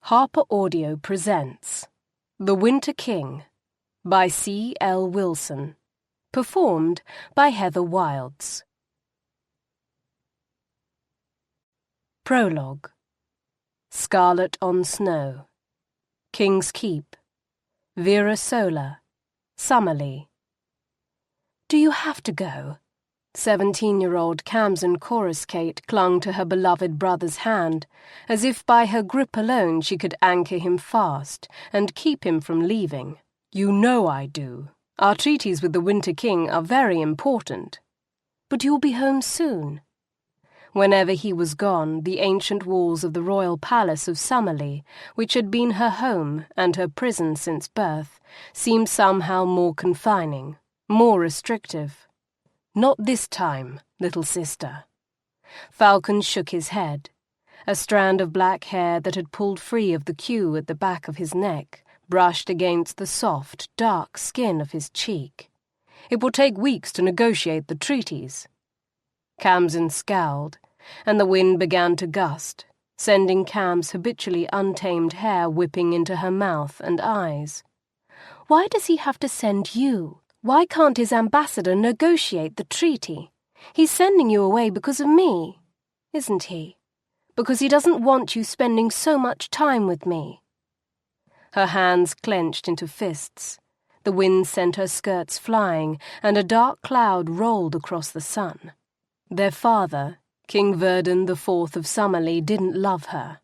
Harper Audio presents The Winter King by C. L. Wilson, performed by Heather Wilds. Prologue. Scarlet on Snow, King's Keep, Vera Sola, Summerlea. Do you have to go? 17-year-old Khamsin Coruscate clung to her beloved brother's hand, as if by her grip alone she could anchor him fast and keep him from leaving. You know I do. Our treaties with the Winter King are very important. But you'll be home soon. Whenever he was gone, the ancient walls of the royal palace of Summerlea, which had been her home and her prison since birth, seemed somehow more confining, more restrictive. Not this time, little sister. Falcon shook his head. A strand of black hair that had pulled free of the queue at the back of his neck brushed against the soft, dark skin of his cheek. It will take weeks to negotiate the treaties. Khamsin scowled, and the wind began to gust, sending Kham's habitually untamed hair whipping into her mouth and eyes. Why does he have to send you? Why can't his ambassador negotiate the treaty? He's sending you away because of me, isn't he? Because he doesn't want you spending so much time with me. Her hands clenched into fists. The wind sent her skirts flying, and a dark cloud rolled across the sun. Their father, King Verdun IV of Summerlea, didn't love her.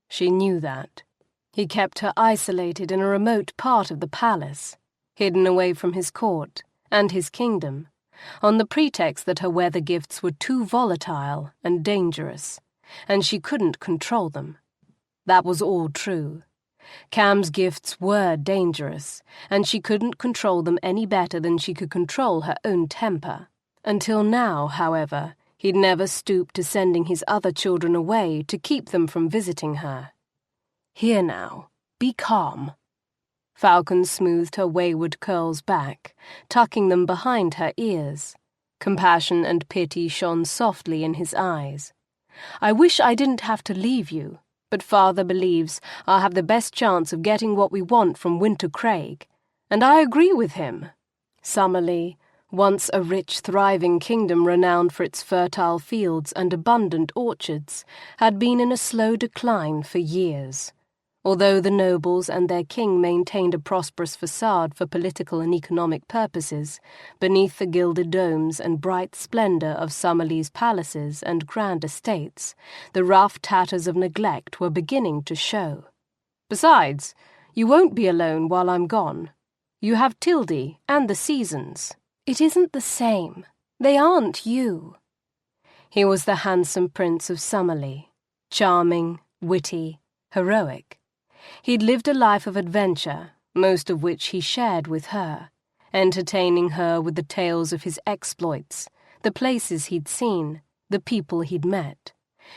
She knew that. He kept her isolated in a remote part of the palace, hidden away from his court and his kingdom, on the pretext that her weather gifts were too volatile and dangerous, and she couldn't control them. That was all true. Kham's gifts were dangerous, and she couldn't control them any better than she could control her own temper. Until now, however, he'd never stooped to sending his other children away to keep them from visiting her. Here now, be calm. Falcon smoothed her wayward curls back, tucking them behind her ears. Compassion and pity shone softly in his eyes. I wish I didn't have to leave you, but Father believes I'll have the best chance of getting what we want from Wintercraig, and I agree with him. Summerlea, once a rich, thriving kingdom renowned for its fertile fields and abundant orchards, had been in a slow decline for years. Although the nobles and their king maintained a prosperous facade for political and economic purposes, beneath the gilded domes and bright splendor of Summerlea's palaces and grand estates, the rough tatters of neglect were beginning to show. Besides, you won't be alone while I'm gone. You have Tildy and the seasons. It isn't the same. They aren't you. He was the handsome prince of Summerlea, charming, witty, heroic. He'd lived a life of adventure, most of which he shared with her, entertaining her with the tales of his exploits, the places he'd seen, the people he'd met,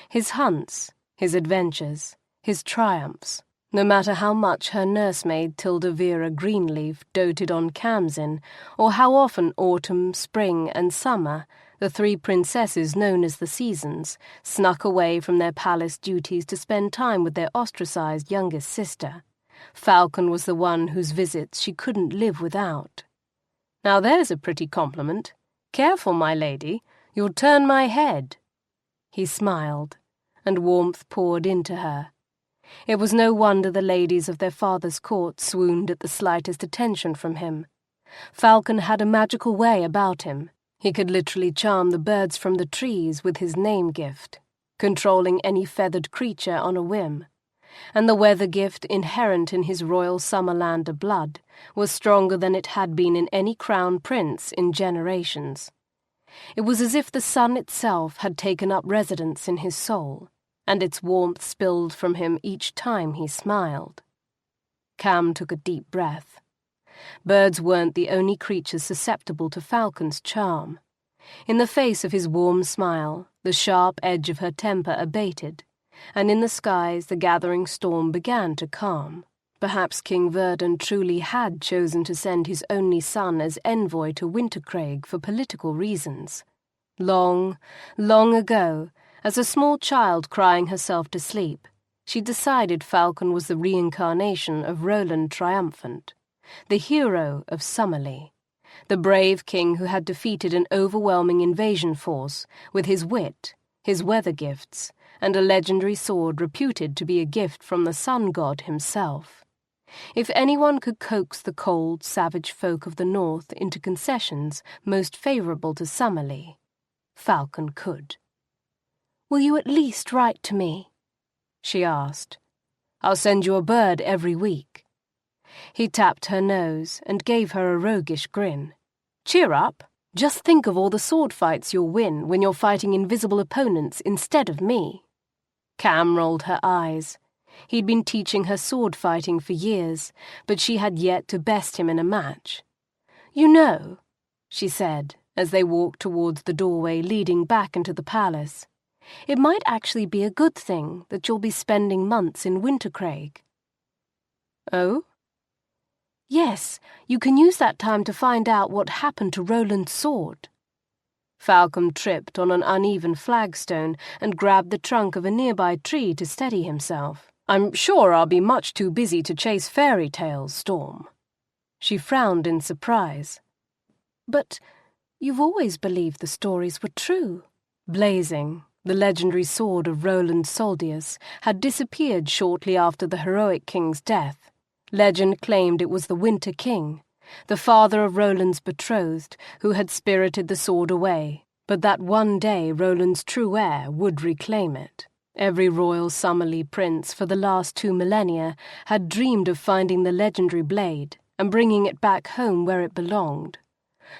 his hunts, his adventures, his triumphs. No matter how much her nursemaid Tilda Vera Greenleaf doted on Khamsin, or how often autumn, spring, and summer, the three princesses known as the Seasons, snuck away from their palace duties to spend time with their ostracized youngest sister, Falcon was the one whose visits she couldn't live without. Now there's a pretty compliment. Careful, my lady, you'll turn my head. He smiled, and warmth poured into her. It was no wonder the ladies of their father's court swooned at the slightest attention from him. Falcon had a magical way about him. He could literally charm the birds from the trees with his name gift, controlling any feathered creature on a whim. And the weather gift inherent in his royal Summerlander blood was stronger than it had been in any crown prince in generations. It was as if the sun itself had taken up residence in his soul, and its warmth spilled from him each time he smiled. Kham took a deep breath. Birds weren't the only creatures susceptible to Falcon's charm. In the face of his warm smile, the sharp edge of her temper abated, and in the skies the gathering storm began to calm. Perhaps King Verdun truly had chosen to send his only son as envoy to Wintercraig for political reasons. Long, long ago, as a small child crying herself to sleep, She decided Falcon was the reincarnation of Roland Triumphant, the hero of Summerlea, the brave king who had defeated an overwhelming invasion force with his wit, his weather gifts, and a legendary sword reputed to be a gift from the sun god himself. If anyone could coax the cold, savage folk of the north into concessions most favourable to Summerlea, Falcon could. "Will you at least write to me?" she asked. "I'll send you a bird every week." He tapped her nose and gave her a roguish grin. "Cheer up. Just think of all the sword fights you'll win when you're fighting invisible opponents instead of me." Kham rolled her eyes. He'd been teaching her sword fighting for years, but she had yet to best him in a match. "You know," she said, as they walked towards the doorway leading back into the palace, "it might actually be a good thing that you'll be spending months in Wintercraig." "Oh?" "Yes, you can use that time to find out what happened to Roland's sword." Falcon tripped on an uneven flagstone and grabbed the trunk of a nearby tree to steady himself. "I'm sure I'll be much too busy to chase fairy tales, Storm." She frowned in surprise. "But you've always believed the stories were true." Blazing, the legendary sword of Roland Soldius had disappeared shortly after the heroic king's death. Legend claimed it was the Winter King, the father of Roland's betrothed, who had spirited the sword away, but that one day Roland's true heir would reclaim it. Every royal Summerlea prince for the last 2 millennia had dreamed of finding the legendary blade and bringing it back home where it belonged.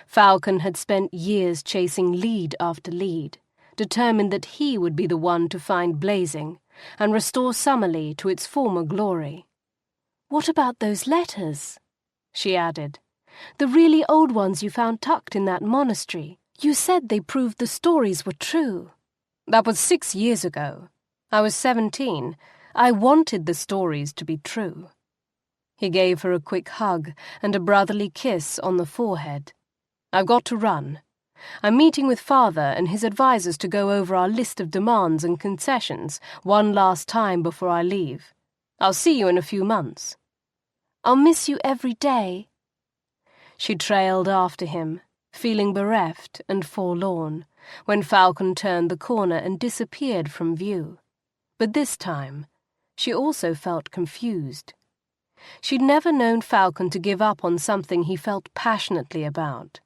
Falcon had spent years chasing lead after lead, determined that he would be the one to find Blazing and restore Summerlea to its former glory. "What about those letters?" she added. "The really old ones you found tucked in that monastery. You said they proved the stories were true." "That was 6 years ago. I was 17. I wanted the stories to be true." He gave her a quick hug and a brotherly kiss on the forehead. "I've got to run. I'm meeting with Father and his advisors to go over our list of demands and concessions one last time before I leave. I'll see you in a few months." "I'll miss you every day." She trailed after him, feeling bereft and forlorn, when Falcon turned the corner and disappeared from view. But this time, she also felt confused. She'd never known Falcon to give up on something he felt passionately about,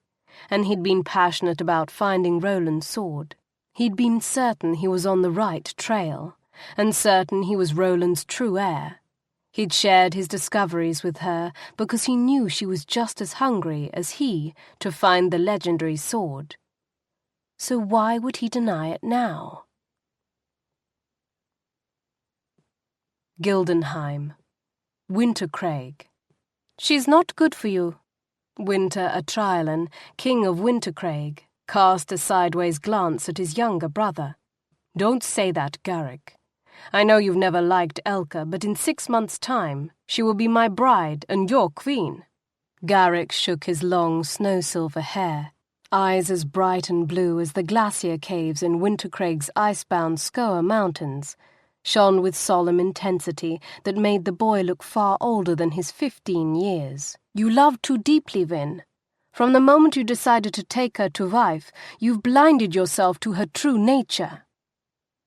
and he'd been passionate about finding Roland's sword. He'd been certain he was on the right trail, and certain he was Roland's true heir. He'd shared his discoveries with her because he knew she was just as hungry as he to find the legendary sword. So why would he deny it now? Gildenheim, Wintercraig. "She's not good for you." Wynter Atrialan, king of Wintercraig, cast a sideways glance at his younger brother. "Don't say that, Garrick. I know you've never liked Elka, but in 6 months' time, she will be my bride and your queen." Garrick shook his long snow-silver hair, eyes as bright and blue as the glacier caves in Wintercraig's icebound Scoa Mountains, shone with solemn intensity that made the boy look far older than his 15 years. "You love too deeply, Vin. From the moment you decided to take her to wife, you've blinded yourself to her true nature."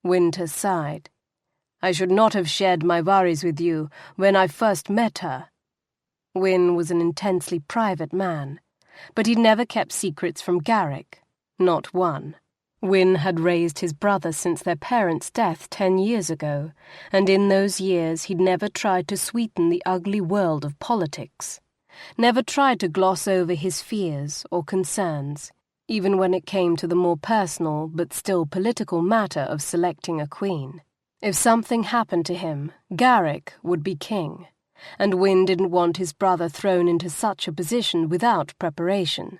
Wynter sighed. "I should not have shared my worries with you when I first met her." Wyn was an intensely private man, but he'd never kept secrets from Garrick, not one. Wyn had raised his brother since their parents' death 10 years ago, and in those years he'd never tried to sweeten the ugly world of politics, never tried to gloss over his fears or concerns, even when it came to the more personal but still political matter of selecting a queen. If something happened to him, Garrick would be king, and Wyn didn't want his brother thrown into such a position without preparation.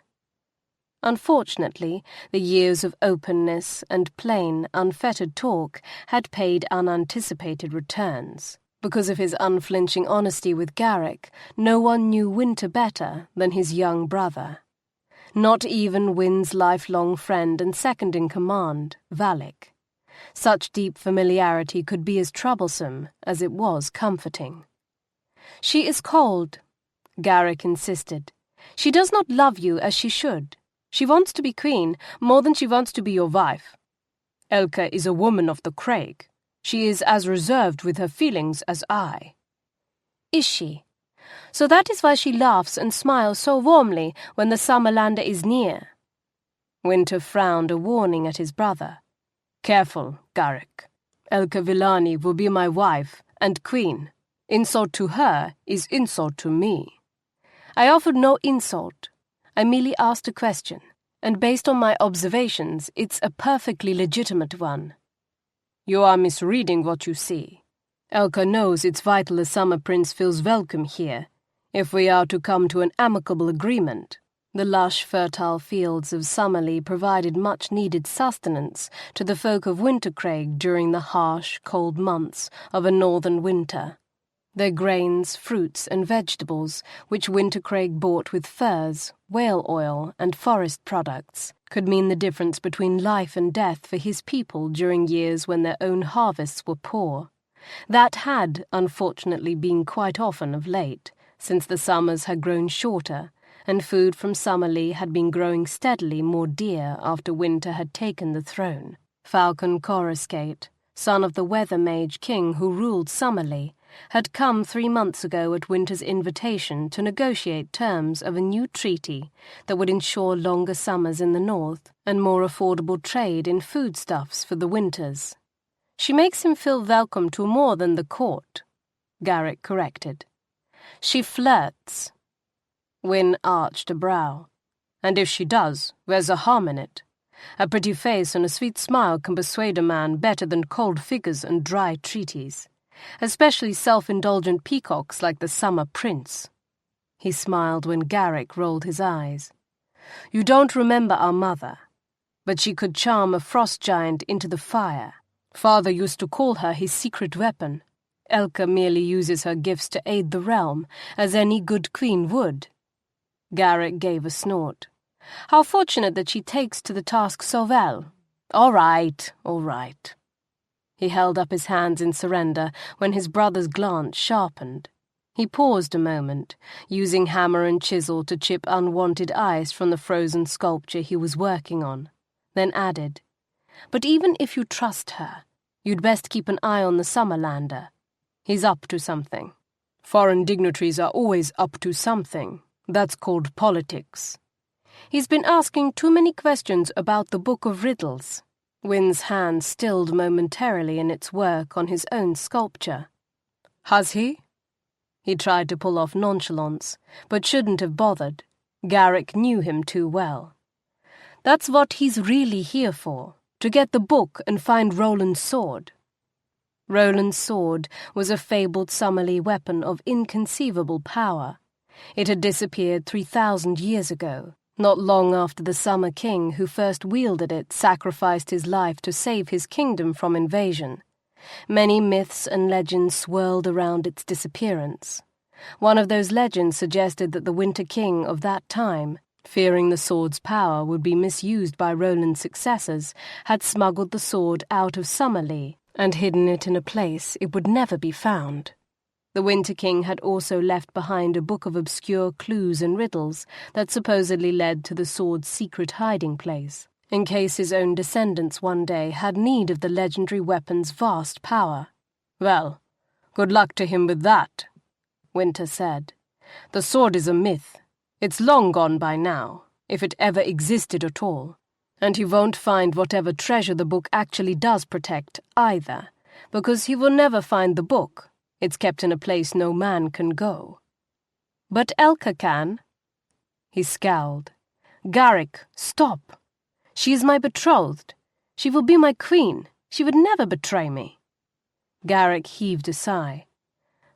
Unfortunately, the years of openness and plain, unfettered talk had paid unanticipated returns. Because of his unflinching honesty with Garrick, no one knew Wynter better than his young brother. Not even Wyn's lifelong friend and second-in-command, Valak. Such deep familiarity could be as troublesome as it was comforting. "She is cold," Garrick insisted. "She does not love you as she should. She wants to be queen more than she wants to be your wife. Elka is a woman of the Craig. She is as reserved with her feelings as I." "Is she? So that is why she laughs and smiles so warmly when the Summerlander is near." Wynter frowned a warning at his brother. "Careful, Garrick. Elka Villani will be my wife and queen. Insult to her is insult to me." "I offered no insult. I merely asked a question, and based on my observations, it's a perfectly legitimate one." "You are misreading what you see. Elka knows it's vital a summer prince feels welcome here, if we are to come to an amicable agreement." The lush, fertile fields of Summerlea provided much-needed sustenance to the folk of Wintercraig during the harsh, cold months of a northern winter. Their grains, fruits, and vegetables, which Wintercraig bought with furs, whale oil, and forest products, could mean the difference between life and death for his people during years when their own harvests were poor. That had, unfortunately, been quite often of late, since the summers had grown shorter, and food from Summerlea had been growing steadily more dear after Wynter had taken the throne. Khamsin Coruscate, son of the weather mage king who ruled Summerlea, had come 3 months ago at Wynter's invitation to negotiate terms of a new treaty that would ensure longer summers in the north and more affordable trade in foodstuffs for the winters. "She makes him feel welcome to more than the court," Garrick corrected. "She flirts." Wynn arched a brow. "And if she does, where's the harm in it? A pretty face and a sweet smile can persuade a man better than cold figures and dry treaties, especially self-indulgent peacocks like the summer prince." He smiled when Garrick rolled his eyes. "You don't remember our mother, but she could charm a frost giant into the fire. Father used to call her his secret weapon. Elka merely uses her gifts to aid the realm, as any good queen would." Garrick gave a snort. "How fortunate that she takes to the task so well. All right, all right." He held up his hands in surrender when his brother's glance sharpened. He paused a moment, using hammer and chisel to chip unwanted ice from the frozen sculpture he was working on, then added, "But even if you trust her, you'd best keep an eye on the Summerlander. He's up to something. Foreign dignitaries are always up to something. That's called politics. He's been asking too many questions about the Book of Riddles." Wynn's hand stilled momentarily in its work on his own sculpture. "Has he?" He tried to pull off nonchalance, but shouldn't have bothered. Garrick knew him too well. "That's what he's really here for, to get the book and find Roland's sword." Roland's sword was a fabled Summerlea weapon of inconceivable power. It had disappeared 3,000 years ago, not long after the Summer King who first wielded it sacrificed his life to save his kingdom from invasion. Many myths and legends swirled around its disappearance. One of those legends suggested that the Winter King of that time, fearing the sword's power would be misused by Roland's successors, had smuggled the sword out of Summerlea and hidden it in a place it would never be found. The Winter King had also left behind a book of obscure clues and riddles that supposedly led to the sword's secret hiding place, in case his own descendants one day had need of the legendary weapon's vast power. "Well, good luck to him with that," Wynter said. "The sword is a myth. It's long gone by now, if it ever existed at all. And he won't find whatever treasure the book actually does protect, either, because he will never find the book. It's kept in a place no man can go." "But Elka can." He scowled. "Garrick, stop. She is my betrothed. She will be my queen. She would never betray me." Garrick heaved a sigh.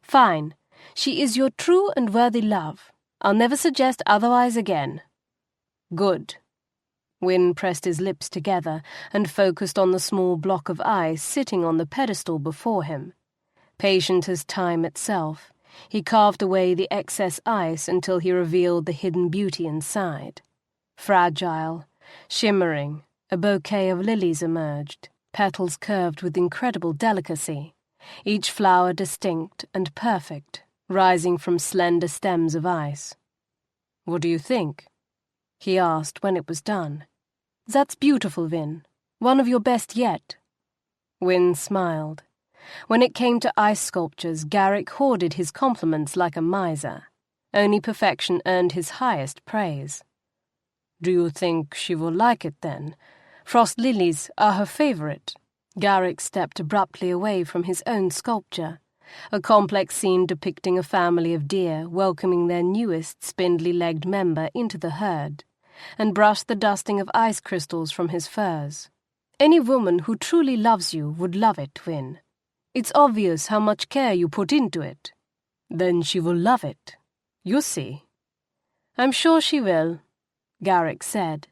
"Fine. She is your true and worthy love. I'll never suggest otherwise again." "Good." Wynn pressed his lips together and focused on the small block of ice sitting on the pedestal before him. Patient as time itself, he carved away the excess ice until he revealed the hidden beauty inside. Fragile, shimmering, a bouquet of lilies emerged, petals curved with incredible delicacy, each flower distinct and perfect, rising from slender stems of ice. "What do you think?" he asked when it was done. "That's beautiful, Wyn. One of your best yet." Wyn smiled. When it came to ice sculptures, Garrick hoarded his compliments like a miser. Only perfection earned his highest praise. "Do you think she will like it, then? Frost lilies are her favourite." Garrick stepped abruptly away from his own sculpture, a complex scene depicting a family of deer welcoming their newest spindly-legged member into the herd, and brushed the dusting of ice crystals from his furs. "Any woman who truly loves you would love it, Wyn. It's obvious how much care you put into it. Then she will love it. You'll see." "I'm sure she will," Garrick said,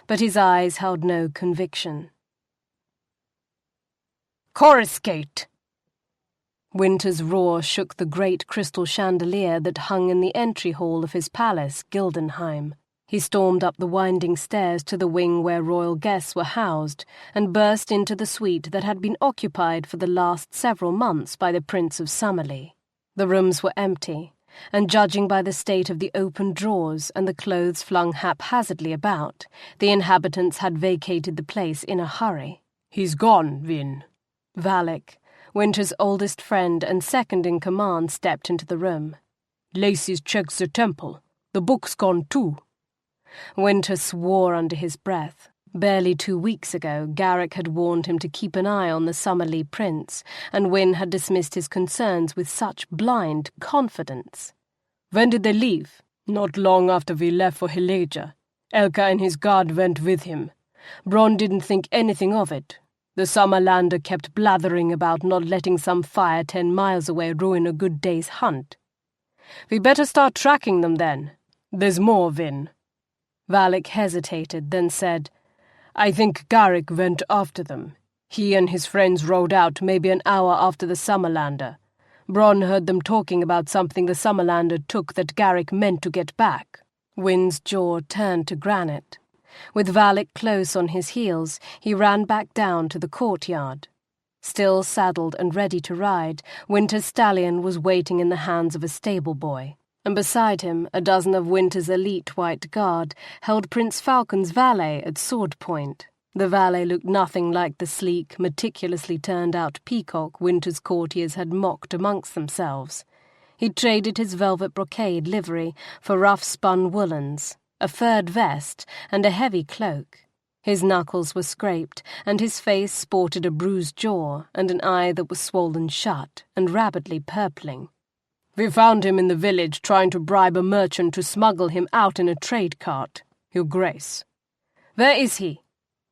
but his eyes held no conviction. "Coruscate!" Wynter's roar shook the great crystal chandelier that hung in the entry hall of his palace, Gildenheim. He stormed up the winding stairs to the wing where royal guests were housed and burst into the suite that had been occupied for the last several months by the Prince of Summerlea. The rooms were empty, and judging by the state of the open drawers and the clothes flung haphazardly about, the inhabitants had vacated the place in a hurry. "He's gone, Wyn." Valak, Wynter's oldest friend and second in command, stepped into the room. "Lacey's checked the temple. The book's gone too." Wynter swore under his breath. Barely 2 weeks ago, Garrick had warned him to keep an eye on the Summerlea prince, and Wyn had dismissed his concerns with such blind confidence. "When did they leave?" "Not long after we left for Hilaja. Elka and his guard went with him. Bronn didn't think anything of it. The Summerlander kept blathering about not letting some fire 10 miles away ruin a good day's hunt." "We better start tracking them then. There's more, Wyn." Valak hesitated, then said, "I think Garrick went after them. He and his friends rode out maybe an hour after the Summerlander. Bronn heard them talking about something the Summerlander took that Garrick meant to get back." Wyn's jaw turned to granite. With Valak close on his heels, he ran back down to the courtyard. Still saddled and ready to ride, Wynter's stallion was waiting in the hands of a stable boy, and beside him a dozen of Wynter's elite white guard held Prince Falcon's valet at sword point. The valet looked nothing like the sleek, meticulously turned-out peacock Wynter's courtiers had mocked amongst themselves. He traded his velvet brocade livery for rough-spun woolens, a furred vest, and a heavy cloak. His knuckles were scraped, and his face sported a bruised jaw and an eye that was swollen shut and rapidly purpling. "We found him in the village trying to bribe a merchant to smuggle him out in a trade cart, Your Grace." "Where is he?"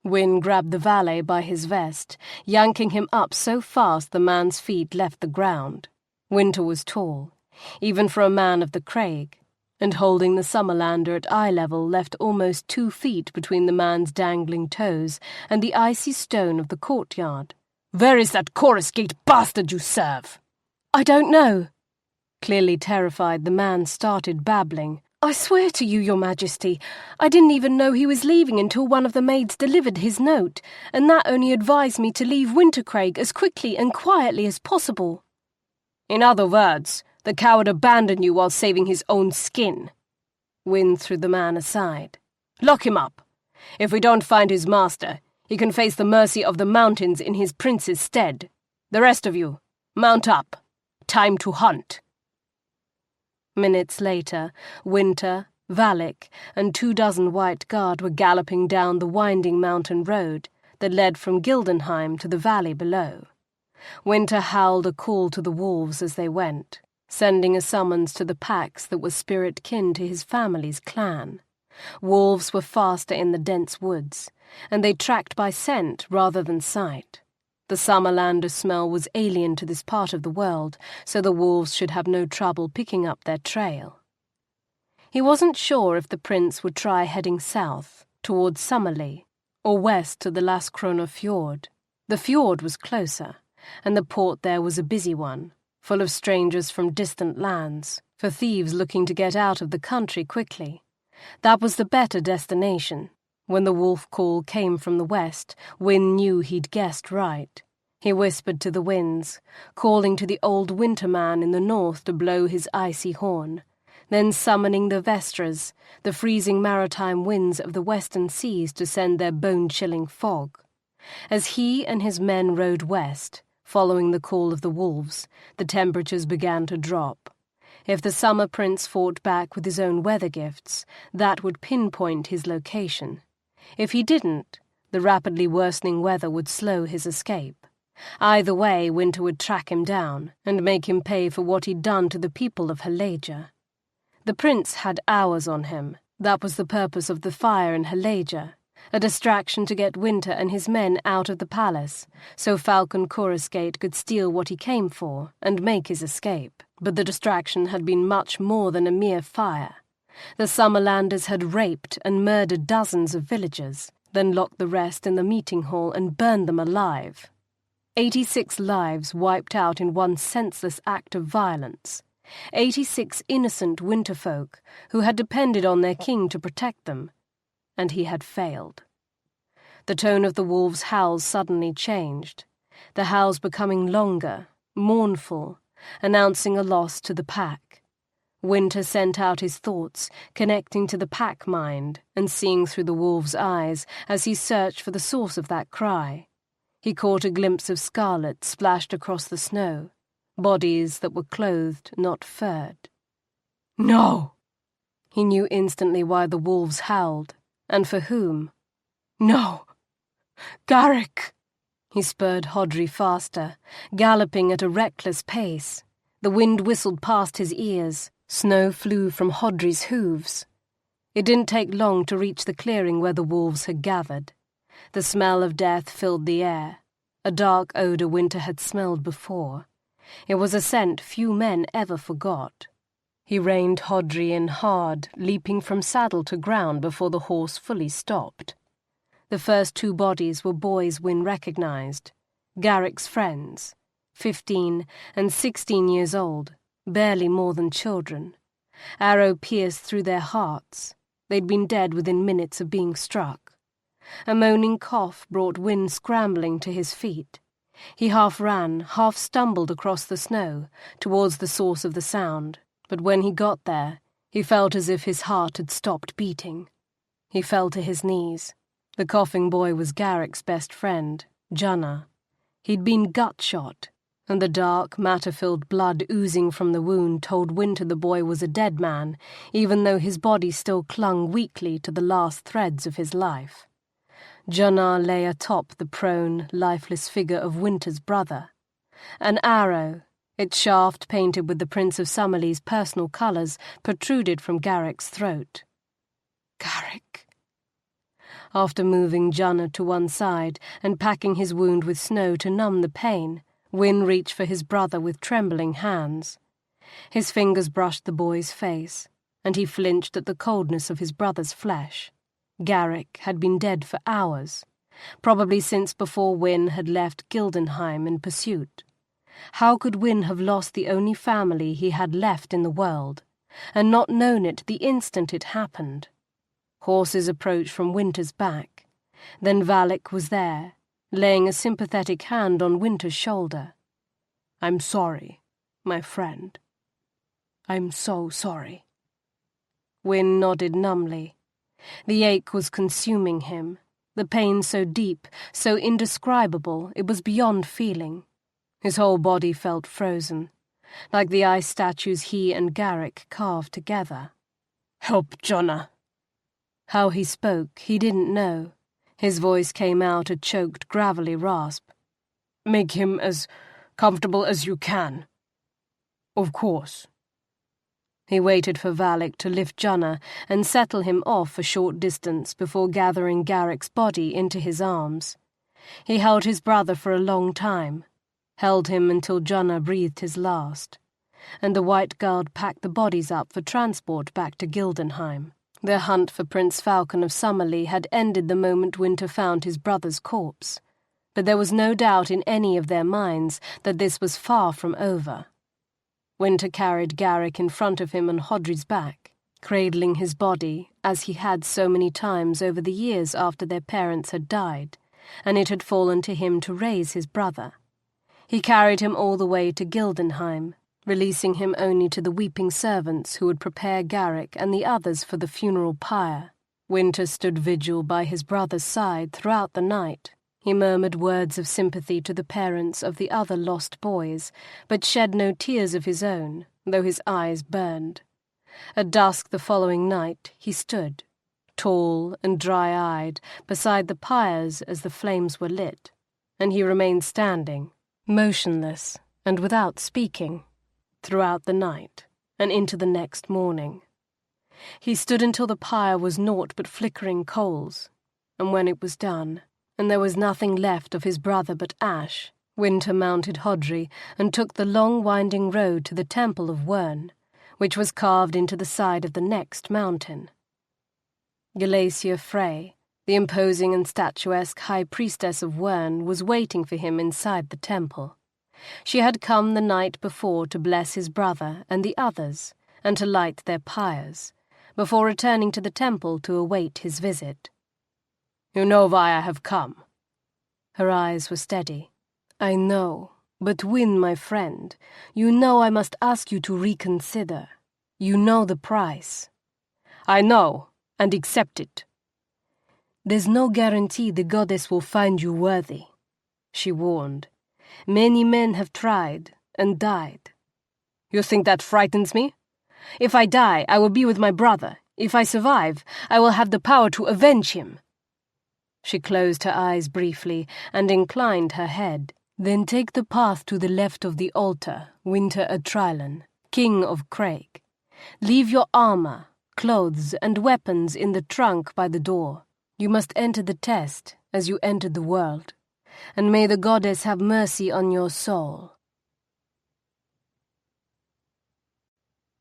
Wyn grabbed the valet by his vest, yanking him up so fast the man's feet left the ground. Wynter was tall, even for a man of the Craig, and holding the Summerlander at eye level left almost 2 feet between the man's dangling toes and the icy stone of the courtyard. "Where is that Coruscate bastard you serve?" "I don't know." Clearly terrified, the man started babbling. "I swear to you, Your Majesty, I didn't even know he was leaving until one of the maids delivered his note, and that only advised me to leave Wintercraig as quickly and quietly as possible." "In other words, the coward abandoned you while saving his own skin." Wyn threw the man aside. "Lock him up. If we don't find his master, he can face the mercy of the mountains in his prince's stead. The rest of you, mount up. Time to hunt." Minutes later, Wynter, Valak, and 24 white guard were galloping down the winding mountain road that led from Gildenheim to the valley below. Wynter howled a call to the wolves as they went, sending a summons to the packs that were spirit kin to his family's clan. Wolves were faster in the dense woods, and they tracked by scent rather than sight. The Summerlander smell was alien to this part of the world, so the wolves should have no trouble picking up their trail. He wasn't sure if the prince would try heading south, towards Summerlea, or west to the Laskrona fjord. The fjord was closer, and the port there was a busy one, full of strangers from distant lands, for thieves looking to get out of the country quickly. That was the better destination. When the wolf call came from the west, Wyn knew he'd guessed right. He whispered to the winds, calling to the old winter man in the north to blow his icy horn, then summoning the Vestras, the freezing maritime winds of the western seas, to send their bone-chilling fog. As he and his men rode west, following the call of the wolves, the temperatures began to drop. If the Summer Prince fought back with his own weather gifts, that would pinpoint his location. If he didn't, the rapidly worsening weather would slow his escape. Either way, Wynter would track him down and make him pay for what he'd done to the people of Halaja. The prince had hours on him. That was the purpose of the fire in Halaja, a distraction to get Wynter and his men out of the palace, so Khamsin Coruscate could steal what he came for and make his escape. But the distraction had been much more than a mere fire. The Summerlanders had raped and murdered dozens of villagers, then locked the rest in the meeting hall and burned them alive. 86 lives wiped out in one senseless act of violence. 86 innocent winterfolk who had depended on their king to protect them, and he had failed. The tone of the wolves' howls suddenly changed, the howls becoming longer, mournful, announcing a loss to the pack. Wynter sent out his thoughts, connecting to the pack mind and seeing through the wolves' eyes as he searched for the source of that cry. He caught a glimpse of scarlet splashed across the snow, bodies that were clothed, not furred. No! He knew instantly why the wolves howled, and for whom. No! Garrick! He spurred Hodri faster, galloping at a reckless pace. The wind whistled past his ears. Snow flew from Hodri's hooves. It didn't take long to reach the clearing where the wolves had gathered. The smell of death filled the air, a dark odour Wynter had smelled before. It was a scent few men ever forgot. He reined Hodri in hard, leaping from saddle to ground before the horse fully stopped. The first 2 bodies were boys Wyn recognized, Garrick's friends, 15 and 16 years old, barely more than children. Arrow pierced through their hearts. They'd been dead within minutes of being struck. A moaning cough brought Wyn scrambling to his feet. He half ran, half stumbled across the snow, towards the source of the sound, but when he got there, he felt as if his heart had stopped beating. He fell to his knees. The coughing boy was Garrick's best friend, Junna. He'd been gut-shot, and the dark, matter-filled blood oozing from the wound told Wynter the boy was a dead man, even though his body still clung weakly to the last threads of his life. Junna lay atop the prone, lifeless figure of Wynter's brother. An arrow, its shaft painted with the Prince of Summerlea's personal colours, protruded from Garrick's throat. Garrick. After moving Junna to one side and packing his wound with snow to numb the pain, Wyn reached for his brother with trembling hands. His fingers brushed the boy's face, and he flinched at the coldness of his brother's flesh. Garrick had been dead for hours, probably since before Wyn had left Gildenheim in pursuit. How could Wyn have lost the only family he had left in the world, and not known it the instant it happened? Horses approached from Wynter's back. Then Valak was there, laying a sympathetic hand on Wynter's shoulder. "I'm sorry, my friend. I'm so sorry." Wyn nodded numbly. The ache was consuming him, the pain so deep, so indescribable, it was beyond feeling. His whole body felt frozen, like the ice statues he and Garrick carved together. "Help Junna." How he spoke, he didn't know. His voice came out a choked, gravelly rasp. "Make him as comfortable as you can." "Of course." He waited for Valak to lift Junna and settle him off a short distance before gathering Garrick's body into his arms. He held his brother for a long time, held him until Junna breathed his last, and the White Guard packed the bodies up for transport back to Gildenheim. Their hunt for Prince Falcon of Summerlea had ended the moment Wynter found his brother's corpse, but there was no doubt in any of their minds that this was far from over. Wynter carried Garrick in front of him on Hodri's back, cradling his body as he had so many times over the years after their parents had died, and it had fallen to him to raise his brother. He carried him all the way to Gildenheim, releasing him only to the weeping servants who would prepare Garrick and the others for the funeral pyre. Wynter stood vigil by his brother's side throughout the night. He murmured words of sympathy to the parents of the other lost boys, but shed no tears of his own, though his eyes burned. At dusk the following night he stood, tall and dry-eyed, beside the pyres as the flames were lit, and he remained standing, motionless and without speaking, throughout the night and into the next morning. He stood until the pyre was naught but flickering coals, and when it was done, and there was nothing left of his brother but ash, Wynter mounted Hodri and took the long winding road to the temple of Wyrn, which was carved into the side of the next mountain. Galacia Frey, the imposing and statuesque high priestess of Wyrn, was waiting for him inside the temple. She had come the night before to bless his brother and the others, and to light their pyres, before returning to the temple to await his visit. "You know why I have come." Her eyes were steady. "I know, but Wyn, my friend, you know I must ask you to reconsider. You know the price." "I know, and accept it." "There's no guarantee the goddess will find you worthy," she warned. "Many men have tried and died." "You think that frightens me? If I die, I will be with my brother. If I survive, I will have the power to avenge him." She closed her eyes briefly and inclined her head. "Then take the path to the left of the altar, Wynter Atrialan, King of Craig. Leave your armor, clothes, and weapons in the trunk by the door. You must enter the test as you entered the world, and may the goddess have mercy on your soul."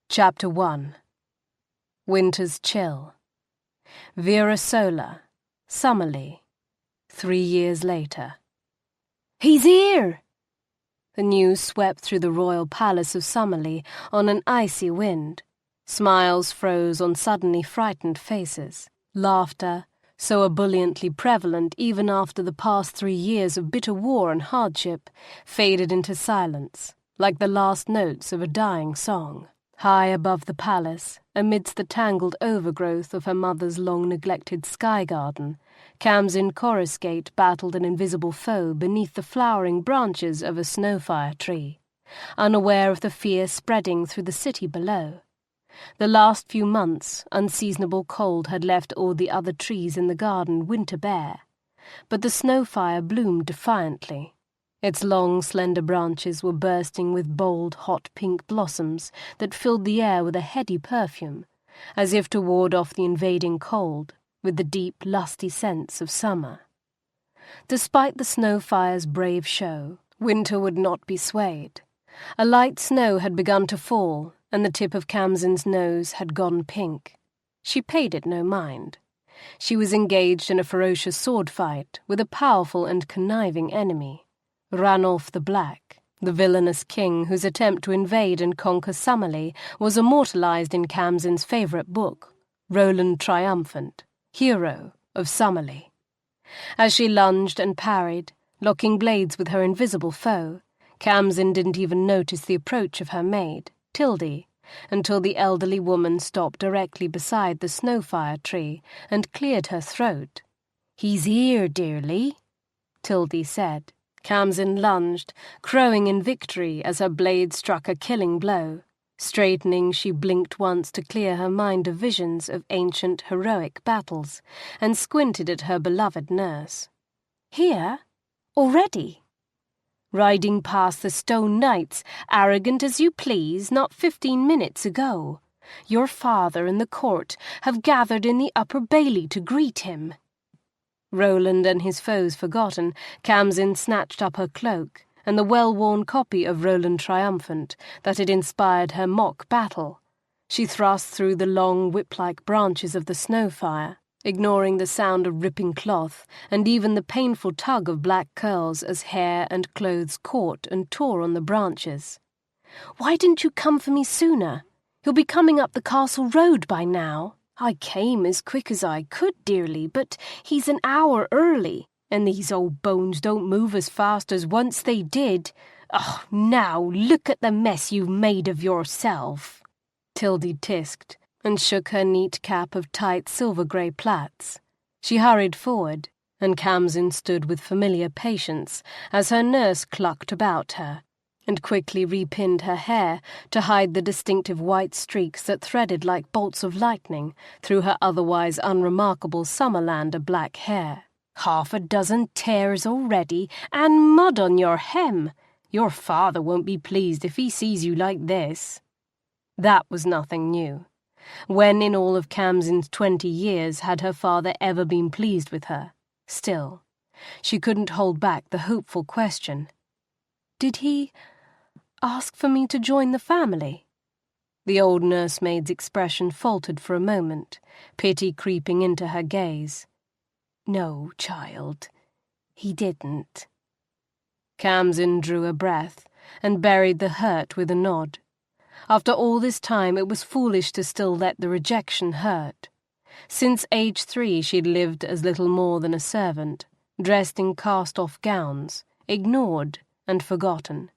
Chapter 1. Winter's Chill. Vera Sola, Summerlea, 3 years later. "He's here!" The news swept through the royal palace of Summerlea on an icy wind. Smiles froze on suddenly frightened faces. Laughter, so ebulliently prevalent even after the past 3 years of bitter war and hardship, faded into silence, like the last notes of a dying song. High above the palace, amidst the tangled overgrowth of her mother's long-neglected sky garden, Khamsin Coruscate battled an invisible foe beneath the flowering branches of a snowfire tree, unaware of the fear spreading through the city below. The last few months, unseasonable cold had left all the other trees in the garden winter bare, but the snowfire bloomed defiantly. Its long, slender branches were bursting with bold, hot pink blossoms that filled the air with a heady perfume, as if to ward off the invading cold, with the deep, lusty sense of summer. Despite the snowfire's brave show, Wynter would not be swayed. A light snow had begun to fall, and the tip of Khamsin's nose had gone pink. She paid it no mind. She was engaged in a ferocious sword fight with a powerful and conniving enemy, Ranulf the Black, the villainous king whose attempt to invade and conquer Summerlea was immortalized in Khamsin's favourite book, Roland Triumphant, Hero of Summerlea. As she lunged and parried, locking blades with her invisible foe, Khamsin didn't even notice the approach of her maid, Tildy, until the elderly woman stopped directly beside the snowfire tree and cleared her throat. "He's here, dearly," Tildy said. Khamsin lunged, crowing in victory as her blade struck a killing blow. Straightening, she blinked once to clear her mind of visions of ancient, heroic battles, and squinted at her beloved nurse. "Here? Already?" "Riding past the stone knights, arrogant as you please, not 15 minutes ago. Your father and the court have gathered in the upper bailey to greet him." Roland and his foes forgotten, Khamsin snatched up her cloak and the well-worn copy of Roland Triumphant that had inspired her mock battle. She thrust through the long whip-like branches of the snowfire, ignoring the sound of ripping cloth and even the painful tug of black curls as hair and clothes caught and tore on the branches. "Why didn't you come for me sooner? He'll be coming up the castle road by now. I came as quick as I could, dearly, but he's an hour early, and these old bones don't move as fast as once they did. Oh, now look at the mess you've made of yourself." Tildy tisked and shook her neat cap of tight silver-grey plaits. She hurried forward, and Khamsin stood with familiar patience as her nurse clucked about her, and quickly repinned her hair to hide the distinctive white streaks that threaded like bolts of lightning through her otherwise unremarkable Summerlander black hair. "Half a dozen tears already, and mud on your hem. Your father won't be pleased if he sees you like this." That was nothing new. When in all of Khamsin's 20 years had her father ever been pleased with her? Still, she couldn't hold back the hopeful question. "Did he ask for me to join the family?" The old nursemaid's expression faltered for a moment, pity creeping into her gaze. "No, child, he didn't." Khamsin drew a breath and buried the hurt with a nod. After all this time, it was foolish to still let the rejection hurt. Since age 3, she'd lived as little more than a servant, dressed in cast-off gowns, ignored and forgotten,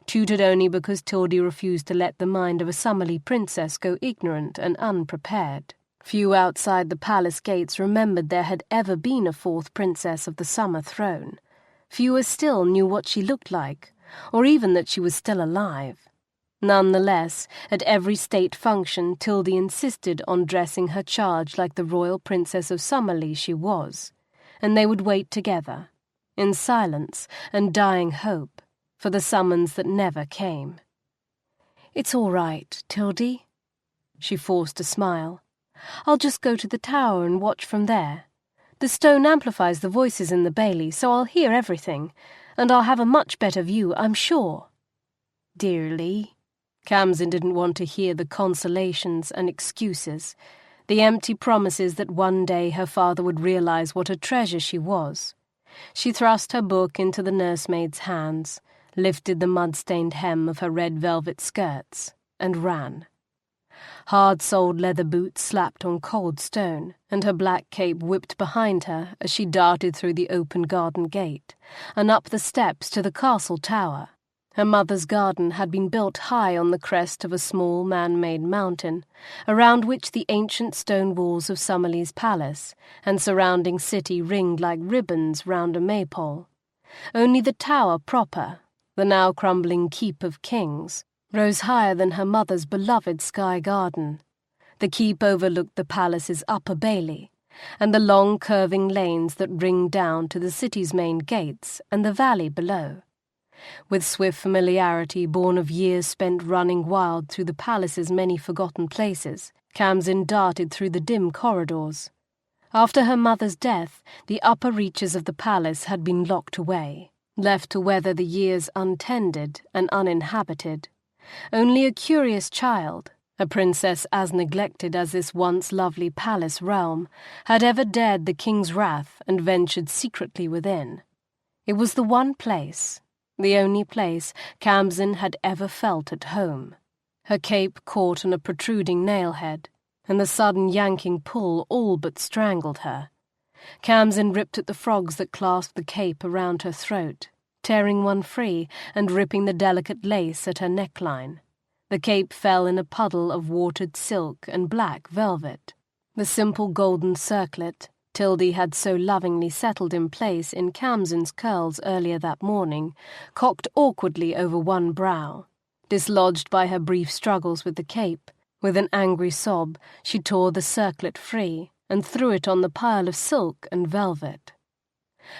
tutored only because Tildy refused to let the mind of a Summerlea princess go ignorant and unprepared. Few outside the palace gates remembered there had ever been a 4th princess of the Summer throne. Fewer still knew what she looked like, or even that she was still alive. Nonetheless, at every state function, Tildy insisted on dressing her charge like the royal princess of Summerlea she was, and they would wait together, in silence and dying hope, for the summons that never came. "It's all right, Tildy." She forced a smile. "I'll just go to the tower and watch from there. The stone amplifies the voices in the bailey, so I'll hear everything, and I'll have a much better view, I'm sure." "Dearly." Khamsin didn't want to hear the consolations and excuses, the empty promises that one day her father would realize what a treasure she was. She thrust her book into the nursemaid's hands, lifted the mud-stained hem of her red velvet skirts, and ran. Hard-soled leather boots slapped on cold stone, and her black cape whipped behind her as she darted through the open garden gate and up the steps to the castle tower. Her mother's garden had been built high on the crest of a small man-made mountain, around which the ancient stone walls of Summerlea's palace and surrounding city ringed like ribbons round a maypole. Only the tower proper, the now crumbling keep of kings, rose higher than her mother's beloved sky garden. The keep overlooked the palace's upper bailey, and the long curving lanes that ringed down to the city's main gates and the valley below. With swift familiarity born of years spent running wild through the palace's many forgotten places, Khamsin darted through the dim corridors. After her mother's death, the upper reaches of the palace had been locked away, left to weather the years untended and uninhabited. Only a curious child, a princess as neglected as this once lovely palace realm, had ever dared the king's wrath and ventured secretly within. It was the one place, the only place Khamsin had ever felt at home. Her cape caught on a protruding nail-head, and the sudden yanking pull all but strangled her. Khamsin ripped at the frogs that clasped the cape around her throat, tearing one free and ripping the delicate lace at her neckline. The cape fell in a puddle of watered silk and black velvet. The simple golden circlet Tildy had so lovingly settled in place in Khamsin's curls earlier that morning, cocked awkwardly over one brow. Dislodged by her brief struggles with the cape, with an angry sob, she tore the circlet free and threw it on the pile of silk and velvet.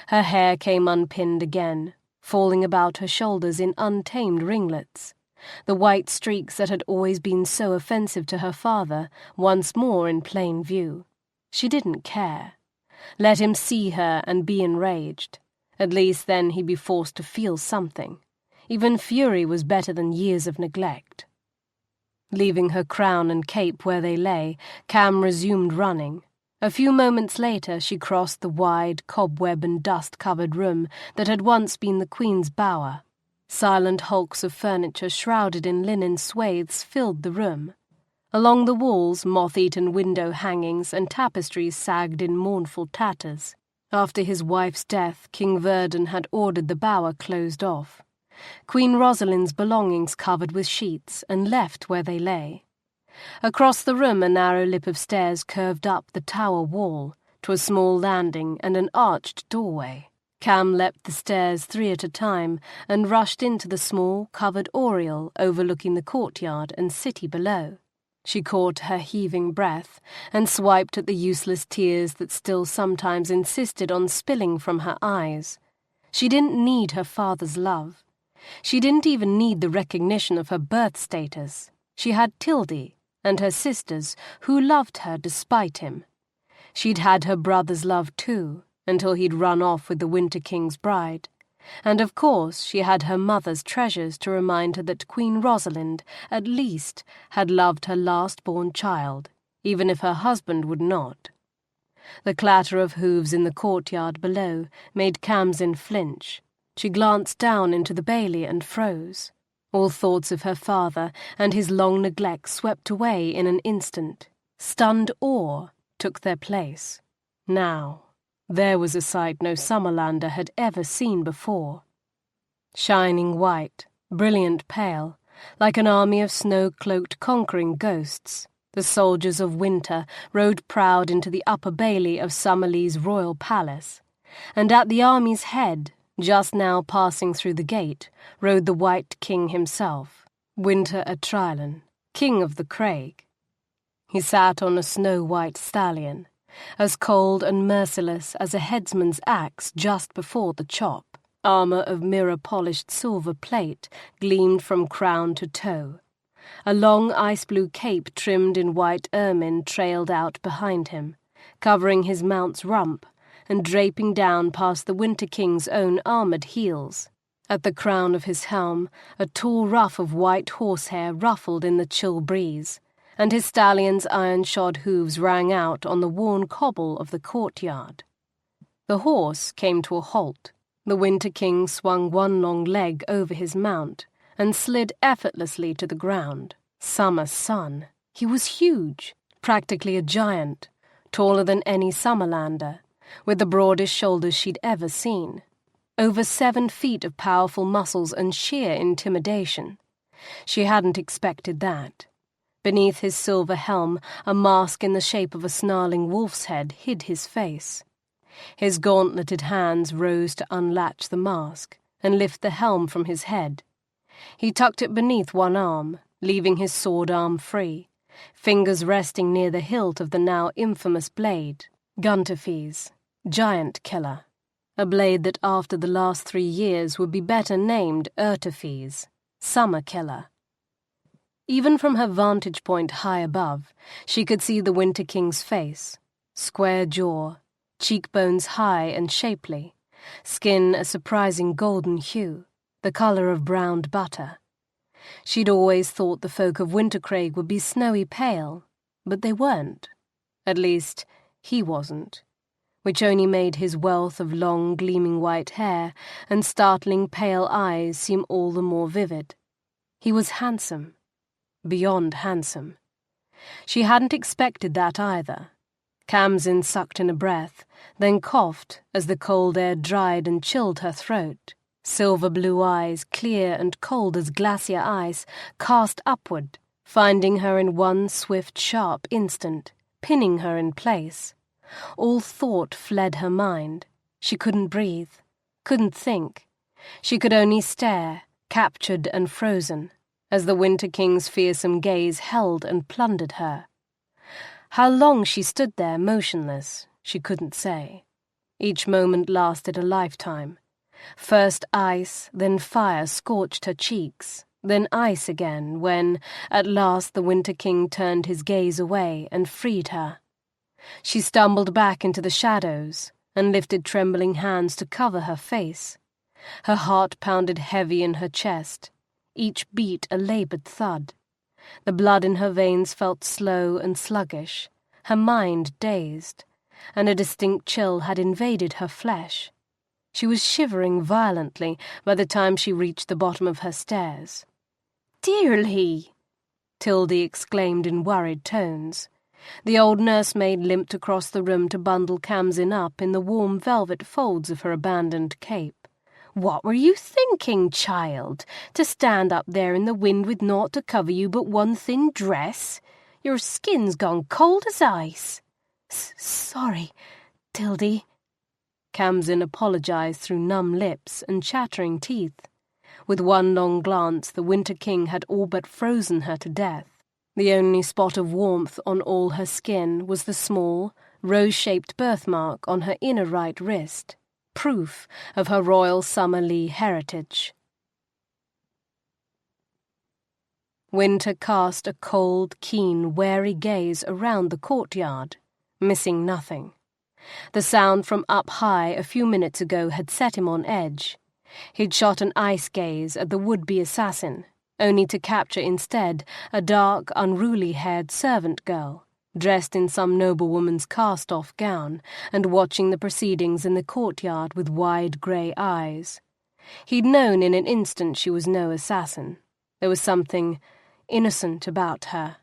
Her hair came unpinned again, falling about her shoulders in untamed ringlets. The white streaks that had always been so offensive to her father once more in plain view. She didn't care. Let him see her and be enraged. At least then he'd be forced to feel something. Even fury was better than years of neglect. Leaving her crown and cape where they lay, Kham resumed running. A few moments later she crossed the wide, cobweb and dust-covered room that had once been the Queen's bower. Silent hulks of furniture shrouded in linen swathes filled the room. Along the walls, moth-eaten window hangings and tapestries sagged in mournful tatters. After his wife's death, King Verdon had ordered the bower closed off. Queen Rosalind's belongings covered with sheets and left where they lay. Across the room a narrow lip of stairs curved up the tower wall to a small landing and an arched doorway. Kham leapt the stairs 3 at a time and rushed into the small, covered oriel overlooking the courtyard and city below. She caught her heaving breath and swiped at the useless tears that still sometimes insisted on spilling from her eyes. She didn't need her father's love. She didn't even need the recognition of her birth status. She had Tildy and her sisters who loved her despite him. She'd had her brother's love too, until he'd run off with the Winter King's bride. And of course she had her mother's treasures to remind her that Queen Rosalind, at least, had loved her last-born child, even if her husband would not. The clatter of hooves in the courtyard below made Khamsin flinch. She glanced down into the bailey and froze. All thoughts of her father and his long neglect swept away in an instant. Stunned awe took their place. Now, there was a sight no Summerlander had ever seen before. Shining white, brilliant pale, like an army of snow-cloaked conquering ghosts, the soldiers of Wynter rode proud into the upper bailey of Summerlea's royal palace, and at the army's head, just now passing through the gate, rode the White King himself, Wynter Atrialan, King of the Craig. He sat on a snow-white stallion, as cold and merciless as a headsman's axe just before the chop. Armour of mirror-polished silver plate gleamed from crown to toe. A long ice-blue cape trimmed in white ermine trailed out behind him, covering his mount's rump and draping down past the Winter King's own armoured heels. At the crown of his helm, a tall ruff of white horsehair ruffled in the chill breeze, and his stallion's iron-shod hooves rang out on the worn cobble of the courtyard. The horse came to a halt. The Winter King swung one long leg over his mount and slid effortlessly to the ground. Summer sun. He was huge, practically a giant, taller than any Summerlander, with the broadest shoulders she'd ever seen. Over 7 feet of powerful muscles and sheer intimidation. She hadn't expected that. Beneath his silver helm, a mask in the shape of a snarling wolf's head hid his face. His gauntleted hands rose to unlatch the mask and lift the helm from his head. He tucked it beneath one arm, leaving his sword arm free, fingers resting near the hilt of the now infamous blade, Gunterfees, Giant Killer, a blade that after the last 3 years would be better named Urtefees, Summer Killer. Even from her vantage point high above, she could see the Winter King's face, square jaw, cheekbones high and shapely, skin a surprising golden hue, the colour of browned butter. She'd always thought the folk of Wintercraig would be snowy pale, but they weren't. At least, he wasn't, which only made his wealth of long, gleaming white hair and startling pale eyes seem all the more vivid. He was handsome. Beyond handsome. She hadn't expected that either. Khamsin sucked in a breath, then coughed as the cold air dried and chilled her throat. Silver blue eyes, clear and cold as glacier ice, cast upward, finding her in one swift, sharp instant, pinning her in place. All thought fled her mind. She couldn't breathe, couldn't think. She could only stare, captured and frozen, as the Winter King's fearsome gaze held and plundered her. How long she stood there motionless, she couldn't say. Each moment lasted a lifetime. First ice, then fire scorched her cheeks, then ice again when, at last, the Winter King turned his gaze away and freed her. She stumbled back into the shadows and lifted trembling hands to cover her face. Her heart pounded heavy in her chest, each beat a laboured thud. The blood in her veins felt slow and sluggish, her mind dazed, and a distinct chill had invaded her flesh. She was shivering violently by the time she reached the bottom of her stairs. "Dearly!" Tildy exclaimed in worried tones. The old nursemaid limped across the room to bundle Khamsin up in the warm velvet folds of her abandoned cape. "What were you thinking, child? To stand up there in the wind with naught to cover you but one thin dress? Your skin's gone cold as ice." Sorry, Tildy." Khamsin apologized through numb lips and chattering teeth. With one long glance, the Winter King had all but frozen her to death. The only spot of warmth on all her skin was the small, rose-shaped birthmark on her inner right wrist, proof of her royal Summerlea heritage. Wynter cast a cold, keen, wary gaze around the courtyard, missing nothing. The sound from up high a few minutes ago had set him on edge. He'd shot an ice gaze at the would-be assassin, only to capture instead a dark, unruly-haired servant girl, dressed in some noblewoman's cast-off gown, and watching the proceedings in the courtyard with wide grey eyes. He'd known in an instant she was no assassin. There was something innocent about her,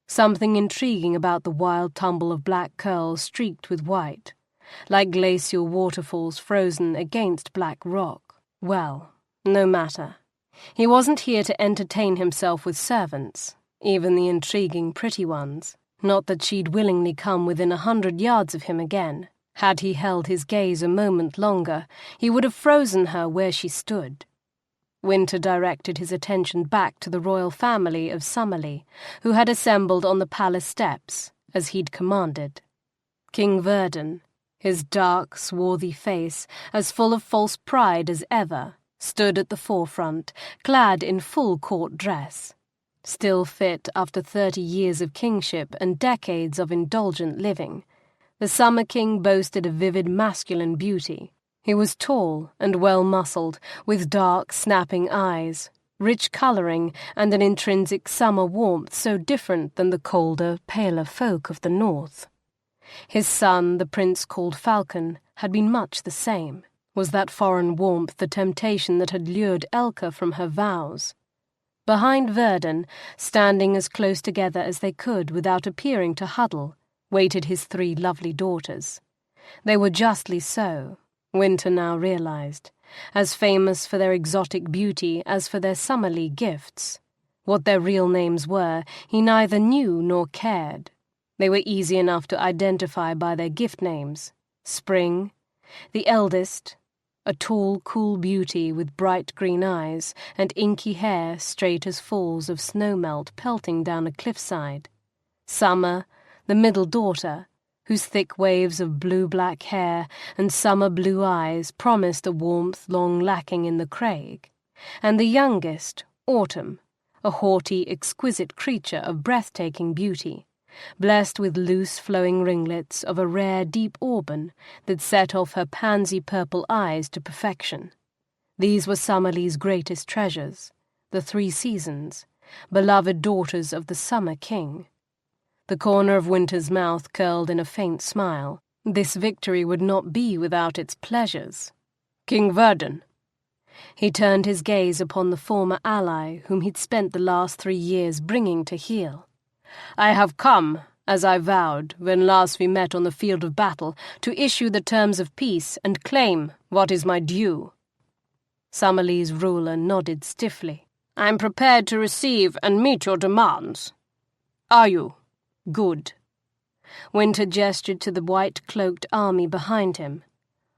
something intriguing about the wild tumble of black curls streaked with white, like glacial waterfalls frozen against black rock. Well, no matter. He wasn't here to entertain himself with servants, even the intriguing pretty ones. Not that she'd willingly come within 100 yards of him again. Had he held his gaze a moment longer, he would have frozen her where she stood. Wynter directed his attention back to the royal family of Summerlea, who had assembled on the palace steps, as he'd commanded. King Verdon, his dark, swarthy face as full of false pride as ever, stood at the forefront, clad in full court dress. Still fit after 30 years of kingship and decades of indulgent living, the Summer King boasted a vivid masculine beauty. He was tall and well-muscled, with dark, snapping eyes, rich colouring, and an intrinsic summer warmth so different than the colder, paler folk of the north. His son, the prince called Falcon, had been much the same. Was that foreign warmth the temptation that had lured Elka from her vows? Behind Verdon, standing as close together as they could without appearing to huddle, waited his 3 lovely daughters. They were justly so, Wynter now realized, as famous for their exotic beauty as for their Summerlea gifts. What their real names were, he neither knew nor cared. They were easy enough to identify by their gift names. Spring, the eldest, a tall, cool beauty with bright green eyes and inky hair straight as falls of snowmelt pelting down a cliffside. Summer, the middle daughter, whose thick waves of blue-black hair and summer-blue eyes promised a warmth long lacking in the Craig. And the youngest, Autumn, a haughty, exquisite creature of breathtaking beauty, blessed with loose flowing ringlets of a rare deep auburn that set off her pansy-purple eyes to perfection. These were Summerlea's greatest treasures, the 3 seasons, beloved daughters of the Summer King. The corner of Wynter's mouth curled in a faint smile. This victory would not be without its pleasures. "King Verdon." He turned his gaze upon the former ally whom he'd spent the last 3 years bringing to heel. "I have come, as I vowed, when last we met on the field of battle, to issue the terms of peace and claim what is my due." Summerlea's ruler nodded stiffly. "I'm prepared to receive and meet your demands." "Are you? Good." Wynter gestured to the white-cloaked army behind him.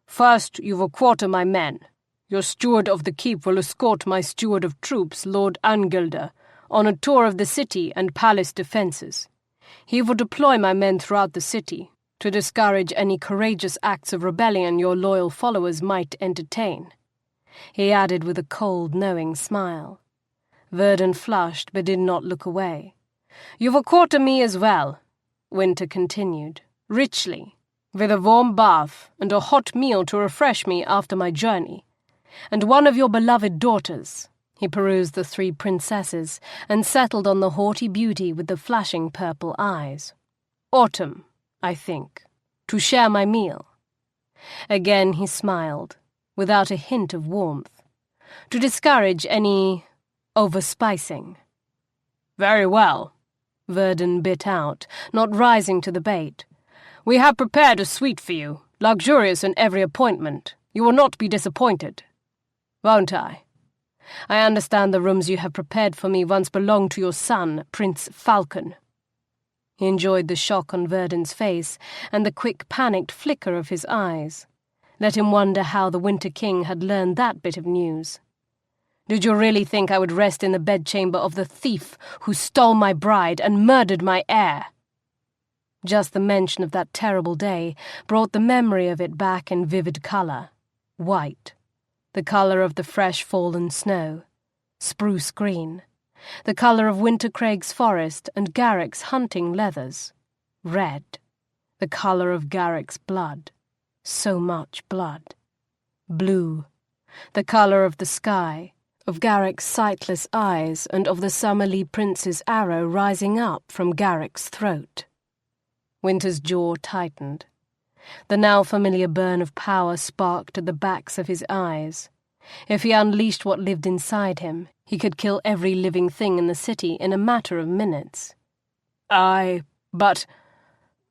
"First, you will quarter my men. Your steward of the keep will escort my steward of troops, Lord Angilder, on a tour of the city and palace defences. He will deploy my men throughout the city to discourage any courageous acts of rebellion your loyal followers might entertain," he added with a cold, knowing smile. Verdon flushed but did not look away. "You will quarter me as well," Wynter continued, "richly, with a warm bath and a hot meal to refresh me after my journey. And one of your beloved daughters," he perused the 3 princesses and settled on the haughty beauty with the flashing purple eyes. "Autumn, I think, to share my meal." Again he smiled, without a hint of warmth, "to discourage any overspicing." Very well, Verdun bit out, not rising to the bait. We have prepared a suite for you, luxurious in every appointment. You will not be disappointed. Won't I? I understand the rooms you have prepared for me once belonged to your son, Prince Falcon. He enjoyed the shock on Verdun's face and the quick panicked flicker of his eyes. Let him wonder how the Winter King had learned that bit of news. Did you really think I would rest in the bedchamber of the thief who stole my bride and murdered my heir? Just the mention of that terrible day brought the memory of it back in vivid colour. White, the colour of the fresh fallen snow. Spruce green, the colour of Wintercraig's forest and Garrick's hunting leathers. Red, the colour of Garrick's blood. So much blood. Blue, the colour of the sky, of Garrick's sightless eyes and of the Summerlea prince's arrow rising up from Garrick's throat. Wynter's jaw tightened. The now familiar burn of power sparked at the backs of his eyes. If he unleashed what lived inside him, he could kill every living thing in the city in a matter of minutes. But...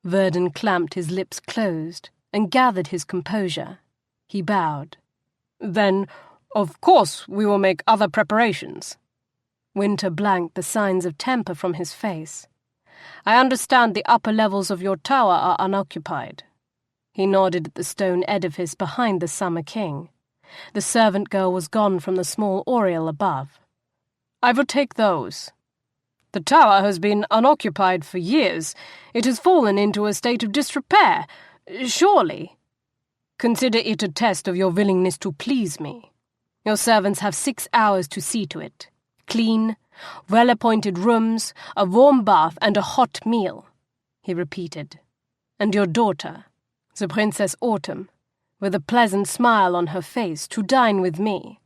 Verdun clamped his lips closed and gathered his composure. He bowed. Then, of course, we will make other preparations. Wynter blanked the signs of temper from his face. I understand the upper levels of your tower are unoccupied. He nodded at the stone edifice behind the Summer King. The servant girl was gone from the small oriel above. I will take those. The tower has been unoccupied for years. It has fallen into a state of disrepair. Surely. Consider it a test of your willingness to please me. Your servants have 6 hours to see to it. Clean, well-appointed rooms, a warm bath and a hot meal, he repeated. And your daughter, the Princess Autumn, with a pleasant smile on her face, to dine with me.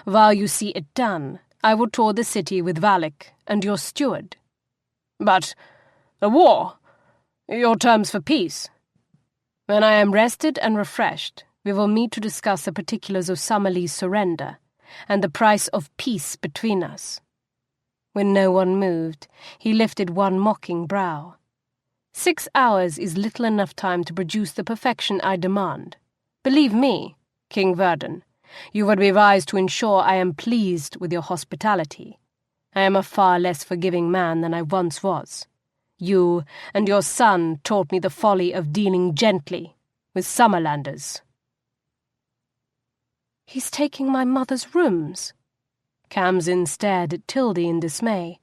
While you see it done, I will tour the city with Valak and your steward. But the war, your terms for peace. When I am rested and refreshed, we will meet to discuss the particulars of Summerlea's surrender and the price of peace between us. When no one moved, he lifted one mocking brow. 6 hours is little enough time to produce the perfection I demand. Believe me, King Verdun, you would be wise to ensure I am pleased with your hospitality. I am a far less forgiving man than I once was. You and your son taught me the folly of dealing gently with Summerlanders. He's taking my mother's rooms. Khamsin stared at Tildy in dismay.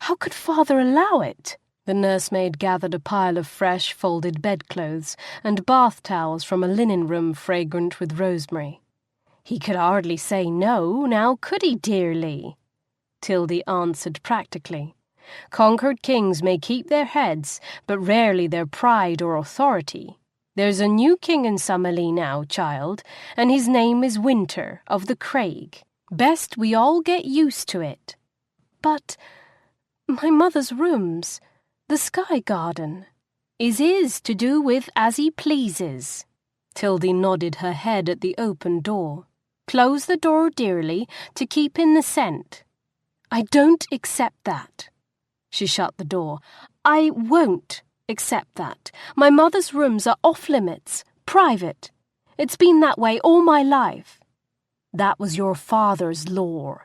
How could father allow it? The nursemaid gathered a pile of fresh, folded bedclothes and bath towels from a linen room fragrant with rosemary. He could hardly say no, now could he, dearly? Tildy answered practically. Conquered kings may keep their heads, but rarely their pride or authority. There's a new king in Summerlea now, child, and his name is Wynter of the Craig. Best we all get used to it. But my mother's rooms, the sky garden, is his to do with as he pleases. Tildy nodded her head at the open door. Close the door, dearly, to keep in the scent. I don't accept that. She shut the door. I won't accept that. My mother's rooms are off-limits, private. It's been that way all my life. That was your father's law.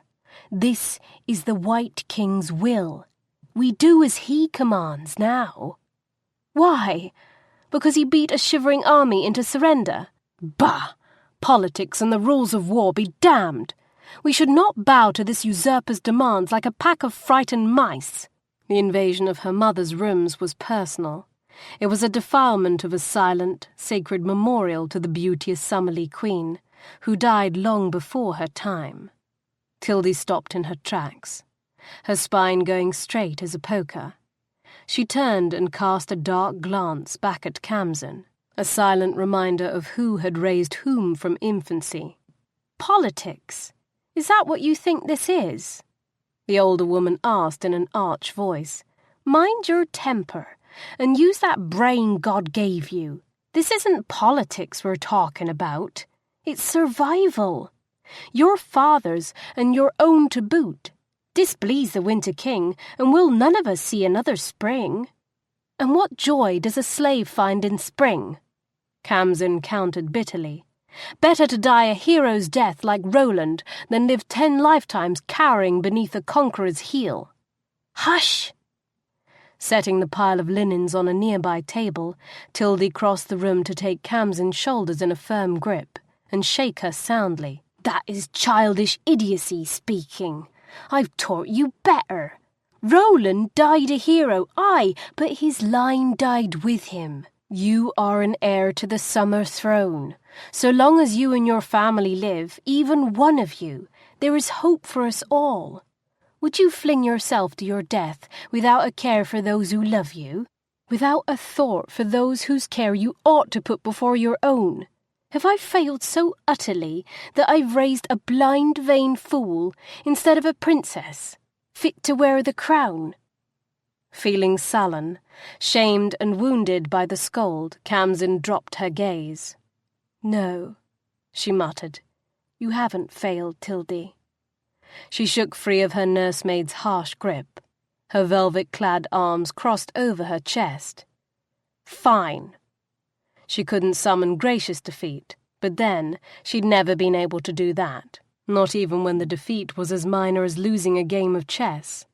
This is the White King's will. We do as he commands now. Why? Because he beat a shivering army into surrender? Bah! Politics and the rules of war be damned. We should not bow to this usurper's demands like a pack of frightened mice. The invasion of her mother's rooms was personal. It was a defilement of a silent, sacred memorial to the beauteous Summerlea queen, who died long before her time. Tildy stopped in her tracks, her spine going straight as a poker. She turned and cast a dark glance back at Khamsin, a silent reminder of who had raised whom from infancy. Politics? Is that what you think this is? The older woman asked in an arch voice. Mind your temper, and use that brain God gave you. This isn't politics we're talking about. It's survival. Your father's and your own to boot. displease the Winter King, and we'll none of us see another spring. And what joy does a slave find in spring? Khamsin countered bitterly. Better to die a hero's death like Roland than live 10 lifetimes cowering beneath a conqueror's heel. Hush! Setting the pile of linens on a nearby table, Tildy crossed the room to take Khamsin's shoulders in a firm grip and shake her soundly. That is childish idiocy speaking. I've taught you better. Roland died a hero, aye, but his line died with him. You are an heir to the summer throne. So long as you and your family live, even one of you, there is hope for us all. Would you fling yourself to your death without a care for those who love you? Without a thought for those whose care you ought to put before your own? Have I failed so utterly that I've raised a blind, vain fool instead of a princess, fit to wear the crown? Feeling sullen, shamed and wounded by the scold, Khamsin dropped her gaze. No, she muttered. You haven't failed, Tildy. She shook free of her nursemaid's harsh grip. Her velvet-clad arms crossed over her chest. Fine. She couldn't summon gracious defeat, but then she'd never been able to do that, not even when the defeat was as minor as losing a game of chess.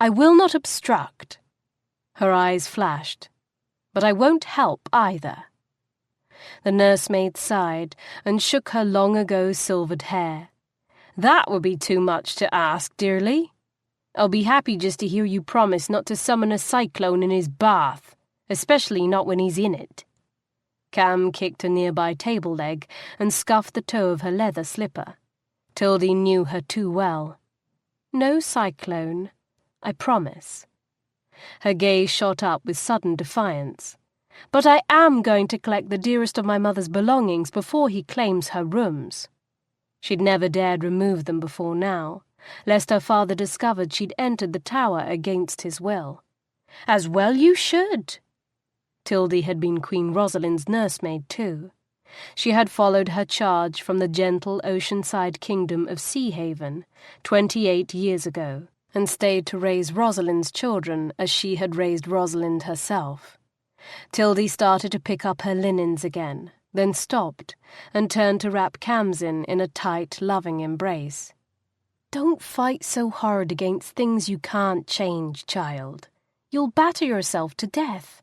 I will not obstruct. Her eyes flashed. But I won't help either. The nursemaid sighed and shook her long-ago silvered hair. That would be too much to ask, dearly. I'll be happy just to hear you promise not to summon a cyclone in his bath, especially not when he's in it. Kham kicked a nearby table leg and scuffed the toe of her leather slipper. Tildy knew her too well. No cyclone, I promise. Her gaze shot up with sudden defiance. But I am going to collect the dearest of my mother's belongings before he claims her rooms. She'd never dared remove them before now, lest her father discovered she'd entered the tower against his will. As well you should. Tildy had been Queen Rosalind's nursemaid too. She had followed her charge from the gentle oceanside kingdom of Sea Haven 28 years ago, and stayed to raise Rosalind's children as she had raised Rosalind herself. Tildy started to pick up her linens again, then stopped, and turned to wrap Khamsin in a tight, loving embrace. Don't fight so hard against things you can't change, child. You'll batter yourself to death.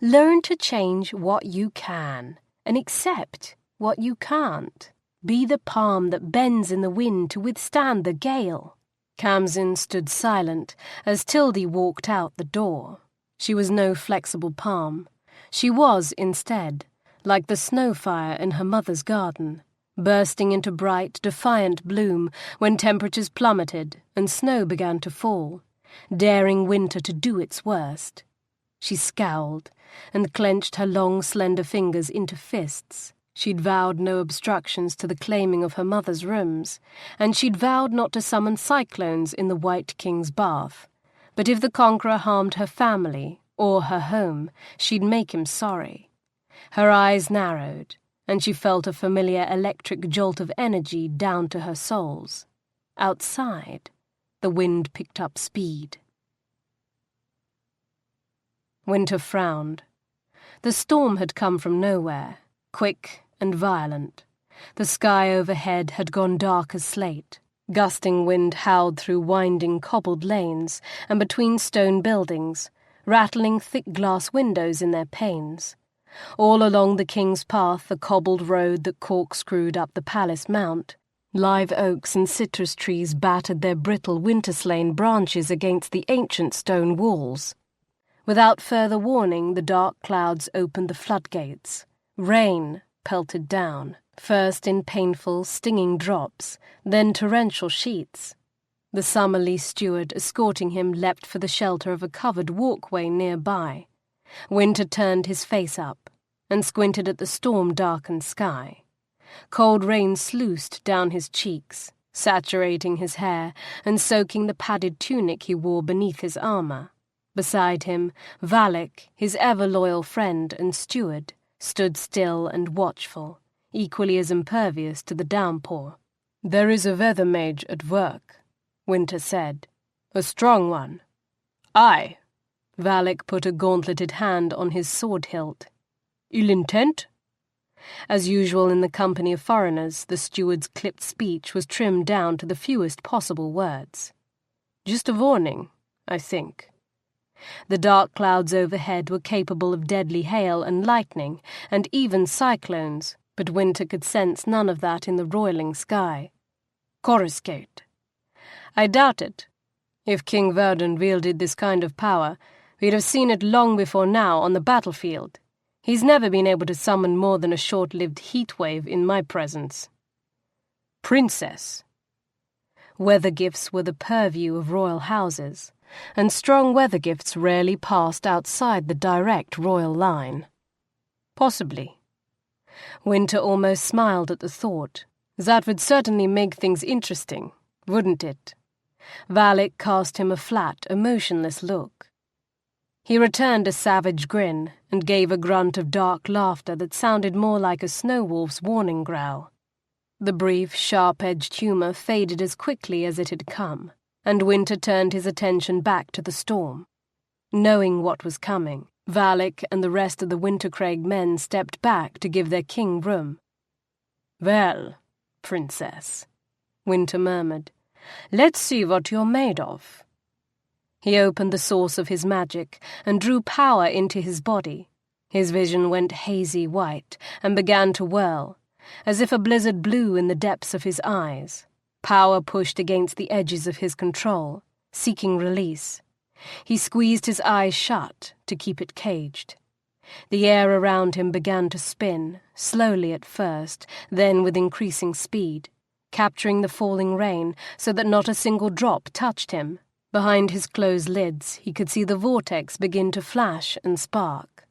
Learn to change what you can, and accept what you can't. Be the palm that bends in the wind to withstand the gale. Khamsin stood silent as Tildy walked out the door. She was no flexible palm. She was, instead, like the snow fire in her mother's garden, bursting into bright, defiant bloom when temperatures plummeted and snow began to fall, daring winter to do its worst. She scowled and clenched her long, slender fingers into fists. She'd vowed no obstructions to the claiming of her mother's rooms, and she'd vowed not to summon cyclones in the White King's bath. But if the conqueror harmed her family or her home, she'd make him sorry. Her eyes narrowed, and she felt a familiar electric jolt of energy down to her soles. Outside, the wind picked up speed. Wynter frowned. The storm had come from nowhere, quick and violent. The sky overhead had gone dark as slate. Gusting wind howled through winding cobbled lanes and between stone buildings, rattling thick glass windows in their panes. All along the King's Path, the cobbled road that corkscrewed up the palace mount, live oaks and citrus trees battered their brittle winter-slain branches against the ancient stone walls. Without further warning, the dark clouds opened the floodgates. Rain pelted down, first in painful, stinging drops, then torrential sheets. The Summerlea steward escorting him leapt for the shelter of a covered walkway nearby. Wynter turned his face up and squinted at the storm-darkened sky. Cold rain sluiced down his cheeks, saturating his hair and soaking the padded tunic he wore beneath his armour. Beside him, Valak, his ever-loyal friend and steward, stood still and watchful, equally as impervious to the downpour. "There is a weather mage at work," Wynter said. "A strong one." "Aye." Valak put a gauntleted hand on his sword hilt. "Il intent?" As usual in the company of foreigners, the steward's clipped speech was trimmed down to the fewest possible words. "Just a warning, I think." The dark clouds overhead were capable of deadly hail and lightning, and even cyclones, but Wynter could sense none of that in the roiling sky. "Coruscate." "I doubt it. If King Verdun wielded this kind of power, we'd have seen it long before now on the battlefield. He's never been able to summon more than a short-lived heatwave in my presence." "Princess." Weather gifts were the purview of royal houses, and strong weather gifts rarely passed outside the direct royal line. "Possibly." Wynter almost smiled at the thought. That would certainly make things interesting, wouldn't it? Valak cast him a flat, emotionless look. He returned a savage grin and gave a grunt of dark laughter that sounded more like a snow wolf's warning growl. The brief, sharp-edged humour faded as quickly as it had come, and Wynter turned his attention back to the storm. Knowing what was coming, Valak and the rest of the Wintercraig men stepped back to give their king room. "Well, princess," Wynter murmured, "let's see what you're made of." He opened the source of his magic and drew power into his body. His vision went hazy white and began to whirl, as if a blizzard blew in the depths of his eyes. Power pushed against the edges of his control, seeking release. He squeezed his eyes shut to keep it caged. The air around him began to spin, slowly at first, then with increasing speed, capturing the falling rain so that not a single drop touched him. Behind his closed lids, he could see the vortex begin to flash and spark.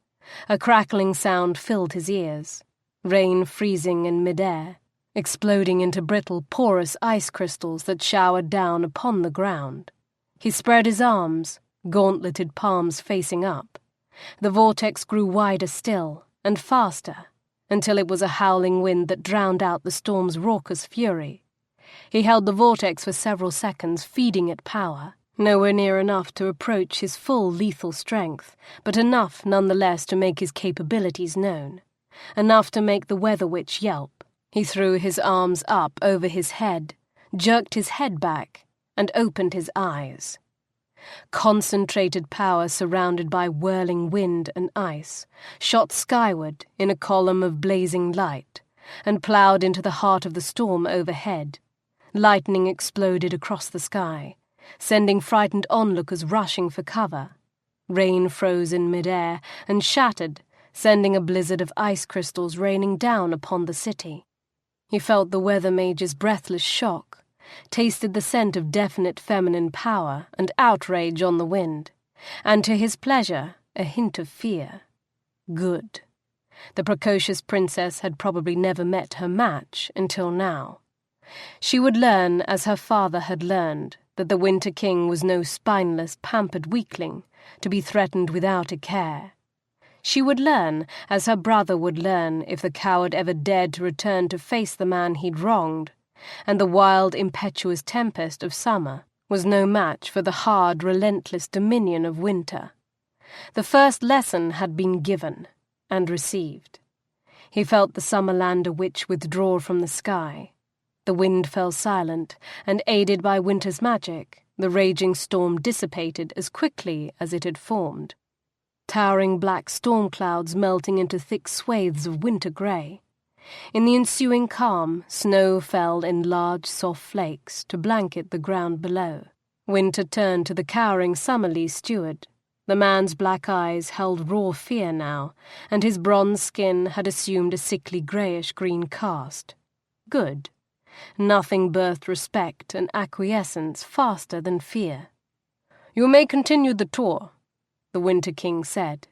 A crackling sound filled his ears. Rain freezing in midair, exploding into brittle, porous ice crystals that showered down upon the ground. He spread his arms, gauntleted palms facing up. The vortex grew wider still, and faster, until it was a howling wind that drowned out the storm's raucous fury. He held the vortex for several seconds, feeding it power. Nowhere near enough to approach his full lethal strength, but enough nonetheless to make his capabilities known. Enough to make the weather witch yelp. He threw his arms up over his head, jerked his head back, and opened his eyes. Concentrated power surrounded by whirling wind and ice, shot skyward in a column of blazing light, and ploughed into the heart of the storm overhead. Lightning exploded across the sky, sending frightened onlookers rushing for cover. Rain froze in midair and shattered, sending a blizzard of ice crystals raining down upon the city. He felt the weather mage's breathless shock, tasted the scent of definite feminine power and outrage on the wind, and to his pleasure, a hint of fear. Good. The precocious princess had probably never met her match until now. She would learn, as her father had learned, that the Winter King was no spineless, pampered weakling, to be threatened without a care. She would learn, as her brother would learn if the coward ever dared to return to face the man he'd wronged, and the wild, impetuous tempest of summer was no match for the hard, relentless dominion of winter. The first lesson had been given and received. He felt the Summerlander witch withdraw from the sky. The wind fell silent, and aided by winter's magic, the raging storm dissipated as quickly as it had formed. Towering black storm clouds melting into thick swathes of winter grey. In the ensuing calm, snow fell in large, soft flakes to blanket the ground below. Wynter turned to the cowering Summerlea steward. The man's black eyes held raw fear now, and his bronze skin had assumed a sickly greyish-green cast. Good. Nothing birthed respect and acquiescence faster than fear. "You may continue the tour," the Winter King said.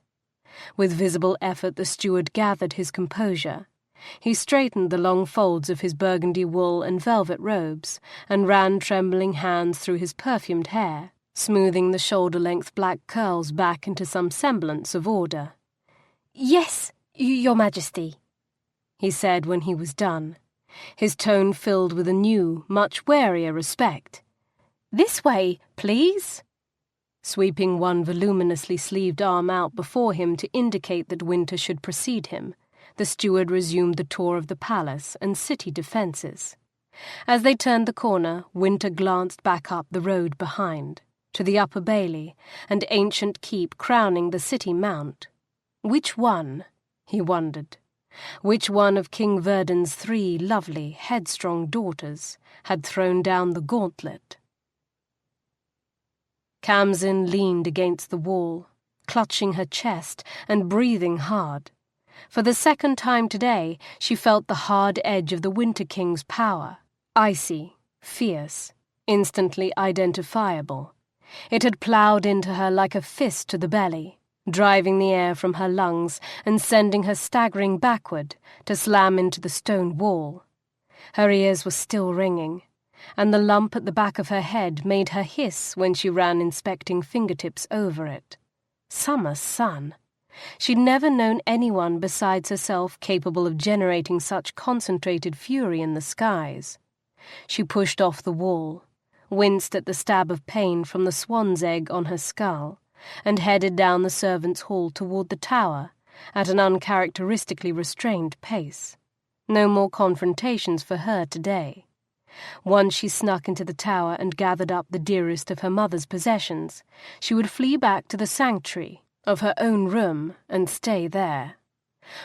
With visible effort the steward gathered his composure. He straightened the long folds of his burgundy wool and velvet robes, and ran trembling hands through his perfumed hair, smoothing the shoulder-length black curls back into some semblance of order. "Yes, Your Majesty," he said when he was done, his tone filled with a new, much warier respect. This way, please." Sweeping one voluminously sleeved arm out before him to indicate that Wynter should precede him, the steward resumed the tour of the palace and city defences. As they turned the corner, Wynter glanced back up the road behind, to the upper bailey and ancient keep crowning the city mount. Which one, he wondered, which one of King Verdun's 3 lovely, headstrong daughters had thrown down the gauntlet? Khamsin leaned against the wall, clutching her chest and breathing hard. For the second time today, she felt the hard edge of the Winter King's power, icy, fierce, instantly identifiable. It had ploughed into her like a fist to the belly, driving the air from her lungs and sending her staggering backward to slam into the stone wall. Her ears were still ringing, and the lump at the back of her head made her hiss when she ran inspecting fingertips over it. Summer sun! She'd never known anyone besides herself capable of generating such concentrated fury in the skies. She pushed off the wall, winced at the stab of pain from the swan's egg on her skull, and headed down the servants' hall toward the tower at an uncharacteristically restrained pace. No more confrontations for her today. Once she snuck into the tower and gathered up the dearest of her mother's possessions, she would flee back to the sanctuary of her own room and stay there.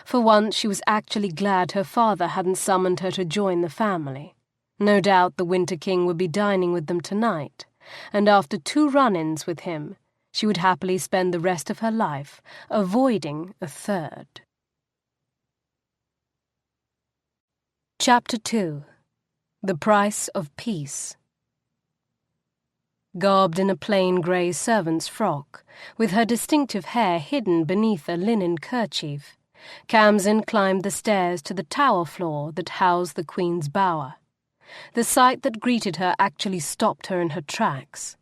For once she was actually glad her father hadn't summoned her to join the family. No doubt the Winter King would be dining with them tonight, and after 2 run-ins with him, she would happily spend the rest of her life avoiding a third. Chapter 2. The Price of Peace. Garbed in a plain grey servant's frock, with her distinctive hair hidden beneath a linen kerchief, Khamsin climbed the stairs to the tower floor that housed the Queen's bower. The sight that greeted her actually stopped her in her tracks.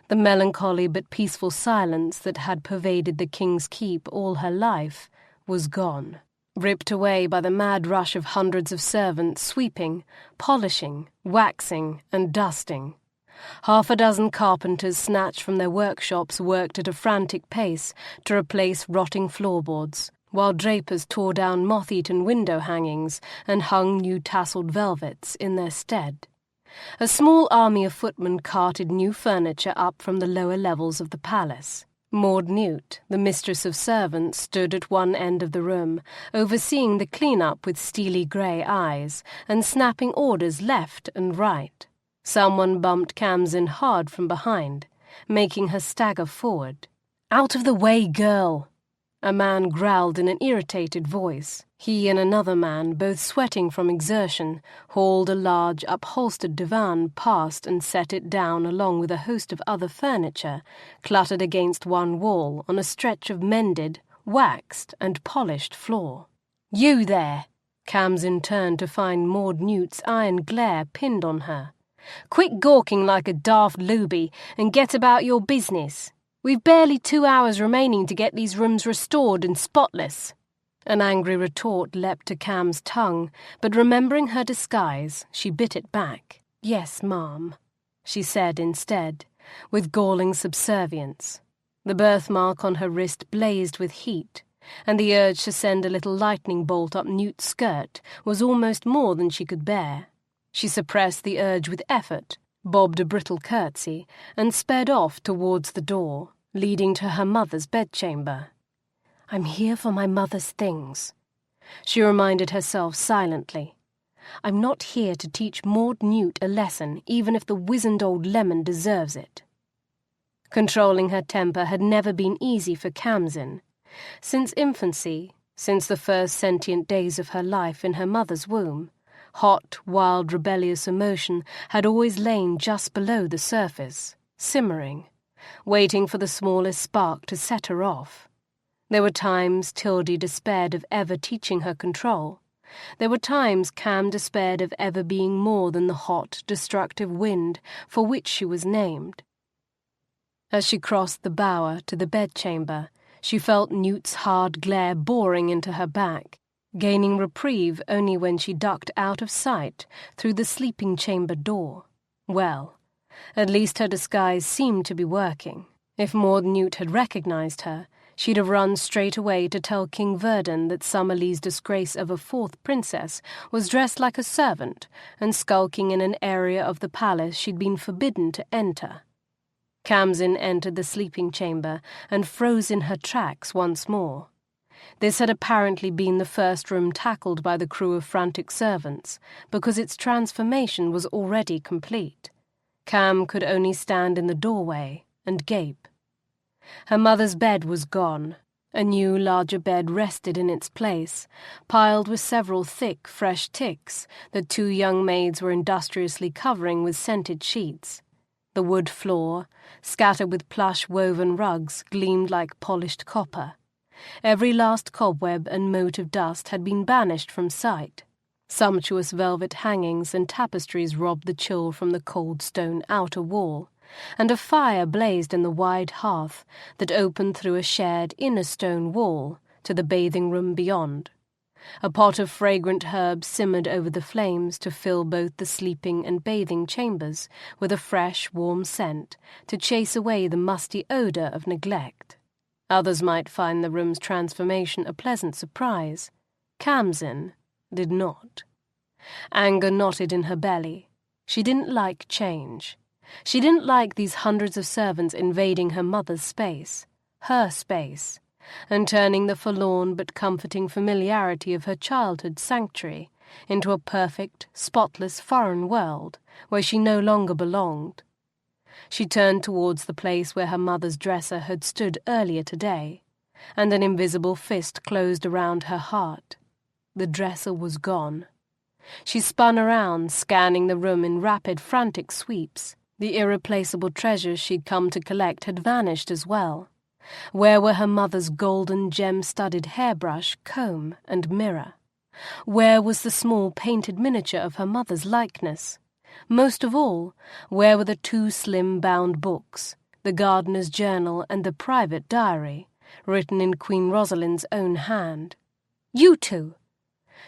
The melancholy but peaceful silence that had pervaded the King's keep all her life was gone, ripped away by the mad rush of hundreds of servants sweeping, polishing, waxing, and dusting. 6 carpenters snatched from their workshops worked at a frantic pace to replace rotting floorboards, while drapers tore down moth-eaten window hangings and hung new tasselled velvets in their stead. A small army of footmen carted new furniture up from the lower levels of the palace. Maud Newt, the mistress of servants, stood at one end of the room, overseeing the clean-up with steely grey eyes and snapping orders left and right. Someone bumped Khamsin hard from behind, making her stagger forward. "Out of the way, girl!" A man growled in an irritated voice. He and another man, both sweating from exertion, hauled a large, upholstered divan past and set it down along with a host of other furniture, cluttered against one wall on a stretch of mended, waxed, and polished floor. "You there!" Khamsin turned to find Maud Newt's iron glare pinned on her. "Quit gawking like a daft looby and get about your business. We've barely 2 hours remaining to get these rooms restored and spotless." An angry retort leapt to Kham's tongue, but remembering her disguise, she bit it back. "Yes, ma'am," she said instead, with galling subservience. The birthmark on her wrist blazed with heat, and the urge to send a little lightning bolt up Newt's skirt was almost more than she could bear. She suppressed the urge with effort, bobbed a brittle curtsy, and sped off towards the door, leading to her mother's bedchamber. "I'm here for my mother's things," she reminded herself silently. "I'm not here to teach Maud Newt a lesson, even if the wizened old lemon deserves it." Controlling her temper had never been easy for Khamsin. Since infancy, since the first sentient days of her life in her mother's womb, hot, wild, rebellious emotion had always lain just below the surface, simmering, waiting for the smallest spark to set her off. There were times Tildy despaired of ever teaching her control. There were times Kham despaired of ever being more than the hot, destructive wind for which she was named. As she crossed the bower to the bedchamber, she felt Newt's hard glare boring into her back, gaining reprieve only when she ducked out of sight through the sleeping chamber door. Well, At least her disguise seemed to be working. If Maud Newt had recognized her, she'd have run straight away to tell King Verdon that Summerlea's disgrace of a fourth princess was dressed like a servant and skulking in an area of the palace she'd been forbidden to enter. Khamsin entered the sleeping chamber and froze in her tracks once more. This had apparently been the first room tackled by the crew of frantic servants, because its transformation was already complete. Kham could only stand in the doorway and gape. Her mother's bed was gone. A new, larger bed rested in its place, piled with several thick, fresh ticks that two young maids were industriously covering with scented sheets. The wood floor, scattered with plush-woven rugs, gleamed like polished copper. Every last cobweb and mote of dust had been banished from sight. Sumptuous velvet hangings and tapestries robbed the chill from the cold stone outer wall, and a fire blazed in the wide hearth that opened through a shared inner stone wall to the bathing room beyond. A pot of fragrant herbs simmered over the flames to fill both the sleeping and bathing chambers with a fresh, warm scent to chase away the musty odour of neglect. Others might find the room's transformation a pleasant surprise. Khamsin did not. Anger knotted in her belly. She didn't like change. She didn't like these hundreds of servants invading her mother's space, her space, and turning the forlorn but comforting familiarity of her childhood sanctuary into a perfect, spotless foreign world where she no longer belonged. She turned towards the place where her mother's dresser had stood earlier today, and an invisible fist closed around her heart. The dresser was gone. She spun around, scanning the room in rapid, frantic sweeps. The irreplaceable treasures she'd come to collect had vanished as well. Where were her mother's golden, gem-studded hairbrush, comb, and mirror? Where was the small painted miniature of her mother's likeness? Most of all, where were the two slim bound books, the gardener's journal and the private diary, written in Queen Rosalind's own hand? "You two!"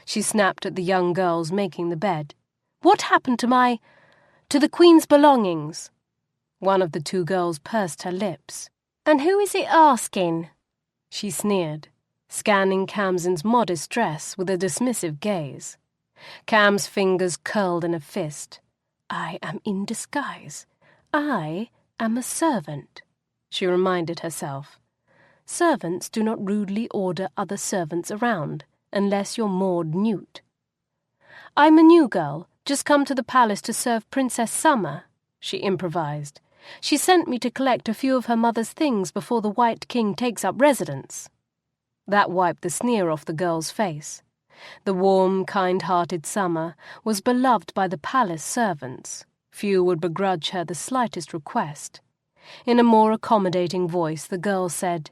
She snapped at the young girls making the bed. "What happened to the Queen's belongings?" One of the two girls pursed her lips. "And who is it asking?" she sneered, scanning Khamsin's modest dress with a dismissive gaze. Kham's fingers curled in a fist. "I am in disguise. I am a servant," she reminded herself. "Servants do not rudely order other servants around, unless you're Maud Newt." "I'm a new girl, just come to the palace to serve Princess Summer," she improvised. "She sent me to collect a few of her mother's things before the White King takes up residence." That wiped the sneer off the girl's face. The warm, kind-hearted Summer was beloved by the palace servants. Few would begrudge her the slightest request. In a more accommodating voice, the girl said,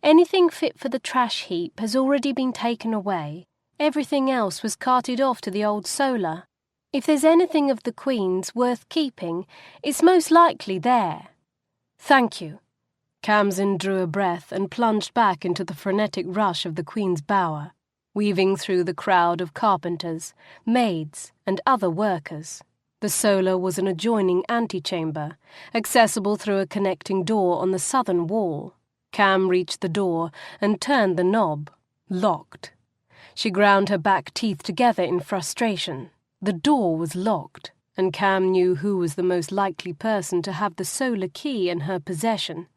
"Anything fit for the trash heap has already been taken away. Everything else was carted off to the old solar. If there's anything of the Queen's worth keeping, it's most likely there." "Thank you." Khamsin drew a breath and plunged back into the frenetic rush of the Queen's bower, weaving through the crowd of carpenters, maids, and other workers. The solar was an adjoining antechamber, accessible through a connecting door on the southern wall. Kham reached the door and turned the knob. Locked. She ground her back teeth together in frustration. The door was locked, and Kham knew who was the most likely person to have the solar key in her possession.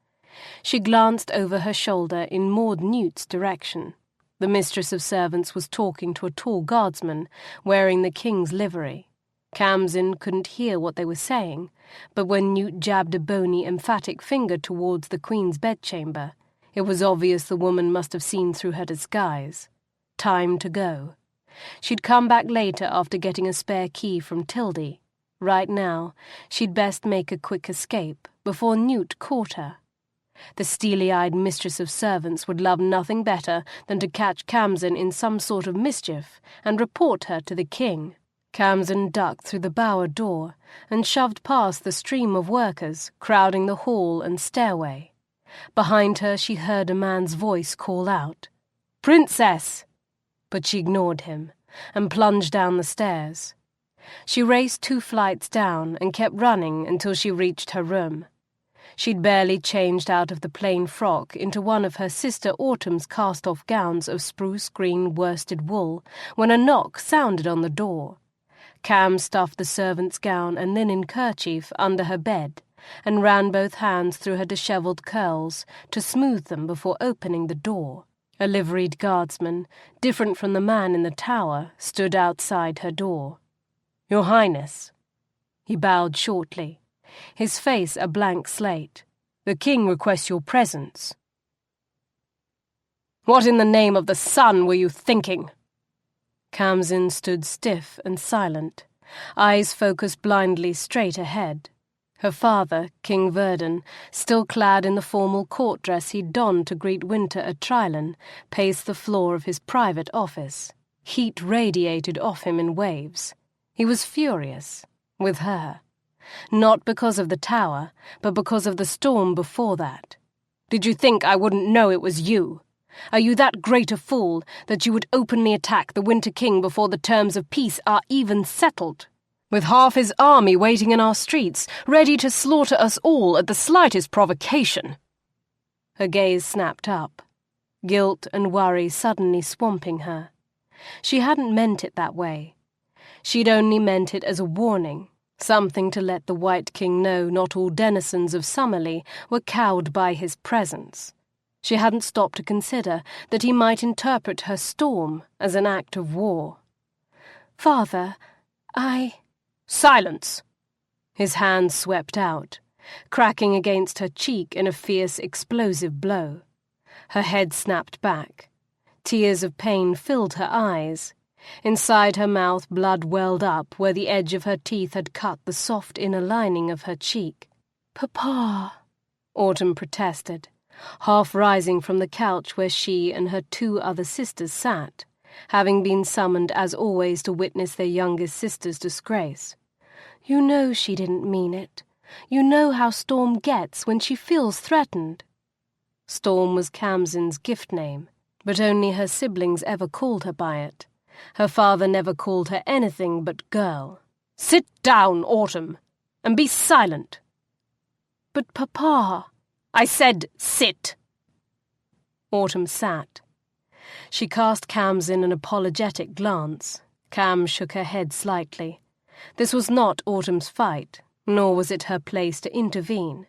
She glanced over her shoulder in Maud Newt's direction. The mistress of servants was talking to a tall guardsman wearing the king's livery. Khamsin couldn't hear what they were saying, but when Newt jabbed a bony, emphatic finger towards the Queen's bedchamber, it was obvious the woman must have seen through her disguise. Time to go. She'd come back later after getting a spare key from Tildy. Right now, she'd best make a quick escape before Newt caught her. The steely-eyed mistress of servants would love nothing better than to catch Khamsin in some sort of mischief and report her to the king. Khamsin ducked through the bower door and shoved past the stream of workers crowding the hall and stairway. Behind her she heard a man's voice call out, "Princess!" But she ignored him and plunged down the stairs. She raced 2 flights down and kept running until she reached her room. She'd barely changed out of the plain frock into one of her sister Autumn's cast-off gowns of spruce green worsted wool when a knock sounded on the door. Kham stuffed the servant's gown and linen kerchief under her bed and ran both hands through her dishevelled curls to smooth them before opening the door. A liveried guardsman, different from the man in the tower, stood outside her door. "Your Highness." He bowed shortly, his face a blank slate. "The king requests your presence." "What in the name of the sun were you thinking?" Khamsin stood stiff and silent, eyes focused blindly straight ahead. Her father, King Verdun, still clad in the formal court dress he'd donned to greet Wynter Atrialan, paced the floor of his private office. Heat radiated off him in waves. He was furious, with her. Not because of the tower, but because of the storm before that. "Did you think I wouldn't know it was you? Are you that great a fool that you would openly attack the Winter King before the terms of peace are even settled? With half his army waiting in our streets, ready to slaughter us all at the slightest provocation." Her gaze snapped up, guilt and worry suddenly swamping her. She hadn't meant it that way. She'd only meant it as a warning, something to let the White King know not all denizens of Summerlea were cowed by his presence. She hadn't stopped to consider that he might interpret her storm as an act of war. "Father, Silence!" His hand swept out, cracking against her cheek in a fierce, explosive blow. Her head snapped back. Tears of pain filled her eyes. Inside her mouth, blood welled up where the edge of her teeth had cut the soft inner lining of her cheek. "Papa," Autumn protested, half rising from the couch where she and her 2 other sisters sat, having been summoned as always to witness their youngest sister's disgrace. "You know she didn't mean it. You know how Storm gets when she feels threatened." Storm was Khamsin's gift name, but only her siblings ever called her by it. Her father never called her anything but girl. "Sit down, Autumn, and be silent." "But Papa—" "I said sit." Autumn sat. She cast Khamsin an apologetic glance. Kham shook her head slightly. This was not Autumn's fight, nor was it her place to intervene.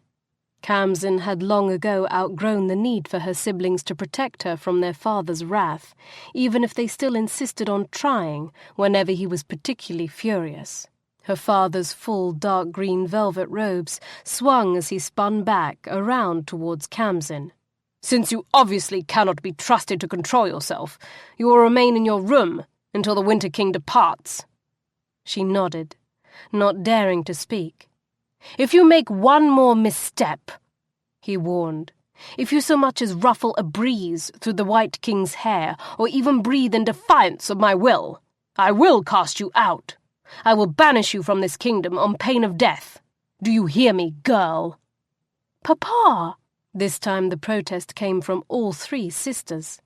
Khamsin had long ago outgrown the need for her siblings to protect her from their father's wrath, even if they still insisted on trying whenever he was particularly furious. Her father's full dark green velvet robes swung as he spun back around towards Khamsin. "Since you obviously cannot be trusted to control yourself, you will remain in your room until the Winter King departs." She nodded, not daring to speak. "If you make one more misstep," he warned, "if you so much as ruffle a breeze through the White King's hair or even breathe in defiance of my will, I will cast you out. I will banish you from this kingdom on pain of death. Do you hear me, girl?" "Papa!" This time the protest came from all 3 sisters.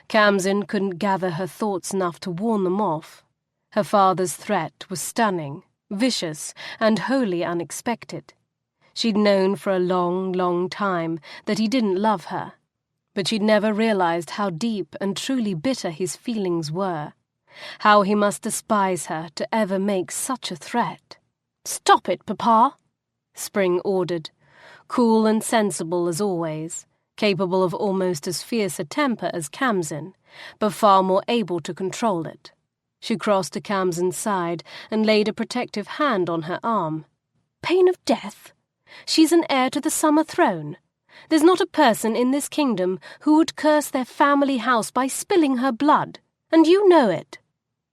Khamsin couldn't gather her thoughts enough to warn them off. Her father's threat was stunning, vicious, and wholly unexpected. She'd known for a long, long time that he didn't love her, but she'd never realized how deep and truly bitter his feelings were, how he must despise her to ever make such a threat. "Stop it, Papa," Spring ordered, cool and sensible as always, capable of almost as fierce a temper as Khamsin, but far more able to control it. She crossed to Khamsin's side and laid a protective hand on her arm. "Pain of death? She's an heir to the Summer throne. There's not a person in this kingdom who would curse their family house by spilling her blood, and you know it.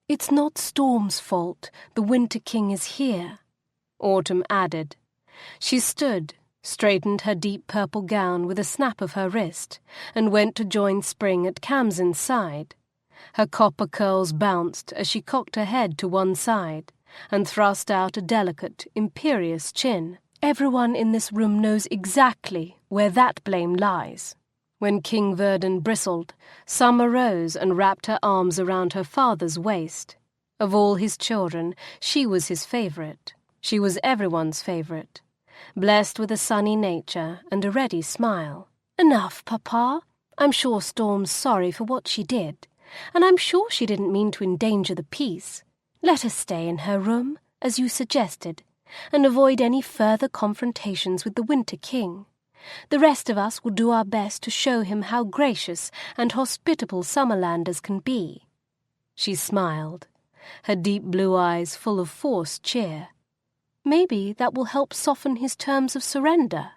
It's not Storm's fault the Winter King is here," Autumn added. She stood, straightened her deep purple gown with a snap of her wrist, and went to join Spring at Khamsin's side. Her copper curls bounced as she cocked her head to one side and thrust out a delicate, imperious chin. "Everyone in this room knows exactly where that blame lies." When King Verdun bristled, Summer rose and wrapped her arms around her father's waist. Of all his children, she was his favourite. She was everyone's favourite. Blessed with a sunny nature and a ready smile. "Enough, Papa. I'm sure Storm's sorry for what she did, and I'm sure she didn't mean to endanger the peace. Let her stay in her room, as you suggested, and avoid any further confrontations with the Winter King. The rest of us will do our best to show him how gracious and hospitable Summerlanders can be." She smiled, her deep blue eyes full of forced cheer. "Maybe that will help soften his terms of surrender."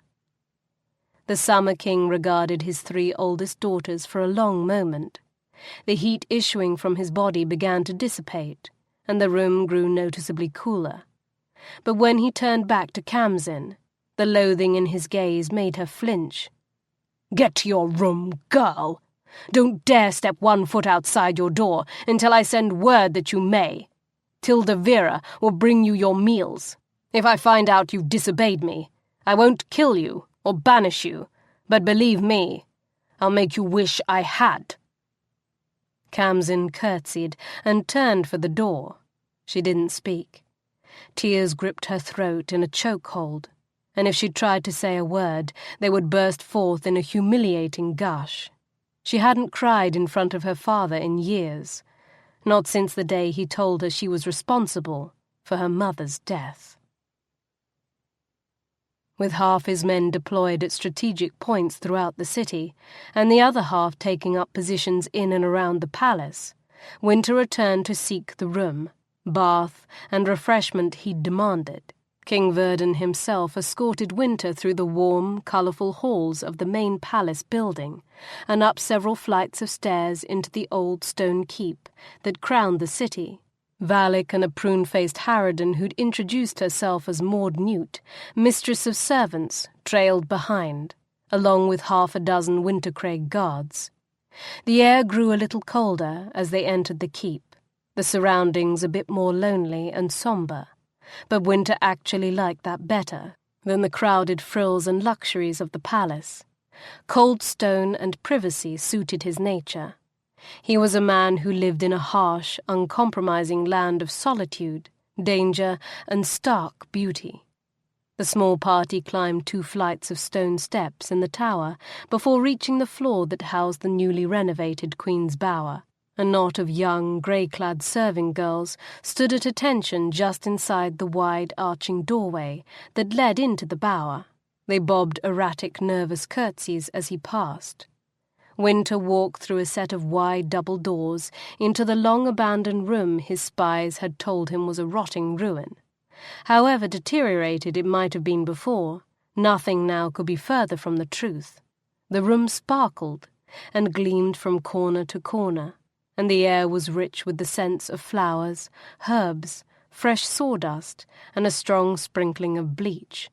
The Summer King regarded his 3 oldest daughters for a long moment. The heat issuing from his body began to dissipate, and the room grew noticeably cooler. But when he turned back to Khamsin, the loathing in his gaze made her flinch. "Get to your room, girl! Don't dare step 1 foot outside your door until I send word that you may. Tilda Vera will bring you your meals. If I find out you've disobeyed me, I won't kill you or banish you, but believe me, I'll make you wish I had." Khamsin curtsied and turned for the door. She didn't speak. Tears gripped her throat in a chokehold, and if she tried to say a word, they would burst forth in a humiliating gush. She hadn't cried in front of her father in years, not since the day he told her she was responsible for her mother's death. With half his men deployed at strategic points throughout the city, and the other half taking up positions in and around the palace, Wynter returned to seek the room, bath, and refreshment he'd demanded. King Verdon himself escorted Wynter through the warm, colourful halls of the main palace building, and up several flights of stairs into the old stone keep that crowned the city. Valak and a prune-faced harridan who'd introduced herself as Maud Newt, mistress of servants, trailed behind, along with 6 Wintercraig guards. The air grew a little colder as they entered the keep, the surroundings a bit more lonely and sombre, but Wynter actually liked that better than the crowded frills and luxuries of the palace. Cold stone and privacy suited his nature. He was a man who lived in a harsh, uncompromising land of solitude, danger, and stark beauty. The small party climbed 2 flights of stone steps in the tower before reaching the floor that housed the newly renovated Queen's Bower. A knot of young, grey-clad serving girls stood at attention just inside the wide, arching doorway that led into the bower. They bobbed erratic, nervous curtsies as he passed. Wynter walked through a set of wide double doors into the long-abandoned room his spies had told him was a rotting ruin. However deteriorated it might have been before, nothing now could be further from the truth. The room sparkled and gleamed from corner to corner, and the air was rich with the scents of flowers, herbs, fresh sawdust, and a strong sprinkling of bleach.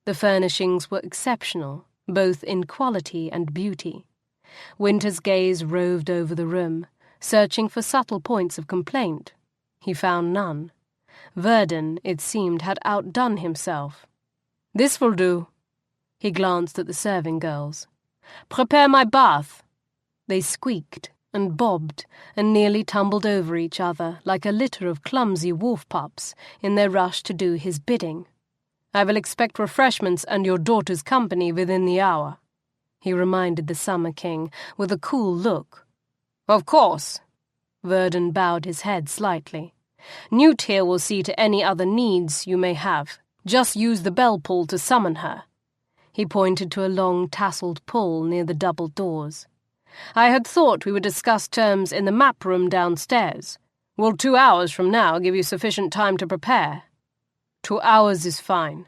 The furnishings were exceptional, both in quality and beauty. Wynter's gaze roved over the room, searching for subtle points of complaint. He found none. Verdon, it seemed, had outdone himself. "This will do." He glanced at the serving girls. "Prepare my bath." They squeaked and bobbed and nearly tumbled over each other like a litter of clumsy wolf-pups in their rush to do his bidding. "I will expect refreshments and your daughter's company within the hour," he reminded the Summer King with a cool look. "Of course." Verdon bowed his head slightly. "Newt here will see to any other needs you may have. Just use the bell pull to summon her." He pointed to a long tasselled pull near the double doors. "I had thought we would discuss terms in the map room downstairs. Will 2 hours from now give you sufficient time to prepare?" 2 hours is fine."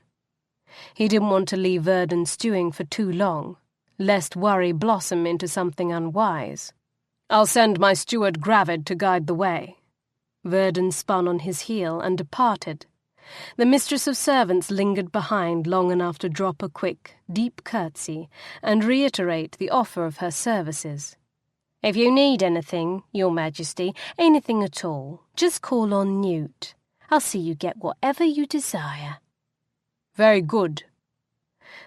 He didn't want to leave Verdon stewing for too long, lest worry blossom into something unwise. "I'll send my steward Gravid to guide the way." Verdon spun on his heel and departed. The mistress of servants lingered behind long enough to drop a quick, deep curtsy and reiterate the offer of her services. "If you need anything, Your Majesty, anything at all, just call on Newt. I'll see you get whatever you desire." "Very good."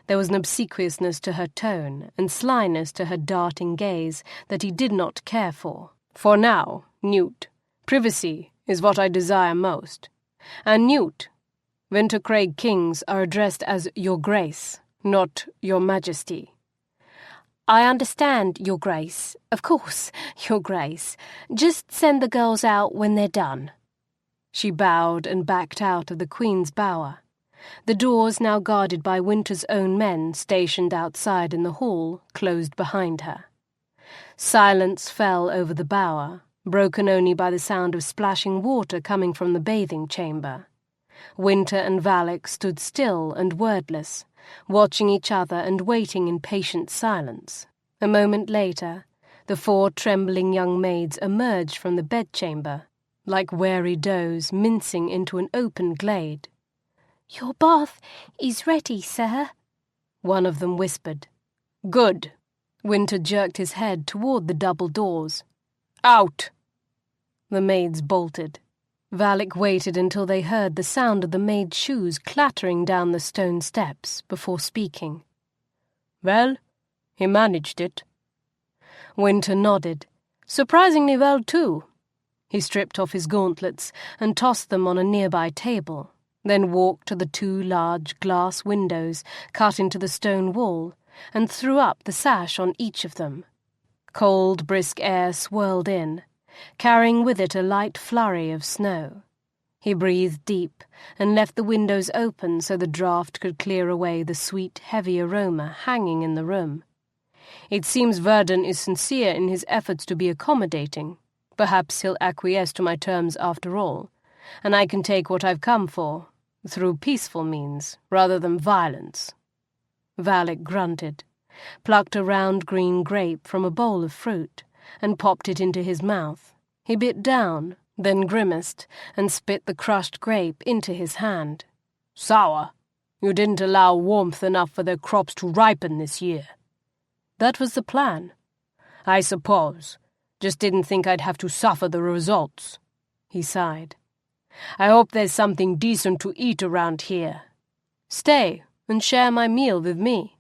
There was an obsequiousness to her tone and slyness to her darting gaze that he did not care for. "For now, Newt, privacy is what I desire most. And Newt, Wintercraig kings are addressed as Your Grace, not Your Majesty." "I understand, Your Grace. Of course, Your Grace. Just send the girls out when they're done." She bowed and backed out of the Queen's bower. The doors, now guarded by Wynter's own men stationed outside in the hall, closed behind her. Silence fell over the bower, broken only by the sound of splashing water coming from the bathing chamber. Wynter and Valak stood still and wordless, watching each other and waiting in patient silence. A moment later, the 4 trembling young maids emerged from the bedchamber, like wary does mincing into an open glade. "Your bath is ready, sir," one of them whispered. "Good." Wynter jerked his head toward the double doors. "Out!" The maids bolted. Valak waited until they heard the sound of the maids' shoes clattering down the stone steps before speaking. "Well, he managed it." Wynter nodded. "Surprisingly well, too." He stripped off his gauntlets and tossed them on a nearby table, then walked to the 2 large glass windows cut into the stone wall and threw up the sash on each of them. Cold, brisk air swirled in, carrying with it a light flurry of snow. He breathed deep and left the windows open so the draught could clear away the sweet, heavy aroma hanging in the room. "It seems Verdun is sincere in his efforts to be accommodating. Perhaps he'll acquiesce to my terms after all, and I can take what I've come for, through peaceful means, rather than violence." Valak grunted, plucked a round green grape from a bowl of fruit, and popped it into his mouth. He bit down, then grimaced, and spit the crushed grape into his hand. "Sour. You didn't allow warmth enough for their crops to ripen this year." "That was the plan." "I suppose. Just didn't think I'd have to suffer the results." He sighed. "I hope there's something decent to eat around here." "Stay and share my meal with me."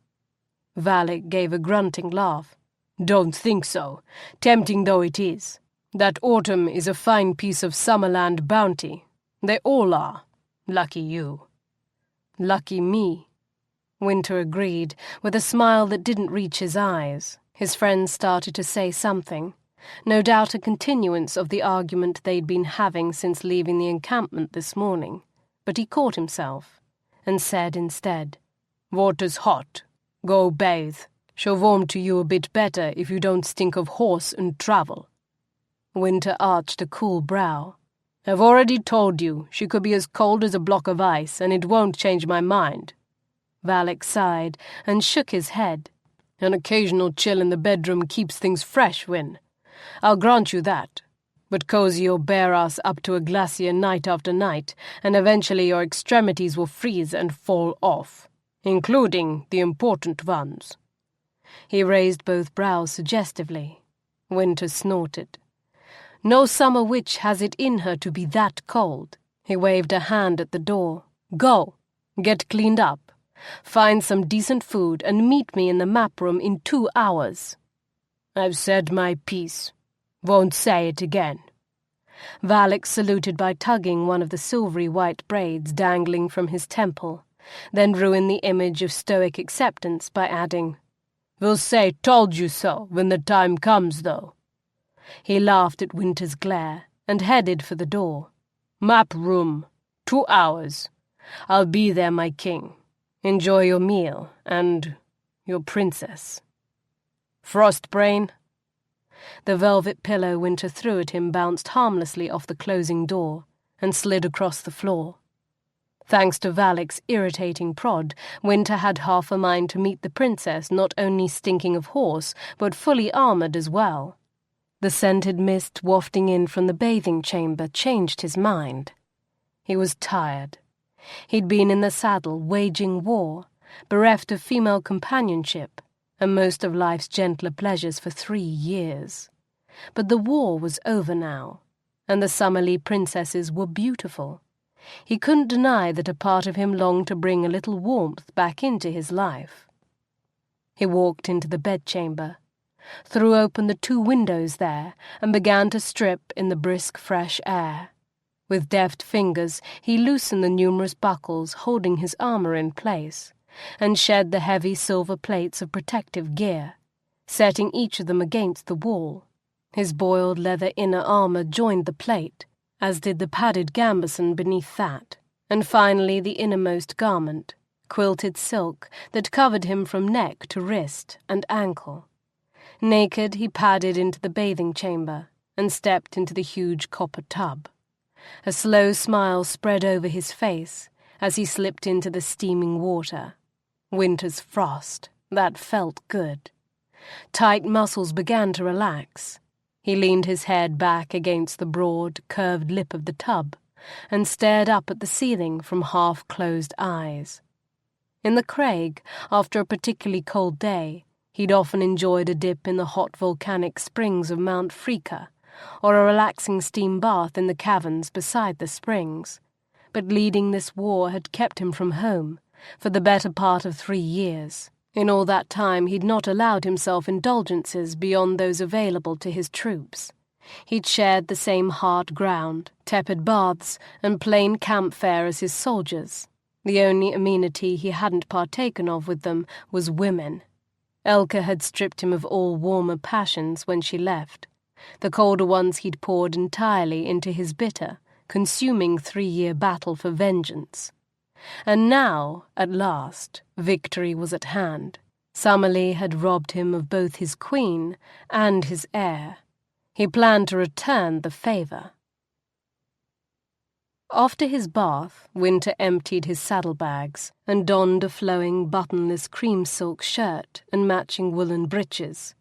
Valak gave a grunting laugh. "Don't think so, tempting though it is. That autumn is a fine piece of Summerland bounty. They all are. Lucky you." "Lucky me," Wynter agreed, with a smile that didn't reach his eyes. His friends started to say something, no doubt a continuance of the argument they'd been having since leaving the encampment this morning, but he caught himself, and said instead, "Water's hot. Go bathe. She'll warm to you a bit better if you don't stink of horse and travel." Wynter arched a cool brow. "I've already told you she could be as cold as a block of ice, and it won't change my mind." Valak sighed and shook his head. "An occasional chill in the bedroom keeps things fresh, Wyn. I'll grant you that. But cozy your bare ass up to a glacier night after night, and eventually your extremities will freeze and fall off, including the important ones." He raised both brows suggestively. Wynter snorted. "No summer witch has it in her to be that cold." He waved a hand at the door. "Go. Get cleaned up. Find some decent food and meet me in the map room in 2 hours." "I've said my piece. Won't say it again." Valak saluted by tugging one of the silvery white braids dangling from his temple, then ruined the image of stoic acceptance by adding, "We'll say 'told you so' when the time comes, though." He laughed at Wynter's glare and headed for the door. "Map room. 2 hours. I'll be there, my king. Enjoy your meal and your princess." "Frostbrain?" The velvet pillow Wynter threw at him bounced harmlessly off the closing door and slid across the floor. Thanks to Valak's irritating prod, Wynter had half a mind to meet the princess not only stinking of horse, but fully armoured as well. The scented mist wafting in from the bathing chamber changed his mind. He was tired. He'd been in the saddle waging war, bereft of female companionship, and most of life's gentler pleasures for 3 years. But the war was over now, and the Summerlea princesses were beautiful. He couldn't deny that a part of him longed to bring a little warmth back into his life. He walked into the bedchamber, threw open the 2 windows there, and began to strip in the brisk, fresh air. With deft fingers, he loosened the numerous buckles holding his armor in place, and shed the heavy silver plates of protective gear, setting each of them against the wall. His boiled leather inner armor joined the plate, as did the padded gambeson beneath that, and finally the innermost garment, quilted silk that covered him from neck to wrist and ankle. Naked, he padded into the bathing chamber and stepped into the huge copper tub. A slow smile spread over his face as he slipped into the steaming water. Winter's frost, that felt good. Tight muscles began to relax. He leaned his head back against the broad, curved lip of the tub and stared up at the ceiling from half-closed eyes. In the Craig, after a particularly cold day, he'd often enjoyed a dip in the hot volcanic springs of Mount Freaka, or a relaxing steam bath in the caverns beside the springs. But leading this war had kept him from home for the better part of 3 years. In all that time he'd not allowed himself indulgences beyond those available to his troops. He'd shared the same hard ground, tepid baths, and plain camp fare as his soldiers. The only amenity he hadn't partaken of with them was women. Elka had stripped him of all warmer passions when she left. The colder ones he'd poured entirely into his bitter, consuming 3-year battle for vengeance. And now, at last, victory was at hand. Summerlea had robbed him of both his queen and his heir. He planned to return the favour. After his bath, Wynter emptied his saddlebags and donned a flowing, buttonless cream silk shirt and matching woolen breeches.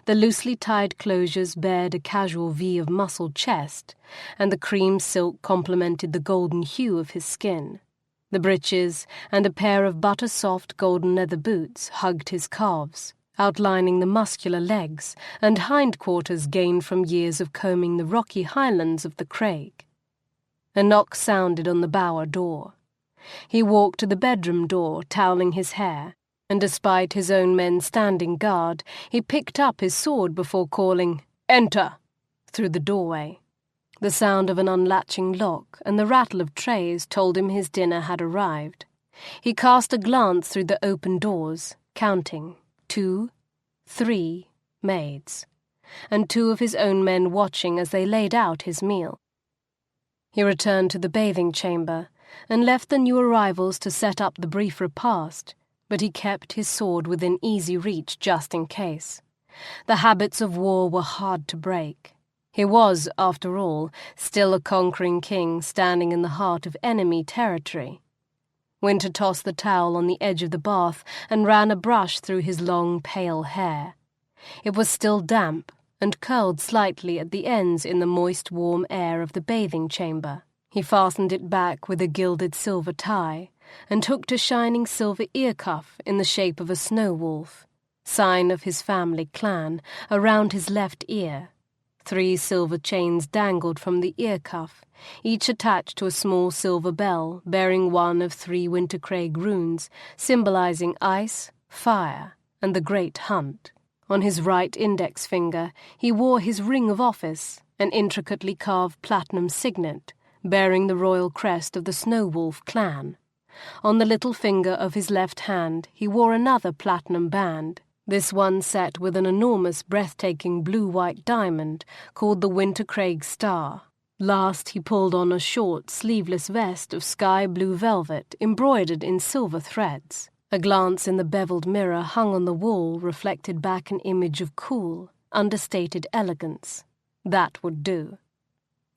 The loosely tied closures bared a casual V of muscled chest, and the cream silk complemented the golden hue of his skin. The breeches and a pair of butter-soft golden leather boots hugged his calves, outlining the muscular legs and hindquarters gained from years of combing the rocky highlands of the Craig. A knock sounded on the bower door. He walked to the bedroom door, toweling his hair, and despite his own men standing guard, he picked up his sword before calling, "Enter!" through the doorway. The sound of an unlatching lock and the rattle of trays told him his dinner had arrived. He cast a glance through the open doors, counting 2, 3 maids, and 2 of his own men watching as they laid out his meal. He returned to the bathing chamber and left the new arrivals to set up the brief repast, but he kept his sword within easy reach just in case. The habits of war were hard to break. He was, after all, still a conquering king standing in the heart of enemy territory. Wynter tossed the towel on the edge of the bath and ran a brush through his long, pale hair. It was still damp and curled slightly at the ends in the moist, warm air of the bathing chamber. He fastened it back with a gilded silver tie and hooked a shining silver ear cuff in the shape of a snow wolf, sign of his family clan, around his left ear. 3 silver chains dangled from the ear cuff, each attached to a small silver bell bearing one of 3 Wintercraig runes, symbolizing ice, fire, and the Great Hunt. On his right index finger he wore his ring of office, an intricately carved platinum signet, bearing the royal crest of the Snow Wolf clan. On the little finger of his left hand he wore another platinum band, this one set with an enormous, breathtaking blue-white diamond called the Wintercraig star. Last he pulled on a short, sleeveless vest of sky-blue velvet embroidered in silver threads. A glance in the beveled mirror hung on the wall reflected back an image of cool, understated elegance. That would do.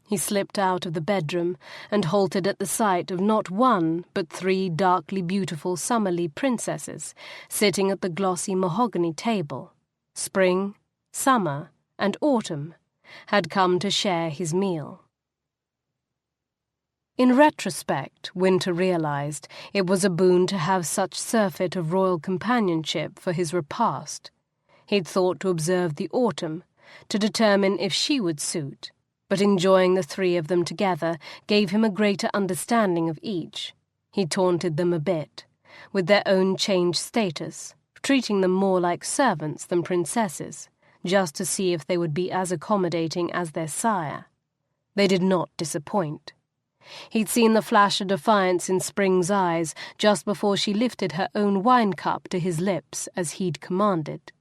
He slipped out of the bedroom and halted at the sight of not 1 but 3 darkly beautiful Summerlea princesses sitting at the glossy mahogany table. Spring, summer, and autumn had come to share his meal. In retrospect, Wynter realized it was a boon to have such surfeit of royal companionship for his repast. He'd thought to observe the autumn, to determine if she would suit, but enjoying the 3 of them together gave him a greater understanding of each. He taunted them a bit, with their own changed status, treating them more like servants than princesses, just to see if they would be as accommodating as their sire. They did not disappoint. He'd seen the flash of defiance in Spring's eyes just before she lifted her own wine cup to his lips as he'd commanded.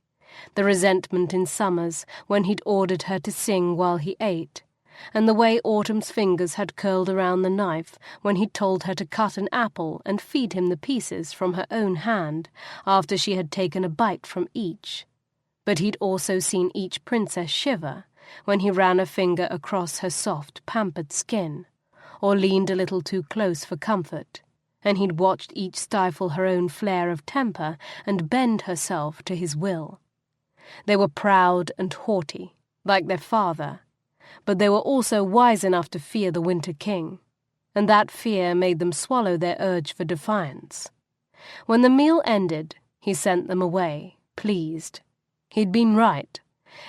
The resentment in Summer's when he'd ordered her to sing while he ate, and the way Autumn's fingers had curled around the knife when he'd told her to cut an apple and feed him the pieces from her own hand after she had taken a bite from each. But he'd also seen each princess shiver when he ran a finger across her soft, pampered skin, or leaned a little too close for comfort, and he'd watched each stifle her own flare of temper and bend herself to his will. They were proud and haughty, like their father, but they were also wise enough to fear the Winter King, and that fear made them swallow their urge for defiance. When the meal ended, he sent them away, pleased. He'd been right.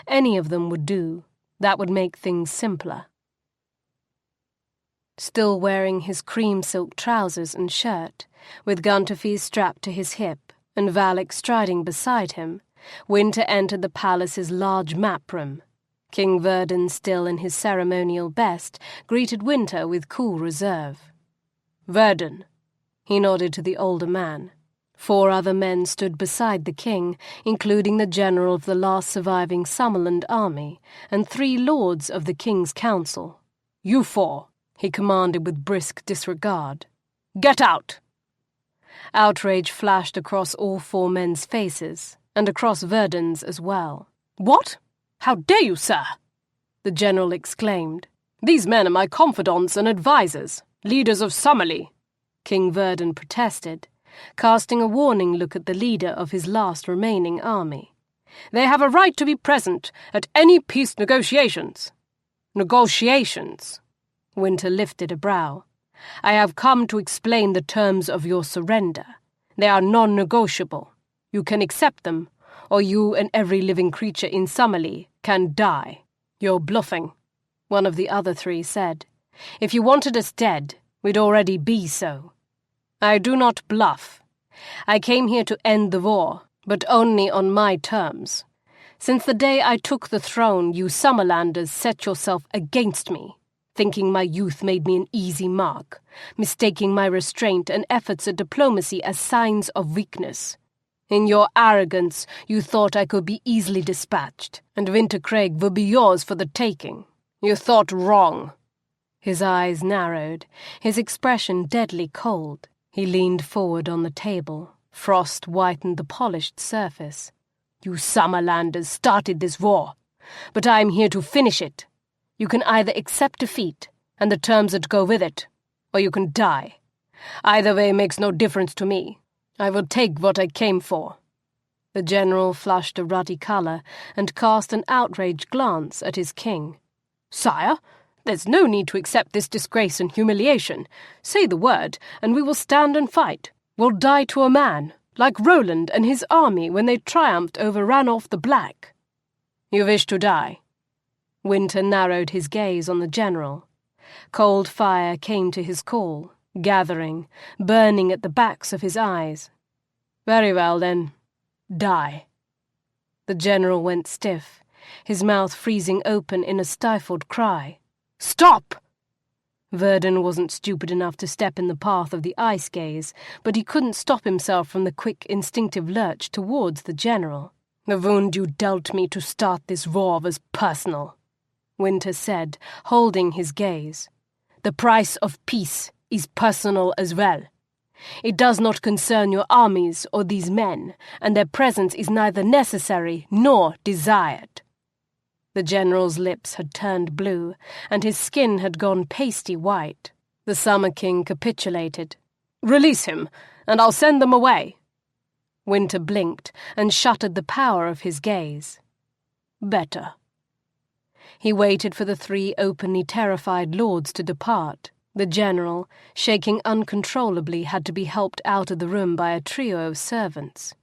Any of them would do. That would make things simpler. Still wearing his cream silk trousers and shirt, with Gunterfee strapped to his hip and Valak striding beside him, Wynter entered the palace's large map room. King Verdon, still in his ceremonial best, greeted Wynter with cool reserve. "Verdon," he nodded to the older man. 4 other men stood beside the king, including the general of the last surviving Summerland army, and 3 lords of the king's council. "You 4, he commanded with brisk disregard. "Get out!" Outrage flashed across all 4 men's faces, and across Verdon's as well. "What? How dare you, sir?" the general exclaimed. "These men are my confidants and advisers, leaders of Summerlea," King Verdon protested, casting a warning look at the leader of his last remaining army. "They have a right to be present at any peace negotiations." "Negotiations?" Wynter lifted a brow. "I have come to explain the terms of your surrender. They are non-negotiable. You can accept them, or you and every living creature in Summerlea can die." "You're bluffing," one of the other 3 said. "If you wanted us dead, we'd already be so." "I do not bluff. I came here to end the war, but only on my terms. Since the day I took the throne, you Summerlanders set yourself against me, thinking my youth made me an easy mark, mistaking my restraint and efforts at diplomacy as signs of weakness. In your arrogance, you thought I could be easily dispatched, and Wintercraig would be yours for the taking. You thought wrong." His eyes narrowed, his expression deadly cold. He leaned forward on the table. Frost whitened the polished surface. "You Summerlanders started this war, but I am here to finish it. You can either accept defeat, and the terms that go with it, or you can die. Either way makes no difference to me. I will take what I came for." The general flushed a ruddy colour and cast an outraged glance at his king. "Sire, there's no need to accept this disgrace and humiliation. Say the word, and we will stand and fight. We'll die to a man, like Roland and his army when they triumphed over Ranulf the Black." "You wish to die?" Wynter narrowed his gaze on the general. Cold fire came to his call, gathering, burning at the backs of his eyes. "Very well, then. Die." The general went stiff, his mouth freezing open in a stifled cry. "Stop!" Verdon wasn't stupid enough to step in the path of the ice gaze, but he couldn't stop himself from the quick, instinctive lurch towards the general. "The wound you dealt me to start this war was personal," Wynter said, holding his gaze. "The price of peace is personal as well. It does not concern your armies or these men, and their presence is neither necessary nor desired." The general's lips had turned blue, and his skin had gone pasty white. The Summer King capitulated. "Release him, and I'll send them away." Wynter blinked and shuttered the power of his gaze. "Better." He waited for the 3 openly terrified lords to depart. The general, shaking uncontrollably, had to be helped out of the room by a trio of servants.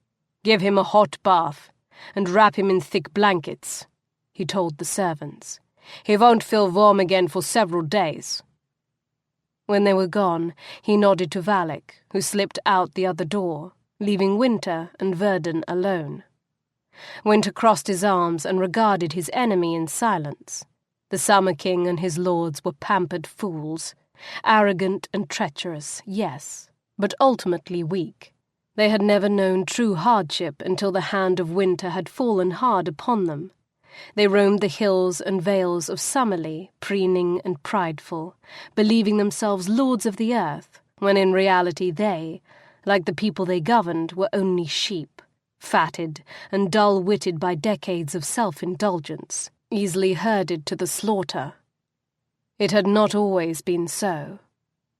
"Give him a hot bath, and wrap him in thick blankets," he told the servants. "He won't feel warm again for several days." When they were gone, he nodded to Valak, who slipped out the other door, leaving Wynter and Verdon alone. Wynter crossed his arms and regarded his enemy in silence. The Summer King and his lords were pampered fools. Arrogant and treacherous, yes, but ultimately weak. They had never known true hardship until the hand of winter had fallen hard upon them. They roamed the hills and vales of Summerlea, preening and prideful, believing themselves lords of the earth, when in reality they, like the people they governed, were only sheep, fatted and dull-witted by decades of self-indulgence, easily herded to the slaughter. It had not always been so.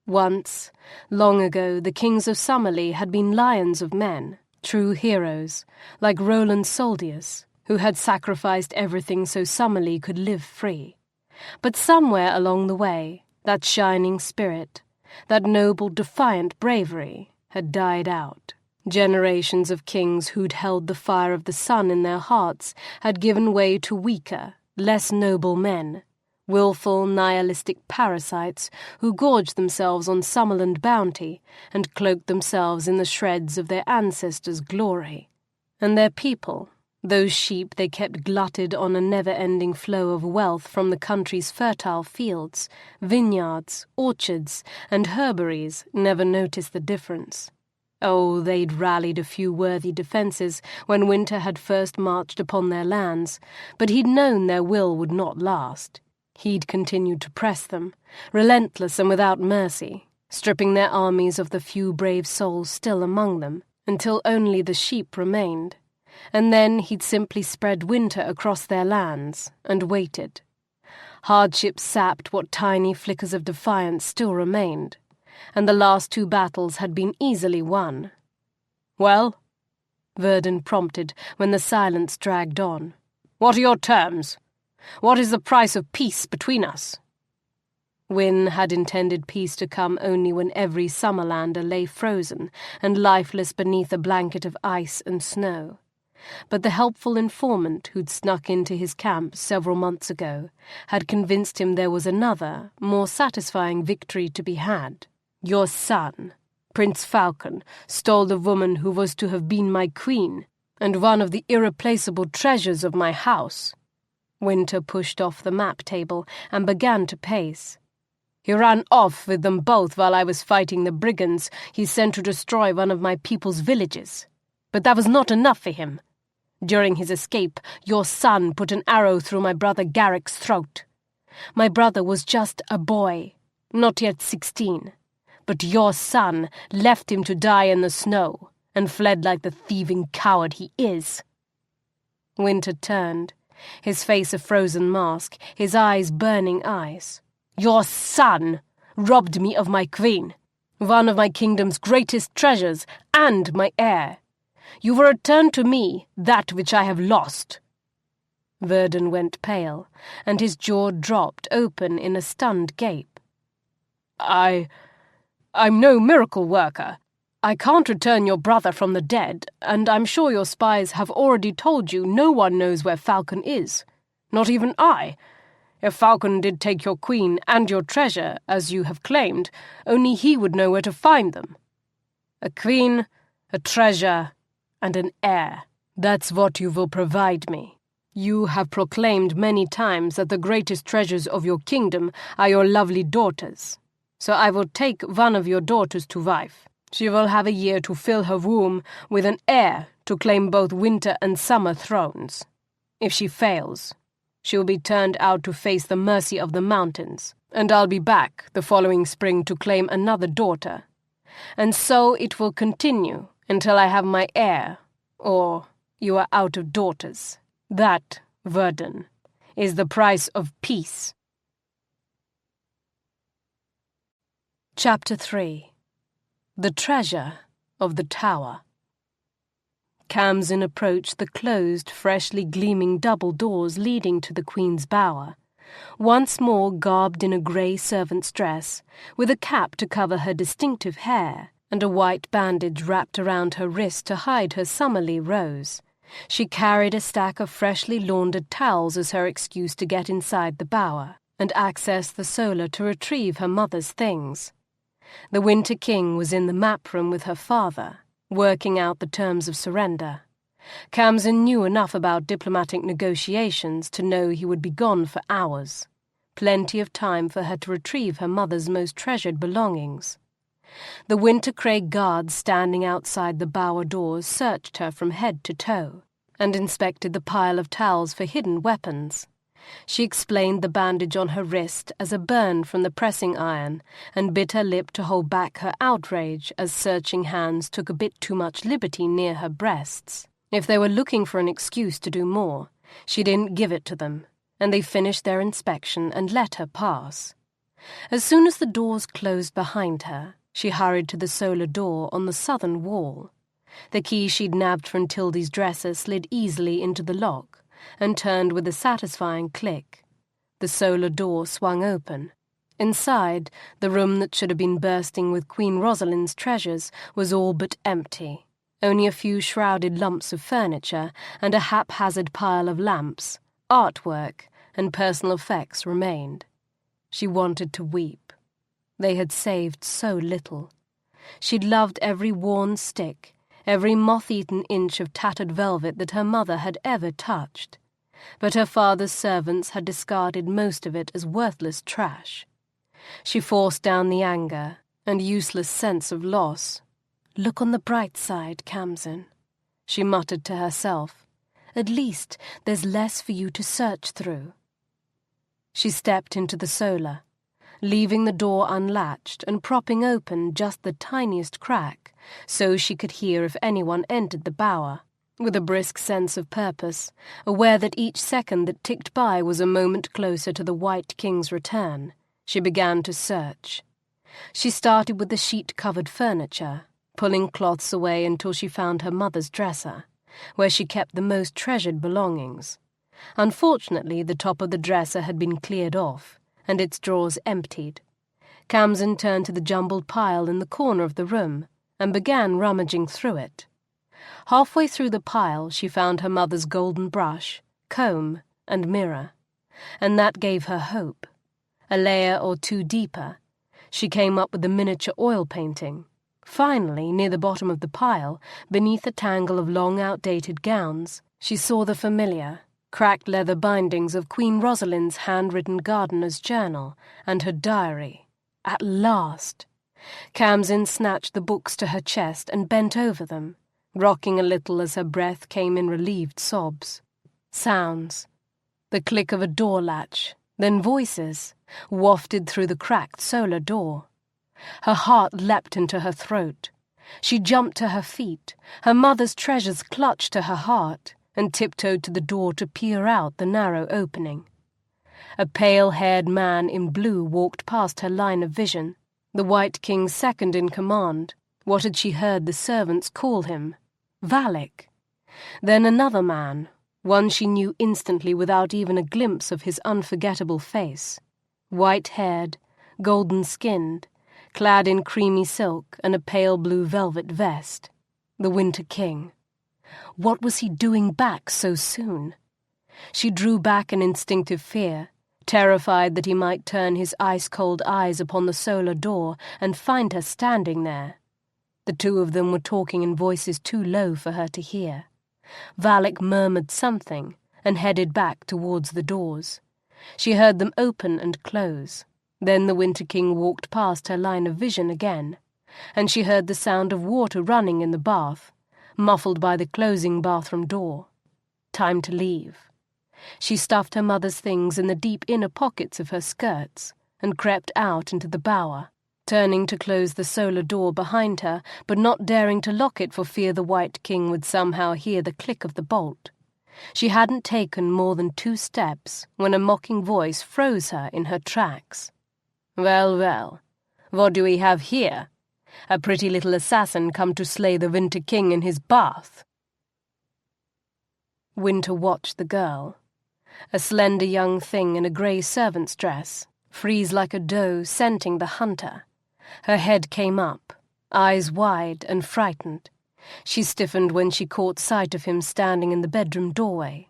Once, long ago, the kings of Summerlea had been lions of men, true heroes, like Roland Soldius, who had sacrificed everything so Summerlea could live free. But somewhere along the way, that shining spirit, that noble, defiant bravery, had died out. Generations of kings who'd held the fire of the sun in their hearts had given way to weaker, less noble men, willful, nihilistic parasites who gorged themselves on Summerland bounty and cloaked themselves in the shreds of their ancestors' glory. And their people, those sheep they kept glutted on a never-ending flow of wealth from the country's fertile fields, vineyards, orchards, and herbaries, never noticed the difference. Oh, they'd rallied a few worthy defences when winter had first marched upon their lands, but he'd known their will would not last. He'd continued to press them, relentless and without mercy, stripping their armies of the few brave souls still among them, until only the sheep remained. And then he'd simply spread winter across their lands, and waited. Hardship sapped what tiny flickers of defiance still remained, and the last 2 battles had been easily won. "Well?" Verdun prompted when the silence dragged on. "What are your terms? What is the price of peace between us?" Wynn had intended peace to come only when every Summerlander lay frozen and lifeless beneath a blanket of ice and snow. But the helpful informant who'd snuck into his camp several months ago had convinced him there was another, more satisfying victory to be had. "Your son, Prince Falcon, stole the woman who was to have been my queen, and one of the irreplaceable treasures of my house." Wynter pushed off the map table and began to pace. "He ran off with them both while I was fighting the brigands he sent to destroy one of my people's villages. But that was not enough for him. During his escape, your son put an arrow through my brother Garrick's throat. My brother was just a boy, not yet 16, but your son left him to die in the snow and fled like the thieving coward he is." Wynter turned, his face a frozen mask, his eyes burning ice. "Your son robbed me of my queen, one of my kingdom's greatest treasures, and my heir. You will return to me that which I have lost." Verdun went pale, and his jaw dropped open in a stunned gape. I'm no miracle worker. I can't return your brother from the dead, and I'm sure your spies have already told you no one knows where Falcon is. Not even I. If Falcon did take your queen and your treasure, as you have claimed, only he would know where to find them. A queen, a treasure, and an heir. That's what you will provide me. You have proclaimed many times that the greatest treasures of your kingdom are your lovely daughters. So I will take one of your daughters to wife. She will have a year to fill her womb with an heir to claim both winter and summer thrones. If she fails, she will be turned out to face the mercy of the mountains, and I'll be back the following spring to claim another daughter. And so it will continue until I have my heir, or you are out of daughters. That, Verdun, is the price of peace." Chapter 3. The Treasure of the Tower. Khamsin approached the closed, freshly gleaming double doors leading to the Queen's bower, once more garbed in a grey servant's dress, with a cap to cover her distinctive hair, and a white bandage wrapped around her wrist to hide her Summerlea rose. She carried a stack of freshly laundered towels as her excuse to get inside the bower, and access the solar to retrieve her mother's things. The Winter King was in the map room with her father, working out the terms of surrender. Khamsin knew enough about diplomatic negotiations to know he would be gone for hours, plenty of time for her to retrieve her mother's most treasured belongings. The Wintercraig guards standing outside the bower doors searched her from head to toe and inspected the pile of towels for hidden weapons. She explained the bandage on her wrist as a burn from the pressing iron and bit her lip to hold back her outrage as searching hands took a bit too much liberty near her breasts. If they were looking for an excuse to do more, she didn't give it to them, and they finished their inspection and let her pass. As soon as the doors closed behind her, she hurried to the solar door on the southern wall. The key she'd nabbed from Tildy's dresser slid easily into the lock and turned with a satisfying click. The solar door swung open. Inside, the room that should have been bursting with Queen Rosalind's treasures was all but empty. Only a few shrouded lumps of furniture and a haphazard pile of lamps, artwork, and personal effects remained. She wanted to weep. They had saved so little. She'd loved every worn stick, every moth-eaten inch of tattered velvet that her mother had ever touched. But her father's servants had discarded most of it as worthless trash. She forced down the anger and useless sense of loss. "Look on the bright side, Khamsin," she muttered to herself. "At least there's less for you to search through." She stepped into the solar, leaving the door unlatched and propping open just the tiniest crack so she could hear if anyone entered the bower. With a brisk sense of purpose, aware that each second that ticked by was a moment closer to the White King's return, she began to search. She started with the sheet-covered furniture, pulling cloths away until she found her mother's dresser, where she kept the most treasured belongings. Unfortunately, the top of the dresser had been cleared off, and its drawers emptied. Khamsin turned to the jumbled pile in the corner of the room and began rummaging through it. Halfway through the pile, she found her mother's golden brush, comb, and mirror, and that gave her hope. A layer or two deeper, she came up with a miniature oil painting. Finally, near the bottom of the pile, beneath a tangle of long outdated gowns, she saw the familiar, cracked leather bindings of Queen Rosalind's handwritten gardener's journal and her diary. At last! Khamsin snatched the books to her chest and bent over them, rocking a little as her breath came in relieved sobs. Sounds. The click of a door latch, then voices, wafted through the cracked solar door. Her heart leapt into her throat. She jumped to her feet, her mother's treasures clutched to her heart, and tiptoed to the door to peer out the narrow opening. A pale-haired man in blue walked past her line of vision, the White King's second in command. What had she heard the servants call him? Valak. Then another man, one she knew instantly without even a glimpse of his unforgettable face. White-haired, golden-skinned, clad in creamy silk and a pale blue velvet vest. The Winter King. What was he doing back so soon? She drew back in instinctive fear, terrified that he might turn his ice-cold eyes upon the solar door and find her standing there. The two of them were talking in voices too low for her to hear. Valak murmured something and headed back towards the doors. She heard them open and close. Then the Winter King walked past her line of vision again, and she heard the sound of water running in the bath, muffled by the closing bathroom door. Time to leave. She stuffed her mother's things in the deep inner pockets of her skirts and crept out into the bower, turning to close the solar door behind her, but not daring to lock it for fear the White King would somehow hear the click of the bolt. She hadn't taken more than 2 steps when a mocking voice froze her in her tracks. "Well, well, what do we have here? A pretty little assassin come to slay the Winter King in his bath." Wynter watched the girl, a slender young thing in a grey servant's dress, frieze like a doe scenting the hunter. Her head came up, eyes wide and frightened. She stiffened when she caught sight of him standing in the bedroom doorway,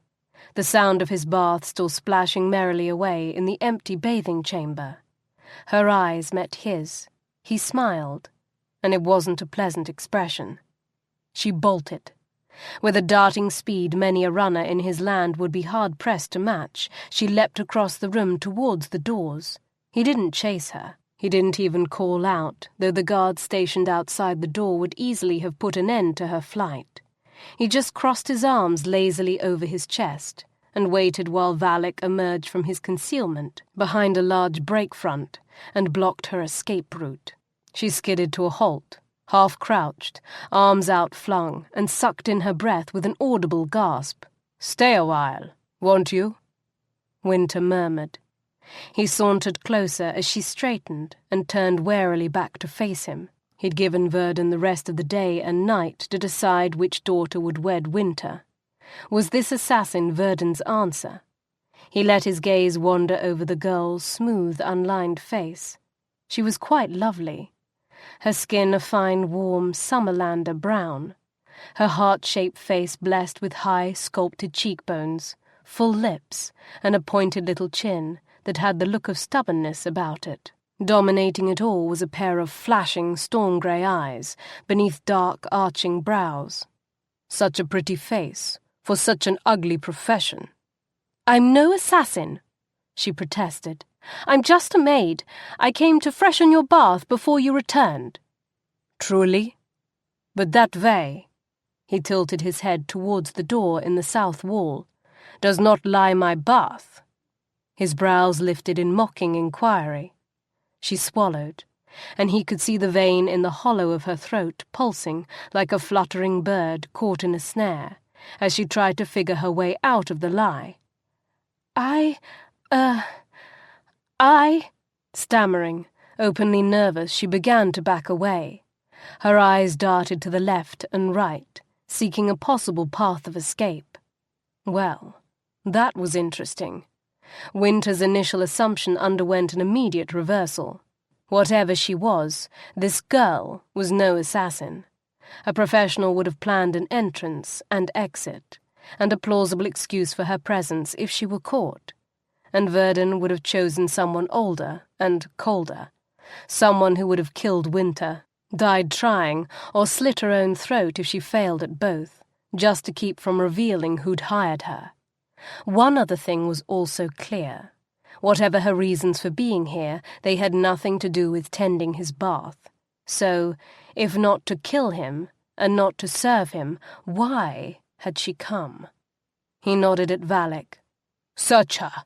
the sound of his bath still splashing merrily away in the empty bathing chamber. Her eyes met his. He smiled, and it wasn't a pleasant expression. She bolted, With a darting speed many a runner in his land would be hard-pressed to match, she leapt across the room towards the doors. He didn't chase her. He didn't even call out, though the guards stationed outside the door would easily have put an end to her flight. He just crossed his arms lazily over his chest and waited while Valak emerged from his concealment behind a large break front and blocked her escape route. She skidded to a halt, half-crouched, arms outflung, and sucked in her breath with an audible gasp. "Stay a while, won't you?" Wynter murmured. He sauntered closer as she straightened and turned warily back to face him. He'd given Verdun the rest of the day and night to decide which daughter would wed Wynter. Was this assassin Verdun's answer? He let his gaze wander over the girl's smooth, unlined face. She was quite lovely. Her skin a fine, warm, Summerlander brown. Her heart-shaped face blessed with high, sculpted cheekbones, full lips, and a pointed little chin that had the look of stubbornness about it. Dominating it all was a pair of flashing, storm-grey eyes beneath dark, arching brows. Such a pretty face for such an ugly profession. "I'm no assassin," she protested. "I'm just a maid. I came to freshen your bath before you returned." "Truly? But that way," he tilted his head towards the door in the south wall, "does not lie my bath." His brows lifted in mocking inquiry. She swallowed, and he could see the vein in the hollow of her throat pulsing like a fluttering bird caught in a snare, as she tried to figure her way out of the lie. Stammering, openly nervous, she began to back away. Her eyes darted to the left and right, seeking a possible path of escape. Well, that was interesting. Wynter's initial assumption underwent an immediate reversal. Whatever she was, this girl was no assassin. A professional would have planned an entrance and exit, and a plausible excuse for her presence if she were caught. And Verdun would have chosen someone older and colder, someone who would have killed Wynter, died trying, or slit her own throat if she failed at both, just to keep from revealing who'd hired her. One other thing was also clear. Whatever her reasons for being here, they had nothing to do with tending his bath. So, if not to kill him, and not to serve him, why had she come? He nodded at Valak. "Search her."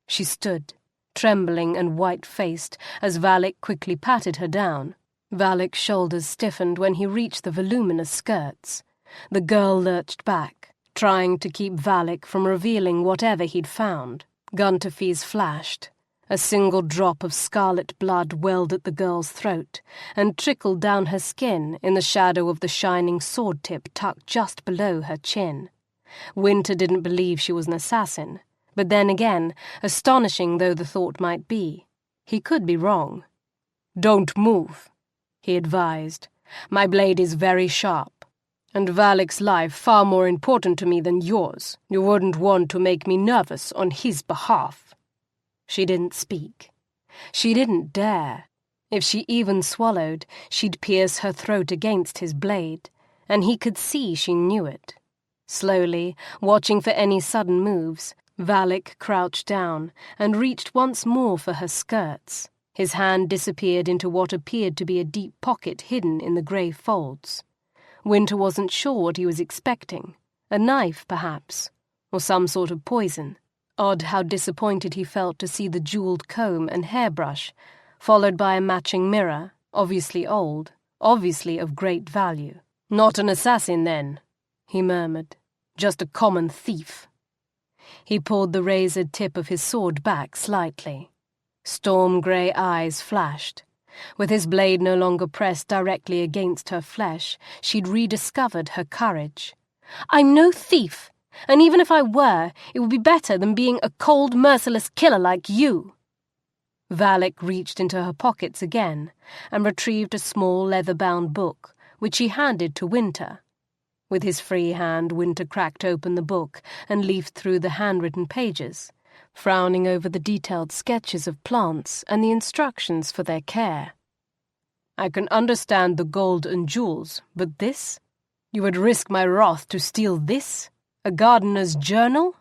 She stood, trembling and white-faced, as Valak quickly patted her down. Valak's shoulders stiffened when he reached the voluminous skirts. The girl lurched back, trying to keep Valak from revealing whatever he'd found. Gunterfees flashed. A single drop of scarlet blood welled at the girl's throat and trickled down her skin in the shadow of the shining sword tip tucked just below her chin. Wynter didn't believe she was an assassin, but then again, astonishing though the thought might be, he could be wrong. "Don't move," he advised. "My blade is very sharp, and Valak's life far more important to me than yours. You wouldn't want to make me nervous on his behalf." She didn't speak. She didn't dare. If she even swallowed, she'd pierce her throat against his blade, and he could see she knew it. Slowly, watching for any sudden moves, Valak crouched down and reached once more for her skirts. His hand disappeared into what appeared to be a deep pocket hidden in the grey folds. Wynter wasn't sure what he was expecting. A knife, perhaps, or some sort of poison. Odd how disappointed he felt to see the jewelled comb and hairbrush, followed by a matching mirror, obviously old, obviously of great value. "Not an assassin, then," he murmured. "Just a common thief." He pulled the razored tip of his sword back slightly. Storm-grey eyes flashed. With his blade no longer pressed directly against her flesh, she'd rediscovered her courage. "I'm no thief, and even if I were, it would be better than being a cold, merciless killer like you." Valak reached into her pockets again and retrieved a small leather-bound book, which he handed to Wynter. With his free hand, Wynter cracked open the book and leafed through the handwritten pages, frowning over the detailed sketches of plants and the instructions for their care. "I can understand the gold and jewels, but this? You would risk my wrath to steal this? A gardener's journal?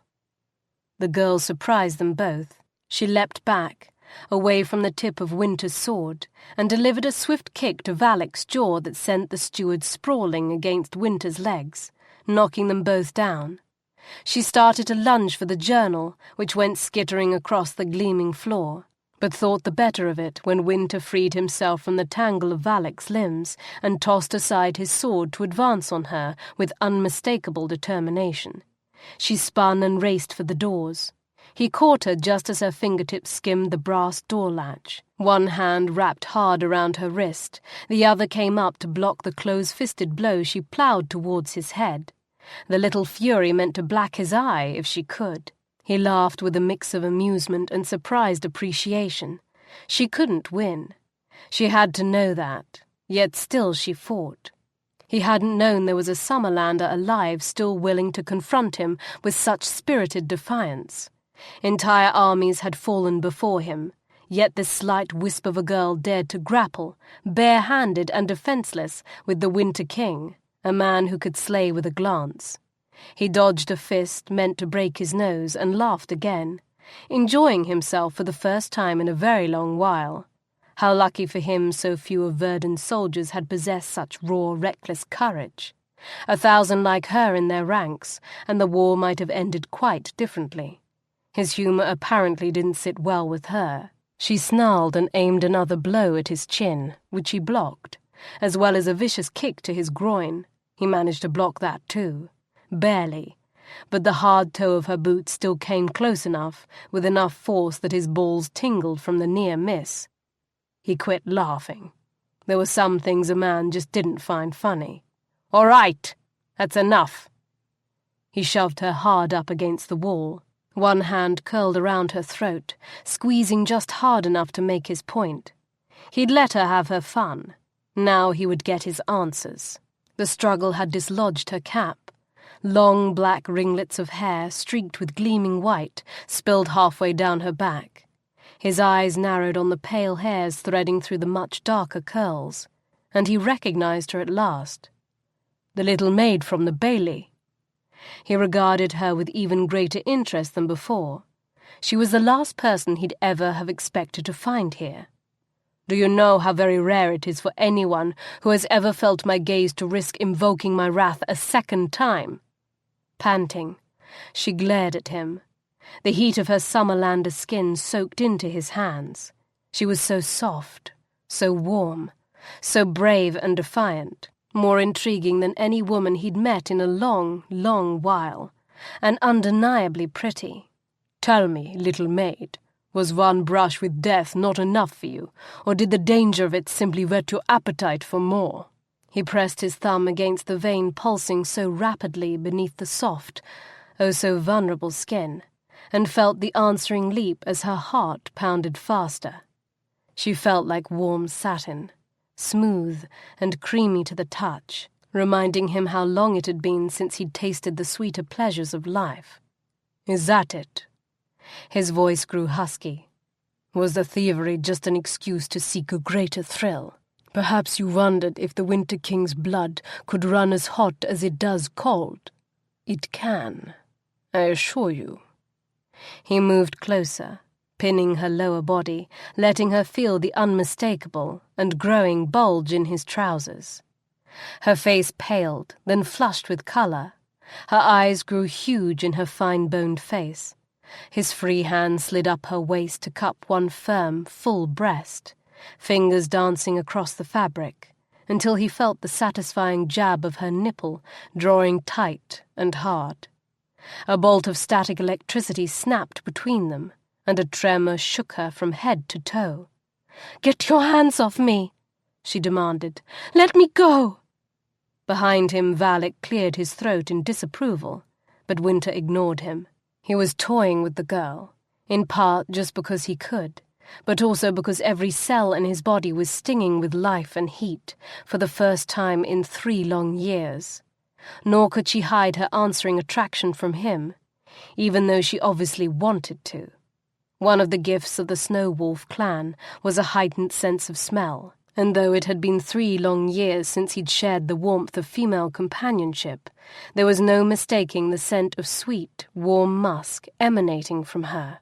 The girl surprised them both. She leapt back, away from the tip of Wynter's sword, and delivered a swift kick to Valak's jaw that sent the steward sprawling against Wynter's legs, knocking them both down. She started to lunge for the journal, which went skittering across the gleaming floor, but thought the better of it when Wynter freed himself from the tangle of Valak's limbs and tossed aside his sword to advance on her with unmistakable determination. She spun and raced for the doors. He caught her just as her fingertips skimmed the brass door latch. One hand wrapped hard around her wrist, the other came up to block the close-fisted blow she ploughed towards his head. The little fury meant to black his eye if she could. He laughed with a mix of amusement and surprised appreciation. She couldn't win. She had to know that, yet still she fought. He hadn't known there was a Summerlander alive still willing to confront him with such spirited defiance. Entire armies had fallen before him, yet this slight wisp of a girl dared to grapple, bare-handed and defenseless, with the Winter King, a man who could slay with a glance. He dodged a fist meant to break his nose and laughed again, enjoying himself for the first time in a very long while. How lucky for him so few of Verdun's soldiers had possessed such raw, reckless courage. 1,000 like her in their ranks, and the war might have ended quite differently. His humour apparently didn't sit well with her. She snarled and aimed another blow at his chin, which he blocked, as well as a vicious kick to his groin. He managed to block that too. Barely, but the hard toe of her boot still came close enough, with enough force that his balls tingled from the near miss. He quit laughing. There were some things a man just didn't find funny. "All right, that's enough." He shoved her hard up against the wall. One hand curled around her throat, squeezing just hard enough to make his point. He'd let her have her fun. Now he would get his answers. The struggle had dislodged her cap. Long black ringlets of hair, streaked with gleaming white, spilled halfway down her back. His eyes narrowed on the pale hairs threading through the much darker curls, and he recognized her at last. The little maid from the Bailey. He regarded her with even greater interest than before. She was the last person he'd ever have expected to find here. "Do you know how very rare it is for anyone who has ever felt my gaze to risk invoking my wrath a second time?" Panting, she glared at him. The heat of her Summerlander skin soaked into his hands. She was so soft, so warm, so brave and defiant, more intriguing than any woman he'd met in a long, long while, and undeniably pretty. "Tell me, little maid, was one brush with death not enough for you, or did the danger of it simply whet your appetite for more?" He pressed his thumb against the vein pulsing so rapidly beneath the soft, oh so vulnerable skin, and felt the answering leap as her heart pounded faster. She felt like warm satin, smooth and creamy to the touch, reminding him how long it had been since he'd tasted the sweeter pleasures of life. "Is that it?" His voice grew husky. "Was the thievery just an excuse to seek a greater thrill? Perhaps you wondered if the Winter King's blood could run as hot as it does cold. It can, I assure you." He moved closer, pinning her lower body, letting her feel the unmistakable and growing bulge in his trousers. Her face paled, then flushed with colour. Her eyes grew huge in her fine-boned face. His free hand slid up her waist to cup one firm, full breast, fingers dancing across the fabric, until he felt the satisfying jab of her nipple drawing tight and hard. A bolt of static electricity snapped between them, and a tremor shook her from head to toe. "Get your hands off me," she demanded. "Let me go." Behind him, Valak cleared his throat in disapproval, but Wynter ignored him. He was toying with the girl, in part just because he could, but also because every cell in his body was stinging with life and heat for the first time in 3 long years. Nor could she hide her answering attraction from him, even though she obviously wanted to. One of the gifts of the Snow Wolf clan was a heightened sense of smell, And though it had been 3 long years since he'd shared the warmth of female companionship, there was no mistaking the scent of sweet, warm musk emanating from her.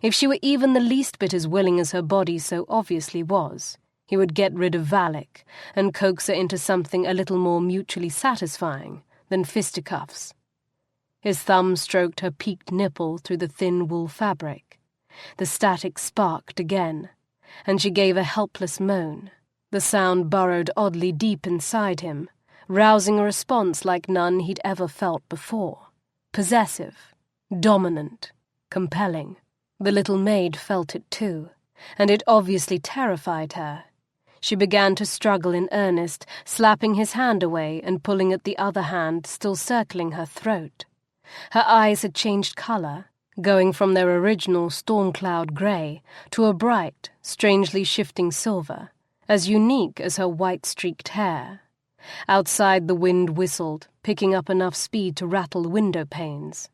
If she were even the least bit as willing as her body so obviously was, he would get rid of Valak and coax her into something a little more mutually satisfying than fisticuffs. His thumb stroked her peaked nipple through the thin wool fabric. The static sparked again, and she gave a helpless moan. The sound burrowed oddly deep inside him, rousing a response like none he'd ever felt before. Possessive, dominant, compelling. The little maid felt it too, and it obviously terrified her. She began to struggle in earnest, slapping his hand away and pulling at the other hand still circling her throat. Her eyes had changed colour, going from their original storm-cloud grey to a bright, strangely shifting silver, as unique as her white-streaked hair. Outside the wind whistled, picking up enough speed to rattle window panes.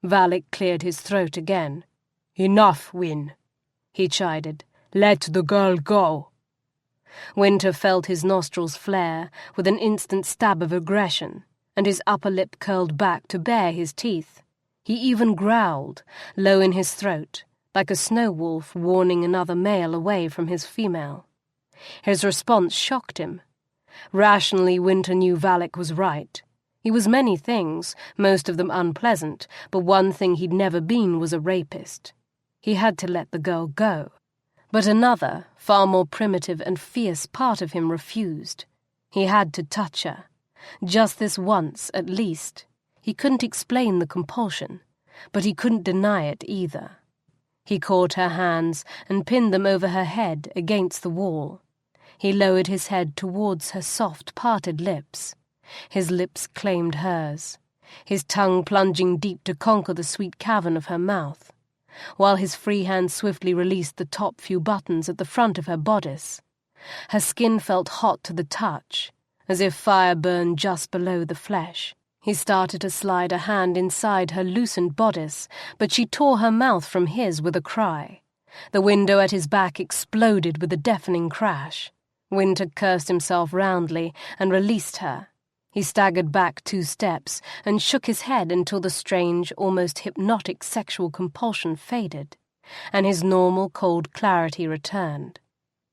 Valak cleared his throat again. "Enough, Wyn," he chided. "Let the girl go." Wynter felt his nostrils flare with an instant stab of aggression, and his upper lip curled back to bare his teeth. He even growled, low in his throat, like a snow wolf warning another male away from his female. His response shocked him. Rationally, Wynter knew Valak was right. He was many things, most of them unpleasant, but one thing he'd never been was a rapist. He had to let the girl go. But another, far more primitive and fierce part of him refused. He had to touch her. Just this once, at least. He couldn't explain the compulsion, but he couldn't deny it either. He caught her hands and pinned them over her head against the wall. He lowered his head towards her soft, parted lips. His lips claimed hers, his tongue plunging deep to conquer the sweet cavern of her mouth, while his free hand swiftly released the top few buttons at the front of her bodice. Her skin felt hot to the touch, as if fire burned just below the flesh. He started to slide a hand inside her loosened bodice, but she tore her mouth from his with a cry. The window at his back exploded with a deafening crash. Wynter cursed himself roundly and released her. He staggered back 2 steps and shook his head until the strange, almost hypnotic sexual compulsion faded, and his normal cold clarity returned.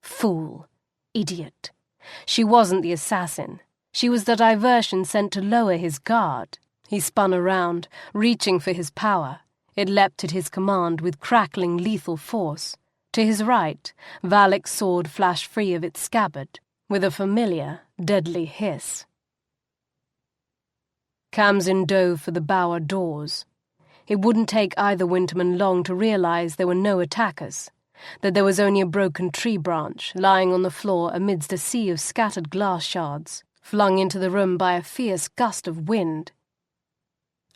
Fool. Idiot. She wasn't the assassin. She was the diversion sent to lower his guard. He spun around, reaching for his power. It leapt at his command with crackling, lethal force. To his right, Valak's sword flashed free of its scabbard, with a familiar, deadly hiss. Khamsin dove for the bower doors. It wouldn't take either Winterman long to realize there were no attackers, that there was only a broken tree branch lying on the floor amidst a sea of scattered glass shards, flung into the room by a fierce gust of wind.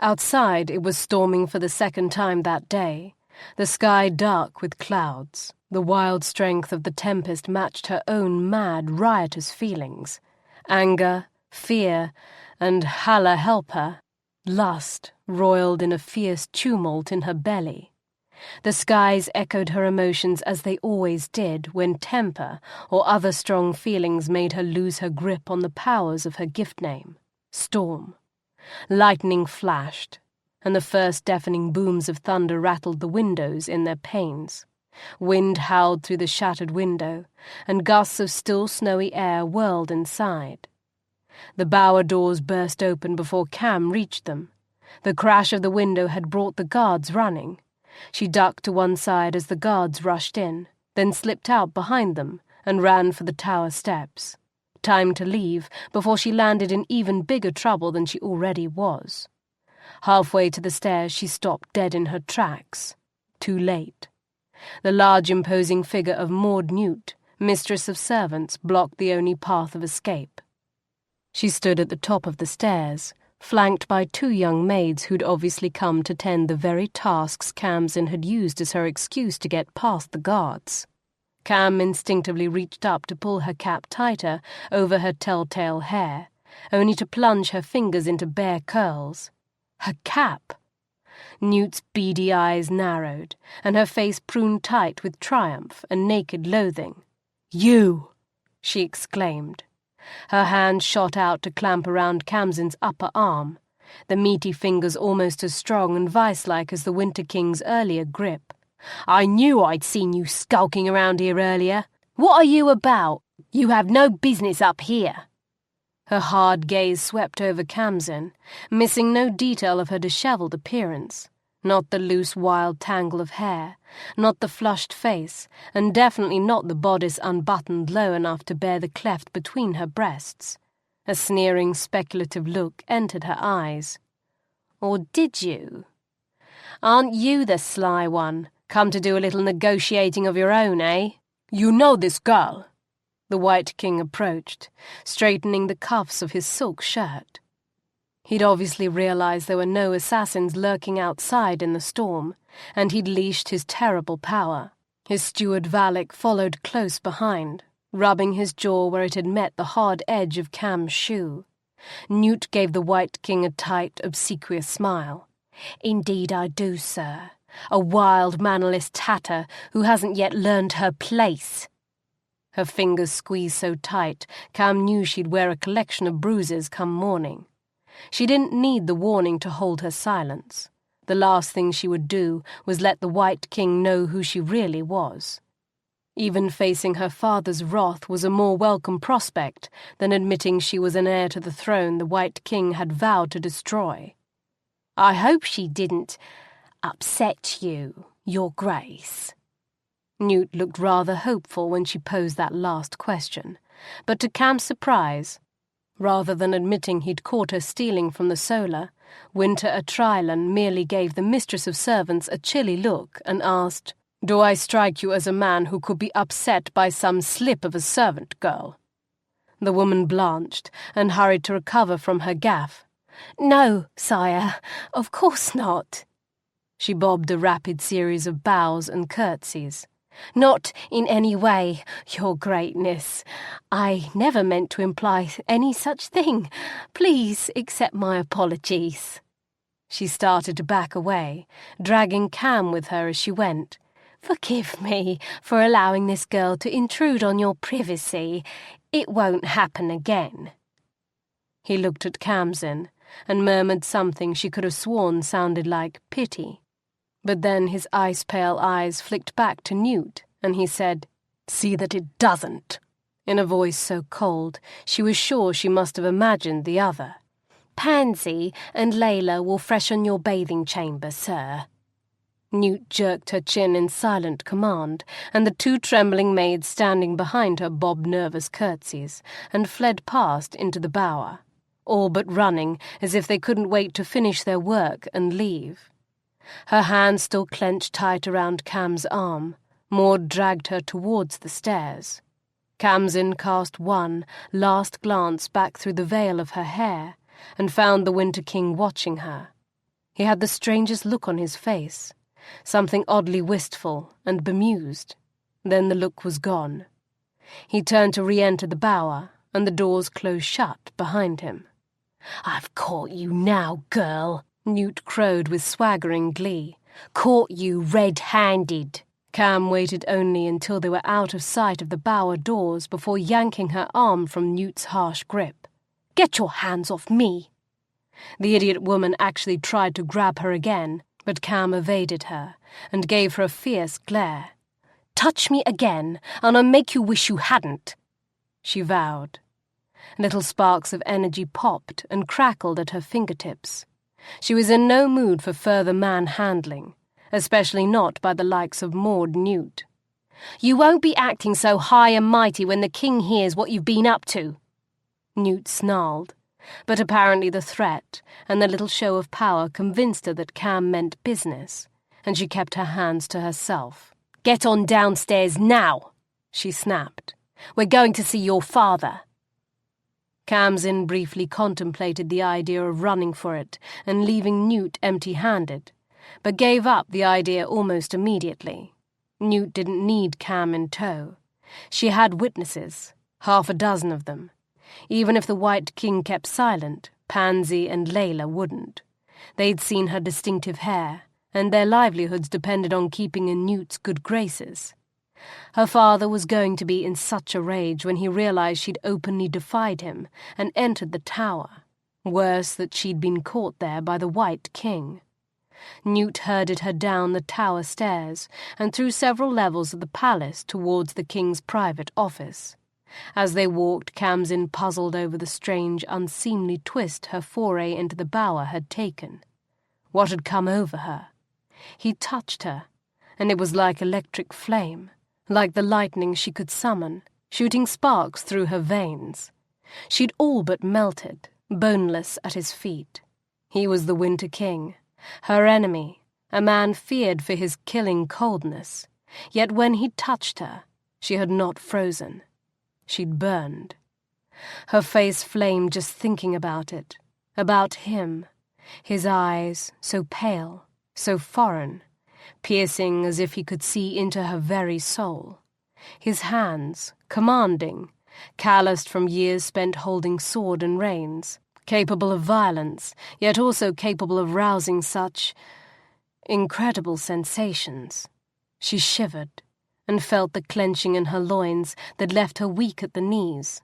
Outside, it was storming for the 2nd time that day, the sky dark with clouds. The wild strength of the tempest matched her own mad, riotous feelings. Anger, fear, and, Allah help her, lust roiled in a fierce tumult in her belly. The skies echoed her emotions as they always did when temper or other strong feelings made her lose her grip on the powers of her gift name, Storm. Lightning flashed, and the first deafening booms of thunder rattled the windows in their panes. Wind howled through the shattered window, and gusts of still snowy air whirled inside. The bower doors burst open before Kham reached them. The crash of the window had brought the guards running. She ducked to one side as the guards rushed in, then slipped out behind them and ran for the tower steps. Time to leave before she landed in even bigger trouble than she already was. Halfway to the stairs, she stopped dead in her tracks. Too late. The large, imposing figure of Maud Newt, mistress of servants, blocked the only path of escape. She stood at the top of the stairs, flanked by 2 young maids who'd obviously come to tend the very tasks Khamsin had used as her excuse to get past the guards. Kham instinctively reached up to pull her cap tighter over her telltale hair, only to plunge her fingers into bare curls. Her cap! Newt's beady eyes narrowed, and her face pruned tight with triumph and naked loathing. "You!" she exclaimed. Her hand shot out to clamp around Khamsin's upper arm, the meaty fingers almost as strong and vice-like as the Winter King's earlier grip. "I knew I'd seen you skulking around here earlier. What are you about? You have no business up here." Her hard gaze swept over Khamsin, missing no detail of her dishevelled appearance. Not the loose wild tangle of hair, not the flushed face, and definitely not the bodice unbuttoned low enough to bear the cleft between her breasts. A sneering, speculative look entered her eyes. "Or did you? Aren't you the sly one, come to do a little negotiating of your own, eh? You know this girl." The White King approached, straightening the cuffs of his silk shirt. He'd obviously realized there were no assassins lurking outside in the storm, and he'd leashed his terrible power. His steward Valak followed close behind, rubbing his jaw where it had met the hard edge of Kham's shoe. Newt gave the White King a tight, obsequious smile. "Indeed I do, sir. A wild, mannerless tatter who hasn't yet learned her place." Her fingers squeezed so tight, Kham knew she'd wear a collection of bruises come morning. She didn't need the warning to hold her silence. The last thing she would do was let the White King know who she really was. Even facing her father's wrath was a more welcome prospect than admitting she was an heir to the throne the White King had vowed to destroy. "I hope she didn't upset you, Your Grace." Newt looked rather hopeful when she posed that last question, but to Kham's surprise, rather than admitting he'd caught her stealing from the Solar, Wynter Atrialan merely gave the mistress of servants a chilly look and asked, "Do I strike you as a man who could be upset by some slip of a servant girl?" The woman blanched and hurried to recover from her gaffe. "No, sire, of course not." She bobbed a rapid series of bows and curtsies. "Not in any way, Your Greatness. I never meant to imply any such thing. Please accept my apologies." She started to back away, dragging Kham with her as she went. "Forgive me for allowing this girl to intrude on your privacy. It won't happen again." He looked at Khamsin and murmured something she could have sworn sounded like pity. But then his ice-pale eyes flicked back to Newt, and he said, "See that it doesn't," in a voice so cold she was sure she must have imagined the other. "Pansy and Layla will freshen your bathing chamber, sir." Newt jerked her chin in silent command, and the two trembling maids standing behind her bobbed nervous curtsies and fled past into the bower, all but running as if they couldn't wait to finish their work and leave. Her hand still clenched tight around Kham's arm, Maud dragged her towards the stairs. Khamsin cast one last glance back through the veil of her hair and found the Winter King watching her. He had the strangest look on his face, something oddly wistful and bemused. Then the look was gone. He turned to re-enter the bower, and the doors closed shut behind him. "I've caught you now, girl," Newt crowed with swaggering glee. "Caught you red-handed." Kham waited only until they were out of sight of the bower doors before yanking her arm from Newt's harsh grip. "Get your hands off me." The idiot woman actually tried to grab her again, but Kham evaded her and gave her a fierce glare. "Touch me again, and I'll make you wish you hadn't," she vowed. Little sparks of energy popped and crackled at her fingertips. She was in no mood for further manhandling, especially not by the likes of Maud Newt. "You won't be acting so high and mighty when the king hears what you've been up to," Newt snarled, but apparently the threat and the little show of power convinced her that Kham meant business, and she kept her hands to herself. "Get on downstairs now," she snapped. "We're going to see your father." Khamsin briefly contemplated the idea of running for it and leaving Newt empty-handed, but gave up the idea almost immediately. Newt didn't need Kham in tow. She had witnesses, 6 of them. Even if the White King kept silent, Pansy and Layla wouldn't. They'd seen her distinctive hair, and their livelihoods depended on keeping in Newt's good graces. Her father was going to be in such a rage when he realized she'd openly defied him and entered the tower. Worse, that she'd been caught there by the White King. Newt herded her down the tower stairs and through several levels of the palace towards the king's private office. As they walked, Khamsin puzzled over the strange, unseemly twist her foray into the bower had taken. What had come over her? He touched her, and it was like electric flame, like the lightning she could summon, shooting sparks through her veins. She'd all but melted, boneless at his feet. He was the Winter King, her enemy, a man feared for his killing coldness. Yet when he touched her, she had not frozen. She'd burned. Her face flamed just thinking about it, about him, his eyes so pale, so foreign, piercing as if he could see into her very soul. His hands, commanding, calloused from years spent holding sword and reins, capable of violence, yet also capable of rousing such incredible sensations. She shivered and felt the clenching in her loins that left her weak at the knees.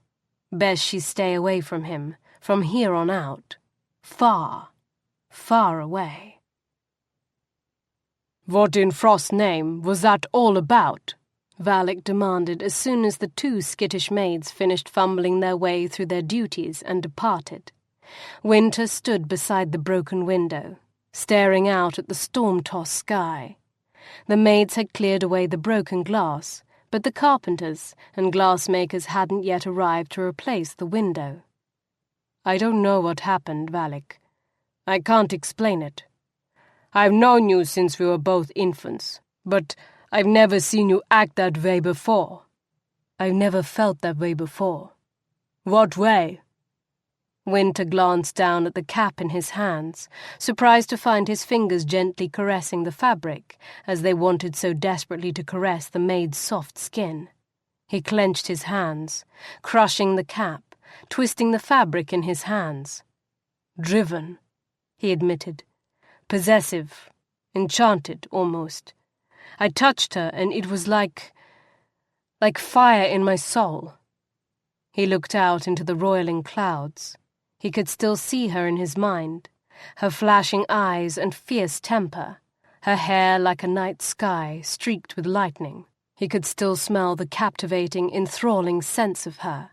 Best she stay away from him, from here on out. Far, far away. "What in Frost's name was that all about?" Valak demanded as soon as the two skittish maids finished fumbling their way through their duties and departed. Wynter stood beside the broken window, staring out at the storm-tossed sky. The maids had cleared away the broken glass, but the carpenters and glassmakers hadn't yet arrived to replace the window. "I don't know what happened, Valak. I can't explain it. I've known you since we were both infants, but I've never seen you act that way before." "I've never felt that way before." "What way?" Wynter glanced down at the cap in his hands, surprised to find his fingers gently caressing the fabric, as they wanted so desperately to caress the maid's soft skin. He clenched his hands, crushing the cap, twisting the fabric in his hands. "Driven," he admitted. "Possessive, enchanted, almost. I touched her, and it was like fire in my soul." He looked out into the roiling clouds. He could still see her in his mind, her flashing eyes and fierce temper, her hair like a night sky streaked with lightning. He could still smell the captivating, enthralling sense of her,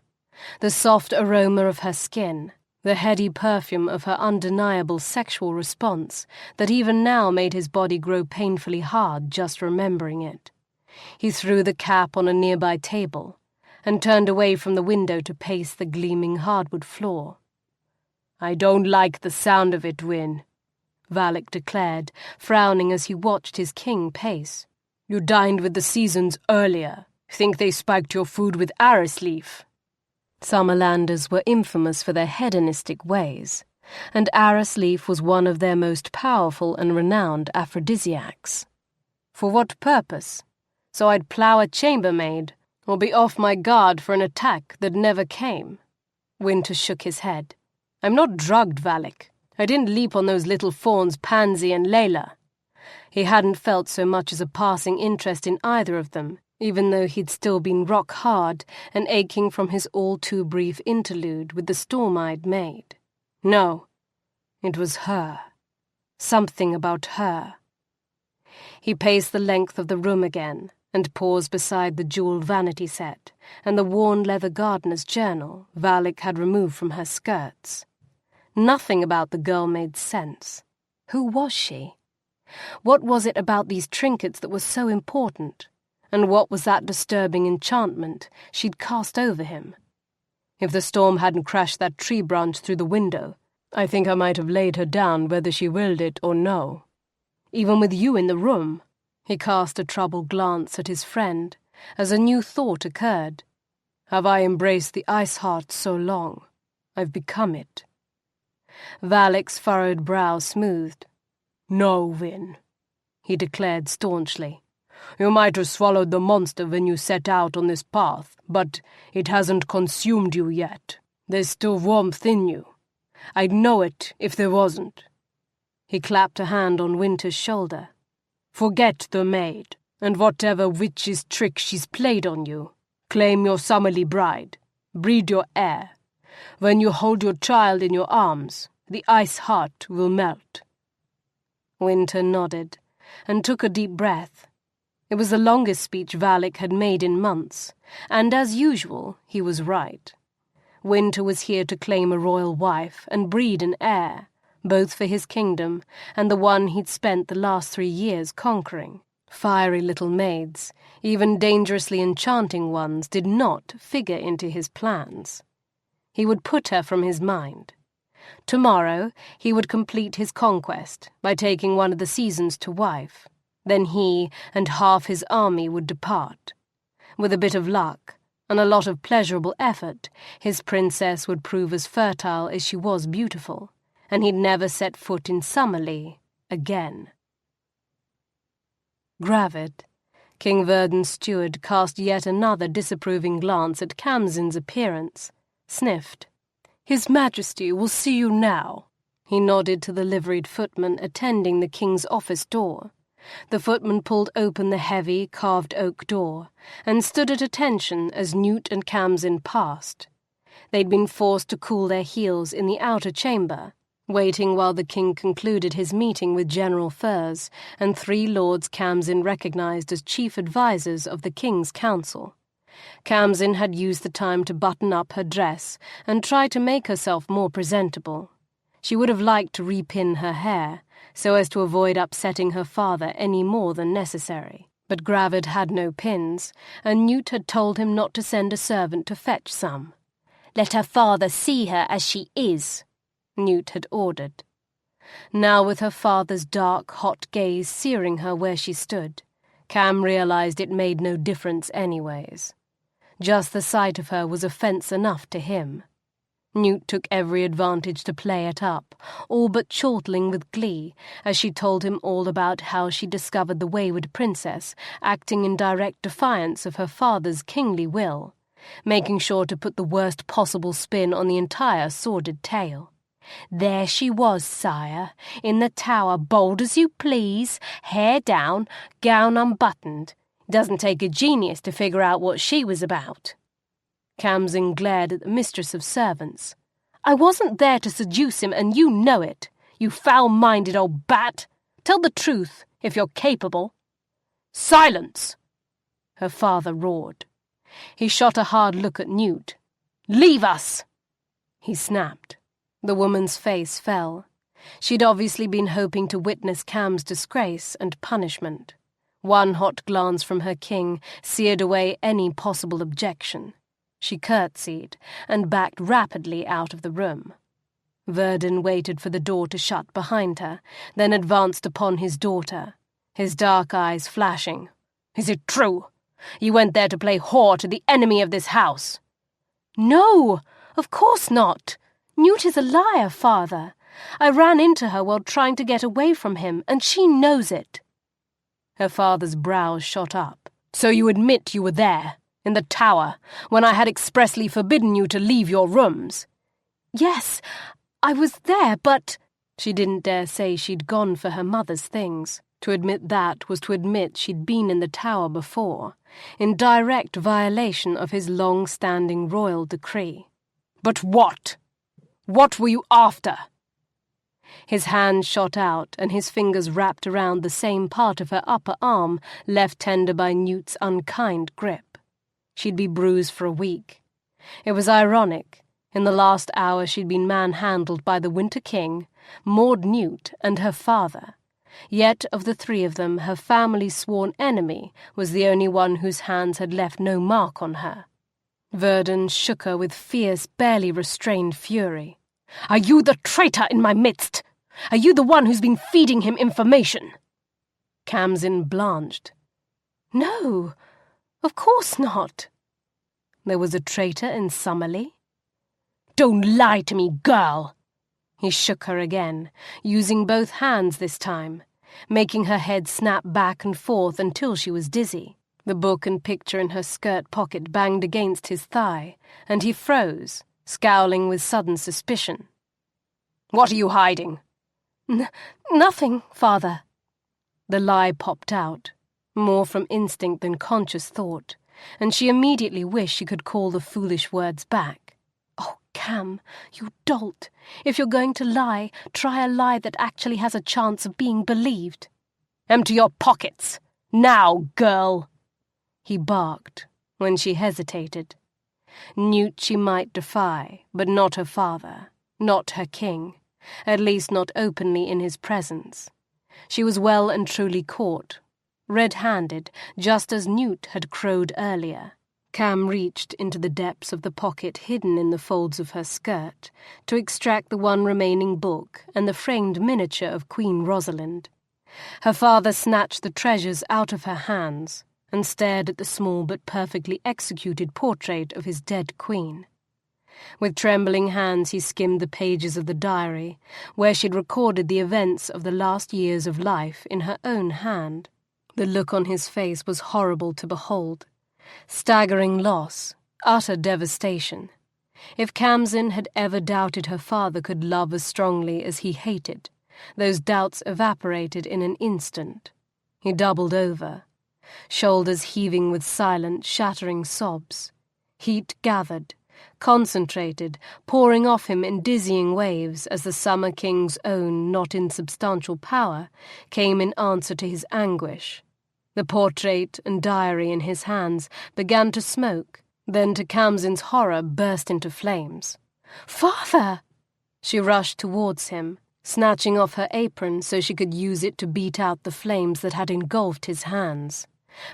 the soft aroma of her skin, the heady perfume of her undeniable sexual response that even now made his body grow painfully hard just remembering it. He threw the cap on a nearby table and turned away from the window to pace the gleaming hardwood floor. "I don't like the sound of it, Wyn," Valak declared, frowning as he watched his king pace. "You dined with the seasons earlier. Think they spiked your food with arras leaf?" Summerlanders were infamous for their hedonistic ways, and arras leaf was one of their most powerful and renowned aphrodisiacs. "For what purpose? So I'd plough a chambermaid, or be off my guard for an attack that never came?" Wynter shook his head. "I'm not drugged, Valak. I didn't leap on those little fawns Pansy and Layla." He hadn't felt so much as a passing interest in either of them, even though he'd still been rock-hard and aching from his all-too-brief interlude with the storm-eyed maid. No, it was her. Something about her. He paced the length of the room again and paused beside the jewelled vanity set and the worn leather gardener's journal Valak had removed from her skirts. Nothing about the girl made sense. Who was she? What was it about these trinkets that was so important? And what was that disturbing enchantment she'd cast over him? If the storm hadn't crashed that tree branch through the window, I think I might have laid her down whether she willed it or no. Even with you in the room. He cast a troubled glance at his friend as a new thought occurred. Have I embraced the ice heart so long? I've become it. Valak's furrowed brow smoothed. "No, Wyn," he declared staunchly. "You might have swallowed the monster when you set out on this path, but it hasn't consumed you yet. There's still warmth in you. I'd know it if there wasn't." He clapped a hand on Wynter's shoulder. "Forget the maid. And whatever witch's trick she's played on you, claim your Summerlea bride, breed your heir. When you hold your child in your arms, the ice heart will melt." Wynter nodded and took a deep breath. It was the longest speech Valak had made in months, and as usual, he was right. Wynter was here to claim a royal wife and breed an heir, both for his kingdom and the one he'd spent the last 3 years conquering. Fiery little maids, even dangerously enchanting ones, did not figure into his plans. He would put her from his mind. Tomorrow he would complete his conquest by taking one of the seasons to wife. Then he and half his army would depart. With a bit of luck and a lot of pleasurable effort, his princess would prove as fertile as she was beautiful, and he'd never set foot in Summerlea again. Gravid, King Verdun's steward cast yet another disapproving glance at Khamsin's appearance, sniffed. "His Majesty will see you now." He nodded to the liveried footman attending the king's office door. The footman pulled open the heavy, carved oak door and stood at attention as Newt and Khamsin passed. They'd been forced to cool their heels in the outer chamber, waiting while the king concluded his meeting with General Furs and 3 lords Khamsin recognized as chief advisers of the king's council. Khamsin had used the time to button up her dress and try to make herself more presentable. She would have liked to repin her hair, so as to avoid upsetting her father any more than necessary. But Gravid had no pins, and Newt had told him not to send a servant to fetch some. "Let her father see her as she is," Newt had ordered. Now, with her father's dark, hot gaze searing her where she stood, Kham realized it made no difference anyways. Just the sight of her was offense enough to him. Newt took every advantage to play it up, all but chortling with glee, as she told him all about how she discovered the wayward princess acting in direct defiance of her father's kingly will, making sure to put the worst possible spin on the entire sordid tale. "There she was, sire, in the tower, bold as you please, hair down, gown unbuttoned. Doesn't take a genius to figure out what she was about." Khamsin glared at the mistress of servants. "I wasn't there to seduce him, and you know it, you foul-minded old bat. Tell the truth, if you're capable." "Silence!" her father roared. He shot a hard look at Newt. "Leave us!" he snapped. The woman's face fell. She'd obviously been hoping to witness Kham's disgrace and punishment. One hot glance from her king seared away any possible objection. She curtsied and backed rapidly out of the room. Verdun waited for the door to shut behind her, then advanced upon his daughter, his dark eyes flashing. "Is it true? You went there to play whore to the enemy of this house?" "No, of course not. Newt is a liar, father. I ran into her while trying to get away from him, and she knows it." Her father's brows shot up. "So you admit you were there, in the tower, when I had expressly forbidden you to leave your rooms?" "Yes, I was there, but—" She didn't dare say she'd gone for her mother's things. To admit that was to admit she'd been in the tower before, in direct violation of his long-standing royal decree. "But what? What were you after?" His hand shot out, and his fingers wrapped around the same part of her upper arm left tender by Newt's unkind grip. She'd be bruised for a week. It was ironic. In the last hour she'd been manhandled by the Winter King, Maud Newt, and her father. Yet of the 3 of them, her family's sworn enemy was the only one whose hands had left no mark on her. Verdun shook her with fierce, barely restrained fury. "Are you the traitor in my midst? Are you the one who's been feeding him information?" Khamsin blanched. "No, of course not." There was a traitor in Summerlea? "Don't lie to me, girl!" He shook her again, using both hands this time, making her head snap back and forth until she was dizzy. The book and picture in her skirt pocket banged against his thigh, and he froze, scowling with sudden suspicion. "What are you hiding?" Nothing, father." The lie popped out. more from instinct than conscious thought, and she immediately wished she could call the foolish words back. "Oh, Kham, you dolt! If you're going to lie, try a lie that actually has a chance of being believed." "Empty your pockets! Now, girl!" he barked, when she hesitated. Newt she might defy, but not her father, not her king, at least not openly in his presence. She was well and truly caught, red-handed, just as Newt had crowed earlier. Kham reached into the depths of the pocket hidden in the folds of her skirt to extract the one remaining book and the framed miniature of Queen Rosalind. Her father snatched the treasures out of her hands and stared at the small but perfectly executed portrait of his dead queen. With trembling hands he skimmed the pages of the diary, where she'd recorded the events of the last years of life in her own hand. The look on his face was horrible to behold. Staggering loss, utter devastation. If Khamsin had ever doubted her father could love as strongly as he hated, those doubts evaporated in an instant. He doubled over, shoulders heaving with silent, shattering sobs. Heat gathered, concentrated, pouring off him in dizzying waves as the Summer King's own not insubstantial power came in answer to his anguish. The portrait and diary in his hands began to smoke, then to Khamsin's horror burst into flames. "Father!" She rushed towards him, snatching off her apron so she could use it to beat out the flames that had engulfed his hands.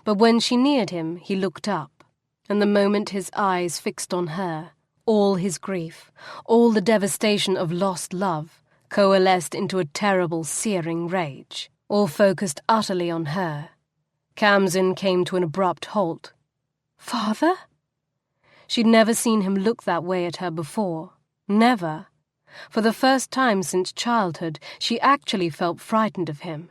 But when she neared him, he looked up, and the moment his eyes fixed on her, all his grief, all the devastation of lost love, coalesced into a terrible, searing rage, all focused utterly on her. Khamsin came to an abrupt halt. "Father?" She'd never seen him look that way at her before. Never. For the first time since childhood, she actually felt frightened of him.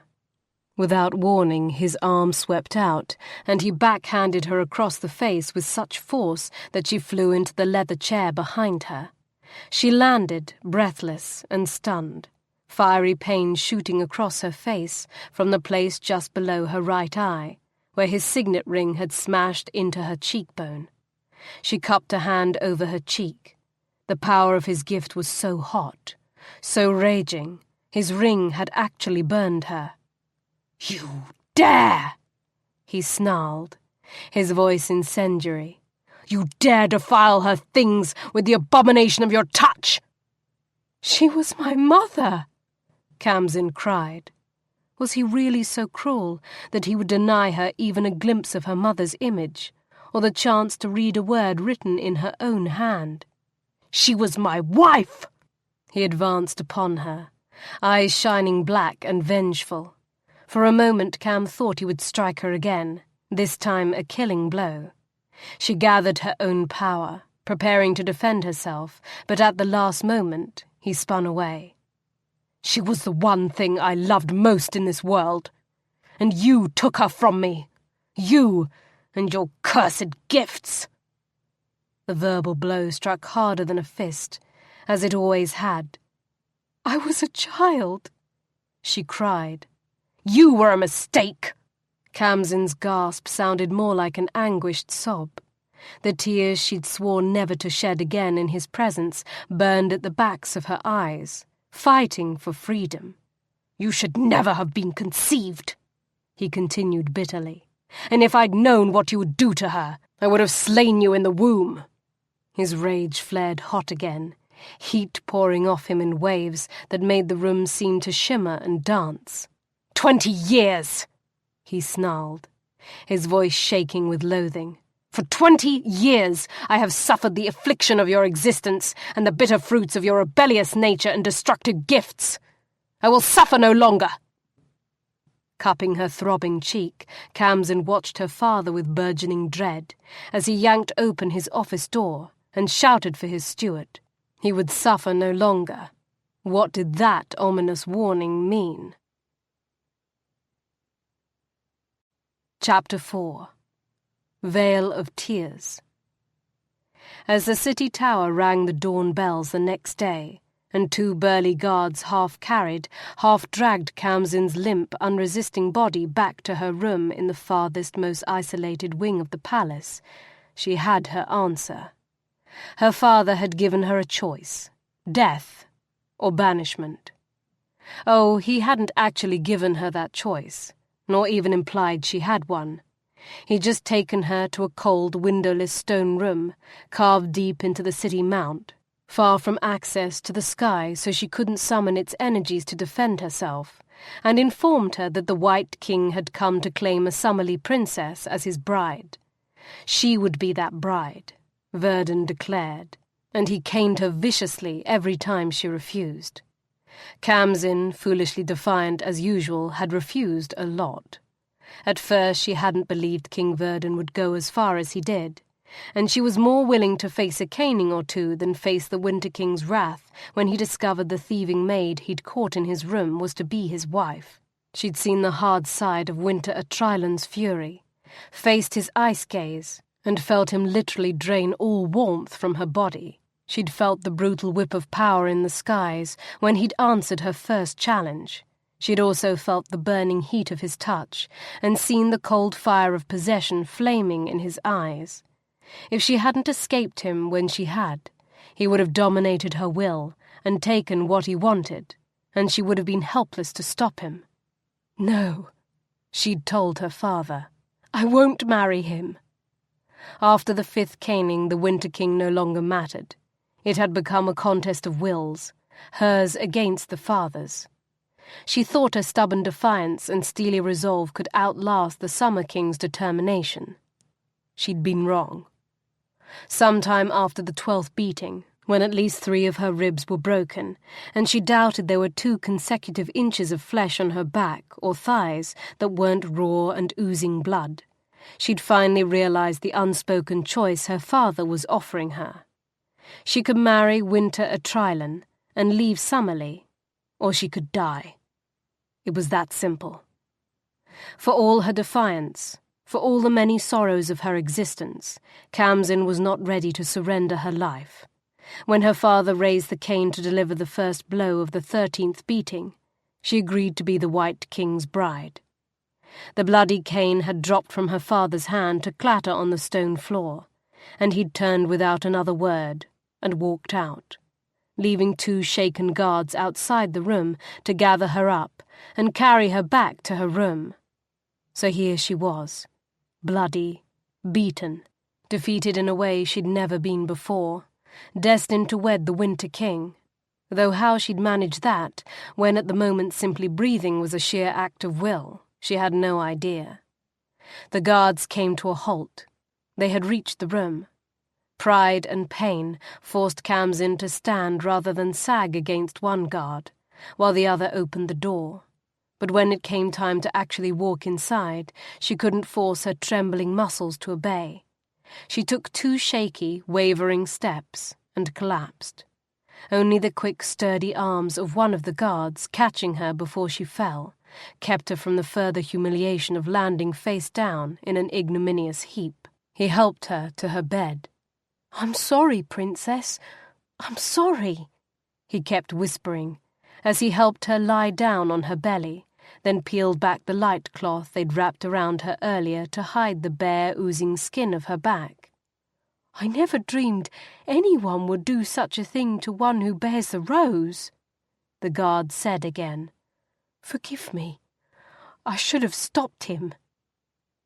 Without warning, his arm swept out, and he backhanded her across the face with such force that she flew into the leather chair behind her. She landed, breathless and stunned, fiery pain shooting across her face from the place just below her right eye, where his signet ring had smashed into her cheekbone. She cupped a hand over her cheek. The power of his gift was so hot, so raging, his ring had actually burned her. "You dare!" he snarled, his voice incendiary. "You dare defile her things with the abomination of your touch!" "She was my mother!" Khamsin cried. Was he really so cruel that he would deny her even a glimpse of her mother's image, or the chance to read a word written in her own hand? "She was my wife!" He advanced upon her, eyes shining black and vengeful. For a moment Kham thought he would strike her again, this time a killing blow. She gathered her own power, preparing to defend herself, but at the last moment he spun away. "She was the one thing I loved most in this world, and you took her from me. You and your cursed gifts." The verbal blow struck harder than a fist, as it always had. "I was a child," she cried. "You were a mistake!" Khamsin's gasp sounded more like an anguished sob. The tears she'd sworn never to shed again in his presence burned at the backs of her eyes, fighting for freedom. "You should never have been conceived," he continued bitterly. "And if I'd known what you would do to her, I would have slain you in the womb." His rage flared hot again, heat pouring off him in waves that made the room seem to shimmer and dance. 20 years, he snarled, his voice shaking with loathing. For 20 years I have suffered the affliction of your existence and the bitter fruits of your rebellious nature and destructive gifts. I will suffer no longer. Cupping her throbbing cheek, Khamsin watched her father with burgeoning dread as he yanked open his office door and shouted for his steward. He would suffer no longer. What did that ominous warning mean? Chapter 4. Vale of Tears. As the city tower rang the dawn bells the next day, and 2 burly guards half-carried, half-dragged Khamsin's limp, unresisting body back to her room in the farthest, most isolated wing of the palace, she had her answer. Her father had given her a choice: death or banishment. Oh, he hadn't actually given her that choice, nor even implied she had one. He'd just taken her to a cold, windowless stone room, carved deep into the city mount, far from access to the sky so she couldn't summon its energies to defend herself, and informed her that the White King had come to claim a Summerlea princess as his bride. She would be that bride, Verdon declared, and he caned her viciously every time she refused. Khamsin, foolishly defiant as usual, had refused a lot. At first she hadn't believed King Verdon would go as far as he did, and she was more willing to face a caning or two than face the Winter King's wrath when he discovered the thieving maid he'd caught in his room was to be his wife. She'd seen the hard side of Wynter Atrialan's fury, faced his ice gaze, and felt him literally drain all warmth from her body. She'd felt the brutal whip of power in the skies when he'd answered her first challenge. She'd also felt the burning heat of his touch and seen the cold fire of possession flaming in his eyes. If she hadn't escaped him when she had, he would have dominated her will and taken what he wanted, and she would have been helpless to stop him. "No," she'd told her father, "I won't marry him." After the 5th caning, the Winter King no longer mattered. It had become a contest of wills, hers against the father's. She thought her stubborn defiance and steely resolve could outlast the Summer King's determination. She'd been wrong. Sometime after the 12th beating, when at least 3 of her ribs were broken, and she doubted there were 2 consecutive inches of flesh on her back or thighs that weren't raw and oozing blood, she'd finally realized the unspoken choice her father was offering her. She could marry Wynter Atrialan and leave Summerlea, or she could die. It was that simple. For all her defiance, for all the many sorrows of her existence, Khamsin was not ready to surrender her life. When her father raised the cane to deliver the first blow of the 13th beating, she agreed to be the White King's bride. The bloody cane had dropped from her father's hand to clatter on the stone floor, and he'd turned without another word and walked out, leaving 2 shaken guards outside the room to gather her up and carry her back to her room. So here she was, bloody, beaten, defeated in a way she'd never been before, destined to wed the Winter King, though how she'd manage that, when at the moment simply breathing was a sheer act of will, she had no idea. The guards came to a halt. They had reached the room. Pride and pain forced Khamsin to stand rather than sag against one guard, while the other opened the door. But when it came time to actually walk inside, she couldn't force her trembling muscles to obey. She took 2 shaky, wavering steps and collapsed. Only the quick, sturdy arms of one of the guards, catching her before she fell, kept her from the further humiliation of landing face down in an ignominious heap. He helped her to her bed. "I'm sorry, Princess. I'm sorry," he kept whispering, as he helped her lie down on her belly, then peeled back the light cloth they'd wrapped around her earlier to hide the bare, oozing skin of her back. "I never dreamed anyone would do such a thing to one who bears the rose," the guard said again. "Forgive me. I should have stopped him."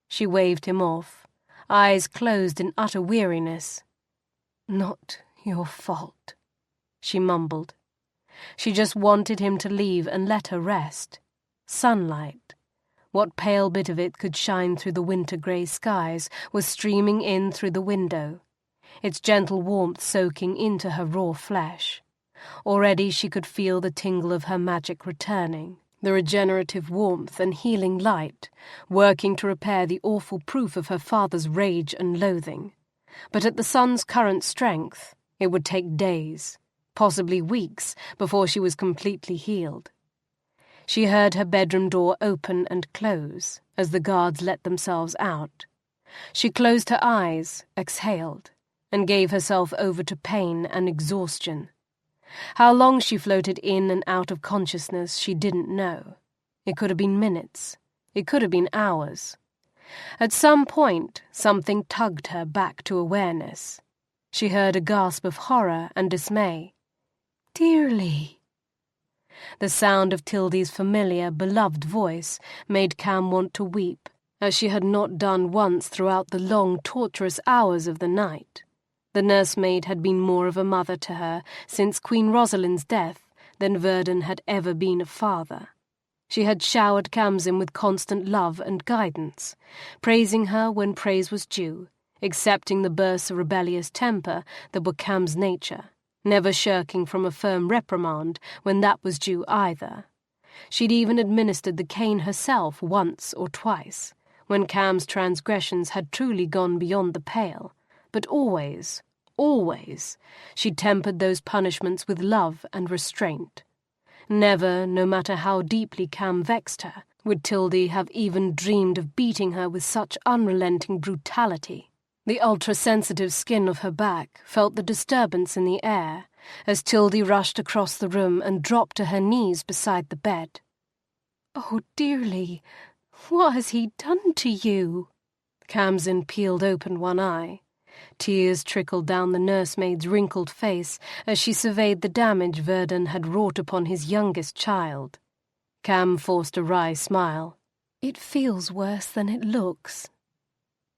She waved him off, eyes closed in utter weariness. "Not your fault," she mumbled. She just wanted him to leave and let her rest. Sunlight, what pale bit of it could shine through the winter-grey skies, was streaming in through the window, its gentle warmth soaking into her raw flesh. Already she could feel the tingle of her magic returning, the regenerative warmth and healing light, working to repair the awful proof of her father's rage and loathing. But at the sun's current strength, it would take days, possibly weeks, before she was completely healed. She heard her bedroom door open and close as the guards let themselves out. She closed her eyes, exhaled, and gave herself over to pain and exhaustion. How long she floated in and out of consciousness she didn't know. It could have been minutes. It could have been hours. At some point, something tugged her back to awareness. She heard a gasp of horror and dismay. "Dearly." The sound of Tildy's familiar, beloved voice made Kham want to weep, as she had not done once throughout the long, torturous hours of the night. The nursemaid had been more of a mother to her since Queen Rosalind's death than Verdun had ever been a father. She had showered Khamsin with constant love and guidance, praising her when praise was due, accepting the bursts of rebellious temper that were Kham's nature, never shirking from a firm reprimand when that was due either. She'd even administered the cane herself once or twice, when Kham's transgressions had truly gone beyond the pale, but always, she tempered those punishments with love and restraint. Never, no matter how deeply Kham vexed her, would Tildy have even dreamed of beating her with such unrelenting brutality. The ultra-sensitive skin of her back felt the disturbance in the air as Tildy rushed across the room and dropped to her knees beside the bed. "Oh, dearly, what has he done to you?" Khamsin peeled open one eye. Tears trickled down the nursemaid's wrinkled face as she surveyed the damage Verdun had wrought upon his youngest child. Kham forced a wry smile. "It feels worse than it looks."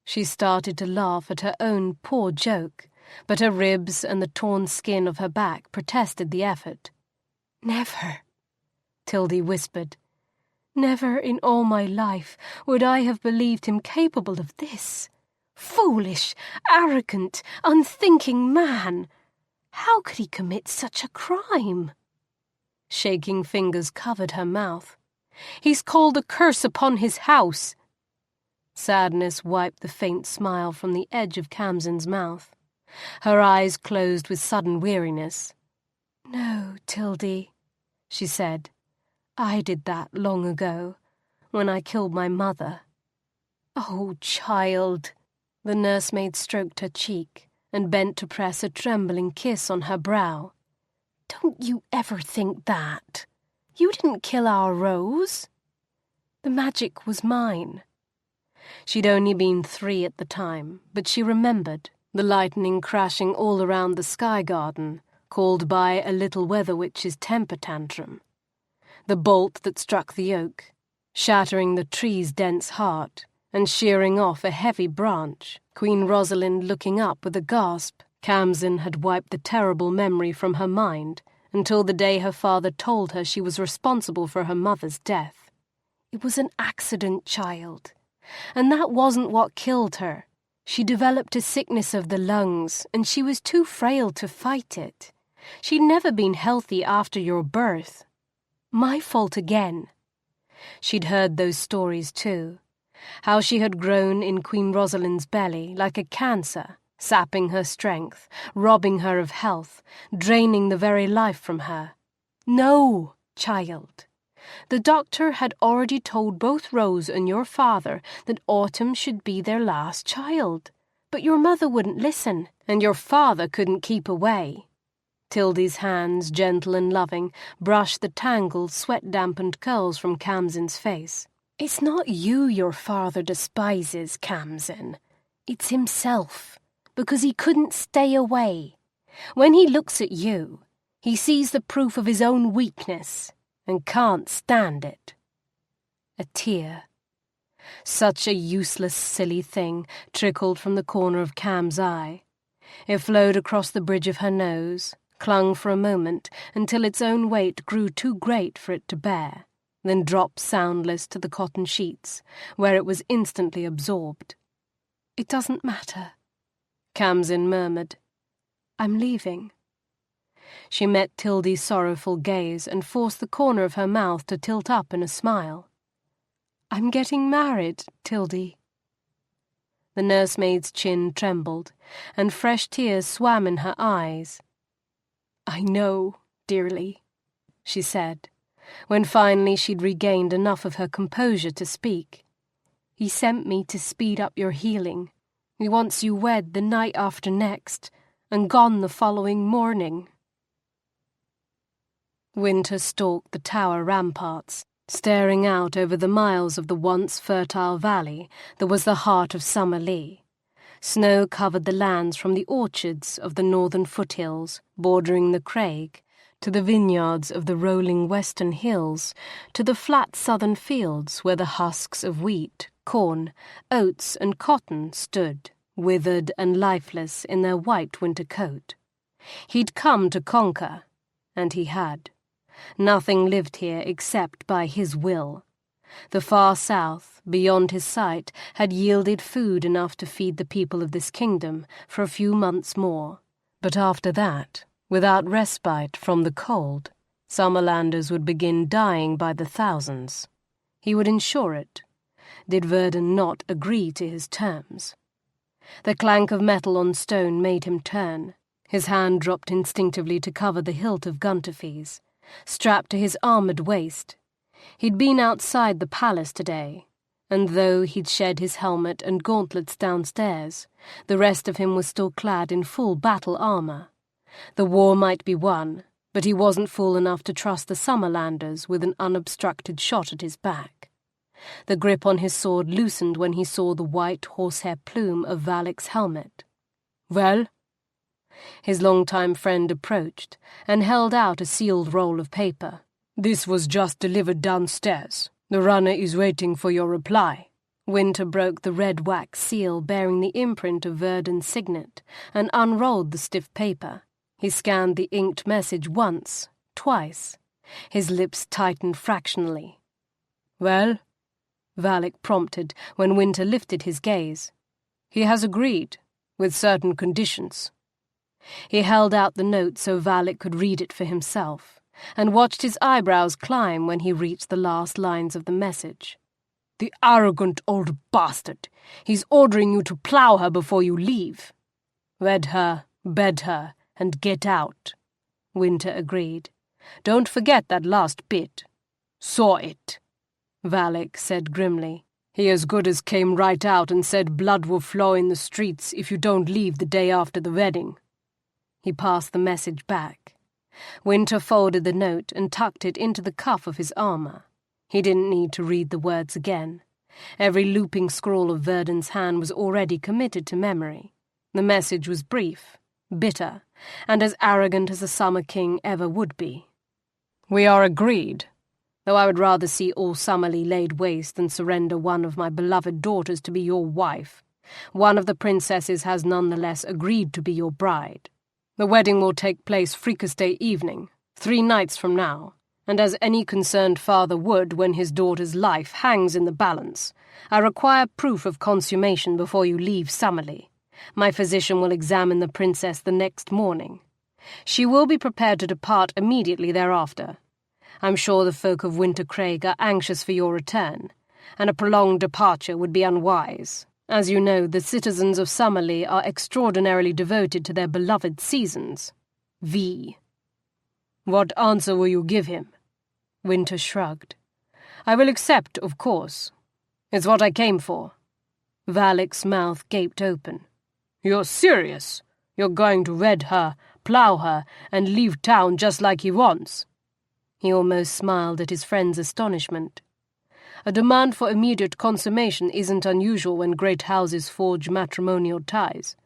She started to laugh at her own poor joke, but her ribs and the torn skin of her back protested the effort. "Never," Tildy whispered. "Never in all my life would I have believed him capable of this. Foolish, arrogant, unthinking man! How could he commit such a crime?" Shaking fingers covered her mouth. "He's called a curse upon his house." Sadness wiped the faint smile from the edge of Khamsin's mouth. Her eyes closed with sudden weariness. "No, Tildy," she said. "I did that long ago, when I killed my mother." "Oh, child." The nursemaid stroked her cheek and bent to press a trembling kiss on her brow. "Don't you ever think that. You didn't kill our Rose. The magic was mine." She'd only been 3 at the time, but she remembered the lightning crashing all around the sky garden, called by a little weather witch's temper tantrum. The bolt that struck the oak, shattering the tree's dense heart, and shearing off a heavy branch, Queen Rosalind looking up with a gasp. Khamsin had wiped the terrible memory from her mind until the day her father told her she was responsible for her mother's death. It was an accident, child, and that wasn't what killed her. She developed a sickness of the lungs, and she was too frail to fight it. She'd never been healthy after your birth. My fault again. She'd heard those stories too. How she had grown in Queen Rosalind's belly like a cancer, sapping her strength, robbing her of health, draining the very life from her. No, child. The doctor had already told both Rose and your father that Autumn should be their last child. But your mother wouldn't listen, and your father couldn't keep away. Tildy's hands, gentle and loving, brushed the tangled, sweat-dampened curls from Khamsin's face. "It's not you your father despises, Khamsin. It's himself, because he couldn't stay away. When he looks at you, he sees the proof of his own weakness and can't stand it." A tear. Such a useless, silly thing trickled from the corner of Kham's eye. It flowed across the bridge of her nose, clung for a moment until its own weight grew too great for it to bear, then dropped soundless to the cotton sheets, where it was instantly absorbed. "It doesn't matter," Khamsin murmured. "I'm leaving." She met Tildy's sorrowful gaze and forced the corner of her mouth to tilt up in a smile. "I'm getting married, Tildy." The nursemaid's chin trembled, and fresh tears swam in her eyes. "I know, dearly," she said, when finally she'd regained enough of her composure to speak. "He sent me to speed up your healing. He wants you wed the night after next, and gone the following morning." Wynter stalked the tower ramparts, staring out over the miles of the once fertile valley that was the heart of Summerlea. Snow covered the lands from the orchards of the northern foothills bordering the Craig, to the vineyards of the rolling western hills, to the flat southern fields where the husks of wheat, corn, oats and cotton stood, withered and lifeless in their white winter coat. He'd come to conquer, and he had. Nothing lived here except by his will. The far south, beyond his sight, had yielded food enough to feed the people of this kingdom for a few months more. But after that, without respite from the cold, Summerlanders would begin dying by the thousands. He would ensure it. Did Verdun not agree to his terms? The clank of metal on stone made him turn. His hand dropped instinctively to cover the hilt of Gunterfe's, strapped to his armoured waist. He'd been outside the palace today, and though he'd shed his helmet and gauntlets downstairs, the rest of him was still clad in full battle armour. The war might be won, but he wasn't fool enough to trust the Summerlanders with an unobstructed shot at his back. The grip on his sword loosened when he saw the white horsehair plume of Valic's helmet. "Well?" His long-time friend approached and held out a sealed roll of paper. "This was just delivered downstairs. The runner is waiting for your reply." Wynter broke the red wax seal bearing the imprint of Verdun's signet and unrolled the stiff paper. He scanned the inked message once, twice. His lips tightened fractionally. "Well?" Valic prompted when Wynter lifted his gaze. "He has agreed, with certain conditions." He held out the note so Valic could read it for himself, and watched his eyebrows climb when he reached the last lines of the message. "The arrogant old bastard! He's ordering you to plough her before you leave." "Wed her, bed her, and get out," Wynter agreed. "Don't forget that last bit." "Saw it," Valic said grimly. "He as good as came right out and said blood will flow in the streets if you don't leave the day after the wedding." He passed the message back. Wynter folded the note and tucked it into the cuff of his armour. He didn't need to read the words again. Every looping scrawl of Verdun's hand was already committed to memory. The message was brief, bitter, and as arrogant as a summer king ever would be. "We are agreed, though I would rather see all Summerlea laid waste than surrender one of my beloved daughters to be your wife. One of the princesses has nonetheless agreed to be your bride. The wedding will take place Freakers' Day evening, 3 nights from now, and as any concerned father would when his daughter's life hangs in the balance, I require proof of consummation before you leave Summerlea. My physician will examine the princess the next morning. She will be prepared to depart immediately thereafter. I'm sure the folk of Wintercraig are anxious for your return, and a prolonged departure would be unwise. As you know, the citizens of Summerlea are extraordinarily devoted to their beloved seasons. V. What answer will you give him? Wynter shrugged. I will accept, of course. It's what I came for. Valic's mouth gaped open. You're serious? You're going to wed her, plough her, and leave town just like he wants? He almost smiled at his friend's astonishment. A demand for immediate consummation isn't unusual when great houses forge matrimonial ties.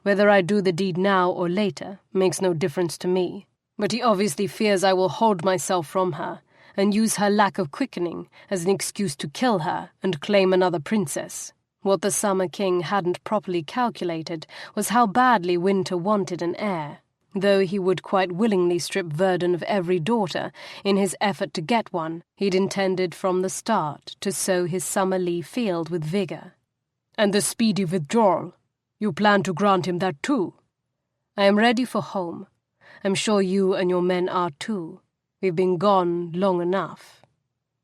Whether I do the deed now or later makes no difference to me. But he obviously fears I will hold myself from her and use her lack of quickening as an excuse to kill her and claim another princess. What the Summer King hadn't properly calculated was how badly Wynter wanted an heir, though he would quite willingly strip Verdun of every daughter in his effort to get one. He'd intended from the start to sow his Summerlea field with vigour. And the speedy withdrawal, you plan to grant him that too? I am ready for home. I'm sure you and your men are too. We've been gone long enough.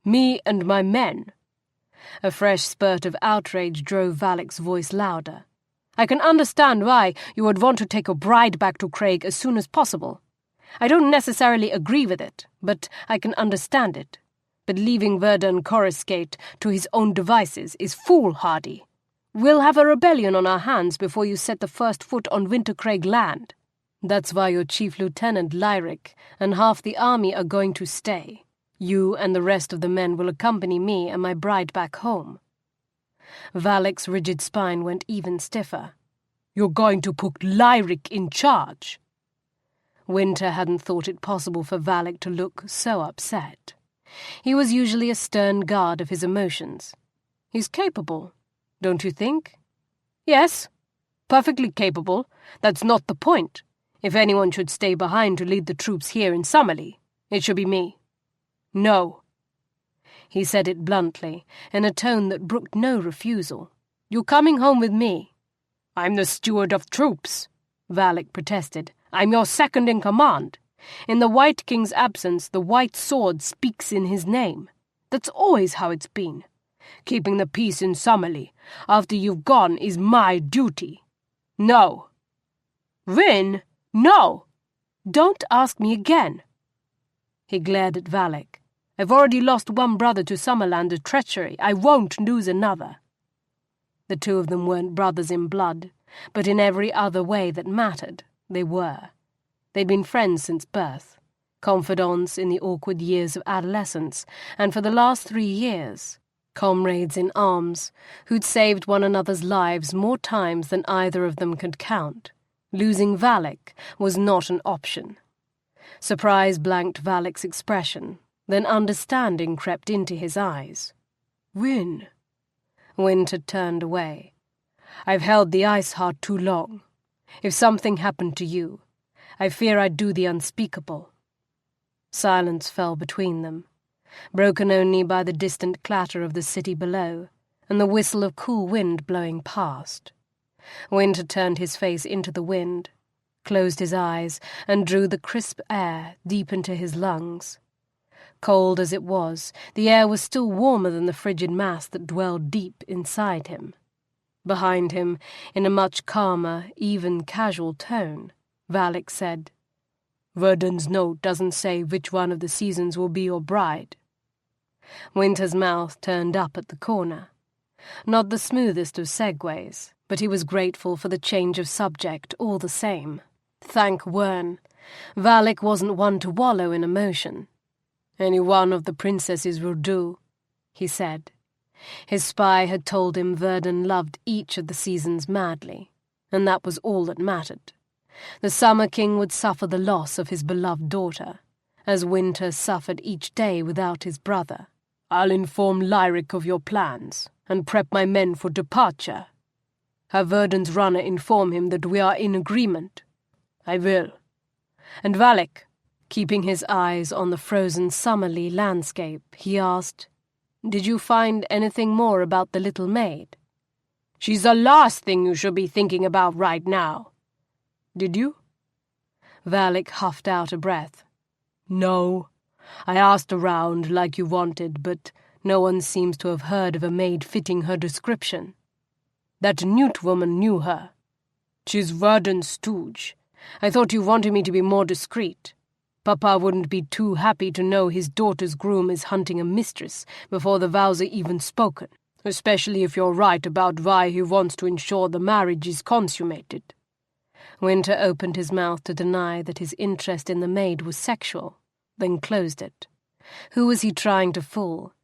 Me and my men? A fresh spurt of outrage drove Valic's voice louder. I can understand why you would want to take a bride back to Craig as soon as possible. I don't necessarily agree with it, but I can understand it. But leaving Wynter Coruscate to his own devices is foolhardy. We'll have a rebellion on our hands before you set the first foot on Wintercraig land. That's why your chief lieutenant, Lyric, and half the army are going to stay. You and the rest of the men will accompany me and my bride back home. Valec's rigid spine went even stiffer. You're going to put Lyric in charge? Wynter hadn't thought it possible for Valec to look so upset. He was usually a stern guard of his emotions. He's capable, don't you think? Yes, perfectly capable. That's not the point. If anyone should stay behind to lead the troops here in Summerlea, it should be me. No. He said it bluntly, in a tone that brooked no refusal. You're coming home with me. I'm the steward of troops, Valec protested. I'm your second in command. In the White King's absence, the White Sword speaks in his name. That's always how it's been. Keeping the peace in Summerlea, after you've gone, is my duty. No. Vin, no! Don't ask me again. He glared at Valec. I've already lost one brother to Summerland to treachery. I won't lose another. The two of them weren't brothers in blood, but in every other way that mattered, they were. They'd been friends since birth, confidants in the awkward years of adolescence, and for the last 3 years, comrades in arms, who'd saved one another's lives more times than either of them could count. Losing Valec was not an option. Surprise blanked Valec's expression, then understanding crept into his eyes. Wyn. Wynter turned away. I've held the ice heart too long. If something happened to you, I fear I'd do the unspeakable. Silence fell between them, broken only by the distant clatter of the city below and the whistle of cool wind blowing past. Wynter turned his face into the wind, closed his eyes, and drew the crisp air deep into his lungs. Cold as it was, the air was still warmer than the frigid mass that dwelled deep inside him. Behind him, in a much calmer, even casual tone, Valec said, Verdun's note doesn't say which one of the seasons will be your bride. Wynter's mouth turned up at the corner. Not the smoothest of segues, but he was grateful for the change of subject all the same. Thank Wern. Valec wasn't one to wallow in emotion. Any one of the princesses will do, he said. His spy had told him Verdun loved each of the seasons madly, and that was all that mattered. The Summer King would suffer the loss of his beloved daughter, as Wynter suffered each day without his brother. I'll inform Lyric of your plans, and prep my men for departure. Have Verdun's runner inform him that we are in agreement. I will. And Valec, keeping his eyes on the frozen Summerlea landscape, he asked, Did you find anything more about the little maid? She's the last thing you should be thinking about right now. Did you? Valec huffed out a breath. No. I asked around like you wanted, but no one seems to have heard of a maid fitting her description. That Newt woman knew her. She's Verdun's stooge. I thought you wanted me to be more discreet. Papa wouldn't be too happy to know his daughter's groom is hunting a mistress before the vows are even spoken, especially if you're right about why he wants to ensure the marriage is consummated. Wynter opened his mouth to deny that his interest in the maid was sexual, then closed it. Who was he trying to fool?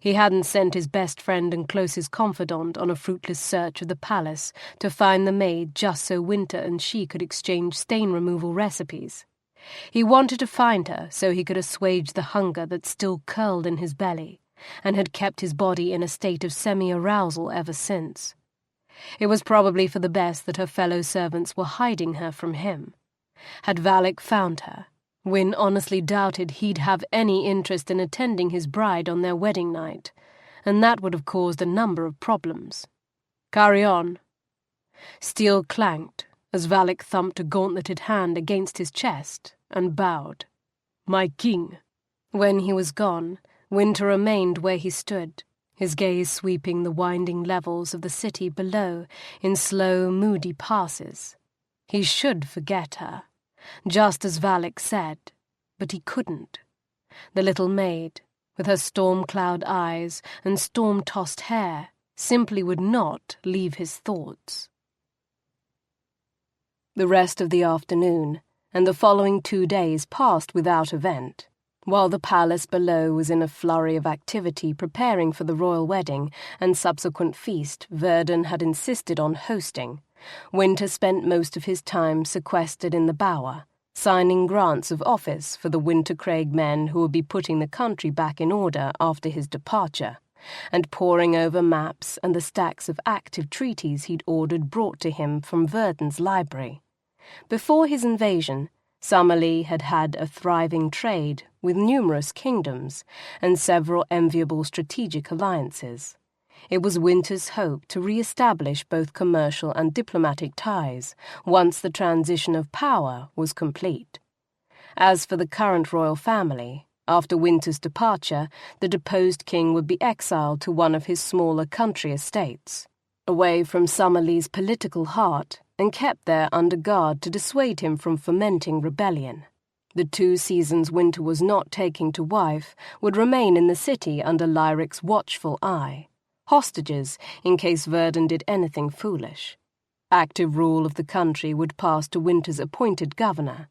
He hadn't sent his best friend and closest confidant on a fruitless search of the palace to find the maid just so Wynter and she could exchange stain removal recipes. He wanted to find her so he could assuage the hunger that still curled in his belly and had kept his body in a state of semi-arousal ever since. It was probably for the best that her fellow servants were hiding her from him. Had Valec found her, Wyn honestly doubted he'd have any interest in attending his bride on their wedding night, and that would have caused a number of problems. Carry on. Steel clanked as Valec thumped a gauntleted hand against his chest and bowed. My king. When he was gone, Wynter remained where he stood, his gaze sweeping the winding levels of the city below in slow, moody passes. He should forget her, just as Valec said, but he couldn't. The little maid, with her storm-cloud eyes and storm-tossed hair, simply would not leave his thoughts. The rest of the afternoon and the following 2 days passed without event. While the palace below was in a flurry of activity preparing for the royal wedding and subsequent feast Verdun had insisted on hosting, Wynter spent most of his time sequestered in the Bower, signing grants of office for the Wintercraig men who would be putting the country back in order after his departure, and poring over maps and the stacks of active treaties he'd ordered brought to him from Verdun's library. Before his invasion, Summerlea had had a thriving trade with numerous kingdoms and several enviable strategic alliances. It was Wynter's hope to re-establish both commercial and diplomatic ties once the transition of power was complete. As for the current royal family, after Wynter's departure, the deposed king would be exiled to one of his smaller country estates, away from Summerlea's political heart, and kept there under guard to dissuade him from fomenting rebellion. The 2 seasons Wynter was not taking to wife would remain in the city under Lyric's watchful eye, hostages in case Verdun did anything foolish. Active rule of the country would pass to Wynter's appointed governor,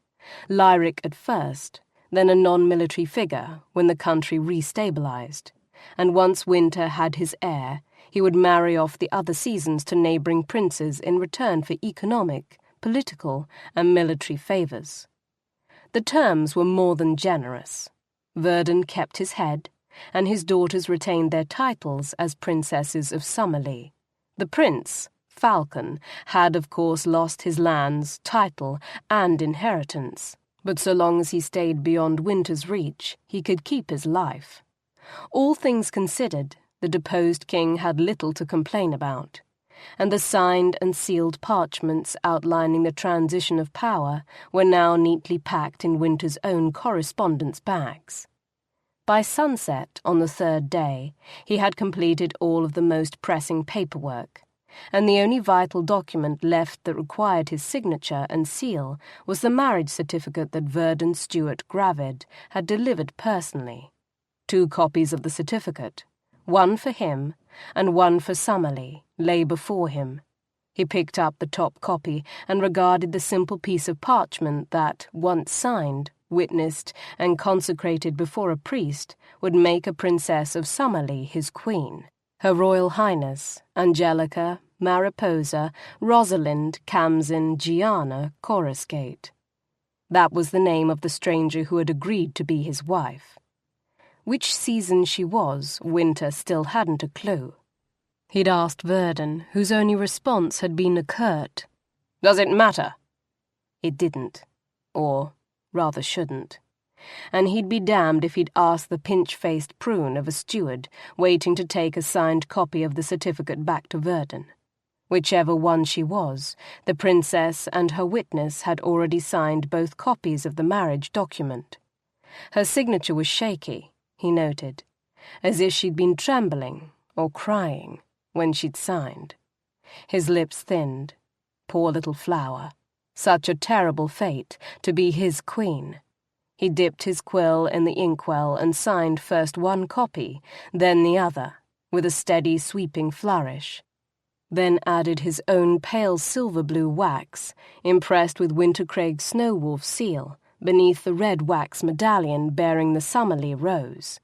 Lyric at first, then a non-military figure when the country restabilized, and once Wynter had his heir, he would marry off the other seasons to neighboring princes in return for economic, political, and military favors. The terms were more than generous. Verdun kept his head, and his daughters retained their titles as princesses of Summerlea. The prince, Falcon, had of course lost his lands, title, and inheritance, but so long as he stayed beyond Wynter's reach, he could keep his life. All things considered, the deposed king had little to complain about, and the signed and sealed parchments outlining the transition of power were now neatly packed in Wynter's own correspondence bags. By sunset on the 3rd day, he had completed all of the most pressing paperwork, and the only vital document left that required his signature and seal was the marriage certificate that Verdun Stewart Gravid had delivered personally. 2 copies of the certificate, one for him and one for Summerlea, lay before him. He picked up the top copy and regarded the simple piece of parchment that, once signed, witnessed, and consecrated before a priest, would make a princess of Summerlea his queen, Her Royal Highness Angelica Mariposa Rosalind Khamsin Coruscate. That was the name of the stranger who had agreed to be his wife. Which season she was, Wynter still hadn't a clue. He'd asked Verdun, whose only response had been a curt, "Does it matter?" It didn't, or rather shouldn't. And he'd be damned if he'd asked the pinch-faced prune of a steward waiting to take a signed copy of the certificate back to Verdun. Whichever one she was, the princess and her witness had already signed both copies of the marriage document. Her signature was shaky, he noted, as if she'd been trembling or crying when she'd signed. His lips thinned. Poor little flower. Such a terrible fate, to be his queen. He dipped his quill in the inkwell and signed first one copy, then the other, with a steady sweeping flourish. Then added his own pale silver-blue wax, impressed with Wintercraig's Snowwolf seal, beneath the red wax medallion bearing the Summerlea rose.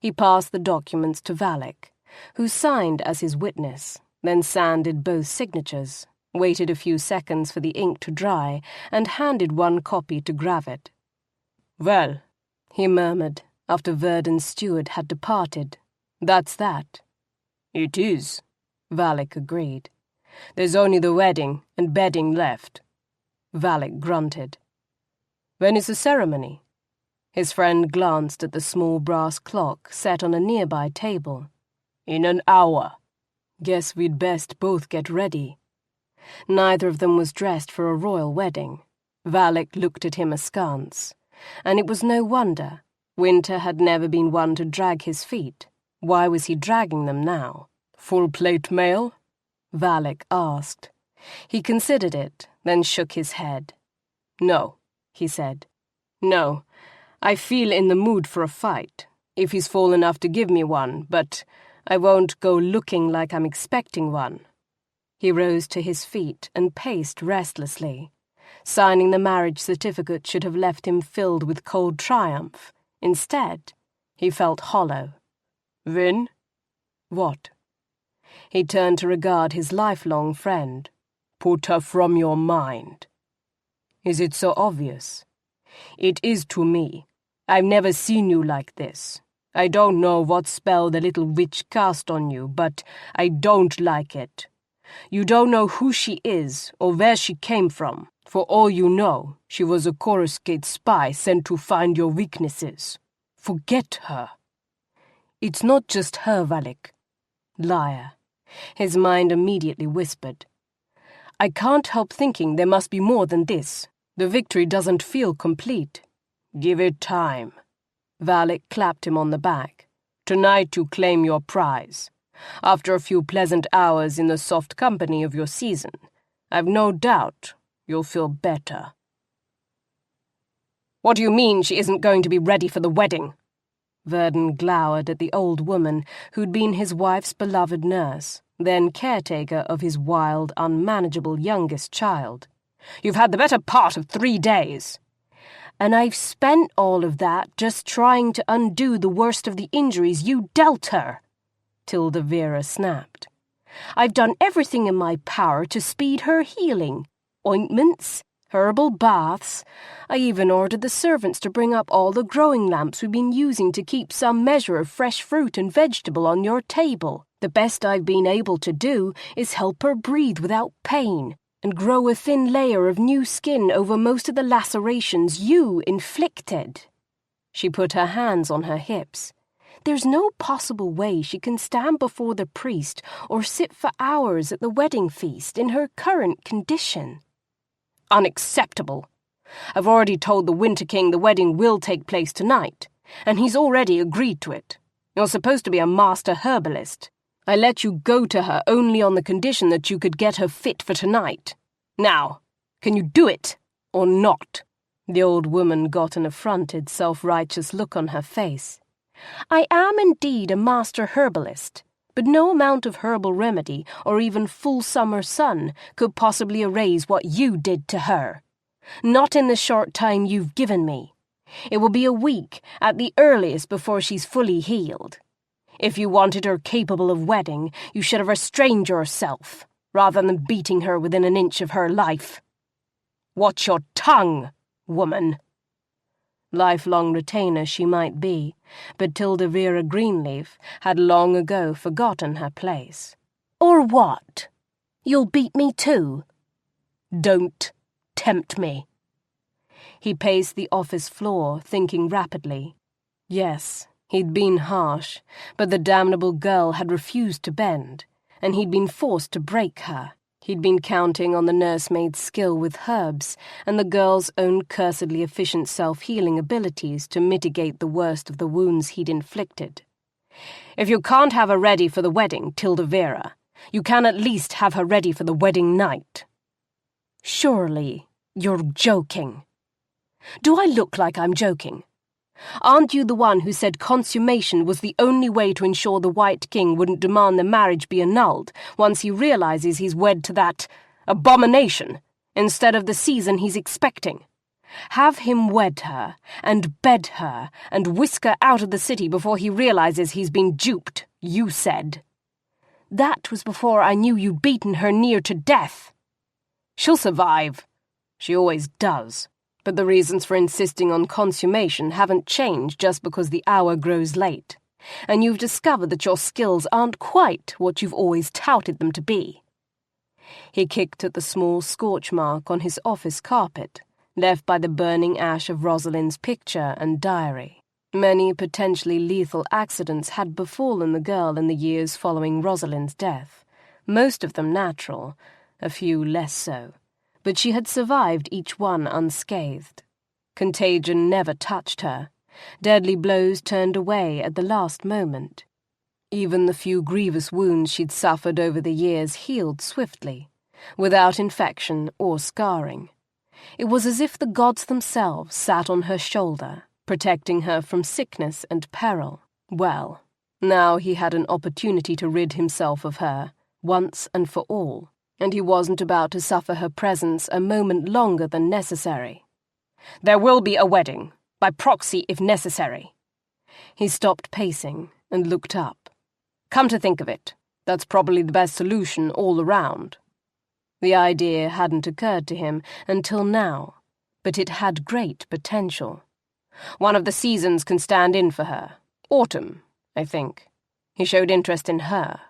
He passed the documents to Valak, who signed as his witness, then sanded both signatures, waited a few seconds for the ink to dry, and handed one copy to Gravid. "Well," he murmured, after Verdun's steward had departed, "that's that." "It is," Valak agreed. "There's only the wedding and bedding left." Valak grunted. "When is the ceremony?" His friend glanced at the small brass clock set on a nearby table. "In an hour." "Guess we'd best both get ready." Neither of them was dressed for a royal wedding. Valak looked at him askance, and it was no wonder. Wynter had never been one to drag his feet. Why was he dragging them now? "Full-plate mail?" Valak asked. He considered it, then shook his head. "No," he said. "No, I feel in the mood for a fight, if he's fool enough to give me one, but I won't go looking like I'm expecting one." He rose to his feet and paced restlessly, Signing the marriage certificate should have left him filled with cold triumph. Instead, he felt hollow. Vin? What? He turned to regard his lifelong friend. Put her from your mind. Is it so obvious? It is to me. I've never seen you like this. I don't know what spell the little witch cast on you, but I don't like it. You don't know who she is or where she came from. For all you know, she was a Coruscate spy sent to find your weaknesses. Forget her. It's not just her, Valak. Liar. His mind immediately whispered. I can't help thinking there must be more than this. The victory doesn't feel complete. Give it time. Valak clapped him on the back. Tonight you claim your prize. After a few pleasant hours in the soft company of your season, I've no doubt you'll feel better. What do you mean she isn't going to be ready for the wedding? Verdon glowered at the old woman who'd been his wife's beloved nurse, then caretaker of his wild, unmanageable youngest child. You've had the better part of 3 days. And I've spent all of that just trying to undo the worst of the injuries you dealt her, Tilda Vera snapped. I've done everything in my power to speed her healing. Ointments, herbal baths. I even ordered the servants to bring up all the growing lamps we've been using to keep some measure of fresh fruit and vegetable on your table. The best I've been able to do is help her breathe without pain and grow a thin layer of new skin over most of the lacerations you inflicted. She put her hands on her hips. There's no possible way she can stand before the priest or sit for hours at the wedding feast in her current condition. Unacceptable. I've already told the Winter King the wedding will take place tonight, and he's already agreed to it. You're supposed to be a master herbalist. I let you go to her only on the condition that you could get her fit for tonight. Now, can you do it, or not? The old woman got an affronted, self-righteous look on her face. I am indeed a master herbalist, but no amount of herbal remedy or even full summer sun could possibly erase what you did to her. Not in the short time you've given me. It will be a week, at the earliest, before she's fully healed. If you wanted her capable of wedding, you should have restrained yourself, rather than beating her within an inch of her life. Watch your tongue, woman. Lifelong retainer she might be, but Tilda Vera Greenleaf had long ago forgotten her place. Or what? You'll beat me too? Don't tempt me. He paced the office floor, thinking rapidly. Yes, he'd been harsh, but the damnable girl had refused to bend, and he'd been forced to break her. He'd been counting on the nursemaid's skill with herbs and the girl's own cursedly efficient self-healing abilities to mitigate the worst of the wounds he'd inflicted. If you can't have her ready for the wedding, Tilda Vera, you can at least have her ready for the wedding night. Surely you're joking. Do I look like I'm joking? Aren't you the one who said consummation was the only way to ensure the White King wouldn't demand the marriage be annulled once he realizes he's wed to that abomination instead of the season he's expecting? Have him wed her and bed her and whisk her out of the city before he realizes he's been duped, you said. That was before I knew you'd beaten her near to death. She'll survive. She always does. But the reasons for insisting on consummation haven't changed just because the hour grows late, and you've discovered that your skills aren't quite what you've always touted them to be. He kicked at the small scorch mark on his office carpet, left by the burning ash of Rosalind's picture and diary. Many potentially lethal accidents had befallen the girl in the years following Rosalind's death, most of them natural, a few less so. But she had survived each one unscathed. Contagion never touched her. Deadly blows turned away at the last moment. Even the few grievous wounds she'd suffered over the years healed swiftly, without infection or scarring. It was as if the gods themselves sat on her shoulder, protecting her from sickness and peril. Well, now he had an opportunity to rid himself of her, once and for all. and he wasn't about to suffer her presence a moment longer than necessary. "There will be a wedding, by proxy if necessary." He stopped pacing and looked up. "Come to think of it, that's probably the best solution all around." The idea hadn't occurred to him until now, but it had great potential. "One of the seasons can stand in for her. Autumn, I think." He showed interest in her.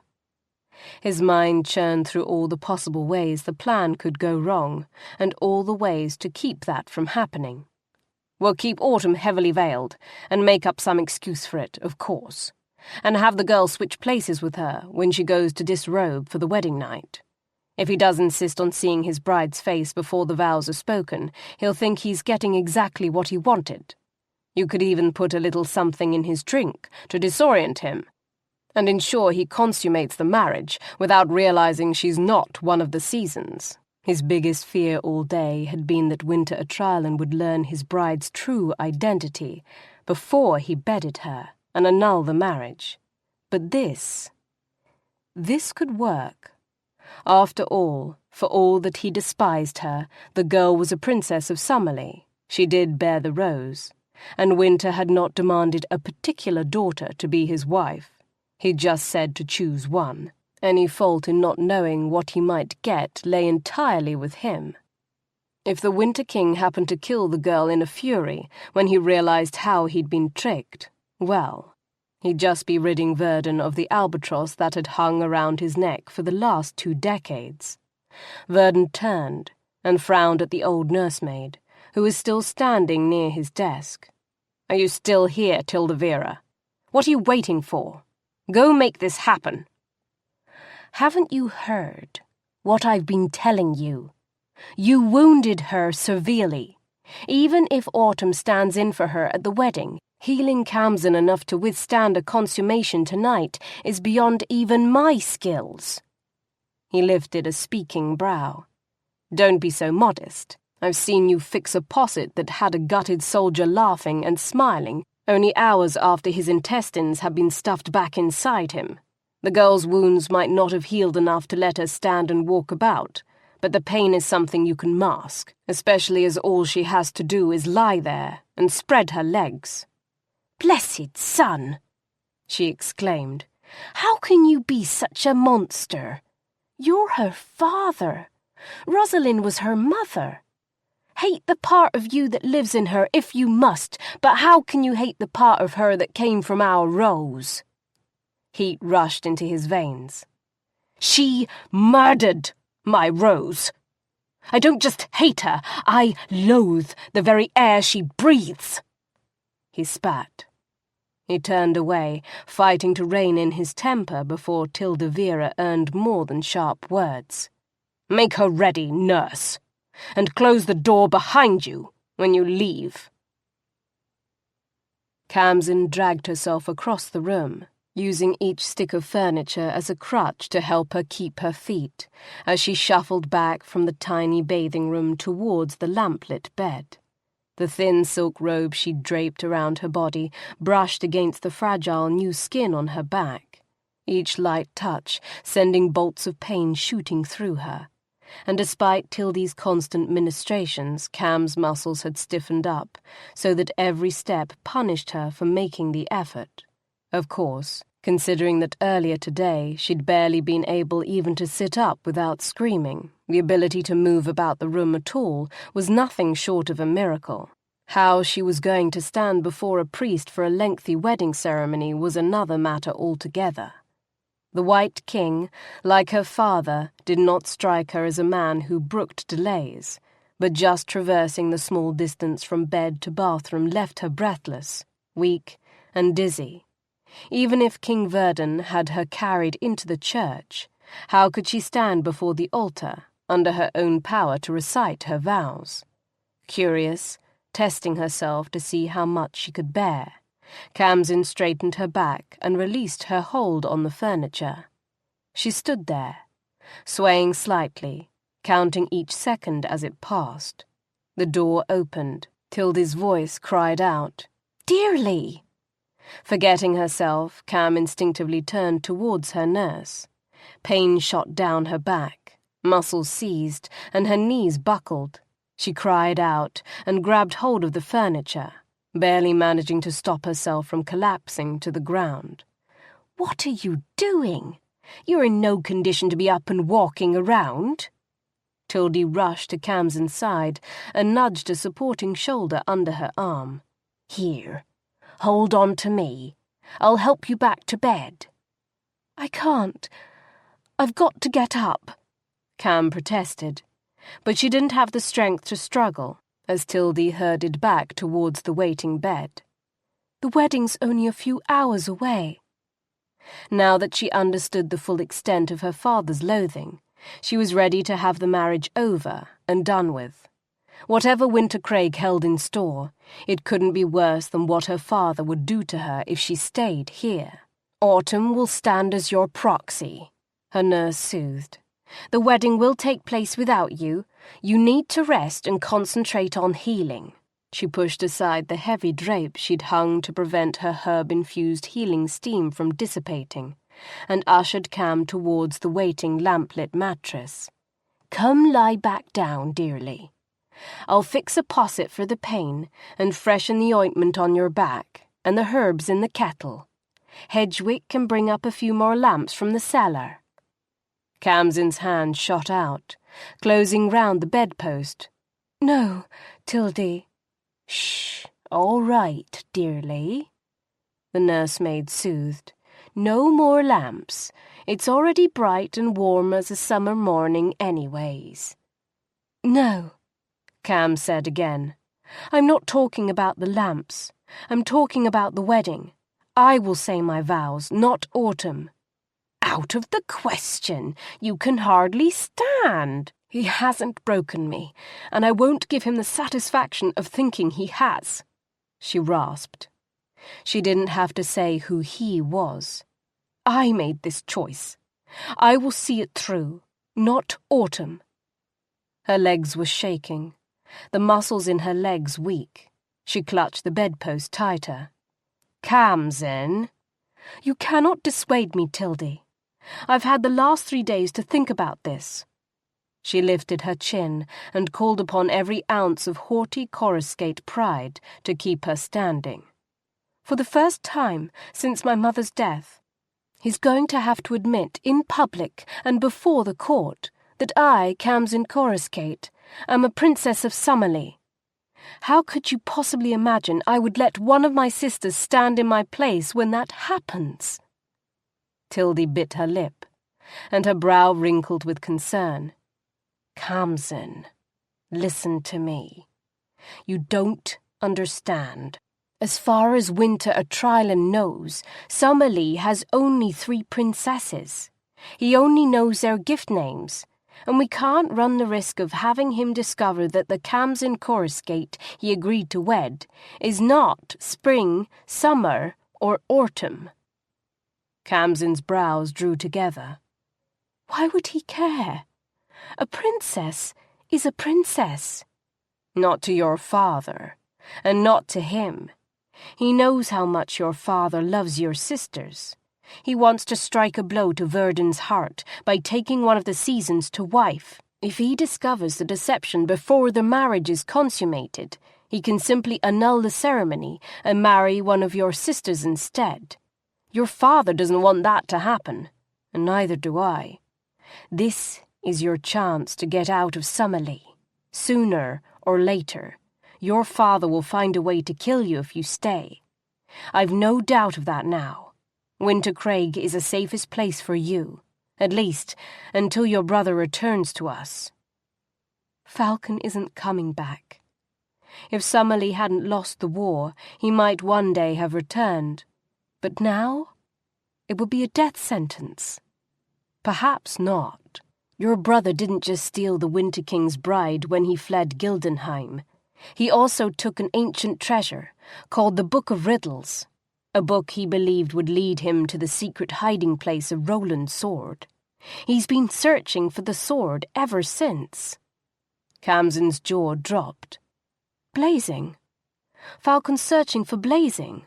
His mind churned through all the possible ways the plan could go wrong, and all the ways to keep that from happening. "We'll keep Autumn heavily veiled, and make up some excuse for it, of course, and have the girl switch places with her when she goes to disrobe for the wedding night. If he does insist on seeing his bride's face before the vows are spoken, he'll think he's getting exactly what he wanted. You could even put a little something in his drink to disorient him, and ensure he consummates the marriage without realizing she's not one of the seasons." His biggest fear all day had been that Wynter Atrialan would learn his bride's true identity before he bedded her and annul the marriage. But this could work. After all, for all that he despised her, the girl was a princess of Summerlea. She did bear the rose, and Wynter had not demanded a particular daughter to be his wife. He just said to choose one. Any fault in not knowing what he might get lay entirely with him. If the Winter King happened to kill the girl in a fury when he realized how he'd been tricked, well, he'd just be ridding Verdun of the albatross that had hung around his neck for the last 2 decades. Verdun turned and frowned at the old nursemaid, who was still standing near his desk. "Are you still here, Tilda Vera? What are you waiting for? Go make this happen." "Haven't you heard what I've been telling you? You wounded her severely. Even if Autumn stands in for her at the wedding, healing Khamsin enough to withstand a consummation tonight is beyond even my skills." He lifted a speaking brow. "Don't be so modest. I've seen you fix a posset that had a gutted soldier laughing and smiling only hours after his intestines had been stuffed back inside him. The girl's wounds might not have healed enough to let her stand and walk about, but the pain is something you can mask, especially as all she has to do is lie there and spread her legs." "Blessed son!" she exclaimed. "How can you be such a monster? You're her father. Rosalind was her mother. Hate the part of you that lives in her if you must, but how can you hate the part of her that came from our Rose?" Heat rushed into his veins. "She murdered my Rose. I don't just hate her, I loathe the very air she breathes." He spat. He turned away, fighting to rein in his temper before Tilda Vera earned more than sharp words. "Make her ready, nurse, and close the door behind you when you leave." Khamsin dragged herself across the room, using each stick of furniture as a crutch to help her keep her feet, as she shuffled back from the tiny bathing room towards the lamplit bed. The thin silk robe she'd draped around her body brushed against the fragile new skin on her back, each light touch sending bolts of pain shooting through her. And despite Tildy's constant ministrations, Kham's muscles had stiffened up, so that every step punished her for making the effort. Of course, considering that earlier today she'd barely been able even to sit up without screaming, the ability to move about the room at all was nothing short of a miracle. How she was going to stand before a priest for a lengthy wedding ceremony was another matter altogether. The White King, like her father, did not strike her as a man who brooked delays, but just traversing the small distance from bed to bathroom left her breathless, weak, and dizzy. Even if King Verdun had her carried into the church, how could she stand before the altar, under her own power to recite her vows? Curious, testing herself to see how much she could bear, Khamsin straightened her back and released her hold on the furniture. She stood there, swaying slightly, counting each second as it passed. The door opened. Tildy's voice cried out, "Dearly!" Forgetting herself, Kham instinctively turned towards her nurse. Pain shot down her back, Muscles seized, and her knees buckled. She cried out and grabbed hold of the furniture, barely managing to stop herself from collapsing to the ground. "What are you doing? You're in no condition to be up and walking around." Tildy rushed to Khamsin's side and nudged a supporting shoulder under her arm. "Here, hold on to me. I'll help you back to bed." "I can't. I've got to get up," Kham protested, but she didn't have the strength to struggle as Tildy herded back towards the waiting bed. "The wedding's only a few hours away." Now that she understood the full extent of her father's loathing, she was ready to have the marriage over and done with. Whatever Wintercraig held in store, it couldn't be worse than what her father would do to her if she stayed here. "Autumn will stand as your proxy," her nurse soothed. "The wedding will take place without you. You need to rest and concentrate on healing." She pushed aside the heavy drape she'd hung to prevent her herb-infused healing steam from dissipating, and ushered Kham towards the waiting lamplit mattress. "Come lie back down, dearly. I'll fix a posset for the pain and freshen the ointment on your back and the herbs in the kettle. Hedgewick can bring up a few more lamps from the cellar." Khamsin's hand shot out, closing round the bedpost. "No, Tildy." "Shh, all right, dearly," the nursemaid soothed. "No more lamps. It's already bright and warm as a summer morning anyways." "No," Kham said again. "I'm not talking about the lamps. I'm talking about the wedding. I will say my vows, not Autumn." "Out of the question. You can hardly stand." "He hasn't broken me, and I won't give him the satisfaction of thinking he has," she rasped. She didn't have to say who he was. "I made this choice. I will see it through, not Autumn." Her legs were shaking, the muscles in her legs weak. She clutched the bedpost tighter. "Khamsin." "You cannot dissuade me, Tildy. I've had the last 3 days to think about this." She lifted her chin and called upon every ounce of haughty Coruscate pride to keep her standing. "For the first time since my mother's death, he's going to have to admit in public and before the court that I, Khamsin Coruscate, am a princess of Summerlea. How could you possibly imagine I would let one of my sisters stand in my place when that happens?" Tildy bit her lip, and her brow wrinkled with concern. "Khamsin, listen to me. You don't understand. As far as Wynter Atrialan knows, Summerlea has only 3 princesses. He only knows their gift names, and we can't run the risk of having him discover that the Khamsin Coruscate he agreed to wed is not spring, summer, or autumn." Khamsin's brows drew together. "Why would he care? A princess is a princess." "Not to your father, and not to him. He knows how much your father loves your sisters. He wants to strike a blow to Verdun's heart by taking one of the seasons to wife. If he discovers the deception before the marriage is consummated, he can simply annul the ceremony and marry one of your sisters instead. Your father doesn't want that to happen, and neither do I. This is your chance to get out of Summerlea. Sooner or later, your father will find a way to kill you if you stay. I've no doubt of that now. Wintercraig is the safest place for you, at least until your brother returns to us." "Falcon isn't coming back. If Summerlea hadn't lost the war, he might one day have returned. But now, it would be a death sentence." "Perhaps not. Your brother didn't just steal the Winter King's bride when he fled Gildenheim. He also took an ancient treasure called the Book of Riddles, a book he believed would lead him to the secret hiding place of Roland's sword. He's been searching for the sword ever since." Khamsin's jaw dropped. "Blazing? Falcon's searching for Blazing?"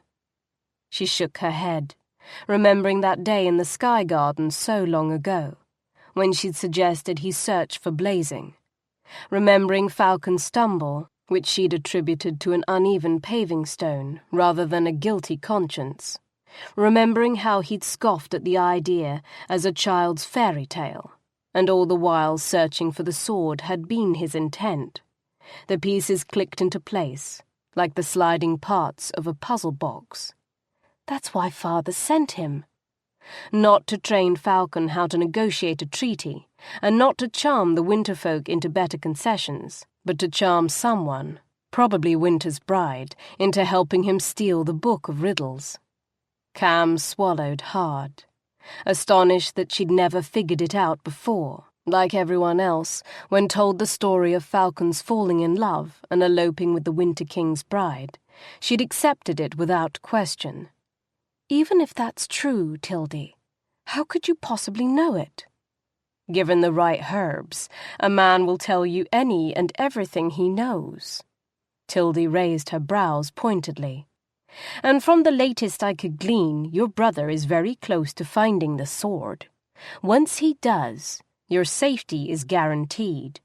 She shook her head, remembering that day in the Sky Garden so long ago, when she'd suggested he search for blazing, remembering Falcon's stumble, which she'd attributed to an uneven paving stone rather than a guilty conscience, remembering how he'd scoffed at the idea as a child's fairy tale, and all the while searching for the sword had been his intent. The pieces clicked into place, like the sliding parts of a puzzle box. That's why Father sent him. Not to train Falcon how to negotiate a treaty, and not to charm the Winterfolk into better concessions, but to charm someone, probably Wynter's bride, into helping him steal the book of riddles. Kham swallowed hard, astonished that she'd never figured it out before. Like everyone else, when told the story of Falcon's falling in love and eloping with the Winter King's bride, she'd accepted it without question. Even if that's true, Tildy, how could you possibly know it? Given the right herbs, a man will tell you any and everything he knows. Tildy raised her brows pointedly. And from the latest I could glean, your brother is very close to finding the sword. Once he does, your safety is guaranteed.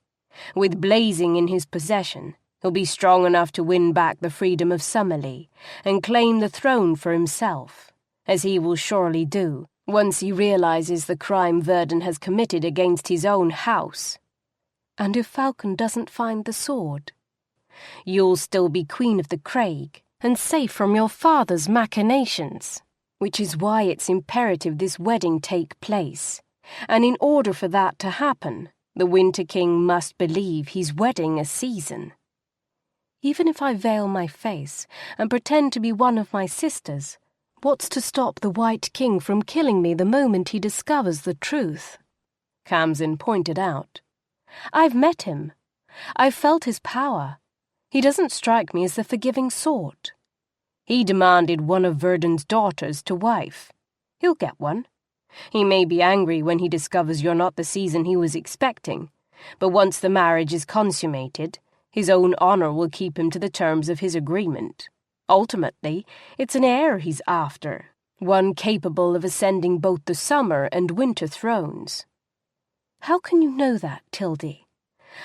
With blazing in his possession, he'll be strong enough to win back the freedom of Summerlea and claim the throne for himself, as he will surely do once he realizes the crime Verdun has committed against his own house. And if Falcon doesn't find the sword, you'll still be Queen of the Craig and safe from your father's machinations, which is why it's imperative this wedding take place. And in order for that to happen, the Winter King must believe he's wedding a season. Even if I veil my face and pretend to be one of my sisters, what's to stop the White King from killing me the moment he discovers the truth? Khamsin pointed out. I've met him. I've felt his power. He doesn't strike me as the forgiving sort. He demanded one of Verdun's daughters to wife. He'll get one. He may be angry when he discovers you're not the season he was expecting, but once the marriage is consummated, his own honor will keep him to the terms of his agreement. Ultimately, it's an heir he's after, one capable of ascending both the summer and winter thrones. How can you know that, Tildy?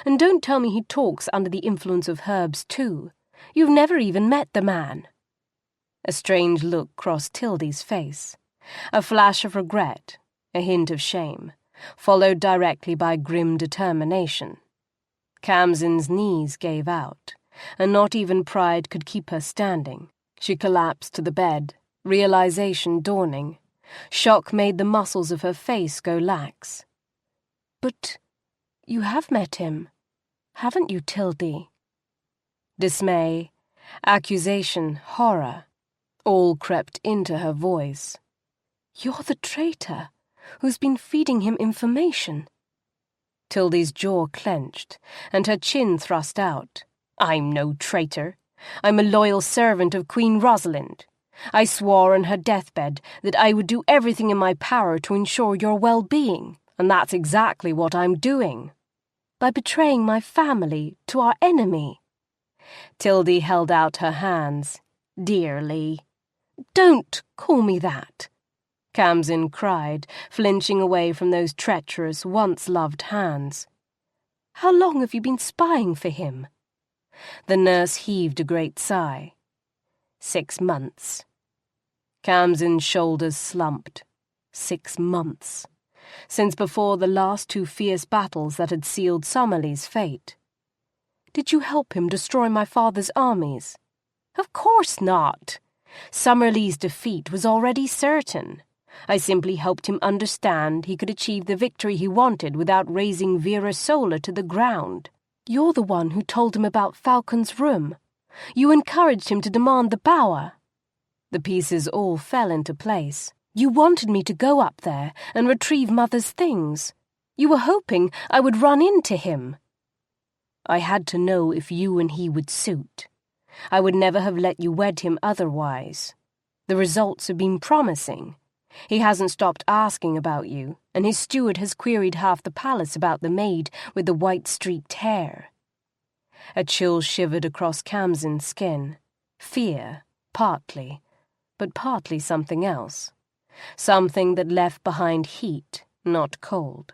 And don't tell me he talks under the influence of herbs too. You've never even met the man. A strange look crossed Tildy's face. A flash of regret, a hint of shame, followed directly by grim determination. Khamsin's knees gave out, and not even pride could keep her standing. She collapsed to the bed, realization dawning. Shock made the muscles of her face go lax. But you have met him, haven't you, Tildy? Dismay, accusation, horror, all crept into her voice. You're the traitor who's been feeding him information. Tildy's jaw clenched, and her chin thrust out. I'm no traitor. I'm a loyal servant of Queen Rosalind. I swore on her deathbed that I would do everything in my power to ensure your well-being, and that's exactly what I'm doing. By betraying my family to our enemy. Tildy held out her hands. Dearly. Don't call me that. Khamsin cried, flinching away from those treacherous, once-loved hands. How long have you been spying for him? The nurse heaved a great sigh. 6 months. Khamsin's shoulders slumped. 6 months. Since before the last 2 fierce battles that had sealed Summerlea's fate. Did you help him destroy my father's armies? Of course not. Summerlea's defeat was already certain. I simply helped him understand he could achieve the victory he wanted without razing Vera Sola to the ground. You're the one who told him about Falcon's room. You encouraged him to demand the bower. The pieces all fell into place. You wanted me to go up there and retrieve Mother's things. You were hoping I would run into him. I had to know if you and he would suit. I would never have let you wed him otherwise. The results have been promising. He hasn't stopped asking about you, and his steward has queried half the palace about the maid with the white-streaked hair. A chill shivered across Khamsin's skin. Fear, partly, but partly something else. Something that left behind heat, not cold.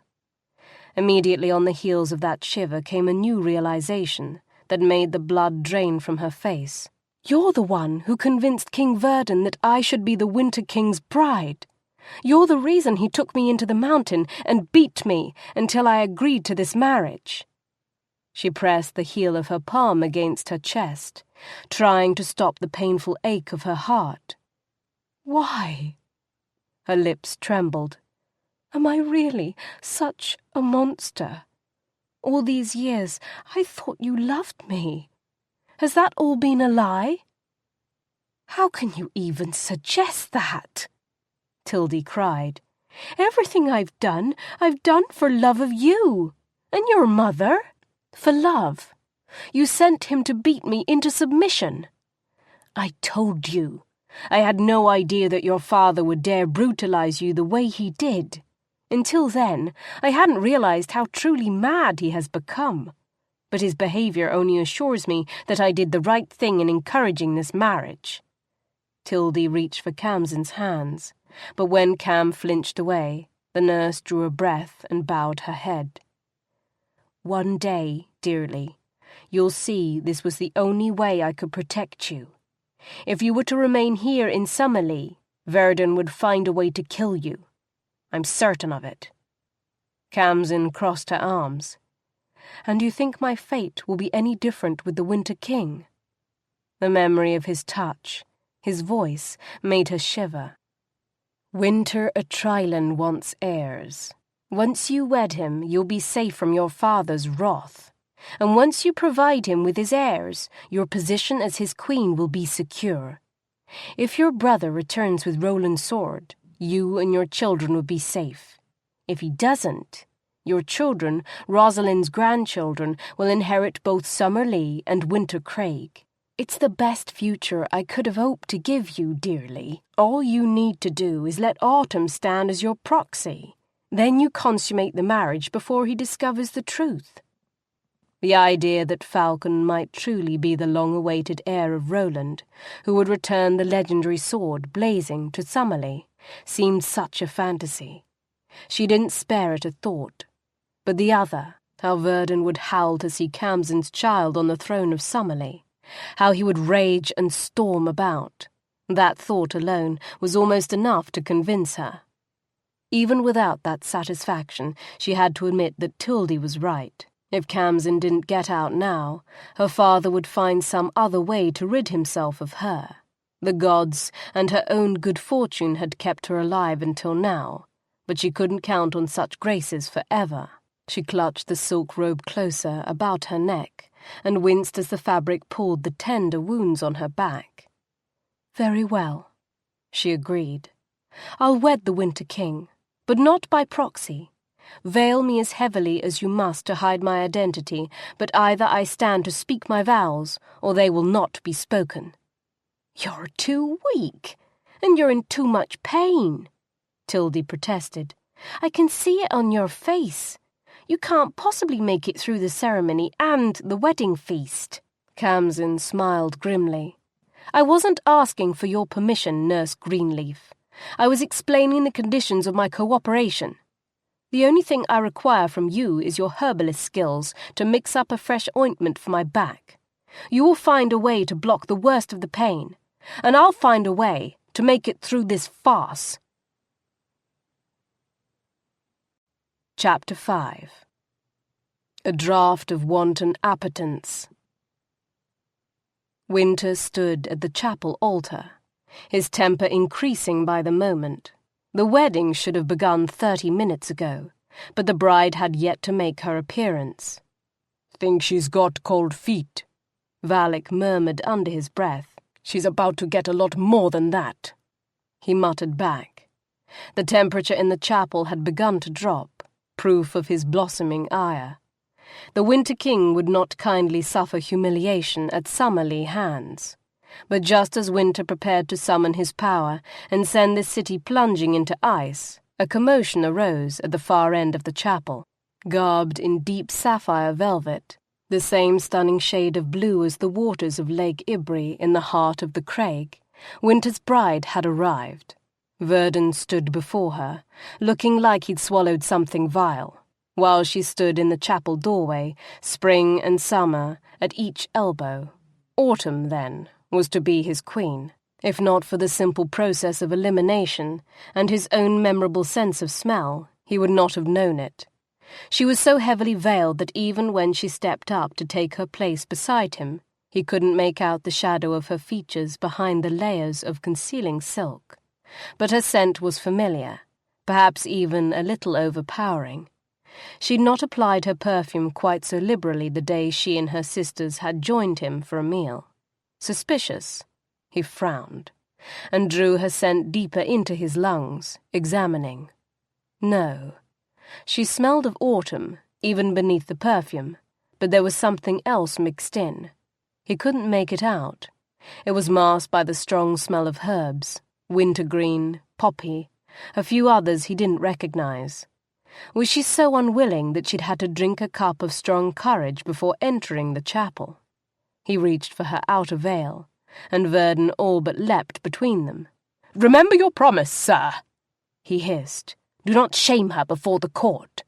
Immediately on the heels of that shiver came a new realization that made the blood drain from her face. "You're the one who convinced King Verdun that I should be the Winter King's bride. You're the reason he took me into the mountain and beat me until I agreed to this marriage." She pressed the heel of her palm against her chest, trying to stop the painful ache of her heart. "Why?" Her lips trembled. "Am I really such a monster? All these years I thought you loved me. Has that all been a lie?" "How can you even suggest that?" Tildy cried. "Everything I've done for love of you. And your mother? For love. You sent him to beat me into submission. I told you. I had no idea that your father would dare brutalize you the way he did. Until then, I hadn't realized how truly mad he has become. But his behavior only assures me that I did the right thing in encouraging this marriage." Tildy reached for Khamsin's hands, but when Kham flinched away, the nurse drew a breath and bowed her head. "One day, dearly, you'll see this was the only way I could protect you. If you were to remain here in Summerlea, Verdun would find a way to kill you. I'm certain of it." Khamsin crossed her arms. "And you think my fate will be any different with the Winter King?" The memory of his touch, his voice, made her shiver. "Wynter Atrialan wants heirs. Once you wed him, you'll be safe from your father's wrath. And once you provide him with his heirs, your position as his queen will be secure. If your brother returns with Roland's sword, you and your children will be safe. If he doesn't, your children, Rosalind's grandchildren, will inherit both Summerlea and Wintercraig. It's the best future I could have hoped to give you, dearly. All you need to do is let Autumn stand as your proxy. Then you consummate the marriage before he discovers the truth." The idea that Falcon might truly be the long-awaited heir of Roland, who would return the legendary sword blazing to Summerlea, seemed such a fantasy. She didn't spare it a thought. But the other, how Verdun would howl to see Khamsin's child on the throne of Summerlea, how he would rage and storm about, that thought alone was almost enough to convince her. Even without that satisfaction, she had to admit that Tildy was right. If Khamsin didn't get out now, her father would find some other way to rid himself of her. The gods and her own good fortune had kept her alive until now, but she couldn't count on such graces forever. She clutched the silk robe closer about her neck and winced as the fabric pulled the tender wounds on her back. "Very well," she agreed. "I'll wed the Winter King, but not by proxy. Veil me as heavily as you must to hide my identity, but either I stand to speak my vows, or they will not be spoken." "You're too weak, and you're in too much pain," Tildy protested. "I can see it on your face. You can't possibly make it through the ceremony and the wedding feast." Khamsin smiled grimly. "I wasn't asking for your permission, Nurse Greenleaf. I was explaining the conditions of my cooperation. The only thing I require from you is your herbalist skills to mix up a fresh ointment for my back. You will find a way to block the worst of the pain, and I'll find a way to make it through this farce." Chapter 5. A Draught of Wanton Appetence. Wynter stood at the chapel altar, his temper increasing by the moment. The wedding should have begun 30 minutes ago, but the bride had yet to make her appearance. "Think she's got cold feet," Valak murmured under his breath. "She's about to get a lot more than that," he muttered back. The temperature in the chapel had begun to drop, proof of his blossoming ire. The Winter King would not kindly suffer humiliation at Summerlea hands. But just as Wynter prepared to summon his power and send the city plunging into ice, a commotion arose at the far end of the chapel. Garbed in deep sapphire velvet, the same stunning shade of blue as the waters of Lake Ibri in the heart of the Craig, Wynter's bride had arrived. Verdun stood before her, looking like he'd swallowed something vile. while she stood in the chapel doorway, spring and summer at each elbow. Autumn, then, was to be his queen, if not for the simple process of elimination and his own memorable sense of smell, he would not have known it. She was so heavily veiled that even when she stepped up to take her place beside him, he couldn't make out the shadow of her features behind the layers of concealing silk. But her scent was familiar, perhaps even a little overpowering. She'd not applied her perfume quite so liberally the day she and her sisters had joined him for a meal. Suspicious? He frowned, and drew her scent deeper into his lungs, examining. No. She smelled of autumn, even beneath the perfume, but there was something else mixed in. He couldn't make it out. It was masked by the strong smell of herbs, wintergreen, poppy, a few others he didn't recognize. Was she so unwilling that she'd had to drink a cup of strong courage before entering the chapel? He reached for her outer veil, and Verdun all but leapt between them. "Remember your promise, sir," he hissed. "Do not shame her before the court."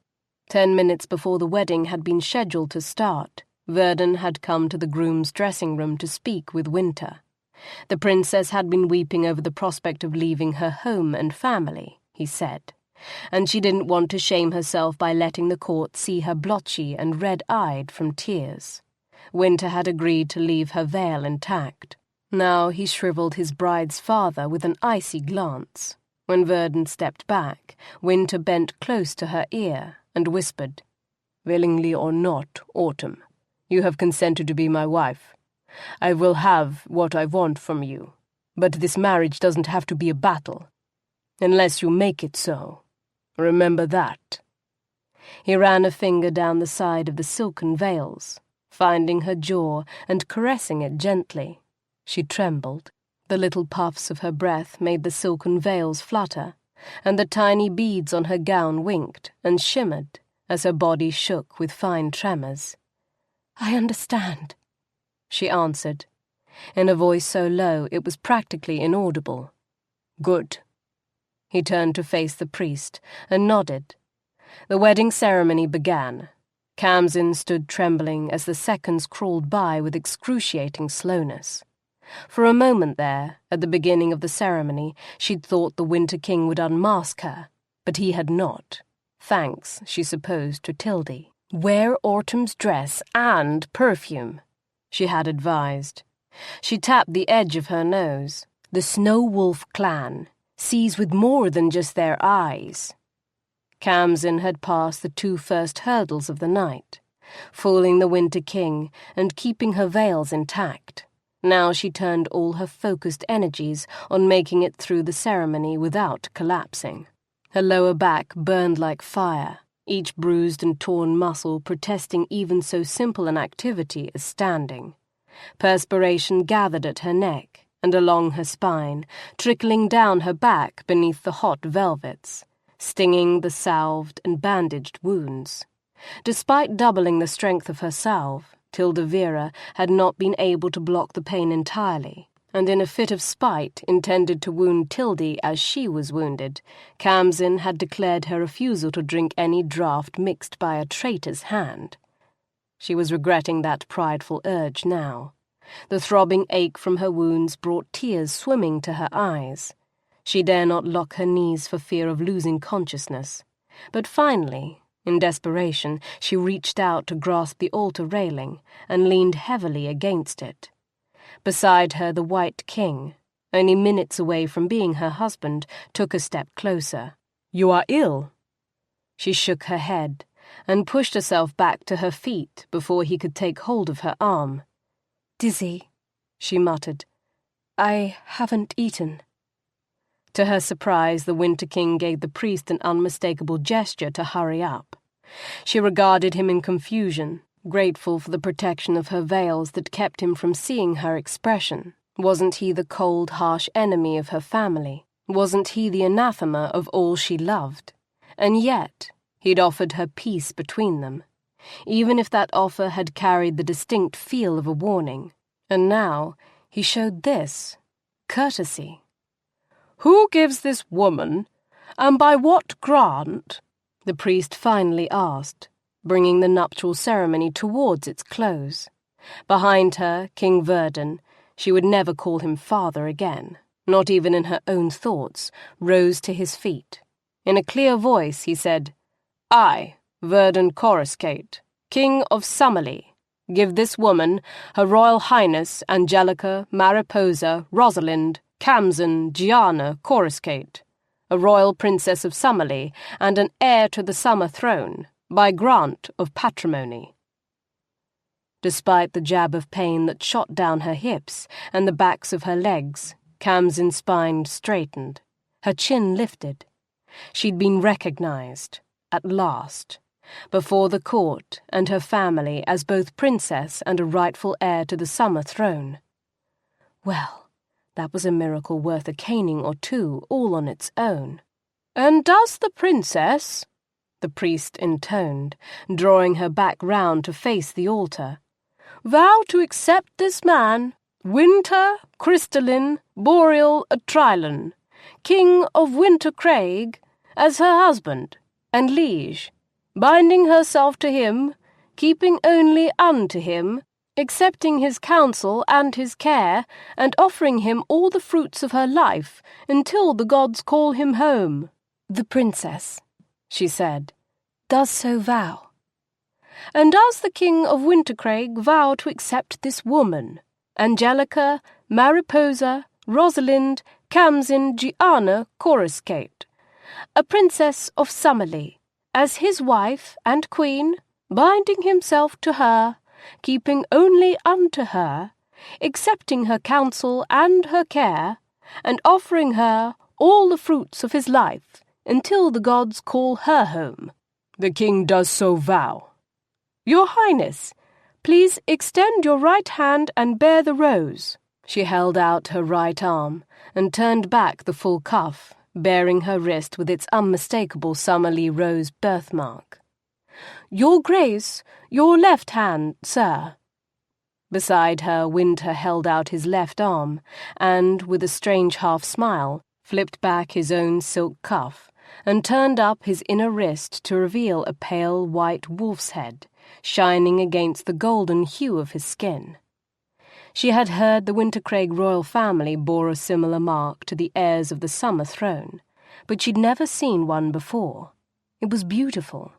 10 minutes before the wedding had been scheduled to start, Verdun had come to the groom's dressing room to speak with Wynter. The princess had been weeping over the prospect of leaving her home and family, he said, and she didn't want to shame herself by letting the court see her blotchy and red-eyed from tears. Wynter had agreed to leave her veil intact. Now he shriveled his bride's father with an icy glance. When Verdun stepped back, Wynter bent close to her ear and whispered, "Willingly or not, Autumn, you have consented to be my wife. I will have what I want from you, but this marriage doesn't have to be a battle, unless you make it so. Remember that." He ran a finger down the side of the silken veils, finding her jaw and caressing it gently. She trembled. The little puffs of her breath made the silken veils flutter, and the tiny beads on her gown winked and shimmered as her body shook with fine tremors. "I understand," she answered, in a voice so low it was practically inaudible. "Good." He turned to face the priest and nodded. The wedding ceremony began. Khamsin stood trembling as the seconds crawled by with excruciating slowness. For a moment there, at the beginning of the ceremony, she'd thought the Winter King would unmask her, but he had not, thanks, she supposed, to Tildy. "Wear Autumn's dress and perfume," she had advised. She tapped the edge of her nose. "The Snow Wolf clan sees with more than just their eyes." Khamsin had passed the 2 first hurdles of the night, fooling the Winter King and keeping her veils intact. Now she turned all her focused energies on making it through the ceremony without collapsing. Her lower back burned like fire, each bruised and torn muscle protesting even so simple an activity as standing. Perspiration gathered at her neck and along her spine, trickling down her back beneath the hot velvets, stinging the salved and bandaged wounds. Despite doubling the strength of her salve, Tilda Vera had not been able to block the pain entirely, and in a fit of spite intended to wound Tildy as she was wounded, Khamsin had declared her refusal to drink any draught mixed by a traitor's hand. She was regretting that prideful urge now. The throbbing ache from her wounds brought tears swimming to her eyes. She dare not lock her knees for fear of losing consciousness. But finally, in desperation, she reached out to grasp the altar railing and leaned heavily against it. Beside her, the White King, only minutes away from being her husband, took a step closer. "You are ill." She shook her head and pushed herself back to her feet before he could take hold of her arm. "Dizzy," she muttered. "I haven't eaten." To her surprise, the Winter King gave the priest an unmistakable gesture to hurry up. She regarded him in confusion, grateful for the protection of her veils that kept him from seeing her expression. Wasn't he the cold, harsh enemy of her family? Wasn't he the anathema of all she loved? And yet, he'd offered her peace between them, even if that offer had carried the distinct feel of a warning. And now he showed this courtesy. "Who gives this woman, and by what grant?" the priest finally asked, bringing the nuptial ceremony towards its close. Behind her, King Verdun, she would never call him father again, not even in her own thoughts, rose to his feet. In a clear voice he said, "I, Wynter Coruscate, King of Summerlea, give this woman, Her Royal Highness Angelica Mariposa Rosalind Khamsin Coruscate, a royal princess of Summerlea and an heir to the summer throne, by grant of patrimony." Despite the jab of pain that shot down her hips and the backs of her legs, Khamsin's spine straightened, her chin lifted. She'd been recognized, at last, before the court and her family as both princess and a rightful heir to the summer throne. Well, that was a miracle worth a caning or two all on its own. "And does the princess," the priest intoned, drawing her back round to face the altar, "vow to accept this man, Wynter Atrialan, King of Wintercraig, as her husband and liege, binding herself to him, keeping only unto him, accepting his counsel and his care, and offering him all the fruits of her life until the gods call him home?" "The princess," she said, "does so vow." "And does the King of Wintercraig vow to accept this woman, Angelica Mariposa Rosalind Khamsin Coruscate, a princess of Summerlea, as his wife and queen, binding himself to her, keeping only unto her, accepting her counsel and her care, and offering her all the fruits of his life until the gods call her home?" "The king does so vow." "Your Highness, please extend your right hand and bear the rose." She held out her right arm and turned back the full cuff, bearing her wrist with its unmistakable Summerlea rose birthmark. "Your Grace, your left hand, sir." Beside her, Wynter held out his left arm and, with a strange half-smile, flipped back his own silk cuff and turned up his inner wrist to reveal a pale white wolf's head, shining against the golden hue of his skin. She had heard the Wintercraig royal family bore a similar mark to the heirs of the summer throne, but she'd never seen one before. It was beautiful,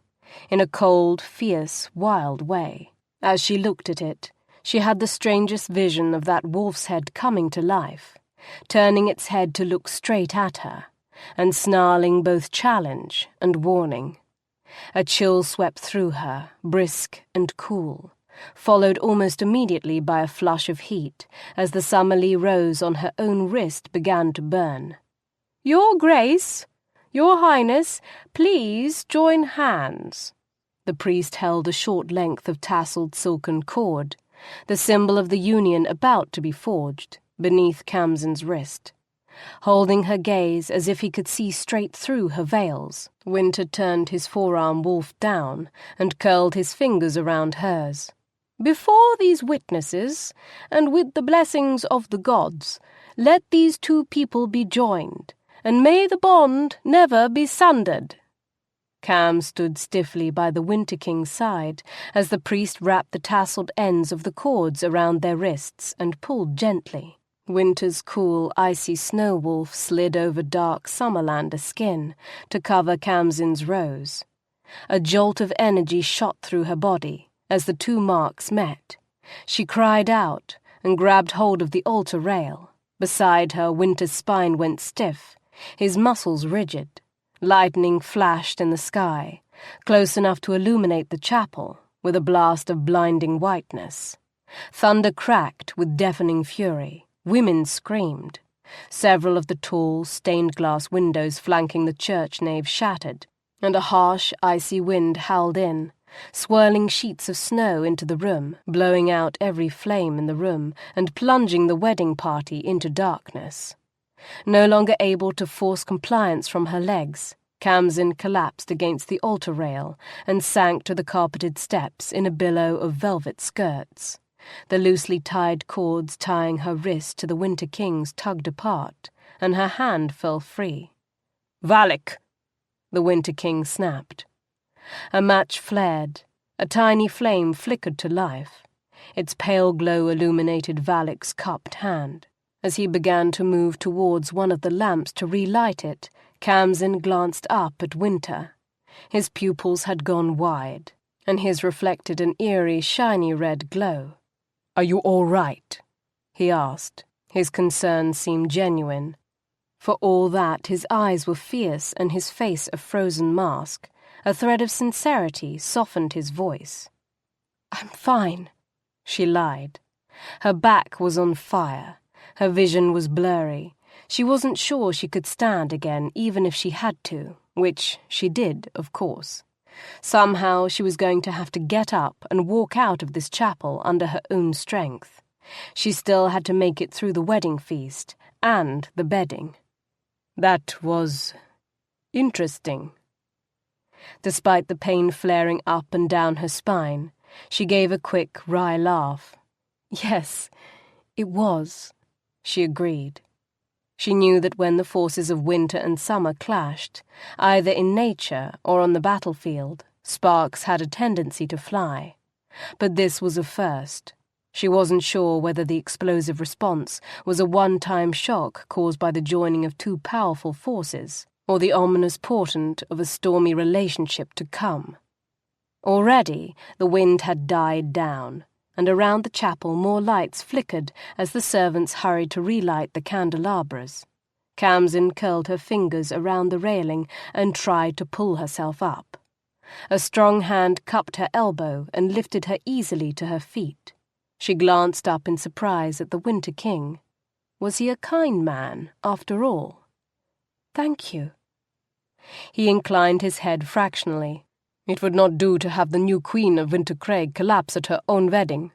in a cold, fierce, wild way. As she looked at it, she had the strangest vision of that wolf's head coming to life, turning its head to look straight at her, and snarling both challenge and warning. A chill swept through her, brisk and cool, followed almost immediately by a flush of heat as the Summerlea rose on her own wrist began to burn. "Your Grace, your Highness, please join hands." The priest held a short length of tasselled silken cord, the symbol of the union about to be forged, beneath Khamsin's wrist. Holding her gaze as if he could see straight through her veils, Wynter turned his forearm wolf down and curled his fingers around hers. "Before these witnesses, and with the blessings of the gods, let these two people be joined, and may the bond never be sundered." Kham stood stiffly by the Winter King's side as the priest wrapped the tasselled ends of the cords around their wrists and pulled gently. Winter's cool, icy snow wolf slid over dark Summerlander skin to cover Khamsin's rose. A jolt of energy shot through her body as the two marks met. She cried out and grabbed hold of the altar rail. Beside her, Winter's spine went stiff, his muscles rigid. Lightning flashed in the sky, close enough to illuminate the chapel, with a blast of blinding whiteness. Thunder cracked with deafening fury. Women screamed. Several of the tall, stained-glass windows flanking the church nave shattered, and a harsh, icy wind howled in, swirling sheets of snow into the room, blowing out every flame in the room and plunging the wedding party into darkness. No longer able to force compliance from her legs, Khamsin collapsed against the altar rail and sank to the carpeted steps in a billow of velvet skirts. The loosely tied cords tying her wrist to the Winter King's tugged apart, and her hand fell free. "Valak!" the Winter King snapped, A match flared. A tiny flame flickered to life. Its pale glow illuminated Valak's cupped hand. As he began to move towards one of the lamps to relight it, Khamsin glanced up at Wynter. His pupils had gone wide, and his reflected an eerie, shiny red glow. "Are you all right?" he asked. His concern seemed genuine. For all that, his eyes were fierce and his face a frozen mask. A thread of sincerity softened his voice. "I'm fine," she lied. Her back was on fire. Her vision was blurry. She wasn't sure she could stand again, even if she had to, which she did, of course. Somehow she was going to have to get up and walk out of this chapel under her own strength. She still had to make it through the wedding feast and the bedding. That was interesting. Despite the pain flaring up and down her spine, she gave a quick, wry laugh. "Yes, it was," she agreed. She knew that when the forces of winter and summer clashed, either in nature or on the battlefield, sparks had a tendency to fly. But this was a first. She wasn't sure whether the explosive response was a one-time shock caused by the joining of two powerful forces, or the ominous portent of a stormy relationship to come. Already the wind had died down, and around the chapel more lights flickered as the servants hurried to relight the candelabras. Khamsin curled her fingers around the railing and tried to pull herself up. A strong hand cupped her elbow and lifted her easily to her feet. She glanced up in surprise at the Winter King. Was he a kind man, after all? "Thank you." He inclined his head fractionally. It would not do to have the new queen of Wintercraig collapse at her own wedding.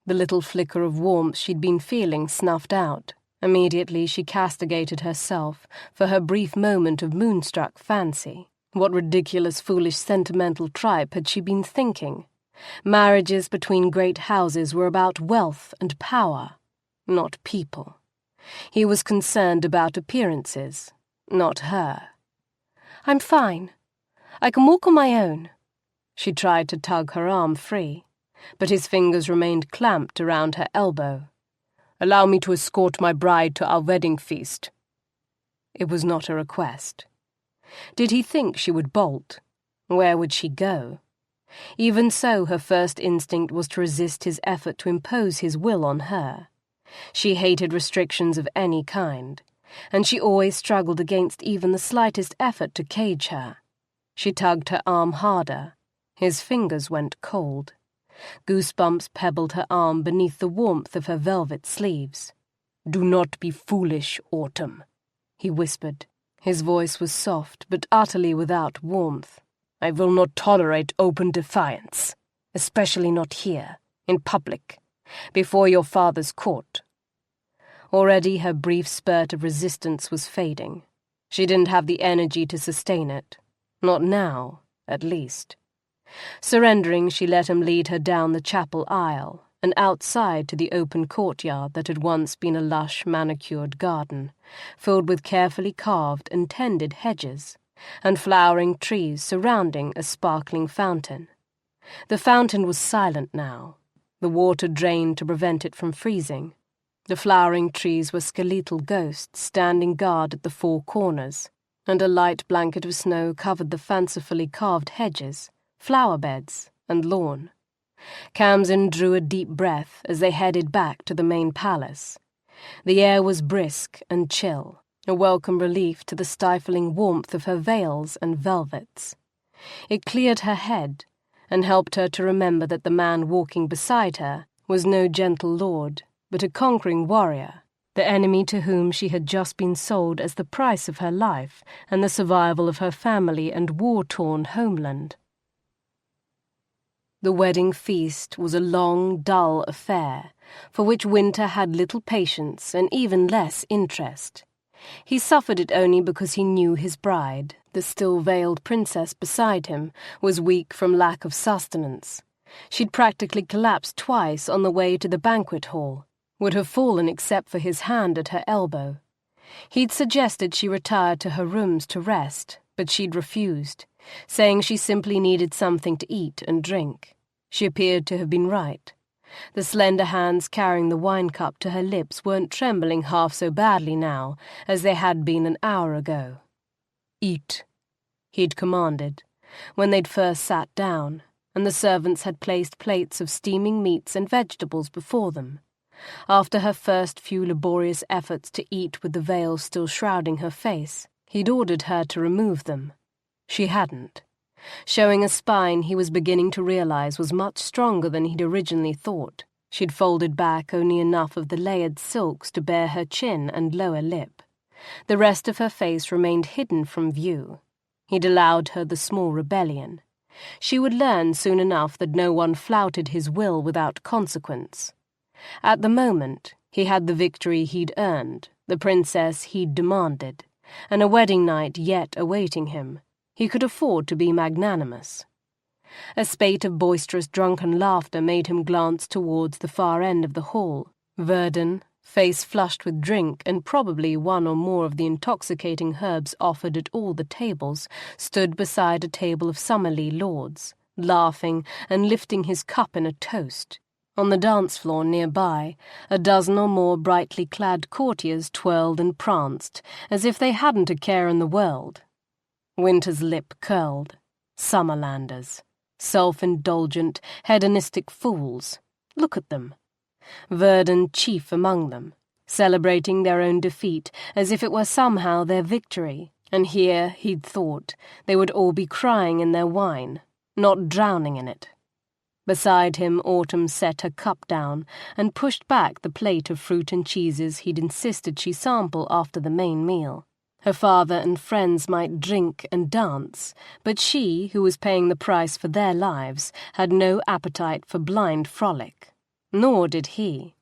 The little flicker of warmth she'd been feeling snuffed out. Immediately she castigated herself for her brief moment of moonstruck fancy. What ridiculous, foolish, sentimental tripe had she been thinking? Marriages between great houses were about wealth and power, not people. He was concerned about appearances, not her. "I'm fine. I can walk on my own." She tried to tug her arm free, but his fingers remained clamped around her elbow. "Allow me to escort my bride to our wedding feast." It was not a request. Did he think she would bolt? Where would she go? Even so, her first instinct was to resist his effort to impose his will on her. She hated restrictions of any kind, and she always struggled against even the slightest effort to cage her. She tugged her arm harder. His fingers went cold. Goosebumps pebbled her arm beneath the warmth of her velvet sleeves. "Do not be foolish, Autumn," he whispered. His voice was soft, but utterly without warmth. "I will not tolerate open defiance, especially not here, in public, before your father's court." Already her brief spurt of resistance was fading. She didn't have the energy to sustain it. Not now, at least. Surrendering, she let him lead her down the chapel aisle and outside to the open courtyard that had once been a lush, manicured garden, filled with carefully carved and tended hedges, and flowering trees surrounding a sparkling fountain. The fountain was silent now, the water drained to prevent it from freezing. The flowering trees were skeletal ghosts standing guard at the four corners, and a light blanket of snow covered the fancifully carved hedges, flower beds, and lawn. Khamsin drew a deep breath as they headed back to the main palace. The air was brisk and chill, a welcome relief to the stifling warmth of her veils and velvets. It cleared her head and helped her to remember that the man walking beside her was no gentle lord, but a conquering warrior, the enemy to whom she had just been sold as the price of her life and the survival of her family and war-torn homeland. The wedding feast was a long, dull affair, for which Wynter had little patience and even less interest. He suffered it only because he knew his bride, the still-veiled princess beside him, was weak from lack of sustenance. She'd practically collapsed twice on the way to the banquet hall, would have fallen except for his hand at her elbow. He'd suggested she retired to her rooms to rest, but she'd refused. saying she simply needed something to eat and drink. She appeared to have been right. The slender hands carrying the wine cup to her lips weren't trembling half so badly now as they had been an hour ago. "Eat," he'd commanded, when they'd first sat down, and the servants had placed plates of steaming meats and vegetables before them. After her first few laborious efforts to eat with the veil still shrouding her face, he'd ordered her to remove them. She hadn't, showing a spine he was beginning to realize was much stronger than he'd originally thought. She'd folded back only enough of the layered silks to bare her chin and lower lip. The rest of her face remained hidden from view. He'd allowed her the small rebellion. She would learn soon enough that no one flouted his will without consequence. At the moment, he had the victory he'd earned, the princess he'd demanded, and a wedding night yet awaiting him. He could afford to be magnanimous. A spate of boisterous drunken laughter made him glance towards the far end of the hall. Verdun, face flushed with drink and probably one or more of the intoxicating herbs offered at all the tables, stood beside a table of Summerlea lords, laughing and lifting his cup in a toast. On the dance floor nearby, a dozen or more brightly clad courtiers twirled and pranced, as if they hadn't a care in the world. Wynter's lip curled. Summerlanders. Self-indulgent, hedonistic fools. Look at them. Verdun chief among them, celebrating their own defeat as if it were somehow their victory, and here, he'd thought, they would all be crying in their wine, not drowning in it. Beside him, Autumn set her cup down and pushed back the plate of fruit and cheeses he'd insisted she sample after the main meal. Her father and friends might drink and dance, but she, who was paying the price for their lives, had no appetite for blind frolic. Nor did he.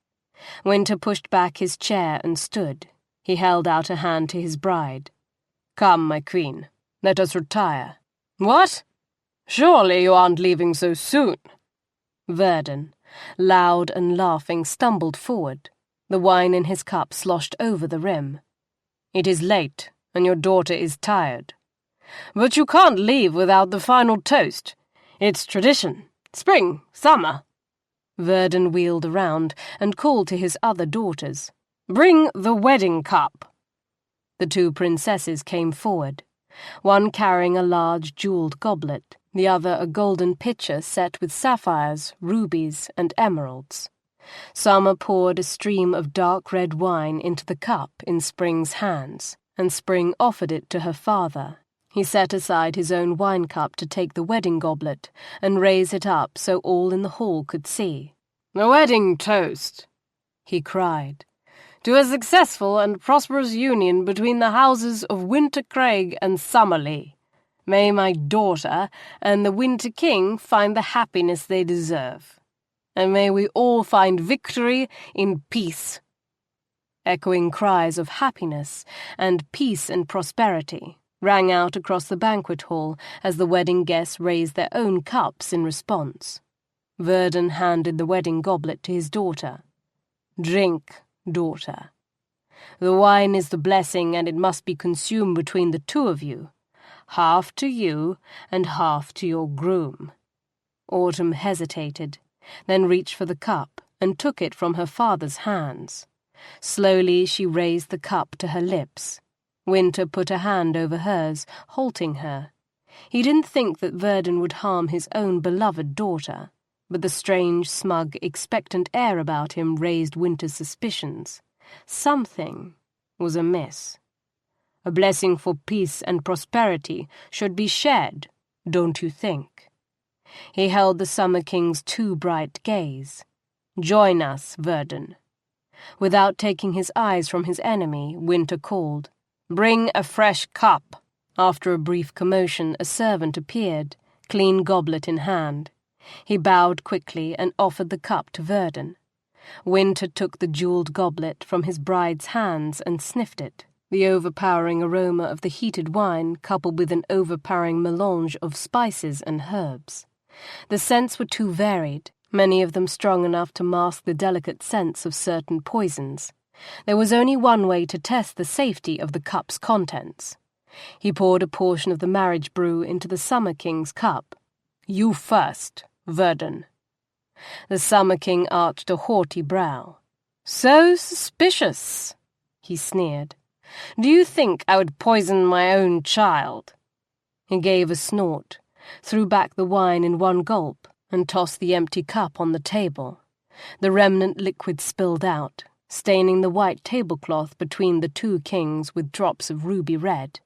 Wynter pushed back his chair and stood. He held out a hand to his bride. "Come, my queen, let us retire." "What? Surely you aren't leaving so soon?" Verdun, loud and laughing, stumbled forward. The wine in his cup sloshed over the rim. "It is late, and your daughter is tired." "But you can't leave without the final toast. It's tradition. Spring, summer." Verdun wheeled around and called to his other daughters. "Bring the wedding cup." The two princesses came forward, one carrying a large jewelled goblet, the other a golden pitcher set with sapphires, rubies, and emeralds. Summer poured a stream of dark red wine into the cup in Spring's hands, and Spring offered it to her father. He set aside his own wine cup to take the wedding goblet and raise it up so all in the hall could see. "The wedding toast," he cried, "to a successful and prosperous union between the houses of Wintercraig and Summerlea. May my daughter and the Winter King find the happiness they deserve. And may we all find victory in peace." Echoing cries of happiness and peace and prosperity rang out across the banquet hall as the wedding guests raised their own cups in response. Verdun handed the wedding goblet to his daughter. "Drink, daughter. The wine is the blessing, and it must be consumed between the two of you. Half to you and half to your groom." Autumn hesitated, then reached for the cup and took it from her father's hands. Slowly she raised the cup to her lips. Wynter put a hand over hers, halting her. He didn't think that Verdun would harm his own beloved daughter, but the strange, smug, expectant air about him raised Wynter's suspicions. Something was amiss. A blessing for peace and prosperity should be shared, don't you think? He held the Summer King's too bright gaze. "Join us, Verdun." Without taking his eyes from his enemy, Wynter called, "Bring a fresh cup." After a brief commotion, a servant appeared, clean goblet in hand. He bowed quickly and offered the cup to Verdun. Wynter took the jewelled goblet from his bride's hands and sniffed it. The overpowering aroma of the heated wine coupled with an overpowering melange of spices and herbs. The scents were too varied, many of them strong enough to mask the delicate scents of certain poisons. There was only one way to test the safety of the cup's contents. He poured a portion of the marriage brew into the Summer King's cup. "You first, Verdun." The Summer King arched a haughty brow. "So suspicious," he sneered. "Do you think I would poison my own child?" He gave a snort, threw back the wine in one gulp, and tossed the empty cup on the table. The remnant liquid spilled out, staining the white tablecloth between the two kings with drops of ruby red,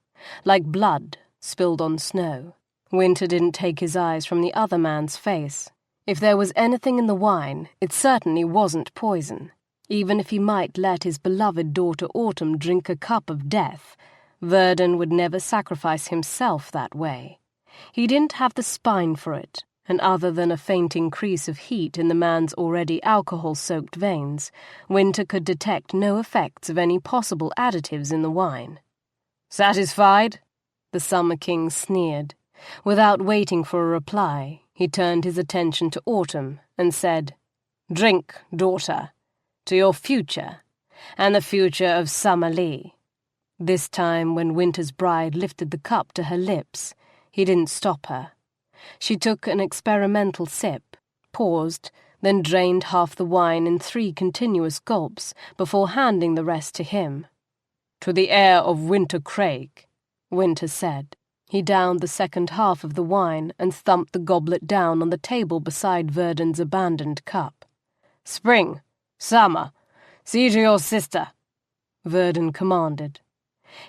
like blood spilled on snow. Wynter didn't take his eyes from the other man's face. If there was anything in the wine, it certainly wasn't poison. Even if he might let his beloved daughter Autumn drink a cup of death, Verdun would never sacrifice himself that way. He didn't have the spine for it, and other than a faint increase of heat in the man's already alcohol-soaked veins, Wynter could detect no effects of any possible additives in the wine. "Satisfied?" the Summer King sneered. Without waiting for a reply, he turned his attention to Autumn and said, "Drink, daughter, to your future, and the future of Summerlea." This time, when Wynter's bride lifted the cup to her lips, he didn't stop her. She took an experimental sip, paused, then drained half the wine in 3 continuous gulps before handing the rest to him. "To the heir of Wintercraig," Wynter said. He downed the second half of the wine and thumped the goblet down on the table beside Verdun's abandoned cup. "Spring, summer, see to your sister," Verdun commanded.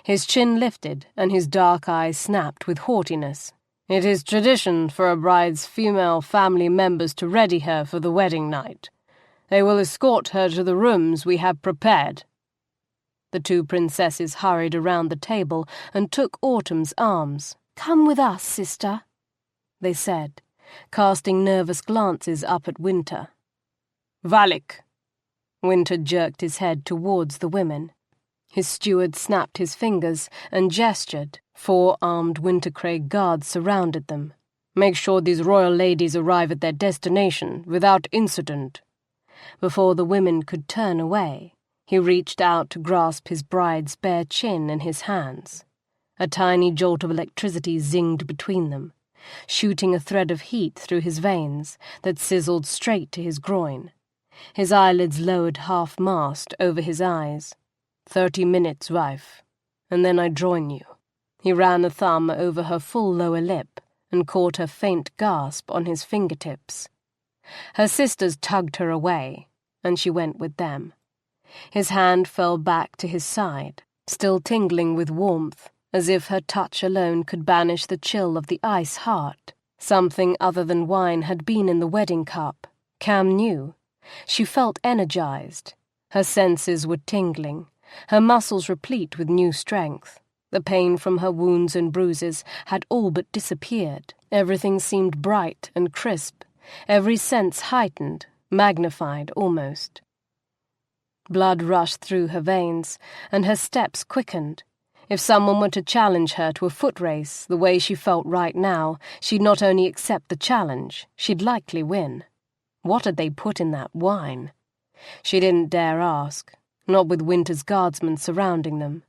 His chin lifted and his dark eyes snapped with haughtiness. "It is tradition for a bride's female family members to ready her for the wedding night. They will escort her to the rooms we have prepared." The 2 princesses hurried around the table and took Autumn's arms. "Come with us, sister," they said, casting nervous glances up at Wynter. "Valik!" Wynter jerked his head towards the women. His steward snapped his fingers and gestured. 4 armed Wintercraig guards surrounded them. "Make sure these royal ladies arrive at their destination without incident." Before the women could turn away, he reached out to grasp his bride's bare chin in his hands. A tiny jolt of electricity zinged between them, shooting a thread of heat through his veins that sizzled straight to his groin. His eyelids lowered half-mast over his eyes. 30 minutes, wife, and then I join you." He ran a thumb over her full lower lip and caught her faint gasp on his fingertips. Her sisters tugged her away, and she went with them. His hand fell back to his side, still tingling with warmth, as if her touch alone could banish the chill of the ice heart. Something other than wine had been in the wedding cup. Kham knew. She felt energized. Her senses were tingling, her muscles replete with new strength. The pain from her wounds and bruises had all but disappeared. Everything seemed bright and crisp, every sense heightened, magnified almost. Blood rushed through her veins, and her steps quickened. If someone were to challenge her to a foot race the way she felt right now, she'd not only accept the challenge, she'd likely win. What had they put in that wine? She didn't dare ask, not with Wynter's guardsmen surrounding them.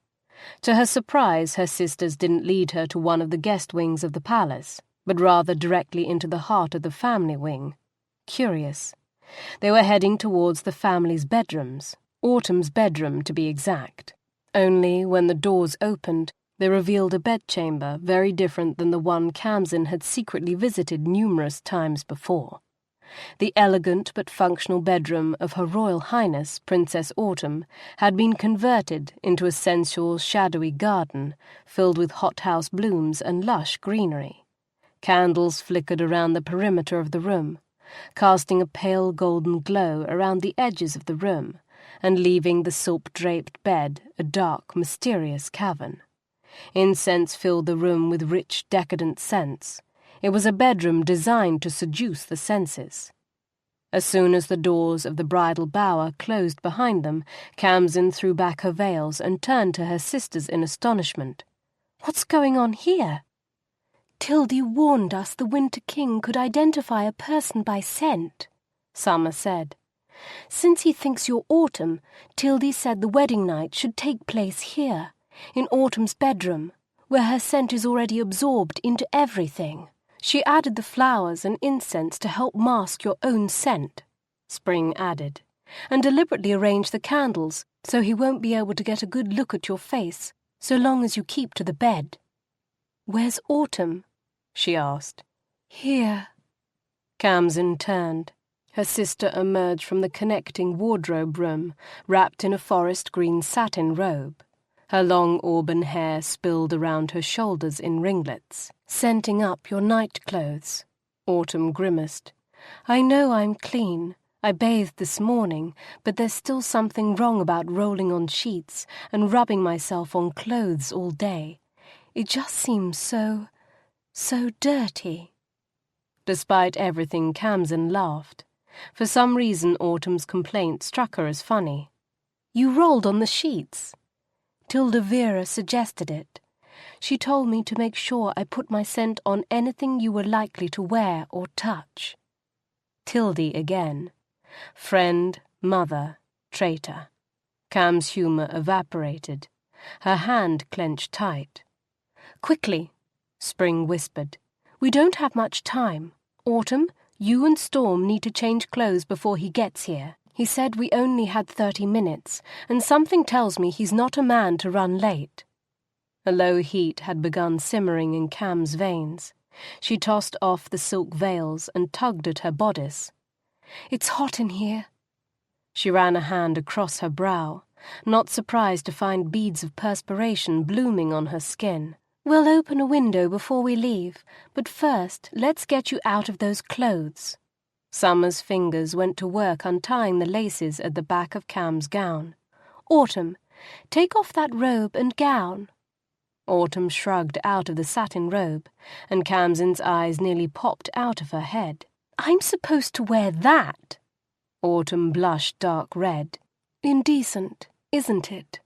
To her surprise, her sisters didn't lead her to one of the guest wings of the palace, but rather directly into the heart of the family wing. Curious. They were heading towards the family's bedrooms, Autumn's bedroom to be exact. Only, when the doors opened, they revealed a bedchamber very different than the one Khamsin had secretly visited numerous times before. The elegant but functional bedroom of Her Royal Highness Princess Autumn had been converted into a sensual, shadowy garden filled with hothouse blooms and lush greenery. Candles flickered around the perimeter of the room, casting a pale golden glow around the edges of the room and leaving the silk-draped bed a dark, mysterious cavern. Incense filled the room with rich, decadent scents. It was a bedroom designed to seduce the senses. As soon as the doors of the bridal bower closed behind them, Khamsin threw back her veils and turned to her sisters in astonishment. "What's going on here?" "Tildy warned us the Winter King could identify a person by scent," Summer said. "Since he thinks you're Autumn, Tildy said the wedding night should take place here, in Autumn's bedroom, where her scent is already absorbed into everything. She added the flowers and incense to help mask your own scent, Spring added, and deliberately arranged the candles so he won't be able to get a good look at your face so long as you keep to the bed. Where's Autumn? She asked. Here. Khamsin turned. Her sister emerged from the connecting wardrobe room, wrapped in a forest green satin robe. Her long auburn hair spilled around her shoulders in ringlets. Scenting up your night clothes. Autumn grimaced. I know I'm clean. I bathed this morning, but there's still something wrong about rolling on sheets and rubbing myself on clothes all day. It just seems so dirty. Despite everything, Khamsin laughed. For some reason, Autumn's complaint struck her as funny. You rolled on the sheets. Tilda Vera suggested it. She told me to make sure I put my scent on anything you were likely to wear or touch. Tildy again. Friend, mother, traitor. Kham's humour evaporated. Her hand clenched tight. Quickly, Spring whispered. We don't have much time. Autumn, you and Storm need to change clothes before he gets here. He said we only had 30 minutes, and something tells me he's not a man to run late. A low heat had begun simmering in Kham's veins. She tossed off the silk veils and tugged at her bodice. It's hot in here. She ran a hand across her brow, not surprised to find beads of perspiration blooming on her skin. We'll open a window before we leave, but first let's get you out of those clothes. Summer's fingers went to work untying the laces at the back of Kham's gown. Autumn, take off that robe and gown. Autumn shrugged out of the satin robe, and Khamsin's eyes nearly popped out of her head. I'm supposed to wear that? Autumn blushed dark red. Indecent, isn't it?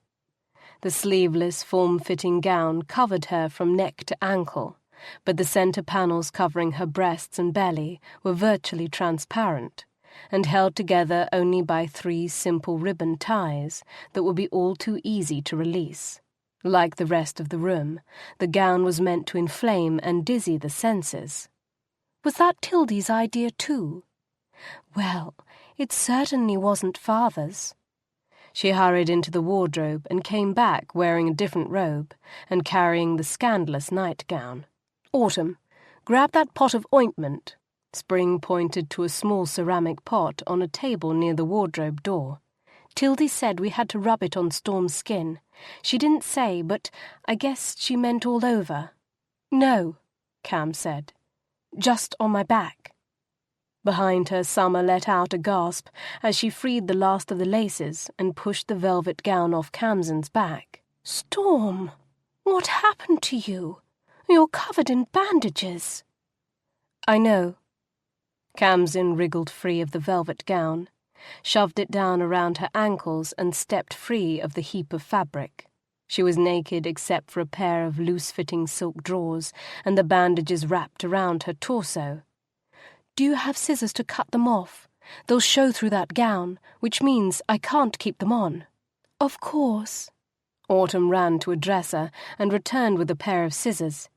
The sleeveless, form-fitting gown covered her from neck to ankle, but the centre panels covering her breasts and belly were virtually transparent, and held together only by 3 simple ribbon ties that would be all too easy to release. Like the rest of the room, the gown was meant to inflame and dizzy the senses. Was that Tildy's idea too? Well, it certainly wasn't Father's. She hurried into the wardrobe and came back wearing a different robe and carrying the scandalous nightgown. Autumn, grab that pot of ointment. Spring pointed to a small ceramic pot on a table near the wardrobe door. Tildy said we had to rub it on Storm's skin. She didn't say, but I guess she meant all over. No, Kham said. Just on my back. Behind her, Summer let out a gasp as she freed the last of the laces and pushed the velvet gown off Khamsin's back. Storm, what happened to you? You're covered in bandages. I know. Khamsin wriggled free of the velvet gown, shoved it down around her ankles and stepped free of the heap of fabric. She was naked except for a pair of loose-fitting silk drawers and the bandages wrapped around her torso. Do you have scissors to cut them off? They'll show through that gown, which means I can't keep them on. Of course. Autumn ran to a dresser and returned with a pair of scissors.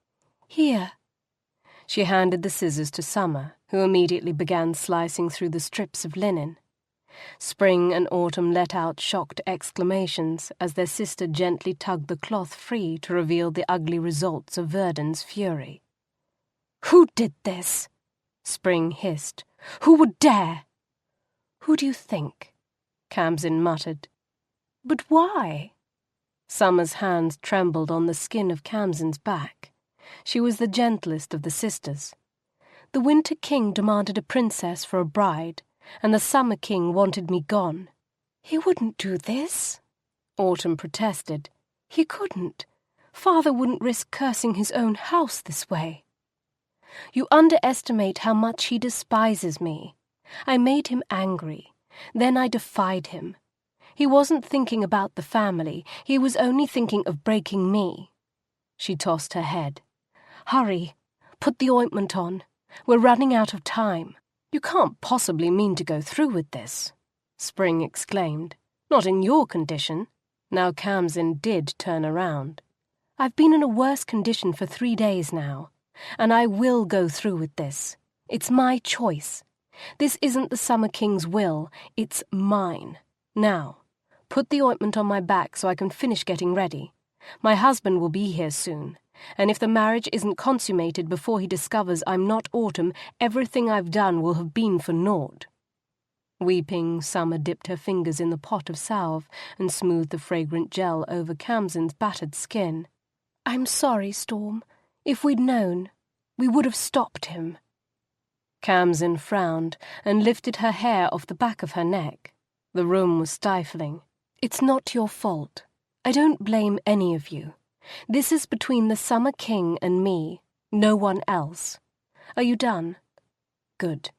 Here. She handed the scissors to Summer, who immediately began slicing through the strips of linen. Spring and Autumn let out shocked exclamations as their sister gently tugged the cloth free to reveal the ugly results of Verdon's fury. Who did this? Spring hissed. Who would dare? Who do you think? Khamsin muttered. But why? Summer's hands trembled on the skin of Khamsin's back. She was the gentlest of the sisters. The Winter King demanded a princess for a bride, and the Summer King wanted me gone. He wouldn't do this, Autumn protested. He couldn't. Father wouldn't risk cursing his own house this way. You underestimate how much he despises me. I made him angry. Then I defied him. He wasn't thinking about the family. He was only thinking of breaking me. She tossed her head. Hurry. Put the ointment on. We're running out of time. You can't possibly mean to go through with this, Spring exclaimed. Not in your condition. Now Khamsin did turn around. I've been in a worse condition for 3 days now, and I will go through with this. It's my choice. This isn't the Summer King's will, it's mine. Now, put the ointment on my back so I can finish getting ready. My husband will be here soon, and if the marriage isn't consummated before he discovers I'm not Autumn, everything I've done will have been for naught. Weeping, Summer dipped her fingers in the pot of salve and smoothed the fragrant gel over Khamsin's battered skin. I'm sorry, Storm. If we'd known, we would have stopped him. Khamsin frowned and lifted her hair off the back of her neck. The room was stifling. It's not your fault. I don't blame any of you. This is between the Summer King and me, no one else. Are you done? Good.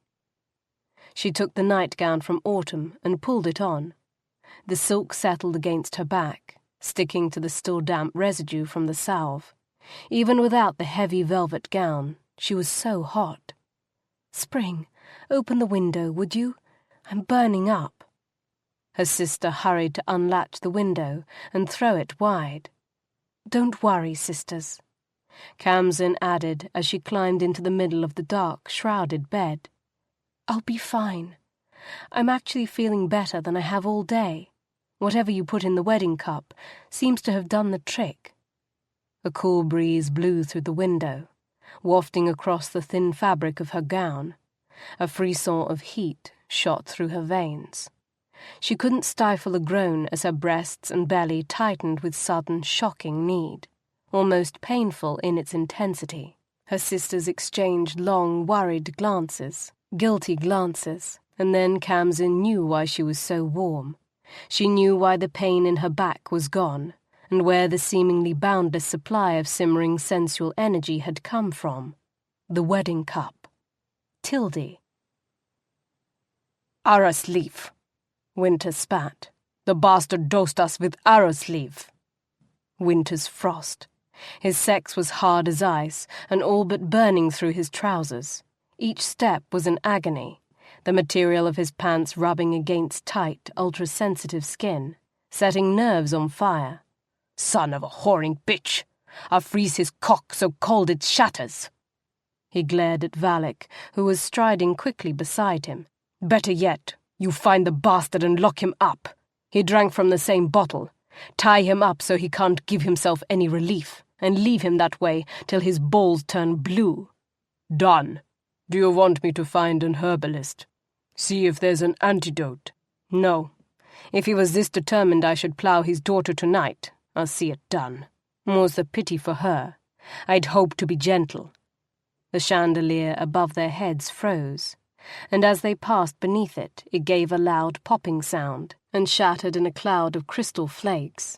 She took the nightgown from Autumn and pulled it on. The silk settled against her back, sticking to the still damp residue from the salve. Even without the heavy velvet gown, she was so hot. Spring, open the window, would you? I'm burning up. Her sister hurried to unlatch the window and throw it wide. Don't worry, sisters, Khamsin added as she climbed into the middle of the dark, shrouded bed. I'll be fine. I'm actually feeling better than I have all day. Whatever you put in the wedding cup seems to have done the trick. A cool breeze blew through the window, wafting across the thin fabric of her gown. A frisson of heat shot through her veins. She couldn't stifle a groan as her breasts and belly tightened with sudden, shocking need, almost painful in its intensity. Her sisters exchanged long, worried glances, guilty glances, and then Khamsin knew why she was so warm. She knew why the pain in her back was gone, and where the seemingly boundless supply of simmering sensual energy had come from. The wedding cup. Tildy. Arrow's leaf, Wynter spat. The bastard dosed us with arrow's leaf. Wynter's frost. His sex was hard as ice, and all but burning through his trousers. Each step was an agony, the material of his pants rubbing against tight, ultra-sensitive skin, setting nerves on fire. Son of a whoring bitch! I'll freeze his cock so cold it shatters. He glared at Valak, who was striding quickly beside him. Better yet, you find the bastard and lock him up. He drank from the same bottle. Tie him up so he can't give himself any relief, and leave him that way till his balls turn blue. Done. Do you want me to find an herbalist? See if there's an antidote? No. If he was this determined I should plough his daughter tonight, I'll see it done. More's the pity for her. I'd hoped to be gentle. The chandelier above their heads froze, and as they passed beneath it, it gave a loud popping sound and shattered in a cloud of crystal flakes.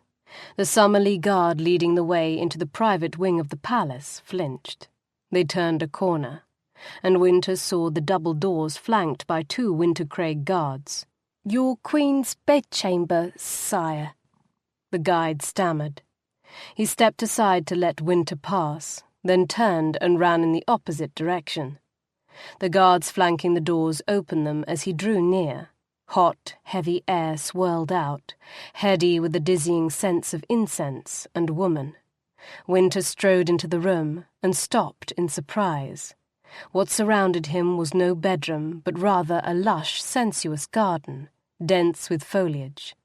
The Summerlea guard leading the way into the private wing of the palace flinched. They turned a corner, and Wynter saw the double doors flanked by 2 Wintercraig guards. Your queen's bedchamber, sire, the guide stammered. He stepped aside to let Wynter pass, then turned and ran in the opposite direction. The guards flanking the doors opened them as he drew near. Hot, heavy air swirled out, heady with the dizzying sense of incense and woman. Wynter strode into the room and stopped in surprise. What surrounded him was no bedroom, but rather a lush, sensuous garden, dense with foliage.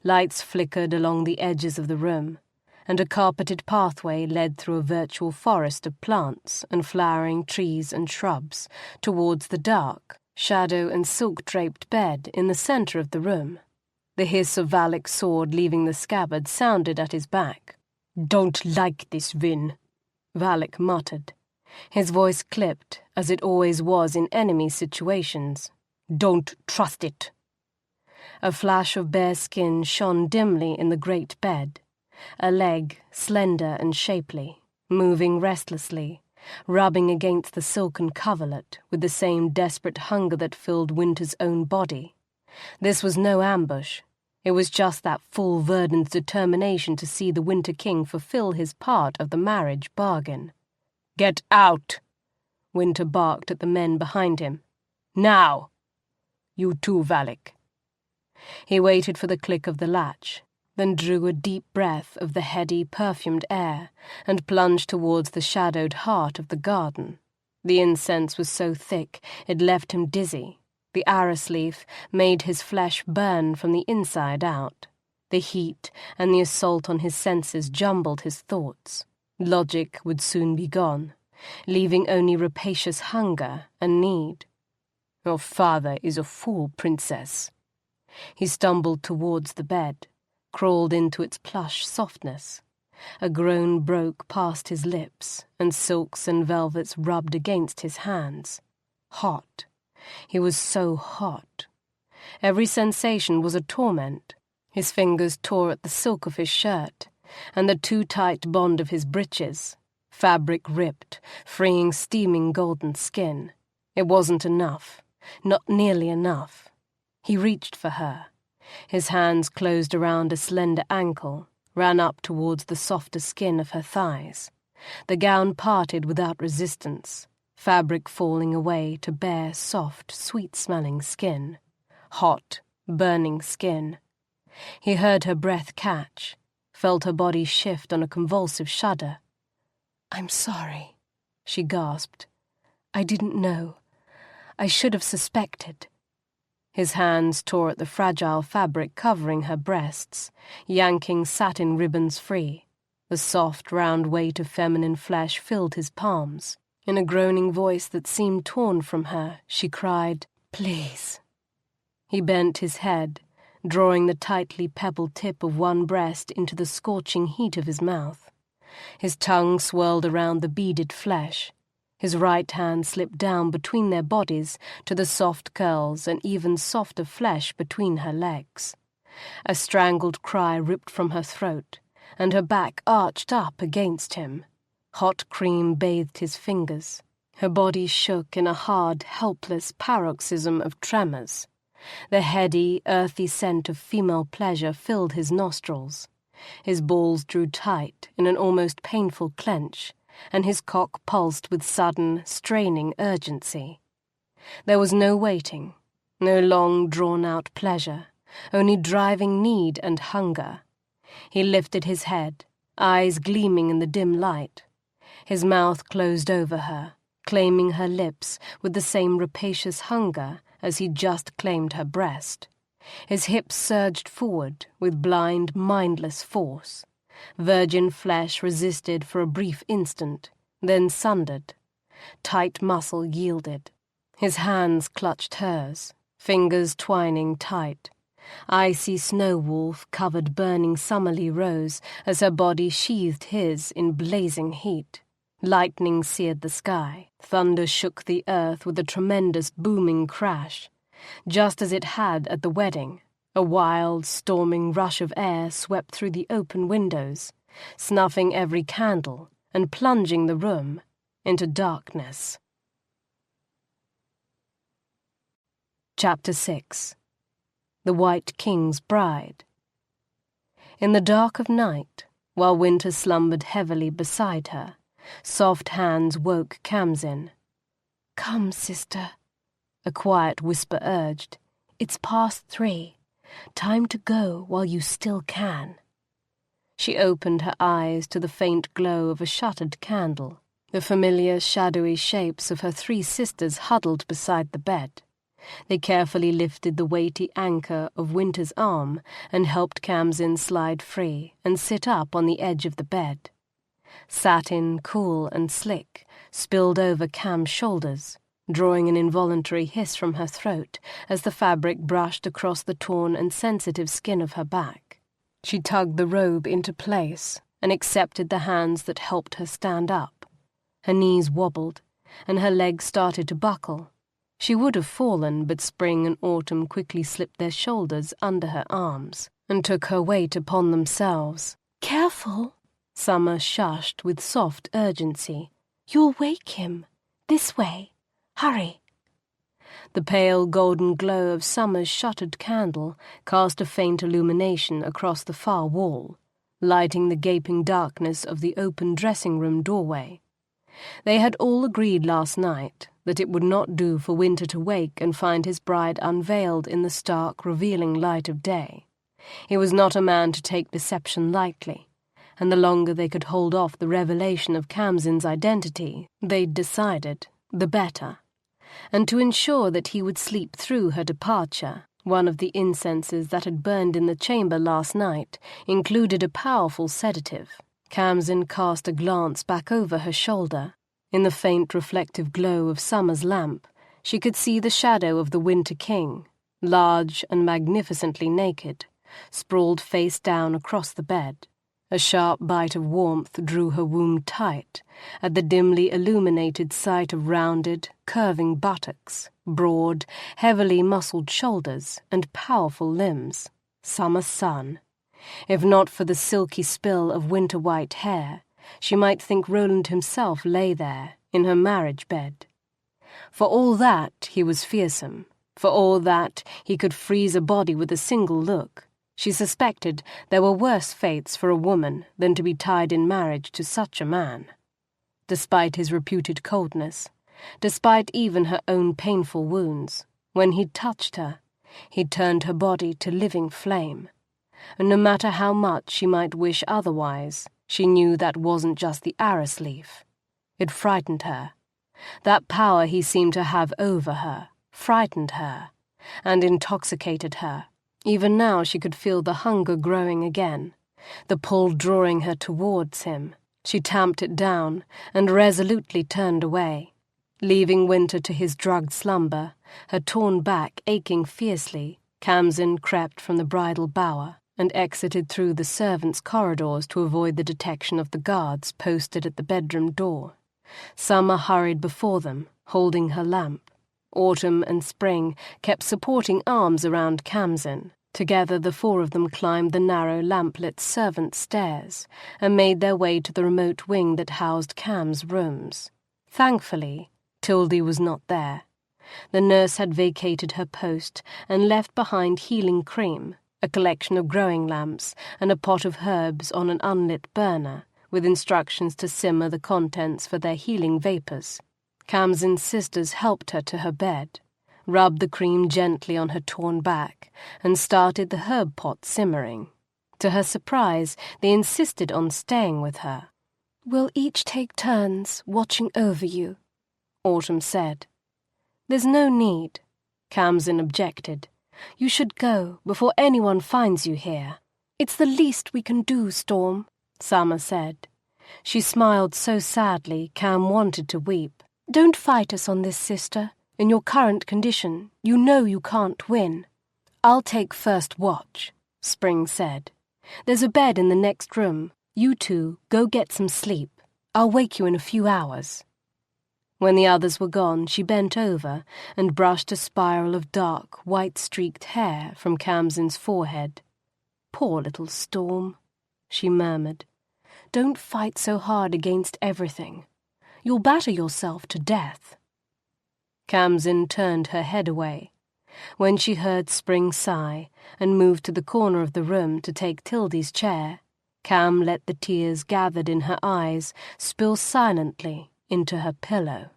Lights flickered along the edges of the room, and a carpeted pathway led through a virtual forest of plants and flowering trees and shrubs towards the dark, shadow and silk-draped bed in the centre of the room. The hiss of Valak's sword leaving the scabbard sounded at his back. "Don't like this, Vin," Valak muttered. His voice clipped, as it always was in enemy situations. "Don't trust it." A flash of bare skin shone dimly in the great bed. A leg, slender and shapely, moving restlessly, rubbing against the silken coverlet with the same desperate hunger that filled Wynter's own body. This was no ambush. It was just that full Verdant's determination to see the Winter King fulfill his part of the marriage bargain. "Get out!" Wynter barked at the men behind him. "Now! You too, Valak." He waited for the click of the latch. then drew a deep breath of the heady, perfumed air and plunged towards the shadowed heart of the garden. The incense was so thick it left him dizzy. The arras leaf made his flesh burn from the inside out. The heat and the assault on his senses jumbled his thoughts. Logic would soon be gone, leaving only rapacious hunger and need. "Your father is a fool, princess." He stumbled towards the bed, crawled into its plush softness. A groan broke past his lips, and silks and velvets rubbed against his hands. Hot. He was so hot. Every sensation was a torment. His fingers tore at the silk of his shirt, and the too-tight bond of his breeches. Fabric ripped, freeing steaming golden skin. It wasn't enough. Not nearly enough. He reached for her. His hands closed around a slender ankle, ran up towards the softer skin of her thighs. The gown parted without resistance, fabric falling away to bare, soft, sweet-smelling skin. Hot, burning skin. He heard her breath catch, felt her body shift on a convulsive shudder. "I'm sorry," she gasped. "I didn't know. I should have suspected." His hands tore at the fragile fabric covering her breasts, yanking satin ribbons free. The soft, round weight of feminine flesh filled his palms. In a groaning voice that seemed torn from her, she cried, "Please." He bent his head, drawing the tightly pebbled tip of one breast into the scorching heat of his mouth. His tongue swirled around the beaded flesh. His right hand slipped down between their bodies to the soft curls and even softer flesh between her legs. A strangled cry ripped from her throat, and her back arched up against him. Hot cream bathed his fingers. Her body shook in a hard, helpless paroxysm of tremors. The heady, earthy scent of female pleasure filled his nostrils. His balls drew tight in an almost painful clench, and his cock pulsed with sudden, straining urgency. There was no waiting, no long, drawn-out pleasure, only driving need and hunger. He lifted his head, eyes gleaming in the dim light. His mouth closed over her, claiming her lips with the same rapacious hunger as he'd just claimed her breast. His hips surged forward with blind, mindless force. Virgin flesh resisted for a brief instant, then sundered. Tight muscle yielded. His hands clutched hers, fingers twining tight. Icy snow-wolf covered burning Summerlea rose as her body sheathed his in blazing heat. Lightning seared the sky. Thunder shook the earth with a tremendous booming crash. Just as it had at the wedding, a wild, storming rush of air swept through the open windows, snuffing every candle and plunging the room into darkness. Chapter 6. The White King's Bride. In the dark of night, while Wynter slumbered heavily beside her, soft hands woke Khamsin. "Come, sister," a quiet whisper urged. "It's past 3. Time to go while you still can." She opened her eyes to the faint glow of a shuttered candle, the familiar shadowy shapes of her 3 sisters huddled beside the bed. They carefully lifted the weighty anchor of Wynter's arm and helped Khamsin slide free and sit up on the edge of the bed. Satin, cool and slick, spilled over Kham's shoulders, drawing an involuntary hiss from her throat as the fabric brushed across the torn and sensitive skin of her back. She tugged the robe into place and accepted the hands that helped her stand up. Her knees wobbled, and her legs started to buckle. She would have fallen, but spring and autumn quickly slipped their shoulders under her arms and took her weight upon themselves. "Careful," Summer shushed with soft urgency. "You'll wake him. This way. Hurry." The pale golden glow of Summer's shuttered candle cast a faint illumination across the far wall, lighting the gaping darkness of the open dressing-room doorway. They had all agreed last night that it would not do for Wynter to wake and find his bride unveiled in the stark, revealing light of day. He was not a man to take deception lightly, and the longer they could hold off the revelation of Khamsin's identity, they'd decided, the better. And to ensure that he would sleep through her departure, one of the incenses that had burned in the chamber last night included a powerful sedative. Khamsin cast a glance back over her shoulder. In the faint reflective glow of summer's lamp, she could see the shadow of the Winter King, large and magnificently naked, sprawled face down across the bed. A sharp bite of warmth drew her womb tight at the dimly illuminated sight of rounded, curving buttocks, broad, heavily muscled shoulders, and powerful limbs. Summer's son. If not for the silky spill of winter-white hair, she might think Roland himself lay there, in her marriage bed. For all that, he was fearsome. For all that, he could freeze a body with a single look. She suspected there were worse fates for a woman than to be tied in marriage to such a man. Despite his reputed coldness, despite even her own painful wounds, when he'd touched her, he'd turned her body to living flame. And no matter how much she might wish otherwise, she knew that wasn't just the arras leaf. It frightened her. That power he seemed to have over her frightened her and intoxicated her. Even now she could feel the hunger growing again, the pull drawing her towards him. She tamped it down and resolutely turned away, leaving Wynter to his drugged slumber, her torn back aching fiercely. Khamsin crept from the bridal bower and exited through the servants' corridors to avoid the detection of the guards posted at the bedroom door. Summer hurried before them, holding her lamp. Autumn and Spring kept supporting arms around Khamsin. Together the four of them climbed the narrow lamplit servants' stairs and made their way to the remote wing that housed Kham's rooms. Thankfully, Tildy was not there. The nurse had vacated her post and left behind healing cream, a collection of growing lamps, and a pot of herbs on an unlit burner, with instructions to simmer the contents for their healing vapors. Khamsin's sisters helped her to her bed, rubbed the cream gently on her torn back, and started the herb pot simmering. To her surprise, they insisted on staying with her. "We'll each take turns watching over you," Autumn said. "There's no need," Khamsin objected. "You should go before anyone finds you here." "It's the least we can do, Storm," Summer said. She smiled so sadly Kham wanted to weep. "Don't fight us on this, sister. In your current condition, you know you can't win." "I'll take first watch," Spring said. "There's a bed in the next room. You two go get some sleep. I'll wake you in a few hours." When the others were gone, she bent over and brushed a spiral of dark, white-streaked hair from Khamsin's forehead. "Poor little Storm," she murmured. "Don't fight so hard against everything. You'll batter yourself to death." Khamsin turned her head away. When she heard Spring sigh and moved to the corner of the room to take Tildy's chair, Kham let the tears gathered in her eyes spill silently into her pillow.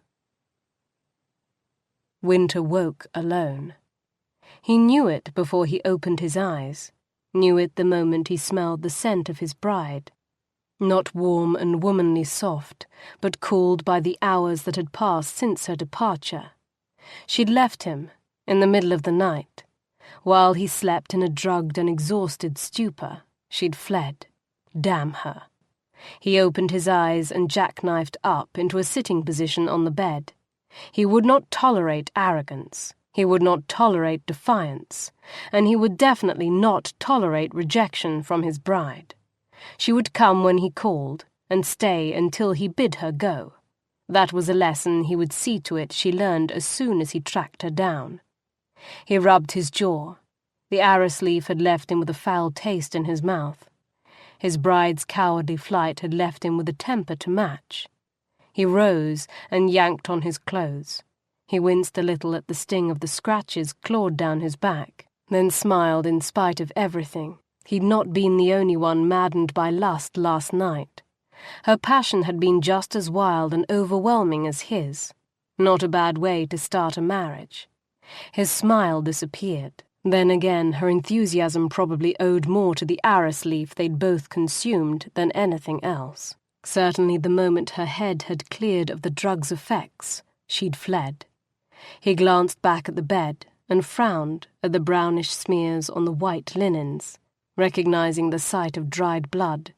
Wynter woke alone. He knew it before he opened his eyes, knew it the moment he smelled the scent of his bride. Not warm and womanly soft, but cooled by the hours that had passed since her departure. She'd left him, in the middle of the night. While he slept in a drugged and exhausted stupor, she'd fled. Damn her. He opened his eyes and jackknifed up into a sitting position on the bed. He would not tolerate arrogance. He would not tolerate defiance. And he would definitely not tolerate rejection from his bride. She would come when he called, and stay until he bid her go. That was a lesson he would see to it she learned as soon as he tracked her down. He rubbed his jaw. The arras leaf had left him with a foul taste in his mouth. His bride's cowardly flight had left him with a temper to match. He rose and yanked on his clothes. He winced a little at the sting of the scratches clawed down his back, then smiled in spite of everything. He'd not been the only one maddened by lust last night. Her passion had been just as wild and overwhelming as his. Not a bad way to start a marriage. His smile disappeared. Then again, her enthusiasm probably owed more to the arras leaf they'd both consumed than anything else. Certainly the moment her head had cleared of the drug's effects, she'd fled. He glanced back at the bed and frowned at the brownish smears on the white linens, recognizing the sight of dried blood,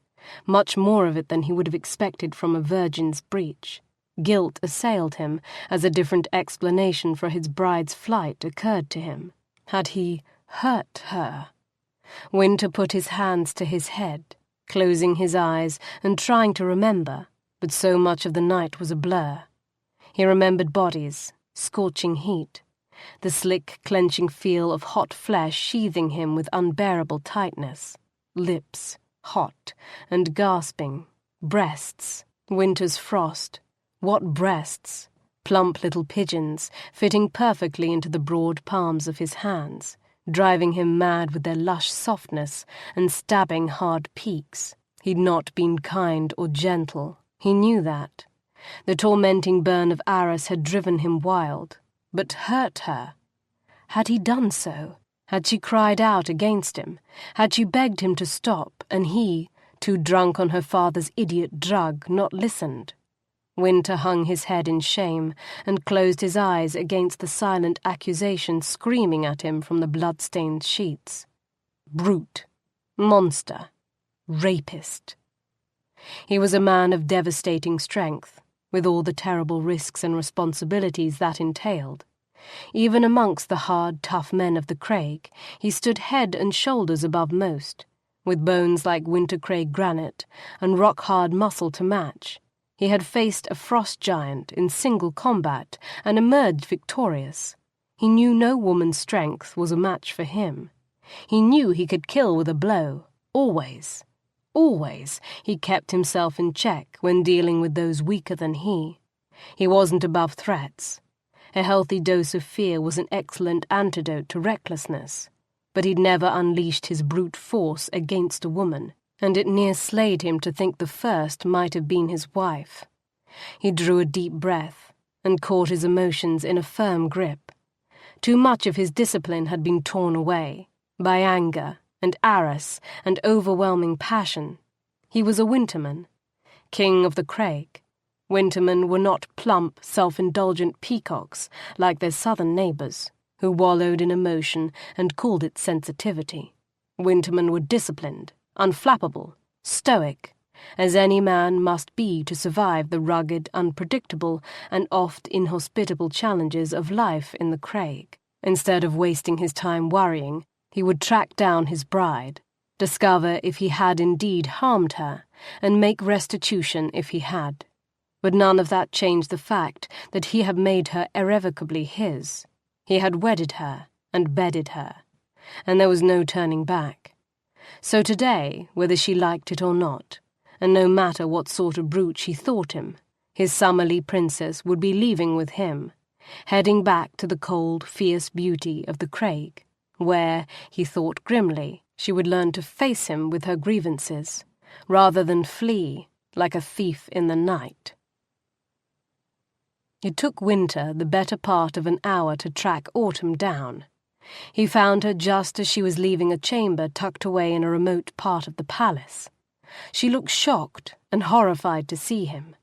much more of it than he would have expected from a virgin's breach. Guilt assailed him as a different explanation for his bride's flight occurred to him. Had he hurt her? Wynter put his hands to his head, closing his eyes and trying to remember, but so much of the night was a blur. He remembered bodies, scorching heat, the slick, clenching feel of hot flesh sheathing him with unbearable tightness, lips, hot and gasping, breasts, winter's frost. What breasts! Plump little pigeons, fitting perfectly into the broad palms of his hands, driving him mad with their lush softness and stabbing hard peaks. He'd not been kind or gentle. He knew that. The tormenting burn of arras had driven him wild, but hurt her. Had he done so? Had she cried out against him? Had she begged him to stop, and he, too drunk on her father's idiot drug, not listened? Wynter hung his head in shame and closed his eyes against the silent accusation screaming at him from the blood-stained sheets. Brute. Monster. Rapist. He was a man of devastating strength, with all the terrible risks and responsibilities that entailed. Even amongst the hard, tough men of the Craig, he stood head and shoulders above most, with bones like Wintercraig granite and rock-hard muscle to match. He had faced a frost giant in single combat and emerged victorious. He knew no woman's strength was a match for him. He knew he could kill with a blow, always. Always he kept himself in check when dealing with those weaker than he. He wasn't above threats. A healthy dose of fear was an excellent antidote to recklessness, but he'd never unleashed his brute force against a woman, and it near slayed him to think the first might have been his wife. He drew a deep breath and caught his emotions in a firm grip. Too much of his discipline had been torn away by anger and arras and overwhelming passion. He was a Winterman, king of the Craig. Wintermen were not plump, self-indulgent peacocks like their southern neighbours, who wallowed in emotion and called it sensitivity. Wintermen were disciplined, unflappable, stoic, as any man must be to survive the rugged, unpredictable, and oft inhospitable challenges of life in the Craig. Instead of wasting his time worrying, he would track down his bride, discover if he had indeed harmed her, and make restitution if he had. But none of that changed the fact that he had made her irrevocably his. He had wedded her and bedded her, and there was no turning back. So today, whether she liked it or not, and no matter what sort of brute she thought him, his Summerlea princess would be leaving with him, heading back to the cold, fierce beauty of the Craig, where, he thought grimly, she would learn to face him with her grievances, rather than flee like a thief in the night. It took Wynter the better part of an hour to track Autumn down. He found her just as she was leaving a chamber tucked away in a remote part of the palace. She looked shocked and horrified to see him.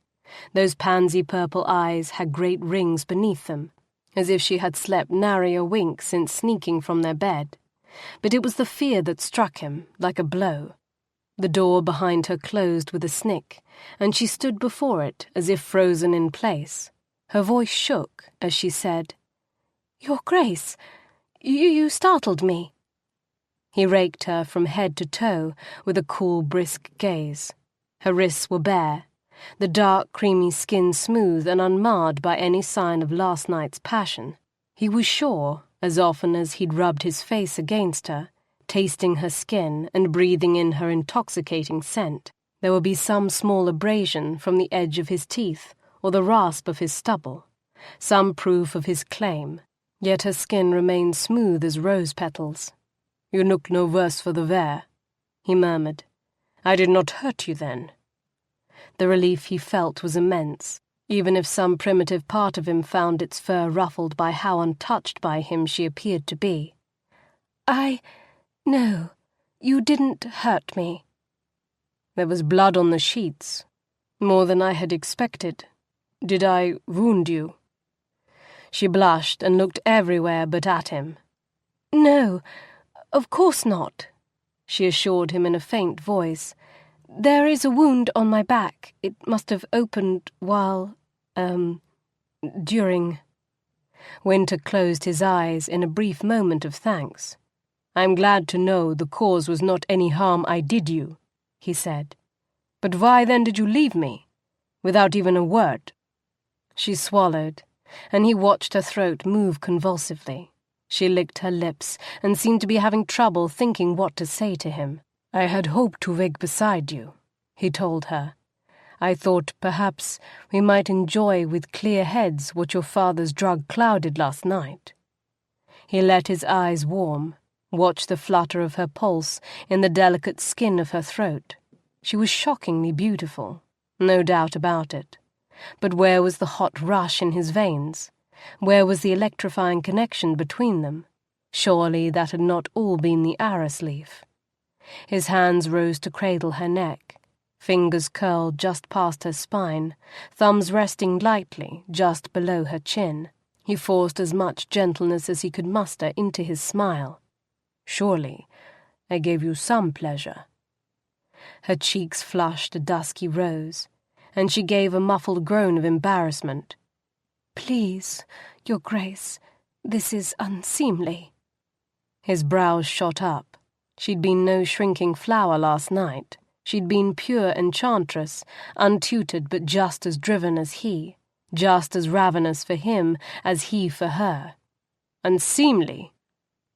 Those pansy-purple eyes had great rings beneath them, as if she had slept nary a wink since sneaking from their bed. But it was the fear that struck him like a blow. The door behind her closed with a snick, and she stood before it as if frozen in place. Her voice shook as she said, "Your Grace, you startled me." He raked her from head to toe with a cool, brisk gaze. Her wrists were bare, the dark, creamy skin smooth and unmarred by any sign of last night's passion. He was sure, as often as he'd rubbed his face against her, tasting her skin and breathing in her intoxicating scent, there would be some small abrasion from the edge of his teeth or the rasp of his stubble, some proof of his claim, yet her skin remained smooth as rose petals. "You look no worse for the wear," he murmured. "I did not hurt you then." The relief he felt was immense, even if some primitive part of him found its fur ruffled by how untouched by him she appeared to be. No, you didn't hurt me. There was blood on the sheets, more than I had expected. Did I wound you? She blushed and looked everywhere but at him. No, of course not, she assured him in a faint voice. There is a wound on my back. It must have opened while, during... Wynter closed his eyes in a brief moment of thanks. I'm glad to know the cause was not any harm I did you, he said. But why then did you leave me, without even a word? She swallowed, and he watched her throat move convulsively. She licked her lips and seemed to be having trouble thinking what to say to him. I had hoped to wake beside you, he told her. I thought perhaps we might enjoy with clear heads what your father's drug clouded last night. He let his eyes warm, watched the flutter of her pulse in the delicate skin of her throat. She was shockingly beautiful, no doubt about it. But where was the hot rush in his veins? Where was the electrifying connection between them? Surely that had not all been the arras leaf. His hands rose to cradle her neck, fingers curled just past her spine, thumbs resting lightly just below her chin. He forced as much gentleness as he could muster into his smile. Surely, I gave you some pleasure. Her cheeks flushed a dusky rose, and she gave a muffled groan of embarrassment. Please, Your Grace, this is unseemly. His brows shot up. She'd been no shrinking flower last night. She'd been pure enchantress, untutored but just as driven as he, just as ravenous for him as he for her. Unseemly?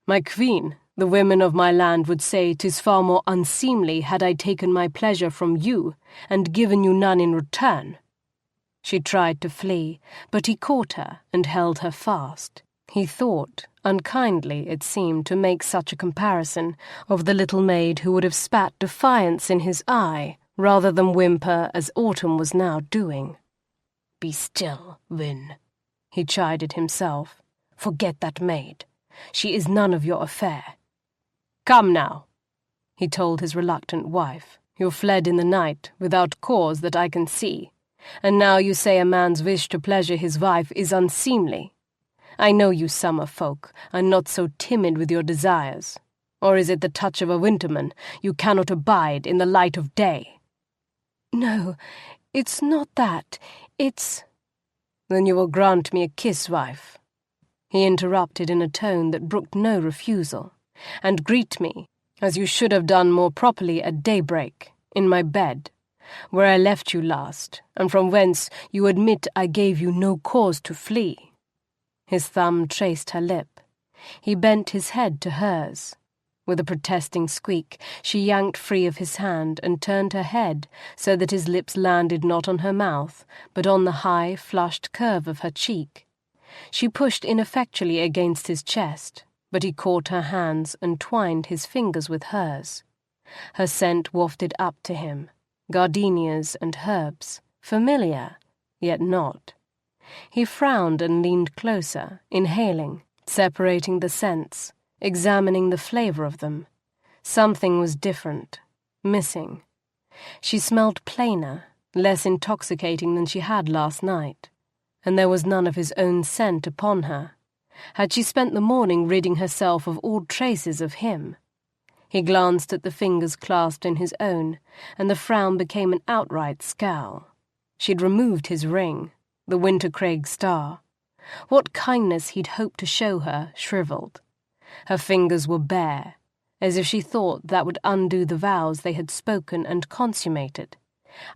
My queen, the women of my land would say 'tis far more unseemly had I taken my pleasure from you and given you none in return. She tried to flee, but he caught her and held her fast. He thought, unkindly it seemed to make such a comparison, of the little maid who would have spat defiance in his eye rather than whimper as Autumn was now doing. Be still, Wyn, he chided himself. Forget that maid. She is none of your affair. Come now, he told his reluctant wife. You fled in the night, without cause that I can see, and now you say a man's wish to pleasure his wife is unseemly. I know you summer folk are not so timid with your desires. Or is it the touch of a winterman you cannot abide in the light of day? No, it's not that. It's... Then you will grant me a kiss, wife. He interrupted in a tone that brooked no refusal. And greet me, as you should have done more properly at daybreak, in my bed, where I left you last, and from whence you admit I gave you no cause to flee. His thumb traced her lip. He bent his head to hers. With a protesting squeak, she yanked free of his hand and turned her head so that his lips landed not on her mouth, but on the high, flushed curve of her cheek. She pushed ineffectually against his chest, but he caught her hands and twined his fingers with hers. Her scent wafted up to him, gardenias and herbs, familiar, yet not. He frowned and leaned closer, inhaling, separating the scents, examining the flavor of them. Something was different, missing. She smelled plainer, less intoxicating than she had last night, and there was none of his own scent upon her. Had she spent the morning ridding herself of all traces of him? He glanced at the fingers clasped in his own, and the frown became an outright scowl. She'd removed his ring, the Wintercraig star. What kindness he'd hoped to show her shriveled. Her fingers were bare, as if she thought that would undo the vows they had spoken and consummated.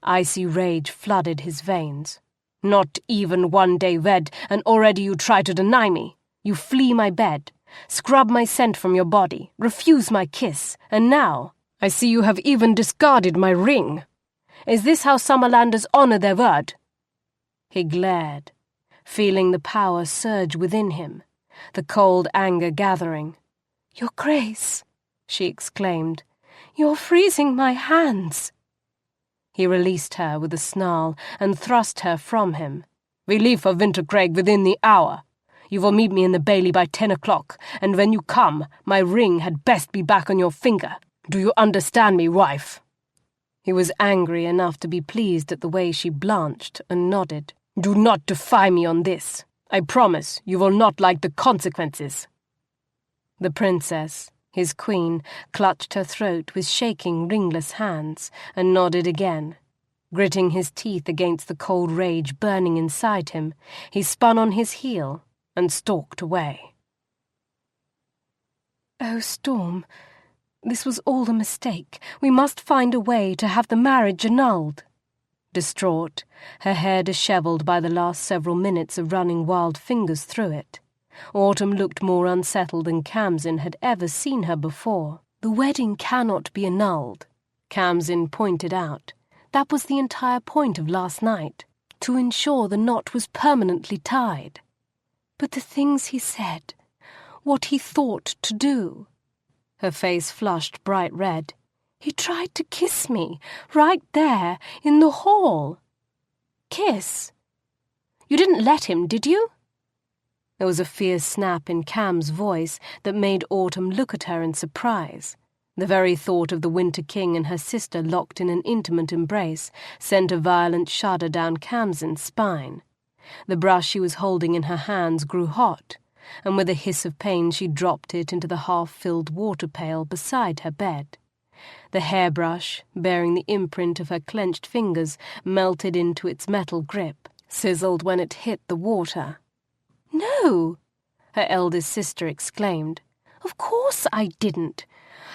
Icy rage flooded his veins. Not even one day wed, and already you try to deny me. You flee my bed, scrub my scent from your body, refuse my kiss, and now I see you have even discarded my ring. Is this how Summerlanders honor their word? He glared, feeling the power surge within him, the cold anger gathering. Your Grace, she exclaimed, you're freezing my hands. He released her with a snarl and thrust her from him. We leave for Wintercraig within the hour. You will meet me in the bailey by 10 o'clock, and when you come, my ring had best be back on your finger. Do you understand me, wife?" He was angry enough to be pleased at the way she blanched and nodded. "Do not defy me on this. I promise you will not like the consequences." The princess, his queen, clutched her throat with shaking, ringless hands and nodded again. Gritting his teeth against the cold rage burning inside him, he spun on his heel and stalked away. "Oh, Storm, this was all a mistake. We must find a way to have the marriage annulled." Distraught, her hair dishevelled by the last several minutes of running wild fingers through it, Autumn looked more unsettled than Khamsin had ever seen her before. "The wedding cannot be annulled," Khamsin pointed out. "That was the entire point of last night, to ensure the knot was permanently tied. But the things he said, what he thought to do—" Her face flushed bright red. "He tried to kiss me, right there, in the hall." "Kiss? You didn't let him, did you?" There was a fierce snap in Kham's voice that made Autumn look at her in surprise. The very thought of the Winter King and her sister locked in an intimate embrace sent a violent shudder down Khamsin's spine. The brush she was holding in her hands grew hot, and with a hiss of pain she dropped it into the half-filled water pail beside her bed. The hairbrush, bearing the imprint of her clenched fingers, melted into its metal grip, sizzled when it hit the water. "No!" her eldest sister exclaimed. "Of course I didn't.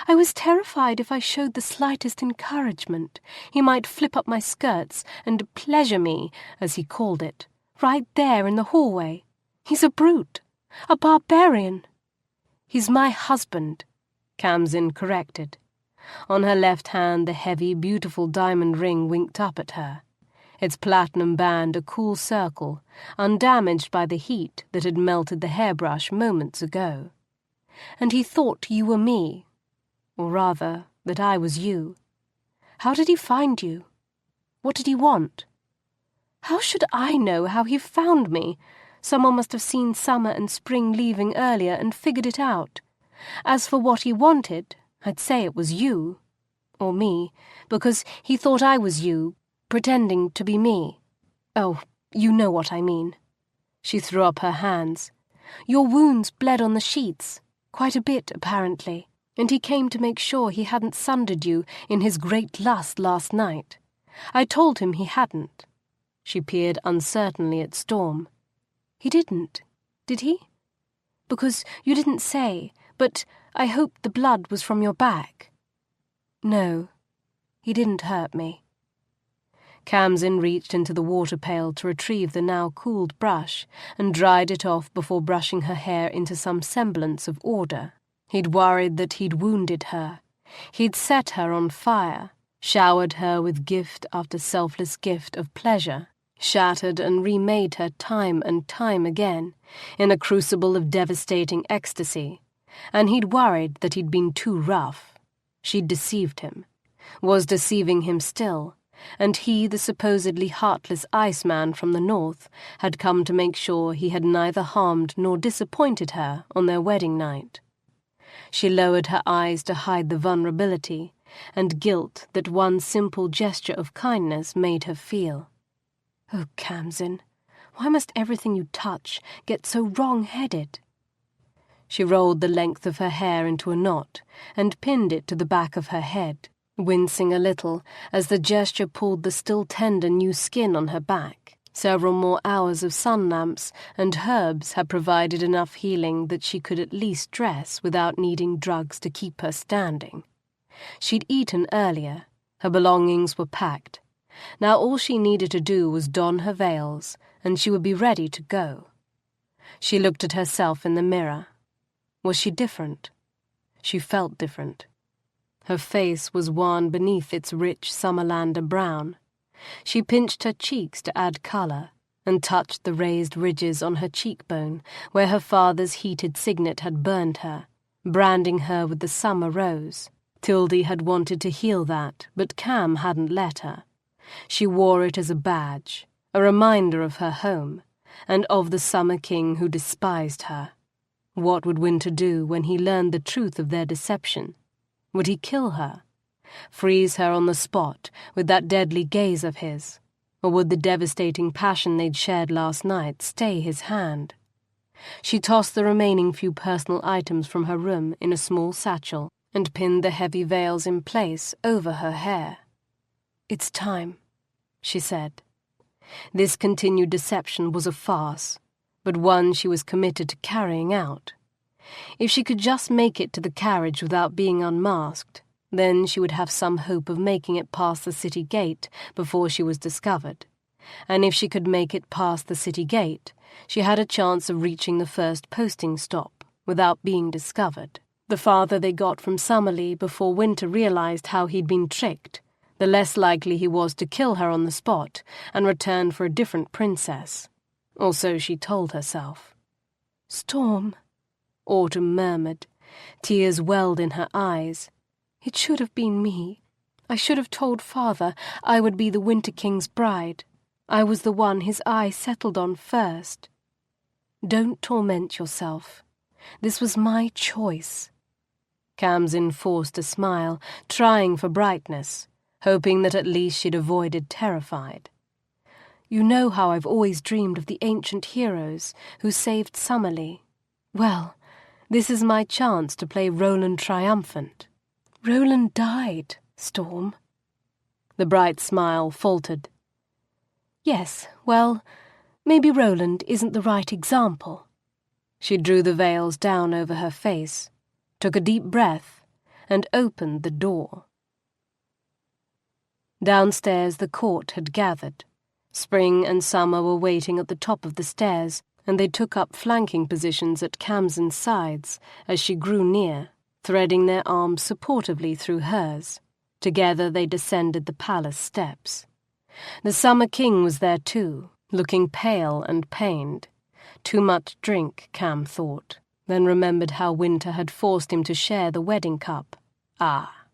I was terrified if I showed the slightest encouragement, he might flip up my skirts and pleasure me, as he called it, right there in the hallway. He's a brute, a barbarian." "He's my husband," Khamsin corrected. On her left hand the heavy, beautiful diamond ring winked up at her, its platinum band a cool circle, undamaged by the heat that had melted the hairbrush moments ago. "And he thought you were me, or rather, that I was you. How did he find you? What did he want?" "How should I know how he found me? Someone must have seen Summer and Spring leaving earlier and figured it out. As for what he wanted, I'd say it was you, or me, because he thought I was you, pretending to be me. Oh, you know what I mean." She threw up her hands. "Your wounds bled on the sheets, quite a bit, apparently, and he came to make sure he hadn't sundered you in his great lust last night. I told him he hadn't." She peered uncertainly at Storm. "He didn't, did he? Because you didn't say, but I hoped the blood was from your back." "No, he didn't hurt me." Khamsin reached into the water pail to retrieve the now cooled brush and dried it off before brushing her hair into some semblance of order. He'd worried that he'd wounded her. He'd set her on fire, showered her with gift after selfless gift of pleasure, shattered and remade her time and time again, in a crucible of devastating ecstasy, and he'd worried that he'd been too rough. She'd deceived him, was deceiving him still, and he, the supposedly heartless Iceman from the north, had come to make sure he had neither harmed nor disappointed her on their wedding night. She lowered her eyes to hide the vulnerability and guilt that one simple gesture of kindness made her feel. "Oh, Khamsin, why must everything you touch get so wrong-headed?" She rolled the length of her hair into a knot and pinned it to the back of her head, wincing a little as the gesture pulled the still tender new skin on her back. Several more hours of sun lamps and herbs had provided enough healing that she could at least dress without needing drugs to keep her standing. She'd eaten earlier, her belongings were packed. Now all she needed to do was don her veils, and she would be ready to go. She looked at herself in the mirror. Was she different? She felt different. Her face was wan beneath its rich Summerlander brown. She pinched her cheeks to add colour, and touched the raised ridges on her cheekbone where her father's heated signet had burned her, branding her with the summer rose. Tildy had wanted to heal that, but Kham hadn't let her. She wore it as a badge, a reminder of her home, and of the Summer King who despised her. What would Wynter do when he learned the truth of their deception? Would he kill her? Freeze her on the spot with that deadly gaze of his? Or would the devastating passion they'd shared last night stay his hand? She tossed the remaining few personal items from her room in a small satchel and pinned the heavy veils in place over her hair. "It's time," she said. This continued deception was a farce, but one she was committed to carrying out. If she could just make it to the carriage without being unmasked, then she would have some hope of making it past the city gate before she was discovered. And if she could make it past the city gate, she had a chance of reaching the first posting stop without being discovered. The farther they got from Summerlea before Wynter realized how he'd been tricked, the less likely he was to kill her on the spot and return for a different princess. Or so she told herself. "Storm," Autumn murmured. Tears welled in her eyes. "It should have been me. I should have told father I would be the Winter King's bride. I was the one his eye settled on first. Don't torment yourself. This was my choice." Khamsin forced a smile, trying for brightness, hoping that at least she'd avoided terrified. "You know how I've always dreamed of the ancient heroes who saved Summerlea. Well, this is my chance to play Roland triumphant." "Roland died, Storm." The bright smile faltered. "Yes, well, maybe Roland isn't the right example." She drew the veils down over her face, took a deep breath, and opened the door. Downstairs the court had gathered. Spring and Summer were waiting at the top of the stairs, and they took up flanking positions at Khamsin's sides as she grew near, threading their arms supportively through hers. Together they descended the palace steps. The Summer King was there too, looking pale and pained. Too much drink, Kham thought, then remembered how Wynter had forced him to share the wedding cup. Ah,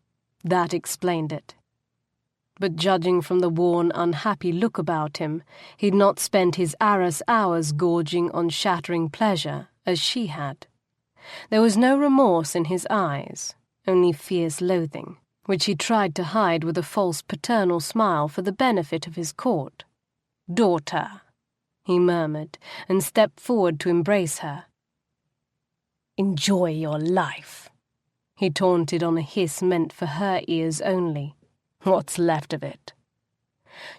that explained it. But judging from the worn, unhappy look about him, he'd not spent his arras hours gorging on shattering pleasure, as she had. There was no remorse in his eyes, only fierce loathing, which he tried to hide with a false paternal smile for the benefit of his court. "Daughter," he murmured, and stepped forward to embrace her. "Enjoy your life," he taunted on a hiss meant for her ears only. "What's left of it?"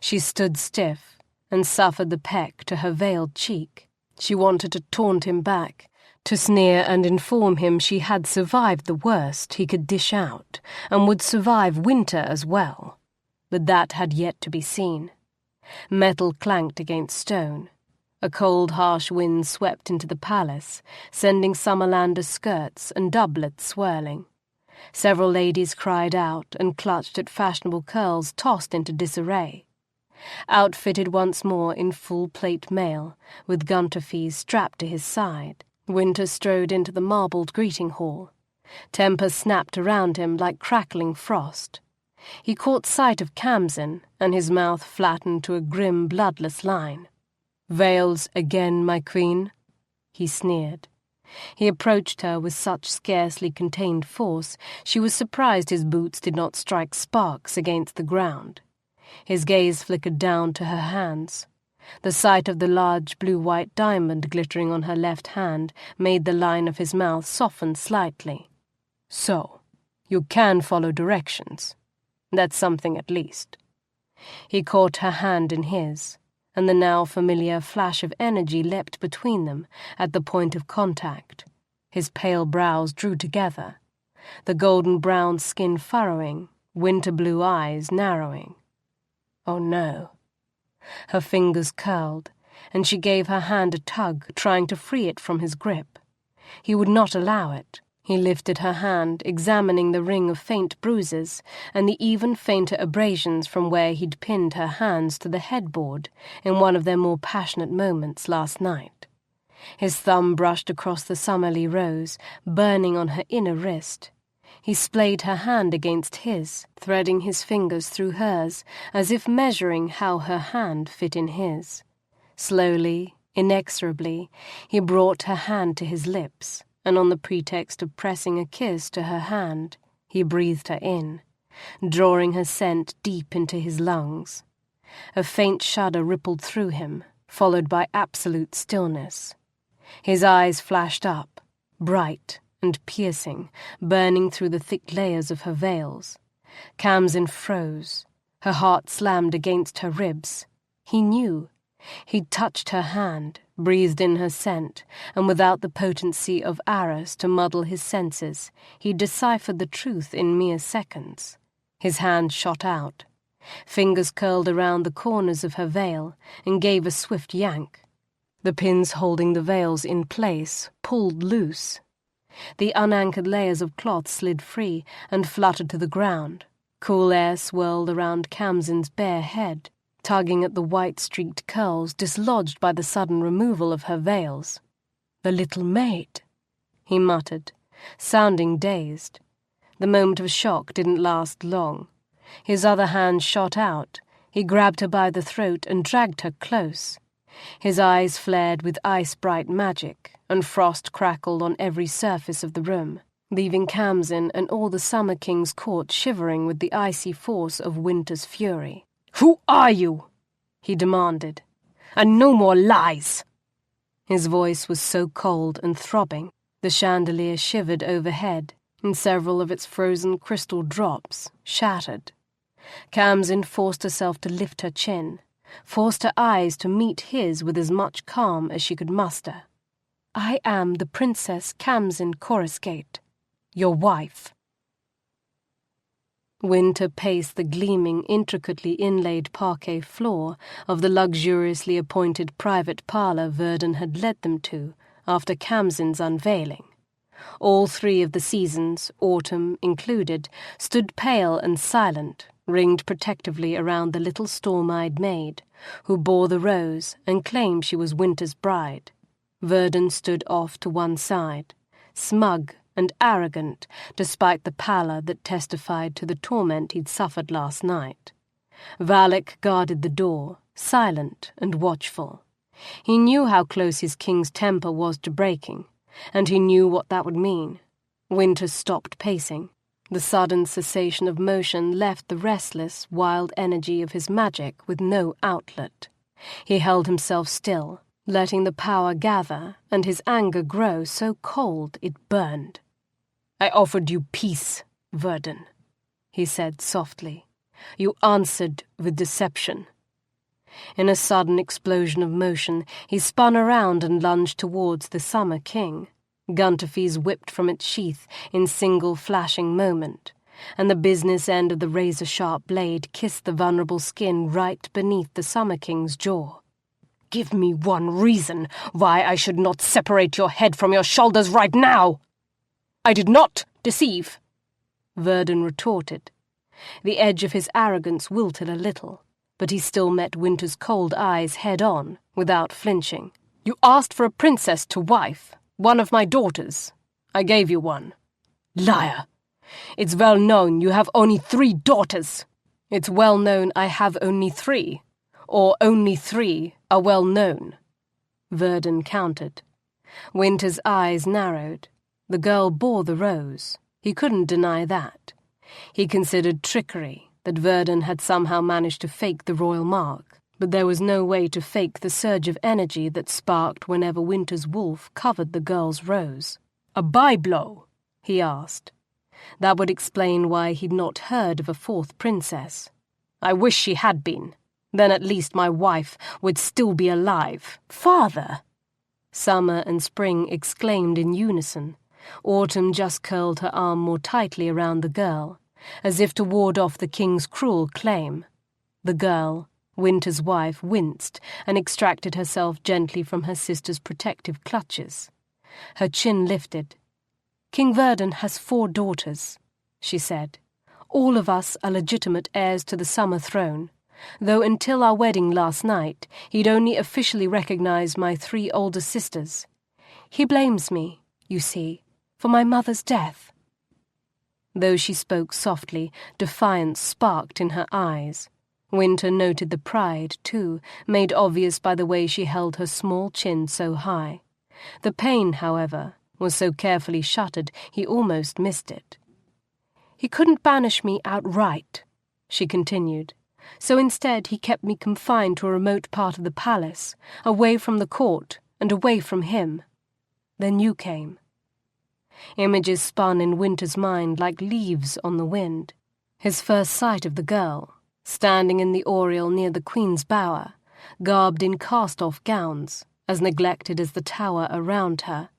She stood stiff and suffered the peck to her veiled cheek. She wanted to taunt him back, to sneer and inform him she had survived the worst he could dish out, and would survive Wynter as well. But that had yet to be seen. Metal clanked against stone. A cold, harsh wind swept into the palace, sending Summerlander's skirts and doublets swirling. Several ladies cried out and clutched at fashionable curls tossed into disarray. Outfitted once more in full plate mail, with gunterfees strapped to his side, Wynter strode into the marbled greeting hall. Temper snapped around him like crackling frost. He caught sight of Khamsin, and his mouth flattened to a grim, bloodless line. "Veils again, my queen?" he sneered. He approached her with such scarcely contained force she was surprised his boots did not strike sparks against the ground. His gaze flickered down to her hands. The sight of the large blue-white diamond glittering on her left hand made the line of his mouth soften slightly. "So, you can follow directions. That's something at least." He caught her hand in his, and the now familiar flash of energy leapt between them at the point of contact. His pale brows drew together, the golden-brown skin furrowing, winter-blue eyes narrowing. Oh no. Her fingers curled, and she gave her hand a tug, trying to free it from his grip. He would not allow it. He lifted her hand, examining the ring of faint bruises and the even fainter abrasions from where he'd pinned her hands to the headboard in one of their more passionate moments last night. His thumb brushed across the Summerlea rose, burning on her inner wrist. He splayed her hand against his, threading his fingers through hers, as if measuring how her hand fit in his. Slowly, Inexorably, he brought her hand to his lips, and on the pretext of pressing a kiss to her hand, he breathed her in, drawing her scent deep into his lungs. A faint shudder rippled through him, followed by absolute stillness. His eyes flashed up, bright and piercing, burning through the thick layers of her veils. Khamsin froze. Her heart slammed against her ribs. He knew. He'd touched her hand, breathed in her scent, and without the potency of arras to muddle his senses, he deciphered the truth in mere seconds. His hand shot out. Fingers curled around the corners of her veil and gave a swift yank. The pins holding the veils in place pulled loose. The unanchored layers of cloth slid free and fluttered to the ground. Cool air swirled around Khamsin's bare head, tugging at the white-streaked curls dislodged by the sudden removal of her veils. "The little maid," he muttered, sounding dazed. The moment of shock didn't last long. His other hand shot out. He grabbed her by the throat and dragged her close. His eyes flared with ice-bright magic, and frost crackled on every surface of the room, leaving Khamsin and all the Summer King's court shivering with the icy force of winter's fury. "Who are you?" he demanded. "And no more lies!" His voice was so cold and throbbing, the chandelier shivered overhead, and several of its frozen crystal drops shattered. Khamsin forced herself to lift her chin, forced her eyes to meet his with as much calm as she could muster. "I am the Princess Khamsin Coruscate, your wife." Wynter paced the gleaming, intricately inlaid parquet floor of the luxuriously appointed private parlour Verdun had led them to after Khamsin's unveiling. All three of the seasons, autumn included, stood pale and silent, ringed protectively around the little storm-eyed maid, who bore the rose and claimed she was Winter's bride. Verdun stood off to one side, smug and arrogant, despite the pallor that testified to the torment he'd suffered last night. Valak guarded the door, silent and watchful. He knew how close his king's temper was to breaking, and he knew what that would mean. Wynter stopped pacing. The sudden cessation of motion left the restless, wild energy of his magic with no outlet. He held himself still, letting the power gather and his anger grow so cold it burned. "I offered you peace, Verdun," he said softly. "You answered with deception." In a sudden explosion of motion, he spun around and lunged towards the Summer King. Gunterfees whipped from its sheath in single flashing moment, and the business end of the razor-sharp blade kissed the vulnerable skin right beneath the Summer King's jaw. "Give me one reason why I should not separate your head from your shoulders right now!" "I did not deceive," Verdun retorted. The edge of his arrogance wilted a little, but he still met Winter's cold eyes head-on, without flinching. "You asked for a princess to wife, one of my daughters. I gave you one." "Liar! It's well known you have only 3 daughters." "It's well known I have only 3, or only 3 are well known," Verdun countered. Winter's eyes narrowed. The girl bore the rose. He couldn't deny that. He considered trickery that Verdun had somehow managed to fake the royal mark, but there was no way to fake the surge of energy that sparked whenever Winter's wolf covered the girl's rose. "A bye-blow?" he asked. That would explain why he'd not heard of a 4th princess. "I wish she had been. Then at least my wife would still be alive." "Father!" Summer and Spring exclaimed in unison. Autumn just curled her arm more tightly around the girl, as if to ward off the king's cruel claim. The girl, Winter's wife, winced and extracted herself gently from her sister's protective clutches. Her chin lifted. "King Verdun has 4 daughters," she said. "All of us are legitimate heirs to the summer throne, though until our wedding last night he'd only officially recognized my 3 older sisters. He blames me, you see, for my mother's death." Though she spoke softly, defiance sparked in her eyes. Wynter noted the pride, too, made obvious by the way she held her small chin so high. The pain, however, was so carefully shuttered he almost missed it. "He couldn't banish me outright," she continued, "so instead he kept me confined to a remote part of the palace, away from the court and away from him. Then you came." Images spun in Wynter's mind like leaves on the wind. His first sight of the girl, standing in the oriel near the Queen's bower, garbed in cast-off gowns, as neglected as the tower around her.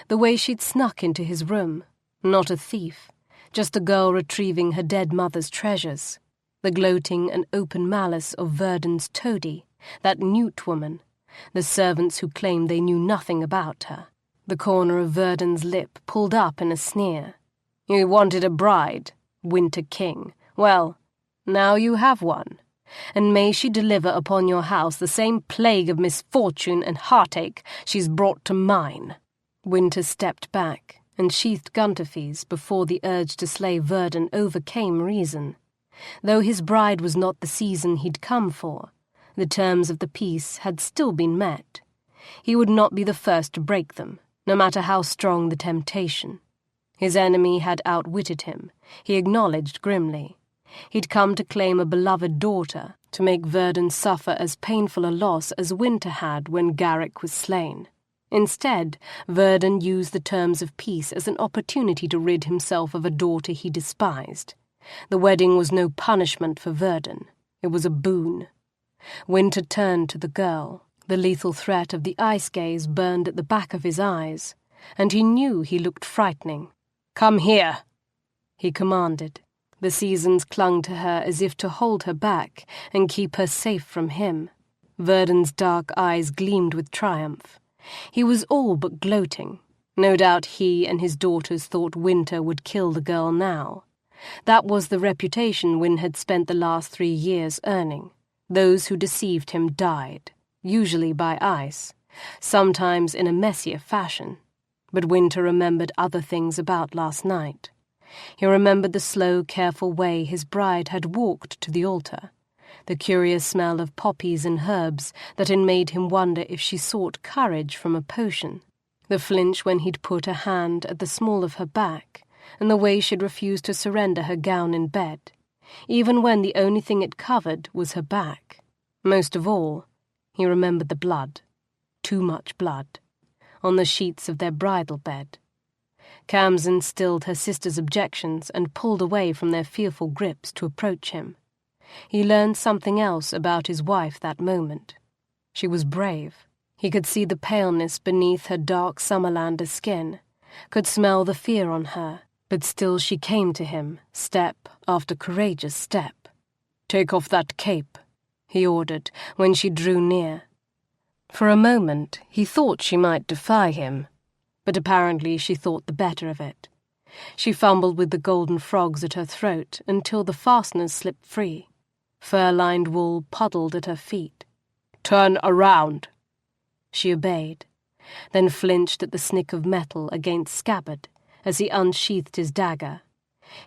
The way she'd snuck into his room, not a thief, just a girl retrieving her dead mother's treasures. The gloating and open malice of Verdon's toady, that Newt woman, the servants who claimed they knew nothing about her. The corner of Verdon's lip pulled up in a sneer. "You wanted a bride, Winter King. Well, now you have one, and may she deliver upon your house the same plague of misfortune and heartache she's brought to mine." Wynter stepped back and sheathed gunterfees before the urge to slay Verdon overcame reason. Though his bride was not the season he'd come for, the terms of the peace had still been met. He would not be the first to break them, no matter how strong the temptation. His enemy had outwitted him, he acknowledged grimly. He'd come to claim a beloved daughter, to make Verdon suffer as painful a loss as Wynter had when Garrick was slain. Instead, Verdon used the terms of peace as an opportunity to rid himself of a daughter he despised. The wedding was no punishment for Verdon. It was a boon. Wynter turned to the girl. The lethal threat of the ice gaze burned at the back of his eyes, and he knew he looked frightening. "Come here," he commanded. The seasons clung to her as if to hold her back and keep her safe from him. Verdon's dark eyes gleamed with triumph. He was all but gloating. No doubt he and his daughters thought Wynter would kill the girl now. That was the reputation Wynn had spent the last 3 years earning. Those who deceived him died, usually by ice, sometimes in a messier fashion. But Wynter remembered other things about last night. He remembered the slow, careful way his bride had walked to the altar, the curious smell of poppies and herbs that had made him wonder if she sought courage from a potion, the flinch when he'd put a hand at the small of her back, and the way she'd refused to surrender her gown in bed, even when the only thing it covered was her back. Most of all, he remembered the blood, too much blood, on the sheets of their bridal bed. Khamsin stilled her sister's objections and pulled away from their fearful grips to approach him. He learned something else about his wife that moment. She was brave. He could see the paleness beneath her dark Summerlander skin, could smell the fear on her, but still she came to him, step after courageous step. "Take off that cape," he ordered when she drew near. For a moment he thought she might defy him, but apparently she thought the better of it. She fumbled with the golden frogs at her throat until the fasteners slipped free. Fur-lined wool puddled at her feet. "Turn around." She obeyed, then flinched at the snick of metal against scabbard as he unsheathed his dagger.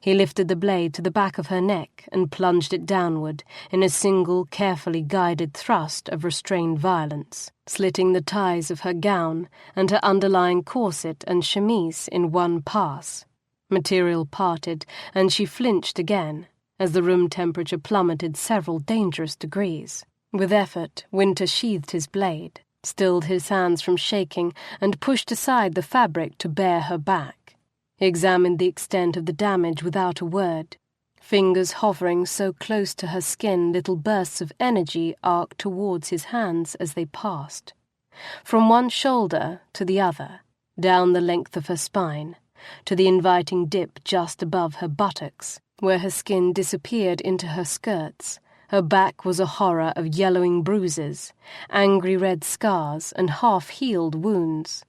He lifted the blade to the back of her neck and plunged it downward in a single, carefully guided thrust of restrained violence, slitting the ties of her gown and her underlying corset and chemise in one pass. Material parted, and she flinched again, as the room temperature plummeted several dangerous degrees. With effort, Wynter sheathed his blade, stilled his hands from shaking, and pushed aside the fabric to bare her back. He examined the extent of the damage without a word. Fingers hovering so close to her skin, little bursts of energy arced towards his hands as they passed. From one shoulder to the other, down the length of her spine, to the inviting dip just above her buttocks, where her skin disappeared into her skirts. Her back was a horror of yellowing bruises, angry red scars, and half-healed wounds.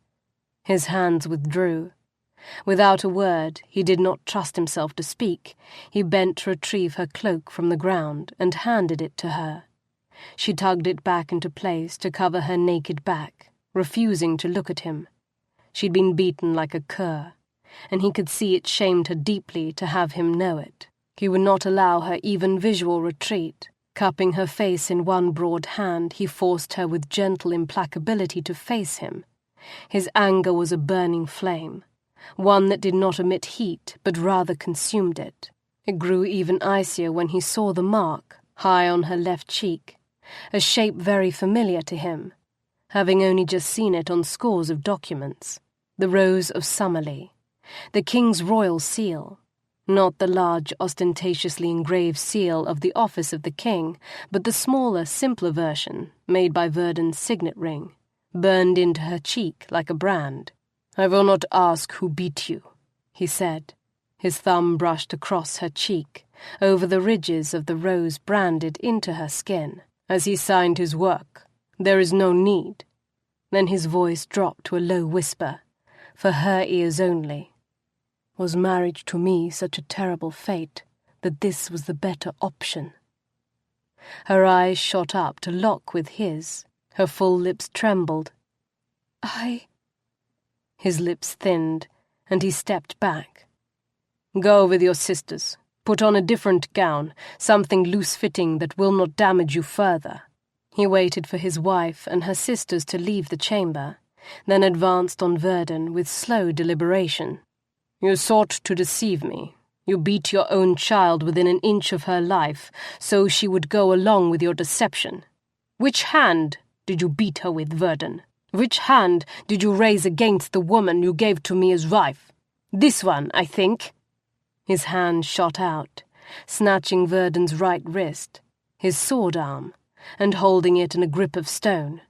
His hands withdrew. Without a word, he did not trust himself to speak. He bent to retrieve her cloak from the ground and handed it to her. She tugged it back into place to cover her naked back, refusing to look at him. She'd been beaten like a cur, and he could see it shamed her deeply to have him know it. He would not allow her even visual retreat. Cupping her face in one broad hand, he forced her with gentle implacability to face him. His anger was a burning flame, one that did not emit heat, but rather consumed it. It grew even icier when he saw the mark, high on her left cheek, a shape very familiar to him, having only just seen it on scores of documents. The Rose of Summerlea, the king's royal seal, not the large, ostentatiously engraved seal of the office of the king, but the smaller, simpler version, made by Verdon's signet ring, burned into her cheek like a brand. "I will not ask who beat you," he said. His thumb brushed across her cheek, over the ridges of the rose branded into her skin. "As he signed his work, there is no need." Then his voice dropped to a low whisper, for her ears only. Was marriage to me such a terrible fate that this was the better option? Her eyes shot up to lock with his. Her full lips trembled. His lips thinned, and he stepped back. "Go with your sisters. Put on a different gown, something loose-fitting that will not damage you further." He waited for his wife and her sisters to leave the chamber, then advanced on Verdon with slow deliberation. "You sought to deceive me. You beat your own child within an inch of her life, so she would go along with your deception. Which hand did you beat her with, Verdon? Which hand did you raise against the woman you gave to me as wife? This one, I think." His hand shot out, snatching Verdon's right wrist, his sword arm, and holding it in a grip of stone.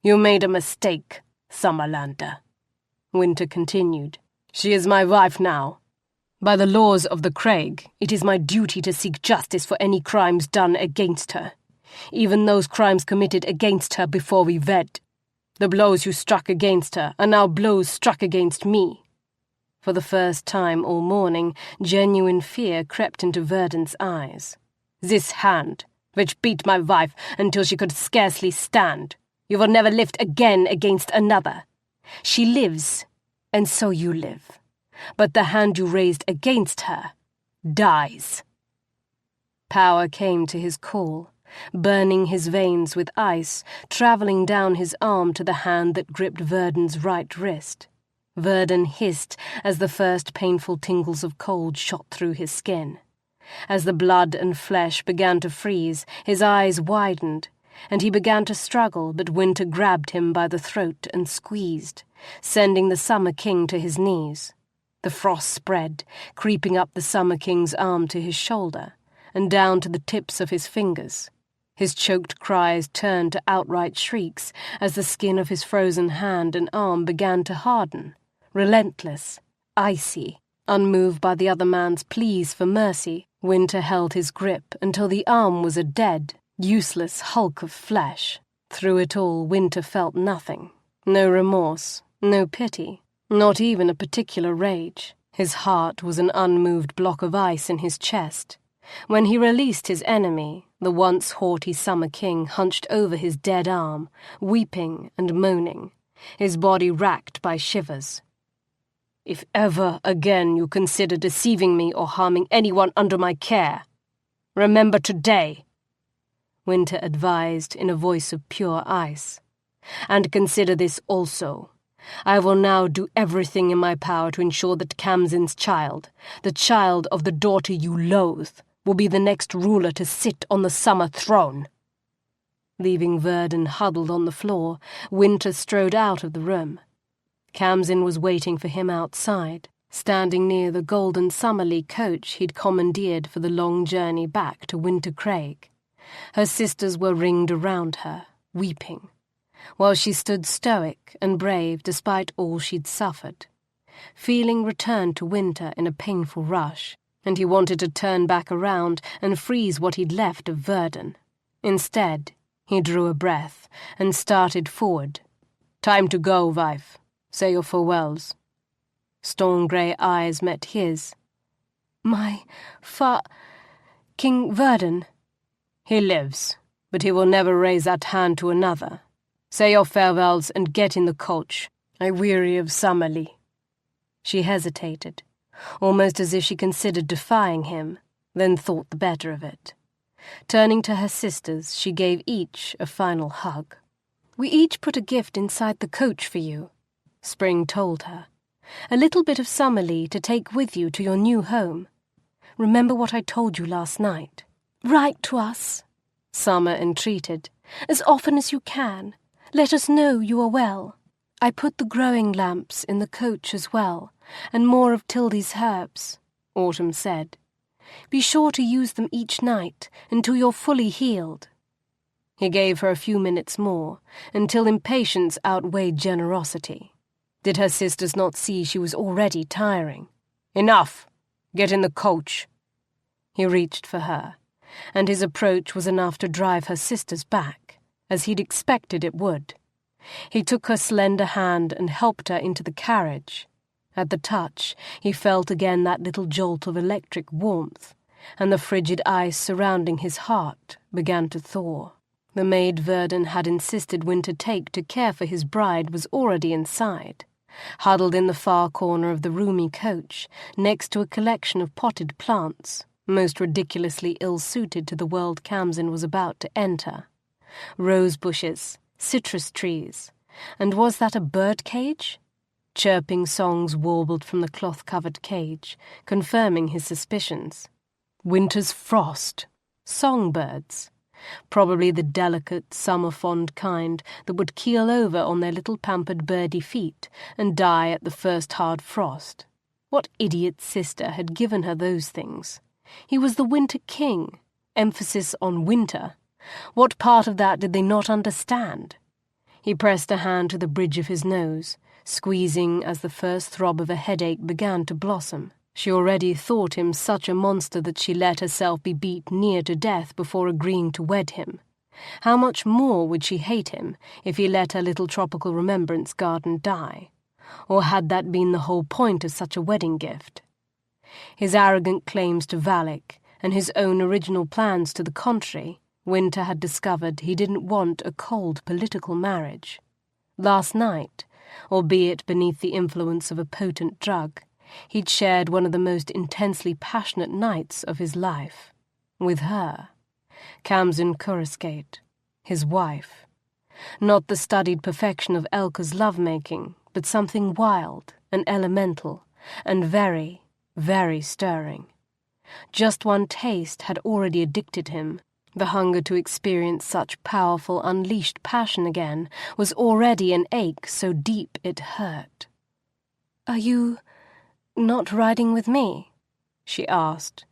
"You made a mistake, Summerlander," Wynter continued. "She is my wife now. By the laws of the Craig, it is my duty to seek justice for any crimes done against her, even those crimes committed against her before we wed. The blows you struck against her are now blows struck against me." For the first time all morning, genuine fear crept into Verdon's eyes. "This hand, which beat my wife until she could scarcely stand, you will never lift again against another. She lives, and so you live. But the hand you raised against her dies." Power came to his call, burning his veins with ice, travelling down his arm to the hand that gripped Verdon's right wrist. Verdon hissed as the first painful tingles of cold shot through his skin. As the blood and flesh began to freeze, his eyes widened, and he began to struggle, but Wynter grabbed him by the throat and squeezed, sending the Summer King to his knees. The frost spread, creeping up the Summer King's arm to his shoulder, and down to the tips of his fingers. His choked cries turned to outright shrieks as the skin of his frozen hand and arm began to harden, relentless, icy. Unmoved by the other man's pleas for mercy, Wynter held his grip until the arm was a dead, useless hulk of flesh. Through it all, Wynter felt nothing. No remorse, no pity, not even a particular rage. His heart was an unmoved block of ice in his chest. When he released his enemy, the once haughty Summer King hunched over his dead arm, weeping and moaning, his body racked by shivers. "If ever again you consider deceiving me or harming anyone under my care, remember today," Wynter advised in a voice of pure ice. "And consider this also. I will now do everything in my power to ensure that Khamsin's child, the child of the daughter you loathe, will be the next ruler to sit on the Summer throne." Leaving Verdon huddled on the floor, Wynter strode out of the room. Khamsin was waiting for him outside, standing near the golden Summerlea coach he'd commandeered for the long journey back to Wintercraig. Her sisters were ringed around her, weeping, while she stood stoic and brave despite all she'd suffered. Feeling returned to Wynter in a painful rush, and he wanted to turn back around and freeze what he'd left of Verdon. Instead, he drew a breath and started forward. "Time to go, wife. Say your farewells." Storm grey eyes met his. "My King Verdon." "He lives, but he will never raise that hand to another. Say your farewells and get in the coach. I weary of Summerlea." She hesitated, almost as if she considered defying him, then thought the better of it. Turning to her sisters, she gave each a final hug. "We each put a gift inside the coach for you," Spring told her. "A little bit of Summerlea to take with you to your new home. Remember what I told you last night." "Write to us," Summer entreated. "As often as you can. Let us know you are well. I put the growing lamps in the coach as well, and more of Tildy's herbs," Autumn said. "Be sure to use them each night until you're fully healed." He gave her a few minutes more, until impatience outweighed generosity. Did her sisters not see she was already tiring? "Enough! Get in the coach." He reached for her, and his approach was enough to drive her sisters back, as he'd expected it would. He took her slender hand and helped her into the carriage. At the touch, he felt again that little jolt of electric warmth, and the frigid ice surrounding his heart began to thaw. The maid Verdon had insisted Wynter take to care for his bride was already inside, huddled in the far corner of the roomy coach, next to a collection of potted plants, most ridiculously ill-suited to the world Khamsin was about to enter. Rose bushes, citrus trees, and was that a bird cage? Chirping songs warbled from the cloth-covered cage, confirming his suspicions. Winter's frost. Songbirds. Probably the delicate, summer-fond kind that would keel over on their little pampered birdie feet and die at the first hard frost. What idiot sister had given her those things? He was the Winter King. Emphasis on winter. What part of that did they not understand? He pressed a hand to the bridge of his nose, squeezing as the first throb of a headache began to blossom. She already thought him such a monster that she let herself be beat near to death before agreeing to wed him. How much more would she hate him if he let her little tropical remembrance garden die? Or had that been the whole point of such a wedding gift? His arrogant claims to Valak and his own original plans to the contrary, Wynter had discovered he didn't want a cold political marriage. Last night, albeit beneath the influence of a potent drug, he'd shared one of the most intensely passionate nights of his life. With her. Khamsin Coruscate, his wife. Not the studied perfection of Elka's lovemaking, but something wild and elemental and very, very stirring. Just one taste had already addicted him. The hunger to experience such powerful, unleashed passion again was already an ache so deep it hurt. "Are you not riding with me?" she asked,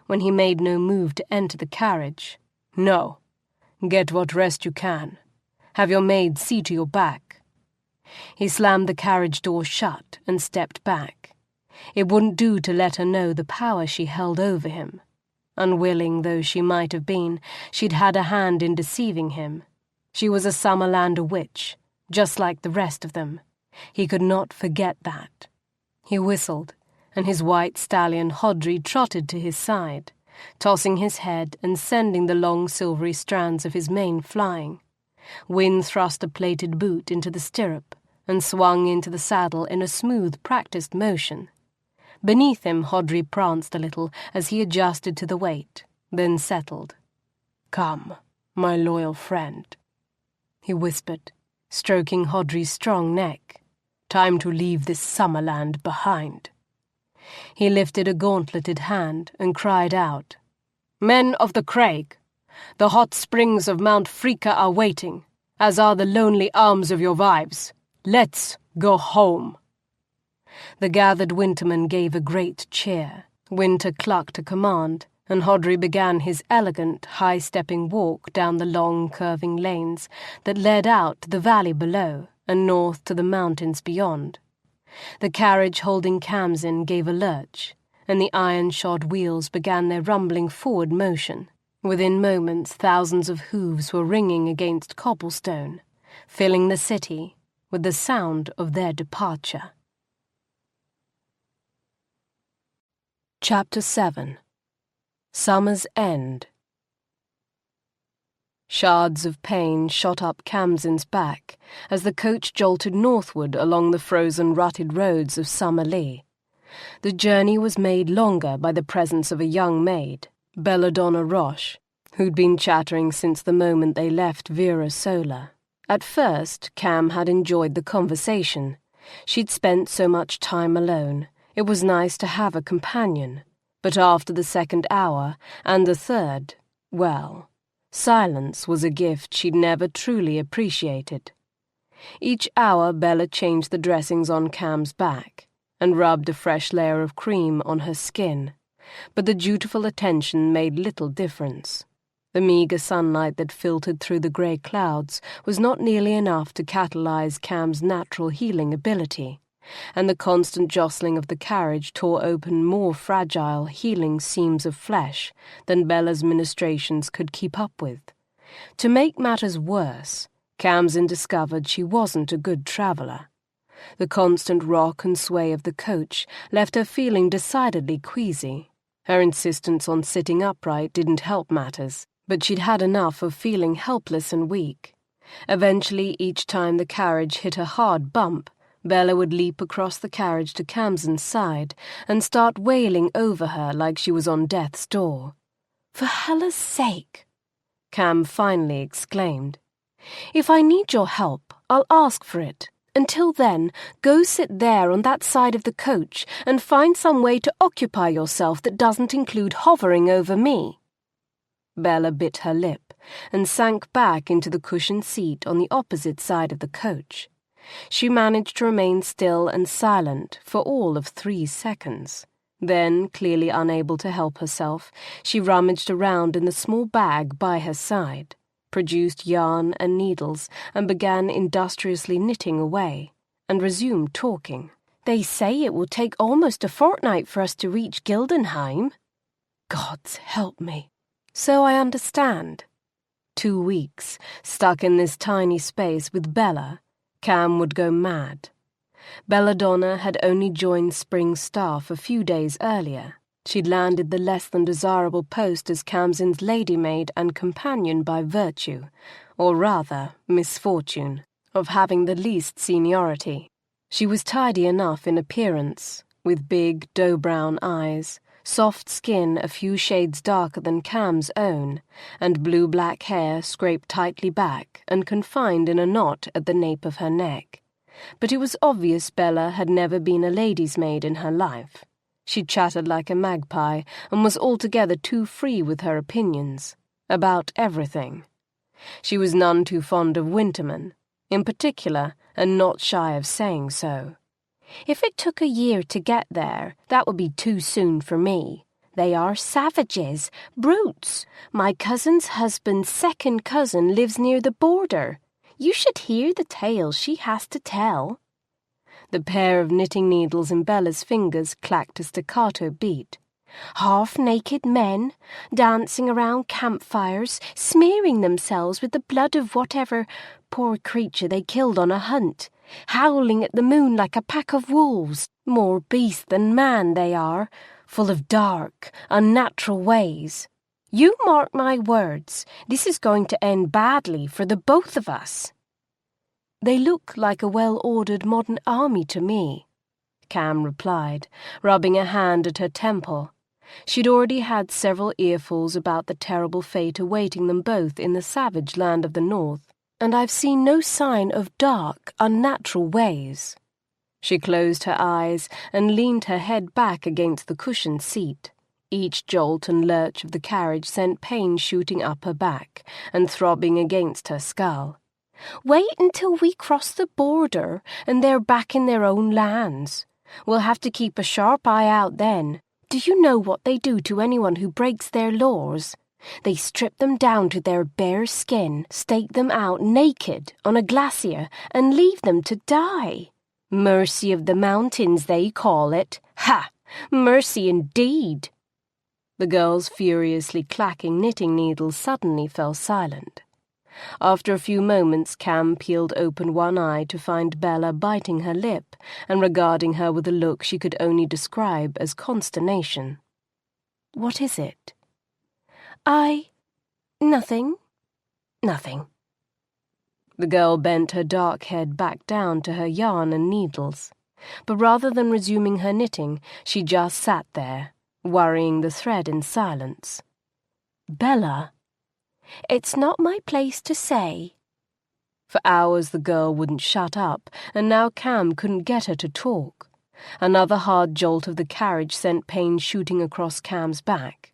when he made no move to enter the carriage. "No. Get what rest you can. Have your maid see to your back." He slammed the carriage door shut and stepped back. It wouldn't do to let her know the power she held over him. Unwilling though she might have been, she'd had a hand in deceiving him. She was a Summerlander witch, just like the rest of them. He could not forget that. He whistled, and his white stallion Hodri trotted to his side, tossing his head and sending the long silvery strands of his mane flying. Wynn thrust a plated boot into the stirrup and swung into the saddle in a smooth, practiced motion. Beneath him, Hodri pranced a little as he adjusted to the weight, then settled. "Come, my loyal friend," he whispered, stroking Hodri's strong neck. "Time to leave this Summerland behind." He lifted a gauntleted hand and cried out, "Men of the Craig, the hot springs of Mount Frika are waiting, as are the lonely arms of your wives. Let's go home." The gathered Wintermen gave a great cheer. Wynter clucked a command, and Hodri began his elegant, high-stepping walk down the long, curving lanes that led out to the valley below and north to the mountains beyond. The carriage holding Khamsin gave a lurch, and the iron-shod wheels began their rumbling forward motion. Within moments, thousands of hooves were ringing against cobblestone, filling the city with the sound of their departure. Chapter 7. Summer's End. Shards of pain shot up Khamsin's back as the coach jolted northward along the frozen, rutted roads of Summerlea. The journey was made longer by the presence of a young maid, Belladonna Roche, who'd been chattering since the moment they left Vera Sola. At first, Kham had enjoyed the conversation. She'd spent so much time alone. It was nice to have a companion. But after the second hour, and the third, well, silence was a gift she'd never truly appreciated. Each hour Bella changed the dressings on Kham's back and rubbed a fresh layer of cream on her skin, but the dutiful attention made little difference. The meagre sunlight that filtered through the grey clouds was not nearly enough to catalyse Kham's natural healing ability, and the constant jostling of the carriage tore open more fragile, healing seams of flesh than Bella's ministrations could keep up with. To make matters worse, Khamsin discovered she wasn't a good traveller. The constant rock and sway of the coach left her feeling decidedly queasy. Her insistence on sitting upright didn't help matters, but she'd had enough of feeling helpless and weak. Eventually, each time the carriage hit a hard bump, Bella would leap across the carriage to Khamsin's side and start wailing over her like she was on death's door. "For Hella's sake," Kham finally exclaimed. "If I need your help, I'll ask for it. Until then, go sit there on that side of the coach and find some way to occupy yourself that doesn't include hovering over me." Bella bit her lip and sank back into the cushioned seat on the opposite side of the coach. She managed to remain still and silent for all of 3 seconds. Then, clearly unable to help herself, she rummaged around in the small bag by her side, produced yarn and needles, and began industriously knitting away, and resumed talking. "They say it will take almost a fortnight for us to reach Gildenheim." "Gods help me." "So I understand." 2 weeks, stuck in this tiny space with Bella, Kham would go mad. Belladonna had only joined Spring's staff a few days earlier. She'd landed the less-than-desirable post as Khamsin's lady-maid and companion by virtue, or rather, misfortune, of having the least seniority. She was tidy enough in appearance, with big, dough-brown eyes, soft skin a few shades darker than Kham's own, and blue-black hair scraped tightly back and confined in a knot at the nape of her neck. But it was obvious Bella had never been a lady's maid in her life. She chattered like a magpie and was altogether too free with her opinions, about everything. She was none too fond of Wintermen, in particular, and not shy of saying so. "If it took a year to get there, that would be too soon for me. They are savages, brutes. My cousin's husband's second cousin lives near the border. You should hear the tales she has to tell." The pair of knitting needles in Bella's fingers clacked a staccato beat. "Half-naked men, dancing around campfires, smearing themselves with the blood of whatever poor creature they killed on a hunt, howling at the moon like a pack of wolves. More beast than man they are, full of dark, unnatural ways. You mark my words, this is going to end badly for the both of us." "They look like a well-ordered modern army to me," Kham replied, rubbing a hand at her temple. She'd already had several earfuls about the terrible fate awaiting them both in the savage land of the north, and I've seen no sign of dark, unnatural ways. She closed her eyes and leaned her head back against the cushioned seat. Each jolt and lurch of the carriage sent pain shooting up her back and throbbing against her skull. "Wait until we cross the border and they're back in their own lands. We'll have to keep a sharp eye out then. Do you know what they do to anyone who breaks their laws? They strip them down to their bare skin, stake them out naked on a glacier, and leave them to die. Mercy of the mountains, they call it. Ha! Mercy indeed." The girl's furiously clacking knitting needles suddenly fell silent. After a few moments, Kham peeled open one eye to find Bella biting her lip and regarding her with a look she could only describe as consternation. "What is it?" Nothing. Nothing." The girl bent her dark head back down to her yarn and needles, but rather than resuming her knitting, she just sat there, worrying the thread in silence. "Bella," It's not my place to say. For hours the girl wouldn't shut up, and now Kham couldn't get her to talk. Another hard jolt of the carriage sent pain shooting across Kham's back.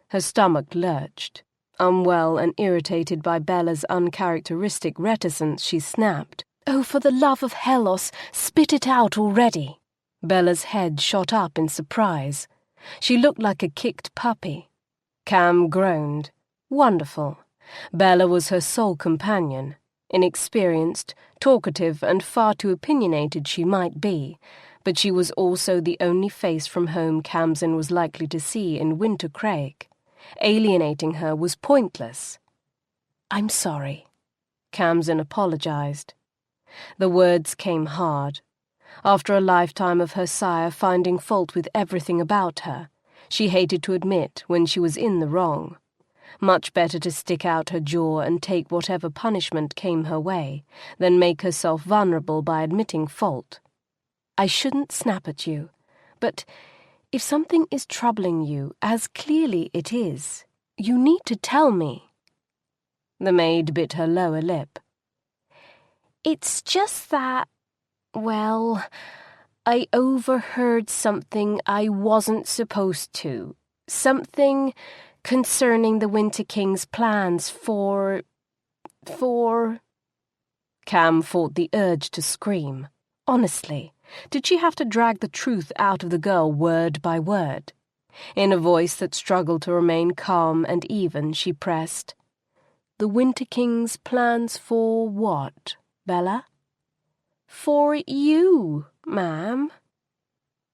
Her stomach lurched. Unwell and irritated by Bella's uncharacteristic reticence, she snapped, "Oh, for the love of Hellos, spit it out already!" Bella's head shot up in surprise. She looked like a kicked puppy. Kham groaned. Wonderful. Bella was her sole companion. Inexperienced, talkative, and far too opinionated she might be, but she was also the only face from home Khamsin was likely to see in Wintercraig. Alienating her was pointless. "I'm sorry," Khamsin apologized. The words came hard. After a lifetime of her sire finding fault with everything about her, she hated to admit when she was in the wrong. Much better to stick out her jaw and take whatever punishment came her way than make herself vulnerable by admitting fault. "I shouldn't snap at you, but if something is troubling you, as clearly it is, you need to tell me." The maid bit her lower lip. "It's just that, well, I overheard something I wasn't supposed to. Something concerning the Winter King's plans for... Kham fought the urge to scream. Honestly, did she have to drag the truth out of the girl word by word? In a voice that struggled to remain calm and even, she pressed, "The Winter King's plans for what, Bella?" "For you, ma'am."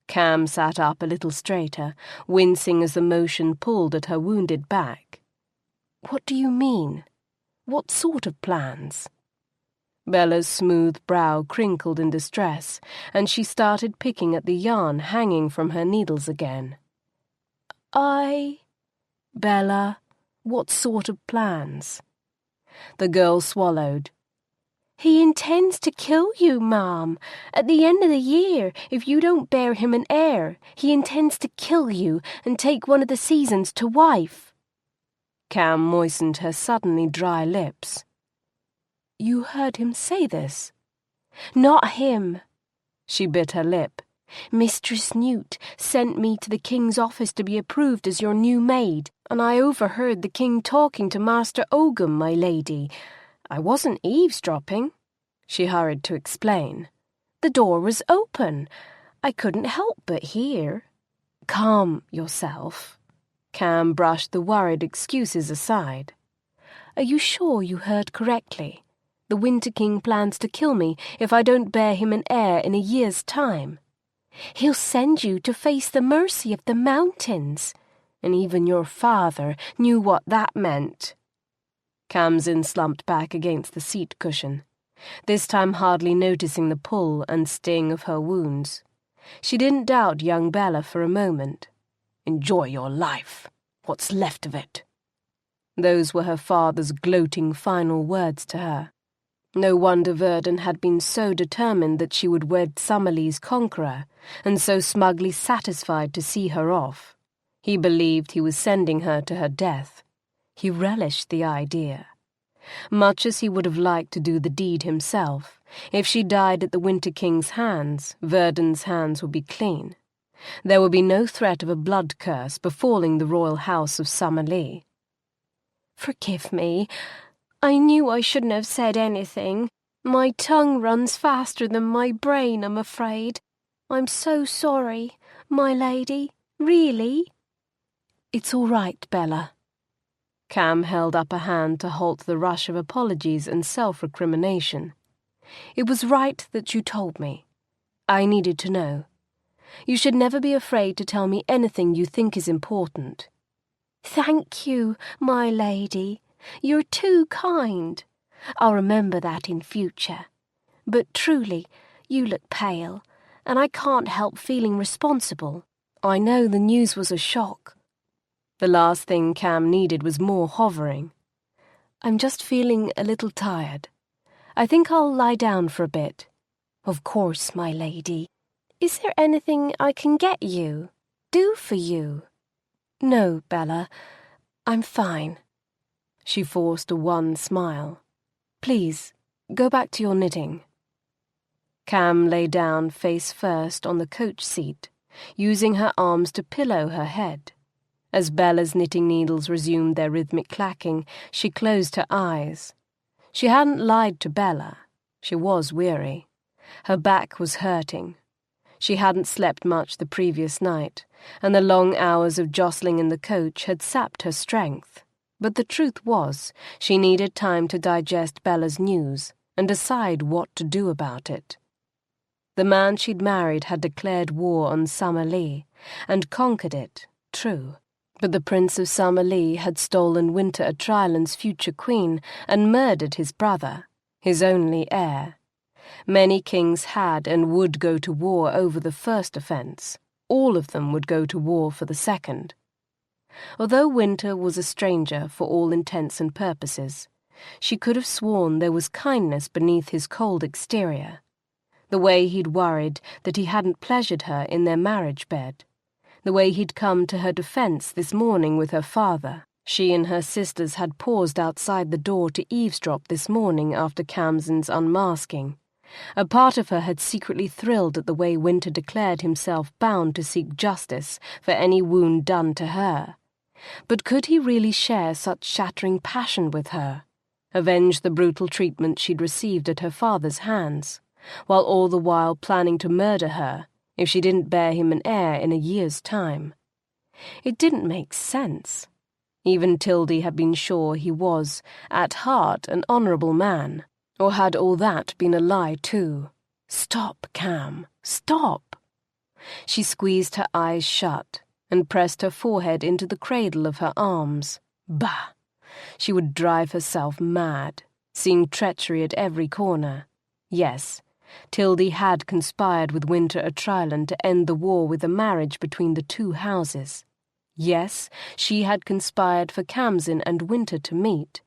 Kham sat up a little straighter, wincing as the motion pulled at her wounded back. "What do you mean? What sort of plans?" Bella's smooth brow crinkled in distress, and she started picking at the yarn hanging from her needles again. Bella, what sort of plans?" The girl swallowed. "He intends to kill you, ma'am. At the end of the year, if you don't bear him an heir, he intends to kill you and take one of the seasons to wife." Kham moistened her suddenly dry lips. "You heard him say this?" "Not him." She bit her lip. "Mistress Newt sent me to the king's office to be approved as your new maid, and I overheard the king talking to Master Ogham, my lady. I wasn't eavesdropping," she hurried to explain. "The door was open. I couldn't help but hear." "Calm yourself." Kham brushed the worried excuses aside. "Are you sure you heard correctly? The Winter King plans to kill me if I don't bear him an heir in a year's time." "He'll send you to face the mercy of the mountains." And even your father knew what that meant. Khamsin slumped back against the seat cushion, this time hardly noticing the pull and sting of her wounds. She didn't doubt young Bella for a moment. "Enjoy your life, what's left of it." Those were her father's gloating final words to her. No wonder Verdun had been so determined that she would wed Summerlea's conqueror, and so smugly satisfied to see her off. He believed he was sending her to her death. He relished the idea. Much as he would have liked to do the deed himself, if she died at the Winter King's hands, Verdun's hands would be clean. There would be no threat of a blood curse befalling the royal house of Summerlea. "Forgive me. I knew I shouldn't have said anything. My tongue runs faster than my brain, I'm afraid. I'm so sorry, my lady, really." "It's all right, Bella." Kham held up a hand to halt the rush of apologies and self-recrimination. "It was right that you told me. I needed to know. You should never be afraid to tell me anything you think is important." "Thank you, my lady. You're too kind. I'll remember that in future. But truly, you look pale, and I can't help feeling responsible." "I know the news was a shock." The last thing Kham needed was more hovering. "I'm just feeling a little tired. I think I'll lie down for a bit." "Of course, my lady. Is there anything I can get you? Do for you?" "No, Bella. I'm fine." She forced a wan smile. "Please, go back to your knitting." Kham lay down face first on the coach seat, using her arms to pillow her head. As Bella's knitting needles resumed their rhythmic clacking, she closed her eyes. She hadn't lied to Bella. She was weary. Her back was hurting. She hadn't slept much the previous night, and the long hours of jostling in the coach had sapped her strength. But the truth was, she needed time to digest Bella's news and decide what to do about it. The man she'd married had declared war on Summerlea, and conquered it, true. But the Prince of Summerlea had stolen Wynter Atrialan's future queen and murdered his brother, his only heir. Many kings had and would go to war over the first offence. All of them would go to war for the second. Although Wynter was a stranger for all intents and purposes, she could have sworn there was kindness beneath his cold exterior. The way he'd worried that he hadn't pleasured her in their marriage bed. The way he'd come to her defence this morning with her father. She and her sisters had paused outside the door to eavesdrop this morning after Khamsin's unmasking. A part of her had secretly thrilled at the way Wynter declared himself bound to seek justice for any wound done to her. But could he really share such shattering passion with her? Avenge the brutal treatment she'd received at her father's hands, while all the while planning to murder her if she didn't bear him an heir in a year's time. It didn't make sense. Even Tildy had been sure he was, at heart, an honourable man. Or had all that been a lie too? Stop, Kham, stop! She squeezed her eyes shut and pressed her forehead into the cradle of her arms. Bah! She would drive herself mad, seeing treachery at every corner. Yes, Tildy had conspired with Wynter Atrialan to end the war with a marriage between the two houses. Yes, she had conspired for Khamsin and Wynter to meet,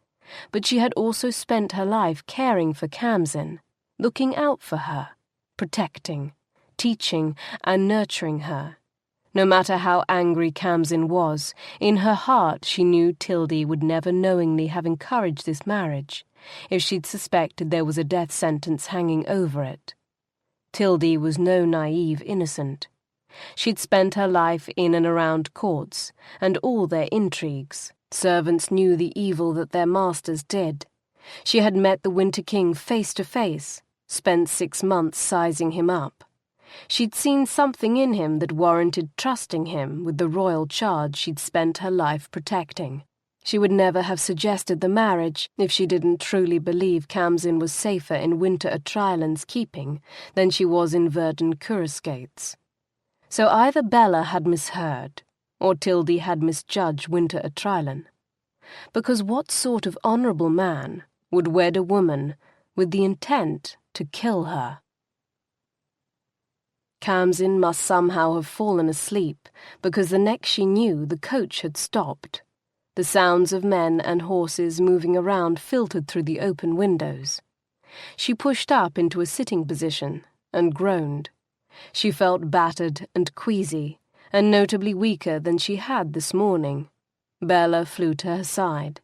but she had also spent her life caring for Khamsin, looking out for her, protecting, teaching and nurturing her. No matter how angry Khamsin was, in her heart she knew Tildy would never knowingly have encouraged this marriage if she'd suspected there was a death sentence hanging over it. Tildy was no naive innocent. She'd spent her life in and around courts and all their intrigues. Servants knew the evil that their masters did. She had met the Winter King face to face, spent 6 months sizing him up. She'd seen something in him that warranted trusting him with the royal charge she'd spent her life protecting. She would never have suggested the marriage if she didn't truly believe Khamsin was safer in Wynter Atrialan's keeping than she was in Wynter Coruscate's. So either Bella had misheard, or Tildy had misjudged Wynter Atrialan. Because what sort of honourable man would wed a woman with the intent to kill her? Khamsin must somehow have fallen asleep, because the next she knew the coach had stopped. The sounds of men and horses moving around filtered through the open windows. She pushed up into a sitting position and groaned. She felt battered and queasy, and notably weaker than she had this morning. Bella flew to her side.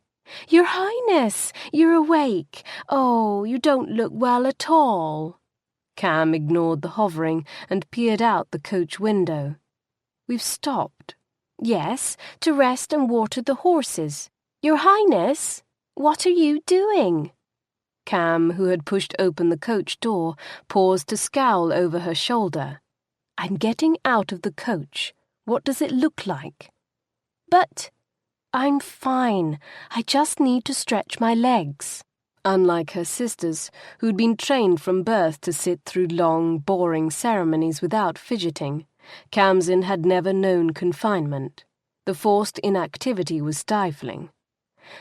"Your Highness, you're awake. Oh, you don't look well at all." Kham ignored the hovering and peered out the coach window. "We've stopped." "Yes, to rest and water the horses. Your Highness, what are you doing?" Kham, who had pushed open the coach door, paused to scowl over her shoulder. "I'm getting out of the coach. What does it look like?" "But I'm fine. I just need to stretch my legs." Unlike her sisters, who'd been trained from birth to sit through long, boring ceremonies without fidgeting, Khamsin had never known confinement. The forced inactivity was stifling.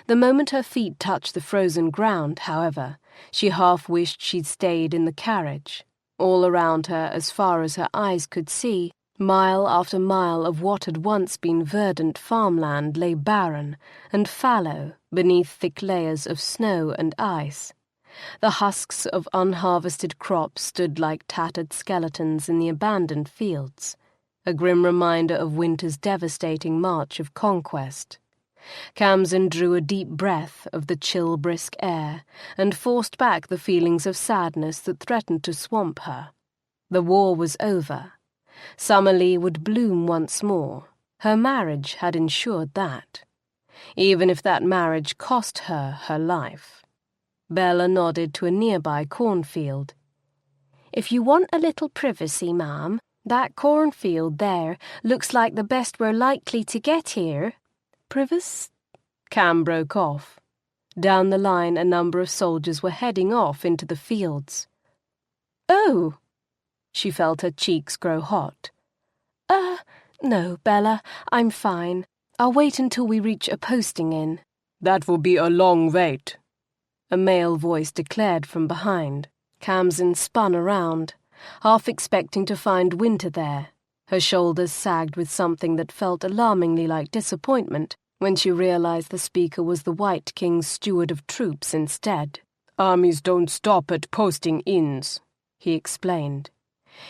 The moment her feet touched the frozen ground, however, she half wished she'd stayed in the carriage. All around her, as far as her eyes could see, mile after mile of what had once been verdant farmland lay barren and fallow beneath thick layers of snow and ice. The husks of unharvested crops stood like tattered skeletons in the abandoned fields, a grim reminder of winter's devastating march of conquest. Khamsin drew a deep breath of the chill, brisk air and forced back the feelings of sadness that threatened to swamp her. The war was over. Summerlea would bloom once more. Her marriage had ensured that. Even if that marriage cost her her life. Bella nodded to a nearby cornfield. "If you want a little privacy, ma'am, that cornfield there looks like the best we're likely to get here." "Privacy?" Kham broke off. Down the line, a number of soldiers were heading off into the fields. "Oh!" She felt her cheeks grow hot. No, Bella, I'm fine. I'll wait until we reach a posting inn." "That will be a long wait," a male voice declared from behind. Khamsin spun around, half expecting to find Wynter there. Her shoulders sagged with something that felt alarmingly like disappointment when she realized the speaker was the White King's steward of troops instead. "Armies don't stop at posting inns," he explained.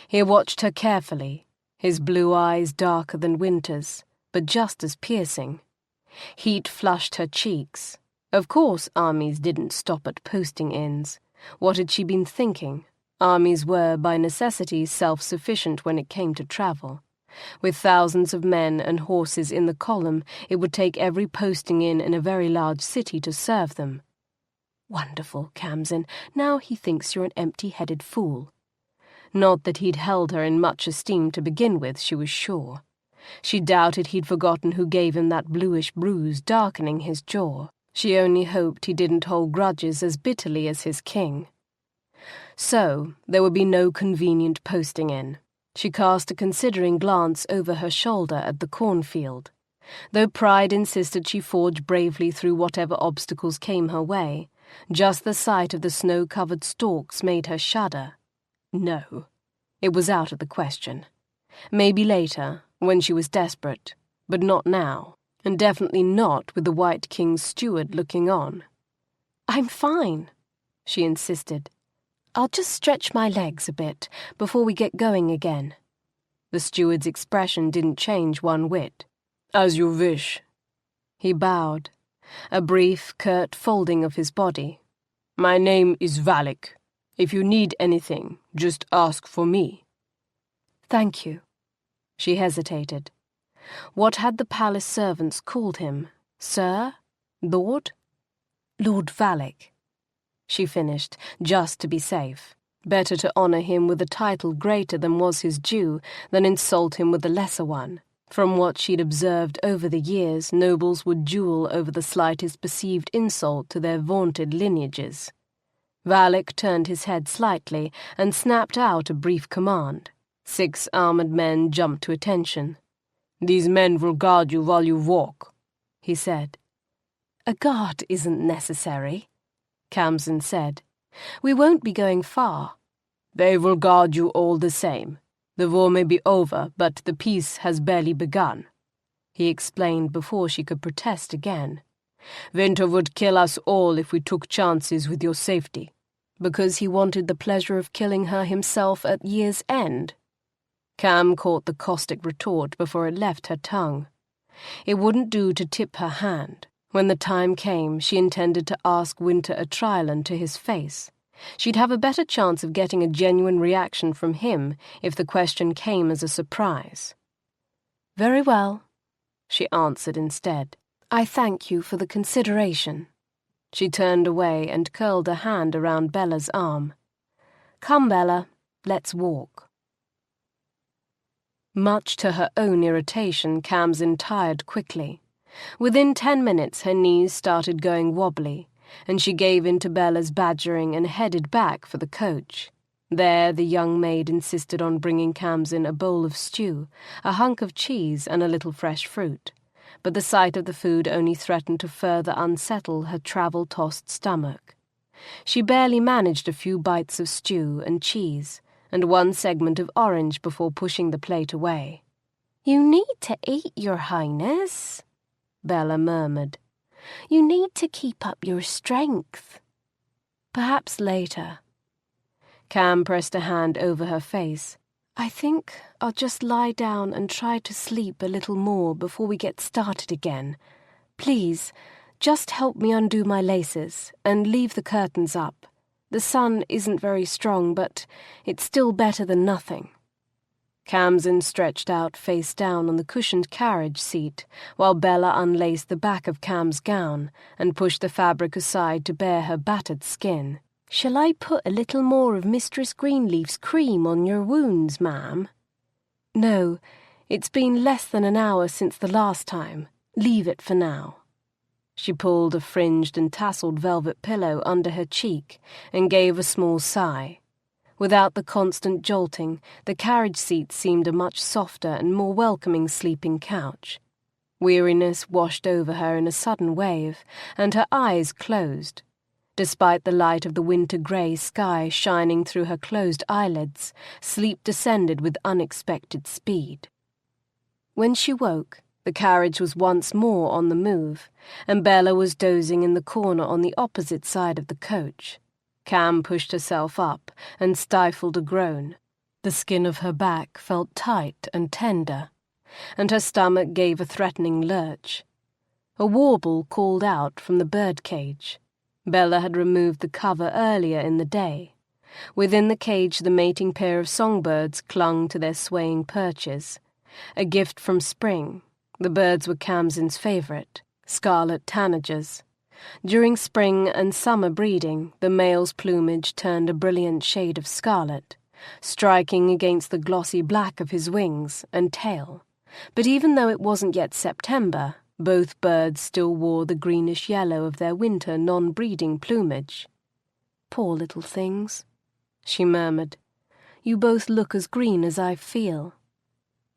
He watched her carefully, his blue eyes darker than Wynter's, but just as piercing. Heat flushed her cheeks. Of course armies didn't stop at posting inns. What had she been thinking? Armies were, by necessity, self-sufficient when it came to travel. With thousands of men and horses in the column, it would take every posting inn in a very large city to serve them. "Wonderful, Khamsin. Now he thinks you're an empty-headed fool." Not that he'd held her in much esteem to begin with, she was sure. She doubted he'd forgotten who gave him that bluish bruise darkening his jaw. She only hoped he didn't hold grudges as bitterly as his king. So, there would be no convenient posting inn. She cast a considering glance over her shoulder at the cornfield. Though pride insisted she forge bravely through whatever obstacles came her way, just the sight of the snow-covered stalks made her shudder. No, it was out of the question. Maybe later, when she was desperate, but not now, and definitely not with the White King's steward looking on. "I'm fine," she insisted. "I'll just stretch my legs a bit before we get going again." The steward's expression didn't change one whit. "As you wish." He bowed, a brief, curt folding of his body. "My name is Valak. If you need anything, just ask for me." "Thank you." She hesitated. What had the palace servants called him? Sir? Lord? "Lord Valak," she finished, just to be safe. Better to honour him with a title greater than was his due than insult him with a lesser one. From what she'd observed over the years, nobles would duel over the slightest perceived insult to their vaunted lineages. Valak turned his head slightly and snapped out a brief command. 6 armoured men jumped to attention. "These men will guard you while you walk," he said. "A guard isn't necessary," Khamsin said. "We won't be going far." "They will guard you all the same. The war may be over, but the peace has barely begun," he explained before she could protest again. "Wynter would kill us all if we took chances with your safety." Because he wanted the pleasure of killing her himself at year's end. Kham caught the caustic retort before it left her tongue. It wouldn't do to tip her hand. When the time came, she intended to ask Wynter Atrialan to his face. She'd have a better chance of getting a genuine reaction from him if the question came as a surprise. "Very well," she answered instead. "I thank you for the consideration." She turned away and curled a hand around Bella's arm. "Come, Bella, let's walk." Much to her own irritation, Khamsin tired quickly. Within 10 minutes her knees started going wobbly, and she gave in to Bella's badgering and headed back for the coach. There the young maid insisted on bringing Khamsin a bowl of stew, a hunk of cheese and a little fresh fruit. But the sight of the food only threatened to further unsettle her travel-tossed stomach. She barely managed a few bites of stew and cheese, and 1 segment of orange before pushing the plate away. "You need to eat, Your Highness," Bella murmured. "You need to keep up your strength." "Perhaps later." Kham pressed a hand over her face. "I think I'll just lie down and try to sleep a little more before we get started again. Please, just help me undo my laces and leave the curtains up. The sun isn't very strong, but it's still better than nothing." Khamsin stretched out face down on the cushioned carriage seat, while Bella unlaced the back of Kham's gown and pushed the fabric aside to bare her battered skin. "Shall I put a little more of Mistress Greenleaf's cream on your wounds, ma'am?" "No, it's been less than an hour since the last time. Leave it for now." She pulled a fringed and tasseled velvet pillow under her cheek and gave a small sigh. Without the constant jolting, the carriage seat seemed a much softer and more welcoming sleeping couch. Weariness washed over her in a sudden wave, and her eyes closed. Despite the light of the winter-grey sky shining through her closed eyelids, sleep descended with unexpected speed. When she woke, the carriage was once more on the move, and Bella was dozing in the corner on the opposite side of the coach. Kham pushed herself up and stifled a groan. The skin of her back felt tight and tender, and her stomach gave a threatening lurch. A warble called out from the birdcage. Bella had removed the cover earlier in the day. Within the cage the mating pair of songbirds clung to their swaying perches. A gift from spring. The birds were Khamsin's favourite, scarlet tanagers. During spring and summer breeding, the male's plumage turned a brilliant shade of scarlet, striking against the glossy black of his wings and tail. But even though it wasn't yet September, both birds still wore the greenish-yellow of their winter non-breeding plumage. "Poor little things," she murmured. "You both look as green as I feel."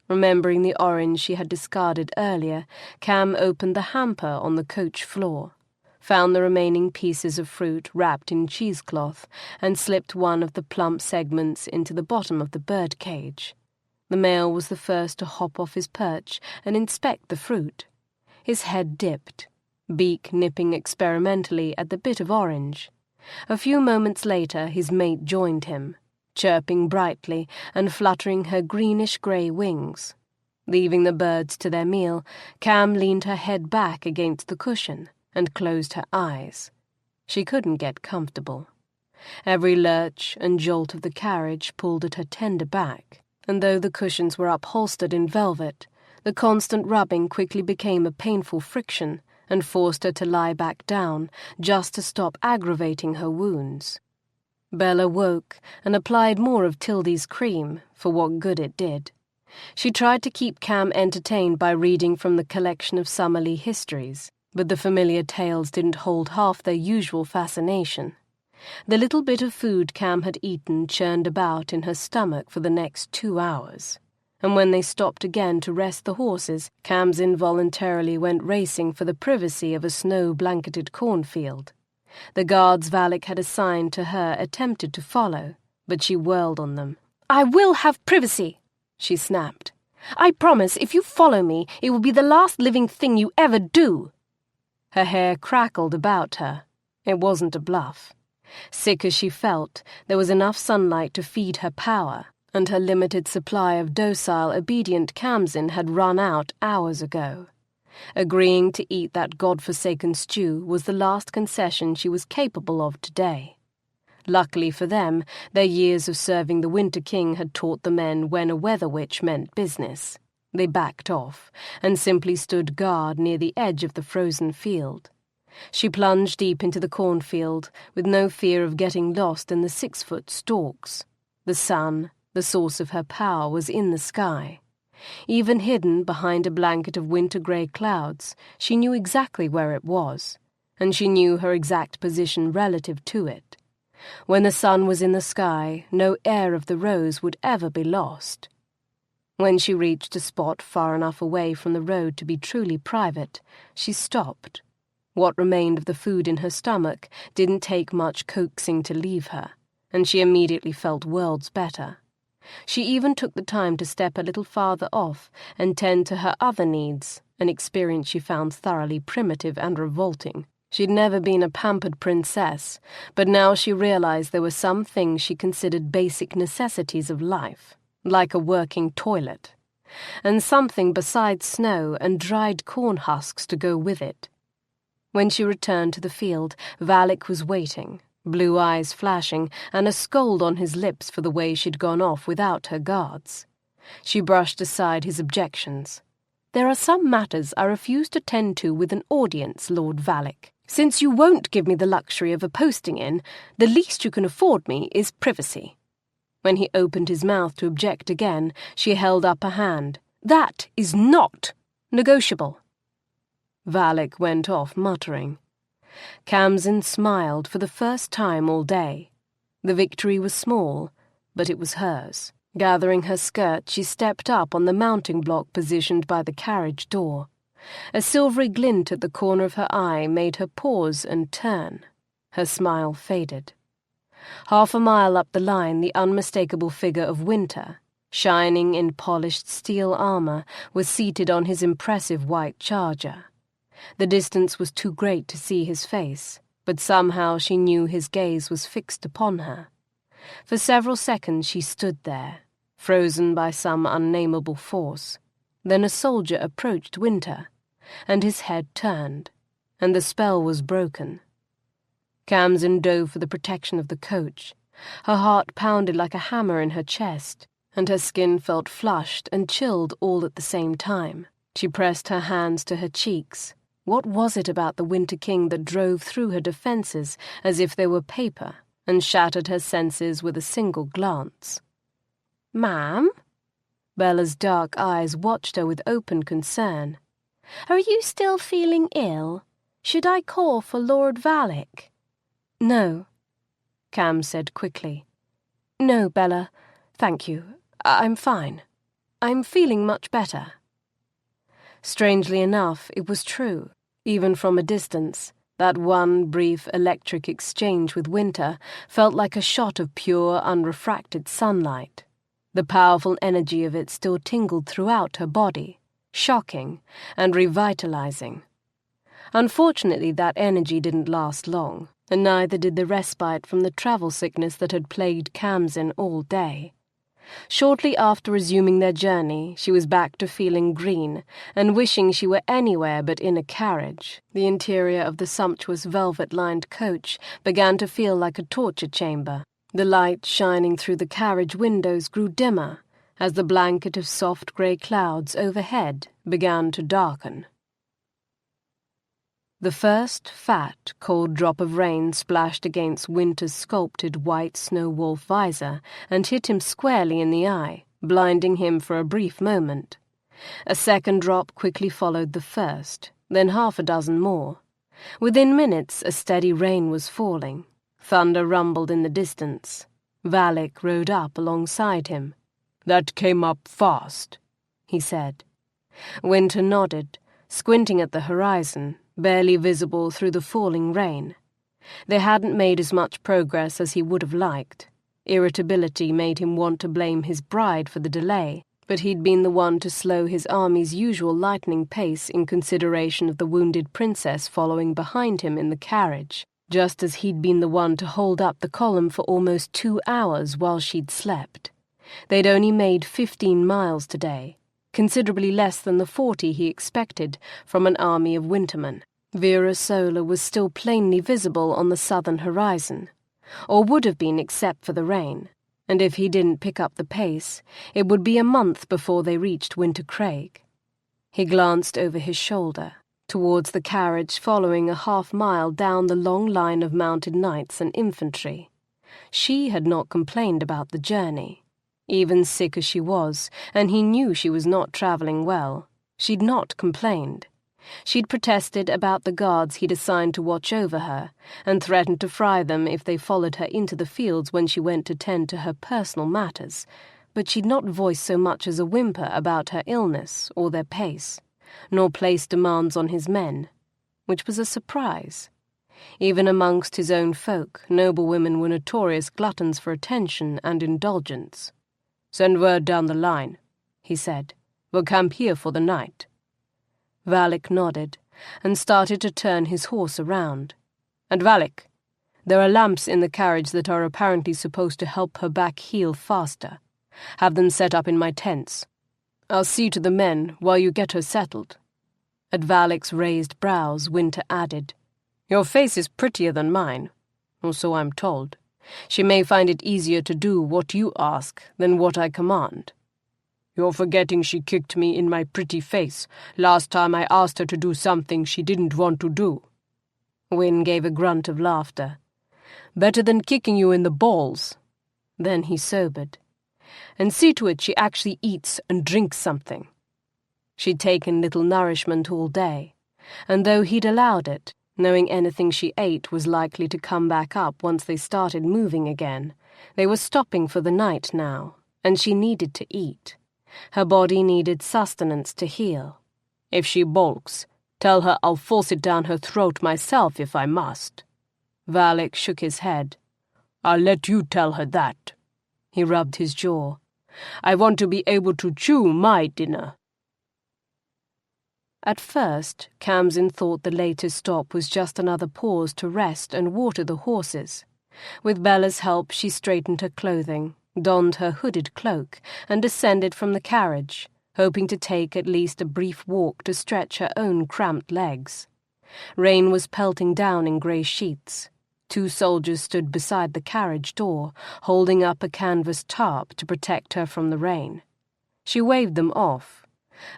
Remembering the orange she had discarded earlier, Kham opened the hamper on the coach floor, found the remaining pieces of fruit wrapped in cheesecloth, and slipped one of the plump segments into the bottom of the birdcage. The male was the first to hop off his perch and inspect the fruit. His head dipped, beak nipping experimentally at the bit of orange. A few moments later his mate joined him, chirping brightly and fluttering her greenish-grey wings. Leaving the birds to their meal, Kham leaned her head back against the cushion and closed her eyes. She couldn't get comfortable. Every lurch and jolt of the carriage pulled at her tender back, and though the cushions were upholstered in velvet, the constant rubbing quickly became a painful friction and forced her to lie back down just to stop aggravating her wounds. Bella woke and applied more of Tildy's cream, for what good it did. She tried to keep Kham entertained by reading from the collection of Summerlea histories, but the familiar tales didn't hold half their usual fascination. The little bit of food Kham had eaten churned about in her stomach for the next 2 hours, and when they stopped again to rest the horses, Khamsin involuntarily went racing for the privacy of a snow-blanketed cornfield. The guards Valak had assigned to her attempted to follow, but she whirled on them. "I will have privacy," she snapped. "I promise if you follow me, it will be the last living thing you ever do." Her hair crackled about her. It wasn't a bluff. Sick as she felt, there was enough sunlight to feed her power, and her limited supply of docile, obedient Khamsin had run out hours ago. Agreeing to eat that god-forsaken stew was the last concession she was capable of today. Luckily for them, their years of serving the Winter King had taught the men when a weather witch meant business. They backed off, and simply stood guard near the edge of the frozen field. She plunged deep into the cornfield, with no fear of getting lost in the 6-foot stalks. The sun, the source of her power, was in the sky. Even hidden behind a blanket of winter-grey clouds, she knew exactly where it was, and she knew her exact position relative to it. When the sun was in the sky, no heir of the rose would ever be lost. When she reached a spot far enough away from the road to be truly private, she stopped. What remained of the food in her stomach didn't take much coaxing to leave her, and she immediately felt worlds better. She even took the time to step a little farther off and tend to her other needs, an experience she found thoroughly primitive and revolting. She'd never been a pampered princess, but now she realized there were some things she considered basic necessities of life, like a working toilet, and something besides snow and dried corn husks to go with it. When she returned to the field, Valak was waiting, blue eyes flashing, and a scold on his lips for the way she'd gone off without her guards. She brushed aside his objections. "There are some matters I refuse to tend to with an audience, Lord Valak. Since you won't give me the luxury of a posting in, the least you can afford me is privacy." When he opened his mouth to object again, she held up a hand. "That is not negotiable." Valak went off muttering. Khamsin smiled for the first time all day. The victory was small, but it was hers. Gathering her skirt, she stepped up on the mounting block positioned by the carriage door. A silvery glint at the corner of her eye made her pause and turn. Her smile faded. Half a mile up the line, the unmistakable figure of Wynter, shining in polished steel armor, was seated on his impressive white charger. The distance was too great to see his face, but somehow she knew his gaze was fixed upon her. For several seconds she stood there, frozen by some unnameable force. Then a soldier approached Wynter, and his head turned, and the spell was broken. Khamsin dove for the protection of the coach. Her heart pounded like a hammer in her chest, and her skin felt flushed and chilled all at the same time. She pressed her hands to her cheeks. What was it about the Winter King that drove through her defences as if they were paper, and shattered her senses with a single glance? "Ma'am?" Bella's dark eyes watched her with open concern. "Are you still feeling ill? Should I call for Lord Valak?" "No," Kham said quickly. "No, Bella, thank you. I'm fine. I'm feeling much better." Strangely enough, it was true. Even from a distance, that one brief electric exchange with Wynter felt like a shot of pure, unrefracted sunlight. The powerful energy of it still tingled throughout her body, shocking and revitalizing. Unfortunately, that energy didn't last long, and neither did the respite from the travel sickness that had plagued Khamsin all day. Shortly after resuming their journey, she was back to feeling green and wishing she were anywhere but in a carriage. The interior of the sumptuous velvet-lined coach began to feel like a torture chamber. The light shining through the carriage windows grew dimmer as the blanket of soft grey clouds overhead began to darken. The first fat, cold drop of rain splashed against Wynter's sculpted white snow-wolf visor and hit him squarely in the eye, blinding him for a brief moment. A second drop quickly followed the first, then half a dozen more. Within minutes, a steady rain was falling. Thunder rumbled in the distance. Valak rode up alongside him. "That came up fast," he said. Wynter nodded, squinting at the horizon, barely visible through the falling rain. They hadn't made as much progress as he would have liked. Irritability made him want to blame his bride for the delay, but he'd been the one to slow his army's usual lightning pace in consideration of the wounded princess following behind him in the carriage, just as he'd been the one to hold up the column for almost 2 hours while she'd slept. They'd only made 15 miles today, considerably less than the 40 he expected from an army of wintermen. Vera Sola was still plainly visible on the southern horizon, or would have been except for the rain, and if he didn't pick up the pace, it would be a month before they reached Wintercraig. He glanced over his shoulder, towards the carriage following a half-mile down the long line of mounted knights and infantry. She had not complained about the journey. Even sick as she was, and he knew she was not travelling well, she'd not complained. She'd protested about the guards he'd assigned to watch over her, and threatened to fry them if they followed her into the fields when she went to tend to her personal matters, but she'd not voiced so much as a whimper about her illness or their pace, nor placed demands on his men, which was a surprise. Even amongst his own folk, noblewomen were notorious gluttons for attention and indulgence. "Send word down the line," he said. "We'll camp here for the night." Valak nodded, and started to turn his horse around. "And Valak, there are lamps in the carriage that are apparently supposed to help her back heal faster. Have them set up in my tents. I'll see to the men while you get her settled." At Valak's raised brows, Wynter added, Your face is prettier than mine, or so I'm told. She may find it easier to do what you ask than what I command. You're forgetting she kicked me in my pretty face last time I asked her to do something she didn't want to do. Wyn gave a grunt of laughter. Better than kicking you in the balls. Then he sobered. And see to it she actually eats and drinks something. She'd taken little nourishment all day, and though he'd allowed it, knowing anything she ate was likely to come back up once they started moving again, they were stopping for the night now, and she needed to eat. Her body needed sustenance to heal. If she balks, tell her I'll force it down her throat myself if I must. Valak shook his head. I'll let you tell her that. He rubbed his jaw. I want to be able to chew my dinner. At first, Khamsin thought the latest stop was just another pause to rest and water the horses. With Bella's help, she straightened her clothing, donned her hooded cloak, and descended from the carriage, hoping to take at least a brief walk to stretch her own cramped legs. Rain was pelting down in grey sheets. 2 soldiers stood beside the carriage door, holding up a canvas tarp to protect her from the rain. She waved them off,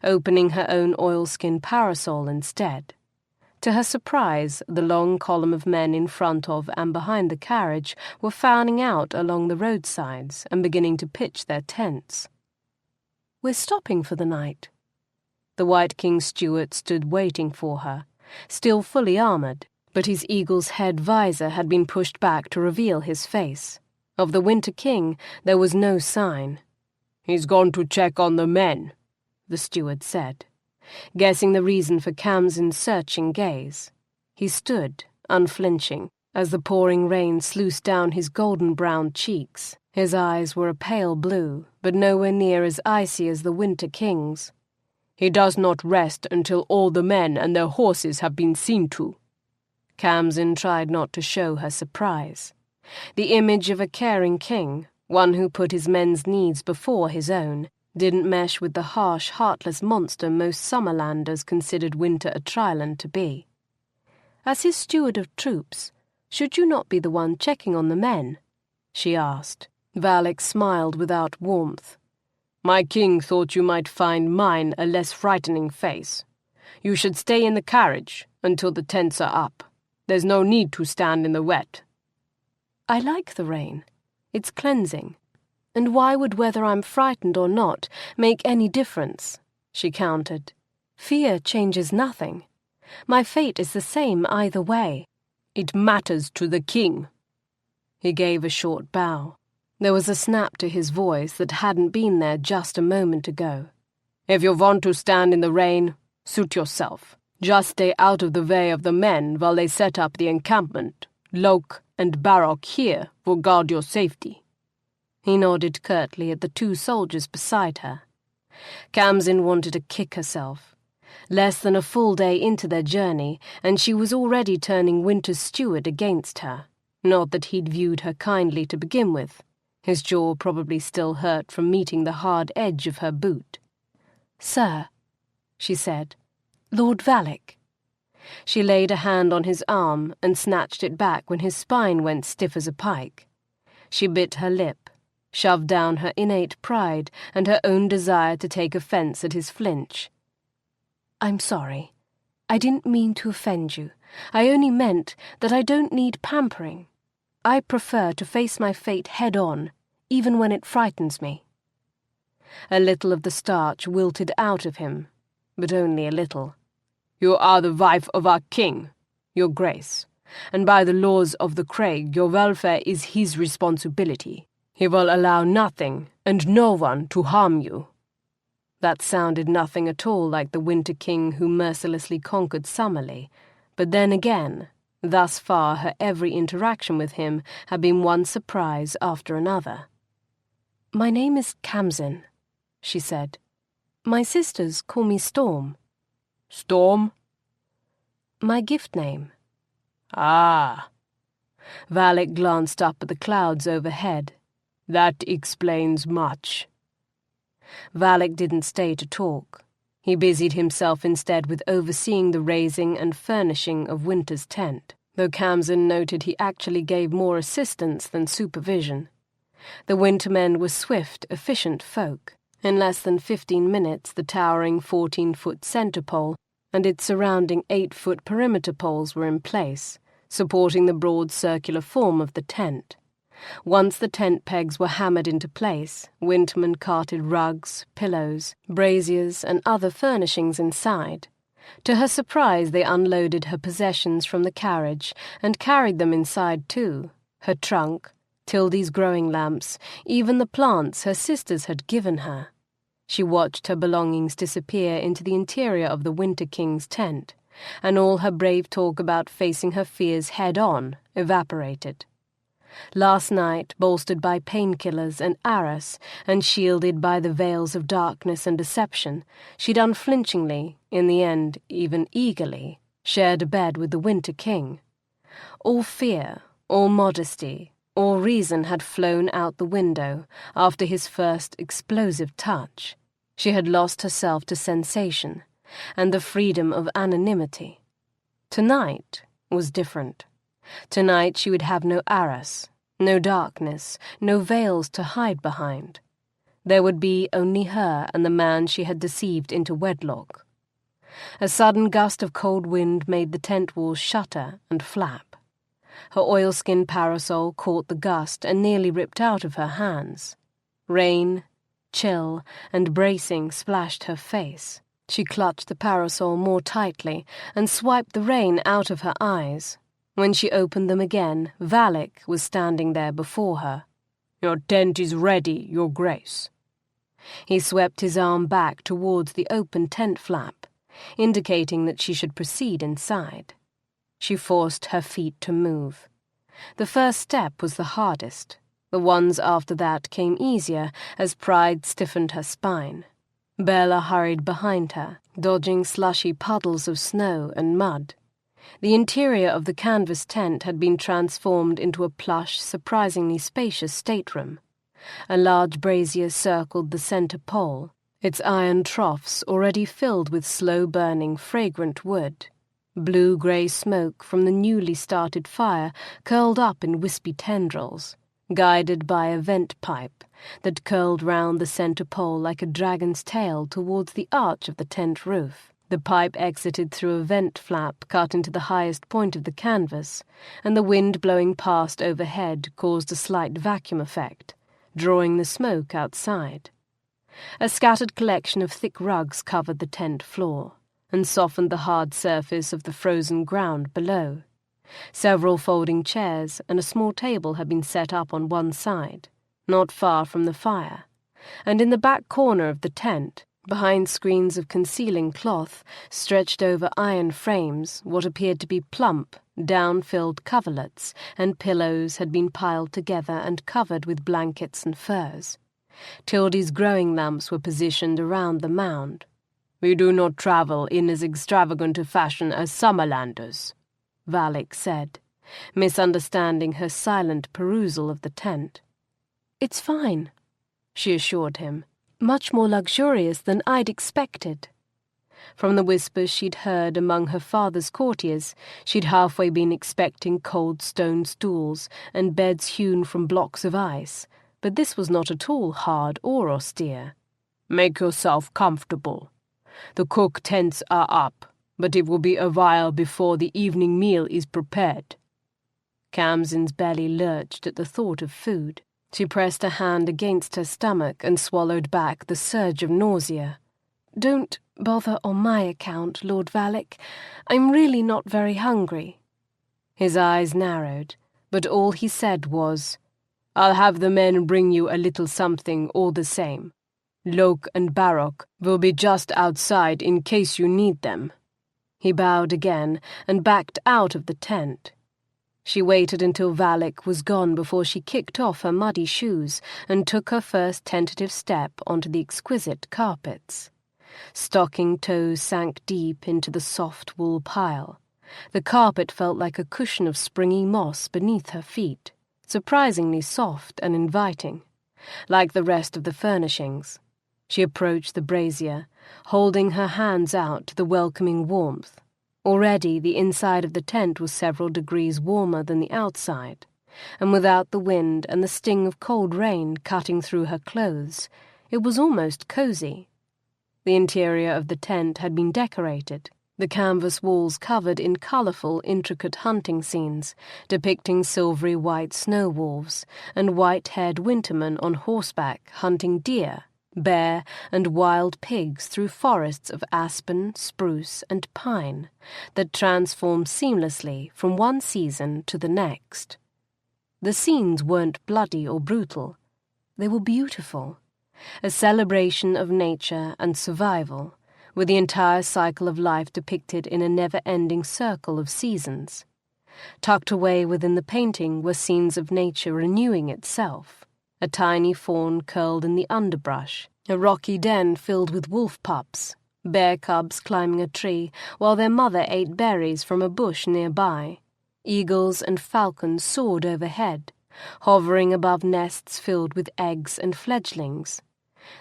opening her own oilskin parasol instead. To her surprise, the long column of men in front of and behind the carriage were fanning out along the roadsides and beginning to pitch their tents. "We're stopping for the night." The White King's steward stood waiting for her, still fully armoured, but his eagle's head visor had been pushed back to reveal his face. Of the Winter King there was no sign. "He's gone to check on the men," the steward said, guessing the reason for Khamsin's searching gaze. He stood, unflinching, as the pouring rain sluiced down his golden-brown cheeks. His eyes were a pale blue, but nowhere near as icy as the Winter King's. "He does not rest until all the men and their horses have been seen to." Khamsin tried not to show her surprise. The image of a caring king, one who put his men's needs before his own, didn't mesh with the harsh, heartless monster most Summerlanders considered Wynter Atrialan to be. "As his steward of troops, should you not be the one checking on the men?" she asked. Valak smiled without warmth. "My king thought you might find mine a less frightening face. You should stay in the carriage until the tents are up. There's no need to stand in the wet." "I like the rain. It's cleansing. And why would whether I'm frightened or not make any difference?" she countered. "Fear changes nothing. My fate is the same either way." "It matters to the king." He gave a short bow. There was a snap to his voice that hadn't been there just a moment ago. "If you want to stand in the rain, suit yourself. Just stay out of the way of the men while they set up the encampment. Loke and Barrock here will guard your safety." He nodded curtly at the 2 soldiers beside her. Khamsin wanted to kick herself. Less than a full day into their journey, and she was already turning Wynter's steward against her. Not that he'd viewed her kindly to begin with. His jaw probably still hurt from meeting the hard edge of her boot. "Sir," she said, "Lord Valak." She laid a hand on his arm and snatched it back when his spine went stiff as a pike. She bit her lip, shoved down her innate pride and her own desire to take offence at his flinch. "I'm sorry. I didn't mean to offend you. I only meant that I don't need pampering. I prefer to face my fate head-on, even when it frightens me." A little of the starch wilted out of him, but only a little. "You are the wife of our king, your grace, and by the laws of the Craig your welfare is his responsibility. He will allow nothing and no one to harm you." That sounded nothing at all like the Winter King who mercilessly conquered Summerlea, but then again, thus far her every interaction with him had been one surprise after another. "My name is Khamsin," she said. "My sisters call me Storm." "Storm?" "My gift name." "Ah." Valak glanced up at the clouds overhead. "That explains much." Valak didn't stay to talk. He busied himself instead with overseeing the raising and furnishing of Wynter's tent. though Khamsin noted he actually gave more assistance than supervision. The Wintermen were swift, efficient folk. In less than 15 minutes, the towering 14-foot centre pole and its surrounding 8-foot perimeter poles were in place, supporting the broad circular form of the tent. Once the tent pegs were hammered into place, Wintermen carted rugs, pillows, braziers, and other furnishings inside. To her surprise, they unloaded her possessions from the carriage and carried them inside too, her trunk, Tildy's growing lamps, even the plants her sisters had given her. She watched her belongings disappear into the interior of the Winter King's tent, and all her brave talk about facing her fears head-on evaporated. Last night, bolstered by painkillers and arrows, and shielded by the veils of darkness and deception, she'd unflinchingly, in the end even eagerly, shared a bed with the Winter King. All fear, all modesty, all reason had flown out the window after his first explosive touch. She had lost herself to sensation and the freedom of anonymity. Tonight was different. Tonight she would have no arras, no darkness, no veils to hide behind. There would be only her and the man she had deceived into wedlock. A sudden gust of cold wind made the tent walls shudder and flap. Her oilskin parasol caught the gust and nearly ripped out of her hands. Rain, chill, and bracing splashed her face. She clutched the parasol more tightly and swiped the rain out of her eyes. When she opened them again, Valak was standing there before her. "Your tent is ready, Your Grace." He swept his arm back towards the open tent flap, indicating that she should proceed inside. She forced her feet to move. The first step was the hardest. The ones after that came easier as pride stiffened her spine. Bella hurried behind her, dodging slushy puddles of snow and mud. The interior of the canvas tent had been transformed into a plush, surprisingly spacious stateroom. A large brazier circled the centre pole, its iron troughs already filled with slow-burning, fragrant wood. Blue-grey smoke from the newly started fire curled up in wispy tendrils, guided by a vent pipe that curled round the centre pole like a dragon's tail towards the arch of the tent roof. The pipe exited through a vent flap cut into the highest point of the canvas, and the wind blowing past overhead caused a slight vacuum effect, drawing the smoke outside. A scattered collection of thick rugs covered the tent floor and softened the hard surface of the frozen ground below. Several folding chairs and a small table had been set up on one side, not far from the fire, and in the back corner of the tent, behind screens of concealing cloth, stretched over iron frames, what appeared to be plump, down-filled coverlets and pillows had been piled together and covered with blankets and furs. Tildy's growing lamps were positioned around the mound. "We do not travel in as extravagant a fashion as Summerlanders," Valak said, misunderstanding her silent perusal of the tent. "It's fine," she assured him. "Much more luxurious than I'd expected." From the whispers she'd heard among her father's courtiers, she'd halfway been expecting cold stone stools and beds hewn from blocks of ice, but this was not at all hard or austere. "Make yourself comfortable. The cook tents are up, but it will be a while before the evening meal is prepared." Khamsin's belly lurched at the thought of food. She pressed a hand against her stomach and swallowed back the surge of nausea. "Don't bother on my account, Lord Valak. I'm really not very hungry." His eyes narrowed, but all he said was, "I'll have the men bring you a little something all the same. Lok and Barok will be just outside in case you need them." He bowed again and backed out of the tent. She waited until Valak was gone before she kicked off her muddy shoes and took her first tentative step onto the exquisite carpets. Stocking toes sank deep into the soft wool pile. The carpet felt like a cushion of springy moss beneath her feet, surprisingly soft and inviting, like the rest of the furnishings. She approached the brazier, holding her hands out to the welcoming warmth. Already the inside of the tent was several degrees warmer than the outside, and without the wind and the sting of cold rain cutting through her clothes, it was almost cosy. The interior of the tent had been decorated, the canvas walls covered in colourful, intricate hunting scenes depicting silvery white snow wolves and white-haired wintermen on horseback hunting deer, bear, and wild pigs through forests of aspen, spruce, and pine that transformed seamlessly from one season to the next. The scenes weren't bloody or brutal. They were beautiful, a celebration of nature and survival, with the entire cycle of life depicted in a never-ending circle of seasons. Tucked away within the painting were scenes of nature renewing itself, a tiny fawn curled in the underbrush, a rocky den filled with wolf pups, bear cubs climbing a tree while their mother ate berries from a bush nearby. Eagles and falcons soared overhead, hovering above nests filled with eggs and fledglings.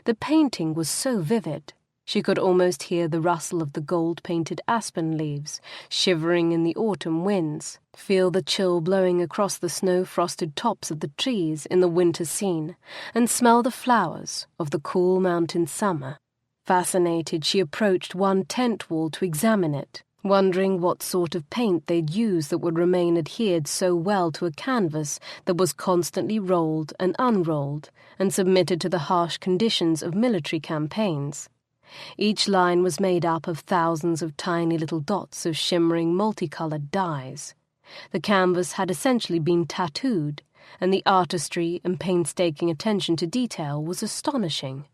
The painting was so vivid, she could almost hear the rustle of the gold-painted aspen leaves shivering in the autumn winds, feel the chill blowing across the snow-frosted tops of the trees in the winter scene, and smell the flowers of the cool mountain summer. Fascinated, she approached one tent wall to examine it, wondering what sort of paint they'd use that would remain adhered so well to a canvas that was constantly rolled and unrolled and submitted to the harsh conditions of military campaigns. Each line was made up of thousands of tiny little dots of shimmering multicolored dyes. The canvas had essentially been tattooed, and the artistry and painstaking attention to detail was astonishing.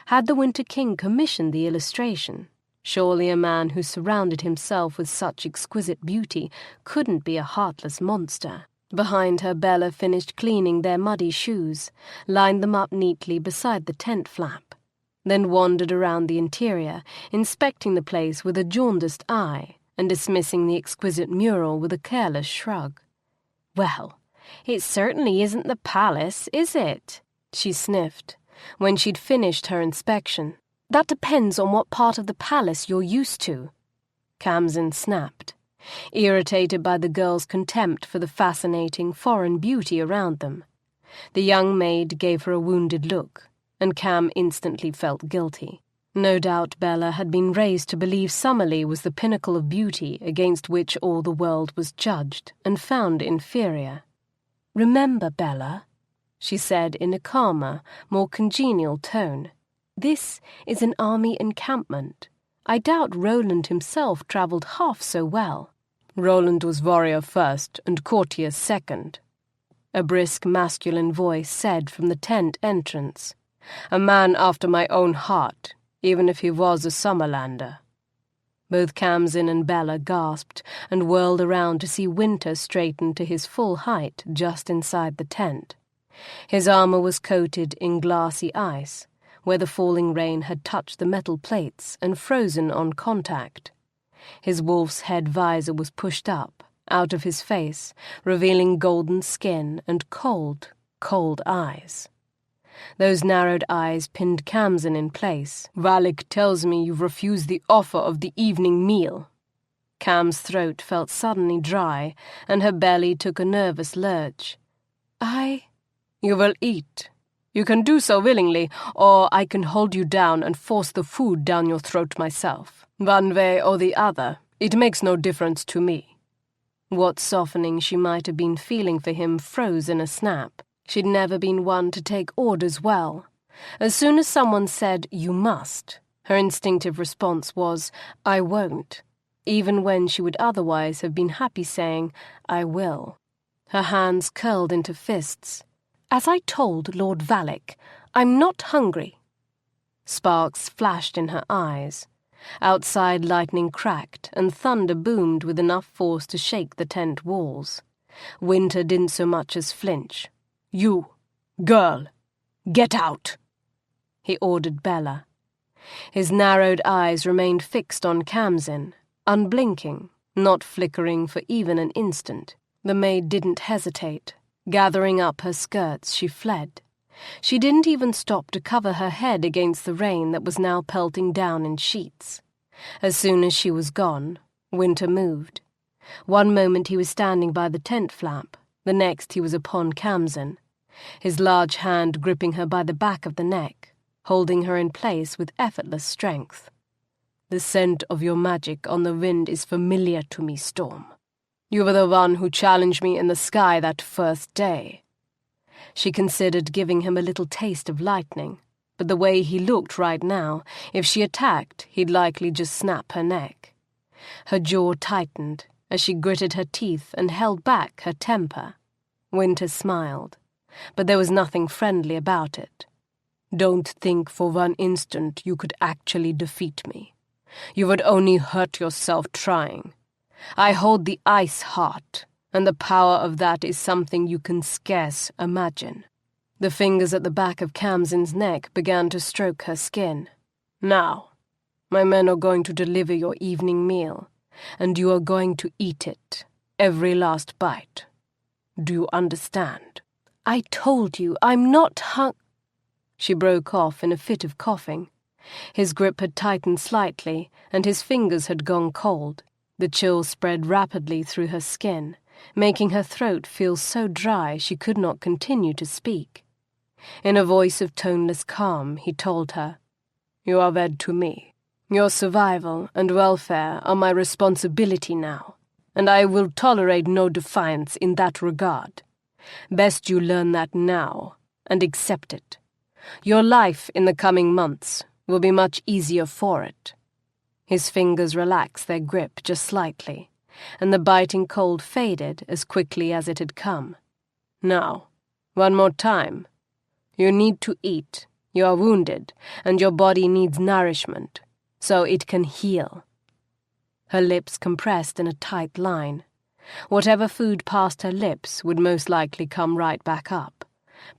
Had the Winter King commissioned the illustration? Surely a man who surrounded himself with such exquisite beauty couldn't be a heartless monster. Behind her, Bella finished cleaning their muddy shoes, lined them up neatly beside the tent flap, then wandered around the interior, inspecting the place with a jaundiced eye and dismissing the exquisite mural with a careless shrug. "Well, it certainly isn't the palace, is it?" she sniffed, when she'd finished her inspection. "That depends on what part of the palace you're used to," Khamsin snapped, irritated by the girl's contempt for the fascinating foreign beauty around them. The young maid gave her a wounded look, and Kham instantly felt guilty. No doubt Bella had been raised to believe Summerlea was the pinnacle of beauty against which all the world was judged and found inferior. "Remember, Bella," she said in a calmer, more congenial tone, "this is an army encampment. I doubt Roland himself travelled half so well." "Roland was warrior first and courtier second," a brisk masculine voice said from the tent entrance. "A man after my own heart, even if he was a Summerlander." Both Khamsin and Bella gasped and whirled around to see Wynter straighten to his full height just inside the tent. His armor was coated in glassy ice, where the falling rain had touched the metal plates and frozen on contact. His wolf's head visor was pushed up, out of his face, revealing golden skin and cold, cold eyes. Those narrowed eyes pinned Khamsin in place. "Valak tells me you've refused the offer of the evening meal." Kham's throat felt suddenly dry, and her belly took a nervous lurch. "You will eat. You can do so willingly, or I can hold you down and force the food down your throat myself. One way or the other, it makes no difference to me." What softening she might have been feeling for him froze in a snap. She'd never been one to take orders well. As soon as someone said, "you must," her instinctive response was, "I won't," even when she would otherwise have been happy saying, "I will." Her hands curled into fists. "As I told Lord Valak, I'm not hungry." Sparks flashed in her eyes. Outside lightning cracked and thunder boomed with enough force to shake the tent walls. Wynter didn't so much as flinch. "You, girl, get out," he ordered Bella. His narrowed eyes remained fixed on Khamsin, unblinking, not flickering for even an instant. The maid didn't hesitate. Gathering up her skirts, she fled. She didn't even stop to cover her head against the rain that was now pelting down in sheets. As soon as she was gone, Wynter moved. One moment he was standing by the tent flap, the next he was upon Khamsin, his large hand gripping her by the back of the neck, holding her in place with effortless strength. "The scent of your magic on the wind is familiar to me, Storm. You were the one who challenged me in the sky that first day." She considered giving him a little taste of lightning, but the way he looked right now, if she attacked, he'd likely just snap her neck. Her jaw tightened as she gritted her teeth and held back her temper. Wynter smiled, but there was nothing friendly about it. "Don't think for one instant you could actually defeat me. You would only hurt yourself trying. I hold the ice heart, and the power of that is something you can scarce imagine." The fingers at the back of Khamsin's neck began to stroke her skin. "Now, my men are going to deliver your evening meal, and you are going to eat it, every last bite. Do you understand?" "I told you, I'm not She broke off in a fit of coughing. His grip had tightened slightly, and his fingers had gone cold. The chill spread rapidly through her skin, making her throat feel so dry she could not continue to speak. In a voice of toneless calm, he told her, "You are wed to me. Your survival and welfare are my responsibility now, and I will tolerate no defiance in that regard. Best you learn that now, and accept it. Your life in the coming months will be much easier for it." His fingers relaxed their grip just slightly, and the biting cold faded as quickly as it had come. "Now, one more time. You need to eat. You are wounded, and your body needs nourishment, so it can heal." Her lips compressed in a tight line. Whatever food passed her lips would most likely come right back up,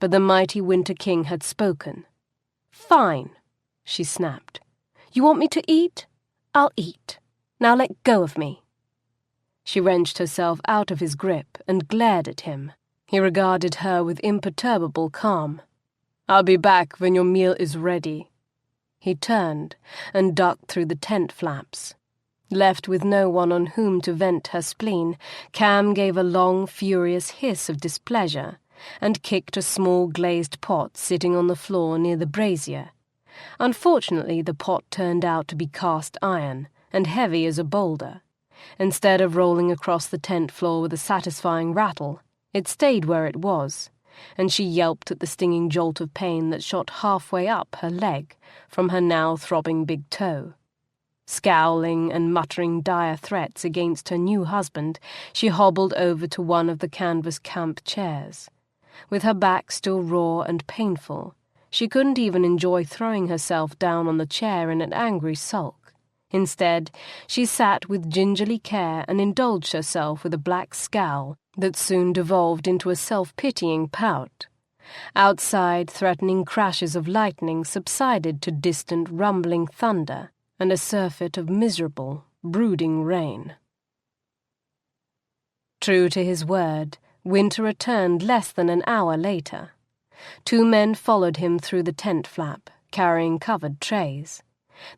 but the mighty Winter King had spoken. "Fine," she snapped. "You want me to eat? I'll eat. Now let go of me." She wrenched herself out of his grip and glared at him. He regarded her with imperturbable calm. "I'll be back when your meal is ready." He turned and ducked through the tent flaps. Left with no one on whom to vent her spleen, Kham gave a long, furious hiss of displeasure and kicked a small glazed pot sitting on the floor near the brazier. Unfortunately, the pot turned out to be cast iron and heavy as a boulder. Instead of rolling across the tent floor with a satisfying rattle, it stayed where it was, and she yelped at the stinging jolt of pain that shot halfway up her leg from her now throbbing big toe. Scowling and muttering dire threats against her new husband, she hobbled over to one of the canvas camp chairs. With her back still raw and painful, she couldn't even enjoy throwing herself down on the chair in an angry sulk. Instead, she sat with gingerly care and indulged herself with a black scowl that soon devolved into a self-pitying pout. Outside, threatening crashes of lightning subsided to distant rumbling thunder and a surfeit of miserable, brooding rain. True to his word, Wynter returned less than an hour later. 2 men followed him through the tent flap, carrying covered trays.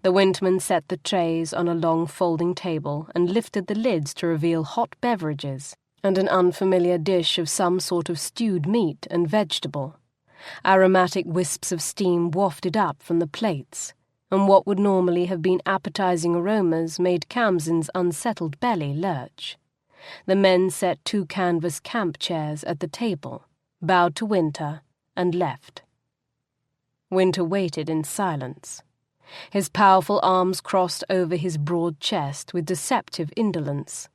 The Windman set the trays on a long folding table and lifted the lids to reveal hot beverages and an unfamiliar dish of some sort of stewed meat and vegetable. Aromatic wisps of steam wafted up from the plates, and what would normally have been appetizing aromas made Khamsin's unsettled belly lurch. The men set 2 canvas camp chairs at the table, bowed to Wynter, and left. Wynter waited in silence. His powerful arms crossed over his broad chest with deceptive indolence.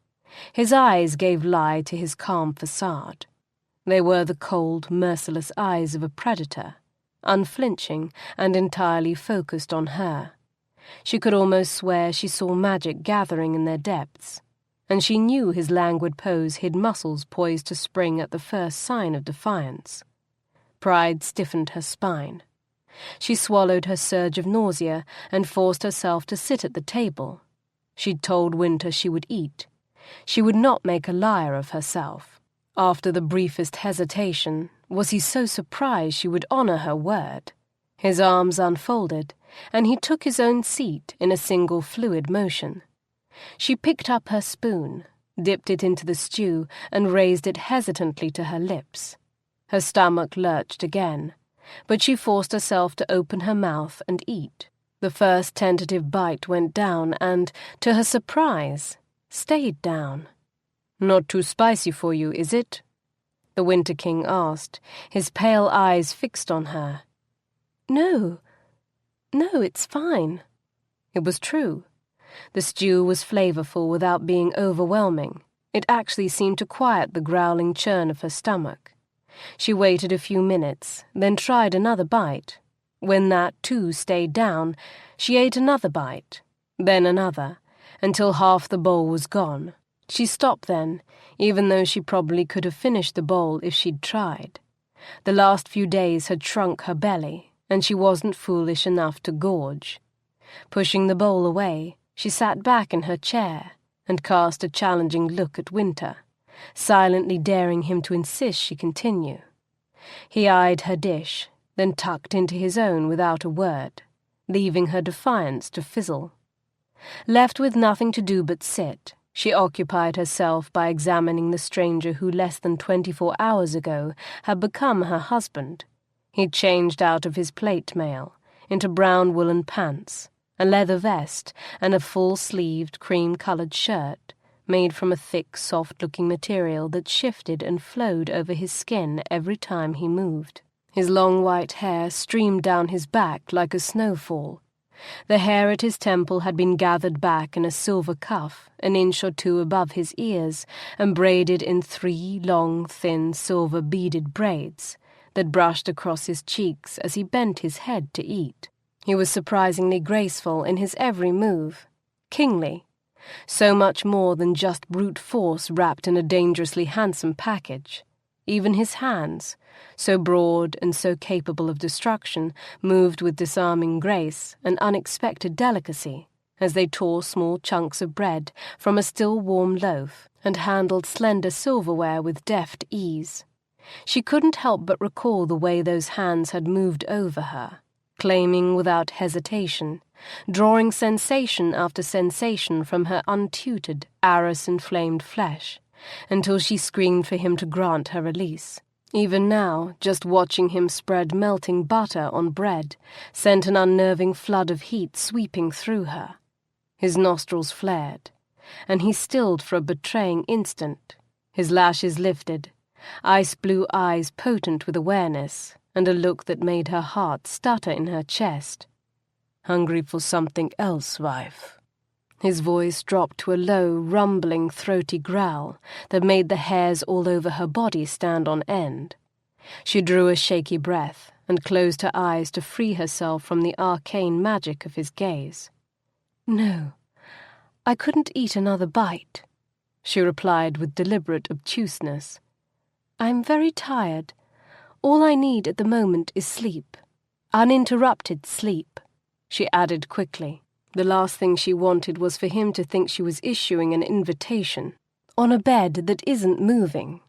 His eyes gave lie to his calm facade. They were the cold, merciless eyes of a predator, unflinching and entirely focused on her. She could almost swear she saw magic gathering in their depths, and she knew his languid pose hid muscles poised to spring at the first sign of defiance. Pride stiffened her spine. She swallowed her surge of nausea and forced herself to sit at the table. She'd told Wynter she would eat. She would not make a liar of herself. After the briefest hesitation, was he so surprised she would honor her word? His arms unfolded, and he took his own seat in a single fluid motion. She picked up her spoon, dipped it into the stew, and raised it hesitantly to her lips. Her stomach lurched again, but she forced herself to open her mouth and eat. The first tentative bite went down and, to her surprise, stayed down. "Not too spicy for you, is it?" the Winter King asked, his pale eyes fixed on her. No, it's fine." It was true. The stew was flavorful without being overwhelming. It actually seemed to quiet the growling churn of her stomach. She waited a few minutes, then tried another bite. When that, too, stayed down, she ate another bite, then another, until half the bowl was gone. She stopped then, even though she probably could have finished the bowl if she'd tried. The last few days had shrunk her belly, and she wasn't foolish enough to gorge. Pushing the bowl away, she sat back in her chair and cast a challenging look at Wynter, silently daring him to insist she continue. He eyed her dish, then tucked into his own without a word, leaving her defiance to fizzle. Left with nothing to do but sit, she occupied herself by examining the stranger who less than 24 hours ago had become her husband. He'd changed out of his plate mail into brown woolen pants, a leather vest, and a full-sleeved cream-coloured shirt made from a thick, soft-looking material that shifted and flowed over his skin every time he moved. His long white hair streamed down his back like a snowfall. The hair at his temple had been gathered back in a silver cuff, an inch or two above his ears, and braided in 3 long, thin, silver-beaded braids that brushed across his cheeks as he bent his head to eat. He was surprisingly graceful in his every move, kingly, so much more than just brute force wrapped in a dangerously handsome package. Even his hands, so broad and so capable of destruction, moved with disarming grace and unexpected delicacy as they tore small chunks of bread from a still warm loaf and handled slender silverware with deft ease. She couldn't help but recall the way those hands had moved over her, claiming without hesitation, drawing sensation after sensation from her untutored, arrow-inflamed flesh, until she screamed for him to grant her release. Even now, just watching him spread melting butter on bread sent an unnerving flood of heat sweeping through her. His nostrils flared, and he stilled for a betraying instant, his lashes lifted, ice-blue eyes potent with awareness, and a look that made her heart stutter in her chest. "Hungry for something else, wife?" His voice dropped to a low, rumbling, throaty growl that made the hairs all over her body stand on end. She drew a shaky breath and closed her eyes to free herself from the arcane magic of his gaze. "No, I couldn't eat another bite," she replied with deliberate obtuseness. "I'm very tired. All I need at the moment is sleep. Uninterrupted sleep," she added quickly. The last thing she wanted was for him to think she was issuing an invitation, on a bed that isn't moving.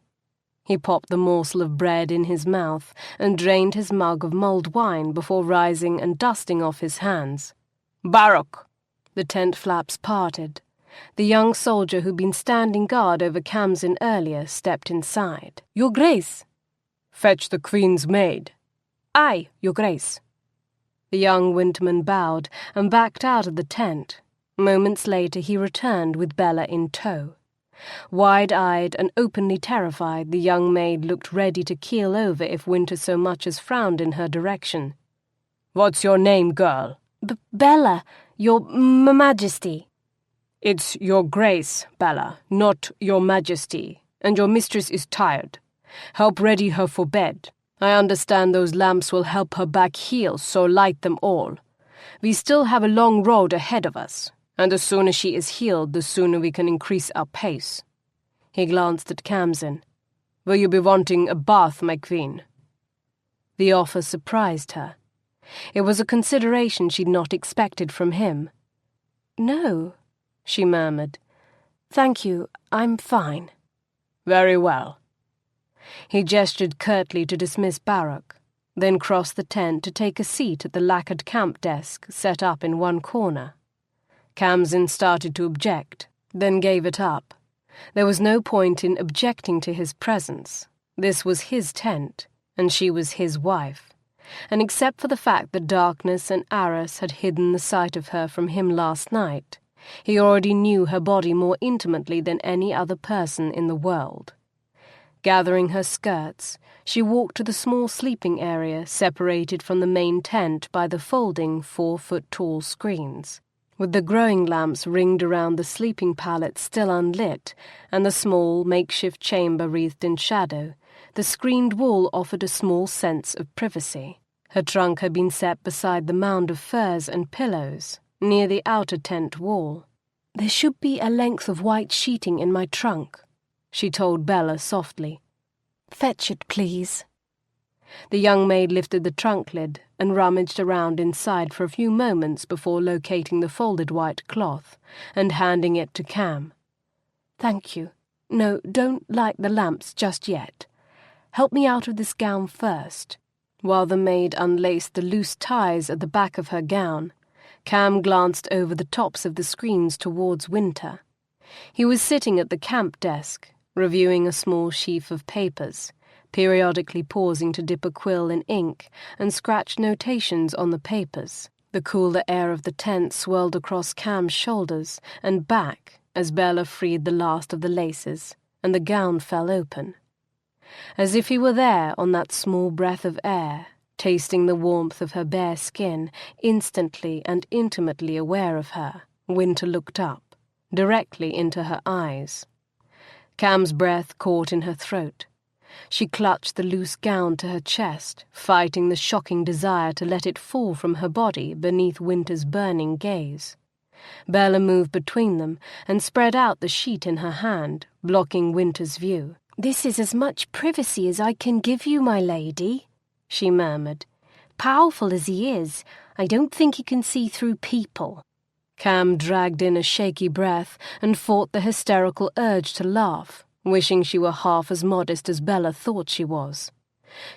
He popped the morsel of bread in his mouth and drained his mug of mulled wine before rising and dusting off his hands. "Baruch!" The tent flaps parted. The young soldier who'd been standing guard over Khamsin earlier stepped inside. "Your Grace!" "Fetch the Queen's maid." "Aye, Your Grace." The young Winterman bowed and backed out of the tent. Moments later he returned with Bella in tow. Wide-eyed and openly terrified, the young maid looked ready to keel over if Wynter so much as frowned in her direction. "What's your name, girl?" Bella, Your Majesty." "It's Your Grace, Bella, not Your Majesty, and your mistress is tired. Help ready her for bed. I understand those lamps will help her back heels, so light them all. We still have a long road ahead of us, and the sooner she is healed, the sooner we can increase our pace." He glanced at Khamsin. "Will you be wanting a bath, my queen?" The offer surprised her. It was a consideration she'd not expected from him. "No," she murmured. "Thank you, I'm fine." "Very well." He gestured curtly to dismiss Baruch, then crossed the tent to take a seat at the lacquered camp desk set up in one corner. Khamsin started to object, then gave it up. There was no point in objecting to his presence. This was his tent, and she was his wife. And except for the fact that darkness and arras had hidden the sight of her from him last night, he already knew her body more intimately than any other person in the world. Gathering her skirts, she walked to the small sleeping area separated from the main tent by the folding 4-foot-tall screens. With the growing lamps ringed around the sleeping pallets still unlit, and the small, makeshift chamber wreathed in shadow, the screened wall offered a small sense of privacy. Her trunk had been set beside the mound of furs and pillows, near the outer tent wall. "There should be a length of white sheeting in my trunk," she told Bella softly. "Fetch it, please." The young maid lifted the trunk lid and rummaged around inside for a few moments before locating the folded white cloth and handing it to Kham. "Thank you. No, don't light the lamps just yet. Help me out of this gown first." While the maid unlaced the loose ties at the back of her gown, Kham glanced over the tops of the screens towards Wynter. He was sitting at the camp desk, reviewing a small sheaf of papers, periodically pausing to dip a quill in ink and scratch notations on the papers. The cooler air of the tent swirled across Kham's shoulders and back as Bella freed the last of the laces, and the gown fell open. As if he were there on that small breath of air, tasting the warmth of her bare skin, instantly and intimately aware of her, Wynter looked up, directly into her eyes. Kham's breath caught in her throat. She clutched the loose gown to her chest, fighting the shocking desire to let it fall from her body beneath Wynter's burning gaze. Bella moved between them and spread out the sheet in her hand, blocking Wynter's view. "This is as much privacy as I can give you, my lady," she murmured. "Powerful as he is, I don't think he can see through people." Kham dragged in a shaky breath and fought the hysterical urge to laugh, wishing she were half as modest as Bella thought she was.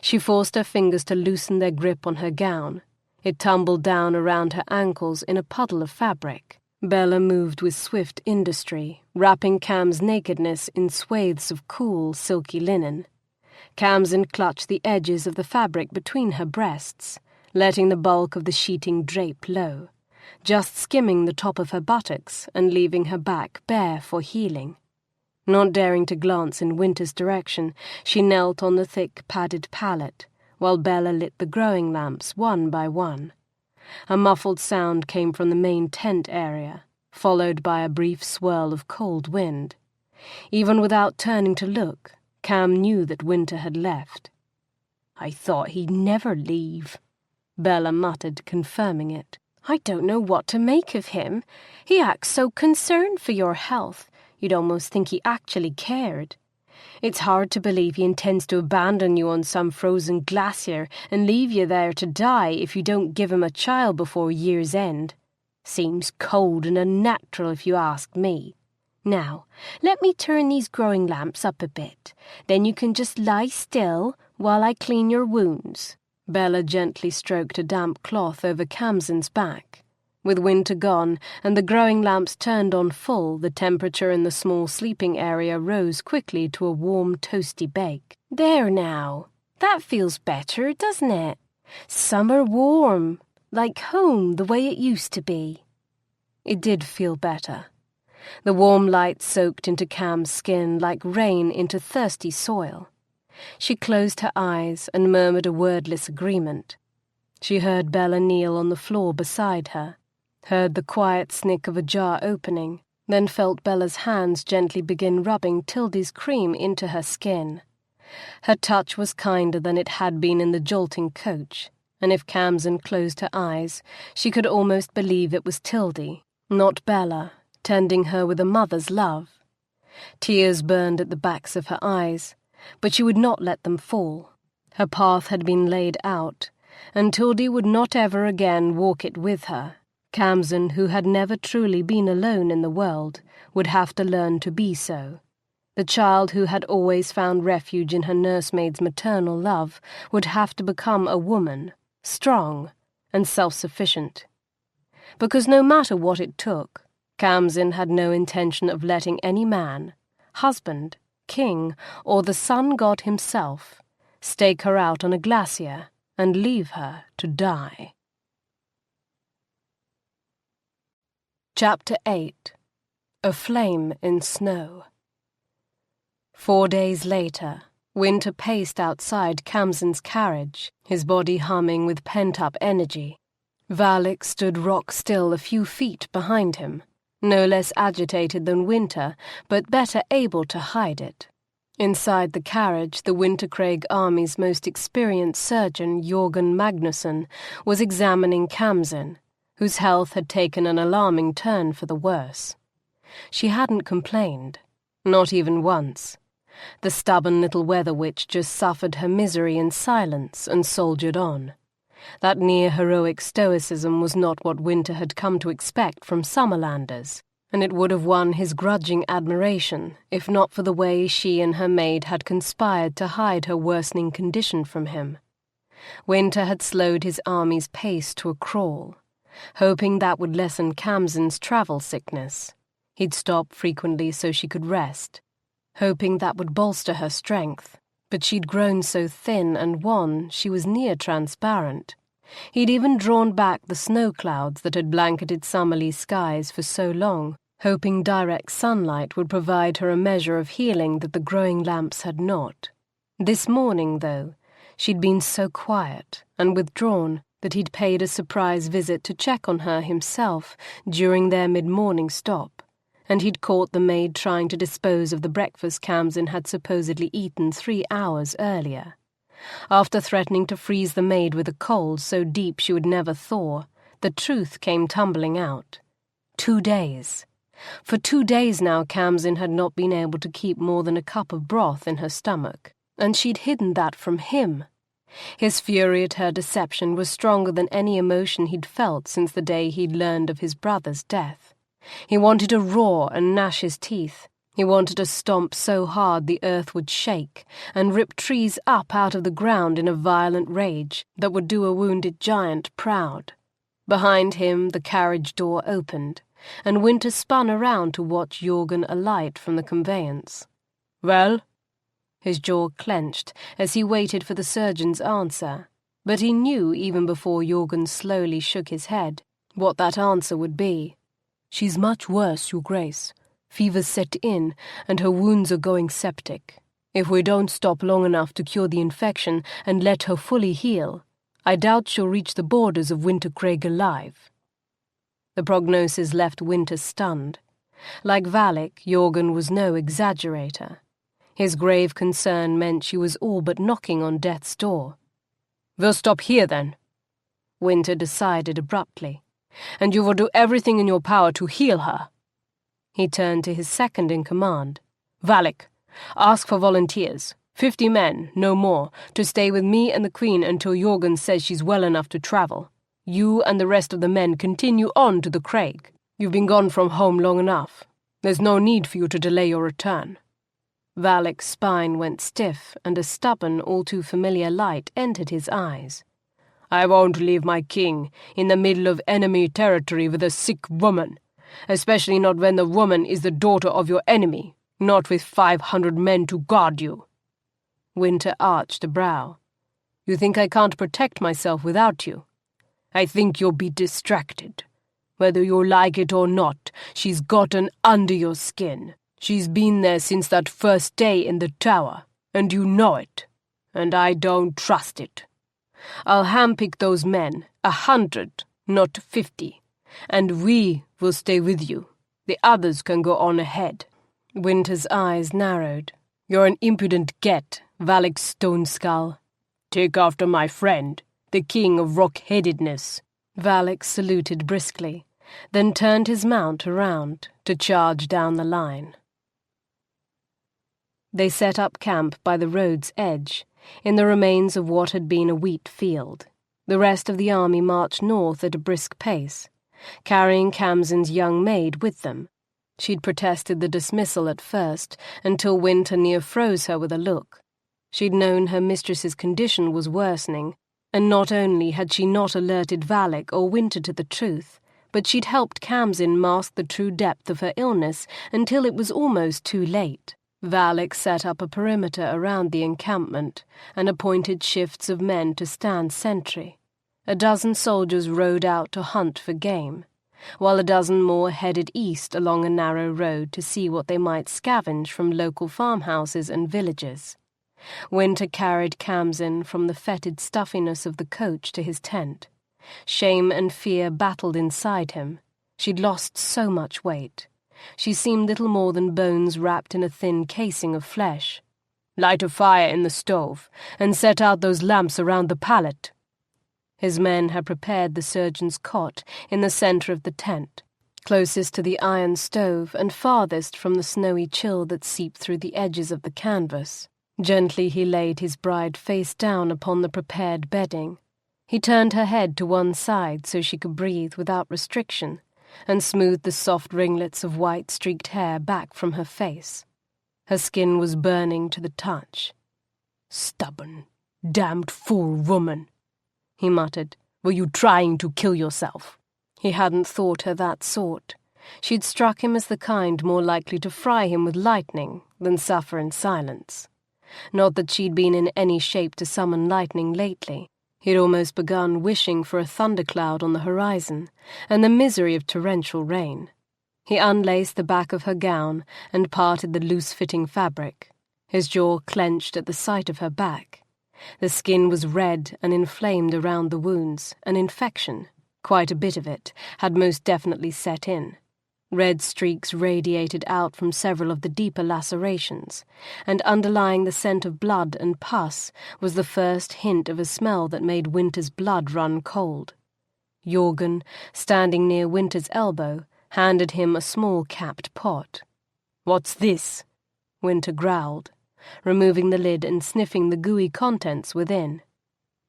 She forced her fingers to loosen their grip on her gown. It tumbled down around her ankles in a puddle of fabric. Bella moved with swift industry, wrapping Kham's nakedness in swathes of cool, silky linen. Khamsin clutched the edges of the fabric between her breasts, letting the bulk of the sheeting drape low, just skimming the top of her buttocks and leaving her back bare for healing. Not daring to glance in Wynter's direction, she knelt on the thick, padded pallet, while Bella lit the growing lamps one by one. A muffled sound came from the main tent area, followed by a brief swirl of cold wind. Even without turning to look, Kham knew that Wynter had left. "I thought he'd never leave," Bella muttered, confirming it. "I don't know what to make of him. He acts so concerned for your health, you'd almost think he actually cared. It's hard to believe he intends to abandon you on some frozen glacier and leave you there to die if you don't give him a child before year's end. Seems cold and unnatural if you ask me. Now, let me turn these growing lamps up a bit. Then you can just lie still while I clean your wounds." Bella gently stroked a damp cloth over Khamsin's back. With Wynter gone and the growing lamps turned on full, the temperature in the small sleeping area rose quickly to a warm, toasty bake. "There now. That feels better, doesn't it? Summer warm, like home the way it used to be." It did feel better. The warm light soaked into Kham's skin like rain into thirsty soil. She closed her eyes and murmured a wordless agreement. She heard Bella kneel on the floor beside her, heard the quiet snick of a jar opening, then felt Bella's hands gently begin rubbing Tildy's cream into her skin. Her touch was kinder than it had been in the jolting coach, and if Khamsin closed her eyes, she could almost believe it was Tildy, not Bella, tending her with a mother's love. Tears burned at the backs of her eyes, but she would not let them fall. Her path had been laid out, and Tildy would not ever again walk it with her. Khamsin, who had never truly been alone in the world, would have to learn to be so. The child who had always found refuge in her nursemaid's maternal love would have to become a woman, strong and self-sufficient. Because no matter what it took, Khamsin had no intention of letting any man, husband, king, or the sun god himself stake her out on a glacier and leave her to die. Chapter 8. A Flame in Snow. 4 days later, Wynter paced outside Khamsin's carriage, his body humming with pent-up energy. Valak stood rock-still a few feet behind him, no less agitated than Wynter, but better able to hide it. Inside the carriage, the Wintercraig army's most experienced surgeon, Jorgen Magnusson, was examining Khamsin, whose health had taken an alarming turn for the worse. She hadn't complained, not even once. The stubborn little weather witch just suffered her misery in silence and soldiered on. That near-heroic stoicism was not what Wynter had come to expect from Summerlanders, and it would have won his grudging admiration if not for the way she and her maid had conspired to hide her worsening condition from him. Wynter had slowed his army's pace to a crawl, hoping that would lessen Khamsin's travel sickness. He'd stop frequently so she could rest, hoping that would bolster her strength, but she'd grown so thin and wan she was near transparent. He'd even drawn back the snow clouds that had blanketed Summerlea skies for so long, hoping direct sunlight would provide her a measure of healing that the growing lamps had not. This morning, though, she'd been so quiet and withdrawn that he'd paid a surprise visit to check on her himself during their mid-morning stop, and he'd caught the maid trying to dispose of the breakfast Khamsin had supposedly eaten 3 hours earlier. After threatening to freeze the maid with a cold so deep she would never thaw, the truth came tumbling out. 2 days. For 2 days now Khamsin had not been able to keep more than a cup of broth in her stomach, and she'd hidden that from him. His fury at her deception was stronger than any emotion he'd felt since the day he'd learned of his brother's death. He wanted to roar and gnash his teeth. He wanted to stomp so hard the earth would shake and rip trees up out of the ground in a violent rage that would do a wounded giant proud. Behind him the carriage door opened, and Wynter spun around to watch Jorgen alight from the conveyance. "Well?" His jaw clenched as he waited for the surgeon's answer, but he knew even before Jorgen slowly shook his head what that answer would be. "She's much worse, Your Grace. Fever's set in, and her wounds are going septic. If we don't stop long enough to cure the infection and let her fully heal, I doubt she'll reach the borders of Wintercraig alive." The prognosis left Wynter stunned. Like Valak, Jorgen was no exaggerator. His grave concern meant she was all but knocking on death's door. "We'll stop here, then," Wynter decided abruptly. "And you will do everything in your power to heal her." He turned to his second in command. "Valak, ask for volunteers, 50 men, no more, to stay with me and the Queen until Jorgen says she's well enough to travel. You and the rest of the men continue on to the Craig. You've been gone from home long enough. There's no need for you to delay your return." Valak's spine went stiff, and a stubborn, all-too-familiar light entered his eyes. "I won't leave my king in the middle of enemy territory with a sick woman, especially not when the woman is the daughter of your enemy, not with 500 men to guard you." Wynter arched a brow. "You think I can't protect myself without you? I think you'll be distracted. Whether you like it or not, she's gotten under your skin. She's been there since that first day in the tower, and you know it, and I don't trust it. I'll handpick those men, 100, not 50, and we will stay with you. The others can go on ahead." Wynter's eyes narrowed. "You're an impudent get, Valak Stoneskull. Take after my friend, the king of rock-headedness." Valak saluted briskly, then turned his mount around to charge down the line. They set up camp by the road's edge, in the remains of what had been a wheat field. The rest of the army marched north at a brisk pace, carrying Khamsin's young maid with them. She'd protested the dismissal at first, until Wynter near froze her with a look. She'd known her mistress's condition was worsening, and not only had she not alerted Valak or Wynter to the truth, but she'd helped Khamsin mask the true depth of her illness until it was almost too late. Valak set up a perimeter around the encampment and appointed shifts of men to stand sentry. A dozen soldiers rode out to hunt for game, while a dozen more headed east along a narrow road to see what they might scavenge from local farmhouses and villages. Wynter carried Khamsin from the fetid stuffiness of the coach to his tent. Shame and fear battled inside him. She'd lost so much weight. She seemed little more than bones wrapped in a thin casing of flesh. "Light a fire in the stove, and set out those lamps around the pallet." His men had prepared the surgeon's cot in the centre of the tent, closest to the iron stove and farthest from the snowy chill that seeped through the edges of the canvas. Gently he laid his bride face down upon the prepared bedding. He turned her head to one side so she could breathe without restriction, and smoothed the soft ringlets of white streaked hair back from her face. Her skin was burning to the touch. "Stubborn, damned fool woman," he muttered. "Were you trying to kill yourself?" He hadn't thought her that sort. She'd struck him as the kind more likely to fry him with lightning than suffer in silence. Not that she'd been in any shape to summon lightning lately. He'd almost begun wishing for a thundercloud on the horizon and the misery of torrential rain. He unlaced the back of her gown and parted the loose-fitting fabric. His jaw clenched at the sight of her back. The skin was red and inflamed around the wounds. An infection, quite a bit of it, had most definitely set in. Red streaks radiated out from several of the deeper lacerations, and underlying the scent of blood and pus was the first hint of a smell that made Wynter's blood run cold. Jorgen, standing near Wynter's elbow, handed him a small capped pot. "What's this?" Wynter growled, removing the lid and sniffing the gooey contents within.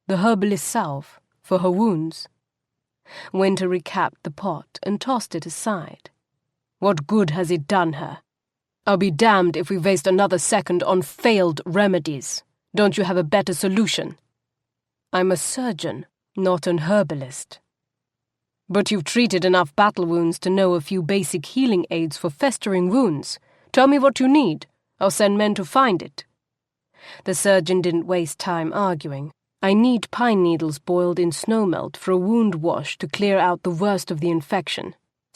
"The herbalist salve, for her wounds." Wynter recapped the pot and tossed it aside. "What good has it done her? I'll be damned if we waste another second on failed remedies. Don't you have a better solution?" "I'm a surgeon, not an herbalist." "But you've treated enough battle wounds to know a few basic healing aids for festering wounds. Tell me what you need. I'll send men to find it." The surgeon didn't waste time arguing. "I need pine needles boiled in snowmelt for a wound wash to clear out the worst of the infection.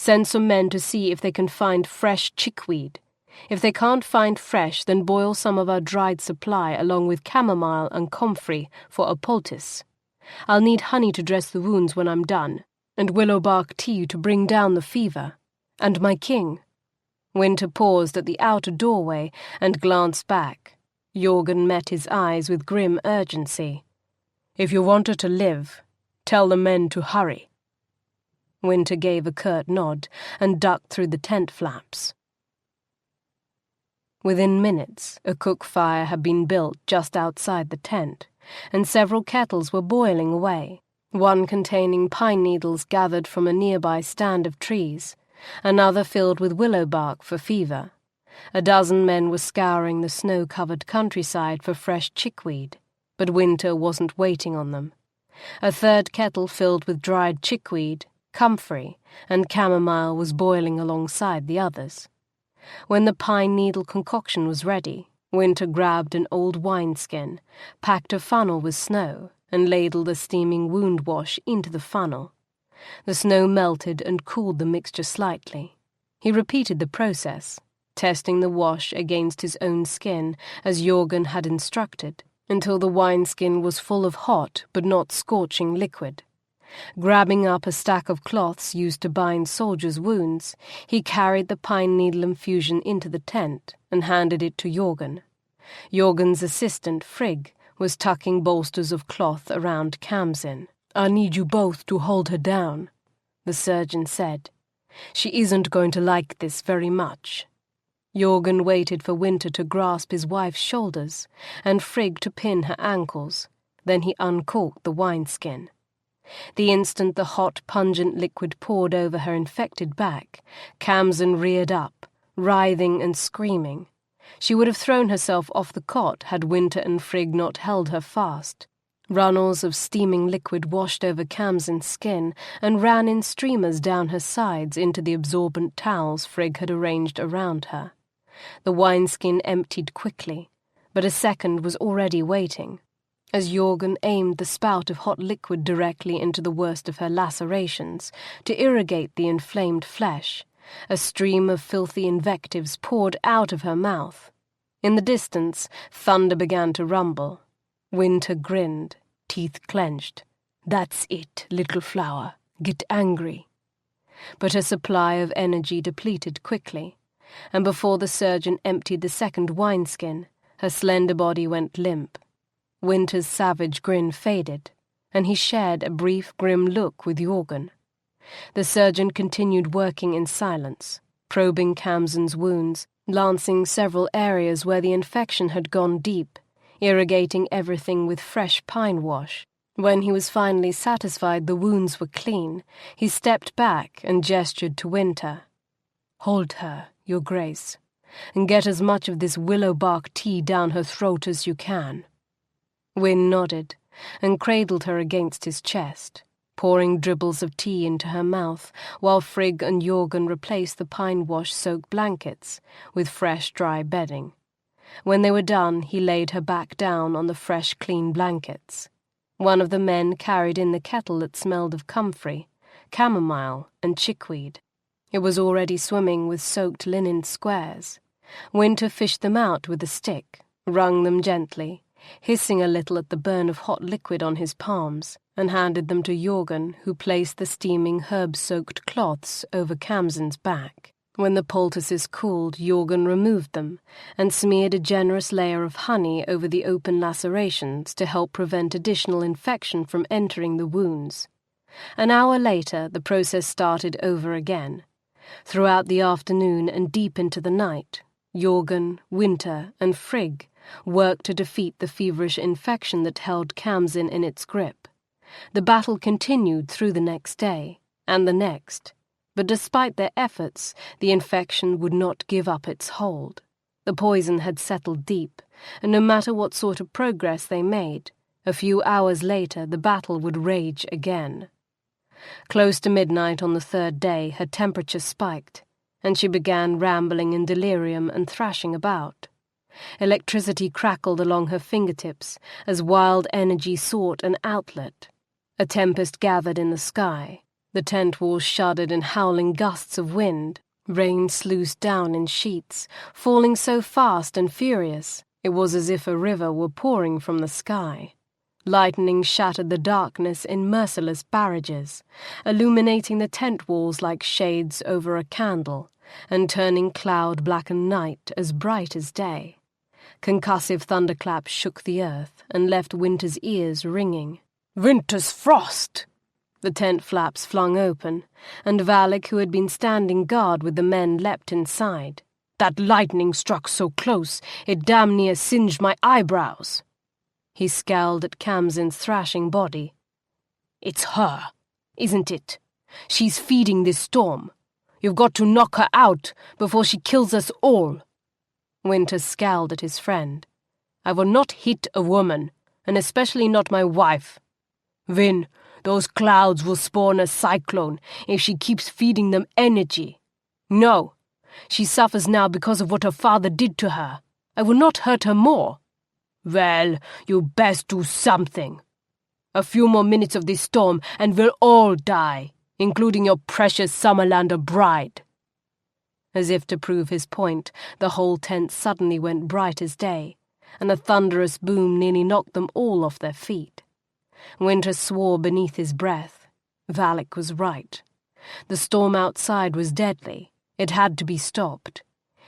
Send some men to see if they can find fresh chickweed. If they can't find fresh, then boil some of our dried supply along with chamomile and comfrey for a poultice. I'll need honey to dress the wounds when I'm done, and willow bark tea to bring down the fever. And my king." Wynter paused at the outer doorway and glanced back. Jorgen met his eyes with grim urgency. "If you want her to live, tell the men to hurry." Wynter gave a curt nod and ducked through the tent flaps. Within minutes, a cook fire had been built just outside the tent, and several kettles were boiling away, one containing pine needles gathered from a nearby stand of trees, another filled with willow bark for fever. A dozen men were scouring the snow-covered countryside for fresh chickweed, but Wynter wasn't waiting on them. A third kettle filled with dried chickweed, comfrey, and chamomile was boiling alongside the others. When the pine needle concoction was ready, Wynter grabbed an old wineskin, packed a funnel with snow, and ladled a steaming wound wash into the funnel. The snow melted and cooled the mixture slightly. He repeated the process, testing the wash against his own skin as Jorgen had instructed, until the wineskin was full of hot but not scorching liquid. Grabbing up a stack of cloths used to bind soldiers' wounds, he carried the pine needle infusion into the tent and handed it to Jorgen. Jorgen's assistant, Frigg, was tucking bolsters of cloth around Khamsin. "I need you both to hold her down," the surgeon said. "She isn't going to like this very much." Jorgen waited for Wynter to grasp his wife's shoulders and Frigg to pin her ankles. Then he uncorked the wineskin. The instant the hot, pungent liquid poured over her infected back, Khamsin reared up, writhing and screaming. She would have thrown herself off the cot had Wynter and Frigg not held her fast. Runnels of steaming liquid washed over Khamsin's skin and ran in streamers down her sides into the absorbent towels Frigg had arranged around her. The wineskin emptied quickly, but a second was already waiting, as Jorgen aimed the spout of hot liquid directly into the worst of her lacerations to irrigate the inflamed flesh. A stream of filthy invectives poured out of her mouth. In the distance, thunder began to rumble. Wynter grinned, teeth clenched. "That's it, little flower. Get angry." But her supply of energy depleted quickly, and before the surgeon emptied the second wineskin, her slender body went limp. Wynter's savage grin faded, and he shared a brief, grim look with Jorgen. The surgeon continued working in silence, probing Khamsin's wounds, lancing several areas where the infection had gone deep, irrigating everything with fresh pine wash. When he was finally satisfied the wounds were clean, he stepped back and gestured to Wynter. "Hold her, Your Grace, and get as much of this willow bark tea down her throat as you can." Wyn nodded and cradled her against his chest, pouring dribbles of tea into her mouth while Frigg and Jorgen replaced the pine wash-soaked blankets with fresh, dry bedding. When they were done, he laid her back down on the fresh, clean blankets. One of the men carried in the kettle that smelled of comfrey, chamomile, and chickweed. It was already swimming with soaked linen squares. Wynter fished them out with a stick, wrung them gently, hissing a little at the burn of hot liquid on his palms, and handed them to Jorgen, who placed the steaming herb-soaked cloths over Khamsin's back. When the poultices cooled, Jorgen removed them and smeared a generous layer of honey over the open lacerations to help prevent additional infection from entering the wounds. An hour later, the process started over again. Throughout the afternoon and deep into the night, Jorgen, Wynter, and Frigg worked to defeat the feverish infection that held Khamsin in its grip. The battle continued through the next day, and the next. But despite their efforts, the infection would not give up its hold. The poison had settled deep, and no matter what sort of progress they made, a few hours later the battle would rage again. Close to midnight on the third day, her temperature spiked, and she began rambling in delirium and thrashing about. Electricity crackled along her fingertips as wild energy sought an outlet. A tempest gathered in the sky. The tent walls shuddered in howling gusts of wind. Rain sluiced down in sheets, falling so fast and furious it was as if a river were pouring from the sky. Lightning shattered the darkness in merciless barrages, illuminating the tent walls like shades over a candle, and turning cloud-blackened night as bright as day. Concussive thunderclaps shook the earth and left Wynter's ears ringing. "Winter's frost!" The tent flaps flung open, and Valak, who had been standing guard with the men, leapt inside. "That lightning struck so close, it damn near singed my eyebrows." He scowled at Khamsin's thrashing body. "It's her, isn't it? She's feeding this storm. You've got to knock her out before she kills us all." Wynter scowled at his friend. "I will not hit a woman, and especially not my wife. Vin, those clouds will spawn a cyclone if she keeps feeding them energy. No, she suffers now because of what her father did to her. I will not hurt her more. Well, you best do something. A few more minutes of this storm and we'll all die, including your precious Summerlander bride." As if to prove his point, the whole tent suddenly went bright as day, and a thunderous boom nearly knocked them all off their feet. Wynter swore beneath his breath. Valak was right. The storm outside was deadly. It had to be stopped.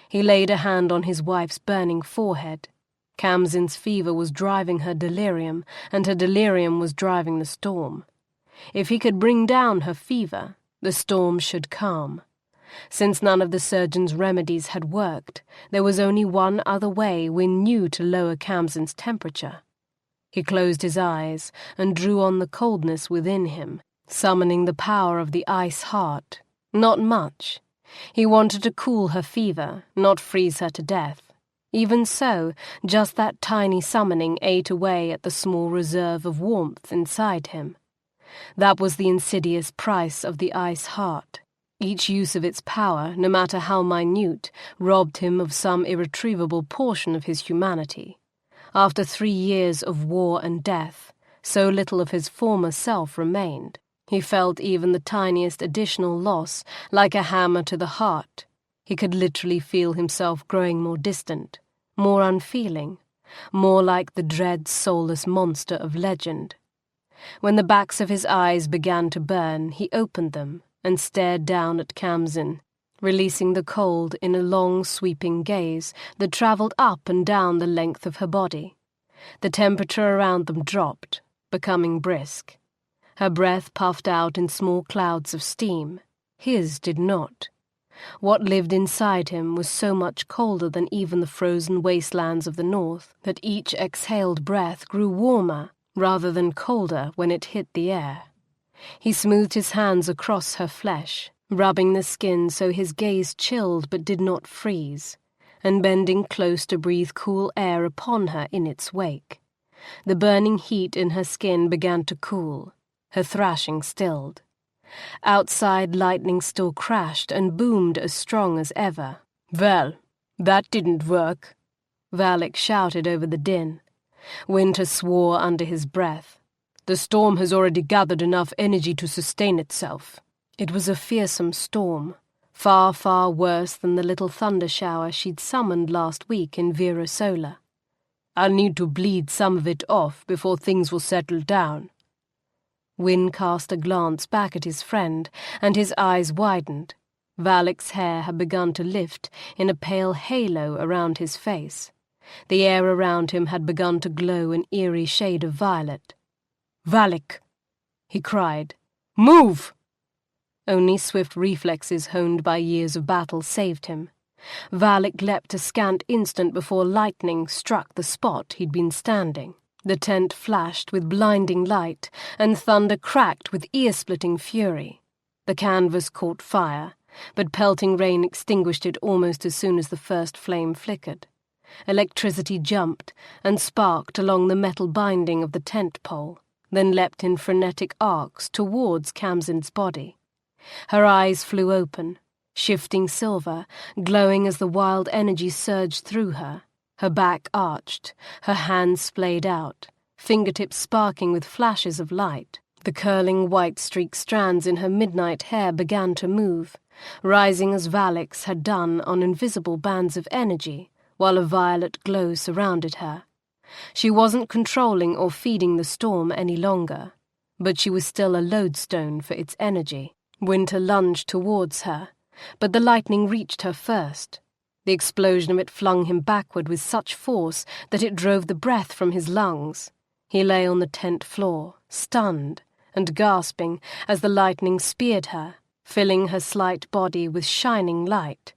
He laid a hand on his wife's burning forehead. Khamsin's fever was driving her delirium, and her delirium was driving the storm. If he could bring down her fever, the storm should calm. Since none of the surgeon's remedies had worked, there was only one other way Wyn knew to lower Khamsin's temperature. He closed his eyes and drew on the coldness within him, summoning the power of the ice heart. Not much. He wanted to cool her fever, not freeze her to death. Even so, just that tiny summoning ate away at the small reserve of warmth inside him. That was the insidious price of the ice heart. Each use of its power, no matter how minute, robbed him of some irretrievable portion of his humanity. After 3 years of war and death, so little of his former self remained. He felt even the tiniest additional loss like a hammer to the heart. He could literally feel himself growing more distant, more unfeeling, more like the dread soulless monster of legend. When the backs of his eyes began to burn, he opened them and stared down at Khamsin, releasing the cold in a long, sweeping gaze that travelled up and down the length of her body. The temperature around them dropped, becoming brisk. Her breath puffed out in small clouds of steam. His did not. What lived inside him was so much colder than even the frozen wastelands of the north that each exhaled breath grew warmer rather than colder when it hit the air. He smoothed his hands across her flesh, rubbing the skin so his gaze chilled but did not freeze, and bending close to breathe cool air upon her in its wake. The burning heat in her skin began to cool. Her thrashing stilled. Outside, lightning still crashed and boomed as strong as ever. "Well, that didn't work," Valak shouted over the din. Wynter swore under his breath. "The storm has already gathered enough energy to sustain itself." It was a fearsome storm, far, far worse than the little thunder shower she'd summoned last week in Virasola. "I'll need to bleed some of it off before things will settle down." Wynn cast a glance back at his friend, and his eyes widened. Valak's hair had begun to lift in a pale halo around his face. The air around him had begun to glow an eerie shade of violet. "Valak!" he cried. "Move!" Only swift reflexes honed by years of battle saved him. Valak leapt a scant instant before lightning struck the spot he'd been standing. The tent flashed with blinding light, and thunder cracked with ear-splitting fury. The canvas caught fire, but pelting rain extinguished it almost as soon as the first flame flickered. Electricity jumped and sparked along the metal binding of the tent pole, then leapt in frenetic arcs towards Khamsin's body. Her eyes flew open, shifting silver, glowing as the wild energy surged through her. Her back arched, her hands splayed out, fingertips sparking with flashes of light. The curling white-streaked strands in her midnight hair began to move, rising as Valak's had done on invisible bands of energy, while a violet glow surrounded her. She wasn't controlling or feeding the storm any longer, but she was still a lodestone for its energy. Wynter lunged towards her, but the lightning reached her first. The explosion of it flung him backward with such force that it drove the breath from his lungs. He lay on the tent floor, stunned and gasping as the lightning speared her, filling her slight body with shining light.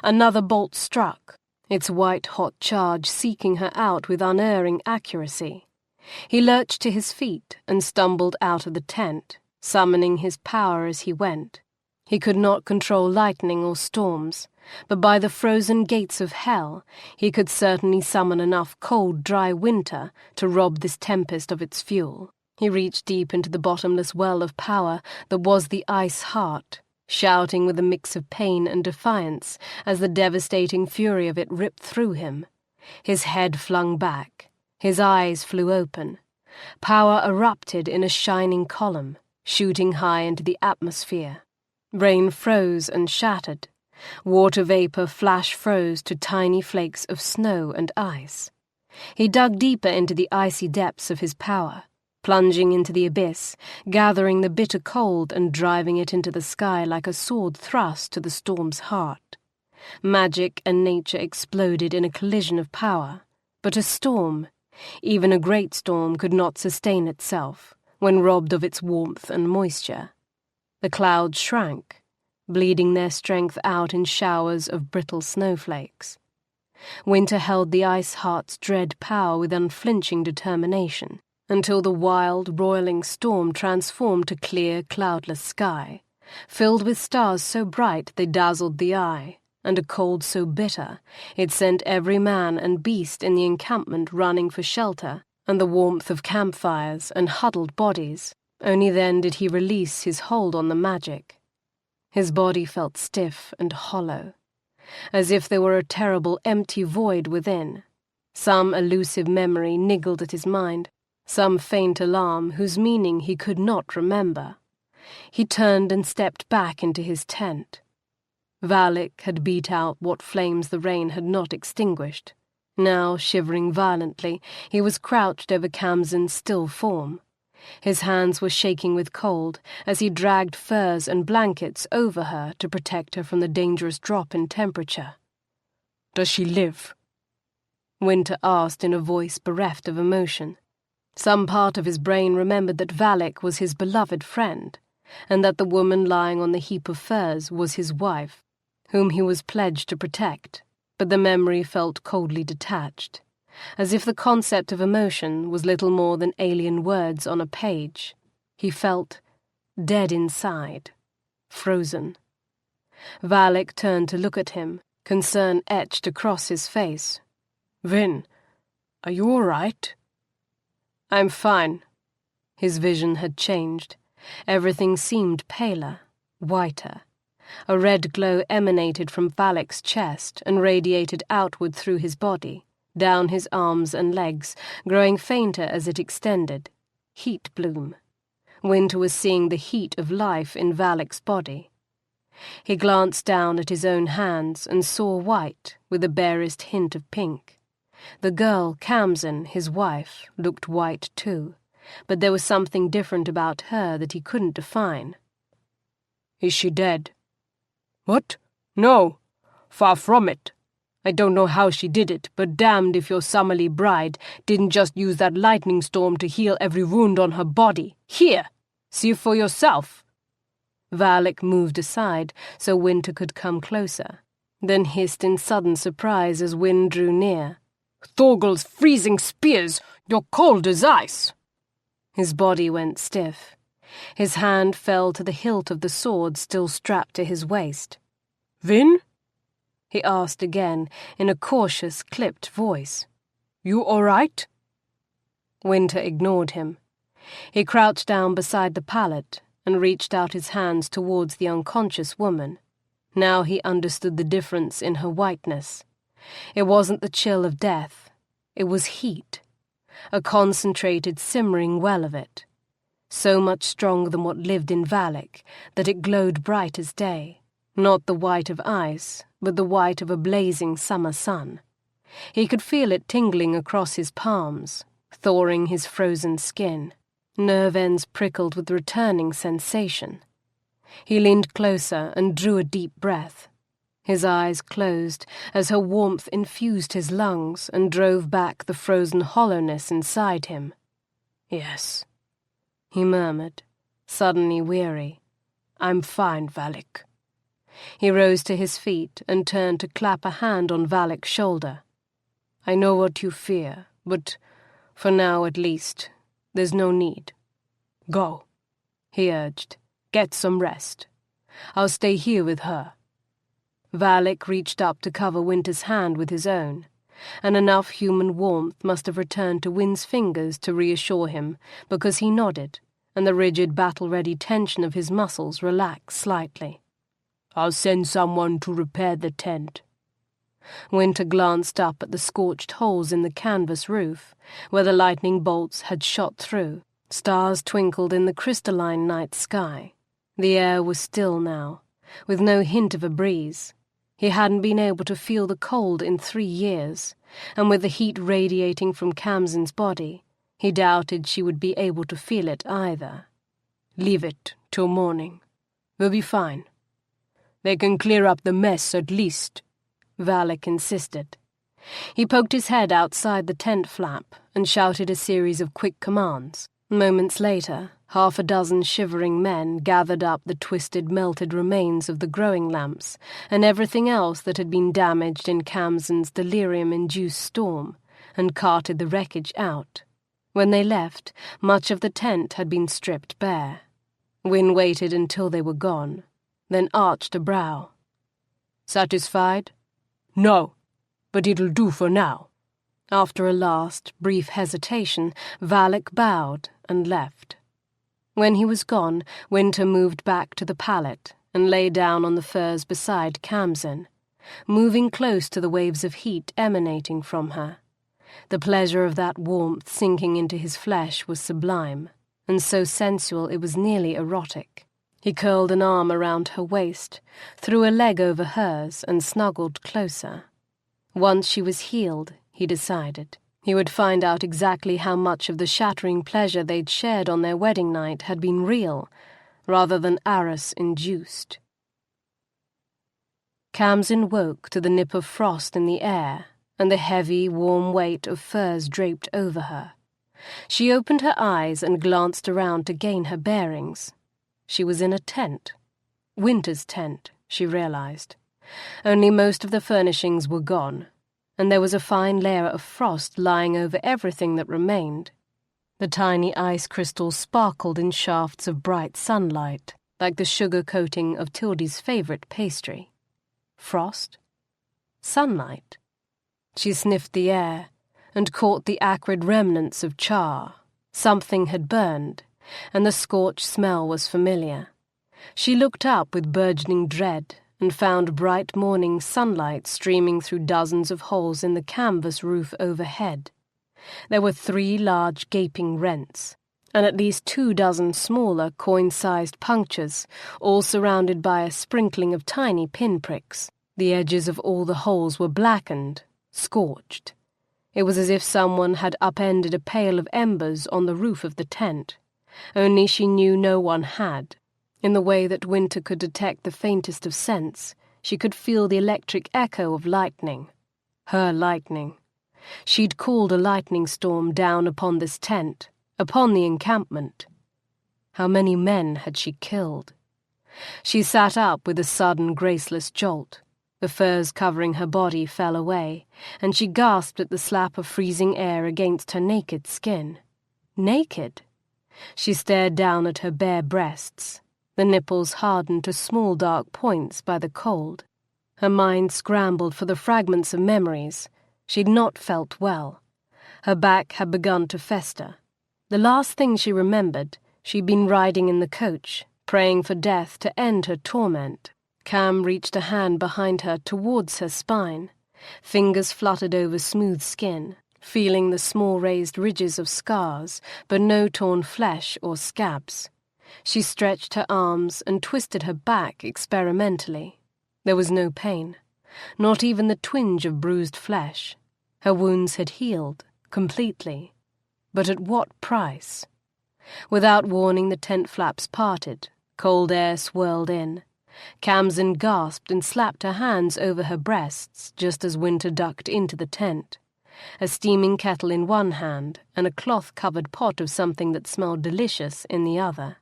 Another bolt struck, its white-hot charge seeking her out with unerring accuracy. He lurched to his feet and stumbled out of the tent, summoning his power as he went. He could not control lightning or storms, but by the frozen gates of hell he could certainly summon enough cold, dry winter to rob this tempest of its fuel. He reached deep into the bottomless well of power that was the ice heart, shouting with a mix of pain and defiance as the devastating fury of it ripped through him. His head flung back, his eyes flew open. Power erupted in a shining column, shooting high into the atmosphere. Rain froze and shattered. Water vapor flash froze to tiny flakes of snow and ice. He dug deeper into the icy depths of his power, plunging into the abyss, gathering the bitter cold and driving it into the sky like a sword thrust to the storm's heart. Magic and nature exploded in a collision of power, but a storm, even a great storm, could not sustain itself when robbed of its warmth and moisture. The clouds shrank, bleeding their strength out in showers of brittle snowflakes. Wynter held the ice heart's dread power with unflinching determination, until the wild, roiling storm transformed to clear, cloudless sky, filled with stars so bright they dazzled the eye, and a cold so bitter it sent every man and beast in the encampment running for shelter and the warmth of campfires and huddled bodies. Only then did he release his hold on the magic. His body felt stiff and hollow, as if there were a terrible empty void within. Some elusive memory niggled at his mind, some faint alarm whose meaning he could not remember. He turned and stepped back into his tent. Valak had beat out what flames the rain had not extinguished. Now, shivering violently, he was crouched over Khamsin's still form. His hands were shaking with cold as he dragged furs and blankets over her to protect her from the dangerous drop in temperature. "Does she live?" Wynter asked in a voice bereft of emotion. Some part of his brain remembered that Valak was his beloved friend, and that the woman lying on the heap of furs was his wife, whom he was pledged to protect, but the memory felt coldly detached, as if the concept of emotion was little more than alien words on a page. He felt dead inside, frozen. Valak turned to look at him, concern etched across his face. "Vin, are you all right?" "I'm fine." His vision had changed. Everything seemed paler, whiter. A red glow emanated from Valak's chest and radiated outward through his body, down his arms and legs, growing fainter as it extended. Heat bloom. Wynter was seeing the heat of life in Valak's body. He glanced down at his own hands and saw white with the barest hint of pink. The girl, Khamsin, his wife, looked white too, but there was something different about her that he couldn't define. "Is she dead?" "What? No. Far from it. I don't know how she did it, but damned if your Summerlea bride didn't just use that lightning storm to heal every wound on her body. Here! See for yourself." Valak moved aside so Wynter could come closer, then hissed in sudden surprise as Wyn drew near. "Thorgel's freezing spears! You're cold as ice!" His body went stiff. His hand fell to the hilt of the sword still strapped to his waist. "Vin?" he asked again in a cautious, clipped voice. "You all right?" Wynter ignored him. He crouched down beside the pallet and reached out his hands towards the unconscious woman. Now he understood the difference in her whiteness. It wasn't the chill of death. It was heat. A concentrated, simmering well of it. So much stronger than what lived in Valak that it glowed bright as day. Not the white of ice, but the white of a blazing summer sun. He could feel it tingling across his palms, thawing his frozen skin. Nerve ends prickled with returning sensation. He leaned closer and drew a deep breath. His eyes closed as her warmth infused his lungs and drove back the frozen hollowness inside him. "Yes," he murmured, suddenly weary. "I'm fine, Valak." He rose to his feet and turned to clap a hand on Valak's shoulder. "I know what you fear, but for now at least, there's no need. Go," he urged. "Get some rest. I'll stay here with her." Valak reached up to cover Wynter's hand with his own, and enough human warmth must have returned to Wyn's fingers to reassure him, because he nodded, and the rigid battle-ready tension of his muscles relaxed slightly. "I'll send someone to repair the tent." Wynter glanced up at the scorched holes in the canvas roof, where the lightning bolts had shot through. Stars twinkled in the crystalline night sky. The air was still now, with no hint of a breeze. He hadn't been able to feel the cold in 3 years, and with the heat radiating from Khamsin's body, he doubted she would be able to feel it either. "Leave it till morning. We'll be fine. They can clear up the mess at least," Valak insisted. He poked his head outside the tent flap and shouted a series of quick commands. Moments later, 6 shivering men gathered up the twisted, melted remains of the growing lamps and everything else that had been damaged in Khamsin's delirium-induced storm, and carted the wreckage out. When they left, much of the tent had been stripped bare. Wyn waited until they were gone, then arched a brow. Satisfied? No, but it'll do for now. After a last, brief hesitation, Valak bowed and left. When he was gone, Wynter moved back to the pallet and lay down on the furs beside Khamsin, moving close to the waves of heat emanating from her. The pleasure of that warmth sinking into his flesh was sublime, and so sensual it was nearly erotic. He curled an arm around her waist, threw a leg over hers, and snuggled closer. Once she was healed, he decided, he would find out exactly how much of the shattering pleasure they'd shared on their wedding night had been real, rather than Aris-induced. Khamsin woke to the nip of frost in the air and the heavy, warm weight of furs draped over her. She opened her eyes and glanced around to gain her bearings. She was in a tent. Wynter's tent, she realized. Only most of the furnishings were gone, and there was a fine layer of frost lying over everything that remained. The tiny ice crystals sparkled in shafts of bright sunlight, like the sugar coating of Tildy's favorite pastry. Frost? Sunlight? She sniffed the air and caught the acrid remnants of char. Something had burned, and the scorched smell was familiar. She looked up with burgeoning dread and found bright morning sunlight streaming through dozens of holes in the canvas roof overhead. There were 3 large gaping rents, and at least 24 smaller coin-sized punctures, all surrounded by a sprinkling of tiny pinpricks. The edges of all the holes were blackened, scorched. It was as if someone had upended a pail of embers on the roof of the tent, only she knew no one had. In the way that Wynter could detect the faintest of scents, she could feel the electric echo of lightning. Her lightning. She'd called a lightning storm down upon this tent, upon the encampment. How many men had she killed? She sat up with a sudden, graceless jolt. The furs covering her body fell away, and she gasped at the slap of freezing air against her naked skin. Naked? She stared down at her bare breasts. The nipples hardened to small dark points by the cold. Her mind scrambled for the fragments of memories. She'd not felt well. Her back had begun to fester. The last thing she remembered, she'd been riding in the coach, praying for death to end her torment. Kham reached a hand behind her towards her spine. Fingers fluttered over smooth skin, feeling the small raised ridges of scars, but no torn flesh or scabs. She stretched her arms and twisted her back experimentally. There was no pain, not even the twinge of bruised flesh. Her wounds had healed, completely. But at what price? Without warning, the tent flaps parted. Cold air swirled in. Khamsin gasped and slapped her hands over her breasts just as Wynter ducked into the tent. A steaming kettle in one hand and a cloth-covered pot of something that smelled delicious in the other.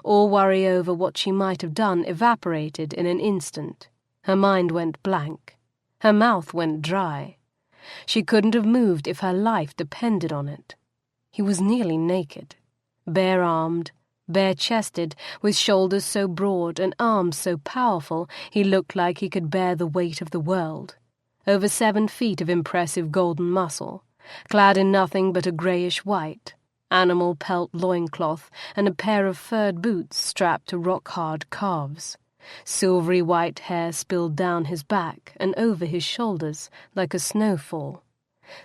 All worry over what she might have done evaporated in an instant. Her mind went blank. Her mouth went dry. She couldn't have moved if her life depended on it. He was nearly naked, bare-armed, bare-chested, with shoulders so broad and arms so powerful he looked like he could bear the weight of the world. Over 7 feet of impressive golden muscle, clad in nothing but a greyish-white, animal pelt loincloth and a pair of furred boots strapped to rock-hard calves. Silvery white hair spilled down his back and over his shoulders like a snowfall.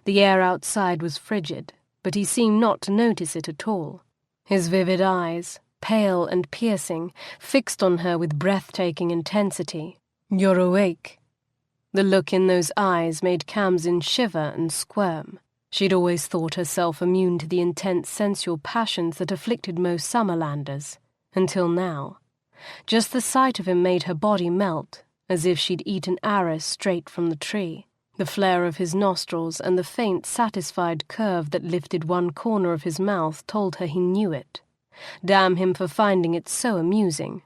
The air outside was frigid, but he seemed not to notice it at all. His vivid eyes, pale and piercing, fixed on her with breathtaking intensity. "You're awake." The look in those eyes made Khamsin shiver and squirm. She'd always thought herself immune to the intense sensual passions that afflicted most Summerlanders, until now. Just the sight of him made her body melt, as if she'd eaten Aris straight from the tree. The flare of his nostrils and the faint, satisfied curve that lifted one corner of his mouth told her he knew it. Damn him for finding it so amusing,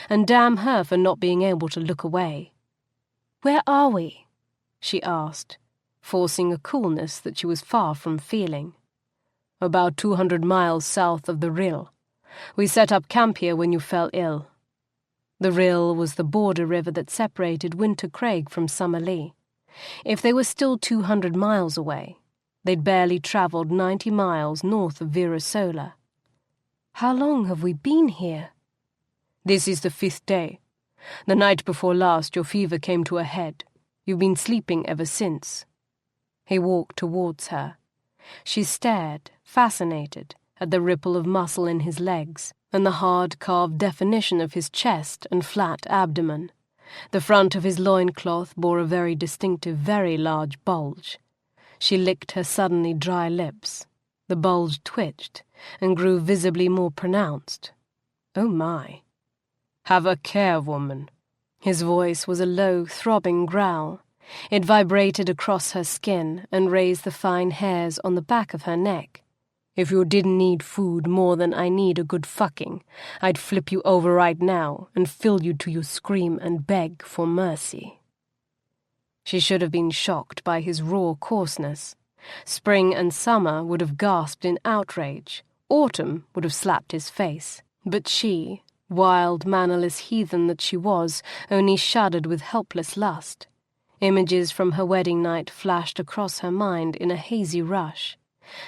and damn her for not being able to look away. "Where are we?" she asked, forcing a coolness that she was far from feeling. "About 200 miles south of the Rill. We set up camp here when you fell ill." The Rill was the border river that separated Wintercraig from Summerlea. If they were still 200 miles away, they'd barely travelled 90 miles north of Virasola. How long have we been here? This is the 5th day. The night before last your fever came to a head. You've been sleeping ever since. He walked towards her. She stared, fascinated, at the ripple of muscle in his legs and the hard-carved definition of his chest and flat abdomen. The front of his loincloth bore a very distinctive, very large bulge. She licked her suddenly dry lips. The bulge twitched and grew visibly more pronounced. Oh my. Have a care, woman. His voice was a low, throbbing growl. It vibrated across her skin and raised the fine hairs on the back of her neck. If you didn't need food more than I need a good fucking, I'd flip you over right now and fill you till you scream and beg for mercy. She should have been shocked by his raw coarseness. Spring and summer would have gasped in outrage. Autumn would have slapped his face. But she, wild, mannerless heathen that she was, only shuddered with helpless lust. Images from her wedding night flashed across her mind in a hazy rush.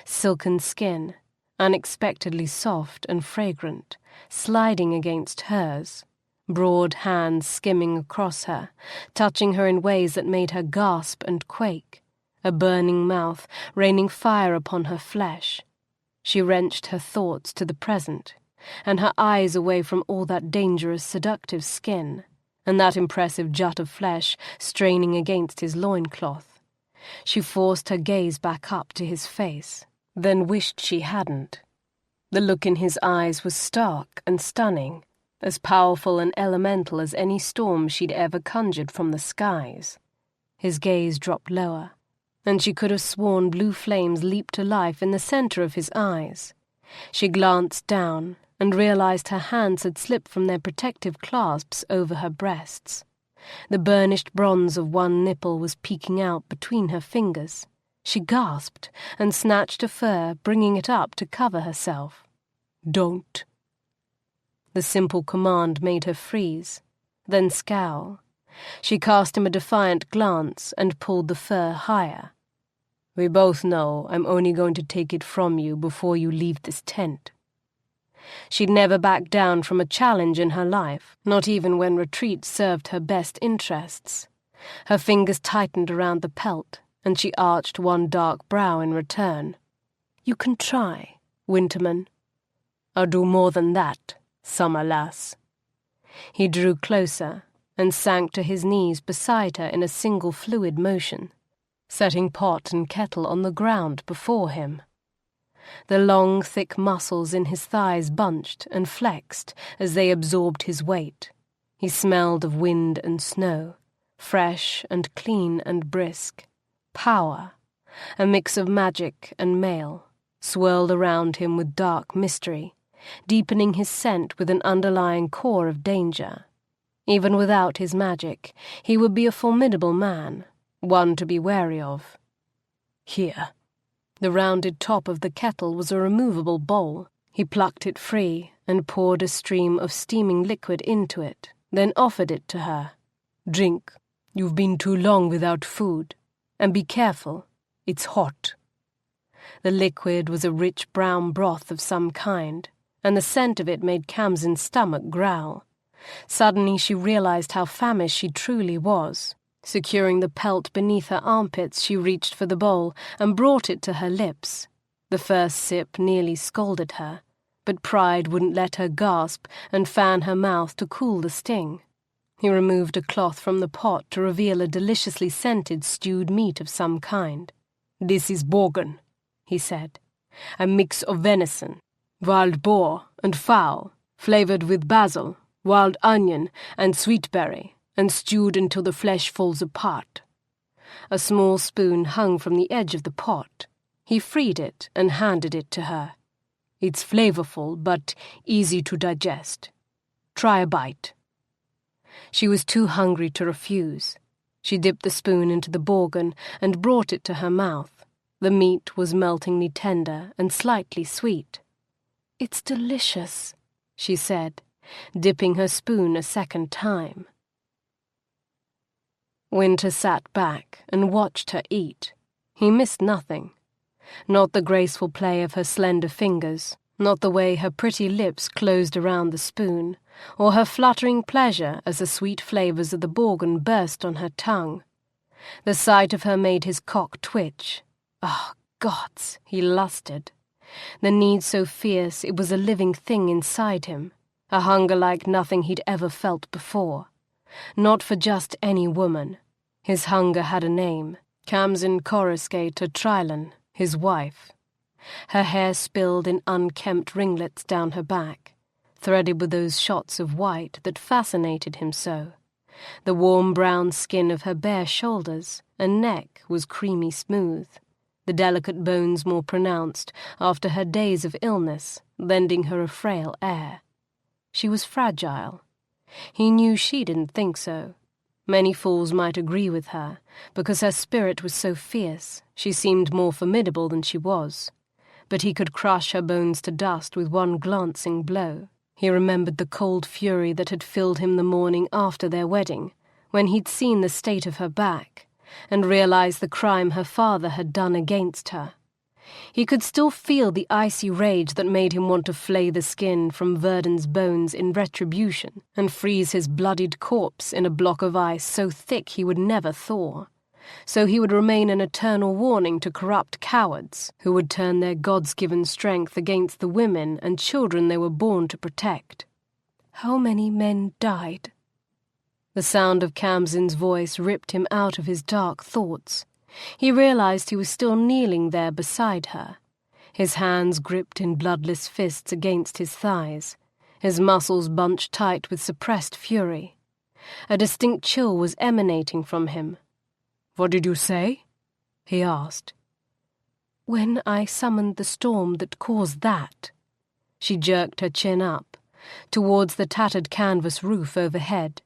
Silken skin, unexpectedly soft and fragrant, sliding against hers, broad hands skimming across her, touching her in ways that made her gasp and quake, a burning mouth raining fire upon her flesh. She wrenched her thoughts to the present, and her eyes away from all that dangerous, seductive skin, and that impressive jut of flesh straining against his loincloth. She forced her gaze back up to his face, then wished she hadn't. The look in his eyes was stark and stunning, as powerful and elemental as any storm she'd ever conjured from the skies. His gaze dropped lower, and she could have sworn blue flames leaped to life in the center of his eyes. She glanced down and realized her hands had slipped from their protective clasps over her breasts. The burnished bronze of one nipple was peeking out between her fingers. She gasped and snatched a fur, bringing it up to cover herself. Don't. The simple command made her freeze, then scowl. She cast him a defiant glance and pulled the fur higher. We both know I'm only going to take it from you before you leave this tent. She'd never backed down from a challenge in her life, not even when retreat served her best interests. Her fingers tightened around the pelt, and she arched one dark brow in return. You can try, Winterman. I'll do more than that, summer lass. He drew closer and sank to his knees beside her in a single fluid motion, setting pot and kettle on the ground before him. The long, thick muscles in his thighs bunched and flexed as they absorbed his weight. He smelled of wind and snow, fresh and clean and brisk. Power, a mix of magic and male, swirled around him with dark mystery, deepening his scent with an underlying core of danger. Even without his magic, he would be a formidable man, one to be wary of. Here. The rounded top of the kettle was a removable bowl. He plucked it free and poured a stream of steaming liquid into it, then offered it to her. Drink. You've been too long without food. And be careful. It's hot. The liquid was a rich brown broth of some kind, and the scent of it made Khamsin's stomach growl. Suddenly she realized how famished she truly was. Securing the pelt beneath her armpits, she reached for the bowl and brought it to her lips. The first sip nearly scalded her, but pride wouldn't let her gasp and fan her mouth to cool the sting. He removed a cloth from the pot to reveal a deliciously scented stewed meat of some kind. This is bogan, he said. A mix of venison, wild boar, and fowl, flavored with basil, wild onion, and sweetberry, and stewed until the flesh falls apart. A small spoon hung from the edge of the pot. He freed it and handed it to her. It's flavorful, but easy to digest. Try a bite. She was too hungry to refuse. She dipped the spoon into the bogan and brought it to her mouth. The meat was meltingly tender and slightly sweet. It's delicious, she said, dipping her spoon a second time. Wynter sat back and watched her eat. He missed nothing. Not the graceful play of her slender fingers, not the way her pretty lips closed around the spoon, or her fluttering pleasure as the sweet flavours of the Borgen burst on her tongue. The sight of her made his cock twitch. Ah, gods, he lusted. The need so fierce it was a living thing inside him, a hunger like nothing he'd ever felt before. Not for just any woman. His hunger had a name, Khamsin Coruscate Atrialan, his wife. Her hair spilled in unkempt ringlets down her back, threaded with those shots of white that fascinated him so. The warm brown skin of her bare shoulders and neck was creamy smooth, the delicate bones more pronounced after her days of illness, lending her a frail air. She was fragile. He knew she didn't think so. Many fools might agree with her, because her spirit was so fierce, she seemed more formidable than she was. But he could crush her bones to dust with one glancing blow. He remembered the cold fury that had filled him the morning after their wedding, when he'd seen the state of her back, and realized the crime her father had done against her. He could still feel the icy rage that made him want to flay the skin from Verdon's bones in retribution and freeze his bloodied corpse in a block of ice so thick he would never thaw. So he would remain an eternal warning to corrupt cowards who would turn their gods-given strength against the women and children they were born to protect. How many men died? The sound of Khamsin's voice ripped him out of his dark thoughts. He realized he was still kneeling there beside her, his hands gripped in bloodless fists against his thighs, his muscles bunched tight with suppressed fury. A distinct chill was emanating from him. "What did you say?" he asked. "When I summoned the storm that caused that." She jerked her chin up, towards the tattered canvas roof overhead.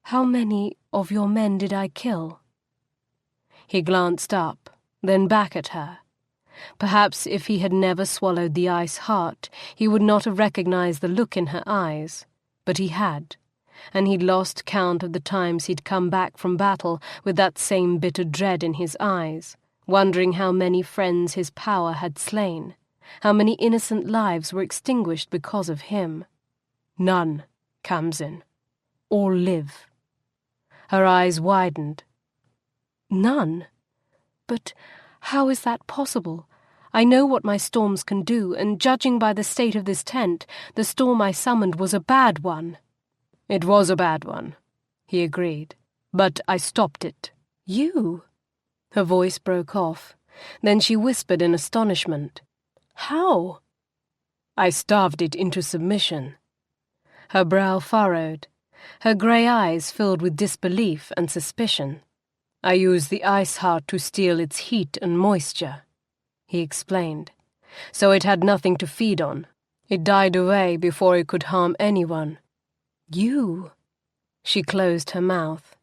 "How many of your men did I kill?" He glanced up, then back at her. Perhaps if he had never swallowed the ice heart, he would not have recognized the look in her eyes, but he had, and he'd lost count of the times he'd come back from battle with that same bitter dread in his eyes, wondering how many friends his power had slain, how many innocent lives were extinguished because of him. "None, Khamsin. All live." Her eyes widened. "None? But how is that possible? I know what my storms can do, and judging by the state of this tent, the storm I summoned was a bad one." "It was a bad one," he agreed. "But I stopped it." "You?" Her voice broke off. Then she whispered in astonishment. "How?" "I starved it into submission." Her brow furrowed, her grey eyes filled with disbelief and suspicion. "I used the ice heart to steal its heat and moisture," he explained. "So it had nothing to feed on. It died away before it could harm anyone." "You?" She closed her mouth.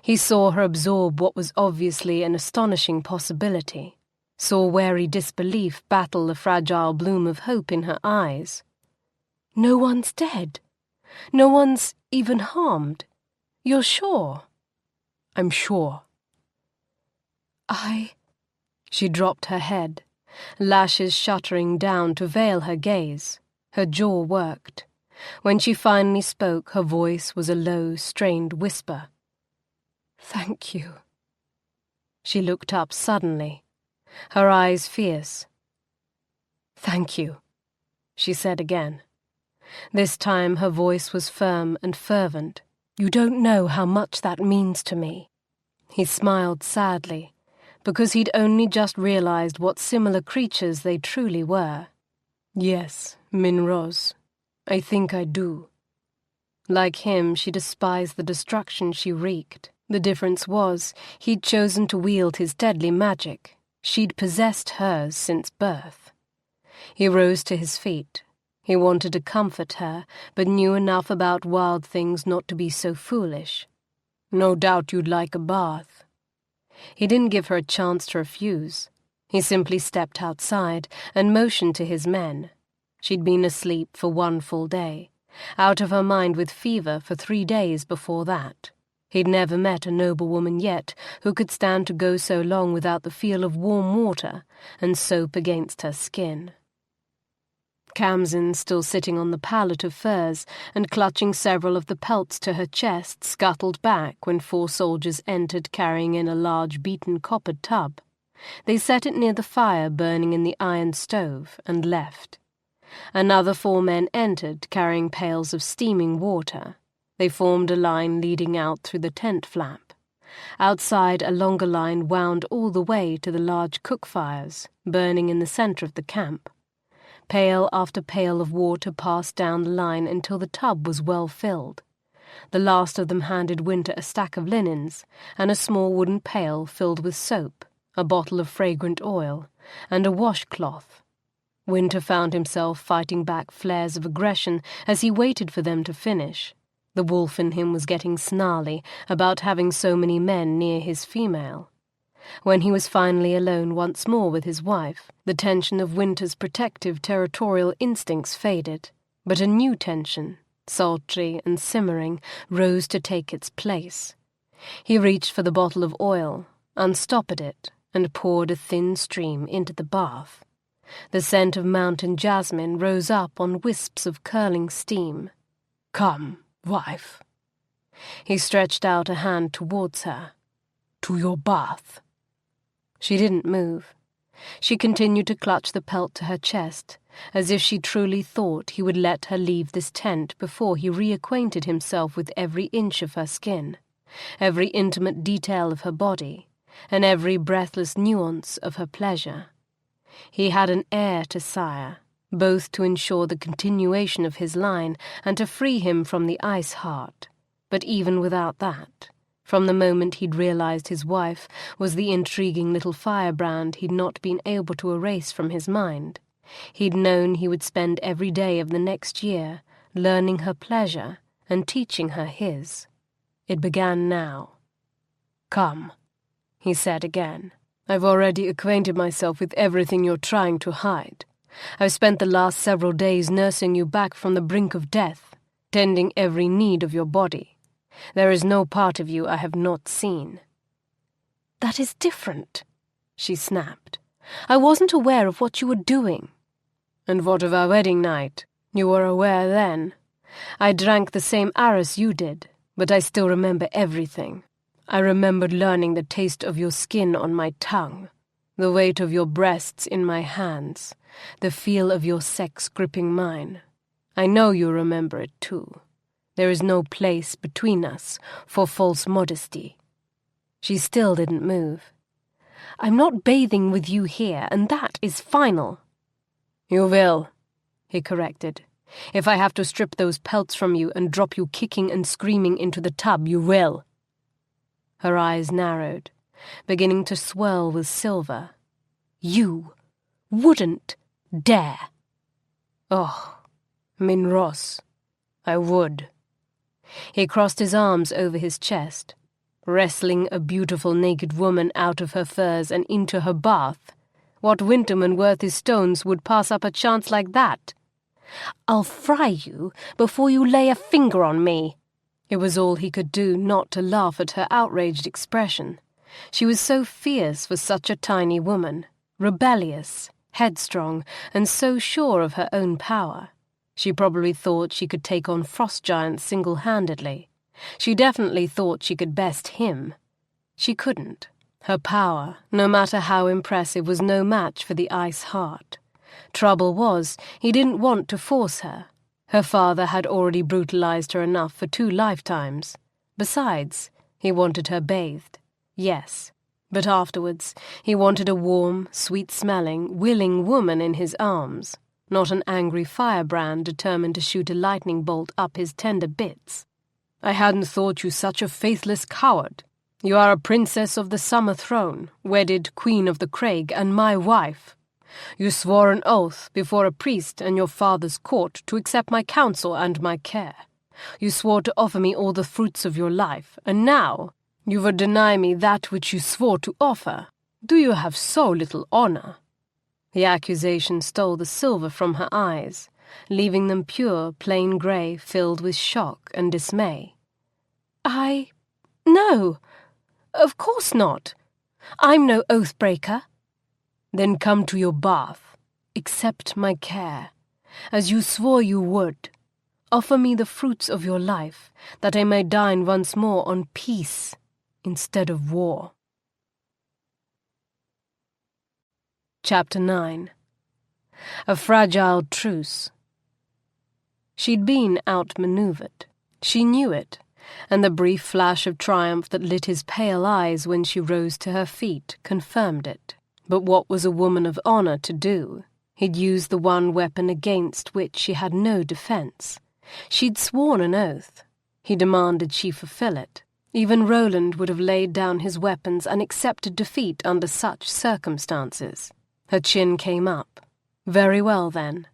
He saw her absorb what was obviously an astonishing possibility, saw wary disbelief battle the fragile bloom of hope in her eyes. "No one's dead? No one's even harmed? You're sure?" "I'm sure." She dropped her head, lashes shuttering down to veil her gaze. Her jaw worked. When she finally spoke, her voice was a low, strained whisper. "Thank you." She looked up suddenly, her eyes fierce. "Thank you," she said again. This time her voice was firm and fervent. "You don't know how much that means to me." He smiled sadly, because he'd only just realized what similar creatures they truly were. "Yes, Minrose, I think I do." Like him, she despised the destruction she wreaked. The difference was, he'd chosen to wield his deadly magic. She'd possessed hers since birth. He rose to his feet. He wanted to comfort her, but knew enough about wild things not to be so foolish. "No doubt you'd like a bath." He didn't give her a chance to refuse. He simply stepped outside and motioned to his men. She'd been asleep for one full day, out of her mind with fever for 3 days before that. He'd never met a noblewoman yet who could stand to go so long without the feel of warm water and soap against her skin. Khamsin, still sitting on the pallet of furs and clutching several of the pelts to her chest, scuttled back when 4 soldiers entered carrying in a large beaten coppered tub. They set it near the fire burning in the iron stove and left. Another 4 men entered carrying pails of steaming water. They formed a line leading out through the tent flap. Outside, a longer line wound all the way to the large cook fires burning in the centre of the camp. Pail after pail of water passed down the line until the tub was well filled. The last of them handed Wynter a stack of linens and a small wooden pail filled with soap, a bottle of fragrant oil, and a washcloth. Wynter found himself fighting back flares of aggression as he waited for them to finish. The wolf in him was getting snarly about having so many men near his female. When he was finally alone once more with his wife, the tension of Wynter's protective territorial instincts faded, but a new tension, sultry and simmering, rose to take its place. He reached for the bottle of oil, unstoppered it, and poured a thin stream into the bath. The scent of mountain jasmine rose up on wisps of curling steam. "Come, wife." He stretched out a hand towards her. "To your bath." She didn't move. She continued to clutch the pelt to her chest, as if she truly thought he would let her leave this tent before he reacquainted himself with every inch of her skin, every intimate detail of her body, and every breathless nuance of her pleasure. He had an heir to sire, both to ensure the continuation of his line and to free him from the ice heart. But even without that, from the moment he'd realized his wife was the intriguing little firebrand he'd not been able to erase from his mind, he'd known he would spend every day of the next year learning her pleasure and teaching her his. It began now. "Come," he said again. "I've already acquainted myself with everything you're trying to hide. I've spent the last several days nursing you back from the brink of death, tending every need of your body. There is no part of you I have not seen." "That is different," she snapped. "I wasn't aware of what you were doing." "And what of our wedding night? You were aware then. I drank the same arras you did, but I still remember everything. I remembered learning the taste of your skin on my tongue, the weight of your breasts in my hands, the feel of your sex gripping mine. I know you remember it too. There is no place between us for false modesty." She still didn't move. "I'm not bathing with you here, and that is final." "You will," he corrected. "If I have to strip those pelts from you and drop you kicking and screaming into the tub, you will." Her eyes narrowed, beginning to swirl with silver. "You wouldn't dare." "Oh, Minros, I would." He crossed his arms over his chest. "Wrestling a beautiful naked woman out of her furs and into her bath. What winterman worth his stones would pass up a chance like that?" "I'll fry you before you lay a finger on me." It was all he could do not to laugh at her outraged expression. She was so fierce for such a tiny woman, rebellious, headstrong, and so sure of her own power. She probably thought she could take on frost giants single-handedly. She definitely thought she could best him. She couldn't. Her power, no matter how impressive, was no match for the ice heart. Trouble was, he didn't want to force her. Her father had already brutalized her enough for 2 lifetimes. Besides, he wanted her bathed. Yes, but afterwards, he wanted a warm, sweet-smelling, willing woman in his arms, not an angry firebrand determined to shoot a lightning bolt up his tender bits. "I hadn't thought you such a faithless coward. You are a princess of the summer throne, wedded queen of the Craig, and my wife. You swore an oath before a priest and your father's court to accept my counsel and my care. You swore to offer me all the fruits of your life, and now you would deny me that which you swore to offer. Do you have so little honor?" The accusation stole the silver from her eyes. leaving them pure, plain grey, filled with shock and dismay. No, of course not. I'm no oath-breaker. Then come to your bath. Accept my care, as you swore you would. Offer me the fruits of your life, that I may dine once more on peace instead of war. Chapter 9. A fragile truce. She'd been outmaneuvered. She knew it, and the brief flash of triumph that lit his pale eyes when she rose to her feet confirmed it. But what was a woman of honour to do? He'd used the one weapon against which she had no defence. She'd sworn an oath. He demanded she fulfill it. Even Roland would have laid down his weapons and accepted defeat under such circumstances. Her chin came up. Very well, then.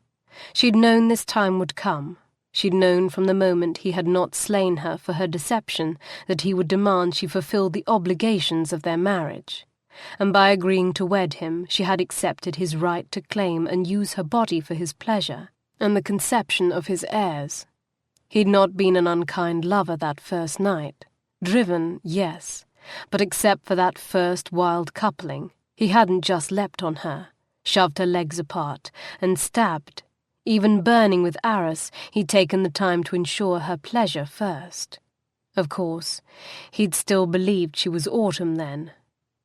She'd known this time would come. She'd known from the moment he had not slain her for her deception that he would demand she fulfill the obligations of their marriage. And by agreeing to wed him, she had accepted his right to claim and use her body for his pleasure, and the conception of his heirs. He'd not been an unkind lover that first night. Driven, yes, but except for that first wild coupling, he hadn't just leapt on her, shoved her legs apart, and stabbed. Even burning with Arras, he'd taken the time to ensure her pleasure first. Of course, he'd still believed she was autumn then.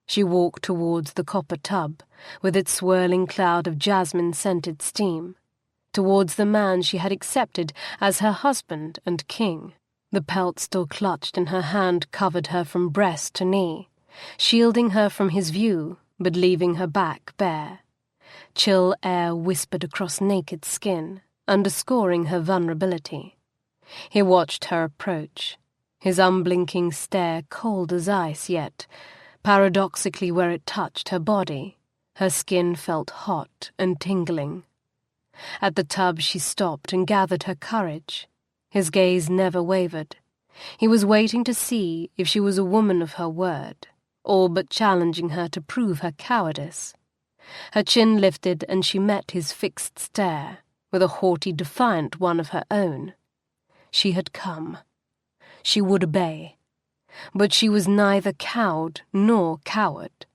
She walked towards the copper tub, with its swirling cloud of jasmine-scented steam, towards the man she had accepted as her husband and king. The pelt still clutched in her hand covered her from breast to knee, shielding her from his view, but leaving her back bare. Chill air whispered across naked skin, underscoring her vulnerability. He watched her approach, his unblinking stare cold as ice, yet, paradoxically where it touched her body, her skin felt hot and tingling. At the tub she stopped and gathered her courage. His gaze never wavered. He was waiting to see if she was a woman of her word, all but challenging her to prove her cowardice. Her chin lifted and she met his fixed stare, with a haughty, defiant one of her own. She had come. She would obey. But she was neither cowed nor coward.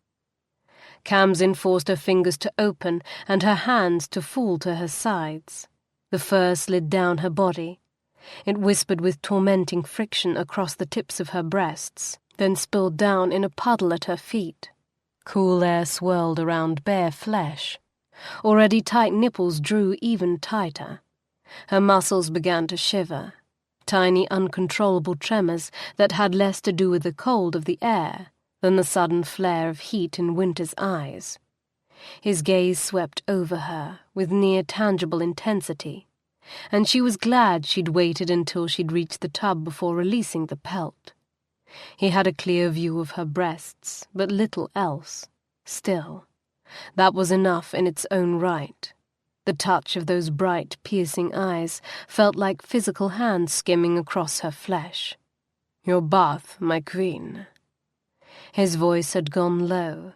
Khamsin forced her fingers to open and her hands to fall to her sides. The fur slid down her body. It whispered with tormenting friction across the tips of her breasts, then spilled down in a puddle at her feet. Cool air swirled around bare flesh. Already tight nipples drew even tighter. Her muscles began to shiver, tiny uncontrollable tremors that had less to do with the cold of the air than the sudden flare of heat in Wynter's eyes. His gaze swept over her with near-tangible intensity, and she was glad she'd waited until she'd reached the tub before releasing the pelt. He had a clear view of her breasts, but little else. Still, that was enough in its own right. The touch of those bright, piercing eyes felt like physical hands skimming across her flesh. "Your bath, my queen." His voice had gone low,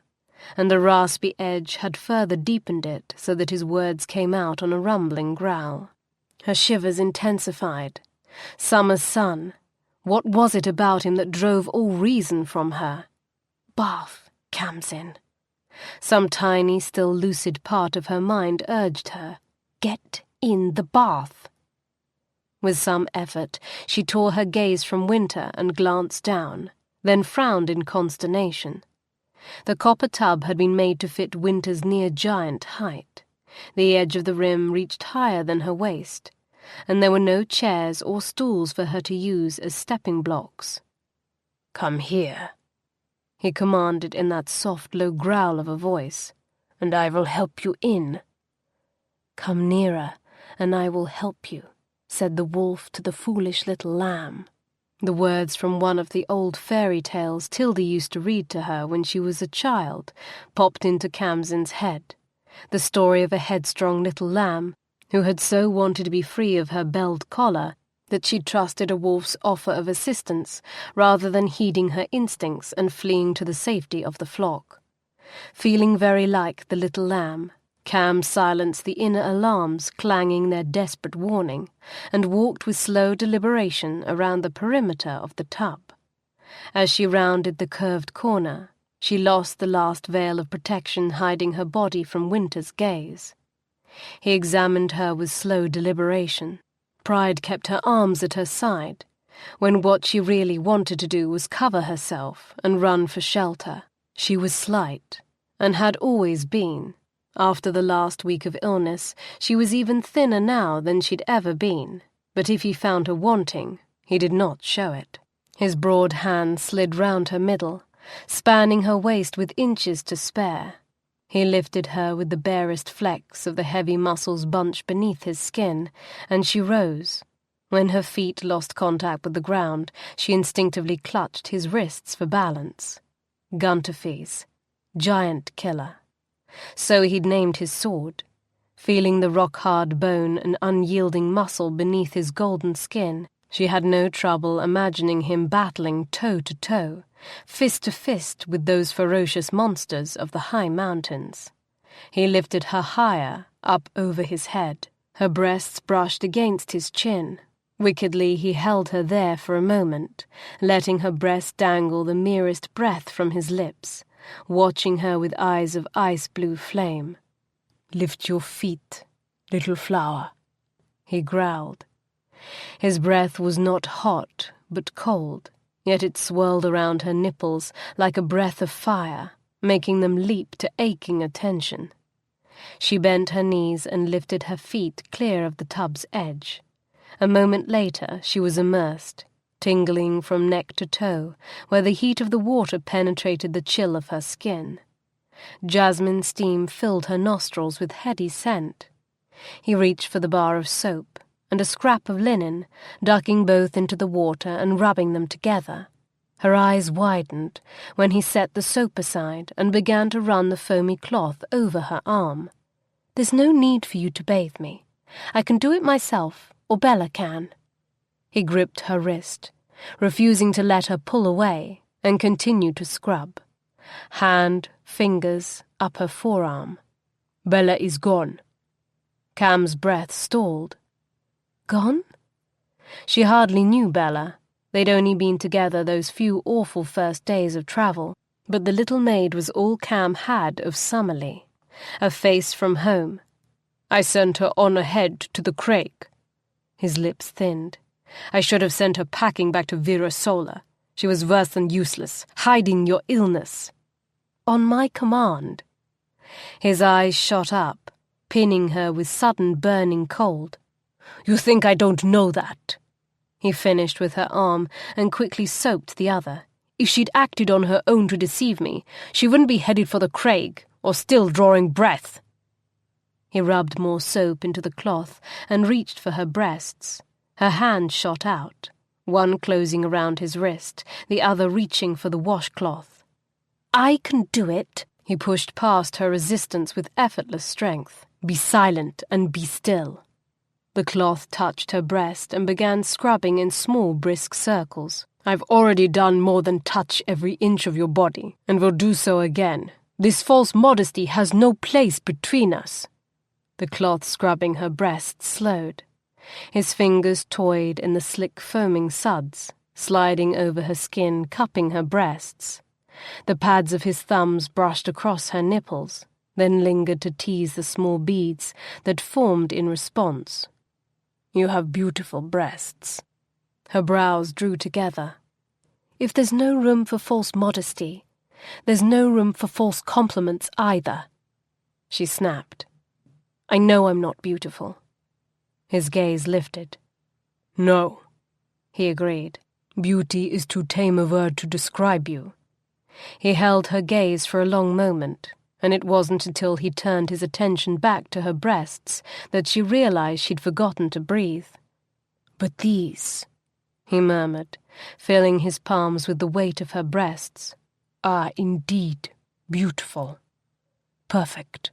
and the raspy edge had further deepened it so that his words came out on a rumbling growl. Her shivers intensified. Summer's sun. What was it about him that drove all reason from her? Bath, Khamsin. Some tiny, still lucid part of her mind urged her, "Get in the bath." With some effort, she tore her gaze from Wynter and glanced down, then frowned in consternation. The copper tub had been made to fit Wynter's near-giant height. The edge of the rim reached higher than her waist, and there were no chairs or stools for her to use as stepping blocks. "Come here," he commanded in that soft, low growl of a voice, "and I will help you in." "Come nearer, and I will help you," said the wolf to the foolish little lamb. The words from one of the old fairy tales Tildy used to read to her when she was a child popped into Khamsin's head. The story of a headstrong little lamb who had so wanted to be free of her belled collar that she trusted a wolf's offer of assistance rather than heeding her instincts and fleeing to the safety of the flock. Feeling very like the little lamb, Kham silenced the inner alarms clanging their desperate warning and walked with slow deliberation around the perimeter of the tub. As she rounded the curved corner, she lost the last veil of protection hiding her body from Wynter's gaze. He examined her with slow deliberation. Pride kept her arms at her side, when what she really wanted to do was cover herself and run for shelter. She was slight, and had always been. After the last week of illness, she was even thinner now than she'd ever been, but if he found her wanting, he did not show it. His broad hand slid round her middle, spanning her waist with inches to spare. He lifted her with the barest flecks of the heavy muscles bunched beneath his skin, and she rose. When her feet lost contact with the ground, she instinctively clutched his wrists for balance. Gunterfees, giant killer. So he'd named his sword. Feeling the rock-hard bone and unyielding muscle beneath his golden skin, she had no trouble imagining him battling toe-to-toe, fist to fist with those ferocious monsters of the high mountains. He lifted her higher, up over his head. Her breasts brushed against his chin. Wickedly he held her there for a moment, letting her breast dangle the merest breath from his lips, watching her with eyes of ice-blue flame. "Lift your feet, little flower," he growled. His breath was not hot, but cold, yet it swirled around her nipples like a breath of fire, making them leap to aching attention. She bent her knees and lifted her feet clear of the tub's edge. A moment later she was immersed, tingling from neck to toe, where the heat of the water penetrated the chill of her skin. Jasmine steam filled her nostrils with heady scent. He reached for the bar of soap and a scrap of linen, ducking both into the water and rubbing them together. Her eyes widened when he set the soap aside and began to run the foamy cloth over her arm. "There's no need for you to bathe me. I can do it myself, or Bella can." He gripped her wrist, refusing to let her pull away, and continued to scrub. Hand, fingers, up her forearm. "Bella is gone." Kham's breath stalled. Gone? She hardly knew Bella. They'd only been together those few awful first days of travel, but the little maid was all Kham had of Summerlea, a face from home. "I sent her on ahead to the Craig." His lips thinned. "I should have sent her packing back to Reviled. She was worse than useless, hiding your illness." "On my command." His eyes shot up, pinning her with sudden burning cold. "You think I don't know that?" He finished with her arm and quickly soaped the other. "If she'd acted on her own to deceive me, she wouldn't be headed for the Craig, or still drawing breath." He rubbed more soap into the cloth and reached for her breasts. Her hand shot out, one closing around his wrist, the other reaching for the washcloth. "I can do it." He pushed past her resistance with effortless strength. "Be silent and be still." The cloth touched her breast and began scrubbing in small, brisk circles. "I've already done more than touch every inch of your body, and will do so again. This false modesty has no place between us." The cloth scrubbing her breast slowed. His fingers toyed in the slick foaming suds, sliding over her skin, cupping her breasts. The pads of his thumbs brushed across her nipples, then lingered to tease the small beads that formed in response. "You have beautiful breasts." Her brows drew together. "If there's no room for false modesty, there's no room for false compliments either." She snapped. "I know I'm not beautiful." His gaze lifted. "No," he agreed. "Beauty is too tame a word to describe you." He held her gaze for a long moment, and it wasn't until he turned his attention back to her breasts that she realized she'd forgotten to breathe. "But these," he murmured, filling his palms with the weight of her breasts, "are indeed beautiful. Perfect.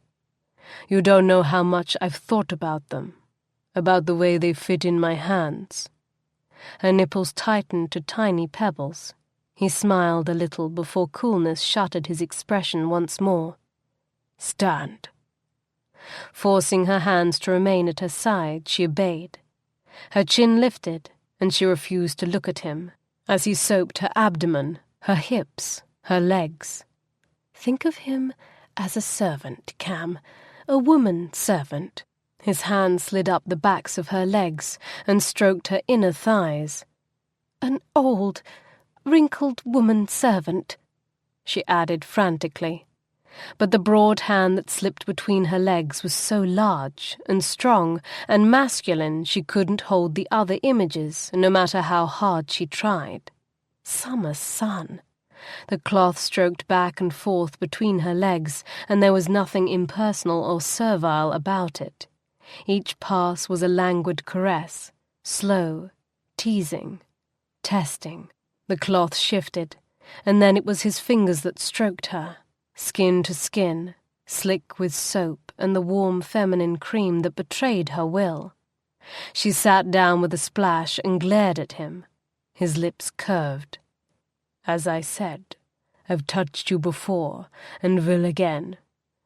You don't know how much I've thought about them, about the way they fit in my hands." Her nipples tightened to tiny pebbles. He smiled a little before coolness shuttered his expression once more. "Stand." Forcing her hands to remain at her side, she obeyed. Her chin lifted, and she refused to look at him, as he soaped her abdomen, her hips, her legs. Think of him as a servant, Kham, a woman servant. His hand slid up the backs of her legs and stroked her inner thighs. An old, wrinkled woman servant, she added frantically. But the broad hand that slipped between her legs was so large and strong and masculine she couldn't hold the other images, no matter how hard she tried. Summer sun. The cloth stroked back and forth between her legs, and there was nothing impersonal or servile about it. Each pass was a languid caress, slow, teasing, testing. The cloth shifted, and then it was his fingers that stroked her, skin to skin, slick with soap and the warm feminine cream that betrayed her will. She sat down with a splash and glared at him. His lips curved. As I said, I've touched you before, and will again,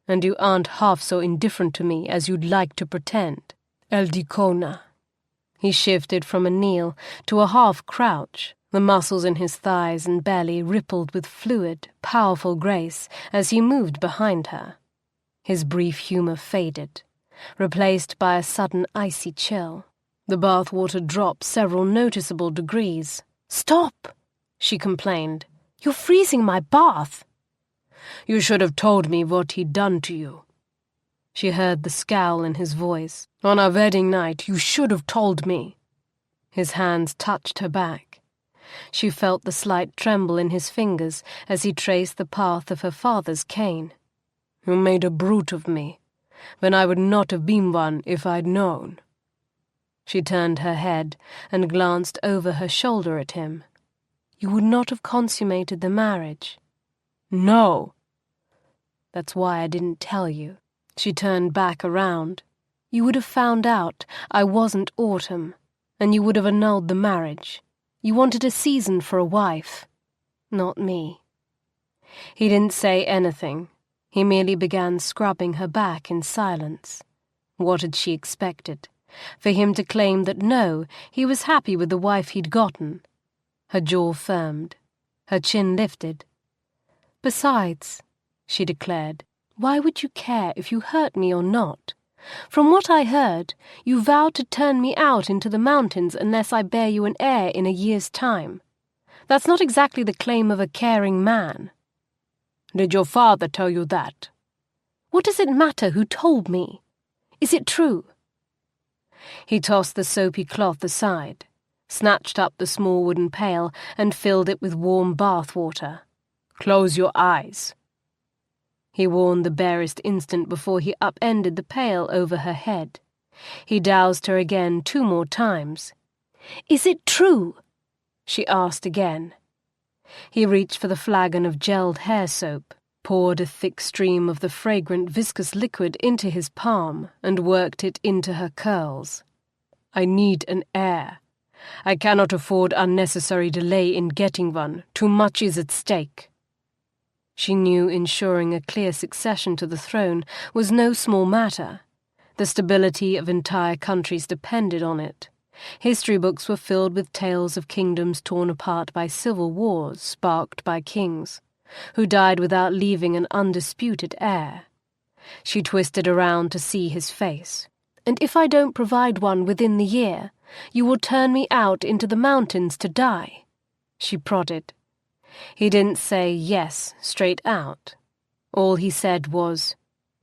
and you aren't half so indifferent to me as you'd like to pretend. El Dicona. He shifted from a kneel to a half-crouch. The muscles in his thighs and belly rippled with fluid, powerful grace as he moved behind her. His brief humour faded, replaced by a sudden icy chill. The bathwater dropped several noticeable degrees. "Stop!" she complained. "You're freezing my bath." You should have told me what he'd done to you. She heard the scowl in his voice. On our wedding night, you should have told me. His hands touched her back. She felt the slight tremble in his fingers as he traced the path of her father's cane. You made a brute of me, when I would not have been one if I'd known. She turned her head and glanced over her shoulder at him. You would not have consummated the marriage. No. That's why I didn't tell you. She turned back around. You would have found out I wasn't Autumn, and you would have annulled the marriage. You wanted a season for a wife, not me. He didn't say anything. He merely began scrubbing her back in silence. What had she expected? For him to claim that no, he was happy with the wife he'd gotten. Her jaw firmed. Her chin lifted. Besides, she declared, why would you care if you hurt me or not? From what I heard, you vowed to turn me out into the mountains unless I bear you an heir in a year's time. That's not exactly the claim of a caring man. Did your father tell you that? What does it matter who told me? Is it true? He tossed the soapy cloth aside, snatched up the small wooden pail and filled it with warm bath water. Close your eyes. He warned the barest instant before he upended the pail over her head. He doused her again 2 more times. Is it true? She asked again. He reached for the flagon of gelled hair soap, poured a thick stream of the fragrant viscous liquid into his palm, and worked it into her curls. I need an heir. I cannot afford unnecessary delay in getting one. Too much is at stake. She knew ensuring a clear succession to the throne was no small matter. The stability of entire countries depended on it. History books were filled with tales of kingdoms torn apart by civil wars sparked by kings, who died without leaving an undisputed heir. She twisted around to see his face. And if I don't provide one within the year, you will turn me out into the mountains to die, she prodded. He didn't say yes straight out. All he said was,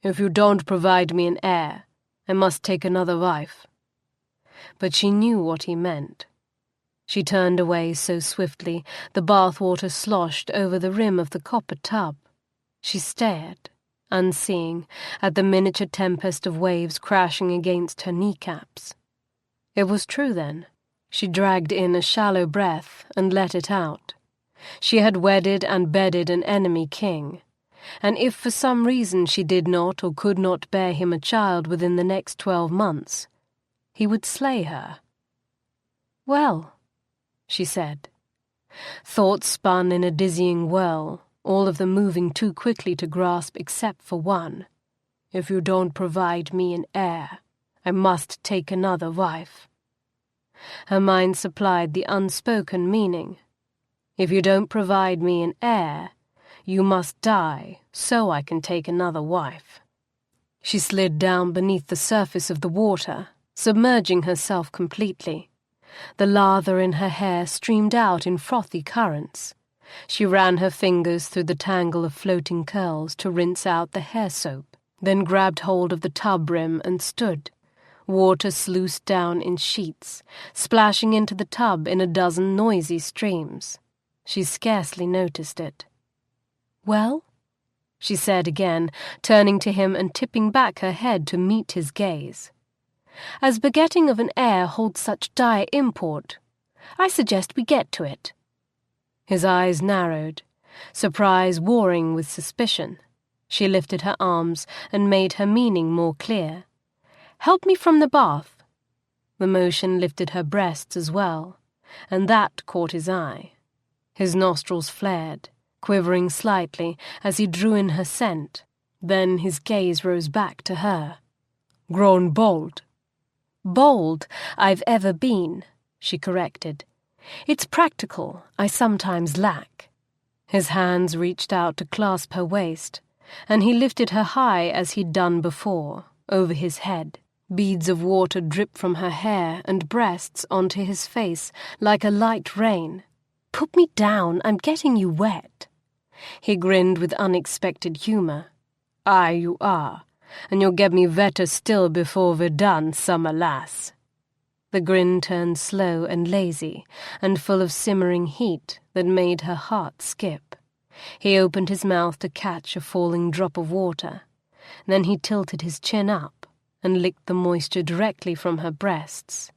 if you don't provide me an heir, I must take another wife. But she knew what he meant. She turned away so swiftly the bathwater sloshed over the rim of the copper tub. She stared, unseeing, at the miniature tempest of waves crashing against her kneecaps. It was true then. She dragged in a shallow breath and let it out. She had wedded and bedded an enemy king, and if for some reason she did not or could not bear him a child within the next 12 months, he would slay her. Well, she said. Thoughts spun in a dizzying whirl, all of them moving too quickly to grasp except for one. If you don't provide me an heir, I must take another wife." Her mind supplied the unspoken meaning. "If you don't provide me an heir, you must die so I can take another wife." She slid down beneath the surface of the water, submerging herself completely. The lather in her hair streamed out in frothy currents. She ran her fingers through the tangle of floating curls to rinse out the hair soap, then grabbed hold of the tub rim and stood. Water sluiced down in sheets, splashing into the tub in a dozen noisy streams. She scarcely noticed it. "Well?" she said again, turning to him and tipping back her head to meet his gaze. "As begetting of an heir holds such dire import, I suggest we get to it." His eyes narrowed, surprise warring with suspicion. She lifted her arms and made her meaning more clear. "Help me from the bath." The motion lifted her breasts as well, and that caught his eye. His nostrils flared, quivering slightly as he drew in her scent. Then his gaze rose back to her. "Grown bold." "Bold I've ever been," she corrected. "It's practical I sometimes lack." His hands reached out to clasp her waist, and he lifted her high as he'd done before, over his head. Beads of water dripped from her hair and breasts onto his face like a light rain. "Put me down, I'm getting you wet." He grinned with unexpected humor. "Aye, you are, and you'll get me wetter still before we're done, summer lass." The grin turned slow and lazy, and full of simmering heat that made her heart skip. He opened his mouth to catch a falling drop of water. Then he tilted his chin up and licked the moisture directly from her breasts.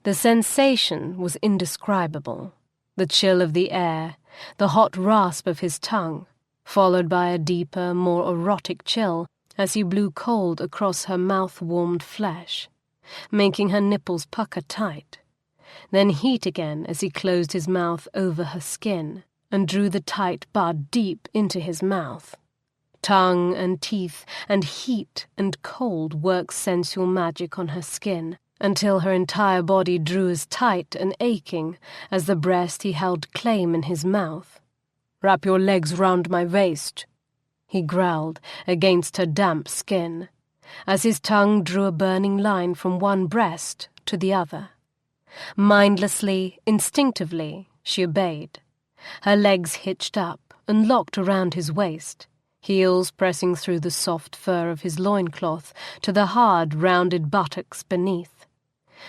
The sensation was indescribable. The chill of the air, the hot rasp of his tongue, followed by a deeper, more erotic chill as he blew cold across her mouth-warmed flesh, making her nipples pucker tight. Then heat again as he closed his mouth over her skin and drew the tight bud deep into his mouth. Tongue and teeth and heat and cold worked sensual magic on her skin until her entire body drew as tight and aching as the breast he held claim in his mouth. "Wrap your legs round my waist," he growled against her damp skin, as his tongue drew a burning line from one breast to the other. Mindlessly, instinctively, she obeyed. Her legs hitched up and locked around his waist, heels pressing through the soft fur of his loincloth to the hard, rounded buttocks beneath.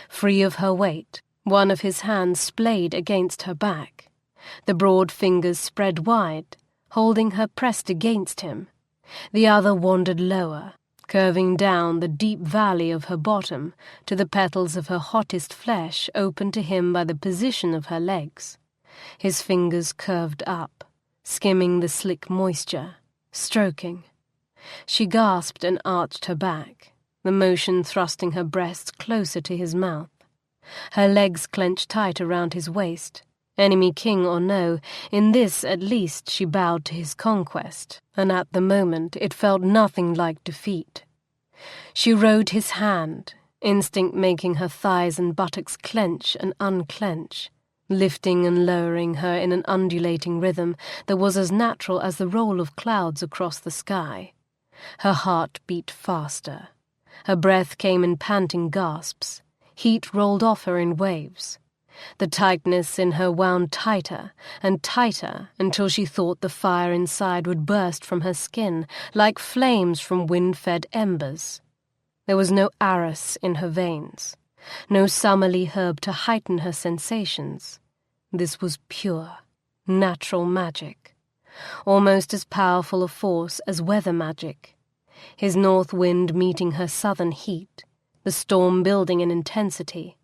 Free of her weight, one of his hands splayed against her back. The broad fingers spread wide, holding her pressed against him. The other wandered lower, curving down the deep valley of her bottom to the petals of her hottest flesh open to him by the position of her legs. His fingers curved up, skimming the slick moisture, stroking. She gasped and arched her back, the motion thrusting her breasts closer to his mouth. Her legs clenched tight around his waist. Enemy king or no, in this at least she bowed to his conquest, and at the moment it felt nothing like defeat. She rode his hand, instinct making her thighs and buttocks clench and unclench, lifting and lowering her in an undulating rhythm that was as natural as the roll of clouds across the sky. Her heart beat faster. Her breath came in panting gasps. Heat rolled off her in waves. The tightness in her wound tighter and tighter until she thought the fire inside would burst from her skin like flames from wind-fed embers. There was no arras in her veins, no Summerlea herb to heighten her sensations. This was pure, natural magic, almost as powerful a force as weather magic. His north wind meeting her southern heat, the storm building in intensity.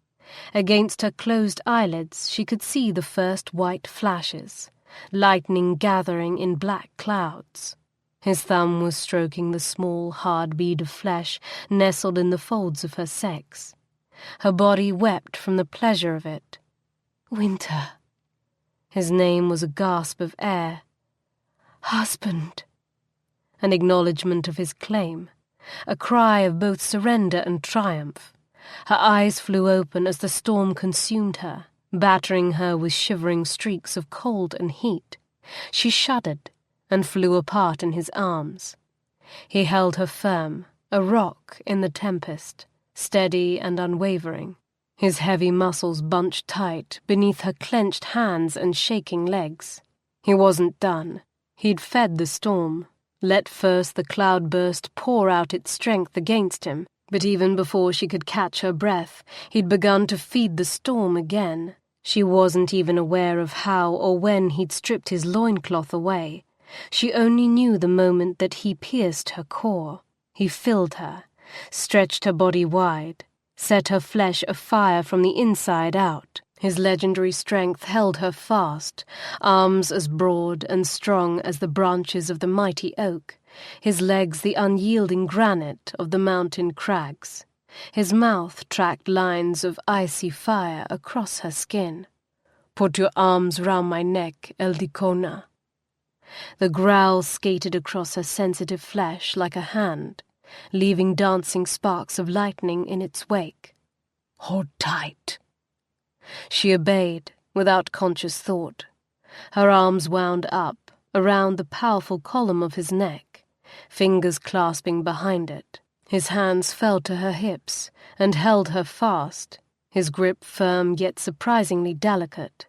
Against her closed eyelids she could see the first white flashes, lightning gathering in black clouds. His thumb was stroking the small, hard bead of flesh nestled in the folds of her sex. Her body wept from the pleasure of it. "Wynter." His name was a gasp of air. "Husband." An acknowledgement of his claim, a cry of both surrender and triumph. Her eyes flew open as the storm consumed her, battering her with shivering streaks of cold and heat. She shuddered and flew apart in his arms. He held her firm, a rock in the tempest, steady and unwavering. His heavy muscles bunched tight beneath her clenched hands and shaking legs. He wasn't done. He'd fed the storm, let first the cloudburst pour out its strength against him, but even before she could catch her breath, he'd begun to feed the storm again. She wasn't even aware of how or when he'd stripped his loincloth away. She only knew the moment that he pierced her core. He filled her, stretched her body wide, set her flesh afire from the inside out. His legendary strength held her fast, arms as broad and strong as the branches of the mighty oak, his legs the unyielding granite of the mountain crags. His mouth tracked lines of icy fire across her skin. "Put your arms round my neck, Eldikona." The growl skated across her sensitive flesh like a hand, leaving dancing sparks of lightning in its wake. "Hold tight." She obeyed, without conscious thought. Her arms wound up, around the powerful column of his neck, fingers clasping behind it. His hands fell to her hips and held her fast, his grip firm yet surprisingly delicate.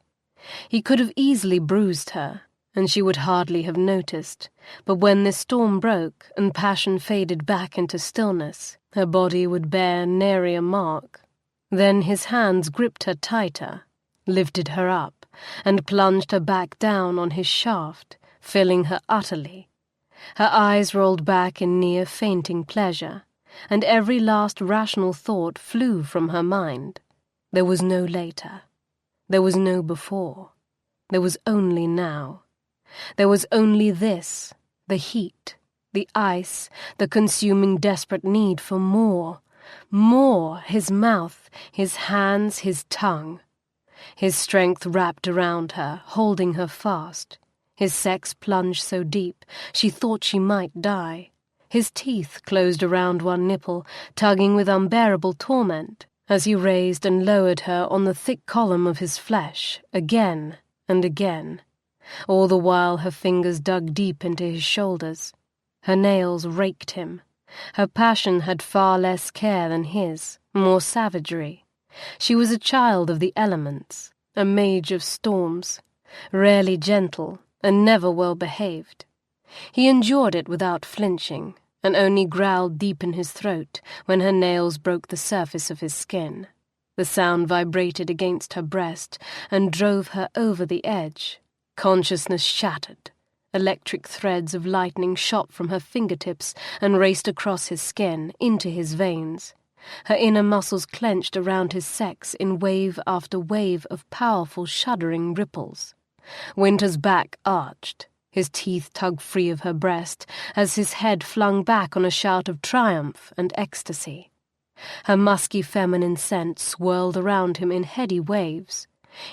He could have easily bruised her, and she would hardly have noticed, but when this storm broke and passion faded back into stillness, her body would bear nary a mark. Then his hands gripped her tighter, lifted her up, and plunged her back down on his shaft, filling her utterly. Her eyes rolled back in near fainting pleasure, and every last rational thought flew from her mind. There was no later. There was no before. There was only now. There was only this, the heat, the ice, the consuming desperate need for more. More, his mouth, his hands, his tongue. His strength wrapped around her, holding her fast. His sex plunged so deep, she thought she might die. His teeth closed around one nipple, tugging with unbearable torment, as he raised and lowered her on the thick column of his flesh, again and again. All the while her fingers dug deep into his shoulders. Her nails raked him. Her passion had far less care than his, more savagery. She was a child of the elements, a mage of storms, rarely gentle and never well behaved. He endured it without flinching, and only growled deep in his throat when her nails broke the surface of his skin. The sound vibrated against her breast and drove her over the edge. Consciousness shattered. Electric threads of lightning shot from her fingertips and raced across his skin, into his veins. Her inner muscles clenched around his sex in wave after wave of powerful, shuddering ripples. Wynter's back arched. His teeth tugged free of her breast as his head flung back on a shout of triumph and ecstasy. Her musky feminine scent swirled around him in heady waves,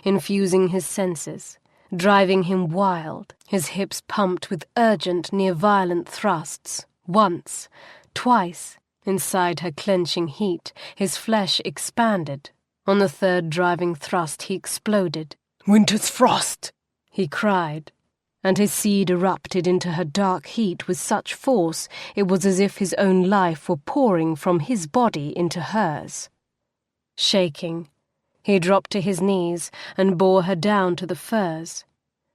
infusing his senses, driving him wild, his hips pumped with urgent, near-violent thrusts. Once, twice, inside her clenching heat, his flesh expanded. On the third driving thrust he exploded. "Winter's frost!" he cried, and his seed erupted into her dark heat with such force it was as if his own life were pouring from his body into hers. Shaking, he dropped to his knees and bore her down to the furs,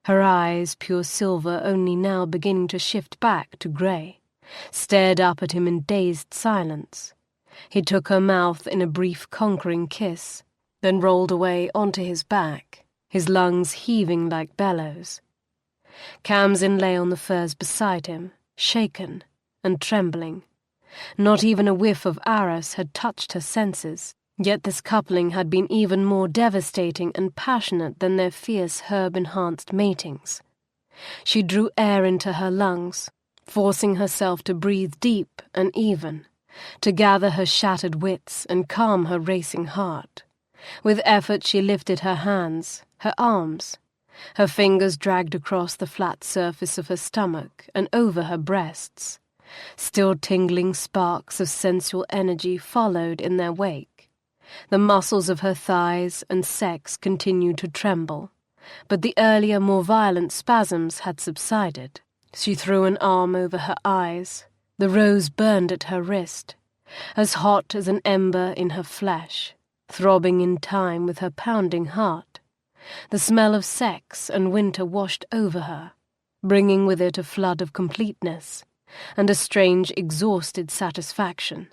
her eyes, pure silver only now beginning to shift back to grey, stared up at him in dazed silence. He took her mouth in a brief conquering kiss, then rolled away onto his back, his lungs heaving like bellows. Khamsin lay on the furs beside him, shaken and trembling. Not even a whiff of Aras had touched her senses, yet this coupling had been even more devastating and passionate than their fierce herb-enhanced matings. She drew air into her lungs, forcing herself to breathe deep and even, to gather her shattered wits and calm her racing heart. With effort she lifted her hands, her arms. Her fingers dragged across the flat surface of her stomach and over her breasts. Still tingling sparks of sensual energy followed in their wake. The muscles of her thighs and sex continued to tremble, but the earlier, more violent spasms had subsided. She threw an arm over her eyes. The rose burned at her wrist, as hot as an ember in her flesh, throbbing in time with her pounding heart. The smell of sex and winter washed over her, bringing with it a flood of completeness and a strange, exhausted satisfaction.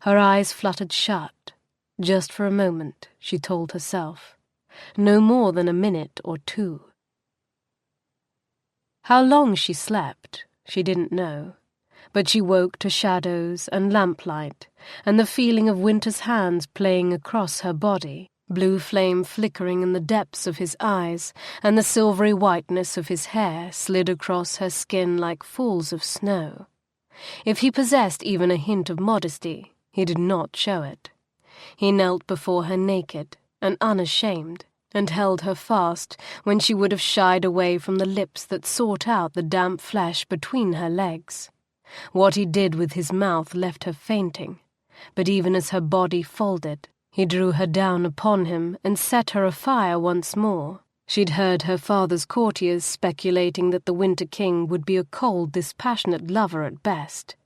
Her eyes fluttered shut, just for a moment, she told herself. No more than a minute or two. How long she slept, she didn't know, but she woke to shadows and lamplight, and the feeling of Winter's hands playing across her body, blue flame flickering in the depths of his eyes, and the silvery whiteness of his hair slid across her skin like falls of snow. If he possessed even a hint of modesty, he did not show it. He knelt before her naked and unashamed, and held her fast when she would have shied away from the lips that sought out the damp flesh between her legs. What he did with his mouth left her fainting, but even as her body folded, he drew her down upon him and set her afire once more. She'd heard her father's courtiers speculating that the Winter King would be a cold, dispassionate lover at best,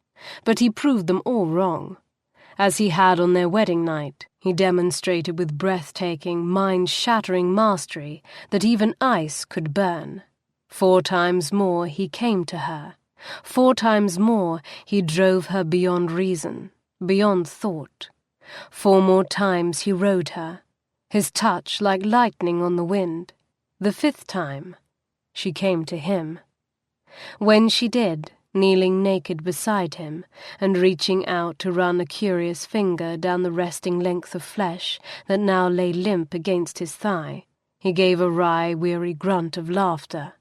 but he proved them all wrong. As he had on their wedding night, he demonstrated with breathtaking, mind-shattering mastery that even ice could burn. 4 times more he came to her. 4 times more he drove her beyond reason, beyond thought. 4 more times he rode her, his touch like lightning on the wind. The 5th time, she came to him. When she did, kneeling naked beside him, and reaching out to run a curious finger down the resting length of flesh that now lay limp against his thigh, he gave a wry, weary grunt of laughter.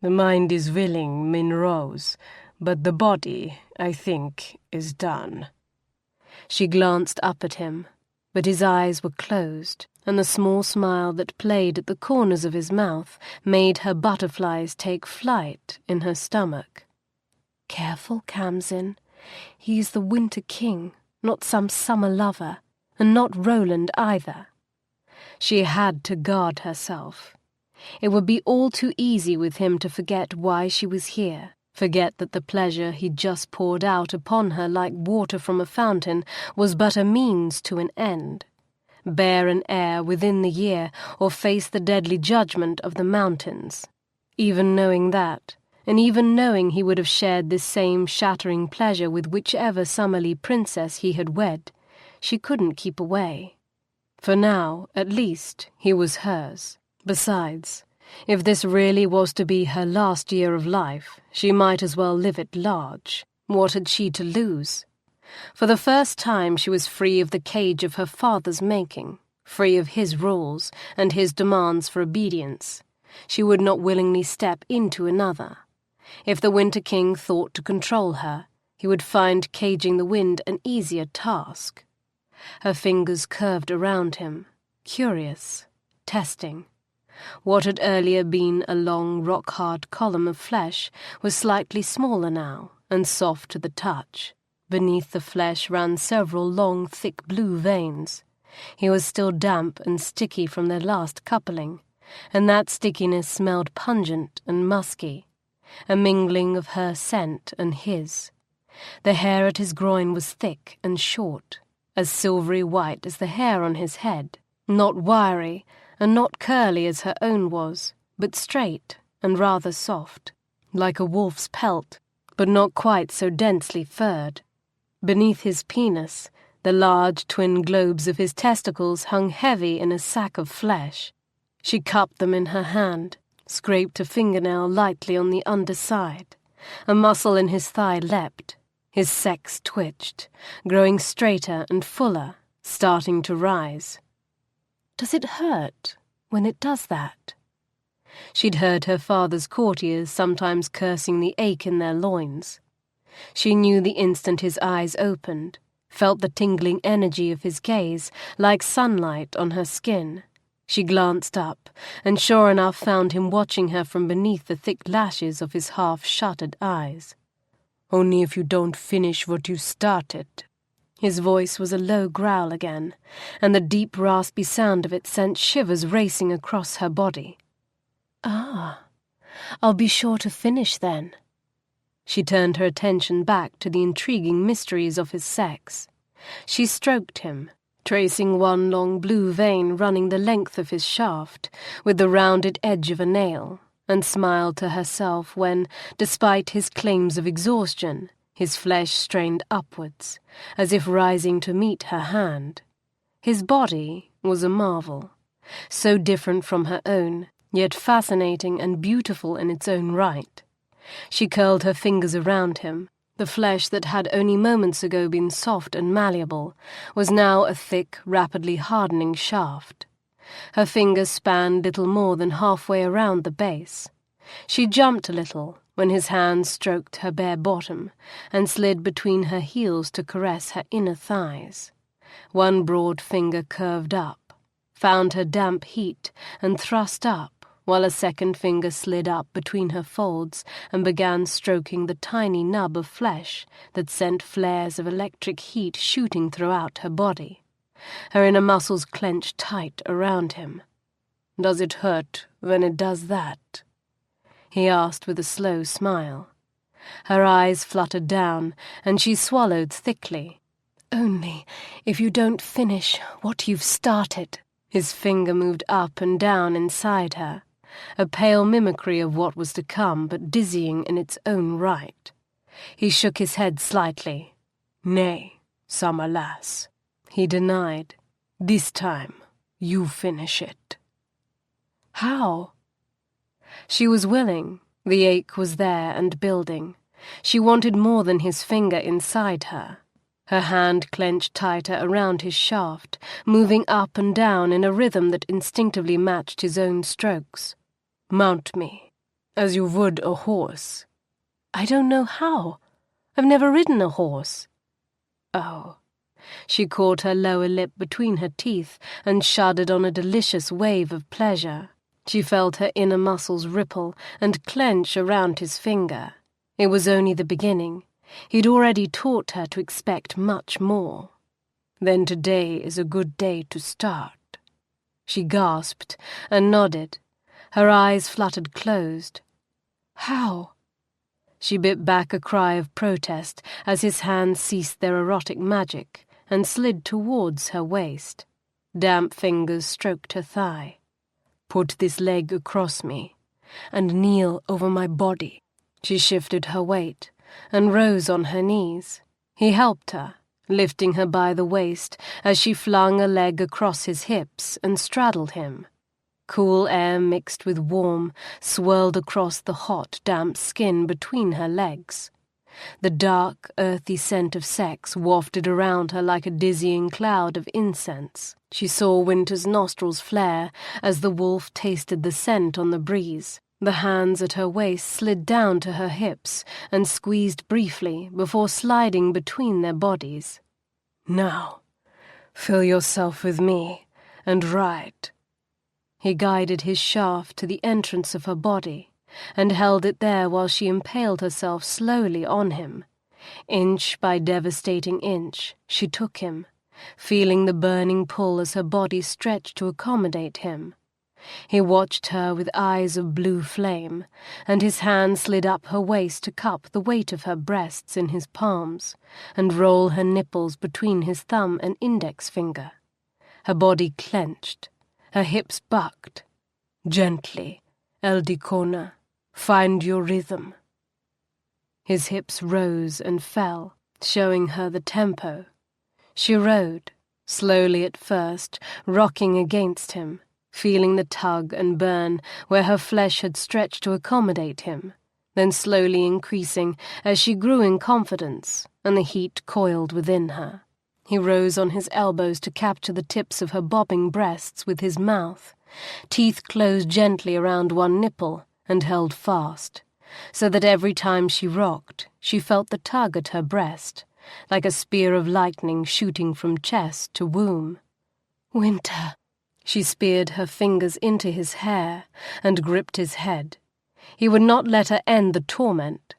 The mind is willing, Min Rose, but the body, I think, is done. She glanced up at him, but his eyes were closed, and the small smile that played at the corners of his mouth made her butterflies take flight in her stomach. Careful, Khamsin. He's the Winter King, not some summer lover, and not Roland either. She had to guard herself. It would be all too easy with him to forget why she was here, forget that the pleasure he'd just poured out upon her like water from a fountain was but a means to an end. Bear an heir within the year, or face the deadly judgment of the mountains. Even knowing that, and even knowing he would have shared this same shattering pleasure with whichever Summerlea princess he had wed, she couldn't keep away. For now, at least, he was hers. Besides, if this really was to be her last year of life, she might as well live it large. What had she to lose? For the first time she was free of the cage of her father's making, free of his rules and his demands for obedience. She would not willingly step into another. If the Winter King thought to control her, he would find caging the wind an easier task. Her fingers curved around him, curious, testing. What had earlier been a long, rock-hard column of flesh was slightly smaller now, and soft to the touch. Beneath the flesh ran several long, thick blue veins. He was still damp and sticky from their last coupling, and that stickiness smelled pungent and musky, a mingling of her scent and his. The hair at his groin was thick and short, as silvery white as the hair on his head, not wiry and not curly as her own was, but straight and rather soft, like a wolf's pelt, but not quite so densely furred. Beneath his penis, the large twin globes of his testicles hung heavy in a sack of flesh. She cupped them in her hand, scraped a fingernail lightly on the underside. A muscle in his thigh leapt. His sex twitched, growing straighter and fuller, starting to rise. Does it hurt when it does that? She'd heard her father's courtiers sometimes cursing the ache in their loins. She knew the instant his eyes opened, felt the tingling energy of his gaze like sunlight on her skin. She glanced up, and sure enough found him watching her from beneath the thick lashes of his half-shuttered eyes. Only if you don't finish what you started." His voice was a low growl again, and the deep raspy sound of it sent shivers racing across her body. "Ah, I'll be sure to finish then." She turned her attention back to the intriguing mysteries of his sex. She stroked him, tracing one long blue vein running the length of his shaft, with the rounded edge of a nail, and smiled to herself when, despite his claims of exhaustion, his flesh strained upwards, as if rising to meet her hand. His body was a marvel, so different from her own, yet fascinating and beautiful in its own right. She curled her fingers around him. The flesh that had only moments ago been soft and malleable was now a thick, rapidly hardening shaft. Her fingers spanned little more than halfway around the base. She jumped a little when his hand stroked her bare bottom and slid between her heels to caress her inner thighs. One broad finger curved up, found her damp heat, and thrust up, while a second finger slid up between her folds and began stroking the tiny nub of flesh that sent flares of electric heat shooting throughout her body. Her inner muscles clenched tight around him. "Does it hurt when it does that?" he asked with a slow smile. Her eyes fluttered down, and she swallowed thickly. "Only if you don't finish what you've started." His finger moved up and down inside her, a pale mimicry of what was to come, but dizzying in its own right. He shook his head slightly. "Nay, summer lass," he denied. "This time you finish it." "How?" She was willing. The ache was there and building. She wanted more than his finger inside her. Her hand clenched tighter around his shaft, moving up and down in a rhythm that instinctively matched his own strokes. "Mount me, as you would a horse." "I don't know how. I've never ridden a horse." "Oh." She caught her lower lip between her teeth and shuddered on a delicious wave of pleasure. She felt her inner muscles ripple and clench around his finger. It was only the beginning. He'd already taught her to expect much more. "Then today is a good day to start." She gasped and nodded. Her eyes fluttered closed. "How?" She bit back a cry of protest as his hands ceased their erotic magic and slid towards her waist. Damp fingers stroked her thigh. "Put this leg across me, and kneel over my body." She shifted her weight and rose on her knees. He helped her, lifting her by the waist as she flung a leg across his hips and straddled him. Cool air mixed with warm swirled across the hot, damp skin between her legs. The dark, earthy scent of sex wafted around her like a dizzying cloud of incense. She saw Wynter's nostrils flare as the wolf tasted the scent on the breeze. The hands at her waist slid down to her hips and squeezed briefly before sliding between their bodies. "Now, fill yourself with me and ride." He guided his shaft to the entrance of her body and held it there while she impaled herself slowly on him. Inch by devastating inch, she took him, feeling the burning pull as her body stretched to accommodate him. He watched her with eyes of blue flame, and his hand slid up her waist to cup the weight of her breasts in his palms and roll her nipples between his thumb and index finger. Her body clenched, her hips bucked. "Gently, Eldikona, find your rhythm." His hips rose and fell, showing her the tempo. She rode, slowly at first, rocking against him, feeling the tug and burn where her flesh had stretched to accommodate him, then slowly increasing as she grew in confidence and the heat coiled within her. He rose on his elbows to capture the tips of her bobbing breasts with his mouth. Teeth closed gently around one nipple and held fast, so that every time she rocked, she felt the tug at her breast, like a spear of lightning shooting from chest to womb. "Wynter." She speared her fingers into his hair and gripped his head. He would not let her end the torment.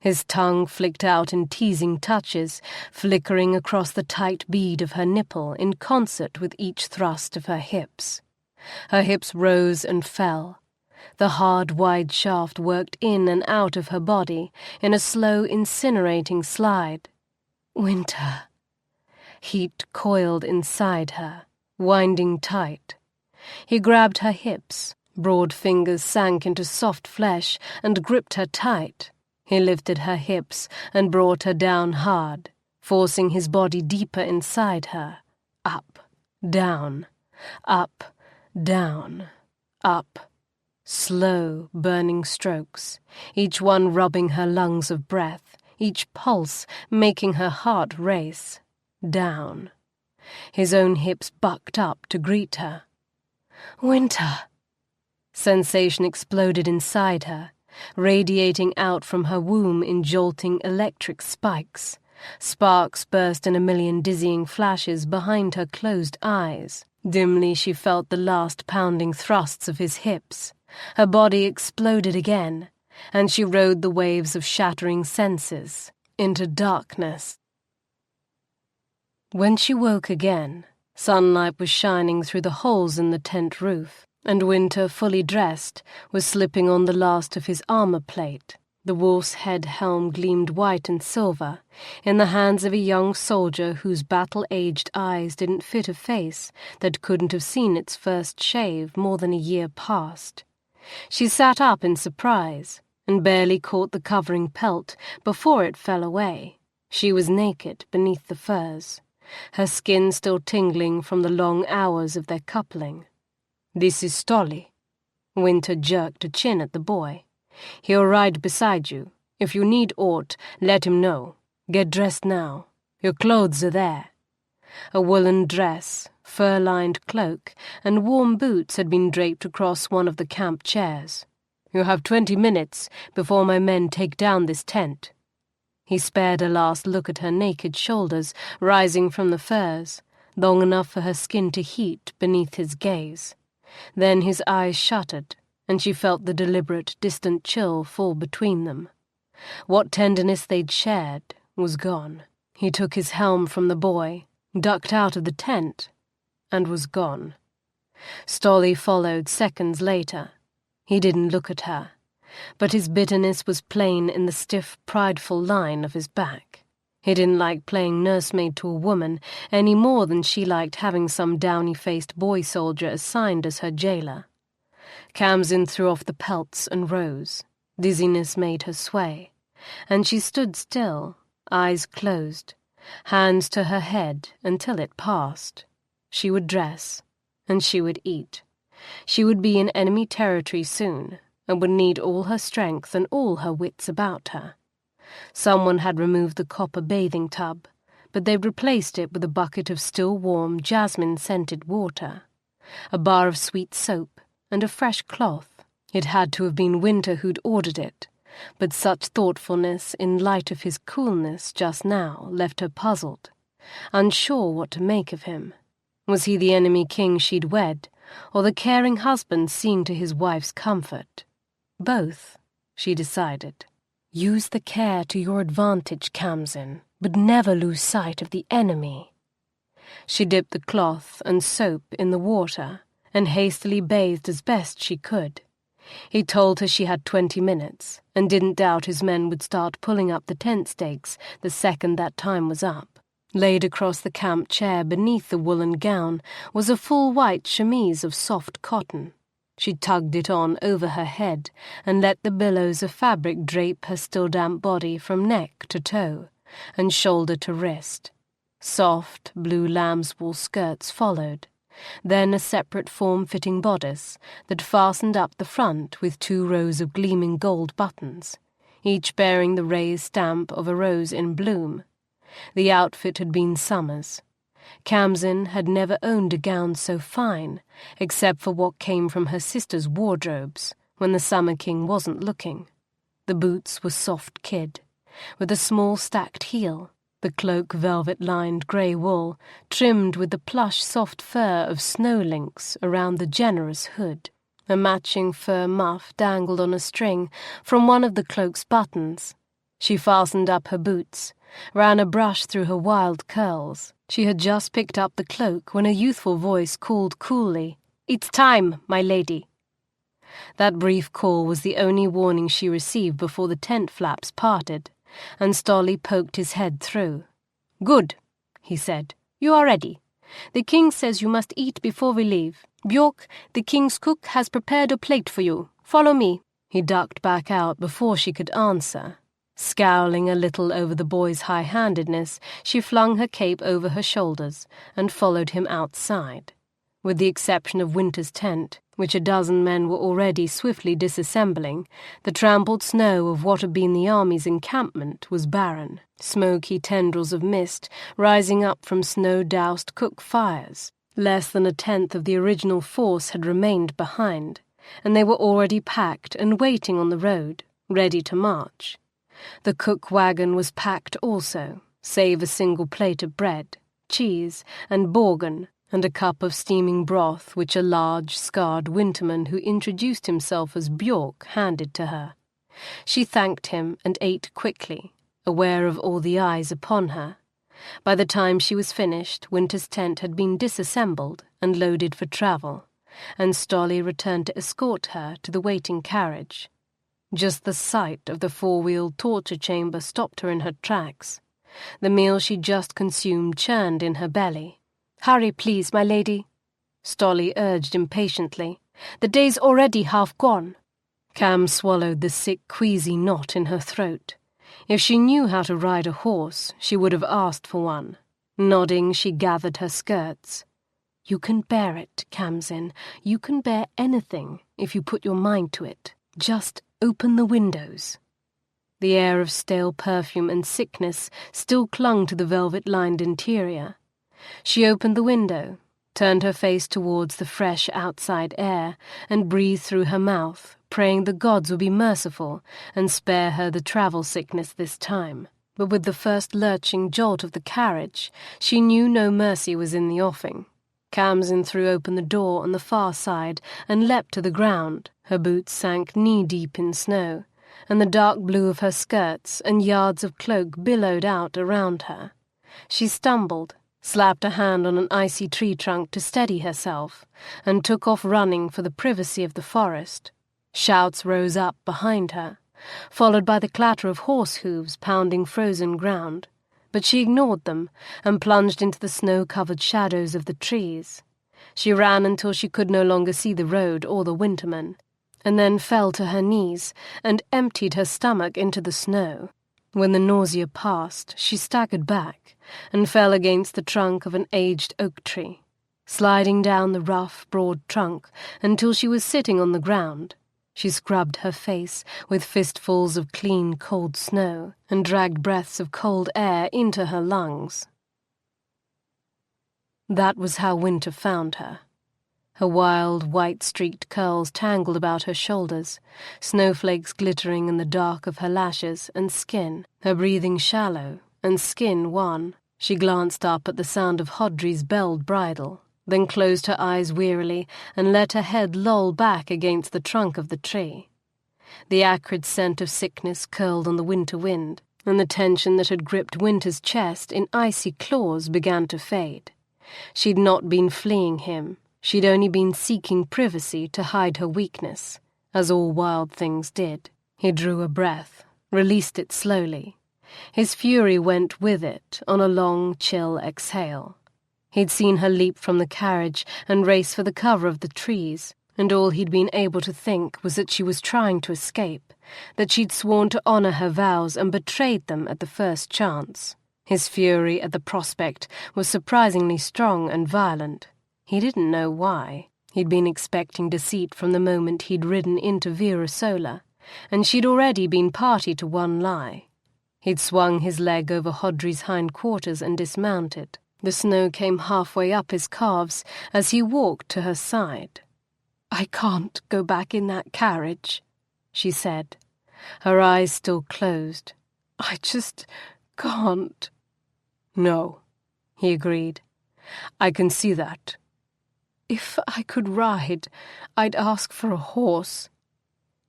His tongue flicked out in teasing touches, flickering across the tight bead of her nipple in concert with each thrust of her hips. Her hips rose and fell. The hard, wide shaft worked in and out of her body in a slow, incinerating slide. Wynter. Heat coiled inside her, winding tight. He grabbed her hips. Broad fingers sank into soft flesh and gripped her tight. He lifted her hips and brought her down hard, forcing his body deeper inside her. Up, down, up, down, up. Slow, burning strokes, each one rubbing her lungs of breath, each pulse making her heart race. Down. His own hips bucked up to greet her. Wynter! Sensation exploded inside her, radiating out from her womb in jolting electric spikes. Sparks burst in a million dizzying flashes behind her closed eyes. Dimly she felt the last pounding thrusts of his hips. Her body exploded again, and she rode the waves of shattering senses into darkness. When she woke again, sunlight was shining through the holes in the tent roof, and Wynter, fully dressed, was slipping on the last of his armor plate. The wolf's head helm gleamed white and silver, in the hands of a young soldier whose battle-aged eyes didn't fit a face that couldn't have seen its first shave more than a year past. She sat up in surprise, and barely caught the covering pelt before it fell away. She was naked beneath the furs, her skin still tingling from the long hours of their coupling. "This is Stolly." Wynter jerked a chin at the boy. "He'll ride beside you. If you need aught, let him know. Get dressed now. Your clothes are there." A woolen dress, fur-lined cloak, and warm boots had been draped across one of the camp chairs. "You have 20 minutes before my men take down this tent." He spared a last look at her naked shoulders rising from the furs, long enough for her skin to heat beneath his gaze. Then his eyes shuttered, and she felt the deliberate, distant chill fall between them. What tenderness they'd shared was gone. He took his helm from the boy, ducked out of the tent, and was gone. Stolly followed seconds later. He didn't look at her, but his bitterness was plain in the stiff, prideful line of his back. He didn't like playing nursemaid to a woman any more than she liked having some downy-faced boy soldier assigned as her jailer. Khamsin threw off the pelts and rose. Dizziness made her sway, and she stood still, eyes closed, hands to her head until it passed. She would dress, and she would eat. She would be in enemy territory soon, and would need all her strength and all her wits about her. Someone had removed the copper bathing tub, but they'd replaced it with a bucket of still-warm, jasmine-scented water, a bar of sweet soap, and a fresh cloth. It had to have been Wynter who'd ordered it, but such thoughtfulness in light of his coolness just now left her puzzled, unsure what to make of him. Was he the enemy king she'd wed, or the caring husband seeing to his wife's comfort? Both, she decided. Use the care to your advantage, Khamsin, but never lose sight of the enemy. She dipped the cloth and soap in the water and hastily bathed as best she could. He told her she had 20 minutes and didn't doubt his men would start pulling up the tent stakes the second that time was up. Laid across the camp chair beneath the woolen gown was a full white chemise of soft cotton. She tugged it on over her head and let the billows of fabric drape her still damp body from neck to toe and shoulder to wrist. Soft, blue lambswool skirts followed, then a separate form-fitting bodice that fastened up the front with 2 rows of gleaming gold buttons, each bearing the raised stamp of a rose in bloom. The outfit had been Summer's. Khamsin had never owned a gown so fine, except for what came from her sister's wardrobes when the Summer King wasn't looking. The boots were soft kid, with a small stacked heel, the cloak velvet-lined grey wool, trimmed with the plush soft fur of snow lynx around the generous hood. A matching fur muff dangled on a string from one of the cloak's buttons. She fastened up her boots, ran a brush through her wild curls. She had just picked up the cloak when a youthful voice called coolly, "It's time, my lady." That brief call was the only warning she received before the tent flaps parted, and Stolly poked his head through. "Good," he said. "You are ready. The king says you must eat before we leave. Bjork, the king's cook, has prepared a plate for you. Follow me." He ducked back out before she could answer. Scowling a little over the boy's high-handedness, she flung her cape over her shoulders and followed him outside. With the exception of Wynter's tent, which a dozen men were already swiftly disassembling, the trampled snow of what had been the army's encampment was barren, smoky tendrils of mist rising up from snow-doused cook fires. Less than a tenth of the original force had remained behind, and they were already packed and waiting on the road, ready to march. The cook wagon was packed also, save a single plate of bread, cheese, and bouillon, and a cup of steaming broth which a large, scarred winterman who introduced himself as Bjork handed to her. She thanked him and ate quickly, aware of all the eyes upon her. By the time she was finished, Wynter's tent had been disassembled and loaded for travel, and Stolly returned to escort her to the waiting carriage. Just the sight of the four-wheeled torture chamber stopped her in her tracks. The meal she'd just consumed churned in her belly. "Hurry, please, my lady," Stolly urged impatiently. "The day's already half gone." Kham swallowed the sick, queasy knot in her throat. If she knew how to ride a horse, she would have asked for one. Nodding, she gathered her skirts. "You can bear it, Khamsin. You can bear anything if you put your mind to it. Just open the windows." The air of stale perfume and sickness still clung to the velvet-lined interior. She opened the window, turned her face towards the fresh outside air, and breathed through her mouth, praying the gods would be merciful and spare her the travel sickness this time. But with the first lurching jolt of the carriage, she knew no mercy was in the offing. Khamsin threw open the door on the far side and leapt to the ground. Her boots sank knee-deep in snow, and the dark blue of her skirts and yards of cloak billowed out around her. She stumbled, slapped a hand on an icy tree trunk to steady herself, and took off running for the privacy of the forest. Shouts rose up behind her, followed by the clatter of horse hooves pounding frozen ground. But she ignored them and plunged into the snow-covered shadows of the trees. She ran until she could no longer see the road or the winterman, and then fell to her knees and emptied her stomach into the snow. When the nausea passed, she staggered back and fell against the trunk of an aged oak tree, sliding down the rough, broad trunk until she was sitting on the ground. She scrubbed her face with fistfuls of clean, cold snow and dragged breaths of cold air into her lungs. That was how Wynter found her. Her wild, white-streaked curls tangled about her shoulders, snowflakes glittering in the dark of her lashes and skin, her breathing shallow and skin wan. She glanced up at the sound of Hodri's belled bridle, then closed her eyes wearily and let her head loll back against the trunk of the tree. The acrid scent of sickness curled on the winter wind, and the tension that had gripped Wynter's chest in icy claws began to fade. She'd not been fleeing him. She'd only been seeking privacy to hide her weakness, as all wild things did. He drew a breath, released it slowly. His fury went with it on a long, chill exhale. He'd seen her leap from the carriage and race for the cover of the trees, and all he'd been able to think was that she was trying to escape, that she'd sworn to honor her vows and betrayed them at the first chance. His fury at the prospect was surprisingly strong and violent. He didn't know why. He'd been expecting deceit from the moment he'd ridden into Virasola, and she'd already been party to one lie. He'd swung his leg over Hodri's hindquarters and dismounted. The snow came halfway up his calves as he walked to her side. "I can't go back in that carriage," she said, her eyes still closed. "I just can't." "No," he agreed. "I can see that." "If I could ride, I'd ask for a horse."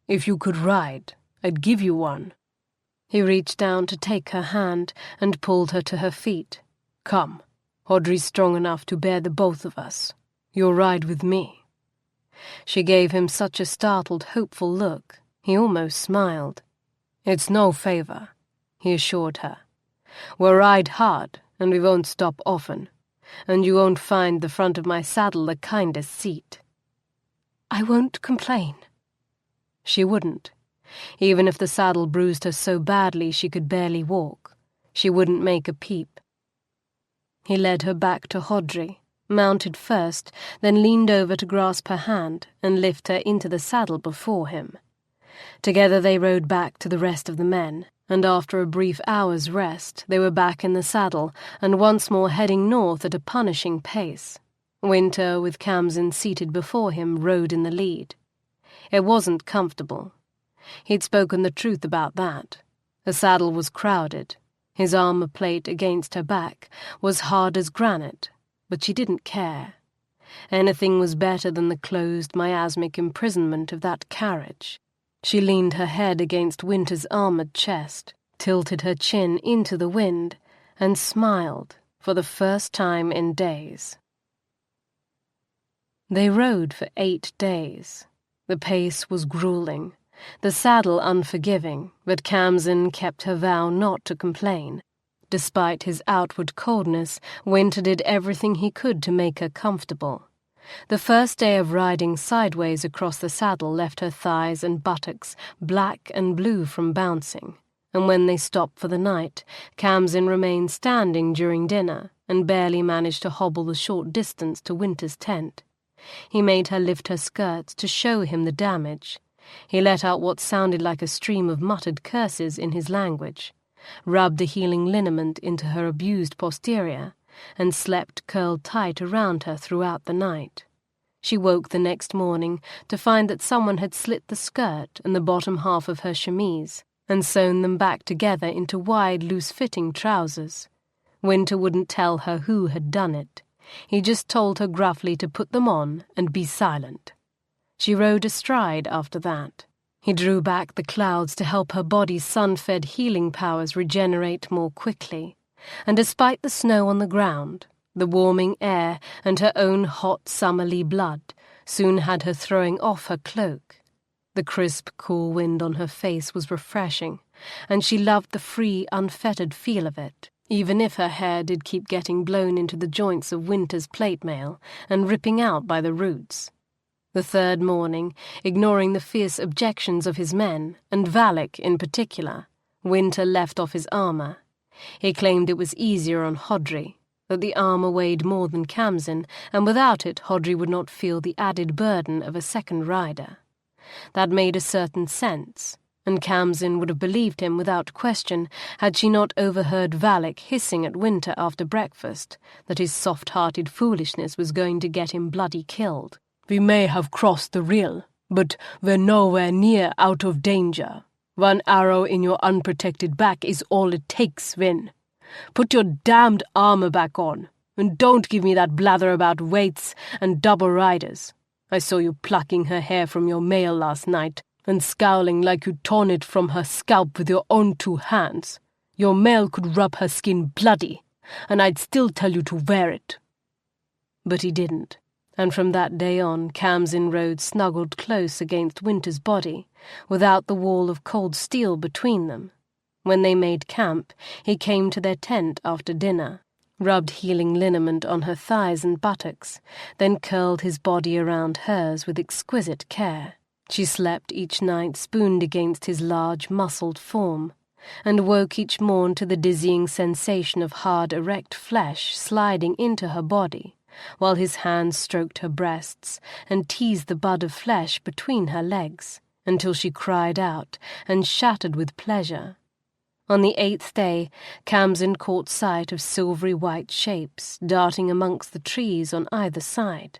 "If you could ride, I'd give you one." He reached down to take her hand and pulled her to her feet. Come, Hodri's strong enough to bear the both of us. You'll ride with me. She gave him such a startled, hopeful look, he almost smiled. It's no favor, he assured her. We'll ride hard, and we won't stop often, and you won't find the front of my saddle the kindest seat. I won't complain. She wouldn't. Even if the saddle bruised her so badly she could barely walk, she wouldn't make a peep. He led her back to Hodri, mounted first, then leaned over to grasp her hand and lift her into the saddle before him. Together they rode back to the rest of the men, and after a brief hour's rest they were back in the saddle and once more heading north at a punishing pace. Wynter, with Khamsin seated before him, rode in the lead. It wasn't comfortable. He'd spoken the truth about that. The saddle was crowded. His armor plate against her back was hard as granite, but she didn't care. Anything was better than the closed, miasmic imprisonment of that carriage. She leaned her head against Wynter's armored chest, tilted her chin into the wind, and smiled for the first time in days. They rode for 8 days. The pace was grueling, the saddle unforgiving, but Khamsin kept her vow not to complain. Despite his outward coldness, Wynter did everything he could to make her comfortable. The first day of riding sideways across the saddle left her thighs and buttocks black and blue from bouncing, and when they stopped for the night, Khamsin remained standing during dinner and barely managed to hobble the short distance to Wynter's tent. He made her lift her skirts to show him the damage. He let out what sounded like a stream of muttered curses in his language, rubbed the healing liniment into her abused posterior, and slept curled tight around her throughout the night. She woke the next morning to find that someone had slit the skirt and the bottom half of her chemise and sewn them back together into wide, loose-fitting trousers. Wynter wouldn't tell her who had done it. He just told her gruffly to put them on and be silent. She rode astride after that. He drew back the clouds to help her body's sun-fed healing powers regenerate more quickly, and despite the snow on the ground, the warming air and her own hot Summerlea blood soon had her throwing off her cloak. The crisp, cool wind on her face was refreshing, and she loved the free, unfettered feel of it, even if her hair did keep getting blown into the joints of Wynter's plate mail and ripping out by the roots. The third morning, ignoring the fierce objections of his men, and Valak in particular, Wynter left off his armor. He claimed it was easier on Hodri, that the armor weighed more than Khamsin, and without it Hodri would not feel the added burden of a second rider. That made a certain sense, and Khamsin would have believed him without question had she not overheard Valak hissing at Wynter after breakfast that his soft-hearted foolishness was going to get him bloody killed. We may have crossed the rill, but we're nowhere near out of danger. 1 arrow in your unprotected back is all it takes, Vin. Put your damned armor back on, and don't give me that blather about weights and double riders. I saw you plucking her hair from your mail last night, and scowling like you'd torn it from her scalp with your own 2 hands. Your mail could rub her skin bloody, and I'd still tell you to wear it. But he didn't, and from that day on Khamsin rode snuggled close against Wynter's body, without the wall of cold steel between them. When they made camp, he came to their tent after dinner, rubbed healing liniment on her thighs and buttocks, then curled his body around hers with exquisite care. She slept each night spooned against his large, muscled form, and woke each morn to the dizzying sensation of hard, erect flesh sliding into her body, while his hands stroked her breasts and teased the bud of flesh between her legs, until she cried out and shattered with pleasure. On the 8th day, Khamsin caught sight of silvery white shapes darting amongst the trees on either side.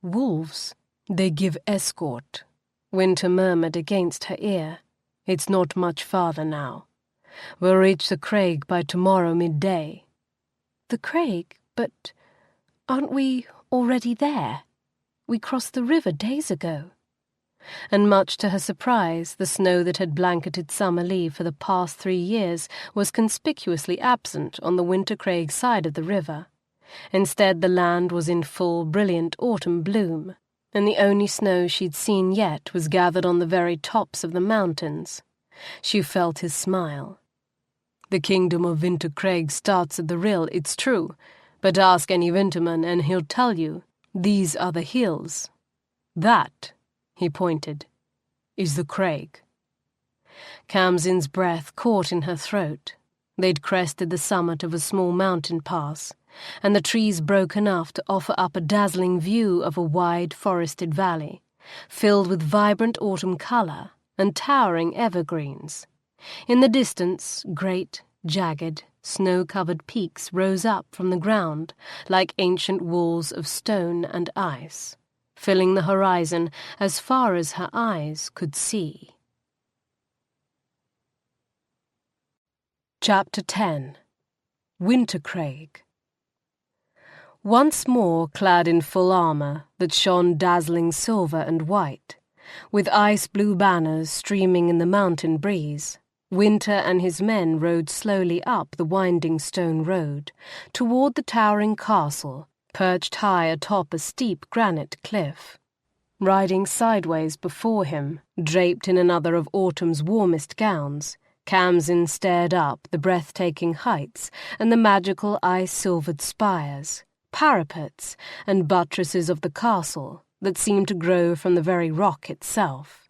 Wolves, they give escort, Wynter murmured against her ear. It's not much farther now. We'll reach the Craig by tomorrow midday. The Craig? But aren't we already there? We crossed the river days ago. And much to her surprise, the snow that had blanketed Summerlea for the past 3 years was conspicuously absent on the Wintercraig side of the river. Instead, the land was in full, brilliant autumn bloom, and the only snow she'd seen yet was gathered on the very tops of the mountains. She felt his smile. "The kingdom of Wintercraig starts at the rill, it's true, but ask any Winterman and he'll tell you, these are the hills. That," he pointed, "is the Craig." Khamsin's breath caught in her throat. They'd crested the summit of a small mountain pass, and the trees broke enough to offer up a dazzling view of a wide forested valley, filled with vibrant autumn colour and towering evergreens. In the distance, great, jagged, snow-covered peaks rose up from the ground like ancient walls of stone and ice, filling the horizon as far as her eyes could see. Chapter 10. Wintercraig. Once more clad in full armour that shone dazzling silver and white, with ice-blue banners streaming in the mountain breeze, Wynter and his men rode slowly up the winding stone road toward the towering castle, perched high atop a steep granite cliff. Riding sideways before him, draped in another of autumn's warmest gowns, Khamsin stared up the breathtaking heights and the magical ice-silvered spires, parapets, and buttresses of the castle that seemed to grow from the very rock itself.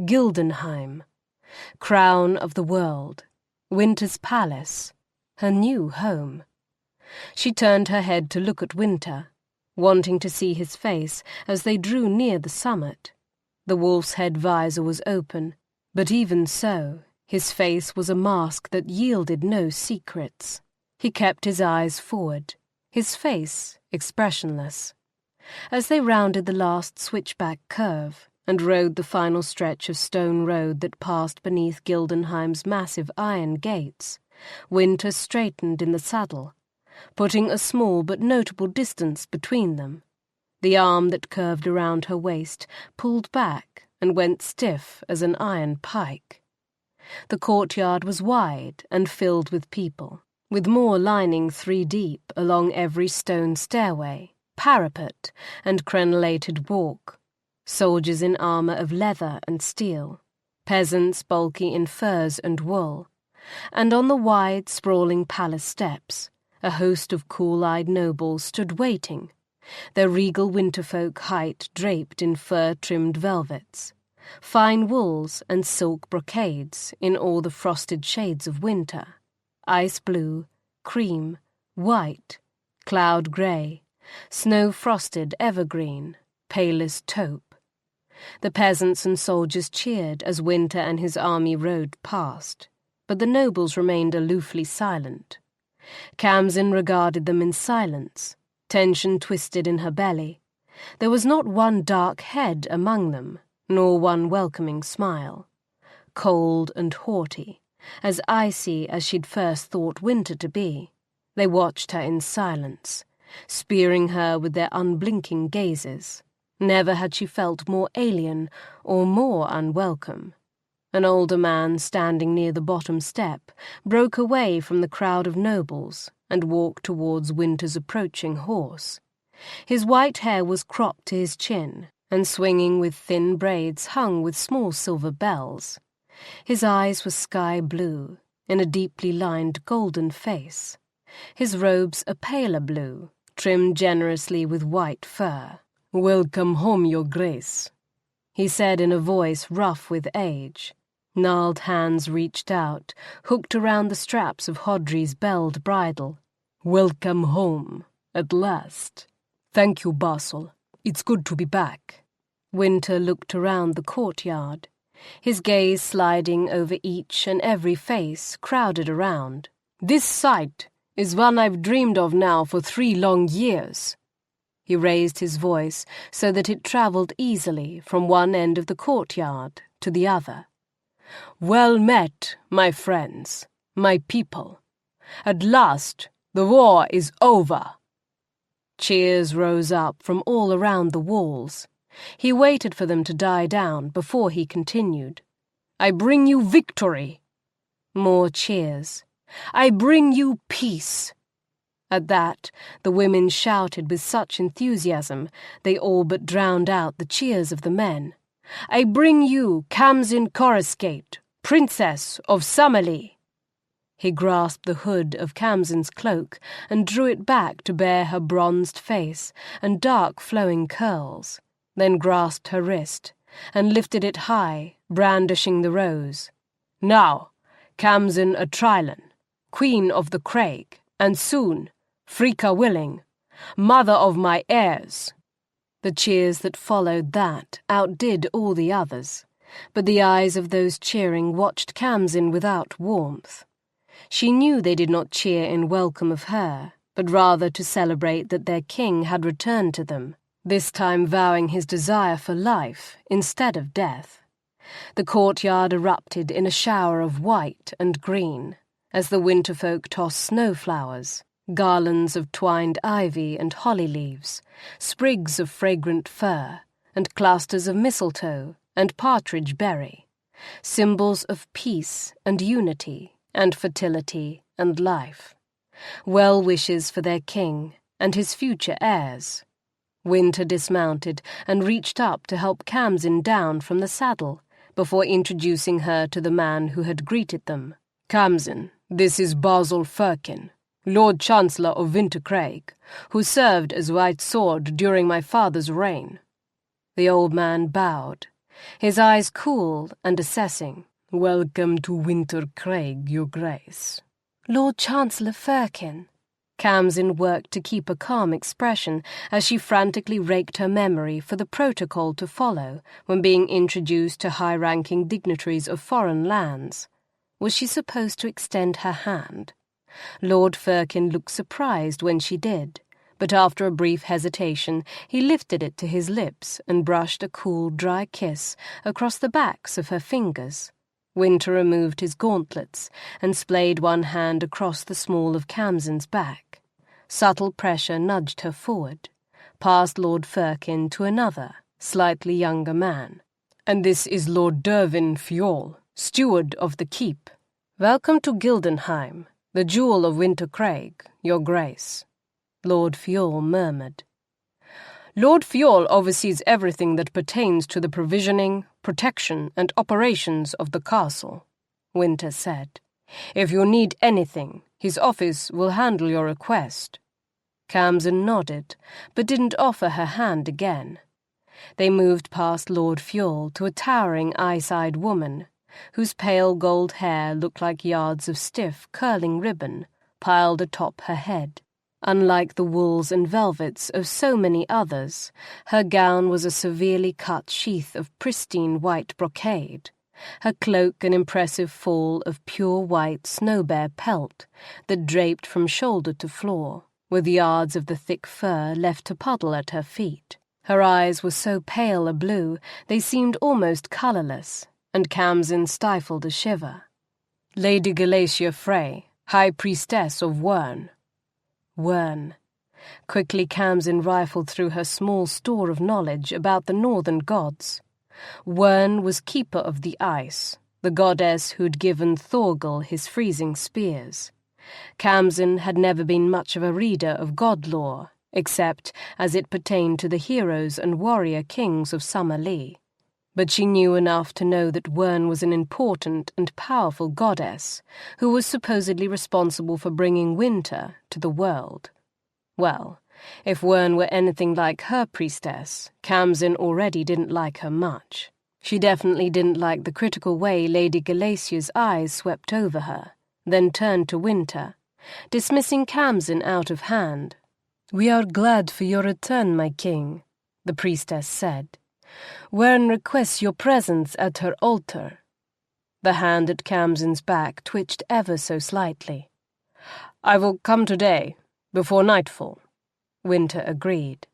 Gildenheim, crown of the world, Wynter's palace, her new home. She turned her head to look at Wynter, wanting to see his face as they drew near the summit. The wolf's head visor was open, but even so, his face was a mask that yielded no secrets. He kept his eyes forward, his face expressionless. As they rounded the last switchback curve and rode the final stretch of stone road that passed beneath Gildenheim's massive iron gates, Wynter straightened in the saddle, putting a small but notable distance between them. The arm that curved around her waist pulled back and went stiff as an iron pike. The courtyard was wide and filled with people, with more lining 3 deep along every stone stairway, parapet, and crenellated walk. Soldiers in armour of leather and steel, peasants bulky in furs and wool, and on the wide, sprawling palace steps, a host of cool-eyed nobles stood waiting, their regal winterfolk height draped in fur-trimmed velvets, fine wools and silk brocades in all the frosted shades of winter, ice blue, cream, white, cloud grey, snow-frosted evergreen, palest taupe. The peasants and soldiers cheered as Wynter and his army rode past, but the nobles remained aloofly silent. Khamsin regarded them in silence, tension twisted in her belly. There was not one dark head among them, nor one welcoming smile. Cold and haughty, as icy as she'd first thought Wynter to be, they watched her in silence, spearing her with their unblinking gazes. Never had she felt more alien or more unwelcome. An older man standing near the bottom step broke away from the crowd of nobles and walked towards Wynter's approaching horse. His white hair was cropped to his chin and swinging with thin braids hung with small silver bells. His eyes were sky blue, in a deeply lined golden face. His robes a paler blue, trimmed generously with white fur. "Welcome home, your grace," he said in a voice rough with age. Gnarled hands reached out, hooked around the straps of Hodri's belled bridle. "Welcome home, at last." "Thank you, Basil. It's good to be back." Wynter looked around the courtyard, his gaze sliding over each and every face crowded around. "This sight is one I've dreamed of now for 3 long years." He raised his voice so that it travelled easily from one end of the courtyard to the other. "Well met, my friends, my people. At last, the war is over." Cheers rose up from all around the walls. He waited for them to die down before he continued. I bring you victory. More cheers. I bring you peace. At that, the women shouted with such enthusiasm they all but drowned out the cheers of the men. I bring you Khamsin Coruscate, Princess of Summerlea. He grasped the hood of Khamsin's cloak and drew it back to bare her bronzed face and dark flowing curls, then grasped her wrist and lifted it high, brandishing the rose. Now, Khamsin Atrialan, Queen of the Craig, and soon, Frika willing, mother of my heirs. The cheers that followed that outdid all the others, but the eyes of those cheering watched Khamsin without warmth. She knew they did not cheer in welcome of her, but rather to celebrate that their king had returned to them, this time vowing his desire for life instead of death. The courtyard erupted in a shower of white and green, as the winterfolk tossed snowflowers, garlands of twined ivy and holly leaves, sprigs of fragrant fir, and clusters of mistletoe and partridge berry, symbols of peace and unity and fertility and life, well wishes for their king and his future heirs. Wynter dismounted and reached up to help Khamsin down from the saddle before introducing her to the man who had greeted them. Khamsin, this is Basil Firkin, Lord Chancellor of Wintercraig, who served as White Sword during my father's reign. The old man bowed, his eyes cool and assessing. Welcome to Wintercraig, Your Grace. Lord Chancellor Firkin. Khamsin worked to keep a calm expression as she frantically raked her memory for the protocol to follow when being introduced to high-ranking dignitaries of foreign lands. Was she supposed to extend her hand? Lord Firkin looked surprised when she did, but after a brief hesitation he lifted it to his lips and brushed a cool, dry kiss across the backs of her fingers. Wynter removed his gauntlets and splayed one hand across the small of Khamsin's back. Subtle pressure nudged her forward, past Lord Firkin to another, slightly younger man. And this is Lord Dervin Fiol, steward of the keep. Welcome to Gildenheim, the jewel of Wintercraig, Your Grace, Lord Fiol murmured. Lord Fiol oversees everything that pertains to the provisioning, protection, and operations of the castle, Wynter said. If you need anything, his office will handle your request. Khamsin nodded, but didn't offer her hand again. They moved past Lord Fiol to a towering ice-eyed woman, whose pale gold hair looked like yards of stiff, curling ribbon piled atop her head. Unlike the wools and velvets of so many others, her gown was a severely cut sheath of pristine white brocade, her cloak an impressive fall of pure white snow-bear pelt that draped from shoulder to floor, with yards of the thick fur left to puddle at her feet. Her eyes were so pale a blue they seemed almost colourless, and Khamsin stifled a shiver. Lady Galacia Frey, High Priestess of Yearns. Yearns. Quickly Khamsin rifled through her small store of knowledge about the northern gods. Yearns was keeper of the ice, the goddess who'd given Thorgal his freezing spears. Khamsin had never been much of a reader of god lore, except as it pertained to the heroes and warrior kings of Summerlea. But she knew enough to know that Yearns was an important and powerful goddess who was supposedly responsible for bringing winter to the world. Well, if Yearns were anything like her priestess, Khamsin already didn't like her much. She definitely didn't like the critical way Lady Galacia's eyes swept over her, then turned to Wynter, dismissing Khamsin out of hand. "We are glad for your return, my king," the priestess said. "Yearns requests your presence at her altar." The hand at Khamsin's back twitched ever so slightly. "I will come today, before nightfall," Wynter agreed.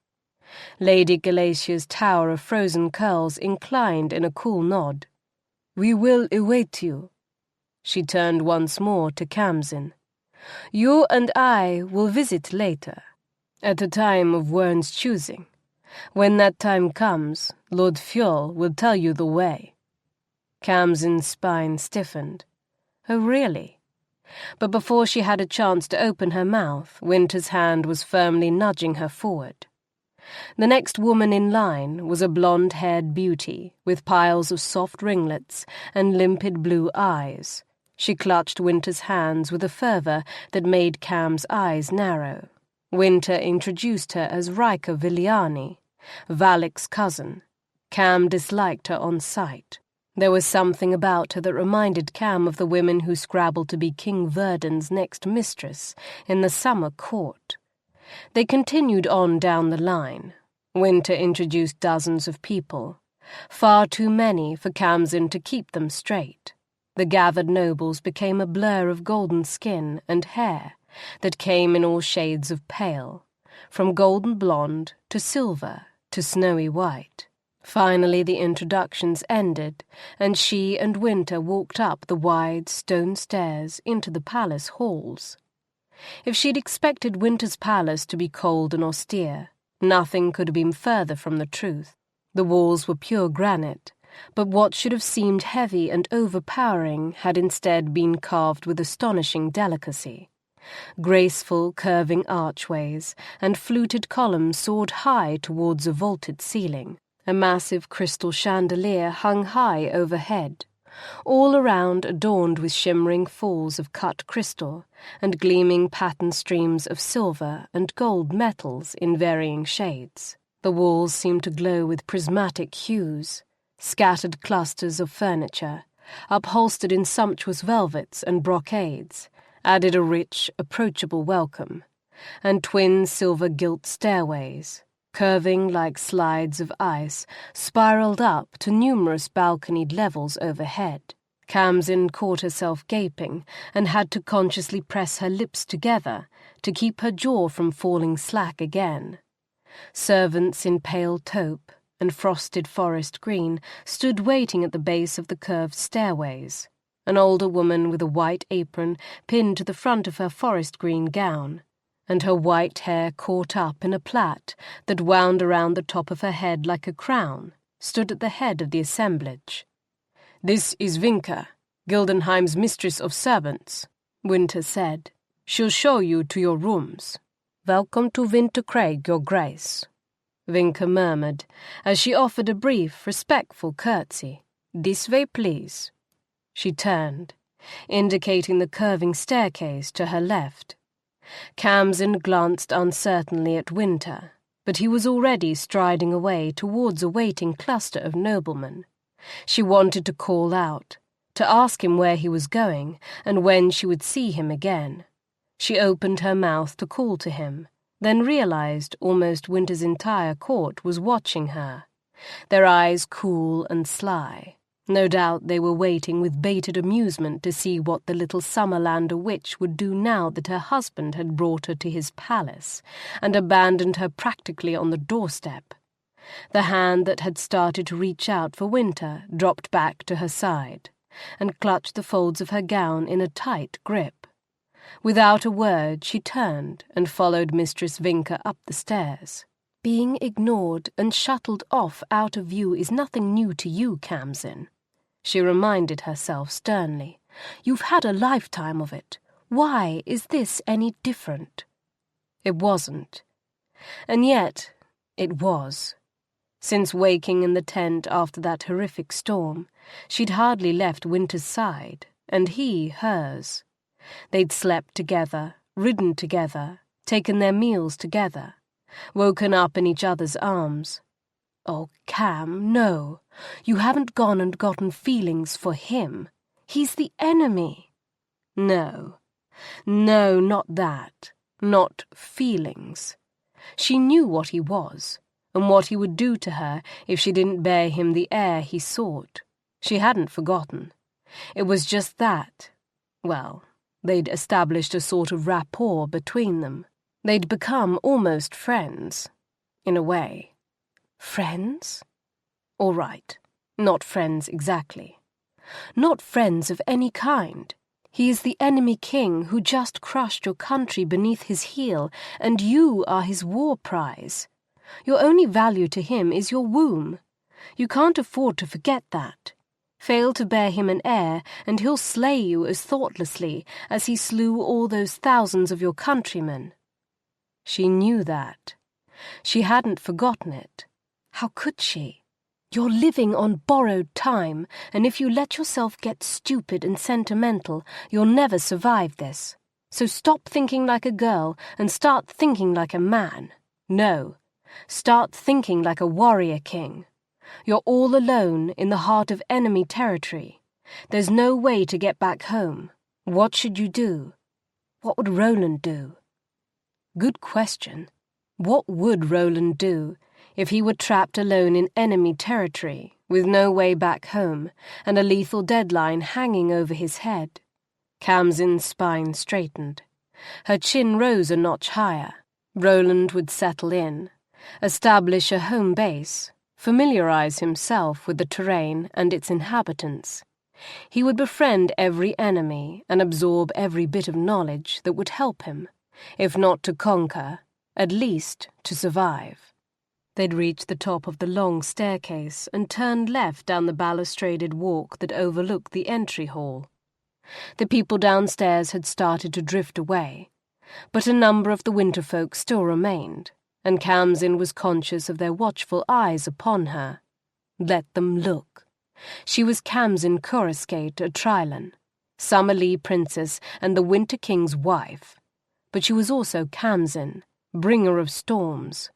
Lady Galacia's tower of frozen curls inclined in a cool nod. "We will await you." She turned once more to Khamsin. "You and I will visit later, at a time of Yearns' choosing. When that time comes, Lord Fjol will tell you the way." Khamsin's spine stiffened. Oh, really? But before she had a chance to open her mouth, Wynter's hand was firmly nudging her forward. The next woman in line was a blonde-haired beauty with piles of soft ringlets and limpid blue eyes. She clutched Wynter's hands with a fervour that made Kham's eyes narrow. Wynter introduced her as Rika Viliani, Valik's cousin. Kham disliked her on sight. There was something about her that reminded Kham of the women who scrabbled to be King Verdon's next mistress in the summer court. They continued on down the line. Wynter introduced dozens of people, far too many for Khamsin to keep them straight. The gathered nobles became a blur of golden skin and hair that came in all shades of pale, from golden blonde to silver to snowy white. Finally the introductions ended, and she and Wynter walked up the wide stone stairs into the palace halls. If she'd expected Wynter's palace to be cold and austere, nothing could have been further from the truth. The walls were pure granite, but what should have seemed heavy and overpowering had instead been carved with astonishing delicacy. Graceful, curving archways and fluted columns soared high towards a vaulted ceiling. A massive crystal chandelier hung high overhead, all around adorned with shimmering falls of cut crystal and gleaming patterned streams of silver and gold metals in varying shades. The walls seemed to glow with prismatic hues. Scattered clusters of furniture, upholstered in sumptuous velvets and brocades, added a rich, approachable welcome, and twin silver-gilt stairways, curving like slides of ice, spiraled up to numerous balconied levels overhead. Khamsin caught herself gaping and had to consciously press her lips together to keep her jaw from falling slack again. Servants in pale taupe and frosted forest green stood waiting at the base of the curved stairways. An older woman with a white apron pinned to the front of her forest green gown, and her white hair caught up in a plait that wound around the top of her head like a crown, stood at the head of the assemblage. "This is Vinka, Gildenheim's mistress of servants," Wynter said. "She'll show you to your rooms." "Welcome to Wintercraig, your grace," Wynter murmured, as she offered a brief, respectful curtsy. "This way, please." She turned, indicating the curving staircase to her left. Khamsin glanced uncertainly at Wynter, but he was already striding away towards a waiting cluster of noblemen. She wanted to call out, to ask him where he was going and when she would see him again. She opened her mouth to call to him, then realized almost Wynter's entire court was watching her, their eyes cool and sly. No doubt they were waiting with bated amusement to see what the little Summerlander witch would do now that her husband had brought her to his palace and abandoned her practically on the doorstep. The hand that had started to reach out for Wynter dropped back to her side and clutched the folds of her gown in a tight grip. Without a word, she turned and followed Mistress Vinka up the stairs. "Being ignored and shuttled off out of view is nothing new to you, Khamsin," she reminded herself sternly. "You've had a lifetime of it. Why is this any different?" It wasn't. And yet, it was. Since waking in the tent after that horrific storm, she'd hardly left Wynter's side, and he hers. They'd slept together, ridden together, taken their meals together, woken up in each other's arms. "Oh, Kham, no. You haven't gone and gotten feelings for him. He's the enemy." No, not that. Not feelings. She knew what he was, and what he would do to her if she didn't bear him the air he sought. She hadn't forgotten. It was just that. Well, they'd established a sort of rapport between them. They'd become almost friends, in a way. Friends? All right, not friends exactly. Not friends of any kind. He is the enemy king who just crushed your country beneath his heel, and you are his war prize. Your only value to him is your womb. You can't afford to forget that. Fail to bear him an heir, and he'll slay you as thoughtlessly as he slew all those thousands of your countrymen. She knew that. She hadn't forgotten it. How could she? You're living on borrowed time, and if you let yourself get stupid and sentimental, you'll never survive this. So stop thinking like a girl and start thinking like a man. No, start thinking like a warrior king. You're all alone in the heart of enemy territory. There's no way to get back home. What should you do? What would Roland do? Good question. What would Roland do if he were trapped alone in enemy territory, with no way back home, and a lethal deadline hanging over his head? Khamsin's spine straightened. Her chin rose a notch higher. Roland would settle in, establish a home base, familiarize himself with the terrain and its inhabitants. He would befriend every enemy and absorb every bit of knowledge that would help him, if not to conquer, at least to survive. They'd reached the top of the long staircase and turned left down the balustraded walk that overlooked the entry hall. The people downstairs had started to drift away, but a number of the winterfolk still remained, and Khamsin was conscious of their watchful eyes upon her. Let them look. She was Khamsin Coruscate Atrialan, Summerlea princess and the Winter King's wife, but she was also Khamsin, bringer of storms.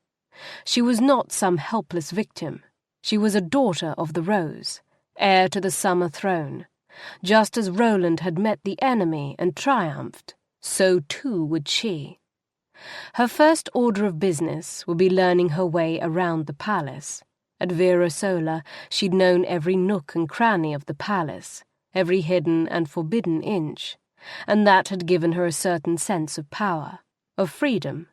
She was not some helpless victim. She was a daughter of the Rose, heir to the summer throne. Just as Roland had met the enemy and triumphed, so too would she. Her first order of business would be learning her way around the palace. At Reviled, she'd known every nook and cranny of the palace, every hidden and forbidden inch, and that had given her a certain sense of power, of freedom,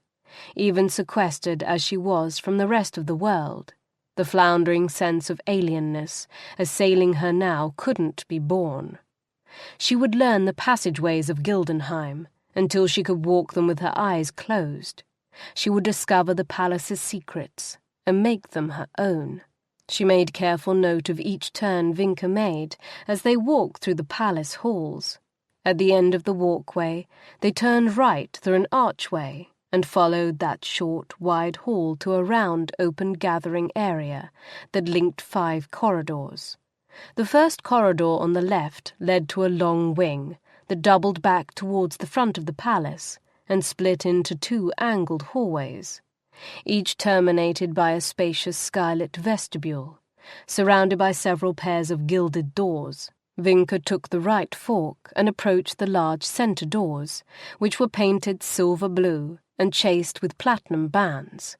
even sequestered as she was from the rest of the world. The floundering sense of alienness assailing her now couldn't be borne. She would learn the passageways of Gildenheim until she could walk them with her eyes closed. She would discover the palace's secrets and make them her own. She made careful note of each turn Wynter made as they walked through the palace halls. At the end of the walkway, they turned right through an archway and followed that short, wide hall to a round, open gathering area that linked 5 corridors. The first corridor on the left led to a long wing that doubled back towards the front of the palace and split into 2 angled hallways, each terminated by a spacious skylit vestibule, surrounded by several pairs of gilded doors. Wynter took the right fork and approached the large centre doors, which were painted silver blue and chased with platinum bands.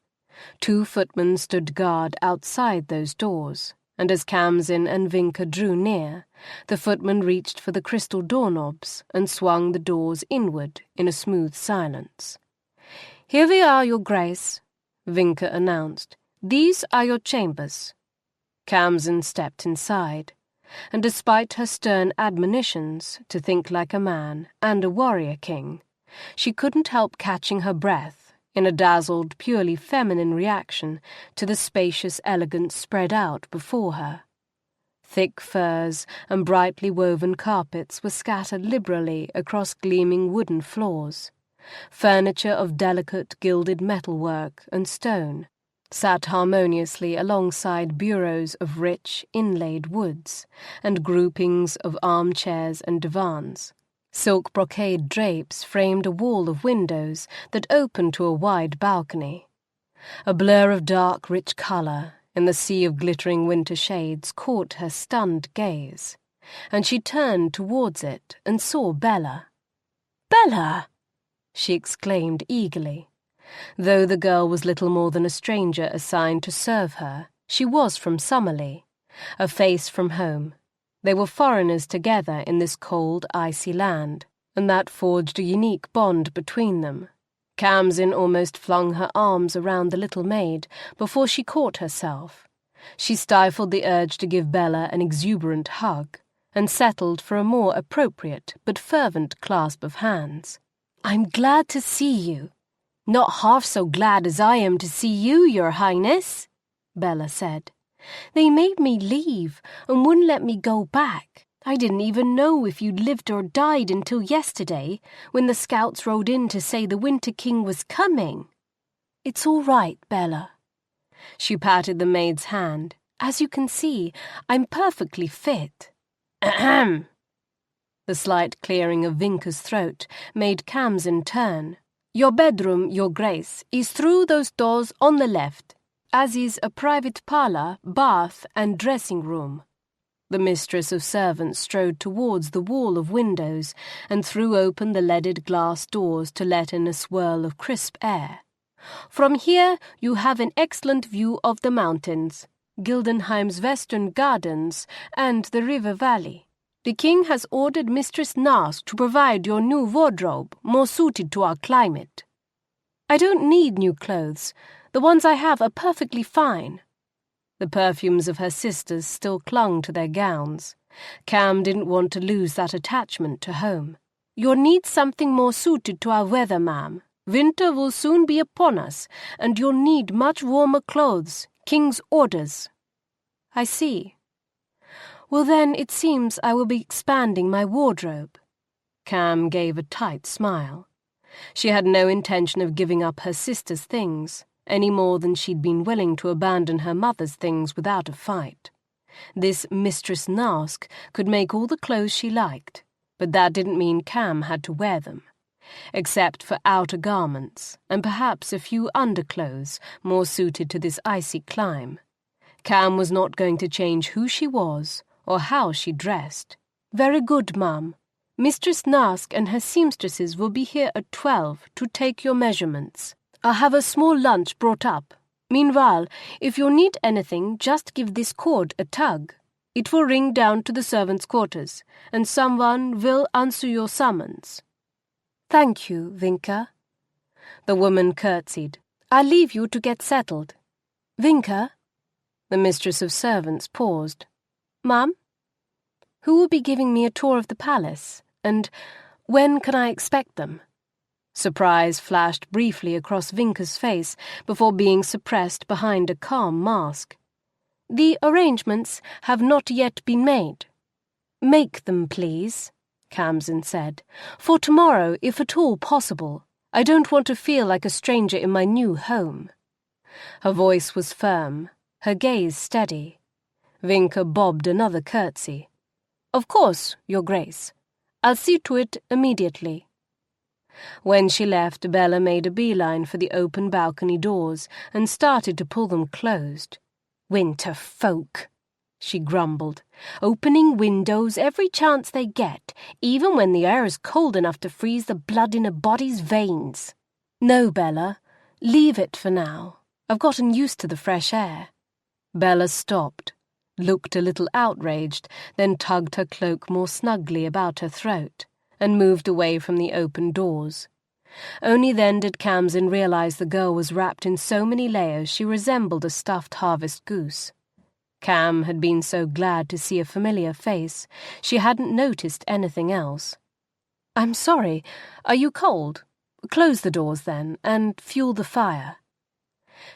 2 footmen stood guard outside those doors, and as Khamsin and Wynter drew near, the footman reached for the crystal doorknobs and swung the doors inward in a smooth silence. "Here we are, Your Grace," Wynter announced. "These are your chambers." Khamsin stepped inside, and despite her stern admonitions to think like a man and a warrior king, she couldn't help catching her breath in a dazzled, purely feminine reaction to the spacious elegance spread out before her. Thick furs and brightly woven carpets were scattered liberally across gleaming wooden floors. Furniture of delicate gilded metalwork and stone sat harmoniously alongside bureaus of rich, inlaid woods and groupings of armchairs and divans. Silk brocade drapes framed a wall of windows that opened to a wide balcony. A blur of dark, rich colour in the sea of glittering winter shades caught her stunned gaze, and she turned towards it and saw Bella. "Bella!" she exclaimed eagerly. Though the girl was little more than a stranger assigned to serve her, she was from Summerlea, a face from home. They were foreigners together in this cold, icy land, and that forged a unique bond between them. Khamsin almost flung her arms around the little maid before she caught herself. She stifled the urge to give Bella an exuberant hug, and settled for a more appropriate but fervent clasp of hands. "I'm glad to see you," Not half so glad as I am to see you, Your Highness, Bella said. They made me leave and wouldn't let me go back. I didn't even know if you'd lived or died until yesterday, when the scouts rode in to say the Winter King was coming. It's all right, Bella. She patted the maid's hand. As you can see, I'm perfectly fit. Ahem. The slight clearing of Wynter's throat made Khamsin turn. Your bedroom, Your Grace, is through those doors on the left, as is a private parlour, bath and dressing room. The mistress of servants strode towards the wall of windows and threw open the leaded glass doors to let in a swirl of crisp air. From here you have an excellent view of the mountains, Gildenheim's western gardens, and the river valley. The king has ordered Mistress Nask to provide your new wardrobe, more suited to our climate. I don't need new clothes. The ones I have are perfectly fine. The perfumes of her sisters still clung to their gowns. Kham didn't want to lose that attachment to home. You'll need something more suited to our weather, ma'am. Winter will soon be upon us, and you'll need much warmer clothes. King's orders. I see. Well then, it seems I will be expanding my wardrobe. Kham gave a tight smile. She had no intention of giving up her sister's things, any more than she'd been willing to abandon her mother's things without a fight. This Mistress Nask could make all the clothes she liked, but that didn't mean Kham had to wear them. Except for outer garments, and perhaps a few underclothes more suited to this icy clime. Kham was not going to change who she was or how she dressed. Very good, ma'am. Mistress Nask and her seamstresses will be here at 12 to take your measurements. I'll have a small lunch brought up. Meanwhile, if you need anything, just give this cord a tug. It will ring down to the servants' quarters, and someone will answer your summons. Thank you, Wynter. The woman curtsied. I'll leave you to get settled. Wynter? The mistress of servants paused. Ma'am? Who will be giving me a tour of the palace, and when can I expect them? Surprise flashed briefly across Wynter's face before being suppressed behind a calm mask. The arrangements have not yet been made. Make them, please, Khamsin said. For tomorrow, if at all possible. I don't want to feel like a stranger in my new home. Her voice was firm, her gaze steady. Wynter bobbed another curtsy. Of course, Your Grace. I'll see to it immediately. When she left, Bella made a beeline for the open balcony doors and started to pull them closed. Winter folk, she grumbled, opening windows every chance they get, even when the air is cold enough to freeze the blood in a body's veins. No, Bella, leave it for now. I've gotten used to the fresh air. Bella stopped, looked a little outraged, then tugged her cloak more snugly about her throat, and moved away from the open doors. Only then did Khamsin realize the girl was wrapped in so many layers she resembled a stuffed harvest goose. Kham had been so glad to see a familiar face, she hadn't noticed anything else. I'm sorry, are you cold? Close the doors then, and fuel the fire.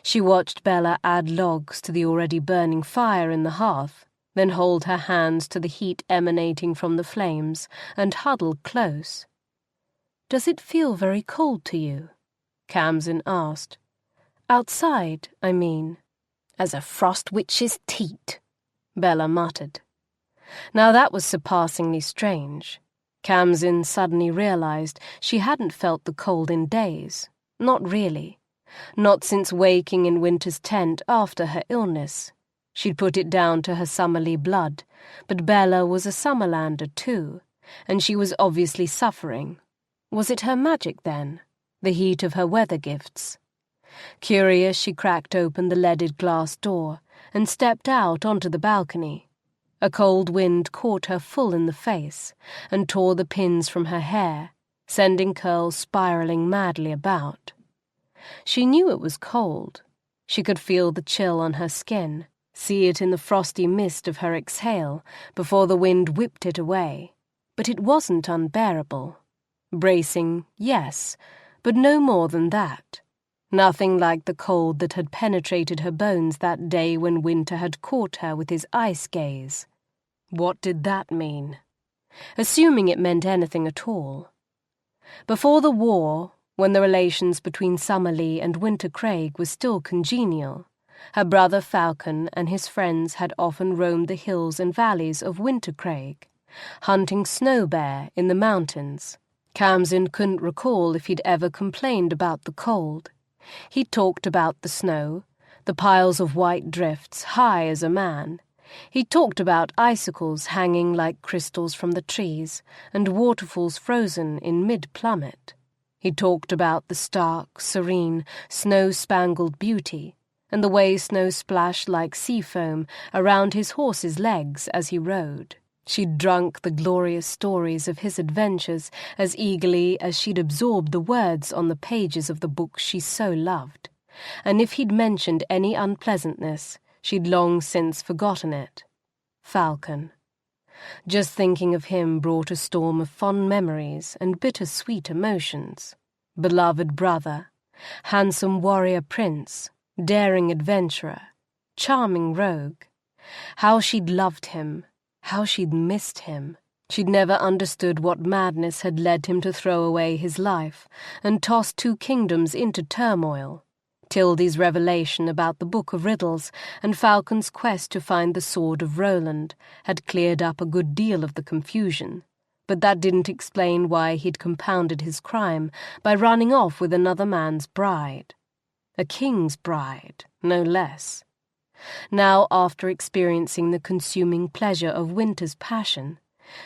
She watched Bella add logs to the already burning fire in the hearth, then hold her hands to the heat emanating from the flames and huddle close. Does it feel very cold to you? Khamsin asked. Outside, I mean. As a frost witch's teat, Bella muttered. Now that was surpassingly strange. Khamsin suddenly realized she hadn't felt the cold in days. Not really. Not since waking in Winter's tent after her illness. She'd put it down to her Summerlea blood, but Bella was a Summerlander too, and she was obviously suffering. Was it her magic then? The heat of her weather gifts? Curious, she cracked open the leaded glass door and stepped out onto the balcony. A cold wind caught her full in the face and tore the pins from her hair, sending curls spiraling madly about. She knew it was cold. She could feel the chill on her skin, see it in the frosty mist of her exhale before the wind whipped it away. But it wasn't unbearable. Bracing, yes, but no more than that. Nothing like the cold that had penetrated her bones that day when Wynter had caught her with his ice gaze. What did that mean? Assuming it meant anything at all. Before the war, when the relations between Summerlea and Wintercraig were still congenial, her brother Falcon and his friends had often roamed the hills and valleys of Wintercraig, hunting snow bear in the mountains. Khamsin couldn't recall if he'd ever complained about the cold. He talked about the snow, the piles of white drifts high as a man. He talked about icicles hanging like crystals from the trees and waterfalls frozen in mid-plummet. He talked about the stark, serene, snow-spangled beauty and the way snow splashed like sea foam around his horse's legs as he rode. She'd drunk the glorious stories of his adventures as eagerly as she'd absorbed the words on the pages of the book she so loved, and if he'd mentioned any unpleasantness, she'd long since forgotten it. Falcon. Just thinking of him brought a storm of fond memories and bitter-sweet emotions. Beloved brother, handsome warrior prince, daring adventurer, charming rogue. How she'd loved him, how she'd missed him. She'd never understood what madness had led him to throw away his life and toss 2 kingdoms into turmoil. Tildy's revelation about the Book of Riddles and Falcon's quest to find the Sword of Roland had cleared up a good deal of the confusion, but that didn't explain why he'd compounded his crime by running off with another man's bride. A king's bride, no less. Now, after experiencing the consuming pleasure of Wynter's passion,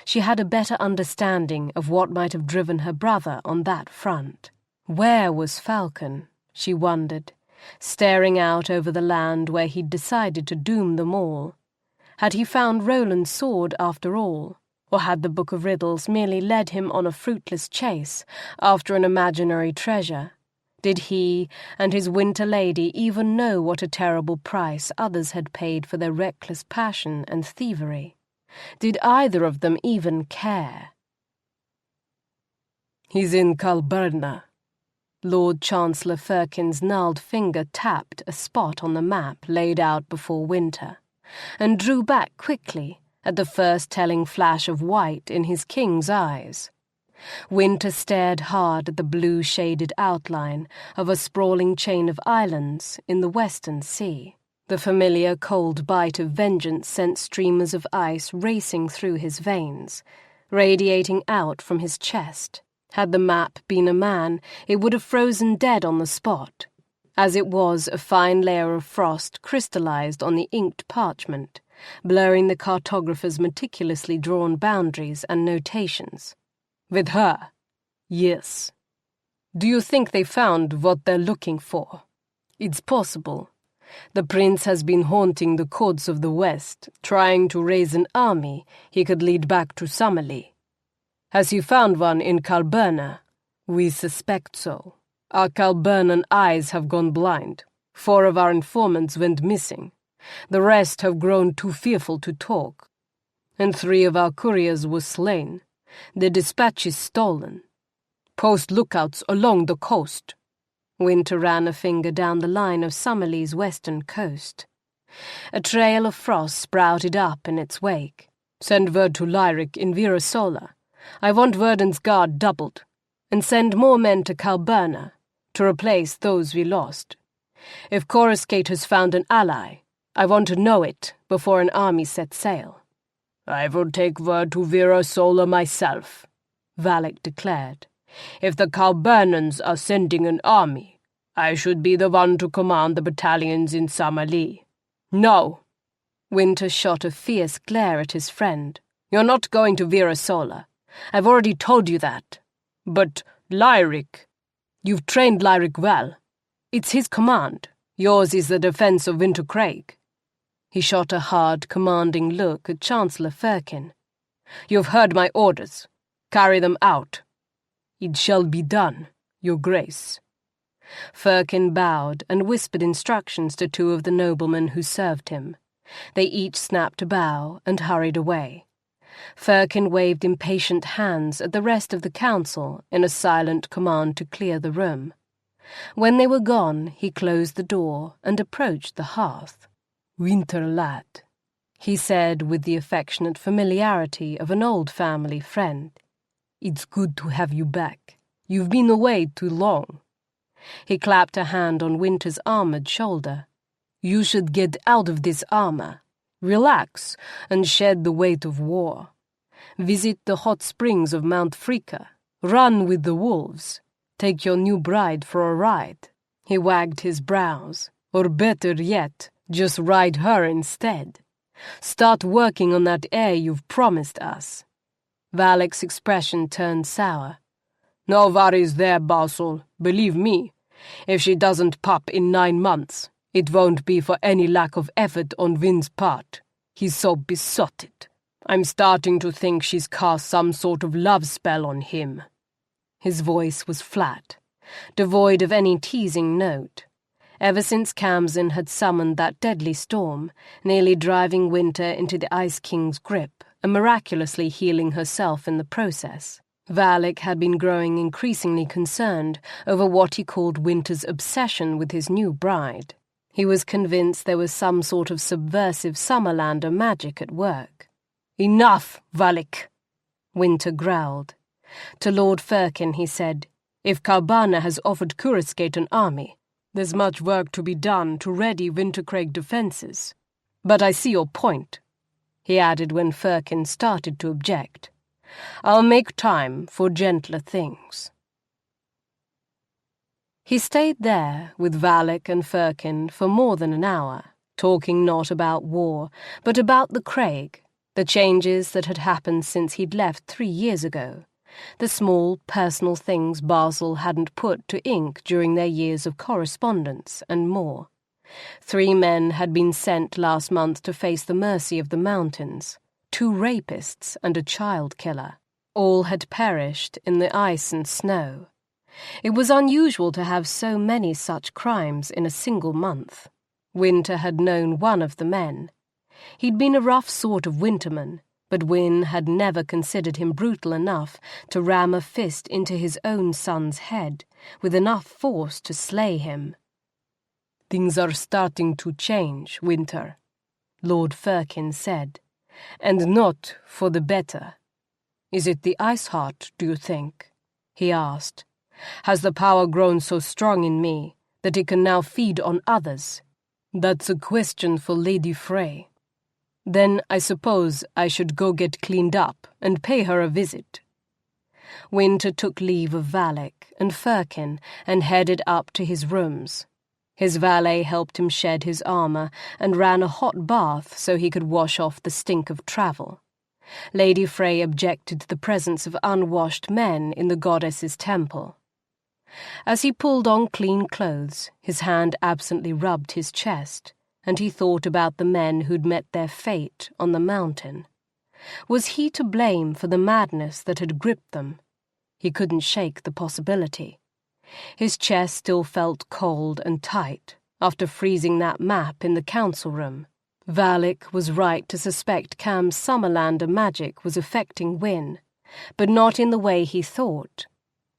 she had a better understanding of what might have driven her brother on that front. Where was Falcon? She wondered, staring out over the land where he'd decided to doom them all. Had he found Roland's sword after all, or had the Book of Riddles merely led him on a fruitless chase after an imaginary treasure? Did he and his Winter lady even know what a terrible price others had paid for their reckless passion and thievery? Did either of them even care? "He's in Calberna." Lord Chancellor Firkin's gnarled finger tapped a spot on the map laid out before Wynter, and drew back quickly at the first telling flash of white in his king's eyes. Wynter stared hard at the blue-shaded outline of a sprawling chain of islands in the western sea. The familiar cold bite of vengeance sent streamers of ice racing through his veins, radiating out from his chest. Had the map been a man, it would have frozen dead on the spot. As it was, a fine layer of frost crystallized on the inked parchment, blurring the cartographer's meticulously drawn boundaries and notations. "With her?" "Yes." "Do you think they found what they're looking for?" "It's possible. The prince has been haunting the courts of the West, trying to raise an army he could lead back to Summerlea. Has he found one in Calberna?" "We suspect so." "Our Calbernan eyes have gone blind. 4 of our informants went missing. The rest have grown too fearful to talk. And 3 of our couriers were slain. Their dispatches stolen. Post lookouts along the coast." Wynter ran a finger down the line of Summerlea's western coast. A trail of frost sprouted up in its wake. "Send word to Lyric in Virasola. I want Verdon's guard doubled. And send more men to Calberna to replace those we lost. If Coruscate has found an ally, I want to know it before an army sets sail." "I will take word to Virasola myself," Valak declared. "If the Calbernans are sending an army, I should be the one to command the battalions in Summerlea." "No." Wynter shot a fierce glare at his friend. "You're not going to Virasola. I've already told you that." "But Lyric—" "You've trained Lyric well. It's his command. Yours is the defense of Wintercraig." He shot a hard, commanding look at Chancellor Firkin. "You've heard my orders. Carry them out." "It shall be done, Your Grace." Firkin bowed and whispered instructions to 2 of the noblemen who served him. They each snapped a bow and hurried away. Firkin waved impatient hands at the rest of the council in a silent command to clear the room. When they were gone, he closed the door and approached the hearth. "Wynter, lad," he said with the affectionate familiarity of an old family friend. "It's good to have you back. You've been away too long." He clapped a hand on Wynter's armoured shoulder. "You should get out of this armour. Relax and shed the weight of war. Visit the hot springs of Mount Fricka. Run with the wolves. Take your new bride for a ride." He wagged his brows. "Or better yet, just ride her instead. Start working on that heir you've promised us." Valak's expression turned sour. "No worries there, Basil. Believe me, if she doesn't pop in 9 months, it won't be for any lack of effort on Vin's part. He's so besotted. I'm starting to think she's cast some sort of love spell on him." His voice was flat, devoid of any teasing note. Ever since Khamsin had summoned that deadly storm, nearly driving Wynter into the Ice King's grip and miraculously healing herself in the process, Valak had been growing increasingly concerned over what he called Wynter's obsession with his new bride. He was convinced there was some sort of subversive Summerlander magic at work. "Enough, Valak," Wynter growled. To Lord Firkin he said, "If Karbana has offered Coruscate an army, there's much work to be done to ready Wintercraig defences. But I see your point," he added when Firkin started to object. "I'll make time for gentler things." He stayed there with Valak and Firkin for more than an hour, talking not about war, but about the Craig, the changes that had happened since he'd left 3 years ago, the small, personal things Basil hadn't put to ink during their years of correspondence, and more. 3 men had been sent last month to face the mercy of the mountains, 2 rapists and a child killer. All had perished in the ice and snow. It was unusual to have so many such crimes in a single month. Wynter had known one of the men. He'd been a rough sort of winterman, but Wyn had never considered him brutal enough to ram a fist into his own son's head with enough force to slay him. "Things are starting to change, Wynter," Lord Firkin said, "and not for the better." "Is it the ice heart, do you think?" he asked. "Has the power grown so strong in me that it can now feed on others?" "That's a question for Lady Frey." "Then I suppose I should go get cleaned up and pay her a visit." Wynter took leave of Valak and Firkin and headed up to his rooms. His valet helped him shed his armour and ran a hot bath so he could wash off the stink of travel. Lady Frey objected to the presence of unwashed men in the goddess's temple. As he pulled on clean clothes, his hand absently rubbed his chest, and he thought about the men who'd met their fate on the mountain. Was he to blame for the madness that had gripped them? He couldn't shake the possibility. His chest still felt cold and tight after freezing that map in the council room. Valak was right to suspect Kham's Summerlander magic was affecting Wyn, but not in the way he thought.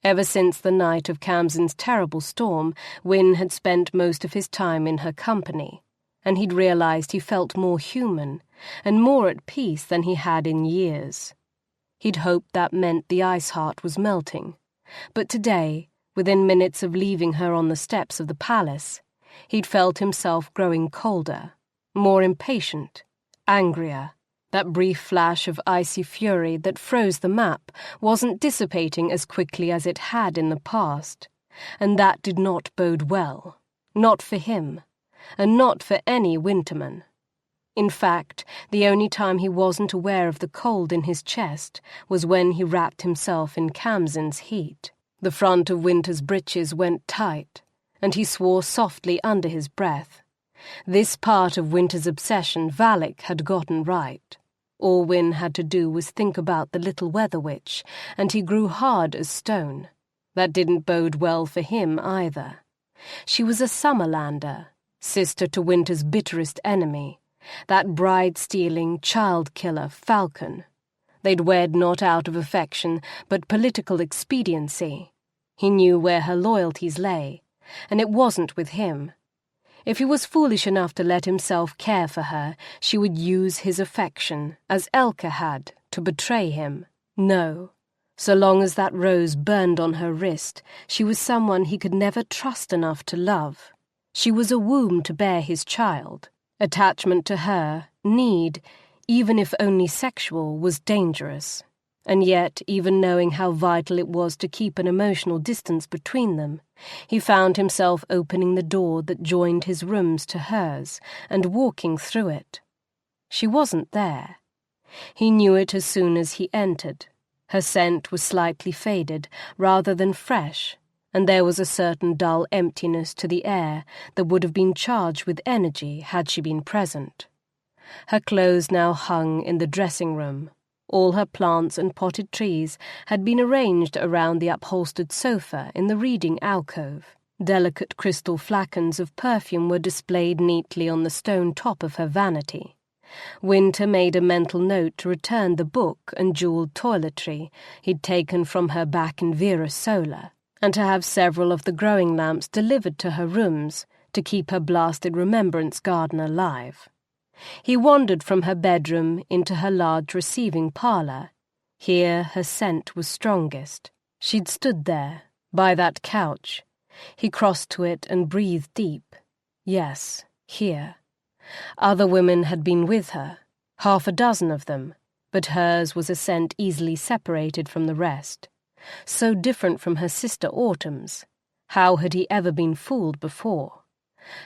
Ever since the night of Khamsin's terrible storm, Wyn had spent most of his time in her company, and he'd realized he felt more human and more at peace than he had in years. He'd hoped that meant the ice heart was melting, but today, within minutes of leaving her on the steps of the palace, he'd felt himself growing colder, more impatient, angrier. That brief flash of icy fury that froze the map wasn't dissipating as quickly as it had in the past, and that did not bode well, not for him, and not for any winterman. In fact, the only time he wasn't aware of the cold in his chest was when he wrapped himself in Khamsin's heat. The front of Wynter's breeches went tight, and he swore softly under his breath. This part of Wynter's obsession Valak had gotten right. All Wyn had to do was think about the little weather witch, and he grew hard as stone. That didn't bode well for him either. She was a Summerlander, sister to Wynter's bitterest enemy, that bride-stealing, child-killer Falcon. They'd wed not out of affection, but political expediency. He knew where her loyalties lay, and it wasn't with him. If he was foolish enough to let himself care for her, she would use his affection, as Elka had, to betray him. No. So long as that rose burned on her wrist, she was someone he could never trust enough to love. She was a womb to bear his child. Attachment to her, need, even if only sexual, was dangerous. And yet, even knowing how vital it was to keep an emotional distance between them, he found himself opening the door that joined his rooms to hers and walking through it. She wasn't there. He knew it as soon as he entered. Her scent was slightly faded, rather than fresh, and there was a certain dull emptiness to the air that would have been charged with energy had she been present. Her clothes now hung in the dressing room. All her plants and potted trees had been arranged around the upholstered sofa in the reading alcove. Delicate crystal flacons of perfume were displayed neatly on the stone top of her vanity. Wynter made a mental note to return the book and jewelled toiletry he'd taken from her back in Vera Sola, and to have several of the growing lamps delivered to her rooms to keep her blasted remembrance garden alive. He wandered from her bedroom into her large receiving parlour. Here her scent was strongest. She'd stood there, by that couch. He crossed to it and breathed deep. Yes, here. Other women had been with her, 6 of them, but hers was a scent easily separated from the rest. So different from her sister Autumn's. How had he ever been fooled before?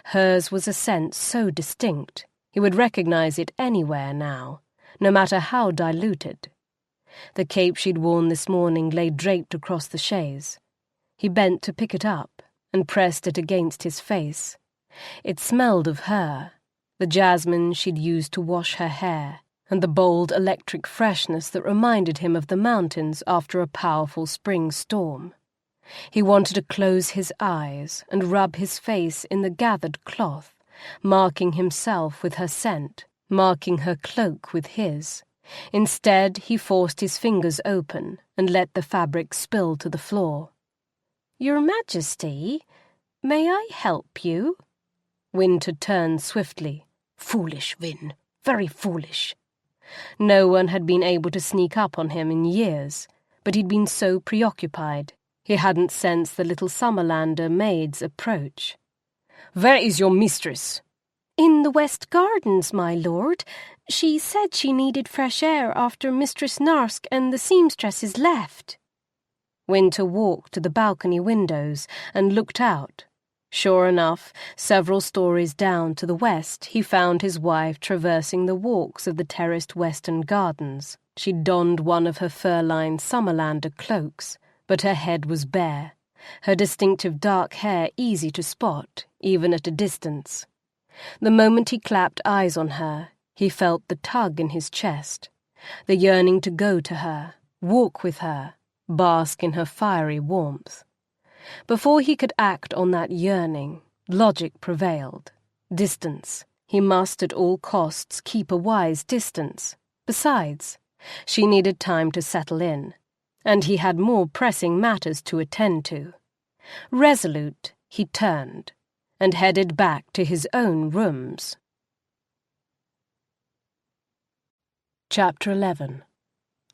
Hers was a scent so distinct. He would recognize it anywhere now, no matter how diluted. The cape she'd worn this morning lay draped across the chaise. He bent to pick it up and pressed it against his face. It smelled of her, the jasmine she'd used to wash her hair, and the bold electric freshness that reminded him of the mountains after a powerful spring storm. He wanted to close his eyes and rub his face in the gathered cloth, marking himself with her scent, marking her cloak with his. Instead, he forced his fingers open and let the fabric spill to the floor. "Your Majesty, may I help you?" Wynter turned swiftly. "Foolish, Vin. Very foolish." No one had been able to sneak up on him in years, but he'd been so preoccupied. He hadn't sensed the little Summerlander maid's approach. "Where is your mistress?" "In the West Gardens, my lord. She said she needed fresh air after Mistress Narsk and the seamstresses left." Wynter walked to the balcony windows and looked out. Sure enough, several stories down to the west, he found his wife traversing the walks of the terraced western gardens. She'd donned one of her fur-lined Summerlander cloaks, but her head was bare, her distinctive dark hair easy to spot, even at a distance. The moment he clapped eyes on her, he felt the tug in his chest, the yearning to go to her, walk with her, bask in her fiery warmth. Before he could act on that yearning, logic prevailed. Distance. He must at all costs keep a wise distance. Besides, she needed time to settle in, and he had more pressing matters to attend to. Resolute, he turned, and headed back to his own rooms. Chapter 11.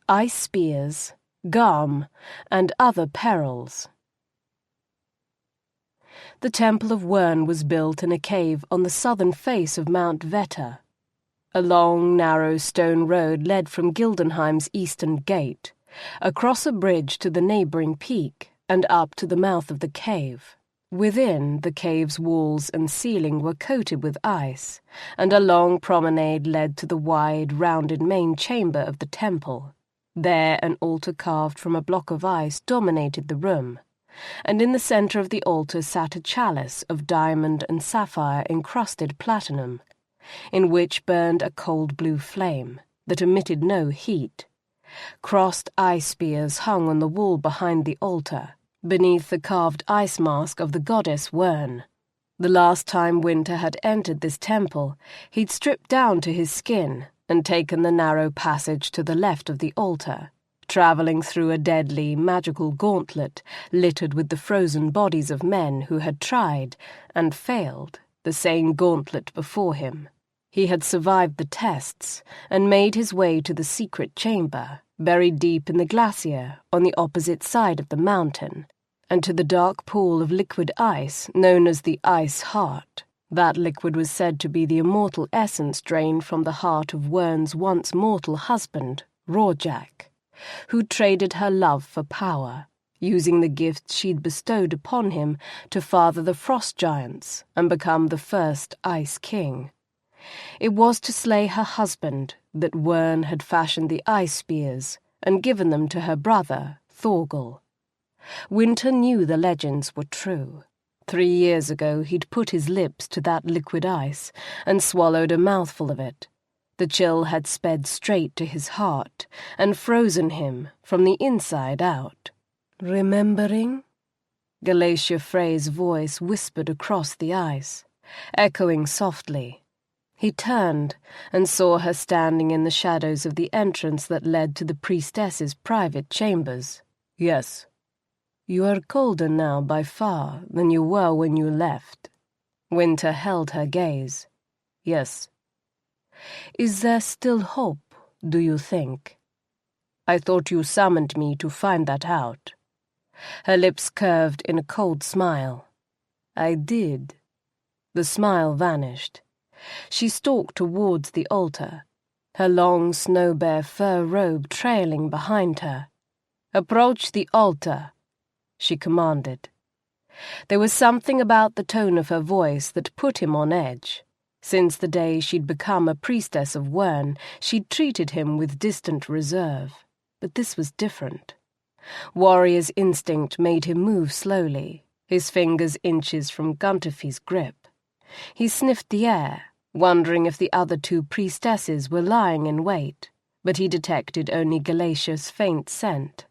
Ice Spears, Kham, and Other Perils. The Temple of Yearns was built in a cave on the southern face of Mount Veta. A long, narrow stone road led from Gildenheim's eastern gate, across a bridge to the neighbouring peak, and up to the mouth of the cave. Within, the cave's walls and ceiling were coated with ice, and a long promenade led to the wide, rounded main chamber of the temple. There, an altar carved from a block of ice dominated the room, and in the centre of the altar sat a chalice of diamond and sapphire-encrusted platinum, in which burned a cold blue flame that emitted no heat. Crossed ice spears hung on the wall behind the altar, beneath the carved ice mask of the goddess Yearns. The last time Wynter had entered this temple, he'd stripped down to his skin and taken the narrow passage to the left of the altar, travelling through a deadly, magical gauntlet littered with the frozen bodies of men who had tried, and failed, the same gauntlet before him. He had survived the tests and made his way to the secret chamber, buried deep in the glacier on the opposite side of the mountain, and to the dark pool of liquid ice known as the Ice Heart. That liquid was said to be the immortal essence drained from the heart of Wyrn's once mortal husband, Rawjack, who traded her love for power, using the gifts she'd bestowed upon him to father the frost giants and become the first Ice King. It was to slay her husband that Wyrn had fashioned the ice spears and given them to her brother, Thorgal. Wynter knew the legends were true. 3 years ago he'd put his lips to that liquid ice and swallowed a mouthful of it. The chill had sped straight to his heart and frozen him from the inside out. "Remembering?" Galatia Frey's voice whispered across the ice, echoing softly. He turned and saw her standing in the shadows of the entrance that led to the priestess's private chambers. "Yes." "You are colder now by far than you were when you left." Wynter held her gaze. "Yes." "Is there still hope, do you think?" "I thought you summoned me to find that out." Her lips curved in a cold smile. "I did." The smile vanished. She stalked towards the altar, her long snow-bare fur robe trailing behind her. "Approach the altar," she commanded. There was something about the tone of her voice that put him on edge. Since the day she'd become a priestess of Wyrn, she'd treated him with distant reserve. But this was different. Warrior's instinct made him move slowly, his fingers inches from Gunterfy's grip. He sniffed the air, wondering if the other 2 priestesses were lying in wait, but he detected only Galatia's faint scent.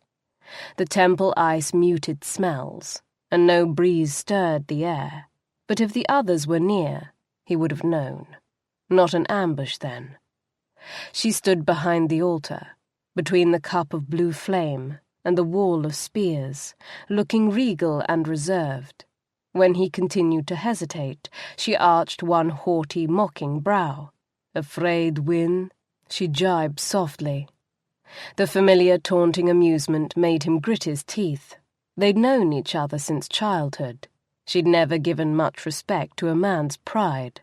The temple ice muted smells, and no breeze stirred the air. But if the others were near, he would have known. Not an ambush, then. She stood behind the altar, between the cup of blue flame and the wall of spears, looking regal and reserved. When he continued to hesitate, she arched one haughty, mocking brow. "Afraid, Wyn?" she jibed softly. The familiar taunting amusement made him grit his teeth. They'd known each other since childhood. She'd never given much respect to a man's pride,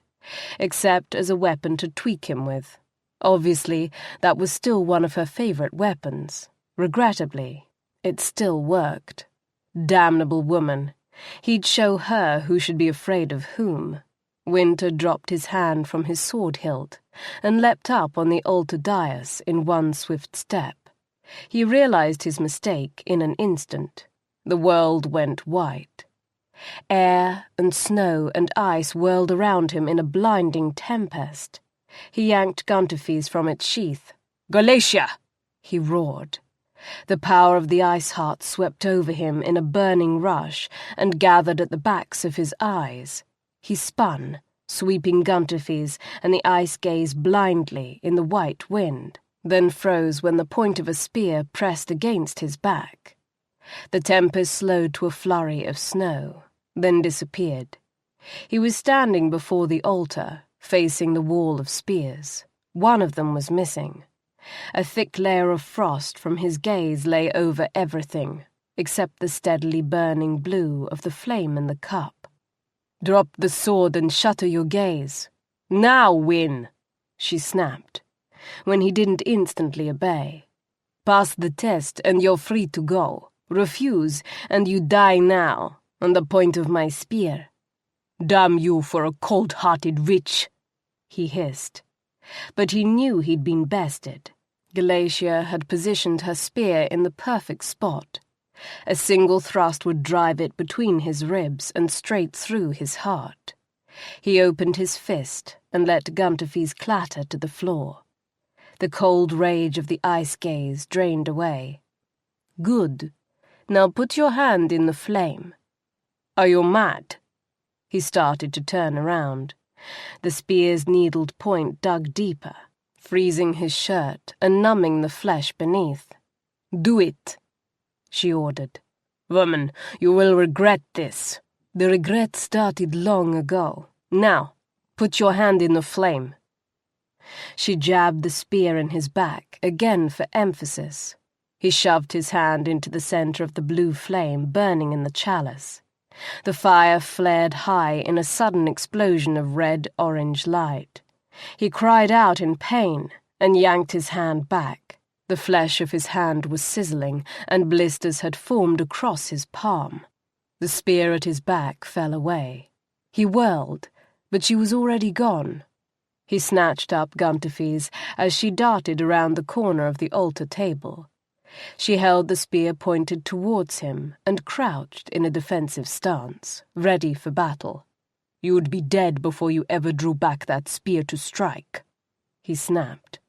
except as a weapon to tweak him with. Obviously, that was still one of her favorite weapons. Regrettably, it still worked. Damnable woman. He'd show her who should be afraid of whom. Wynter dropped his hand from his sword hilt and leapt up on the altar dais in one swift step. He realized his mistake in an instant. The world went white. Air and snow and ice whirled around him in a blinding tempest. He yanked Gunterfy's from its sheath. "Galatia!" he roared. The power of the Ice Heart swept over him in a burning rush and gathered at the backs of his eyes. He spun, sweeping Gunterfy's and the ice gaze blindly in the white wind, then froze when the point of a spear pressed against his back. The tempest slowed to a flurry of snow, then disappeared. He was standing before the altar, facing the wall of spears. One of them was missing. A thick layer of frost from his gaze lay over everything, except the steadily burning blue of the flame in the cup. "Drop the sword and shutter your gaze. Now, Wyn!" she snapped, when he didn't instantly obey. "Pass the test and you're free to go. Refuse, and you die now, on the point of my spear." "Damn you for a cold-hearted witch," he hissed. But he knew he'd been bested. Galatia had positioned her spear in the perfect spot. A single thrust would drive it between his ribs and straight through his heart. He opened his fist and let Gunterfy's clatter to the floor. The cold rage of the ice gaze drained away. "Good. Now put your hand in the flame." "Are you mad?" He started to turn around. The spear's needled point dug deeper. freezing his shirt and numbing the flesh beneath. "Do it," she ordered. "Woman, you will regret this." "The regret started long ago. Now, put your hand in the flame." She jabbed the spear in his back, again for emphasis. He shoved his hand into the center of the blue flame burning in the chalice. The fire flared high in a sudden explosion of red-orange light. He cried out in pain and yanked his hand back. The flesh of his hand was sizzling, and blisters had formed across his palm. The spear at his back fell away. He whirled, but she was already gone. He snatched up Gunterfe's as she darted around the corner of the altar table. She held the spear pointed towards him and crouched in a defensive stance, ready for battle. "You would be dead before you ever drew back that spear to strike," he snapped.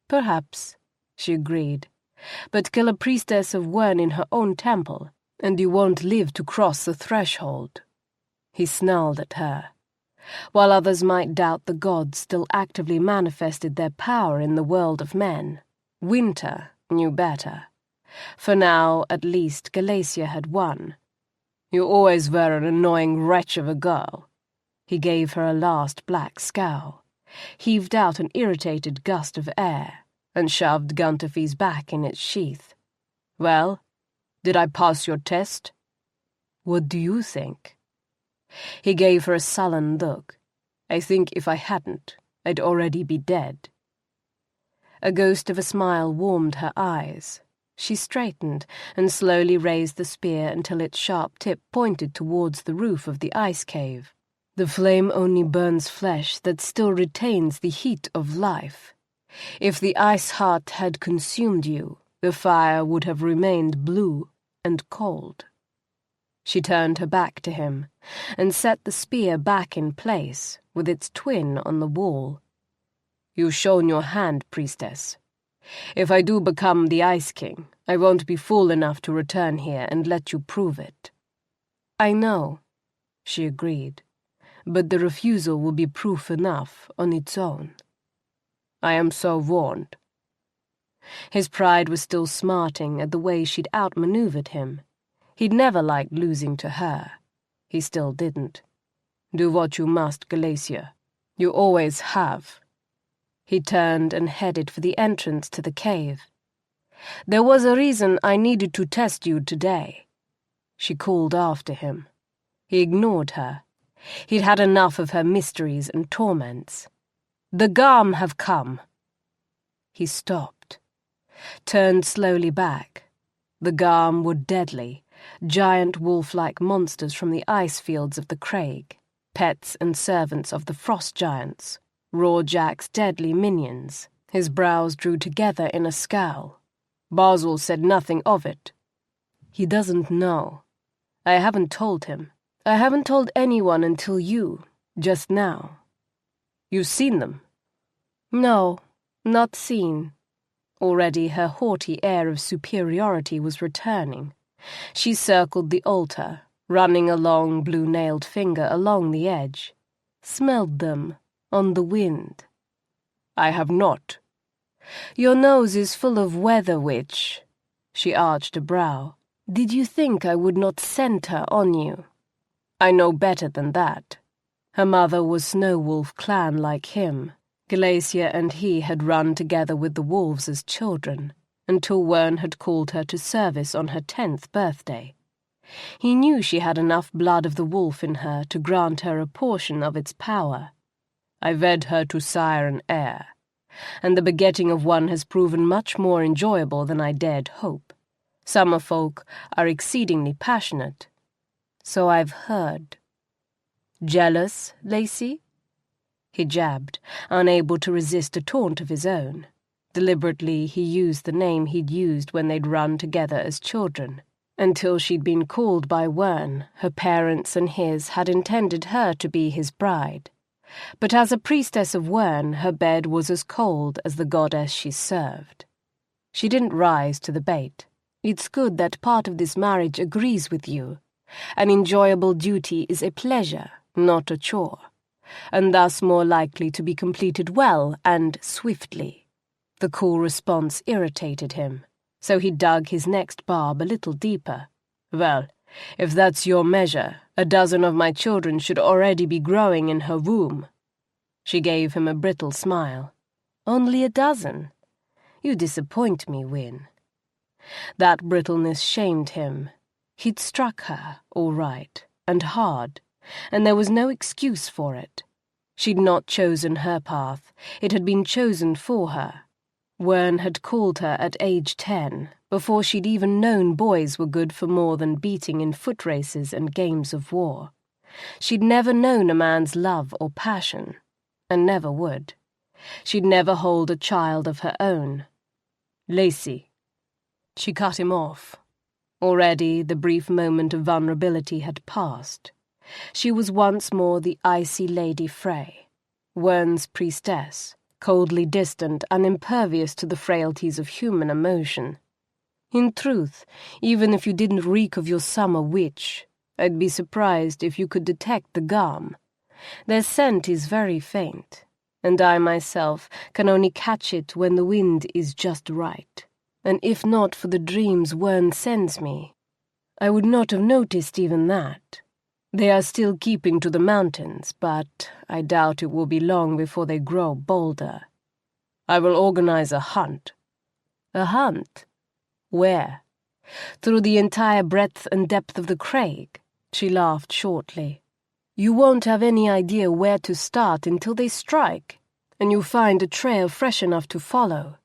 "Perhaps," she agreed, "but kill a priestess of Wyrn in her own temple, and you won't live to cross the threshold." He snarled at her. While others might doubt the gods still actively manifested their power in the world of men, Wynter knew better. For now, at least, Galacia had won. "You always were an annoying wretch of a girl." He gave her a last black scowl, heaved out an irritated gust of air, and shoved Gunterfe's back in its sheath. "Well, did I pass your test?" "What do you think?" He gave her a sullen look. "I think if I hadn't, I'd already be dead." A ghost of a smile warmed her eyes. She straightened and slowly raised the spear until its sharp tip pointed towards the roof of the ice cave. "The flame only burns flesh that still retains the heat of life. If the ice heart had consumed you, the fire would have remained blue and cold." She turned her back to him and set the spear back in place with its twin on the wall. "You've shown your hand, priestess. If I do become the Ice King, I won't be fool enough to return here and let you prove it." "I know," she agreed, "but the refusal will be proof enough on its own." "I am so warned." His pride was still smarting at the way she'd outmaneuvered him. He'd never liked losing to her. He still didn't. "Do what you must, Galacia. You always have." He turned and headed for the entrance to the cave. "There was a reason I needed to test you today," she called after him. He ignored her. He'd had enough of her mysteries and torments. "The Kham have come." He stopped, turned slowly back. The Kham were deadly, giant wolf-like monsters from the ice fields of the Craig, pets and servants of the frost giants, Rawjack's deadly minions. His brows drew together in a scowl. "Basil said nothing of it." "He doesn't know. I haven't told him. I haven't told anyone until you, just now." "You've seen them?" "No, not seen." Already her haughty air of superiority was returning. She circled the altar, running a long blue-nailed finger along the edge. "Smelled them, on the wind." "I have not." "Your nose is full of weather, witch." She arched a brow. "Did you think I would not scent her on you?" "I know better than that." Her mother was Snow Wolf clan like him. Galacia and he had run together with the wolves as children, until Wyrn had called her to service on her 10th birthday. He knew she had enough blood of the wolf in her to grant her a portion of its power. "I wed her to sire and heir, and the begetting of one has proven much more enjoyable than I dared hope. Summer folk are exceedingly passionate. So I've heard." "Jealous, Lacey?" He jabbed, unable to resist a taunt of his own. Deliberately, he used the name he'd used when they'd run together as children. Until she'd been called by Wyrn, her parents and his had intended her to be his bride. But as a priestess of Wyrn, her bed was as cold as the goddess she served. She didn't rise to the bait. "It's good that part of this marriage agrees with you. An enjoyable duty is a pleasure, not a chore. and thus more likely to be completed well and swiftly. The cool response irritated him, so he dug his next barb a little deeper. Well, if that's your measure, a dozen of my children should already be growing in her womb. She gave him a brittle smile. Only a dozen? You disappoint me, Wyn. That brittleness shamed him. He'd struck her, all right, and hard, and there was no excuse for it. She'd not chosen her path. It had been chosen for her. Wern had called her at age 10, before she'd even known boys were good for more than beating in foot races and games of war. She'd never known a man's love or passion, and never would. She'd never hold a child of her own. Lacey. She cut him off. Already the brief moment of vulnerability had passed. She was once more the icy Lady Frey, Wern's priestess, coldly distant and impervious to the frailties of human emotion. In truth, even if you didn't reek of your summer witch, I'd be surprised if you could detect the Kham. Their scent is very faint, and I myself can only catch it when the wind is just right. And if not for the dreams Wern sends me, I would not have noticed even that. They are still keeping to the mountains, but I doubt it will be long before they grow bolder. I will organize a hunt. A hunt? Where? Through the entire breadth and depth of the Craig. She laughed shortly. You won't have any idea where to start until they strike, and you find a trail fresh enough to follow.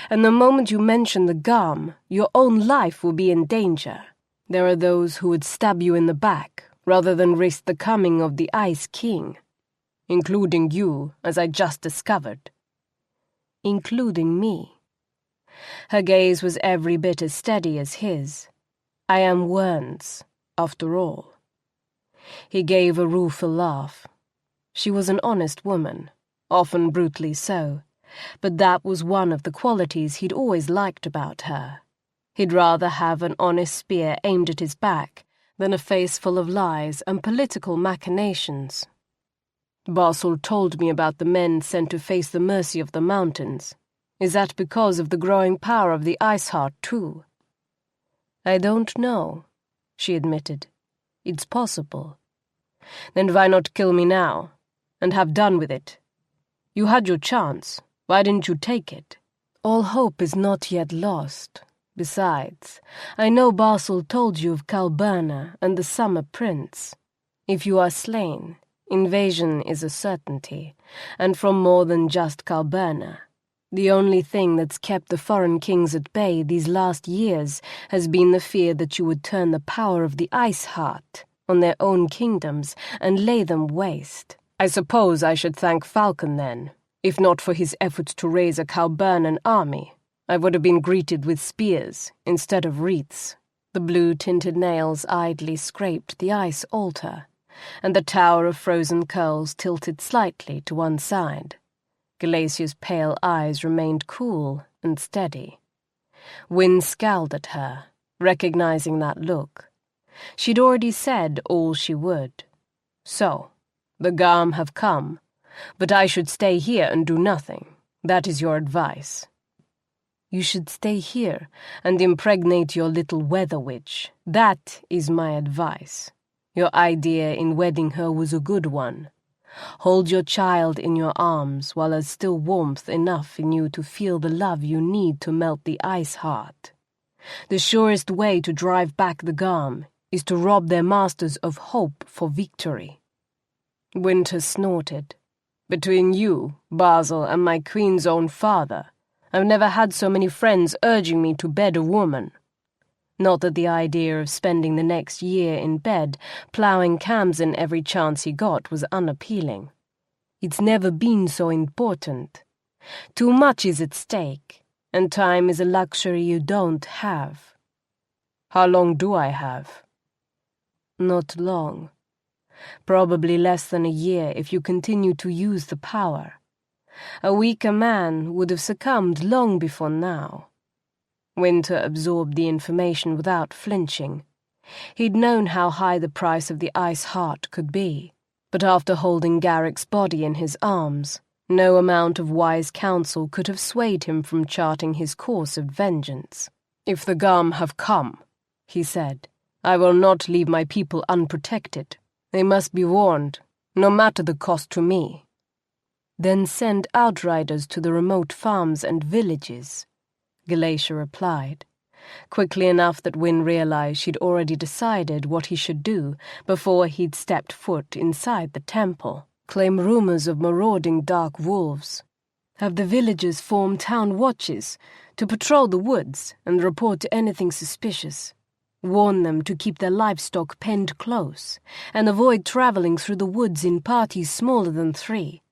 And the moment you mention the Kham, your own life will be in danger. There are those who would stab you in the back, rather than risk the coming of the Ice King. Including you, as I just discovered. Including me. Her gaze was every bit as steady as his. I am Wern's, after all. He gave a rueful laugh. She was an honest woman, often brutally so, but that was one of the qualities he'd always liked about her. He'd rather have an honest spear aimed at his back than a face full of lies and political machinations. Basil told me about the men sent to face the mercy of the mountains. Is that because of the growing power of the Ice Heart, too? I don't know, she admitted. It's possible. Then why not kill me now, and have done with it? You had your chance. Why didn't you take it? All hope is not yet lost. Besides, I know Basil told you of Calburna and the Summer Prince. If you are slain, invasion is a certainty, and from more than just Calburna. The only thing that's kept the foreign kings at bay these last years has been the fear that you would turn the power of the Ice Heart on their own kingdoms and lay them waste. I suppose I should thank Falcon then. If not for his efforts to raise a Calburnan army, I would have been greeted with spears instead of wreaths. The blue-tinted nails idly scraped the ice altar, and the tower of frozen curls tilted slightly to one side. Glacier's pale eyes remained cool and steady. Wyn scowled at her, recognizing that look. She'd already said all she would. So, the Kham have come, but I should stay here and do nothing. That is your advice. You should stay here and impregnate your little weather witch. That is my advice. Your idea in wedding her was a good one. Hold your child in your arms while there's still warmth enough in you to feel the love you need to melt the Ice Heart. The surest way to drive back the Kham is to rob their masters of hope for victory. Wynter snorted. Between you, Basil, and my queen's own father, I've never had so many friends urging me to bed a woman. Not that the idea of spending the next year in bed, ploughing Khamsin every chance he got, was unappealing. It's never been so important. Too much is at stake, and time is a luxury you don't have. How long do I have? Not long. Probably less than a year if you continue to use the power. A weaker man would have succumbed long before now. Wynter absorbed the information without flinching. He'd known how high the price of the Ice Heart could be. But after holding Garrick's body in his arms, no amount of wise counsel could have swayed him from charting his course of vengeance. "If the Kham have come," he said, "I will not leave my people unprotected. They must be warned, no matter the cost to me." "Then send outriders to the remote farms and villages," Galatia replied, quickly enough that Wyn realized she'd already decided what he should do before he'd stepped foot inside the temple. "Claim rumors of marauding dark wolves. Have the villagers form town watches to patrol the woods and report to anything suspicious. Warn them to keep their livestock penned close and avoid traveling through the woods in parties smaller than 3.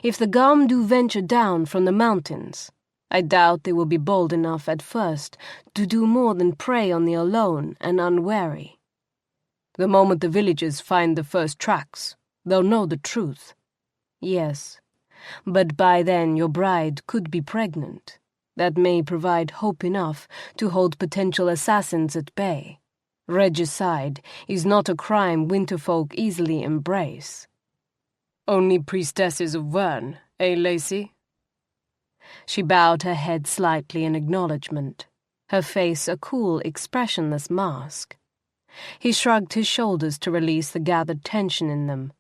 If the Kham do venture down from the mountains, I doubt they will be bold enough at first to do more than prey on the alone and unwary. The moment the villagers find the first tracks, they'll know the truth." "Yes, but by then your bride could be pregnant. That may provide hope enough to hold potential assassins at bay. Regicide is not a crime winterfolk easily embrace." "Only priestesses of Wyrn, eh, Lacey?" She bowed her head slightly in acknowledgement, her face a cool, expressionless mask. He shrugged his shoulders to release the gathered tension in them.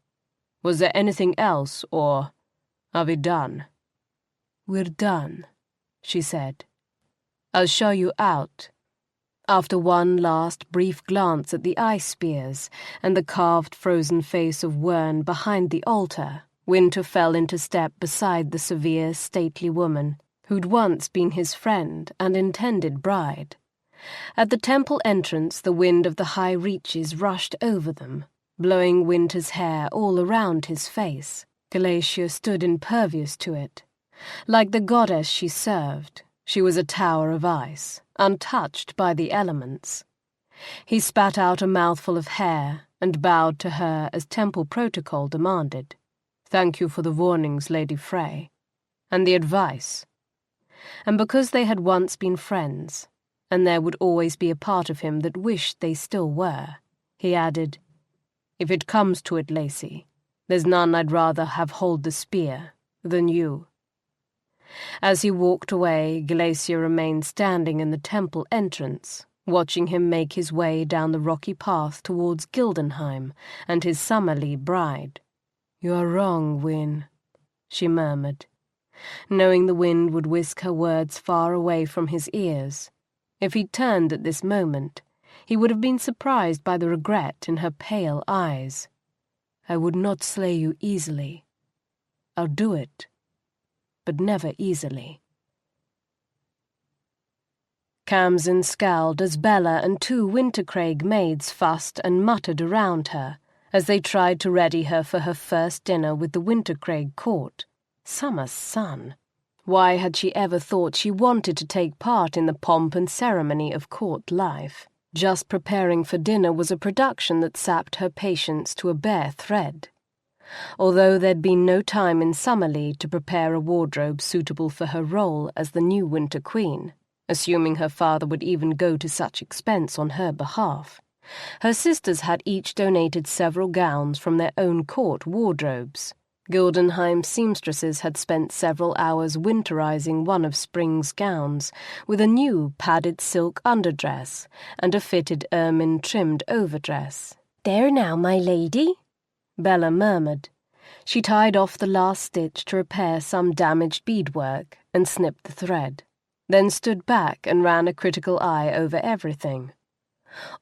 "Was there anything else, or are we done?" "We're done," she said. "I'll show you out." After one last brief glance at the ice spears and the carved frozen face of Wyrn behind the altar, Wynter fell into step beside the severe, stately woman who'd once been his friend and intended bride. At the temple entrance, the wind of the high reaches rushed over them, blowing Wynter's hair all around his face. Galatia stood impervious to it. Like the goddess she served, she was a tower of ice, untouched by the elements. He spat out a mouthful of hair and bowed to her as temple protocol demanded. "Thank you for the warnings, Lady Frey, and the advice." And because they had once been friends, and there would always be a part of him that wished they still were, he added, "If it comes to it, Lacey, there's none I'd rather have hold the spear than you." As he walked away, Galatia remained standing in the temple entrance, watching him make his way down the rocky path towards Gildenheim and his Summerlea bride. "You are wrong, Wyn," she murmured, knowing the wind would whisk her words far away from his ears. If he turned at this moment, he would have been surprised by the regret in her pale eyes. "I would not slay you easily. I'll do it, but never easily." Khamsin scowled as Bella and 2 Wintercraig maids fussed and muttered around her as they tried to ready her for her first dinner with the Wintercraig court. Summer sun. Why had she ever thought she wanted to take part in the pomp and ceremony of court life? Just preparing for dinner was a production that sapped her patience to a bare thread. Although there'd been no time in Summerlea to prepare a wardrobe suitable for her role as the new Winter Queen, assuming her father would even go to such expense on her behalf, her sisters had each donated several gowns from their own court wardrobes. Gildenheim seamstresses had spent several hours winterizing one of Spring's gowns with a new padded silk underdress and a fitted ermine-trimmed overdress. "There now, my lady," Bella murmured. She tied off the last stitch to repair some damaged beadwork and snipped the thread, then stood back and ran a critical eye over everything.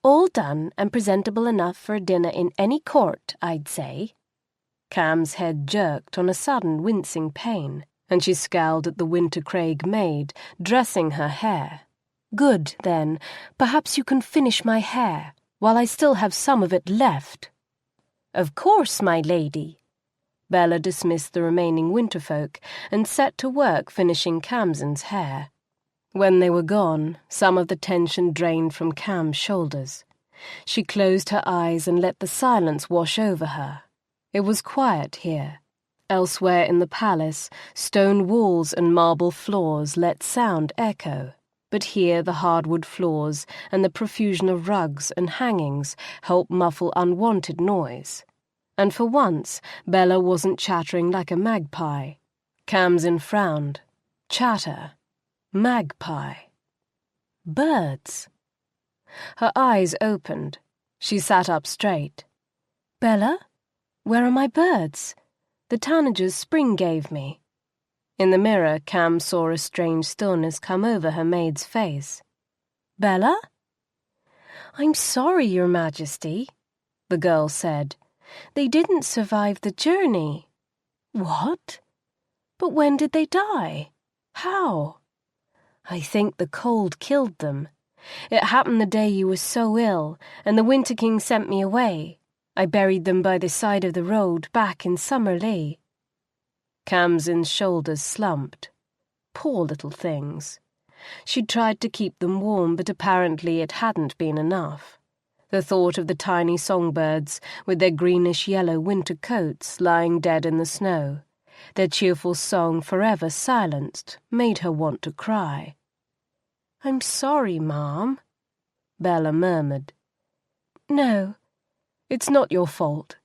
"All done and presentable enough for a dinner in any court, I'd say." Kham's head jerked on a sudden wincing pain, and she scowled at the Wintercraig maid, dressing her hair. "Good, then. Perhaps you can finish my hair, while I still have some of it left." "Of course, my lady." Bella dismissed the remaining winterfolk and set to work finishing Khamsin's hair. When they were gone, some of the tension drained from Kham's shoulders. She closed her eyes and let the silence wash over her. It was quiet here. Elsewhere in the palace, stone walls and marble floors let sound echo, but here the hardwood floors and the profusion of rugs and hangings helped muffle unwanted noise. And for once, Bella wasn't chattering like a magpie. Khamsin frowned. Chatter. Magpie. Birds. Her eyes opened. She sat up straight. Bella? Where are my birds? The tanagers Spring gave me. In the mirror, Kham saw a strange stillness come over her maid's face. Bella? I'm sorry, Your Majesty, the girl said. They didn't survive the journey. What? But when did they die? How? I think the cold killed them. It happened the day you were so ill, and the Winter King sent me away. I buried them by the side of the road back in Summerlea. Khamsin's shoulders slumped. Poor little things. She'd tried to keep them warm, but apparently it hadn't been enough. The thought of the tiny songbirds with their greenish-yellow winter coats lying dead in the snow, their cheerful song forever silenced, made her want to cry. I'm sorry, Mom, Bella murmured. No, it's not your fault.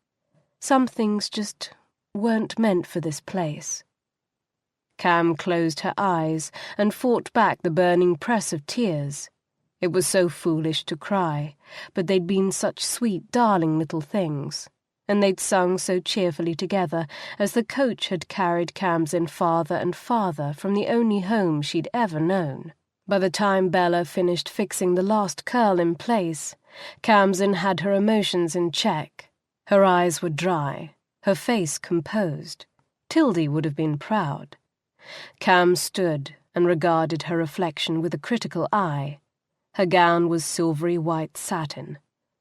Some things just weren't meant for this place. Kham closed her eyes and fought back the burning press of tears. It was so foolish to cry, but they'd been such sweet, darling little things, and they'd sung so cheerfully together as the coach had carried Khamsin farther and farther from the only home she'd ever known. By the time Bella finished fixing the last curl in place, Khamsin had her emotions in check. Her eyes were dry, her face composed. Tildy would have been proud. Kham stood and regarded her reflection with a critical eye. Her gown was silvery white satin,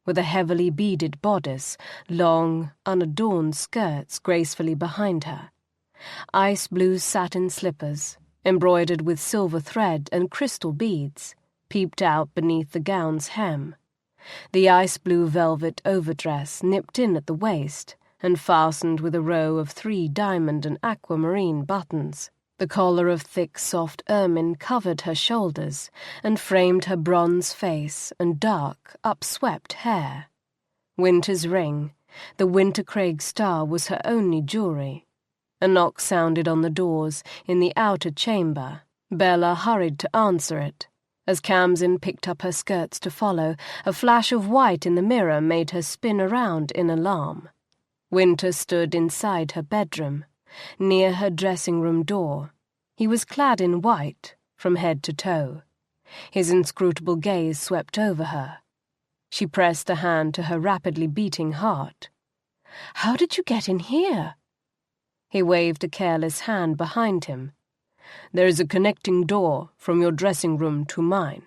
with a heavily beaded bodice, long, unadorned skirts gracefully behind her. Ice blue satin slippers, embroidered with silver thread and crystal beads, peeped out beneath the gown's hem. The ice blue velvet overdress nipped in at the waist and fastened with a row of 3 diamond and aquamarine buttons. The collar of thick, soft ermine covered her shoulders and framed her bronze face and dark, upswept hair. Winter's ring, the Wintercraig star, was her only jewelry. A knock sounded on the doors in the outer chamber. Bella hurried to answer it. As Khamsin picked up her skirts to follow, a flash of white in the mirror made her spin around in alarm. Wynter stood inside her bedroom, near her dressing-room door. He was clad in white, from head to toe. His inscrutable gaze swept over her. She pressed a hand to her rapidly beating heart. "How did you get in here?" He waved a careless hand behind him. "There is a connecting door from your dressing-room to mine."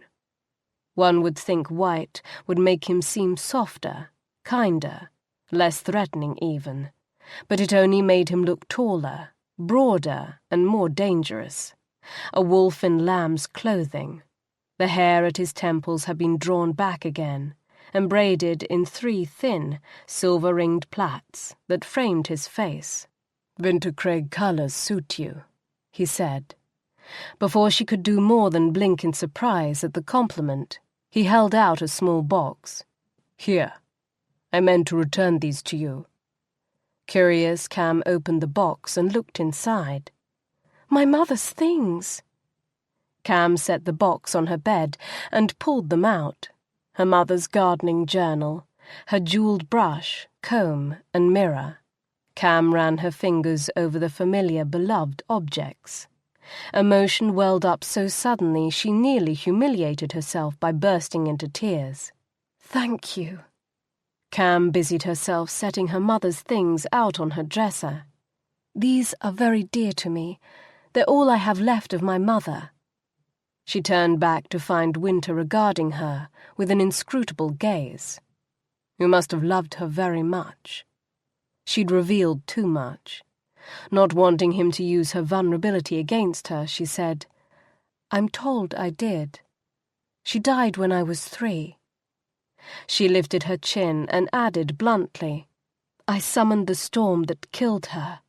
One would think white would make him seem softer, kinder, less threatening even, but it only made him look taller, broader, and more dangerous. A wolf in lamb's clothing. The hair at his temples had been drawn back again, and braided in 3 thin, silver-ringed plaits that framed his face. "Wintercraig colours suit you," he said. Before she could do more than blink in surprise at the compliment, he held out a small box. "Here. I meant to return these to you." Curious, Kham opened the box and looked inside. "My mother's things." Kham set the box on her bed and pulled them out. Her mother's gardening journal, her jewelled brush, comb, and mirror. Kham ran her fingers over the familiar, beloved objects. Emotion welled up so suddenly she nearly humiliated herself by bursting into tears. "Thank you." Kham busied herself setting her mother's things out on her dresser. "These are very dear to me. They're all I have left of my mother." She turned back to find Wynter regarding her with an inscrutable gaze. You must have loved her very much. She'd revealed too much. Not wanting him to use her vulnerability against her, she said, "I'm told I did. She died when I was 3. She lifted her chin and added bluntly, "I summoned the storm that killed her."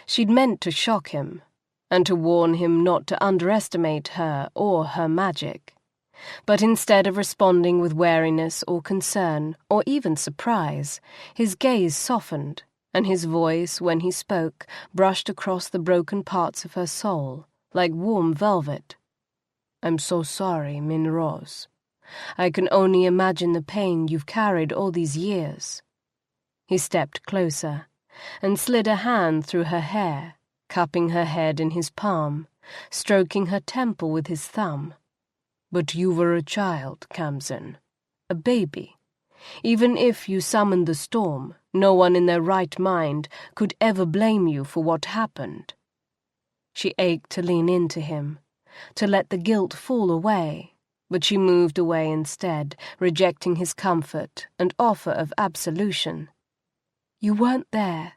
She'd meant to shock him, and to warn him not to underestimate her or her magic. But instead of responding with wariness or concern, or even surprise, his gaze softened, and his voice, when he spoke, brushed across the broken parts of her soul, like warm velvet. "I'm so sorry, Min Rose. I can only imagine the pain you've carried all these years." He stepped closer, and slid a hand through her hair, cupping her head in his palm, stroking her temple with his thumb. "But you were a child, Khamsin, a baby. Even if you summoned the storm, no one in their right mind could ever blame you for what happened." She ached to lean into him, to let the guilt fall away, but she moved away instead, rejecting his comfort and offer of absolution. "You weren't there.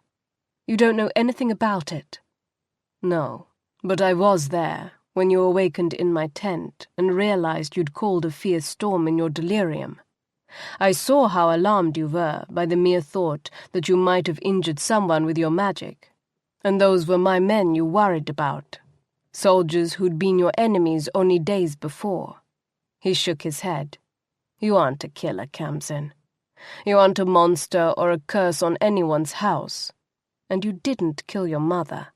You don't know anything about it." "No, but I was there when you awakened in my tent and realized you'd called a fierce storm in your delirium. I saw how alarmed you were by the mere thought that you might have injured someone with your magic, and those were my men you worried about, soldiers who'd been your enemies only days before." He shook his head. "You aren't a killer, Khamsin. You aren't a monster or a curse on anyone's house, and you didn't kill your mother."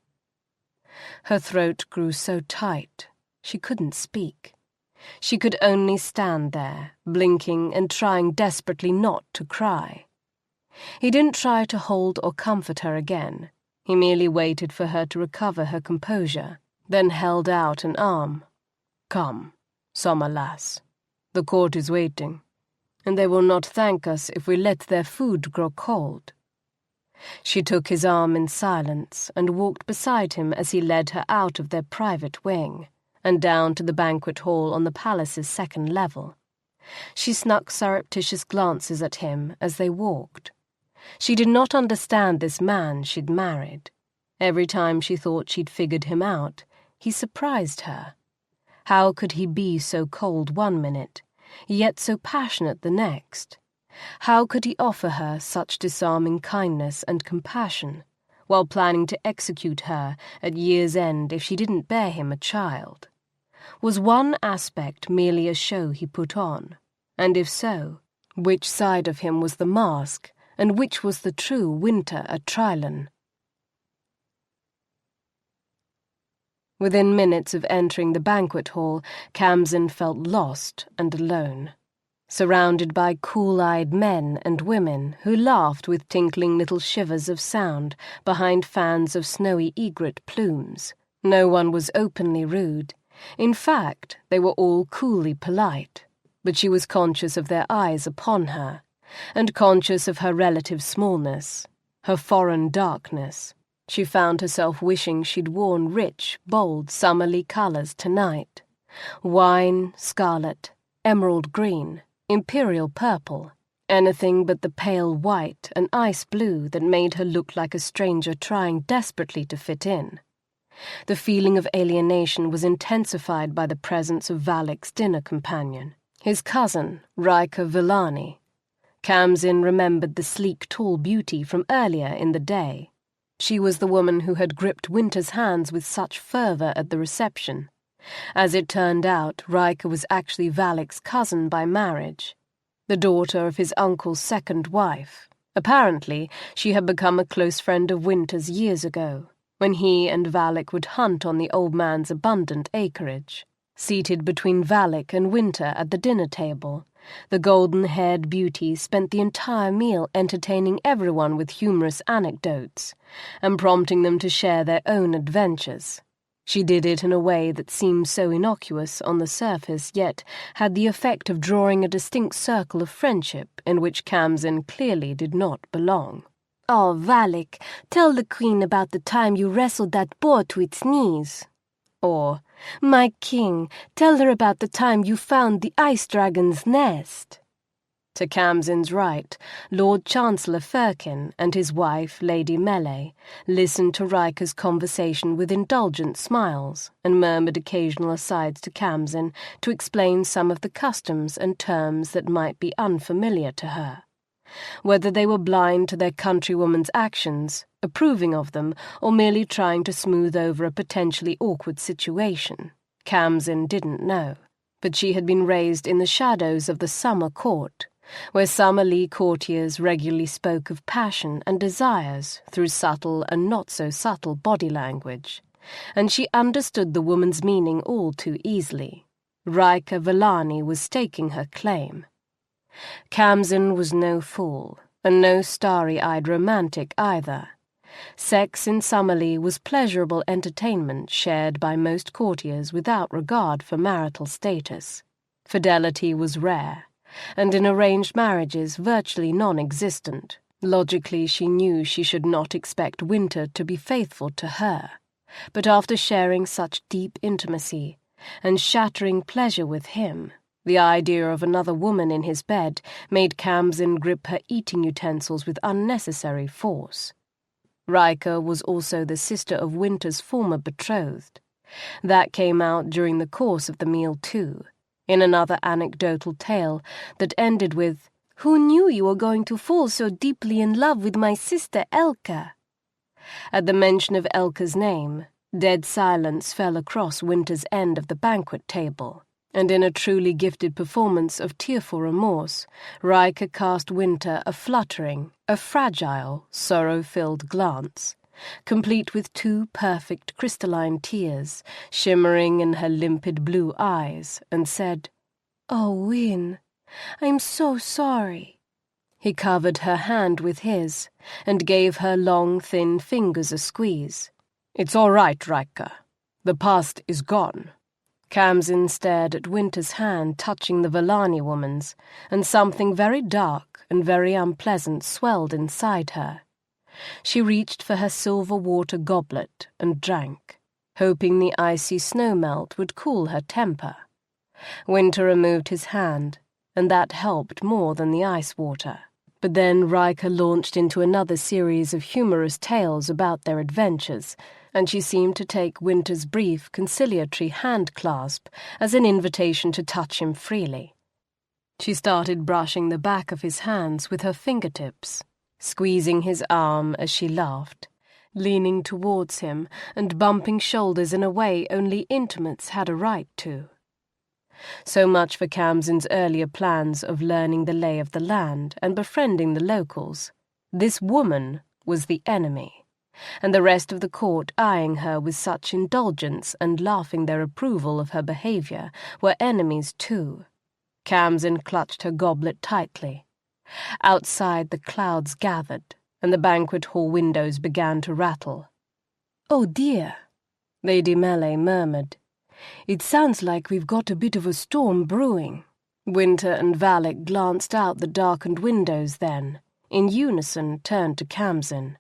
Her throat grew so tight, she couldn't speak. She could only stand there, blinking and trying desperately not to cry. He didn't try to hold or comfort her again. He merely waited for her to recover her composure, then held out an arm. "Come, summer lass. The court is waiting, and they will not thank us if we let their food grow cold." She took his arm in silence and walked beside him as he led her out of their private wing and down to the banquet hall on the palace's second level. She snuck surreptitious glances at him as they walked. She did not understand this man she'd married. Every time she thought she'd figured him out, he surprised her. How could he be so cold one minute, yet so passionate the next? How could he offer her such disarming kindness and compassion, while planning to execute her at year's end if she didn't bear him a child? Was one aspect merely a show he put on? And if so, which side of him was the mask, and which was the true Wynter Atrialan? Within minutes of entering the banquet hall, Khamsin felt lost and alone. Surrounded by cool-eyed men and women who laughed with tinkling little shivers of sound behind fans of snowy egret plumes. No one was openly rude. In fact, they were all coolly polite, but she was conscious of their eyes upon her, and conscious of her relative smallness, her foreign darkness. She found herself wishing she'd worn rich, bold Summerlea colours tonight. Wine, scarlet, emerald green, imperial purple, anything but the pale white and ice blue that made her look like a stranger trying desperately to fit in. The feeling of alienation was intensified by the presence of Valak's dinner companion, his cousin, Riker Villani. Khamsin remembered the sleek, tall beauty from earlier in the day. She was the woman who had gripped Wynter's hands with such fervour at the reception. As it turned out, Riker was actually Valak's cousin by marriage, the daughter of his uncle's second wife. Apparently, she had become a close friend of Wynter's years ago, when he and Valak would hunt on the old man's abundant acreage. Seated between Valak and Wynter at the dinner table, the golden-haired beauty spent the entire meal entertaining everyone with humorous anecdotes and prompting them to share their own adventures. She did it in a way that seemed so innocuous on the surface, yet had the effect of drawing a distinct circle of friendship in which Khamsin clearly did not belong. "Oh, Valak, tell the queen about the time you wrestled that boar to its knees." Or, "My king, tell her about the time you found the ice dragon's nest." To Khamsin's right, Lord Chancellor Firkin and his wife, Lady Melee, listened to Riker's conversation with indulgent smiles and murmured occasional asides to Khamsin to explain some of the customs and terms that might be unfamiliar to her. Whether they were blind to their countrywoman's actions, approving of them, or merely trying to smooth over a potentially awkward situation, Khamsin didn't know. but she had been raised in the shadows of the summer court, where Summerlea courtiers regularly spoke of passion and desires through subtle and not-so-subtle body language, and she understood the woman's meaning all too easily. Rika Villani was staking her claim. Khamsin was no fool, and no starry-eyed romantic either. Sex in Summerlea was pleasurable entertainment shared by most courtiers without regard for marital status. Fidelity was rare, and in arranged marriages virtually non-existent. Logically, she knew she should not expect Wynter to be faithful to her, but after sharing such deep intimacy and shattering pleasure with him, the idea of another woman in his bed made Khamsin grip her eating utensils with unnecessary force. Rika was also the sister of Wynter's former betrothed. That came out during the course of the meal too, in another anecdotal tale that ended with, "Who knew you were going to fall so deeply in love with my sister Elka?" At the mention of Elka's name, dead silence fell across Wynter's end of the banquet table, and in a truly gifted performance of tearful remorse, Rika cast Wynter a fluttering, a fragile, sorrow-filled glance, complete with 2 perfect crystalline tears shimmering in her limpid blue eyes, and said, "Oh, Wyn, I'm so sorry." He covered her hand with his and gave her long, thin fingers a squeeze. "It's all right, Rika. The past is gone." Khamsin stared at Wynter's hand touching the Villani woman's, and something very dark and very unpleasant swelled inside her. She reached for her silver water goblet and drank, hoping the icy snowmelt would cool her temper. Wynter removed his hand, and that helped more than the ice water. But then Rika launched into another series of humorous tales about their adventures, and she seemed to take Wynter's brief conciliatory hand-clasp as an invitation to touch him freely. She started brushing the back of his hands with her fingertips, squeezing his arm as she laughed, leaning towards him and bumping shoulders in a way only intimates had a right to. So much for Khamsin's earlier plans of learning the lay of the land and befriending the locals. This woman was the enemy, and the rest of the court eyeing her with such indulgence and laughing their approval of her behaviour were enemies too. Khamsin clutched her goblet tightly. Outside the clouds gathered, and the banquet hall windows began to rattle. "Oh dear," Lady Melee murmured. "It sounds like we've got a bit of a storm brewing." Wynter and Valak glanced out the darkened windows then, in unison turned to Khamsin.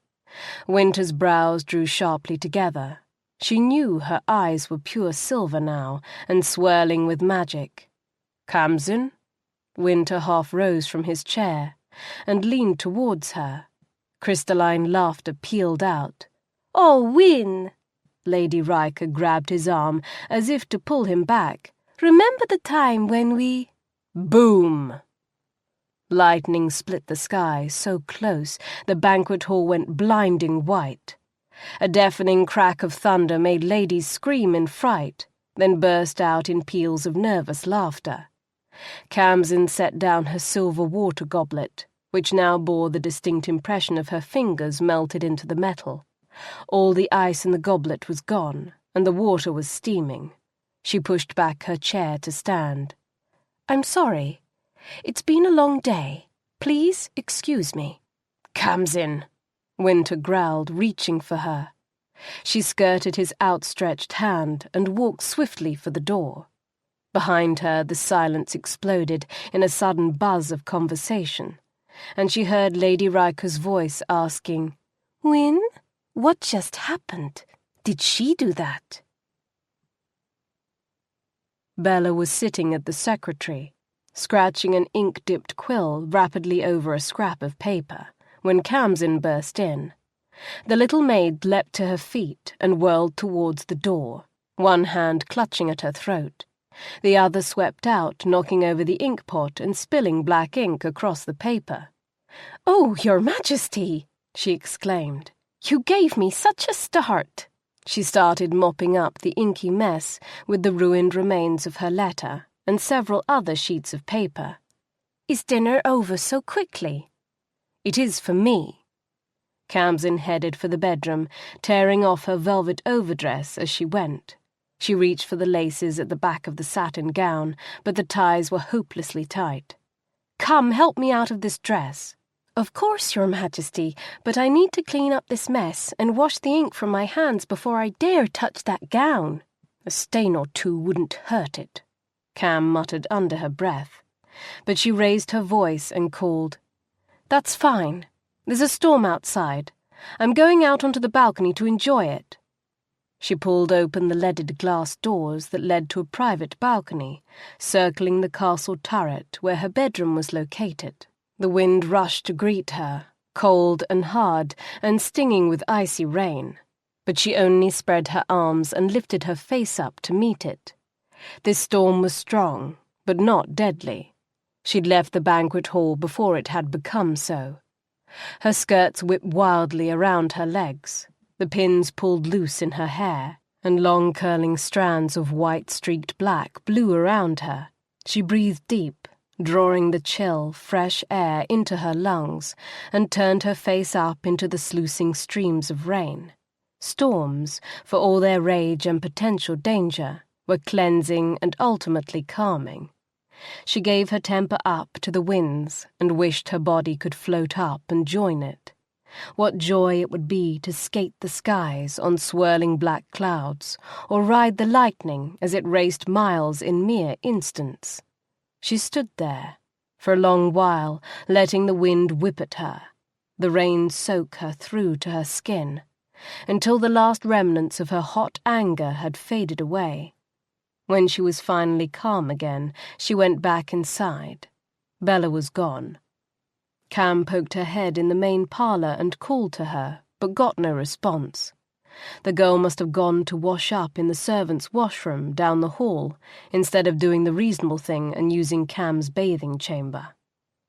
Wynter's brows drew sharply together. She knew her eyes were pure silver now, and swirling with magic. "Khamsin?" Wynter half rose from his chair, and leaned towards her. Crystalline laughter pealed out. "Oh, Wyn!" Lady Rika grabbed his arm as if to pull him back. "Remember the time when we—" Boom! Lightning split the sky so close the banquet hall went blinding white. A deafening crack of thunder made ladies scream in fright, then burst out in peals of nervous laughter. Khamsin set down her silver water goblet, which now bore the distinct impression of her fingers melted into the metal. All the ice in the goblet was gone, and the water was steaming. She pushed back her chair to stand. "I'm sorry. It's been a long day. Please excuse me." "Khamsin," Wynter growled, reaching for her. She skirted his outstretched hand and walked swiftly for the door. Behind her, the silence exploded in a sudden buzz of conversation, and she heard Lady Rika's voice asking, "Wyn, what just happened? Did she do that?" Bella was sitting at the secretary, scratching an ink-dipped quill rapidly over a scrap of paper, when Khamsin burst in. The little maid leapt to her feet and whirled towards the door, one hand clutching at her throat. The other swept out, knocking over the ink pot and spilling black ink across the paper. "Oh, Your Majesty!" she exclaimed. "You gave me such a start!" She started mopping up the inky mess with the ruined remains of her letter, and several other sheets of paper. "Is dinner over so quickly?" "It is for me." Khamsin headed for the bedroom, tearing off her velvet overdress as she went. She reached for the laces at the back of the satin gown, but the ties were hopelessly tight. "Come, help me out of this dress." "Of course, Your Majesty, but I need to clean up this mess and wash the ink from my hands before I dare touch that gown." "A stain or two wouldn't hurt it," Kham muttered under her breath. But she raised her voice and called, "That's fine. There's a storm outside. I'm going out onto the balcony to enjoy it." She pulled open the leaded glass doors that led to a private balcony, circling the castle turret where her bedroom was located. The wind rushed to greet her, cold and hard and stinging with icy rain, but she only spread her arms and lifted her face up to meet it. This storm was strong, but not deadly. She'd left the banquet hall before it had become so. Her skirts whipped wildly around her legs, the pins pulled loose in her hair, and long curling strands of white-streaked black blew around her. She breathed deep, drawing the chill, fresh air into her lungs, and turned her face up into the sluicing streams of rain. Storms, for all their rage and potential danger, were cleansing and ultimately calming. She gave her temper up to the winds and wished her body could float up and join it. What joy it would be to skate the skies on swirling black clouds, or ride the lightning as it raced miles in mere instants. She stood there, for a long while, letting the wind whip at her, the rain soak her through to her skin, until the last remnants of her hot anger had faded away. When she was finally calm again, she went back inside. Bella was gone. Kham poked her head in the main parlour and called to her, but got no response. The girl must have gone to wash up in the servants' washroom down the hall, instead of doing the reasonable thing and using Kham's bathing chamber.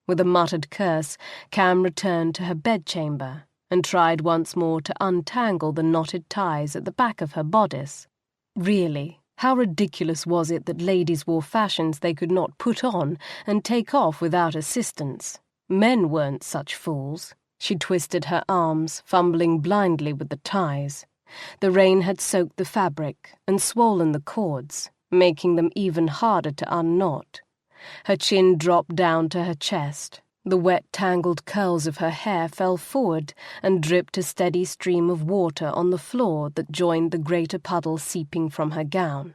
With a muttered curse, Kham returned to her bedchamber and tried once more to untangle the knotted ties at the back of her bodice. Really, how ridiculous was it that ladies wore fashions they could not put on and take off without assistance? Men weren't such fools. She twisted her arms, fumbling blindly with the ties. The rain had soaked the fabric and swollen the cords, making them even harder to unknot. Her chin dropped down to her chest. The wet, tangled curls of her hair fell forward and dripped a steady stream of water on the floor that joined the greater puddle seeping from her gown.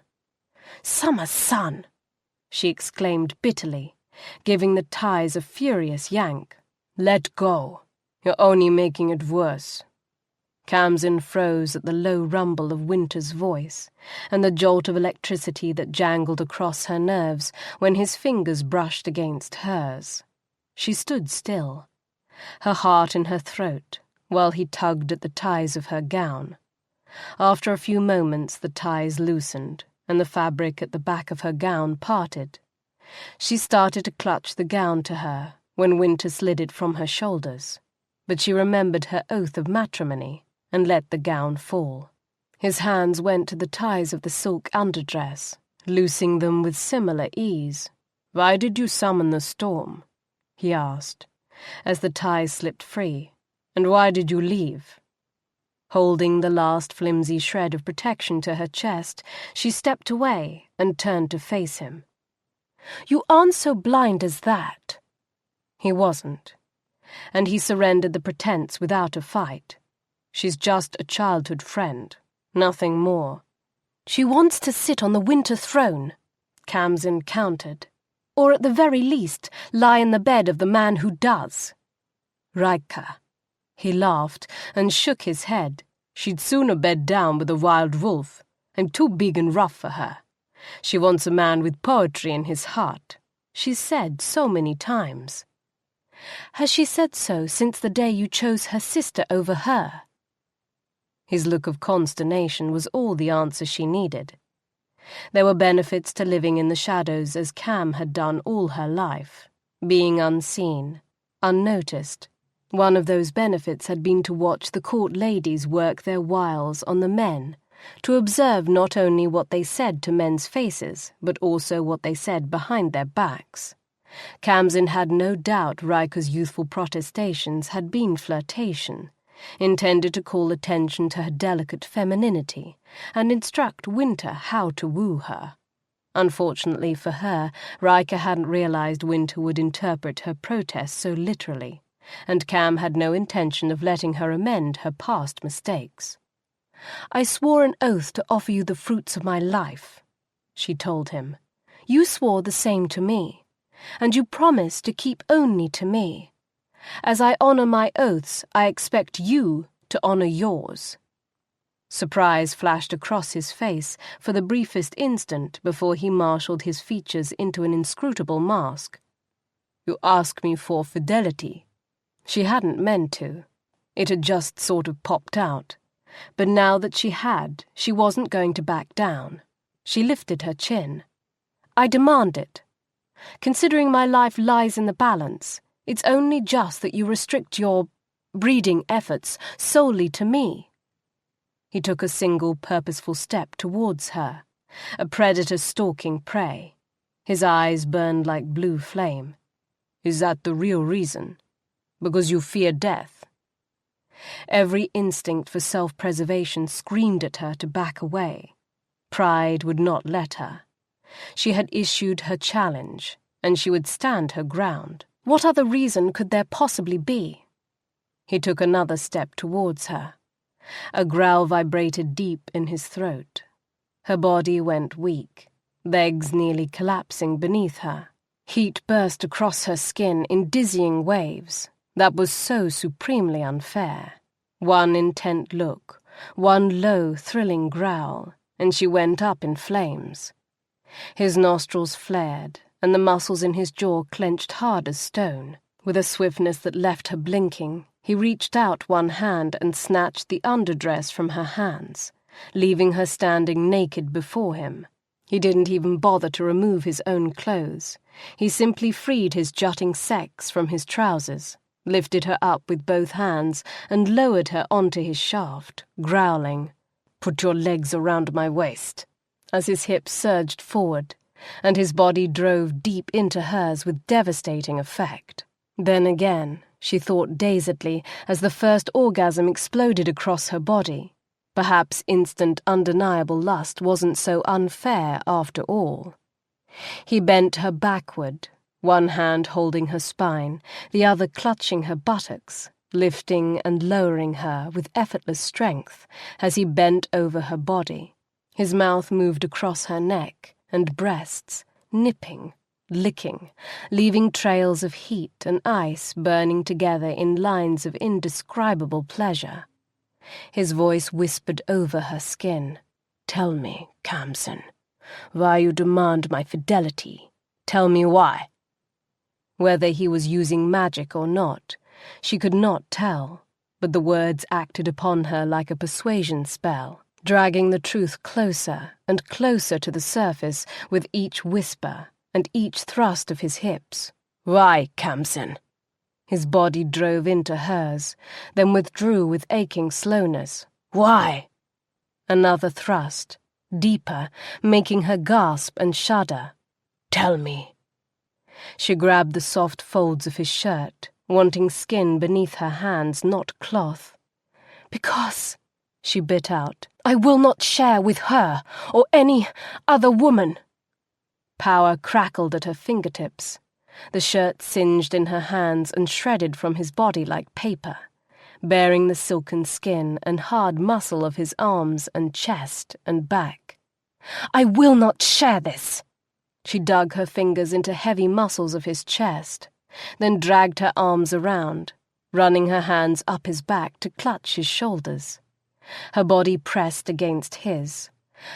"Summer sun!" she exclaimed bitterly, giving the ties a furious yank. "Let go. You're only making it worse." Khamsin froze at the low rumble of Wynter's voice, and the jolt of electricity that jangled across her nerves when his fingers brushed against hers. She stood still, her heart in her throat, while he tugged at the ties of her gown. After a few moments the ties loosened, and the fabric at the back of her gown parted. She started to clutch the gown to her when Wynter slid it from her shoulders, but she remembered her oath of matrimony and let the gown fall. His hands went to the ties of the silk underdress, loosing them with similar ease. "Why did you summon the storm?" he asked, as the ties slipped free. "And why did you leave?" Holding the last flimsy shred of protection to her chest, she stepped away and turned to face him. "You aren't so blind as that." He wasn't, and he surrendered the pretense without a fight. "She's just a childhood friend, nothing more." "She wants to sit on the Wynter throne," Khamsin countered. "Or at the very least, lie in the bed of the man who does." "Rika." He laughed and shook his head. "She'd sooner bed down with a wild wolf. I'm too big and rough for her. She wants a man with poetry in his heart. She's said so many times." "Has she said so since the day you chose her sister over her?" His look of consternation was all the answer she needed. There were benefits to living in the shadows as Kham had done all her life, being unseen, unnoticed. One of those benefits had been to watch the court ladies work their wiles on the men, to observe not only what they said to men's faces, but also what they said behind their backs. Khamsin had no doubt Riker's youthful protestations had been flirtation, intended to call attention to her delicate femininity and instruct Wynter how to woo her. Unfortunately for her, Riker hadn't realized Wynter would interpret her protest so literally, and Kham had no intention of letting her amend her past mistakes. "I swore an oath to offer you the fruits of my life," she told him. "You swore the same to me, and you promised to keep only to me. As I honor my oaths, I expect you to honor yours." Surprise flashed across his face for the briefest instant before he marshaled his features into an inscrutable mask. "You ask me for fidelity." She hadn't meant to. It had just sort of popped out. But now that she had, she wasn't going to back down. She lifted her chin. "I demand it. Considering my life lies in the balance, it's only just that you restrict your breeding efforts solely to me." He took a single purposeful step towards her, a predator stalking prey. His eyes burned like blue flame. "Is that the real reason? Because you fear death?" Every instinct for self-preservation screamed at her to back away. Pride would not let her. She had issued her challenge, and she would stand her ground. What other reason could there possibly be? He took another step towards her. A growl vibrated deep in his throat. Her body went weak, legs nearly collapsing beneath her. Heat burst across her skin in dizzying waves. That was so supremely unfair. One intent look, one low, thrilling growl, and she went up in flames. His nostrils flared, and the muscles in his jaw clenched hard as stone. With a swiftness that left her blinking, he reached out one hand and snatched the underdress from her hands, leaving her standing naked before him. He didn't even bother to remove his own clothes. He simply freed his jutting sex from his trousers, lifted her up with both hands, and lowered her onto his shaft, growling, "Put your legs around my waist," as his hips surged forward, and his body drove deep into hers with devastating effect. Then again, she thought dazedly as the first orgasm exploded across her body. Perhaps instant undeniable lust wasn't so unfair after all. He bent her backward, one hand holding her spine, the other clutching her buttocks, lifting and lowering her with effortless strength as he bent over her body. His mouth moved across her neck and breasts, nipping, licking, leaving trails of heat and ice burning together in lines of indescribable pleasure. His voice whispered over her skin. "Tell me, Khamsin, why you demand my fidelity. Tell me why." Whether he was using magic or not, she could not tell, but the words acted upon her like a persuasion spell, dragging the truth closer and closer to the surface with each whisper and each thrust of his hips. "Why, Khamsin?" His body drove into hers, then withdrew with aching slowness. "Why?" Another thrust, deeper, making her gasp and shudder. "Tell me." She grabbed the soft folds of his shirt, wanting skin beneath her hands, not cloth. "Because," she bit out, "I will not share with her or any other woman." Power crackled at her fingertips. The shirt singed in her hands and shredded from his body like paper, bearing the silken skin and hard muscle of his arms and chest and back. "I will not share this." She dug her fingers into heavy muscles of his chest, then dragged her arms around, running her hands up his back to clutch his shoulders. Her body pressed against his.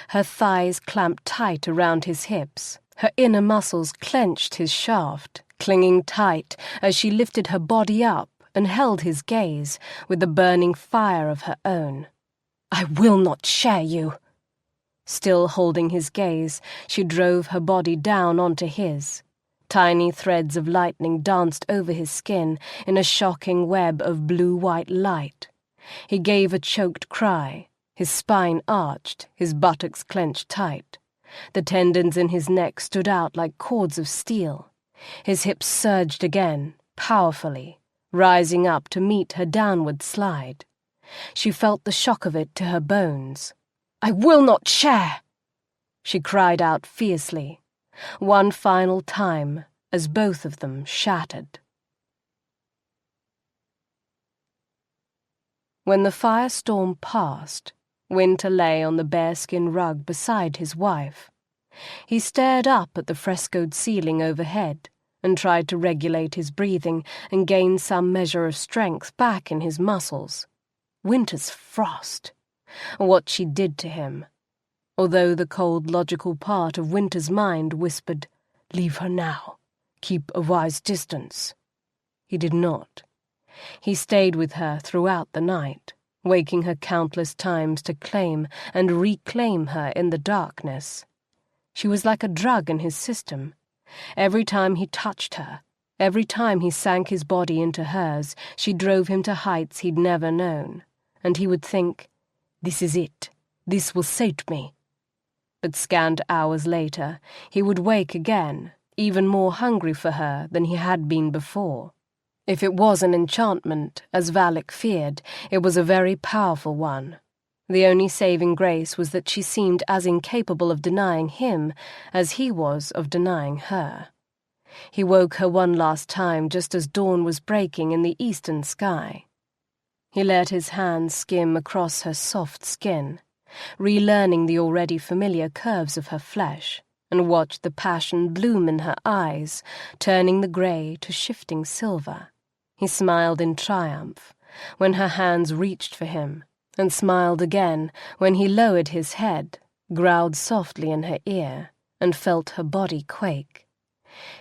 Her thighs clamped tight around his hips. Her inner muscles clenched his shaft, clinging tight as she lifted her body up and held his gaze with the burning fire of her own. "I will not share you." Still holding his gaze, she drove her body down onto his. Tiny threads of lightning danced over his skin in a shocking web of blue-white light. He gave a choked cry, His spine arched, his buttocks clenched tight. The tendons in his neck stood out like cords of steel. His hips surged again, powerfully, rising up to meet her downward slide. She felt the shock of it to her bones. "I will not share!" she cried out fiercely, one final time as both of them shattered. When the firestorm passed, Wynter lay on the bearskin rug beside his wife. He stared up at the frescoed ceiling overhead and tried to regulate his breathing and gain some measure of strength back in his muscles. Winter's frost. What she did to him. Although the cold, logical part of Winter's mind whispered, "Leave her now. Keep a wise distance." He did not. He stayed with her throughout the night, waking her countless times to claim and reclaim her in the darkness. She was like a drug in his system. Every time he touched her, every time he sank his body into hers, she drove him to heights he'd never known, and he would think, "This is it. This will sate me." But scant hours later, he would wake again, even more hungry for her than he had been before. If it was an enchantment, as Valak feared, it was a very powerful one. The only saving grace was that she seemed as incapable of denying him as he was of denying her. He woke her one last time just as dawn was breaking in the eastern sky. He let his hands skim across her soft skin, relearning the already familiar curves of her flesh, and watched the passion bloom in her eyes, turning the grey to shifting silver. He smiled in triumph when her hands reached for him, and smiled again when he lowered his head, growled softly in her ear, and felt her body quake.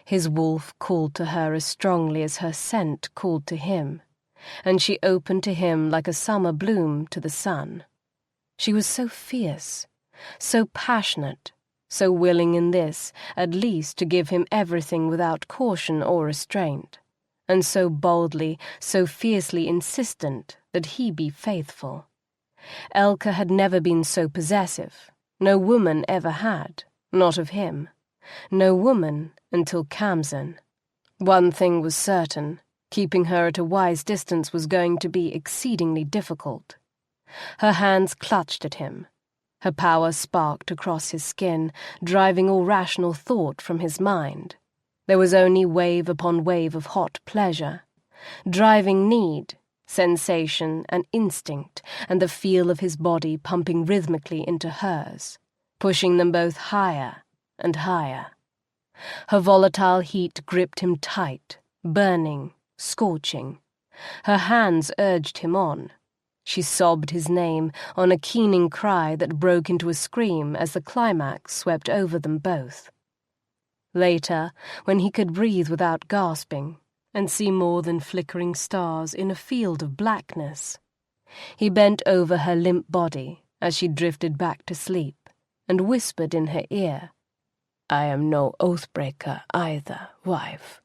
His wolf called to her as strongly as her scent called to him, and she opened to him like a summer bloom to the sun. She was so fierce, so passionate, so willing in this, at least, to give him everything without caution or restraint, and so boldly, so fiercely insistent that he be faithful. Elka had never been so possessive. No woman ever had, not of him. No woman until Khamsin. One thing was certain, keeping her at a wise distance was going to be exceedingly difficult. Her hands clutched at him. Her power sparked across his skin, driving all rational thought from his mind. There was only wave upon wave of hot pleasure, driving need, sensation and instinct, and the feel of his body pumping rhythmically into hers, pushing them both higher and higher. Her volatile heat gripped him tight, burning, scorching. Her hands urged him on. She sobbed his name on a keening cry that broke into a scream as the climax swept over them both. Later, when he could breathe without gasping and see more than flickering stars in a field of blackness, he bent over her limp body as she drifted back to sleep and whispered in her ear, "I am no oathbreaker either, wife.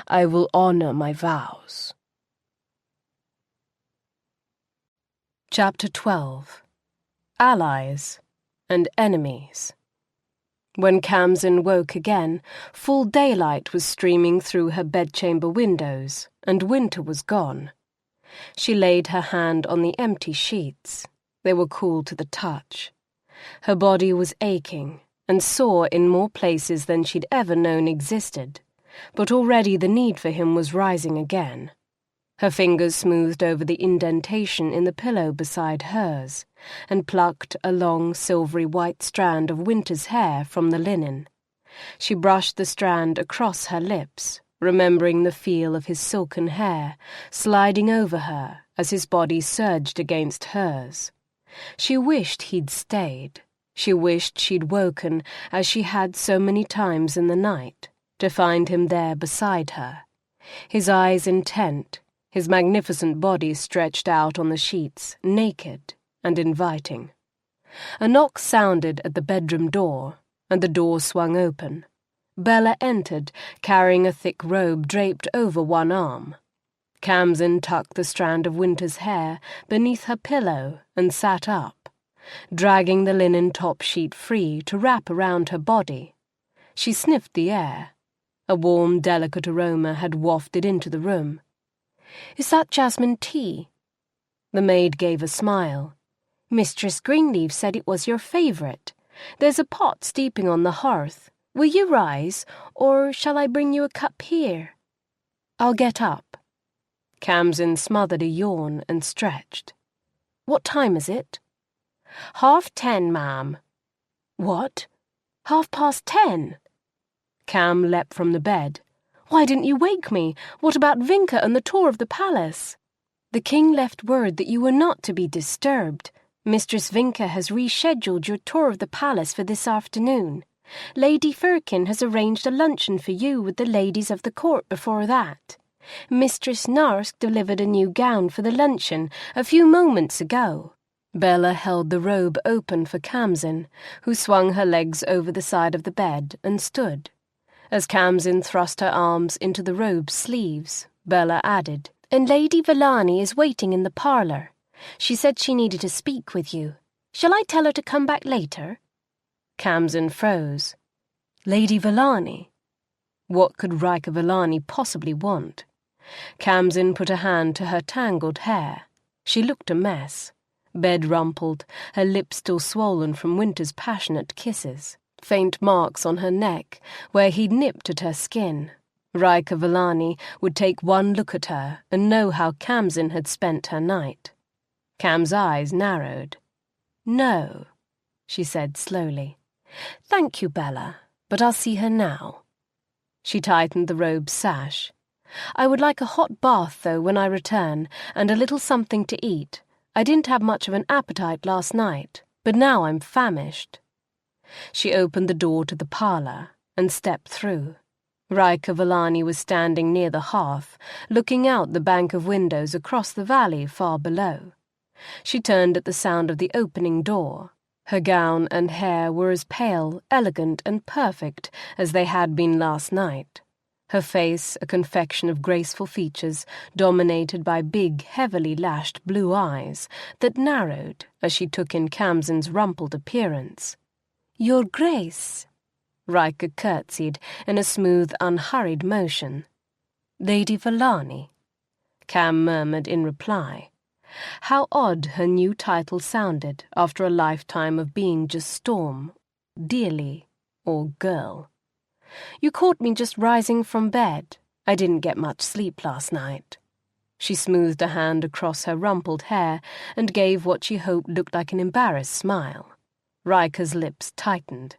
I will honor my vows." Chapter 12. Allies and Enemies. When Khamsin woke again, full daylight was streaming through her bedchamber windows, and Wynter was gone. She laid her hand on the empty sheets. They were cool to the touch. Her body was aching, and sore in more places than she'd ever known existed, but already the need for him was rising again. Her fingers smoothed over the indentation in the pillow beside hers, and plucked a long silvery white strand of Wynter's hair from the linen. She brushed the strand across her lips, remembering the feel of his silken hair sliding over her as his body surged against hers. She wished he'd stayed. She wished she'd woken, as she had so many times in the night, to find him there beside her, his eyes intent, his magnificent body stretched out on the sheets, naked and inviting. A knock sounded at the bedroom door, and the door swung open. Bella entered, carrying a thick robe draped over one arm. Khamsin tucked the strand of Wynter's hair beneath her pillow and sat up, dragging the linen top sheet free to wrap around her body. She sniffed the air. A warm, delicate aroma had wafted into the room. "Is that jasmine tea?" The maid gave a smile. "Mistress Greenleaf said it was your favourite. There's a pot steeping on the hearth. Will you rise, or shall I bring you a cup here?" "I'll get up." Khamsin smothered a yawn and stretched. "What time is it?" 10:30, ma'am." "What? 10:30?" Kham leapt from the bed. "Why didn't you wake me? What about Wynter and the tour of the palace?" "The king left word that you were not to be disturbed. Mistress Wynter has rescheduled your tour of the palace for this afternoon. Lady Firkin has arranged a luncheon for you with the ladies of the court before that. Mistress Narsk delivered a new gown for the luncheon a few moments ago." Bella held the robe open for Khamsin, who swung her legs over the side of the bed and stood. As Khamsin thrust her arms into the robe's sleeves, Bella added, "And Lady Villani is waiting in the parlour. She said she needed to speak with you. Shall I tell her to come back later?" Khamsin froze. Lady Villani? What could Riker Villani possibly want? Khamsin put a hand to her tangled hair. She looked a mess. Bed-rumpled, her lips still swollen from Wynter's passionate kisses. Faint marks on her neck, where he'd nipped at her skin. Riker Villani would take one look at her and know how Khamsin had spent her night. Kham's eyes narrowed. "No," she said slowly. "Thank you, Bella, but I'll see her now." She tightened the robe's sash. "I would like a hot bath, though, when I return, and a little something to eat. I didn't have much of an appetite last night, but now I'm famished." She opened the door to the parlour and stepped through. Riker Villani was standing near the hearth, looking out the bank of windows across the valley far below. She turned at the sound of the opening door. Her gown and hair were as pale, elegant, and perfect as they had been last night. Her face, a confection of graceful features, dominated by big, heavily lashed blue eyes that narrowed as she took in Khamsin's rumpled appearance. "Your Grace," Riker curtsied in a smooth, unhurried motion. "Lady Villani," Kham murmured in reply. How odd her new title sounded after a lifetime of being just Storm, Dearly, or Girl. "You caught me just rising from bed. I didn't get much sleep last night." She smoothed a hand across her rumpled hair and gave what she hoped looked like an embarrassed smile. Riker's lips tightened,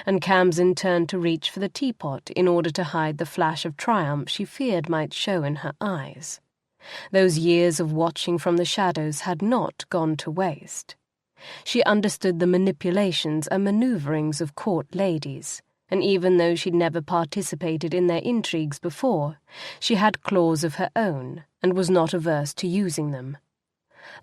and Khamsin turned to reach for the teapot in order to hide the flash of triumph she feared might show in her eyes. Those years of watching from the shadows had not gone to waste. She understood the manipulations and manoeuvrings of court ladies, and even though she'd never participated in their intrigues before, she had claws of her own and was not averse to using them.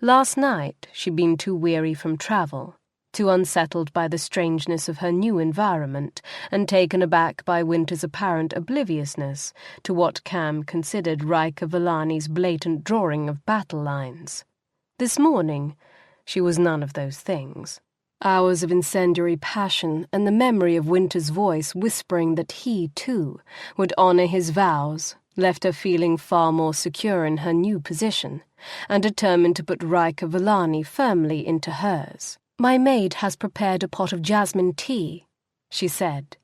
Last night she'd been too weary from travel, too unsettled by the strangeness of her new environment, and taken aback by Wynter's apparent obliviousness to what Kham considered Riker Villani's blatant drawing of battle lines. This morning, she was none of those things. Hours of incendiary passion and the memory of Wynter's voice whispering that he, too, would honour his vows left her feeling far more secure in her new position, and determined to put Riker Villani firmly into hers. "My maid has prepared a pot of jasmine tea," she said,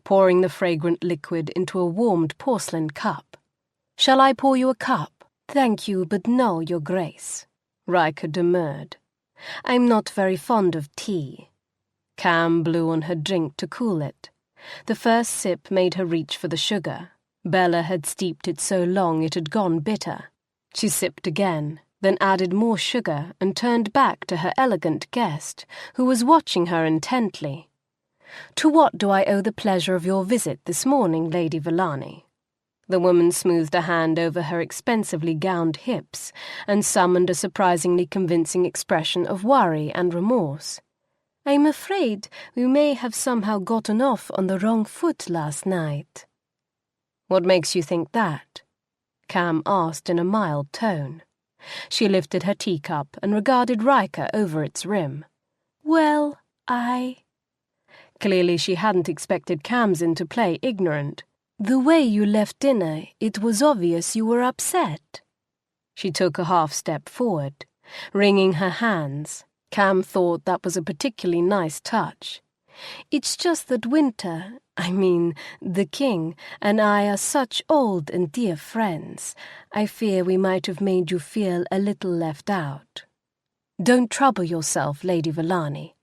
pouring the fragrant liquid into a warmed porcelain cup. "Shall I pour you a cup?" "Thank you, but no, Your Grace," Riker demurred. "I'm not very fond of tea." Kham blew on her drink to cool it. The first sip made her reach for the sugar. Bella had steeped it so long it had gone bitter. She sipped again, then added more sugar and turned back to her elegant guest, who was watching her intently. "To what do I owe the pleasure of your visit this morning, Lady Villani?" The woman smoothed a hand over her expensively gowned hips and summoned a surprisingly convincing expression of worry and remorse. "I'm afraid we may have somehow gotten off on the wrong foot last night." "What makes you think that?" Kham asked in a mild tone. She lifted her teacup and regarded Riker over its rim. Well, Clearly she hadn't expected Khamsin to play ignorant. The way you left dinner, it was obvious you were upset. She took a half-step forward, wringing her hands. Kham thought that was a particularly nice touch. It's just that Wynter, the king, and I are such old and dear friends. I fear we might have made you feel a little left out. Don't trouble yourself, Lady Villani.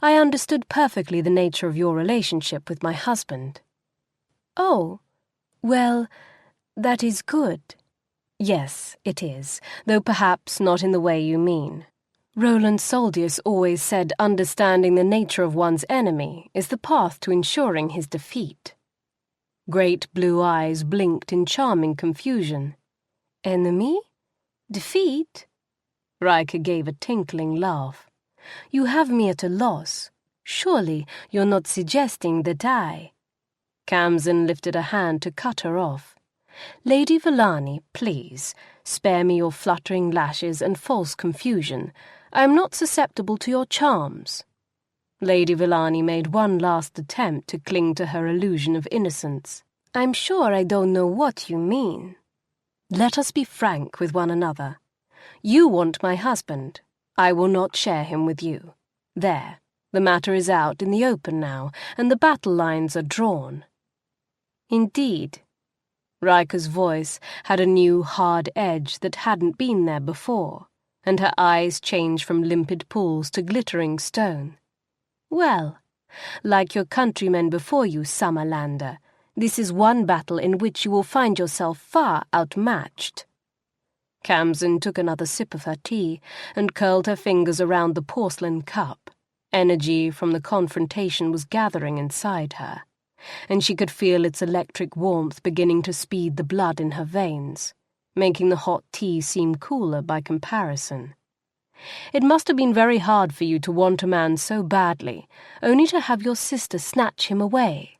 I understood perfectly the nature of your relationship with my husband. Oh, well, that is good. Yes, it is, though perhaps not in the way you mean. Roland Soldius always said understanding the nature of one's enemy is the path to ensuring his defeat. Great blue eyes blinked in charming confusion. Enemy? Defeat? Riker gave a tinkling laugh. You have me at a loss. Surely you're not suggesting that I... Khamsin lifted a hand to cut her off. Lady Villani, please, spare me your fluttering lashes and false confusion. I am not susceptible to your charms. Lady Villani made one last attempt to cling to her illusion of innocence. I'm sure I don't know what you mean. Let us be frank with one another. You want my husband. I will not share him with you. There, the matter is out in the open now, and the battle lines are drawn. Indeed. Riker's voice had a new, hard edge that hadn't been there before, and her eyes changed from limpid pools to glittering stone. Well, like your countrymen before you, Summerlander, this is one battle in which you will find yourself far outmatched. Khamsin took another sip of her tea and curled her fingers around the porcelain cup. Energy from the confrontation was gathering inside her, and she could feel its electric warmth beginning to speed the blood in her veins, making the hot tea seem cooler by comparison. It must have been very hard for you to want a man so badly, only to have your sister snatch him away.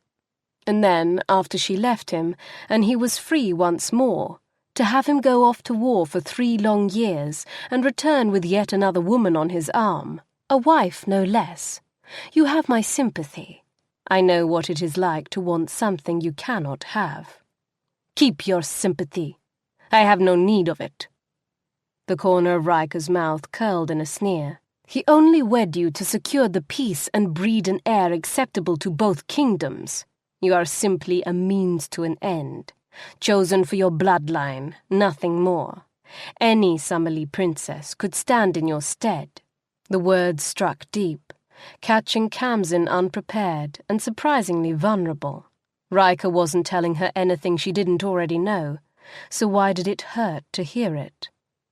And then, after she left him, and he was free once more, to have him go off to war for 3 long years and return with yet another woman on his arm, a wife no less. You have my sympathy. I know what it is like to want something you cannot have. Keep your sympathy. I have no need of it. The corner of Riker's mouth curled in a sneer. He only wed you to secure the peace and breed an heir acceptable to both kingdoms. You are simply a means to an end, chosen for your bloodline, nothing more. Any Summerlea princess could stand in your stead. The words struck deep, catching Khamsin unprepared and surprisingly vulnerable. Riker wasn't telling her anything she didn't already know, so why did it hurt to hear it?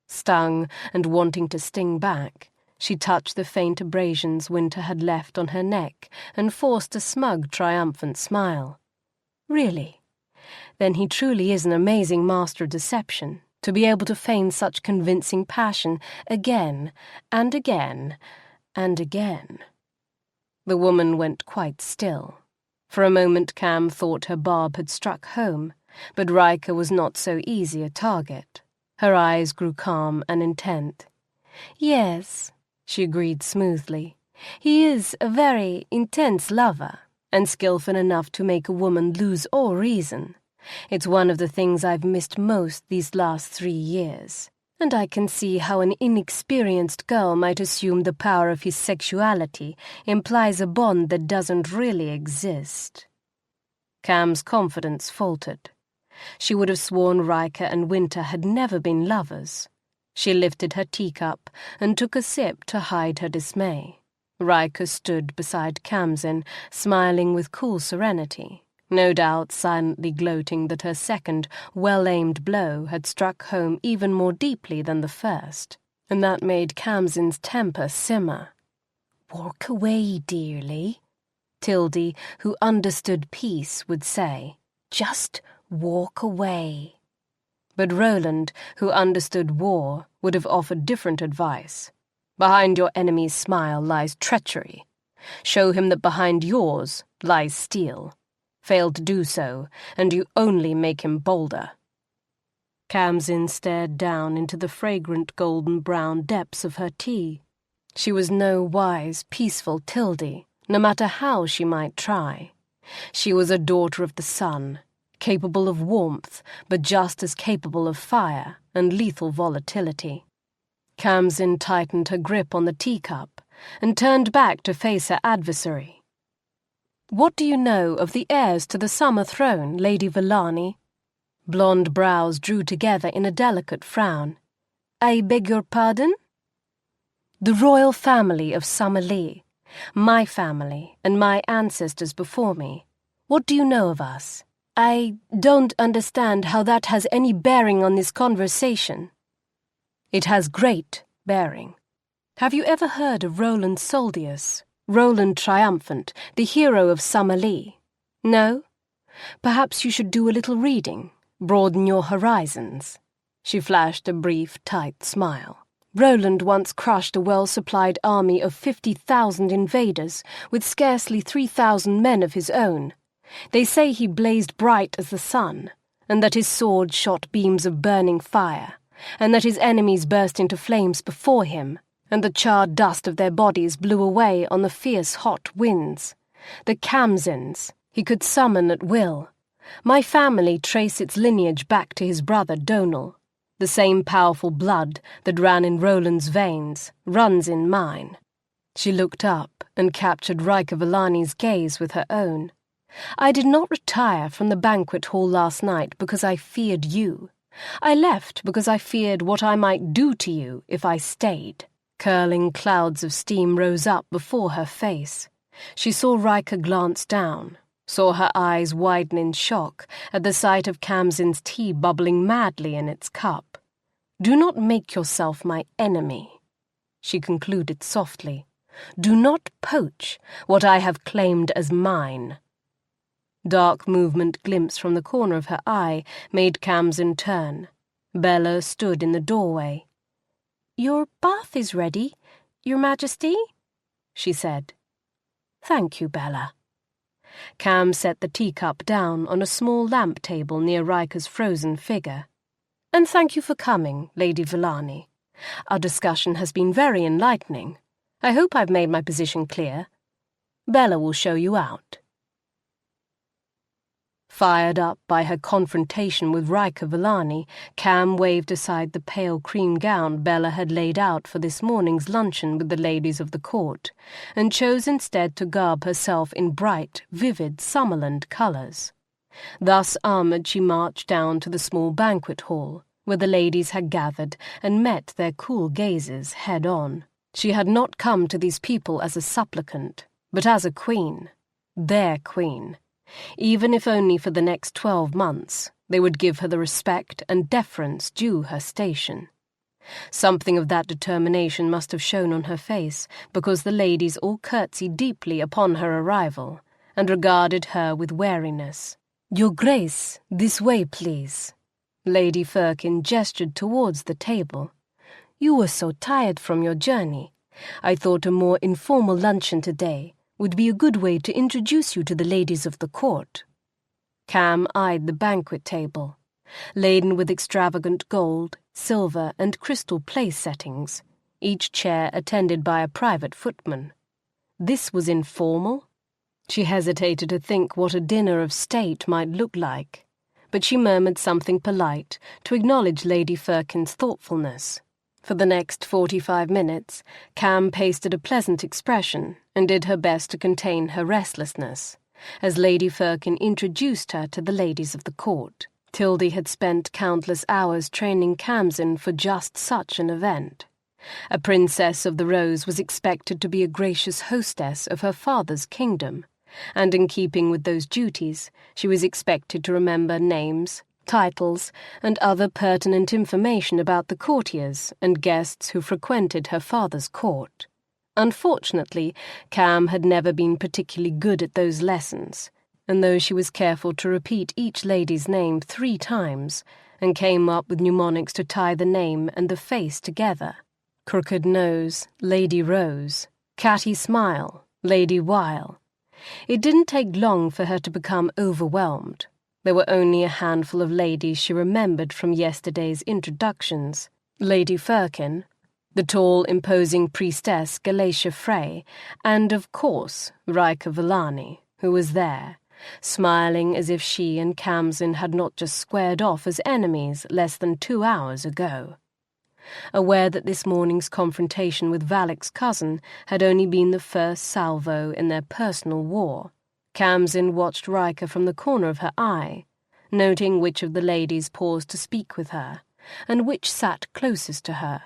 Stung and wanting to sting back, she touched the faint abrasions Wynter had left on her neck and forced a smug, triumphant smile. Really? Then he truly is an amazing master of deception, to be able to feign such convincing passion again and again and again. The woman went quite still. For a moment Kham thought her barb had struck home, but Riker was not so easy a target. Her eyes grew calm and intent. Yes, she agreed smoothly. He is a very intense lover, and skillful enough to make a woman lose all reason. It's one of the things I've missed most these last 3 years, and I can see how an inexperienced girl might assume the power of his sexuality implies a bond that doesn't really exist. Kham's confidence faltered. She would have sworn Riker and Wynter had never been lovers. She lifted her teacup and took a sip to hide her dismay. Riker stood beside Khamsin, smiling with cool serenity, no doubt silently gloating that her second, well-aimed blow had struck home even more deeply than the first, and that made Khamsin's temper simmer. "Walk away, dearly," Tildy, who understood peace, would say. "Just walk away." But Roland, who understood war, would have offered different advice. Behind your enemy's smile lies treachery. Show him that behind yours lies steel. Fail to do so, and you only make him bolder. Khamsin stared down into the fragrant golden-brown depths of her tea. She was no wise, peaceful Tildy, no matter how she might try. She was a daughter of the sun, capable of warmth, but just as capable of fire and lethal volatility. Khamsin tightened her grip on the teacup and turned back to face her adversary. "What do you know of the heirs to the summer throne, Lady Villani?" Blonde brows drew together in a delicate frown. "I beg your pardon?" "The royal family of Summerlea, my family and my ancestors before me. What do you know of us?" "I don't understand how that has any bearing on this conversation." "It has great bearing. Have you ever heard of Roland Soldius, Roland Triumphant, the hero of Summerlea? No? Perhaps you should do a little reading, broaden your horizons." She flashed a brief, tight smile. "Roland once crushed a well-supplied army of 50,000 invaders with scarcely 3,000 men of his own. They say he blazed bright as the sun, and that his sword shot beams of burning fire, and that his enemies burst into flames before him, and the charred dust of their bodies blew away on the fierce hot winds. The Khamsins he could summon at will. My family trace its lineage back to his brother Donal. The same powerful blood that ran in Roland's veins runs in mine." She looked up and captured Riker Villani's gaze with her own. "I did not retire from the banquet hall last night because I feared you. I left because I feared what I might do to you if I stayed." Curling clouds of steam rose up before her face. She saw Riker glance down, saw her eyes widen in shock at the sight of Khamsin's tea bubbling madly in its cup. "Do not make yourself my enemy," she concluded softly. "Do not poach what I have claimed as mine." Dark movement glimpsed from the corner of her eye made Khamsin turn. Bella stood in the doorway. "Your bath is ready, Your Majesty," she said. "Thank you, Bella." Kham set the teacup down on a small lamp table near Riker's frozen figure. "And thank you for coming, Lady Villani. Our discussion has been very enlightening. I hope I've made my position clear. Bella will show you out." Fired up by her confrontation with Riker Villani, Kham waved aside the pale cream gown Bella had laid out for this morning's luncheon with the ladies of the court, and chose instead to garb herself in bright, vivid Summerland colours. Thus armoured she marched down to the small banquet hall, where the ladies had gathered and met their cool gazes head-on. She had not come to these people as a supplicant, but as a queen, their queen. Even if only for the next 12 months, they would give her the respect and deference due her station. Something of that determination must have shown on her face, because the ladies all curtsied deeply upon her arrival, and regarded her with wariness. "Your Grace, this way, please." Lady Firkin gestured towards the table. "You were so tired from your journey. I thought a more informal luncheon today would be a good way to introduce you to the ladies of the court." Kham eyed the banquet table, laden with extravagant gold, silver, and crystal place settings, each chair attended by a private footman. This was informal? She hesitated to think what a dinner of state might look like, but she murmured something polite to acknowledge Lady Firkin's thoughtfulness. For the next 45 minutes, Kham pasted a pleasant expression and did her best to contain her restlessness, as Lady Firkin introduced her to the ladies of the court. Tildy had spent countless hours training Khamsin for just such an event. A princess of the Rose was expected to be a gracious hostess of her father's kingdom, and in keeping with those duties, she was expected to remember names, titles, and other pertinent information about the courtiers and guests who frequented her father's court. Unfortunately, Kham had never been particularly good at those lessons, and though she was careful to repeat each lady's name 3 times, and came up with mnemonics to tie the name and the face together. Crooked Nose, Lady Rose; Catty Smile, Lady Weil. It didn't take long for her to become overwhelmed. There were only a handful of ladies she remembered from yesterday's introductions. Lady Firkin, the tall, imposing priestess Galatia Frey, and, of course, Riker Villani, who was there, smiling as if she and Khamsin had not just squared off as enemies less than 2 hours ago. Aware that this morning's confrontation with Valak's cousin had only been the first salvo in their personal war, Khamsin watched Riker from the corner of her eye, noting which of the ladies paused to speak with her, and which sat closest to her.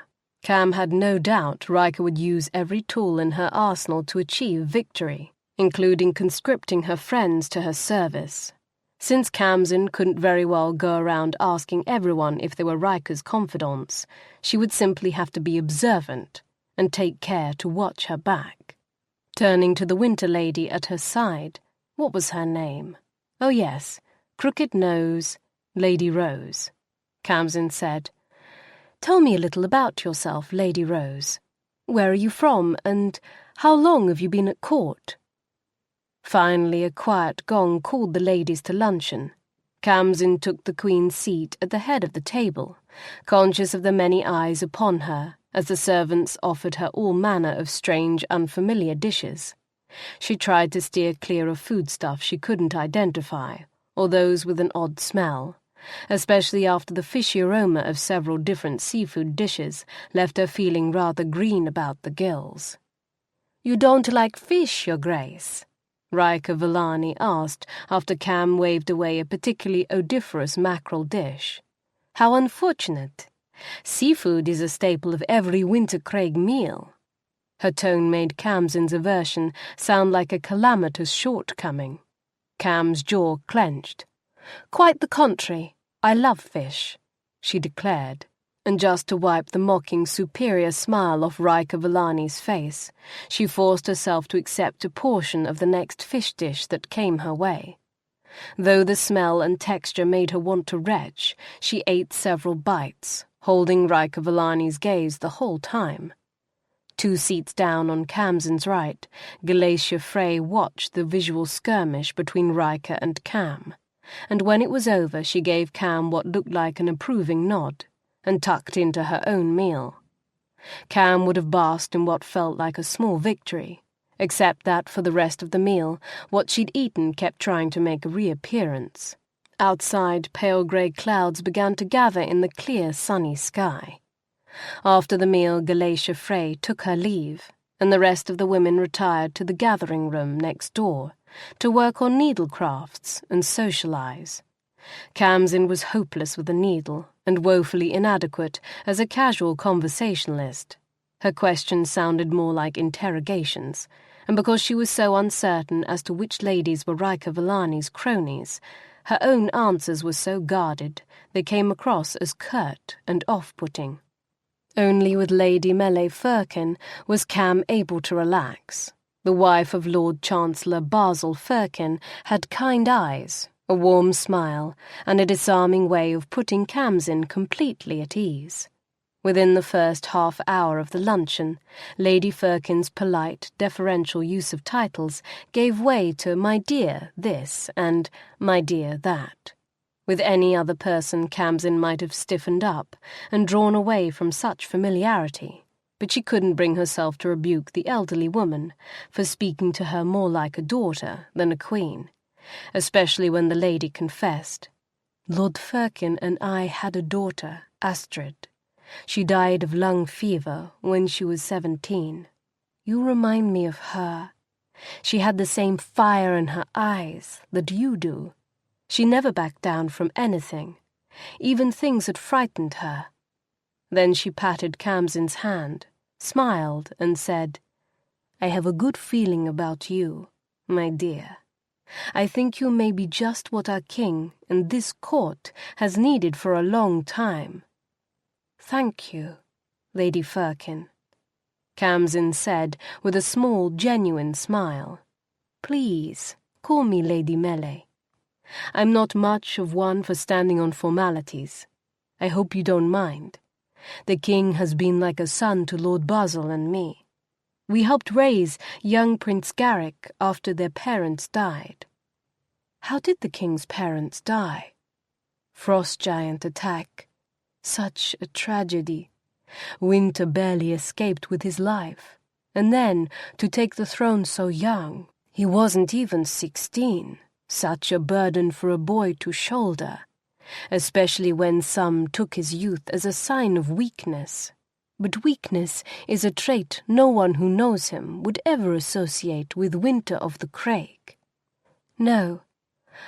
Kham had no doubt Riker would use every tool in her arsenal to achieve victory, including conscripting her friends to her service. Since Khamsin couldn't very well go around asking everyone if they were Riker's confidants, she would simply have to be observant and take care to watch her back. Turning to the Winter lady at her side, what was her name? Oh yes, Crooked Nose, Lady Rose. Khamsin said, "Tell me a little about yourself, Lady Rose. Where are you from, and how long have you been at court?" Finally, a quiet gong called the ladies to luncheon. Khamsin took the Queen's seat at the head of the table, conscious of the many eyes upon her, as the servants offered her all manner of strange, unfamiliar dishes. She tried to steer clear of foodstuff she couldn't identify, or those with an odd smell, especially after the fishy aroma of several different seafood dishes left her feeling rather green about the gills. "You don't like fish, Your Grace?" Riker Villani asked after Kham waved away a particularly odoriferous mackerel dish. "How unfortunate. Seafood is a staple of every Wintercraig meal." Her tone made Khamsin's aversion sound like a calamitous shortcoming. Kham's jaw clenched. "Quite the contrary. I love fish," she declared, and just to wipe the mocking superior smile off Riker Villani's face, she forced herself to accept a portion of the next fish dish that came her way. Though the smell and texture made her want to retch, she ate several bites, holding Riker Villani's gaze the whole time. 2 seats down on Khamsin's right, Galatia Frey watched the visual skirmish between Riker and Kham, and when it was over she gave Kham what looked like an approving nod, and tucked into her own meal. Kham would have basked in what felt like a small victory, except that for the rest of the meal, what she'd eaten kept trying to make a reappearance. Outside, pale grey clouds began to gather in the clear, sunny sky. After the meal, Galatia Frey took her leave, and the rest of the women retired to the gathering room next door to work on needlecrafts and socialize. Khamsin was hopeless with the needle and woefully inadequate as a casual conversationalist. Her questions sounded more like interrogations, and because she was so uncertain as to which ladies were Riker Villani's cronies, her own answers were so guarded they came across as curt and off-putting. Only with Lady Melle Firkin was Kham able to relax. The wife of Lord Chancellor Basil Firkin had kind eyes, a warm smile, and a disarming way of putting Khamsin completely at ease. Within the first half hour of the luncheon, Lady Firkin's polite, deferential use of titles gave way to "my dear" this and "my dear" that. With any other person, Khamsin might have stiffened up and drawn away from such familiarity, but she couldn't bring herself to rebuke the elderly woman for speaking to her more like a daughter than a queen, especially when the lady confessed, "Lord Firkin and I had a daughter, Astrid. She died of lung fever when she was 17. You remind me of her. She had the same fire in her eyes that you do. She never backed down from anything, even things that frightened her." Then she patted Khamsin's hand, smiled, and said, "I have a good feeling about you, my dear. I think you may be just what our king and this court has needed for a long time." "Thank you, Lady Firkin," Khamsin said with a small, genuine smile. "Please, call me Lady Melle. I'm not much of one for standing on formalities. I hope you don't mind. The king has been like a son to Lord Basil and me. We helped raise young Prince Garrick after their parents died." "How did the king's parents die?" "Frost giant attack. Such a tragedy. Wynter barely escaped with his life, and then to take the throne so young. He wasn't even 16, such a burden for a boy to shoulder, especially when some took his youth as a sign of weakness. But weakness is a trait no one who knows him would ever associate with Wynter of the Craig. No,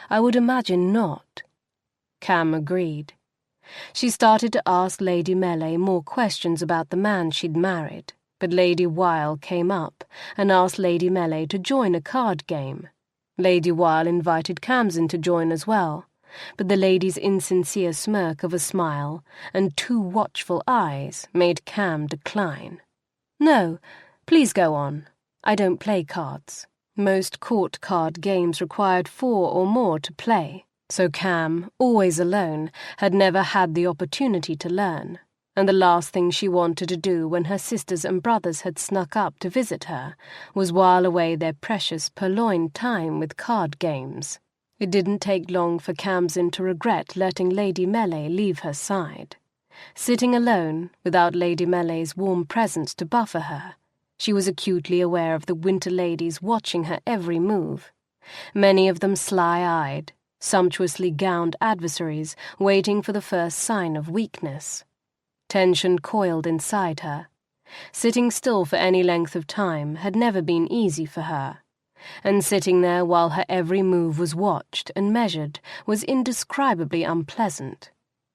I would imagine not. Kham agreed. She started to ask Lady Melee more questions about the man she'd married, but Lady Weil came up and asked Lady Melee to join a card game. Lady Weil invited Khamsin to join as well, but the lady's insincere smirk of a smile and 2 watchful eyes made Kham decline. No, please go on. I don't play cards. Most court card games required 4 or more to play, so Kham, always alone, had never had the opportunity to learn, and the last thing she wanted to do when her sisters and brothers had snuck up to visit her was while away their precious purloined time with card games. It didn't take long for Khamsin to regret letting Lady Melee leave her side. Sitting alone, without Lady Melee's warm presence to buffer her, she was acutely aware of the Winter ladies watching her every move, many of them sly-eyed, sumptuously gowned adversaries waiting for the first sign of weakness. Tension coiled inside her. Sitting still for any length of time had never been easy for her, and sitting there while her every move was watched and measured was indescribably unpleasant.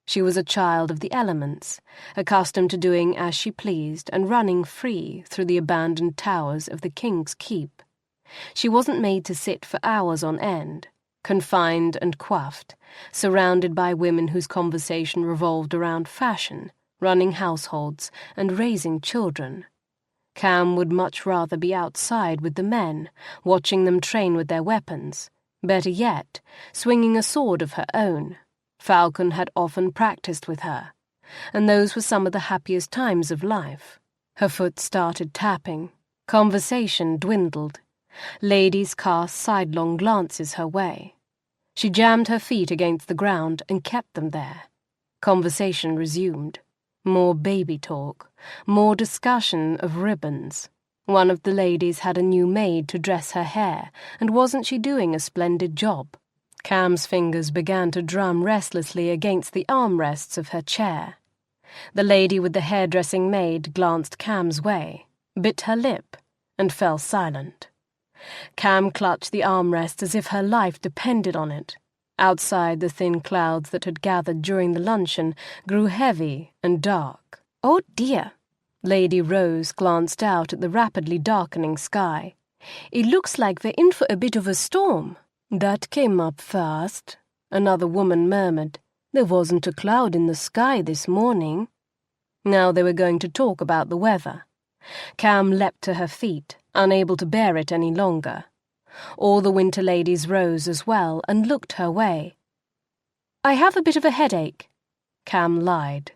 She was a child of the elements, accustomed to doing as she pleased and running free through the abandoned towers of the King's Keep. She wasn't made to sit for hours on end, confined and coiffed, surrounded by women whose conversation revolved around fashion, running households, and raising children. Kham would much rather be outside with the men, watching them train with their weapons, better yet, swinging a sword of her own. Falcon had often practiced with her, and those were some of the happiest times of life. Her foot started tapping. Conversation dwindled. Ladies cast sidelong glances her way. She jammed her feet against the ground and kept them there. Conversation resumed. More baby talk, more discussion of ribbons. One of the ladies had a new maid to dress her hair, and wasn't she doing a splendid job? Kham's fingers began to drum restlessly against the armrests of her chair. The lady with the hairdressing maid glanced Kham's way, bit her lip, and fell silent. Kham clutched the armrest as if her life depended on it. Outside, the thin clouds that had gathered during the luncheon grew heavy and dark. Oh dear! Lady Rose glanced out at the rapidly darkening sky. It looks like we're in for a bit of a storm. That came up fast, another woman murmured. There wasn't a cloud in the sky this morning. Now they were going to talk about the weather. Kham leapt to her feet, unable to bear it any longer. All the Winter ladies rose as well and looked her way. I have a bit of a headache, Kham lied,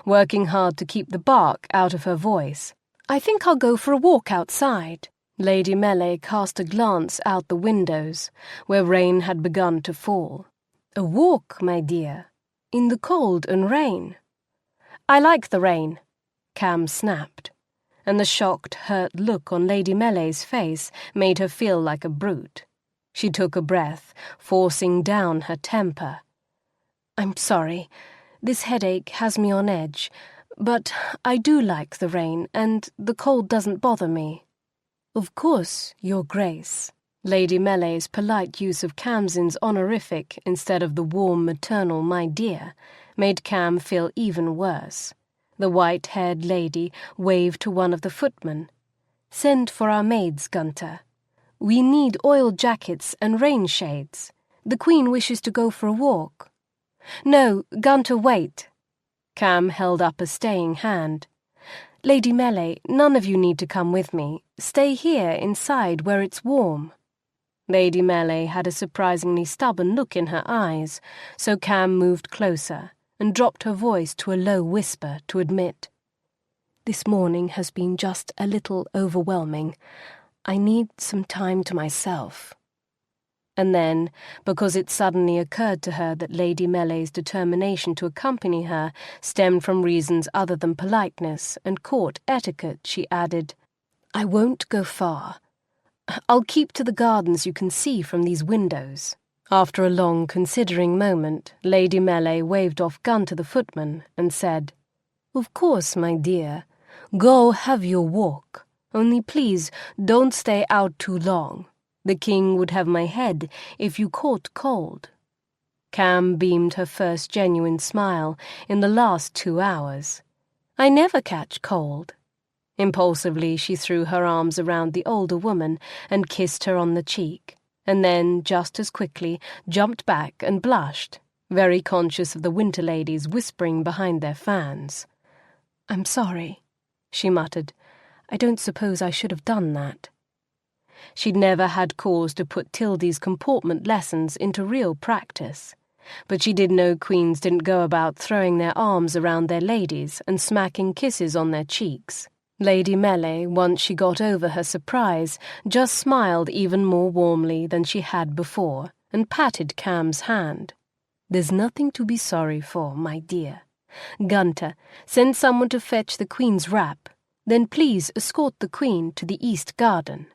working hard to keep the bark out of her voice. I think I'll go for a walk outside. Lady Melee cast a glance out the windows, where rain had begun to fall. A walk, my dear, in the cold and rain. I like the rain, Kham snapped, and the shocked, hurt look on Lady Melee's face made her feel like a brute. She took a breath, forcing down her temper. I'm sorry, this headache has me on edge, but I do like the rain, and the cold doesn't bother me. Of course, Your Grace. Lady Melee's polite use of Khamsin's honorific instead of the warm maternal my dear made Kham feel even worse. The white-haired lady waved to one of the footmen. Send for our maids, Gunter. We need oil jackets and rain shades. The Queen wishes to go for a walk. No, Gunter, wait. Kham held up a staying hand. Lady Melee, none of you need to come with me. Stay here inside where it's warm. Lady Melee had a surprisingly stubborn look in her eyes, so Kham moved closer and dropped her voice to a low whisper to admit, This morning has been just a little overwhelming. I need some time to myself. And then, because it suddenly occurred to her that Lady Mele's determination to accompany her stemmed from reasons other than politeness and court etiquette, she added, "I won't go far. I'll keep to the gardens you can see from these windows." After a long considering moment, Lady Mele waved off gun to the footman and said, "Of course, my dear. Go have your walk. Only please don't stay out too long. The king would have my head if you caught cold." Kham beamed her first genuine smile in the last 2 hours. "I never catch cold." Impulsively, she threw her arms around the older woman and kissed her on the cheek, and then, just as quickly, jumped back and blushed, very conscious of the Winter ladies whispering behind their fans. "I'm sorry," she muttered. "I don't suppose I should have done that." She'd never had cause to put Tildy's comportment lessons into real practice, but she did know queens didn't go about throwing their arms around their ladies and smacking kisses on their cheeks. Lady Mele, once she got over her surprise, just smiled even more warmly than she had before and patted Kham's hand. "There's nothing to be sorry for, my dear. Gunter, send someone to fetch the queen's wrap. Then please escort the queen to the east garden."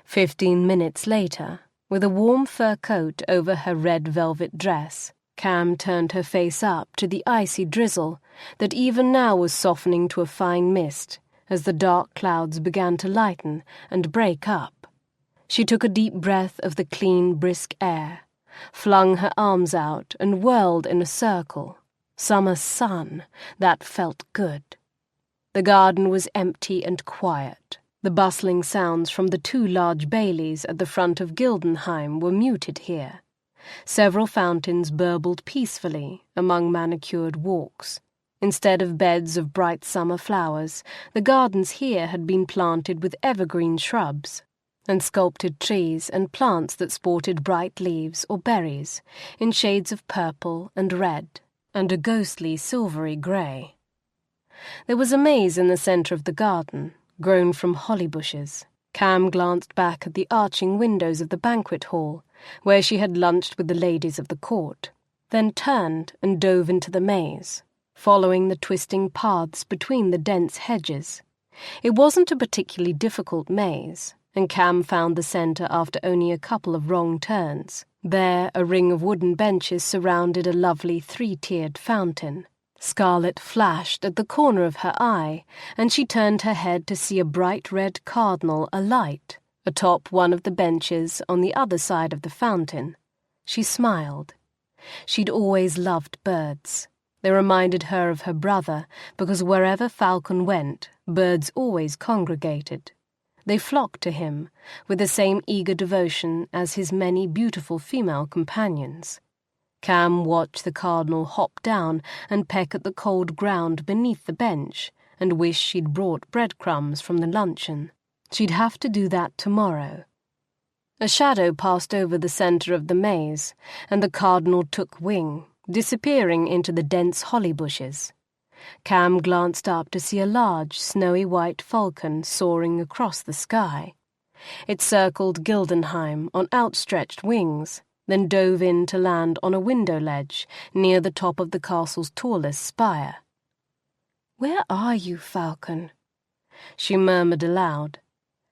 15 minutes later, with a warm fur coat over her red velvet dress, Kham turned her face up to the icy drizzle that even now was softening to a fine mist as the dark clouds began to lighten and break up. She took a deep breath of the clean, brisk air, flung her arms out and whirled in a circle. Summer sun, that felt good. The garden was empty and quiet. The bustling sounds from the 2 large baileys at the front of Gildenheim were muted here. Several fountains burbled peacefully among manicured walks. Instead of beds of bright summer flowers, the gardens here had been planted with evergreen shrubs and sculpted trees and plants that sported bright leaves or berries in shades of purple and red and a ghostly silvery grey. There was a maze in the centre of the garden, grown from holly bushes. Kham glanced back at the arching windows of the banquet hall, where she had lunched with the ladies of the court, then turned and dove into the maze, following the twisting paths between the dense hedges. It wasn't a particularly difficult maze, and Kham found the centre after only a couple of wrong turns. There, a ring of wooden benches surrounded a lovely 3-tiered fountain. Scarlet flashed at the corner of her eye, and she turned her head to see a bright red cardinal alight atop one of the benches on the other side of the fountain. She smiled. She'd always loved birds. They reminded her of her brother, because wherever Falcon went, birds always congregated. They flocked to him with the same eager devotion as his many beautiful female companions. Kham watched the cardinal hop down and peck at the cold ground beneath the bench and wished she'd brought breadcrumbs from the luncheon. She'd have to do that tomorrow. A shadow passed over the centre of the maze, and the cardinal took wing, disappearing into the dense holly bushes. Kham glanced up to see a large, snowy white falcon soaring across the sky. It circled Gildenheim on outstretched wings, then dove in to land on a window ledge near the top of the castle's tallest spire. "Where are you, Falcon?" she murmured aloud.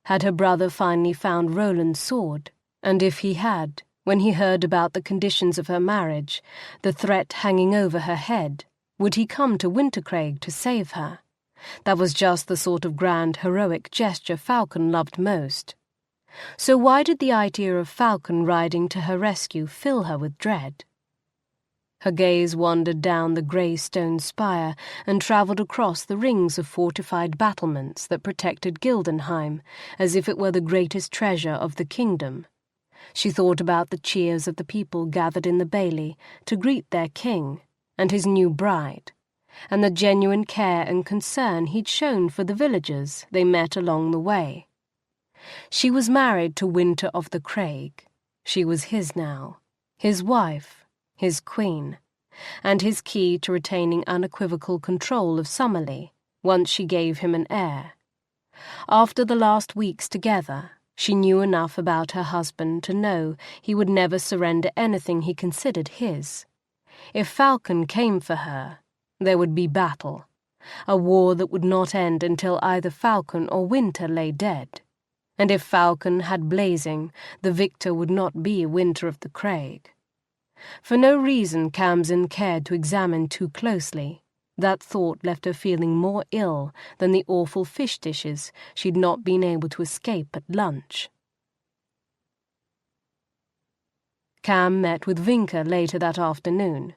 Had her brother finally found Roland's sword? And if he had, when he heard about the conditions of her marriage, the threat hanging over her head, would he come to Wintercraig to save her? That was just the sort of grand, heroic gesture Falcon loved most. So why did the idea of Falcon riding to her rescue fill her with dread? Her gaze wandered down the grey stone spire and travelled across the rings of fortified battlements that protected Gildenheim as if it were the greatest treasure of the kingdom. She thought about the cheers of the people gathered in the bailey to greet their king and his new bride, and the genuine care and concern he'd shown for the villagers they met along the way. She was married to Wynter of the Craig. She was his now, his wife, his queen, and his key to retaining unequivocal control of Summerlea once she gave him an heir. After the last weeks together, She knew enough about her husband to know he would never surrender anything he considered his. If Falcon came for her, there would be battle, a war that would not end until either Falcon or Wynter lay dead. And if Falcon had blazing, the victor would not be Wynter of the Craig. For no reason Khamsin cared to examine too closely. That thought left her feeling more ill than the awful fish dishes she'd not been able to escape at lunch. Kham met with Wynter later that afternoon,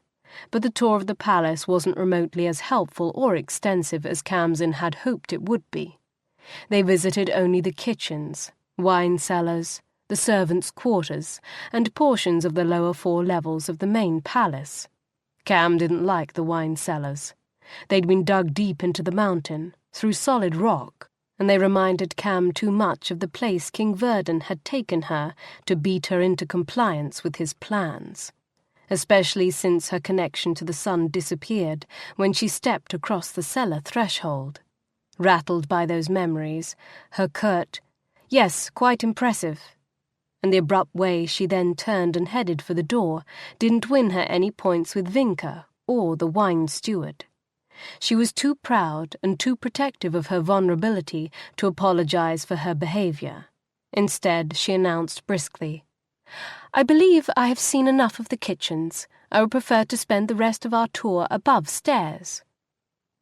but the tour of the palace wasn't remotely as helpful or extensive as Khamsin had hoped it would be. They visited only the kitchens, wine cellars, the servants' quarters, and portions of the lower 4 levels of the main palace. Kham didn't like the wine cellars. They'd been dug deep into the mountain, through solid rock, and they reminded Kham too much of the place King Verdun had taken her to beat her into compliance with his plans, especially since her connection to the sun disappeared when she stepped across the cellar threshold. Rattled by those memories, her curt, "Yes, quite impressive," and the abrupt way she then turned and headed for the door didn't win her any points with Wynter or the wine steward. She was too proud and too protective of her vulnerability to apologize for her behavior. Instead, she announced briskly, "I believe I have seen enough of the kitchens. I would prefer to spend the rest of our tour above stairs."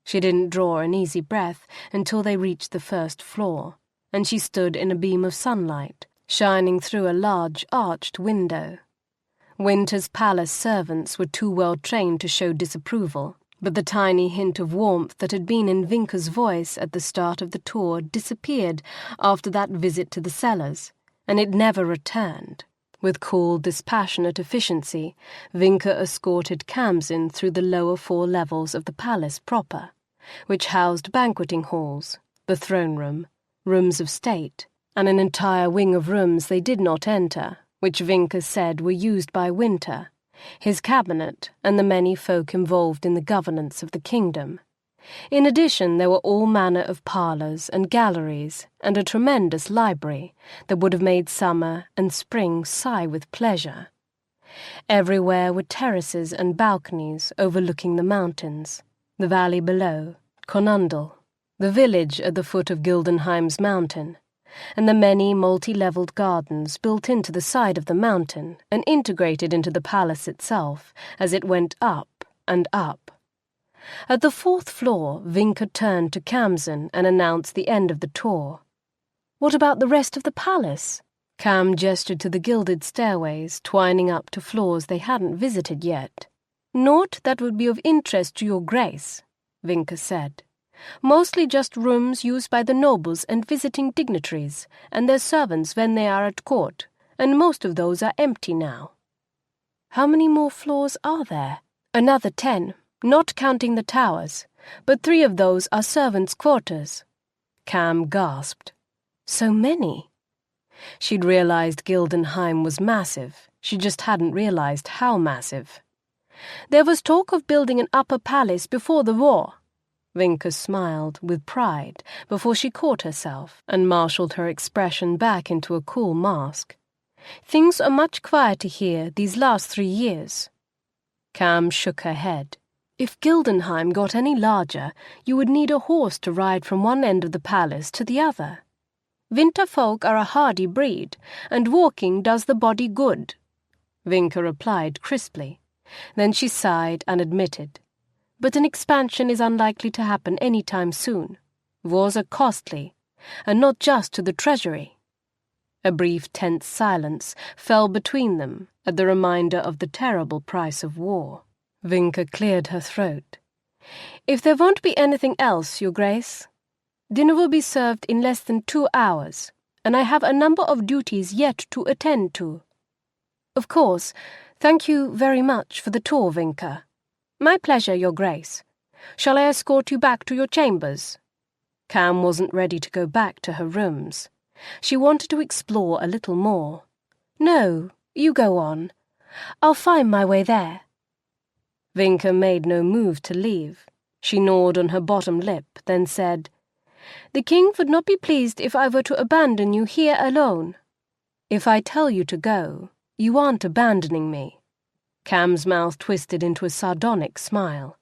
She didn't draw an easy breath until they reached the 1st floor, and she stood in a beam of sunlight, shining through a large arched window. Wynter's palace servants were too well trained to show disapproval, but the tiny hint of warmth that had been in Wynter's voice at the start of the tour disappeared after that visit to the cellars, and it never returned. With cool, dispassionate efficiency, Wynter escorted Khamsin through the lower 4 levels of the palace proper, which housed banqueting halls, the throne room, rooms of state, and an entire wing of rooms they did not enter, which Wynter said were used by Wynter, his cabinet, and the many folk involved in the governance of the kingdom. In addition, there were all manner of parlours and galleries, and a tremendous library that would have made summer and spring sigh with pleasure. Everywhere were terraces and balconies overlooking the mountains, the valley below, Conundel, the village at the foot of Gildenheim's mountain, and the many multi-levelled gardens built into the side of the mountain and integrated into the palace itself as it went up and up. At the 4th floor, Wynter turned to Khamsin and announced the end of the tour. "What about the rest of the palace?" Kham gestured to the gilded stairways twining up to floors they hadn't visited yet. "Naught that would be of interest to your grace," Wynter said. "Mostly just rooms used by the nobles and visiting dignitaries and their servants when they are at court, and most of those are empty now." "How many more floors are there?" "Another 10, not counting the towers, but 3 of those are servants' quarters." Kham gasped. "So many?" She'd realized Gildenheim was massive, she just hadn't realized how massive. "There was talk of building an upper palace before the war." Wynter smiled with pride before she caught herself and marshalled her expression back into a cool mask. "Things are much quieter here these last 3 years." Kham shook her head. "If Gildenheim got any larger, you would need a horse to ride from one end of the palace to the other. Winter folk are a hardy breed, and walking does the body good," Wynter replied crisply. Then she sighed and admitted, "But an expansion is unlikely to happen any time soon. Wars are costly, and not just to the treasury." A brief tense silence fell between them at the reminder of the terrible price of war. Wynter cleared her throat. "If there won't be anything else, Your Grace, dinner will be served in less than 2 hours, and I have a number of duties yet to attend to." "Of course. Thank you very much for the tour, Wynter." "My pleasure, Your Grace. Shall I escort you back to your chambers?" Kham wasn't ready to go back to her rooms. She wanted to explore a little more. "No, you go on. I'll find my way there." Wynter made no move to leave. She gnawed on her bottom lip, then said, The king would not be pleased if I were to abandon you here alone. If I tell you to go, you aren't abandoning me. Kham's mouth twisted into a sardonic smile.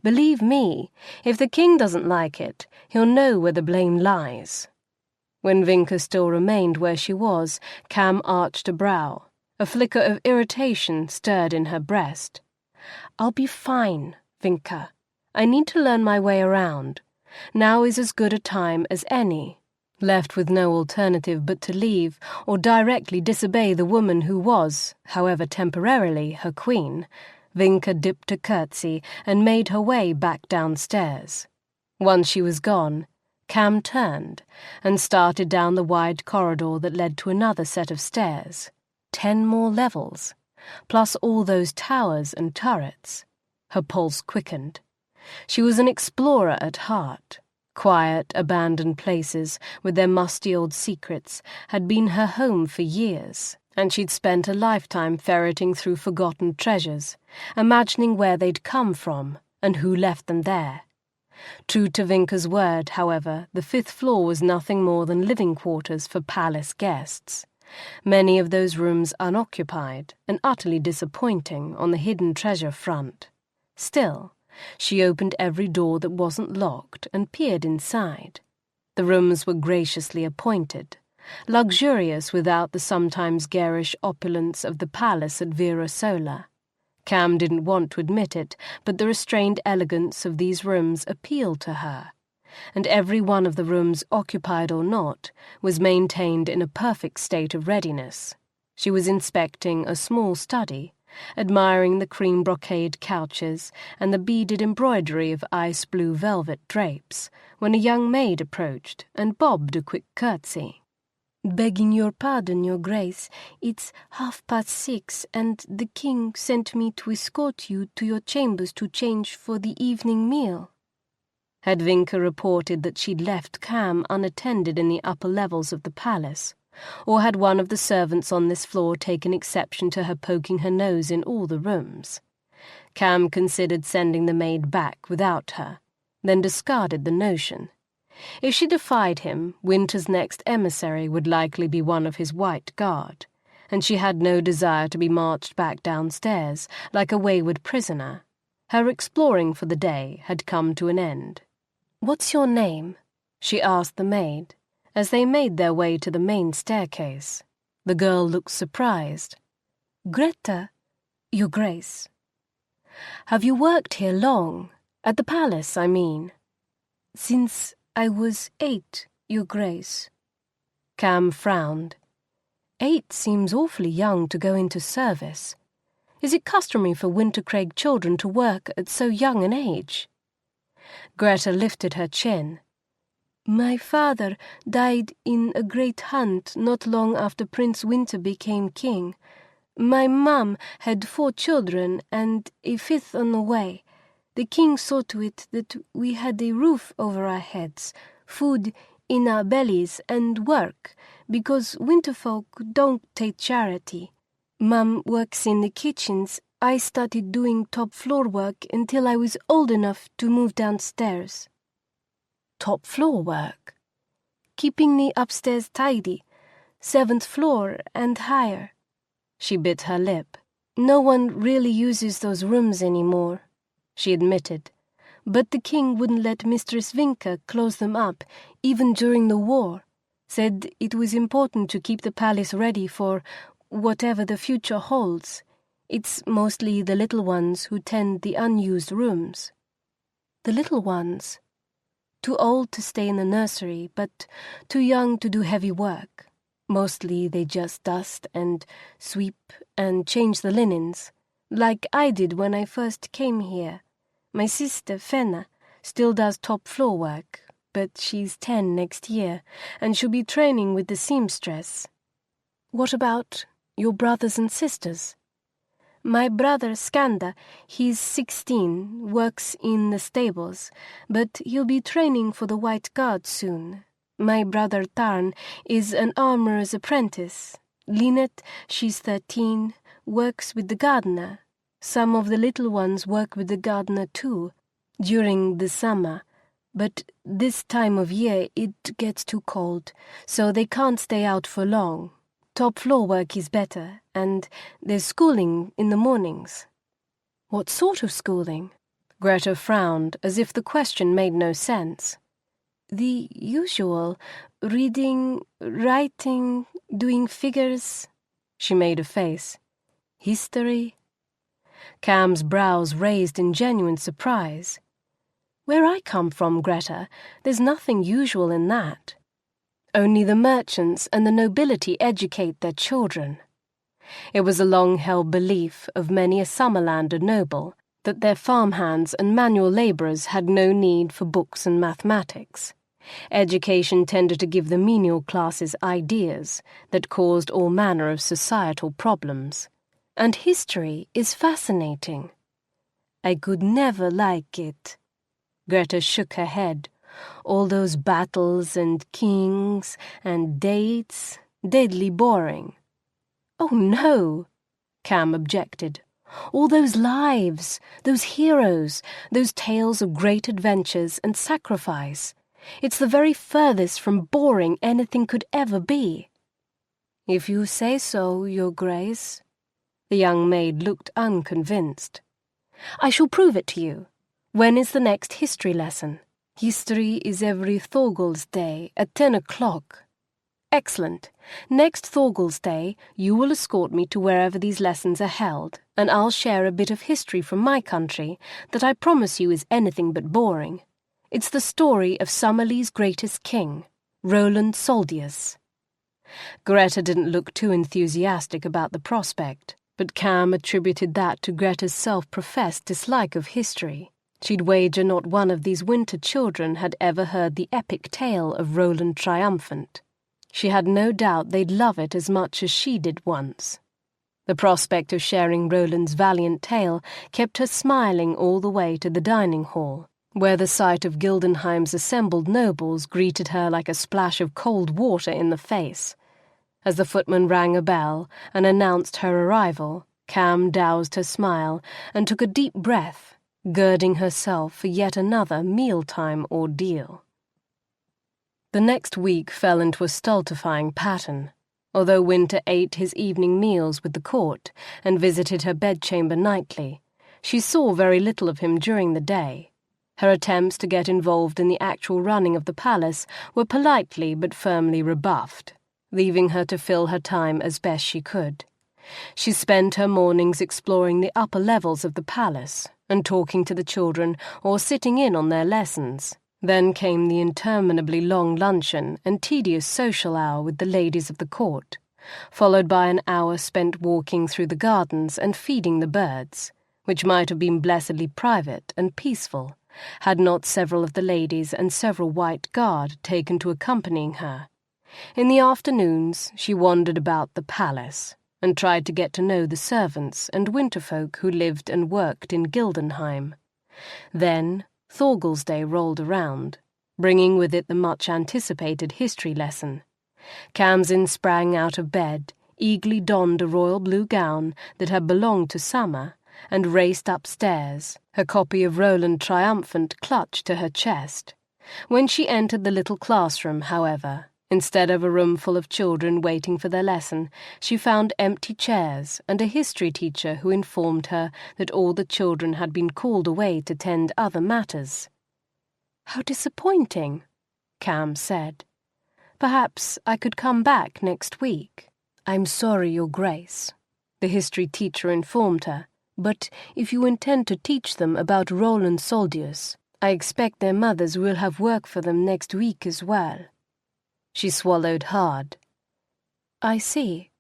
Believe me, if the king doesn't like it, he'll know where the blame lies. When Wynter still remained where she was, Kham arched a brow. A flicker of irritation stirred in her breast. I'll be fine, Wynter. I need to learn my way around. Now is as good a time as any. Left with no alternative but to leave, or directly disobey the woman who was, however temporarily, her queen, Wynter dipped a curtsy and made her way back downstairs. Once she was gone, Kham turned and started down the wide corridor that led to another set of stairs. 10 more levels, plus all those towers and turrets. Her pulse quickened. She was an explorer at heart. Quiet, abandoned places with their musty old secrets had been her home for years, and she'd spent a lifetime ferreting through forgotten treasures, imagining where they'd come from and who left them there. True to Wynter's word, however, the 5th floor was nothing more than living quarters for palace guests. Many of those rooms unoccupied and utterly disappointing on the hidden treasure front. Still, she opened every door that wasn't locked and peered inside. The rooms were graciously appointed, luxurious without the sometimes garish opulence of the palace at Reviled. Kham didn't want to admit it, but the restrained elegance of these rooms appealed to her, and every one of the rooms, occupied or not, was maintained in a perfect state of readiness. She was inspecting a small study, admiring the cream brocade couches and the beaded embroidery of ice-blue velvet drapes, when a young maid approached and bobbed a quick curtsy. Begging your pardon, your grace, it's 6:30, and the king sent me to escort you to your chambers to change for the evening meal. Had Wynter reported that she'd left Kham unattended in the upper levels of the palace, or had one of the servants on this floor taken exception to her poking her nose in all the rooms? Kham considered sending the maid back without her, then discarded the notion. If she defied him, Wynter's next emissary would likely be one of his white guard, and she had no desire to be marched back downstairs like a wayward prisoner. Her exploring for the day had come to an end. "What's your name?" she asked the maid, as they made their way to the main staircase. The girl looked surprised. "Greta, your grace." "Have you worked here long? At the palace, I mean." "Since I was 8, your grace." Kham frowned. 8 seems awfully young to go into service. Is it customary for Wintercraig children to work at so young an age? Greta lifted her chin. "My father died in a great hunt not long after Prince Wynter became king. My mum had 4 children and a 5th on the way. The king saw to it that we had a roof over our heads, food in our bellies, and work, because winterfolk don't take charity. Mum works in the kitchens. I started doing top floor work until I was old enough to move downstairs." "Top floor work?" "Keeping the upstairs tidy, 7th floor and higher." She bit her lip. "No one really uses those rooms anymore," she admitted, "but the king wouldn't let Mistress Wynter close them up, even during the war. Said it was important to keep the palace ready for whatever the future holds. It's mostly the little ones who tend the unused rooms." "The little ones?" "Too old to stay in the nursery, but too young to do heavy work. Mostly they just dust and sweep and change the linens, like I did when I first came here. My sister, Fenna, still does top floor work, but she's 10 next year, and she'll be training with the seamstress." "What about your brothers and sisters?" "My brother, Skanda, he's 16, works in the stables, but he'll be training for the White Guard soon. My brother Tarn is an armorer's apprentice. Lynette, she's 13, works with the gardener. Some of the little ones work with the gardener too, during the summer, But this time of year it gets too cold, so they can't stay out for long. Top floor work is better, and there's schooling in the mornings." "What sort of schooling?" Greta frowned, as if the question made no sense. "The usual. Reading, writing, doing figures." She made a face. "History." Kham's brows raised in genuine surprise. "Where I come from, Greta, there's nothing usual in that. Only the merchants and the nobility educate their children." It was a long-held belief of many a Summerlander noble that their farmhands and manual labourers had no need for books and mathematics. Education tended to give the menial classes ideas that caused all manner of societal problems. And history is fascinating. "I could never like it." Greta shook her head. "All those battles and kings and dates, deadly boring." "Oh no," Kham objected. "All those lives, those heroes, those tales of great adventures and sacrifice. It's the very furthest from boring anything could ever be." "If you say so, Your Grace." The young maid looked unconvinced. "I shall prove it to you. When is the next history lesson?" "History is every Thorgul's Day at 10 o'clock. "Excellent. Next Thorgul's Day, you will escort me to wherever these lessons are held, and I'll share a bit of history from my country that I promise you is anything but boring. It's the story of Summerlea's greatest king, Roland Soldius." Greta didn't look too enthusiastic about the prospect, but Kham attributed that to Greta's self-professed dislike of history. She'd wager not one of these Wynter children had ever heard the epic tale of Roland Triumphant. She had no doubt they'd love it as much as she did once. The prospect of sharing Roland's valiant tale kept her smiling all the way to the dining hall, where the sight of Gildenheim's assembled nobles greeted her like a splash of cold water in the face. As the footman rang a bell and announced her arrival, Kham doused her smile and took a deep breath, girding herself for yet another mealtime ordeal. The next week fell into a stultifying pattern. Although Wynter ate his evening meals with the court and visited her bedchamber nightly, she saw very little of him during the day. Her attempts to get involved in the actual running of the palace were politely but firmly rebuffed, leaving her to fill her time as best she could. She spent her mornings exploring the upper levels of the palace and talking to the children or sitting in on their lessons. Then came the interminably long luncheon and tedious social hour with the ladies of the court, followed by an hour spent walking through the gardens and feeding the birds, which might have been blessedly private and peaceful, had not several of the ladies and several white guard taken to accompanying her. In the afternoons she wandered about the palace, and tried to get to know the servants and winterfolk who lived and worked in Gildenheim. Then Thorgul's Day rolled around, bringing with it the much-anticipated history lesson. Khamsin sprang out of bed, eagerly donned a royal blue gown that had belonged to summer, and raced upstairs, her copy of Roland Triumphant clutched to her chest. When she entered the little classroom, however, instead of a room full of children waiting for their lesson, she found empty chairs and a history teacher who informed her that all the children had been called away to tend other matters. "How disappointing," Kham said. "Perhaps I could come back next week." "I'm sorry, Your Grace," the history teacher informed her, "but if you intend to teach them about Roland Soldius, I expect their mothers will have work for them next week as well." She swallowed hard. "I see."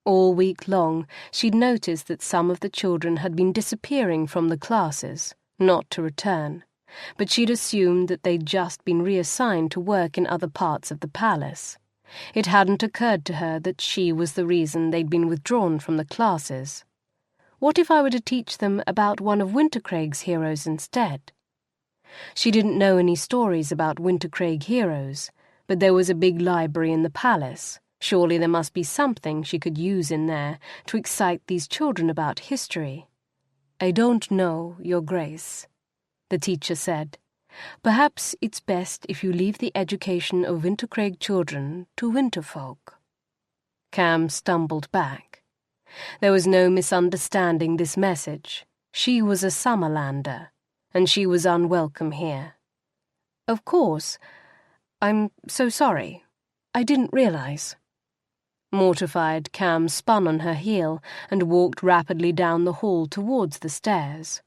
All week long she'd noticed that some of the children had been disappearing from the classes, not to return, but she'd assumed that they'd just been reassigned to work in other parts of the palace. It hadn't occurred to her that she was the reason they'd been withdrawn from the classes. What if I were to teach them about one of Wintercraig's heroes instead? She didn't know any stories about Wintercraig heroes, but there was a big library in the palace. Surely there must be something she could use in there to excite these children about history. "I don't know, Your Grace," the teacher said. Perhaps it's best if you leave the education of Wintercraig children to winterfolk. Kham stumbled back. There was no misunderstanding this message. She was a Summerlander, and she was unwelcome here. Of course. I'm so sorry. I didn't realize. Mortified, Kham spun on her heel and walked rapidly down the hall towards the stairs.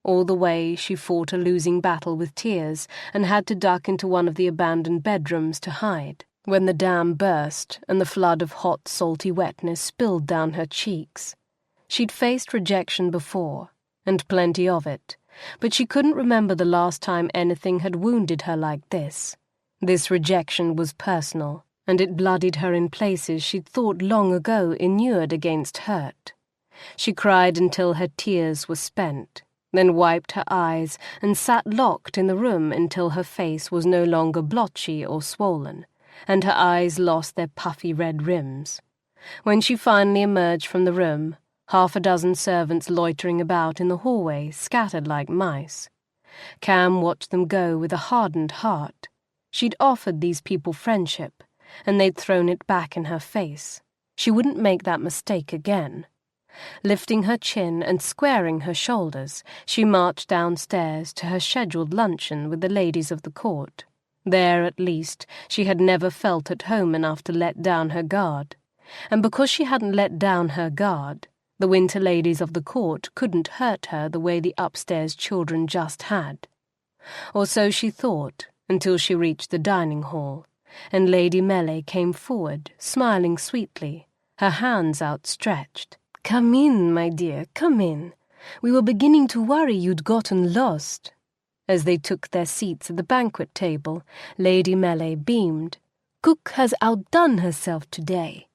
All the way she fought a losing battle with tears and had to duck into one of the abandoned bedrooms to hide. When the dam burst and the flood of hot, salty wetness spilled down her cheeks. She'd faced rejection before, and plenty of it, but she couldn't remember the last time anything had wounded her like this. This rejection was personal, and it bloodied her in places she'd thought long ago inured against hurt. She cried until her tears were spent, then wiped her eyes and sat locked in the room until her face was no longer blotchy or swollen, and her eyes lost their puffy red rims. When she finally emerged from the room, half a dozen servants loitering about in the hallway scattered like mice. Kham watched them go with a hardened heart. She'd offered these people friendship, and they'd thrown it back in her face. She wouldn't make that mistake again. Lifting her chin and squaring her shoulders, she marched downstairs to her scheduled luncheon with the ladies of the court. There, at least, she had never felt at home enough to let down her guard. And because she hadn't let down her guard, the winter ladies of the court couldn't hurt her the way the upstairs children just had. Or so she thought, until she reached the dining hall, and Lady Melee came forward, smiling sweetly, her hands outstretched. "Come in, my dear, come in. We were beginning to worry you'd gotten lost." As they took their seats at the banquet table, Lady Melee beamed. "Cook has outdone herself today.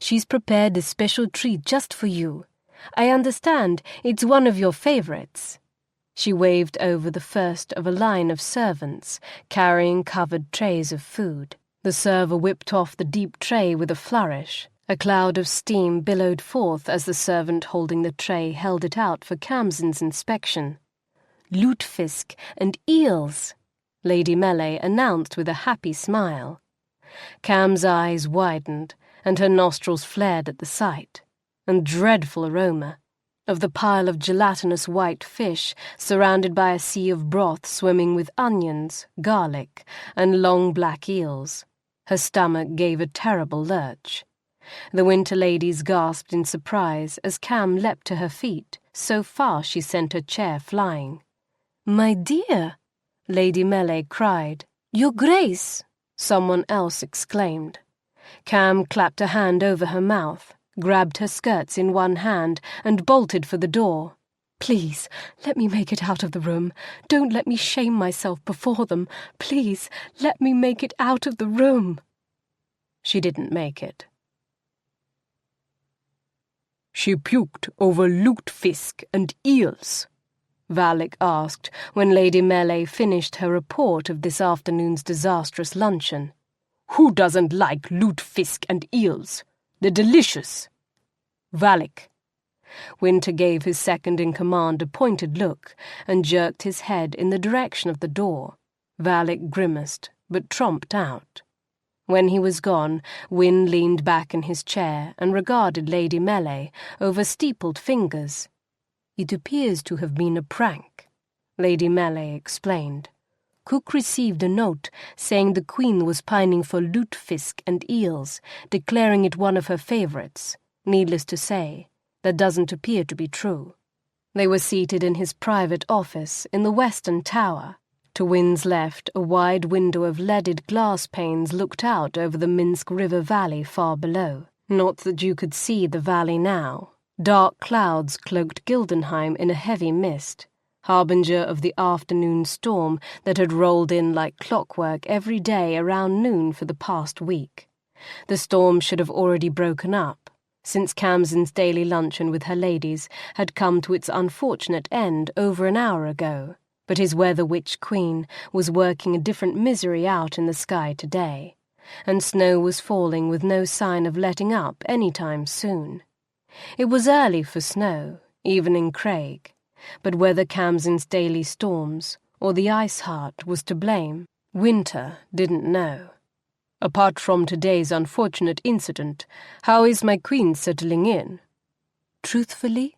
She's prepared a special treat just for you. I understand it's one of your favorites." She waved over the first of a line of servants, carrying covered trays of food. The server whipped off the deep tray with a flourish. A cloud of steam billowed forth as the servant holding the tray held it out for Khamsin's inspection. "Lutefisk and eels," Lady Melee announced with a happy smile. Kham's eyes widened, and her nostrils flared at the sight. A dreadful aroma. Of the pile of gelatinous white fish, surrounded by a sea of broth swimming with onions, garlic, and long black eels. Her stomach gave a terrible lurch. The winter ladies gasped in surprise as Kham leapt to her feet, so fast she sent her chair flying. "My dear," Lady Melee cried. "Your Grace," someone else exclaimed. Kham clapped a hand over her mouth, grabbed her skirts in one hand, and bolted for the door. "Please, let me make it out of the room. Don't let me shame myself before them. Please, let me make it out of the room." She didn't make it. "She puked over lutefisk and eels?" Valak asked when Lady Melee finished her report of this afternoon's disastrous luncheon. "Who doesn't like lutefisk and eels? They're delicious." "Valak." Wynter gave his second-in-command a pointed look and jerked his head in the direction of the door. Valak grimaced, but tromped out. When he was gone, Wynn leaned back in his chair and regarded Lady Melee over steepled fingers. "It appears to have been a prank," Lady Melee explained. "Cook received a note saying the Queen was pining for lutefisk and eels, declaring it one of her favorites. Needless to say, that doesn't appear to be true." They were seated in his private office in the western tower. To Wynn's left, a wide window of leaded glass panes looked out over the Minsk River valley far below. Not that you could see the valley now. Dark clouds cloaked Gildenheim in a heavy mist, harbinger of the afternoon storm that had rolled in like clockwork every day around noon for the past week. The storm should have already broken up, since Khamsin's daily luncheon with her ladies had come to its unfortunate end over an hour ago. But his weather witch queen was working a different misery out in the sky today, and snow was falling with no sign of letting up any time soon. It was early for snow, even in Craig, but whether Khamsin's daily storms, or the ice heart was to blame. Wynter didn't know. Apart from today's unfortunate incident, how is my queen settling in? Truthfully?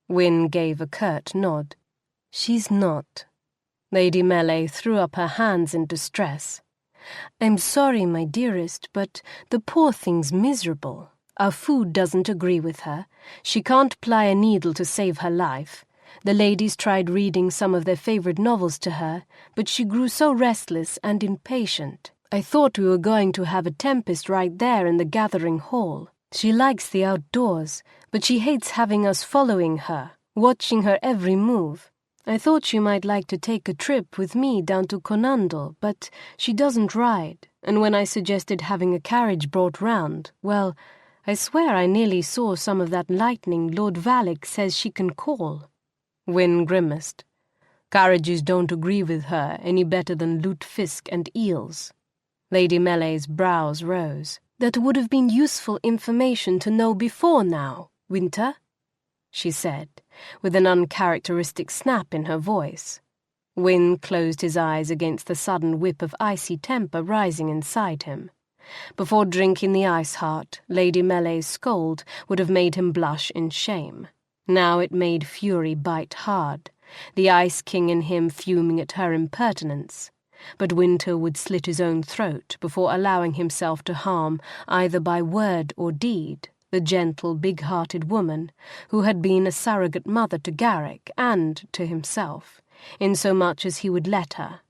Wyn gave a curt nod. She's not. Lady Melee threw up her hands in distress. I'm sorry, my dearest, but the poor thing's miserable. Our food doesn't agree with her. She can't ply a needle to save her life. The ladies tried reading some of their favorite novels to her, but she grew so restless and impatient. I thought we were going to have a tempest right there in the gathering hall. She likes the outdoors, but she hates having us following her, watching her every move. I thought she might like to take a trip with me down to Conundle, but she doesn't ride, and when I suggested having a carriage brought round, well, I swear I nearly saw some of that lightning Lord Valak says she can call. Wyn grimaced. Carriages don't agree with her any better than lutefisk and eels. Lady Melee's brows rose. That would have been useful information to know before now, Wynter, she said, with an uncharacteristic snap in her voice. Wyn closed his eyes against the sudden whip of icy temper rising inside him. Before drinking the ice heart, Lady Melee's scold would have made him blush in shame. Now it made fury bite hard, the Ice King in him fuming at her impertinence. But Wynter would slit his own throat before allowing himself to harm, either by word or deed, the gentle, big-hearted woman who had been a surrogate mother to Garrick and to himself, insomuch as he would let her.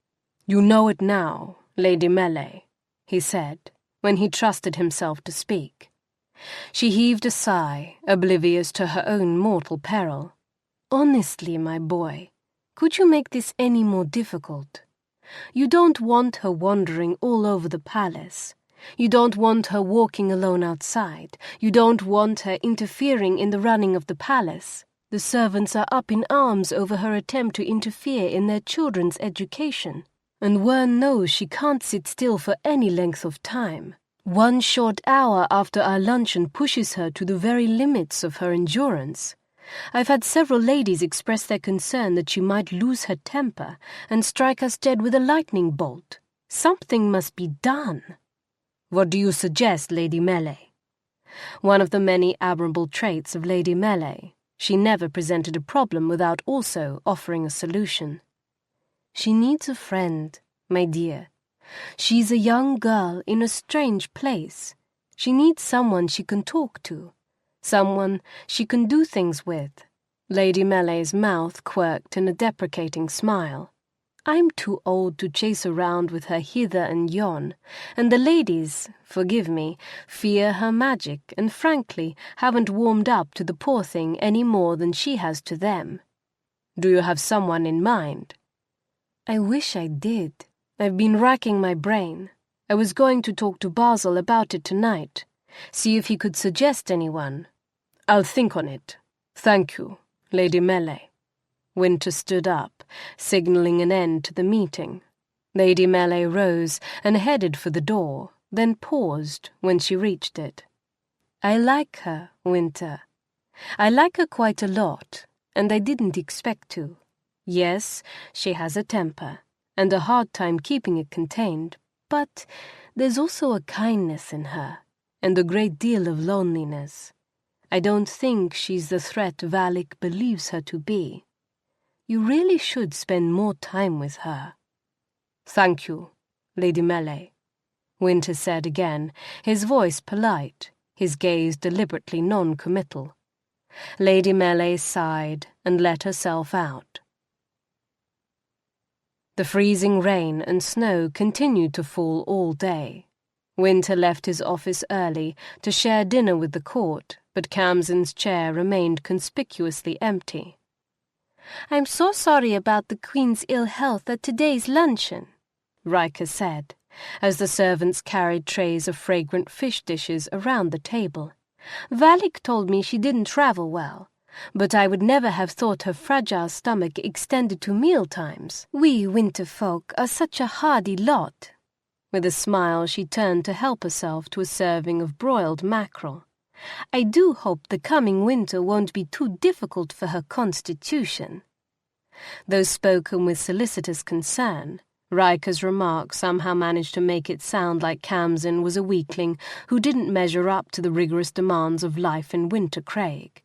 "You know it now, Lady Melee," he said, when he trusted himself to speak. She heaved a sigh, oblivious to her own mortal peril. Honestly, my boy, could you make this any more difficult? You don't want her wandering all over the palace. You don't want her walking alone outside. You don't want her interfering in the running of the palace. The servants are up in arms over her attempt to interfere in their children's education. And Wern knows she can't sit still for any length of time. 1 short hour after our luncheon pushes her to the very limits of her endurance. I've had several ladies express their concern that she might lose her temper and strike us dead with a lightning bolt. Something must be done. What do you suggest, Lady Melee? One of the many admirable traits of Lady Melee, she never presented a problem without also offering a solution. She needs a friend, my dear. She's a young girl in a strange place. She needs someone she can talk to. Someone she can do things with. Lady Melee's mouth quirked in a deprecating smile. I'm too old to chase around with her hither and yon, and the ladies, forgive me, fear her magic and frankly haven't warmed up to the poor thing any more than she has to them. Do you have someone in mind? I wish I did. I've been racking my brain. I was going to talk to Basil about it tonight, see if he could suggest anyone. I'll think on it. Thank you, Lady Melee. Wynter stood up, signalling an end to the meeting. Lady Melee rose and headed for the door, then paused when she reached it. I like her, Wynter. I like her quite a lot, and I didn't expect to. Yes, she has a temper, and a hard time keeping it contained, but there's also a kindness in her, and a great deal of loneliness. I don't think she's the threat Valak believes her to be. You really should spend more time with her. Thank you, Lady Melee, Wynter said again, his voice polite, his gaze deliberately non-committal. Lady Melee sighed and let herself out. The freezing rain and snow continued to fall all day. Wynter left his office early to share dinner with the court, but Khamsin's chair remained conspicuously empty. I'm so sorry about the Queen's ill health at today's luncheon, Riker said, as the servants carried trays of fragrant fish dishes around the table. Valak told me she didn't travel well, but I would never have thought her fragile stomach extended to mealtimes. We winter folk are such a hardy lot. With a smile, she turned to help herself to a serving of broiled mackerel. I do hope the coming winter won't be too difficult for her constitution. Though spoken with solicitous concern, Riker's remark somehow managed to make it sound like Khamsin was a weakling who didn't measure up to the rigorous demands of life in Wintercraig.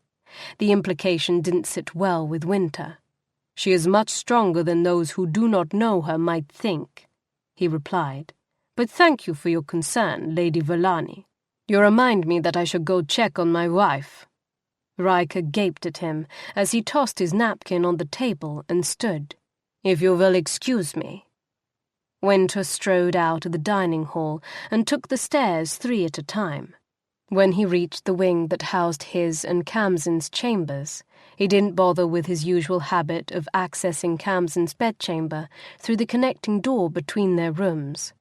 The implication didn't sit well with Wynter. "She is much stronger than those who do not know her might think," he replied. "But thank you for your concern, Lady Vellani. You remind me that I should go check on my wife." Riker gaped at him as he tossed his napkin on the table and stood. "If you will excuse me." Wynter strode out of the dining hall and took the stairs 3 at a time. When he reached the wing that housed his and Khamsin's chambers, he didn't bother with his usual habit of accessing Khamsin's bedchamber through the connecting door between their rooms.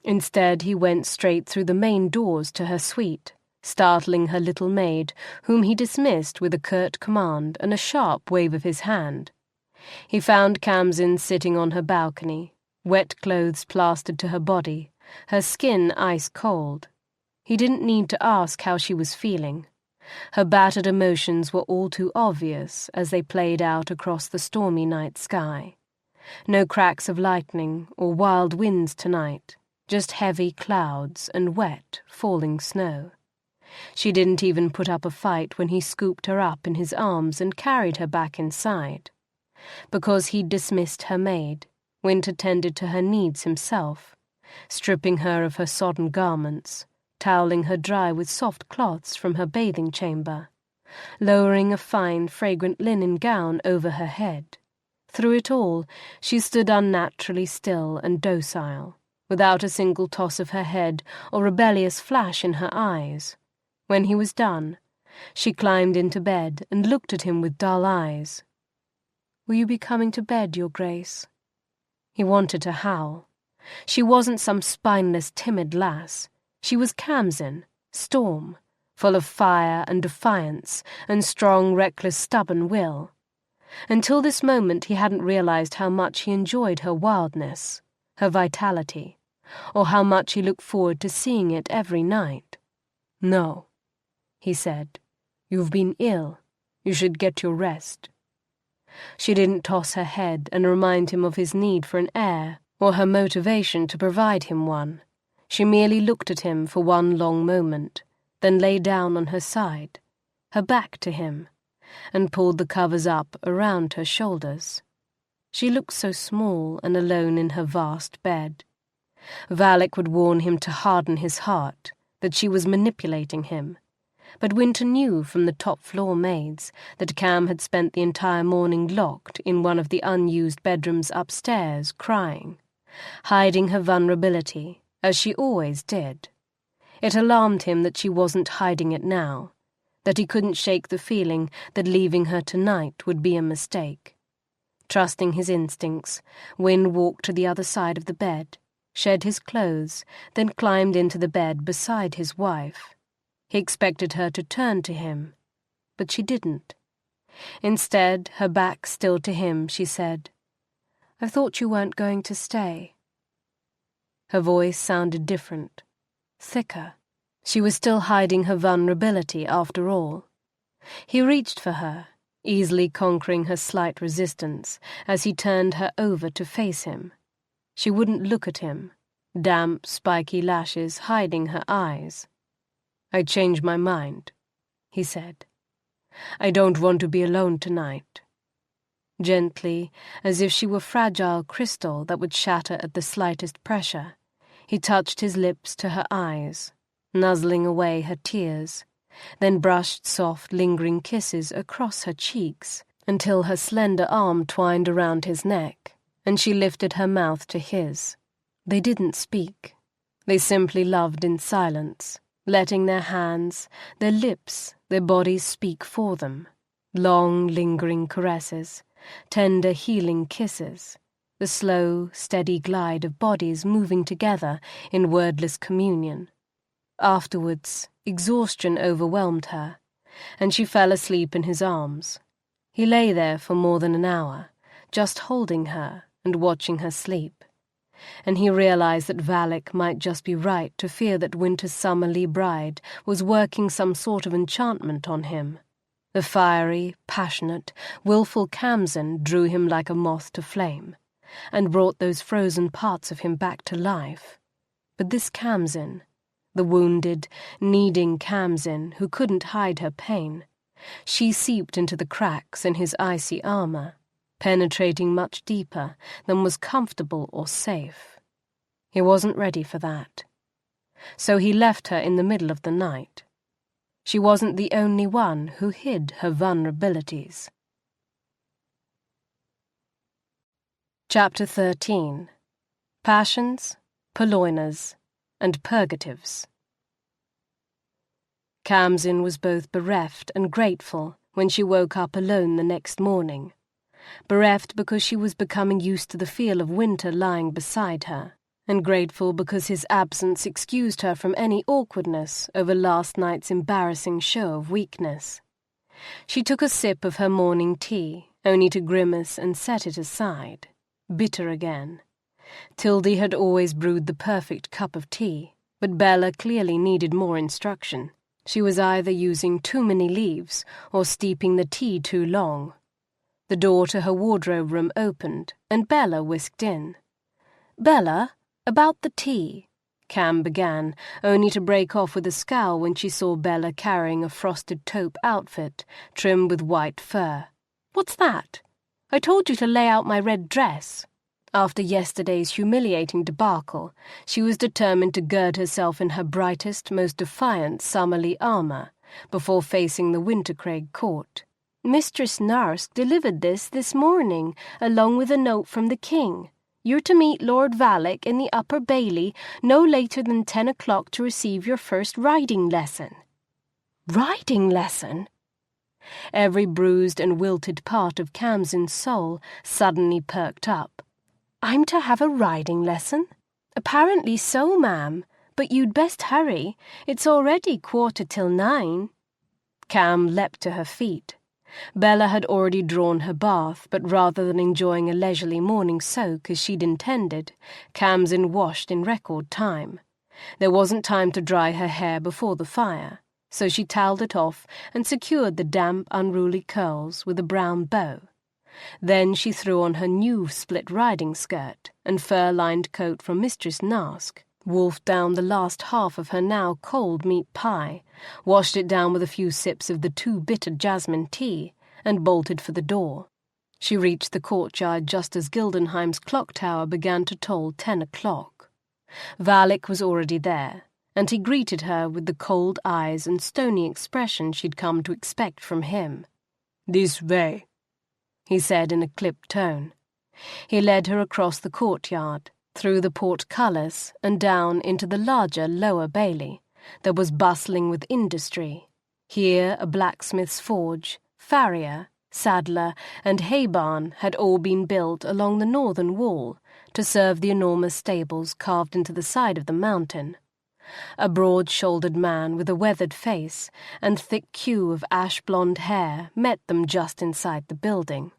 Instead, he went straight through the main doors to her suite, startling her little maid, whom he dismissed with a curt command and a sharp wave of his hand. He found Khamsin sitting on her balcony, wet clothes plastered to her body, her skin ice-cold. He didn't need to ask how she was feeling. Her battered emotions were all too obvious as they played out across the stormy night sky. No cracks of lightning or wild winds tonight, just heavy clouds and wet, falling snow. She didn't even put up a fight when he scooped her up in his arms and carried her back inside. Because he'd dismissed her maid, Wynter tended to her needs himself, stripping her of her sodden garments, toweling her dry with soft cloths from her bathing chamber, lowering a fine, fragrant linen gown over her head. Through it all, she stood unnaturally still and docile, without a single toss of her head or rebellious flash in her eyes. When he was done, she climbed into bed and looked at him with dull eyes. "Will you be coming to bed, Your Grace?" He wanted to howl. She wasn't some spineless, timid lass. She was Khamsin, Storm, full of fire and defiance and strong, reckless, stubborn will. Until this moment he hadn't realized how much he enjoyed her wildness, her vitality, or how much he looked forward to seeing it every night. "No," he said. "You've been ill. You should get your rest." She didn't toss her head and remind him of his need for an heir or her motivation to provide him one. She merely looked at him for one long moment, then lay down on her side, her back to him, and pulled the covers up around her shoulders. She looked so small and alone in her vast bed. Valak would warn him to harden his heart, that she was manipulating him. But Wynter knew from the top-floor maids that Kham had spent the entire morning locked in one of the unused bedrooms upstairs, crying, hiding her vulnerability, as she always did. It alarmed him that she wasn't hiding it now, that he couldn't shake the feeling that leaving her tonight would be a mistake. Trusting his instincts, Wyn walked to the other side of the bed, shed his clothes, then climbed into the bed beside his wife. He expected her to turn to him, but she didn't. Instead, her back still to him, she said, "I thought you weren't going to stay." Her voice sounded different, thicker. She was still hiding her vulnerability after all. He reached for her, easily conquering her slight resistance as he turned her over to face him. She wouldn't look at him, damp, spiky lashes hiding her eyes. "I changed my mind," he said. "I don't want to be alone tonight." Gently, as if she were fragile crystal that would shatter at the slightest pressure, he touched his lips to her eyes, nuzzling away her tears, then brushed soft, lingering kisses across her cheeks until her slender arm twined around his neck, and she lifted her mouth to his. They didn't speak. They simply loved in silence, letting their hands, their lips, their bodies speak for them. Long, lingering caresses, tender, healing kisses, the slow, steady glide of bodies moving together in wordless communion. Afterwards, exhaustion overwhelmed her, and she fell asleep in his arms. He lay there for more than an hour, just holding her and watching her sleep. And he realized that Valak might just be right to fear that Wynter's Summerlea bride was working some sort of enchantment on him. The fiery, passionate, willful Khamsin drew him like a moth to flame, and brought those frozen parts of him back to life. But this Khamsin, the wounded, needing Khamsin who couldn't hide her pain, she seeped into the cracks in his icy armour, penetrating much deeper than was comfortable or safe. He wasn't ready for that. So he left her in the middle of the night. She wasn't the only one who hid her vulnerabilities. Chapter 13. Passions, Purloiners, and Purgatives. Khamsin was both bereft and grateful when she woke up alone the next morning. Bereft because she was becoming used to the feel of Wynter lying beside her, and grateful because his absence excused her from any awkwardness over last night's embarrassing show of weakness. She took a sip of her morning tea, only to grimace and set it aside. Bitter again. Tildy had always brewed the perfect cup of tea, but Bella clearly needed more instruction. She was either using too many leaves or steeping the tea too long. The door to her wardrobe room opened, and Bella whisked in. "Bella, about the tea," Kham began, only to break off with a scowl when she saw Bella carrying a frosted taupe outfit trimmed with white fur. "What's that? I told you to lay out my red dress." After yesterday's humiliating debacle, she was determined to gird herself in her brightest, most defiant Summerlea armour before facing the Wintercraig court. "Mistress Narsk delivered this morning, along with a note from the king. You're to meet Lord Valak in the Upper Bailey no later than 10 o'clock to receive your first riding lesson." "Riding lesson?" Every bruised and wilted part of Khamsin's soul suddenly perked up. "I'm to have a riding lesson?" "Apparently so, ma'am, but you'd best hurry. It's already 9:15. Kham leapt to her feet. Bella had already drawn her bath, but rather than enjoying a leisurely morning soak as she'd intended, Khamsin washed in record time. There wasn't time to dry her hair before the fire, so she towelled it off and secured the damp, unruly curls with a brown bow. Then she threw on her new split riding skirt and fur-lined coat from Mistress Narsk, wolfed down the last half of her now cold meat pie, washed it down with a few sips of the too-bitter jasmine tea, and bolted for the door. She reached the courtyard just as Gildenheim's clock tower began to toll 10 o'clock. Valak was already there, and he greeted her with the cold eyes and stony expression she'd come to expect from him. "This way," he said in a clipped tone. He led her across the courtyard, through the portcullis and down into the larger lower bailey that was bustling with industry. Here a blacksmith's forge, farrier, saddler, and hay barn had all been built along the northern wall to serve the enormous stables carved into the side of the mountain. A broad-shouldered man with a weathered face and thick queue of ash-blonde hair met them just inside the building.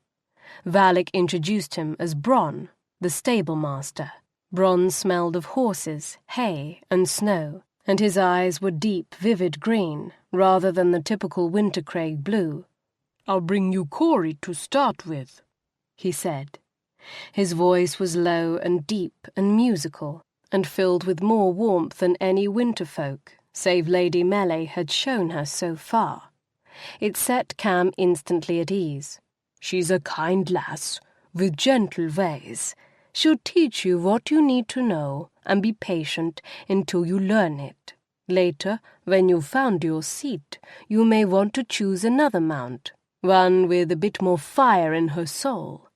Valak introduced him as Bronn, the stable-master. Bronn smelled of horses, hay, and snow, and his eyes were deep, vivid green, rather than the typical Wintercraig blue. "I'll bring you Corey to start with," he said. His voice was low and deep and musical, and filled with more warmth than any winterfolk, save Lady Melee had shown her so far. It set Kham instantly at ease. "She's a kind lass, with gentle ways. She'll teach you what you need to know, and be patient until you learn it. Later, when you've found your seat, you may want to choose another mount, one with a bit more fire in her soul."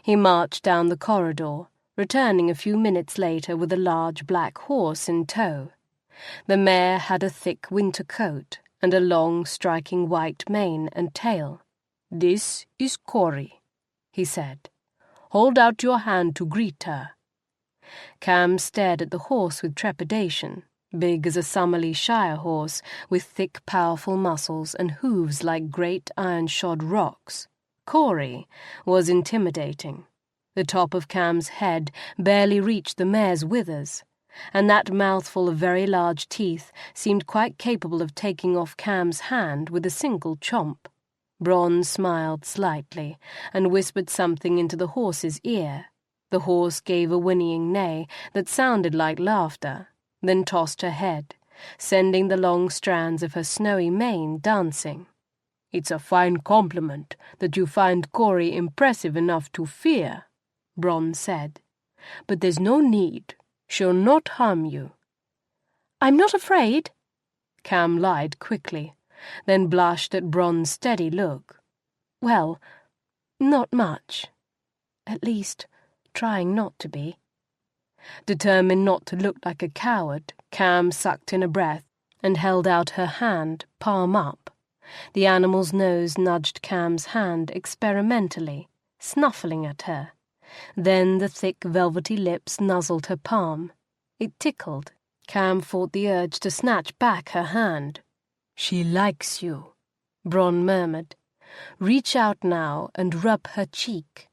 He marched down the corridor, returning a few minutes later with a large black horse in tow. The mare had a thick winter coat and a long, striking white mane and tail. "This is Corey," he said. "Hold out your hand to greet her." Kham stared at the horse with trepidation, big as a Summerlea shire horse, with thick, powerful muscles and hooves like great iron-shod rocks. Corey was intimidating. The top of Kham's head barely reached the mare's withers, and that mouthful of very large teeth seemed quite capable of taking off Kham's hand with a single chomp. Bronn smiled slightly and whispered something into the horse's ear. The horse gave a whinnying neigh that sounded like laughter, then tossed her head, sending the long strands of her snowy mane dancing. "It's a fine compliment that you find Corey impressive enough to fear," Bronn said. "But there's no need. She'll not harm you." "I'm not afraid," Kham lied quickly, then blushed at Bronn's steady look. "Well, not much. At least, trying not to be." Determined not to look like a coward, Kham sucked in a breath and held out her hand, palm up. The animal's nose nudged Kham's hand experimentally, snuffling at her. Then the thick velvety lips nuzzled her palm. It tickled. Kham fought the urge to snatch back her hand. "She likes you," Bronn murmured. "Reach out now and rub her cheek."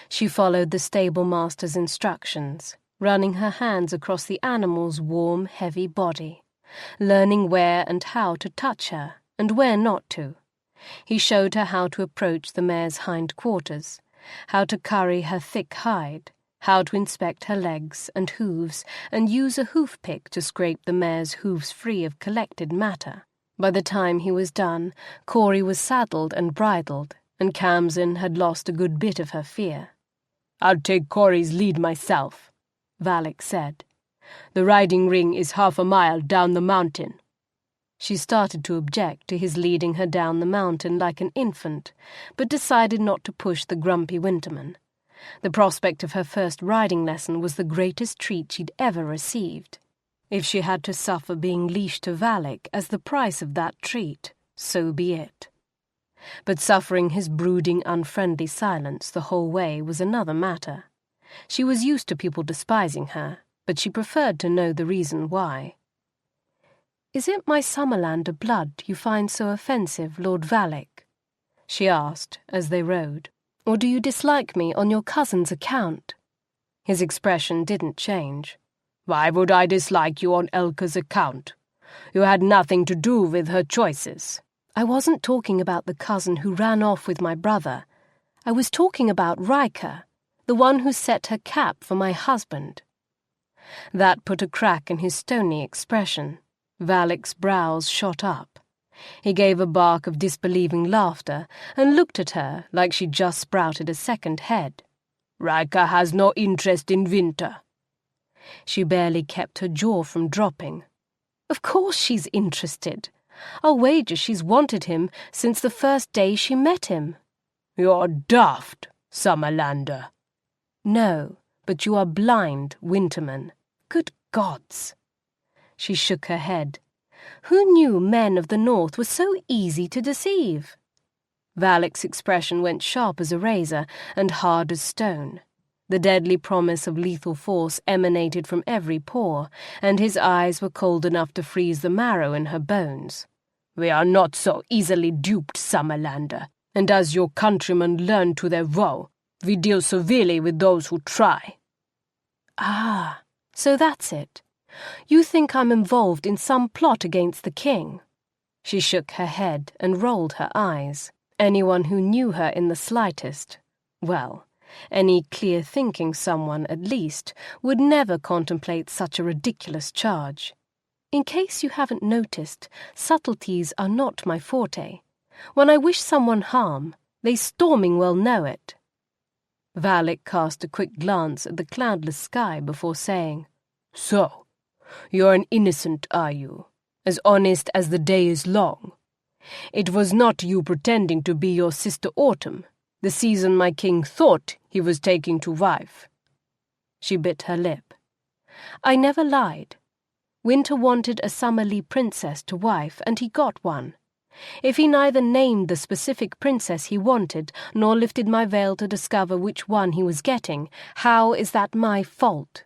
She followed the stable master's instructions, running her hands across the animal's warm, heavy body, learning where and how to touch her and where not to. He showed her how to approach the mare's hind quarters, how to curry her thick hide, how to inspect her legs and hooves and use a hoof pick to scrape the mare's hooves free of collected matter. By the time he was done, Corey was saddled and bridled, and Khamsin had lost a good bit of her fear. "I'll take Corey's lead myself," Valak said. "The riding ring is 1/2 a mile down the mountain." She started to object to his leading her down the mountain like an infant, but decided not to push the grumpy winterman. The prospect of her first riding lesson was the greatest treat she'd ever received. If she had to suffer being leashed to Valak as the price of that treat, so be it. But suffering his brooding, unfriendly silence the whole way was another matter. She was used to people despising her, but she preferred to know the reason why. "Is it my Summerlander blood you find so offensive, Lord Valak?" she asked as they rode. "Or do you dislike me on your cousin's account?" His expression didn't change. "Why would I dislike you on Elka's account? You had nothing to do with her choices." "I wasn't talking about the cousin who ran off with my brother. I was talking about Riker, the one who set her cap for my husband." That put a crack in his stony expression. Valak's brows shot up. He gave a bark of disbelieving laughter and looked at her like she'd just sprouted a second head. "Riker has no interest in Wynter." She barely kept her jaw from dropping. "Of course she's interested. I'll wager she's wanted him since the first day she met him." "You're daft, Summerlander." "No, but you are blind, Winterman. Good gods." She shook her head. Who knew men of the North were so easy to deceive? Valak's expression went sharp as a razor and hard as stone. The deadly promise of lethal force emanated from every pore, and his eyes were cold enough to freeze the marrow in her bones. "We are not so easily duped, Summerlander, and as your countrymen learn to their woe, we deal severely with those who try." "Ah, so that's it. You think I'm involved in some plot against the king?" She shook her head and rolled her eyes. Anyone who knew her in the slightest, well, any clear-thinking someone, at least, would never contemplate such a ridiculous charge. In case you haven't noticed, subtleties are not my forte. When I wish someone harm, they storming well know it. Valak cast a quick glance at the cloudless sky before saying, "So, you're an innocent, are you? As honest as the day is long. It was not you pretending to be your sister Autumn, the season my king thought he was taking to wife." She bit her lip. "I never lied. Wynter wanted a Summerlea princess to wife, and he got one. If he neither named the specific princess he wanted, nor lifted my veil to discover which one he was getting, how is that my fault?"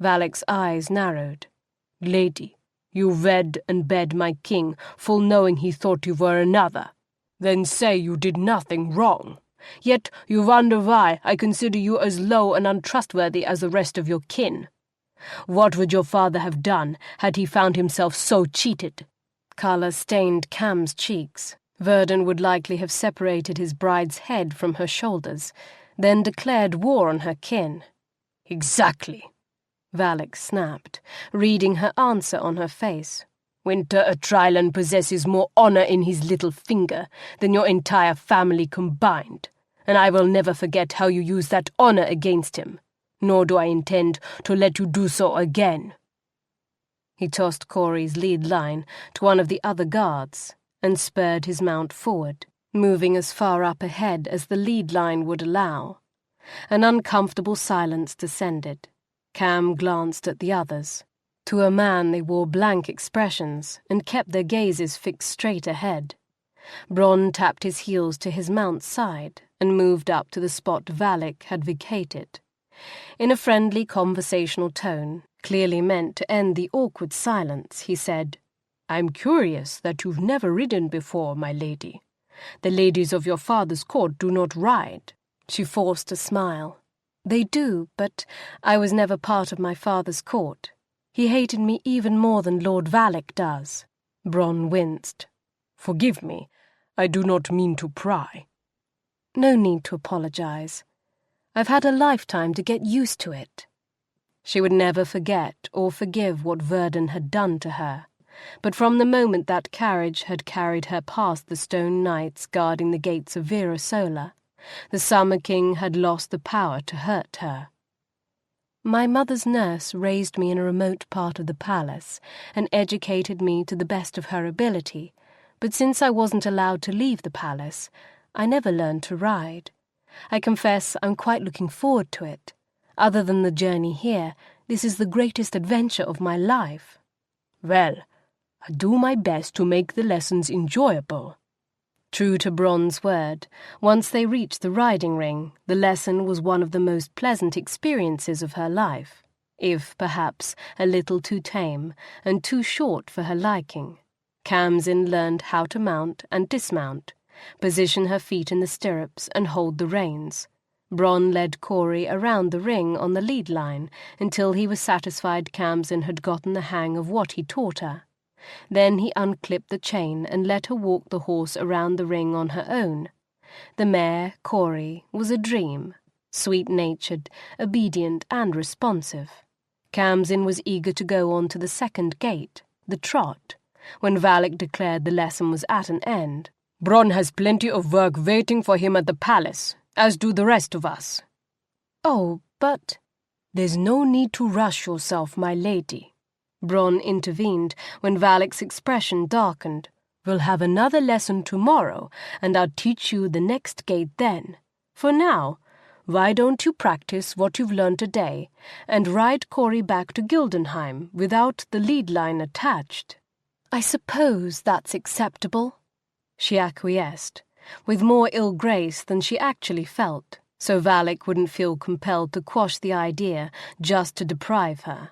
Valak's eyes narrowed. "Lady, you wed and bed my king, full knowing he thought you were another. Then say you did nothing wrong. Yet you wonder why I consider you as low and untrustworthy as the rest of your kin. What would your father have done had he found himself so cheated?" Colour stained Kham's cheeks. Verdun would likely have separated his bride's head from her shoulders, then declared war on her kin. Exactly, Valak snapped, reading her answer on her face. Wynter Atrialan possesses more honor in his little finger than your entire family combined, and I will never forget how you used that honor against him, nor do I intend to let you do so again. He tossed Corey's lead line to one of the other guards and spurred his mount forward, moving as far up ahead as the lead line would allow. An uncomfortable silence descended. Kham glanced at the others. To a man they wore blank expressions and kept their gazes fixed straight ahead. Bronn tapped his heels to his mount's side and moved up to the spot Valak had vacated. In a friendly conversational tone, clearly meant to end the awkward silence, he said, "I'm curious that you've never ridden before, my lady. The ladies of your father's court do not ride." She forced a smile. "They do, but I was never part of my father's court. He hated me even more than Lord Valak does." Bronn winced. "Forgive me, I do not mean to pry." "No need to apologize. I've had a lifetime to get used to it." She would never forget or forgive what Verdun had done to her, but from the moment that carriage had carried her past the stone knights guarding the gates of Virasola, the Summer King had lost the power to hurt her. "My mother's nurse raised me in a remote part of the palace and educated me to the best of her ability, but since I wasn't allowed to leave the palace, I never learned to ride. I confess I'm quite looking forward to it. Other than the journey here, this is the greatest adventure of my life." "Well, I do my best to make the lessons enjoyable." True to Bronn's word, once they reached the riding ring, the lesson was one of the most pleasant experiences of her life, if, perhaps, a little too tame and too short for her liking. Khamsin learned how to mount and dismount, position her feet in the stirrups and hold the reins. Bronn led Corey around the ring on the lead line until he was satisfied Khamsin had gotten the hang of what he taught her. Then he unclipped the chain and let her walk the horse around the ring on her own. The mare, Corey, was a dream, sweet-natured, obedient and responsive. Khamsin was eager to go on to the second gate, the trot, when Valak declared the lesson was at an end. "Bronn has plenty of work waiting for him at the palace, as do the rest of us." "Oh, but—" "There's no need to rush yourself, my lady," Bronn intervened when Valak's expression darkened. "We'll have another lesson tomorrow, and I'll teach you the next gate then. For now, why don't you practice what you've learned today and ride Corey back to Gildenheim without the lead line attached?" "I suppose that's acceptable," she acquiesced, with more ill grace than she actually felt, so Valak wouldn't feel compelled to quash the idea just to deprive her.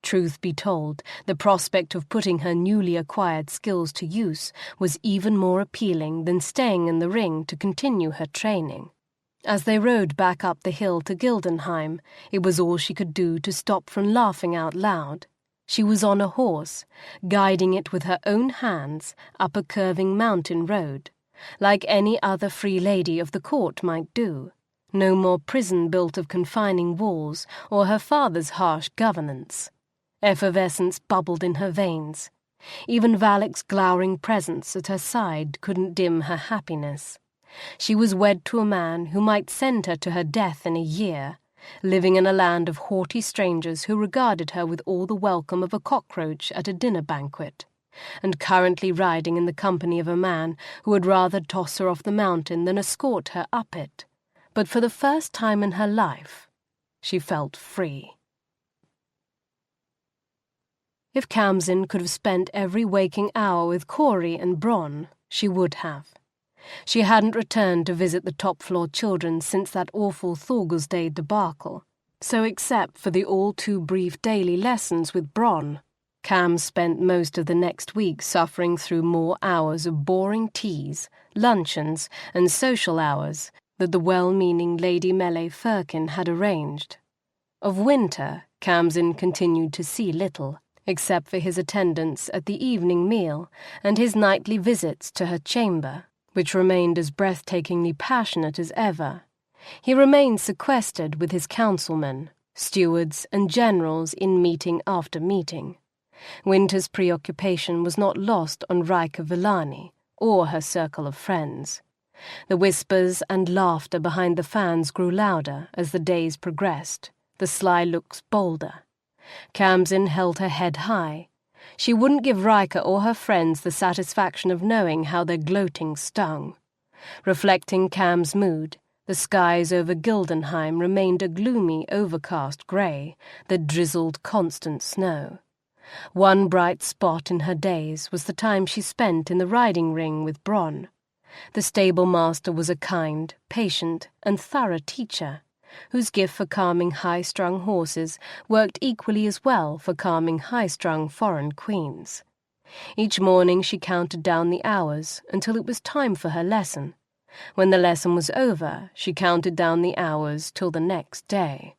Truth be told, the prospect of putting her newly acquired skills to use was even more appealing than staying in the ring to continue her training. As they rode back up the hill to Gildenheim, it was all she could do to stop from laughing out loud. She was on a horse, guiding it with her own hands up a curving mountain road, like any other free lady of the court might do. No more prison built of confining walls or her father's harsh governance. Effervescence bubbled in her veins. Even Valak's glowering presence at her side couldn't dim her happiness. She was wed to a man who might send her to her death in a year, living in a land of haughty strangers who regarded her with all the welcome of a cockroach at a dinner banquet, and currently riding in the company of a man who would rather toss her off the mountain than escort her up it. But for the first time in her life, she felt free. If Khamsin could have spent every waking hour with Corey and Bronn, she would have. She hadn't returned to visit the top-floor children since that awful Thorgilsday debacle, so except for the all-too-brief daily lessons with Bronn, Kham spent most of the next week suffering through more hours of boring teas, luncheons, and social hours that the well-meaning Lady Mele Firkin had arranged. Of Wynter, Khamsin continued to see little, except for his attendance at the evening meal and his nightly visits to her chamber, which remained as breathtakingly passionate as ever. He remained sequestered with his councilmen, stewards, and generals in meeting after meeting. Wynter's preoccupation was not lost on Rika Villani or her circle of friends. The whispers and laughter behind the fans grew louder as the days progressed, the sly looks bolder. Khamsin held her head high. She wouldn't give Rika or her friends the satisfaction of knowing how their gloating stung. Reflecting Kham's mood, the skies over Gildenheim remained a gloomy, overcast grey that drizzled constant snow. One bright spot in her days was the time she spent in the riding ring with Bronn. The stable-master was a kind, patient, and thorough teacher, whose gift for calming high-strung horses worked equally as well for calming high-strung foreign queens. Each morning she counted down the hours until it was time for her lesson. When the lesson was over, she counted down the hours till the next day.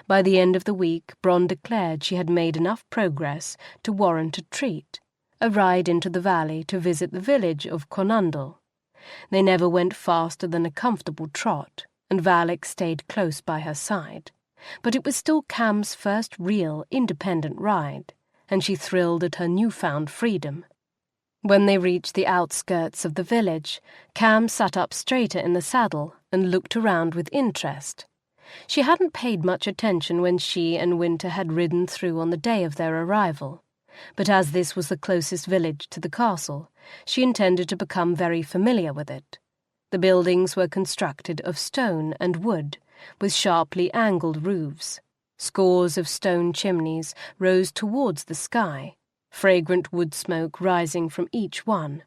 By the end of the week, Bronn declared she had made enough progress to warrant a treat, a ride into the valley to visit the village of Conundel. They never went faster than a comfortable trot, and Valak stayed close by her side. But it was still Kham's first real, independent ride, and she thrilled at her newfound freedom. When they reached the outskirts of the village, Kham sat up straighter in the saddle and looked around with interest. She hadn't paid much attention when she and Wynter had ridden through on the day of their arrival, but as this was the closest village to the castle, she intended to become very familiar with it. The buildings were constructed of stone and wood, with sharply angled roofs. Scores of stone chimneys rose towards the sky, fragrant wood smoke rising from each one.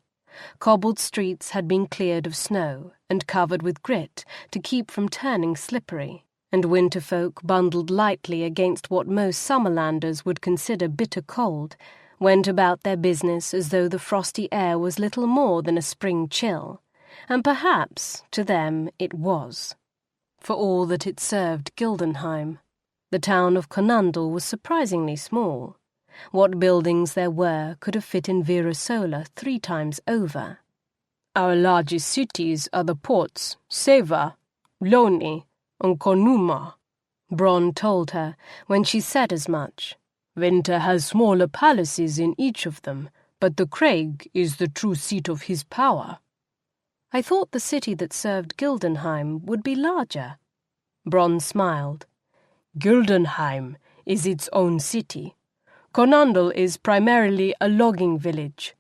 Cobbled streets had been cleared of snow and covered with grit to keep from turning slippery, and winterfolk, bundled lightly against what most Summerlanders would consider bitter cold, went about their business as though the frosty air was little more than a spring chill, and perhaps, to them, it was. For all that it served Gildenheim, the town of Conundel was surprisingly small. What buildings there were could have fit in Virasola 3 times over. Our largest cities are the ports, Seva, Loni, and Konuma, Bronn told her when she said as much. Wynter has smaller palaces in each of them, but the Craig is the true seat of his power. I thought the city that served Gildenheim would be larger. Bronn smiled. Gildenheim is its own city. Conundel is primarily a logging village.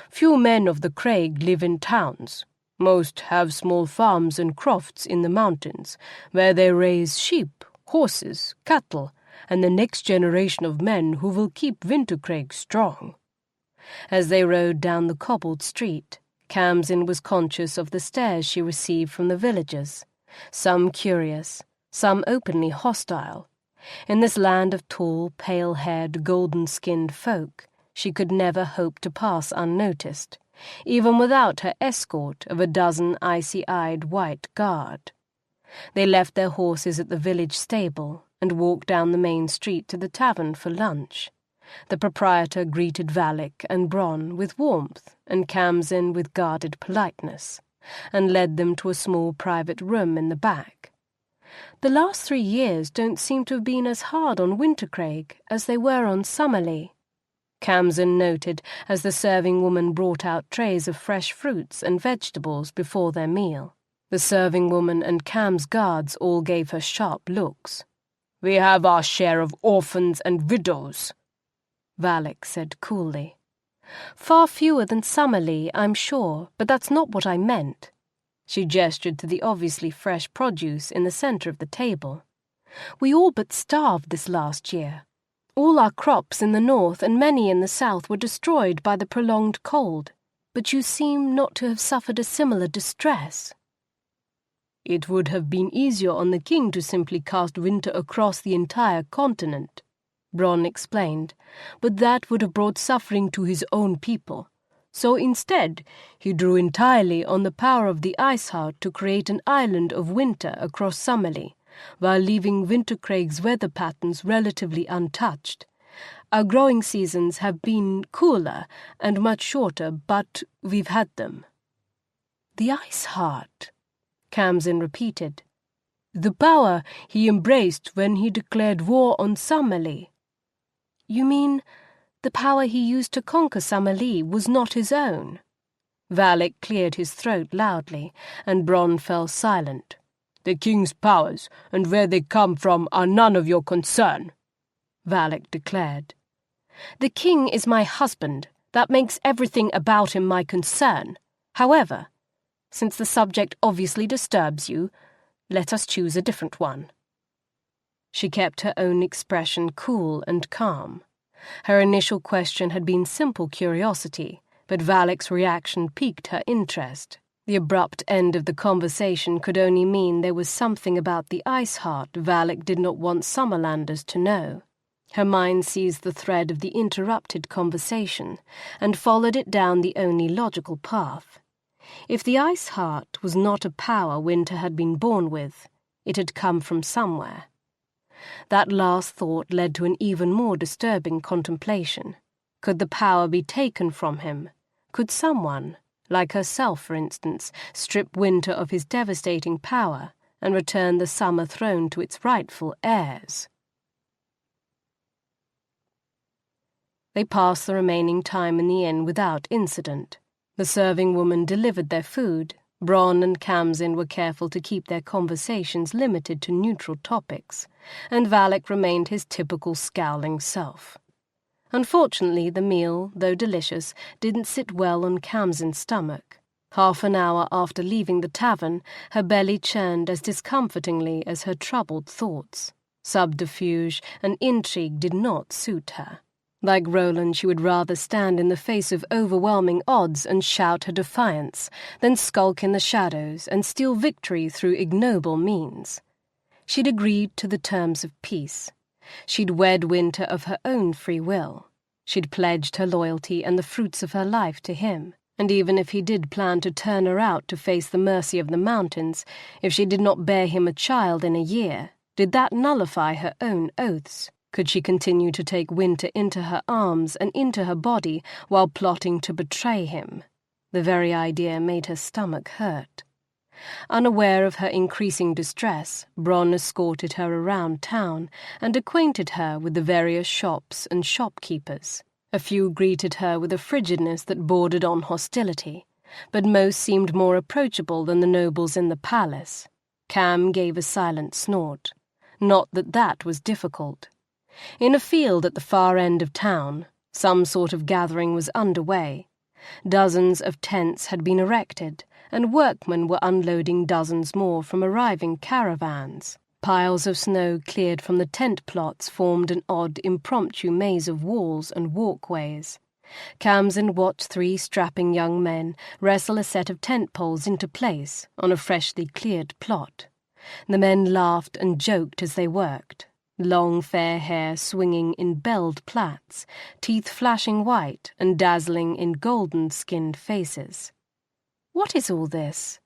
Few men of the Craig live in towns. Most have small farms and crofts in the mountains, where they raise sheep, horses, cattle, and the next generation of men who will keep Wintercraig strong. As they rode down the cobbled street, Khamsin was conscious of the stares she received from the villagers, some curious, some openly hostile. In this land of tall, pale-haired, golden-skinned folk, she could never hope to pass unnoticed, even without her escort of a dozen icy-eyed white guard. They left their horses at the village stable and walked down the main street to the tavern for lunch. The proprietor greeted Valak and Bronn with warmth and Khamsin with guarded politeness, and led them to a small private room in the back. The last 3 years don't seem to have been as hard on Wintercraig as they were on Summerlea, Khamsin noted as the serving woman brought out trays of fresh fruits and vegetables before their meal. The serving woman and Kham's guards all gave her sharp looks. "We have our share of orphans and widows," Valak said coolly. "Far fewer than Summerlea, I'm sure, but that's not what I meant." She gestured to the obviously fresh produce in the centre of the table. "We all but starved this last year. All our crops in the north and many in the south were destroyed by the prolonged cold, but you seem not to have suffered a similar distress." "It would have been easier on the king to simply cast winter across the entire continent," Bronn explained, "but that would have brought suffering to his own people. So instead, he drew entirely on the power of the Ice Heart to create an island of winter across Summerlea, while leaving Wintercraig's weather patterns relatively untouched. Our growing seasons have been cooler and much shorter, but we've had them." The Ice Heart, Khamsin repeated. The power he embraced when he declared war on Summerlea. You mean the power he used to conquer Summerlea was not his own? Valak cleared his throat loudly, and Bronn fell silent. The king's powers and where they come from are none of your concern, Valak declared. The king is my husband. That makes everything about him my concern. However, since the subject obviously disturbs you, let us choose a different one. She kept her own expression cool and calm. Her initial question had been simple curiosity, but Valak's reaction piqued her interest. The abrupt end of the conversation could only mean there was something about the Ice Heart Valak did not want Summerlanders to know. Her mind seized the thread of the interrupted conversation and followed it down the only logical path. If the Ice Heart was not a power Wynter had been born with, it had come from somewhere. That last thought led to an even more disturbing contemplation. Could the power be taken from him? Could someone, like herself for instance, strip Wynter of his devastating power and return the summer throne to its rightful heirs? They passed the remaining time in the inn without incident. The serving woman delivered their food. Bronn and Khamsin were careful to keep their conversations limited to neutral topics, and Valak remained his typical scowling self. Unfortunately, the meal, though delicious, didn't sit well on Khamsin's stomach. Half an hour after leaving the tavern, her belly churned as discomfortingly as her troubled thoughts. Subterfuge and intrigue did not suit her. Like Roland, she would rather stand in the face of overwhelming odds and shout her defiance than skulk in the shadows and steal victory through ignoble means. She'd agreed to the terms of peace. She'd wed Wynter of her own free will. She'd pledged her loyalty and the fruits of her life to him, and even if he did plan to turn her out to face the mercy of the mountains, if she did not bear him a child in a year, did that nullify her own oaths? Could she continue to take Wynter into her arms and into her body while plotting to betray him? The very idea made her stomach hurt. Unaware of her increasing distress, Bronn escorted her around town and acquainted her with the various shops and shopkeepers. A few greeted her with a frigidness that bordered on hostility, but most seemed more approachable than the nobles in the palace. Kham gave a silent snort. Not that that was difficult. In a field at the far end of town, some sort of gathering was underway. Dozens of tents had been erected, and workmen were unloading dozens more from arriving caravans. Piles of snow cleared from the tent plots formed an odd, impromptu maze of walls and walkways. Khamsin watched 3 strapping young men wrestle a set of tent poles into place on a freshly cleared plot. The men laughed and joked as they worked. Long fair hair swinging in belled plaits, teeth flashing white and dazzling in golden-skinned faces. "What is all this?"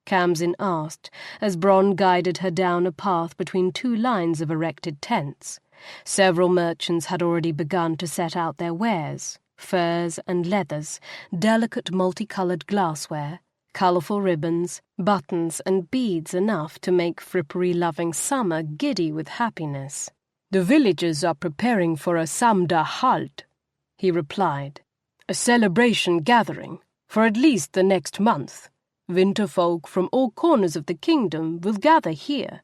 Khamsin asked, as Bronn guided her down a path between 2 lines of erected tents. Several merchants had already begun to set out their wares, furs and leathers, delicate multicolored glassware, colourful ribbons, buttons and beads enough to make frippery-loving summer giddy with happiness. "The villagers are preparing for a Samda Halt," he replied. "A celebration gathering for at least the next month. Winterfolk from all corners of the kingdom will gather here.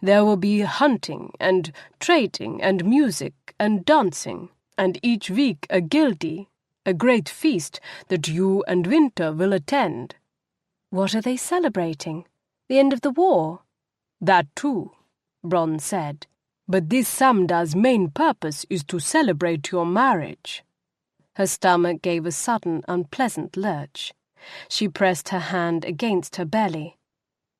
There will be hunting and trading and music and dancing, and each week a gildie, a great feast that you and Wynter will attend." "What are they celebrating? The end of the war?" "That too," Bronn said. "But this Samda's main purpose is to celebrate your marriage." Her stomach gave a sudden, unpleasant lurch. She pressed her hand against her belly.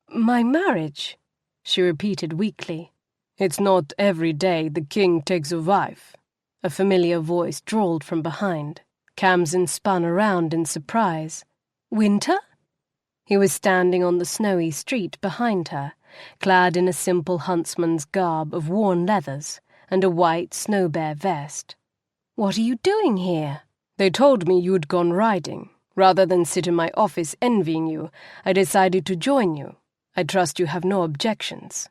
"My marriage?" she repeated weakly. "It's not every day the king takes a wife," a familiar voice drawled from behind. Khamsin spun around in surprise. "Wynter?" He was standing on the snowy street behind her, clad in a simple huntsman's garb of worn leathers and a white snow-bear vest. "What are you doing here?" "They told me you'd gone riding Rather than sit in my office envying you, I decided to join you. I trust you have no objections."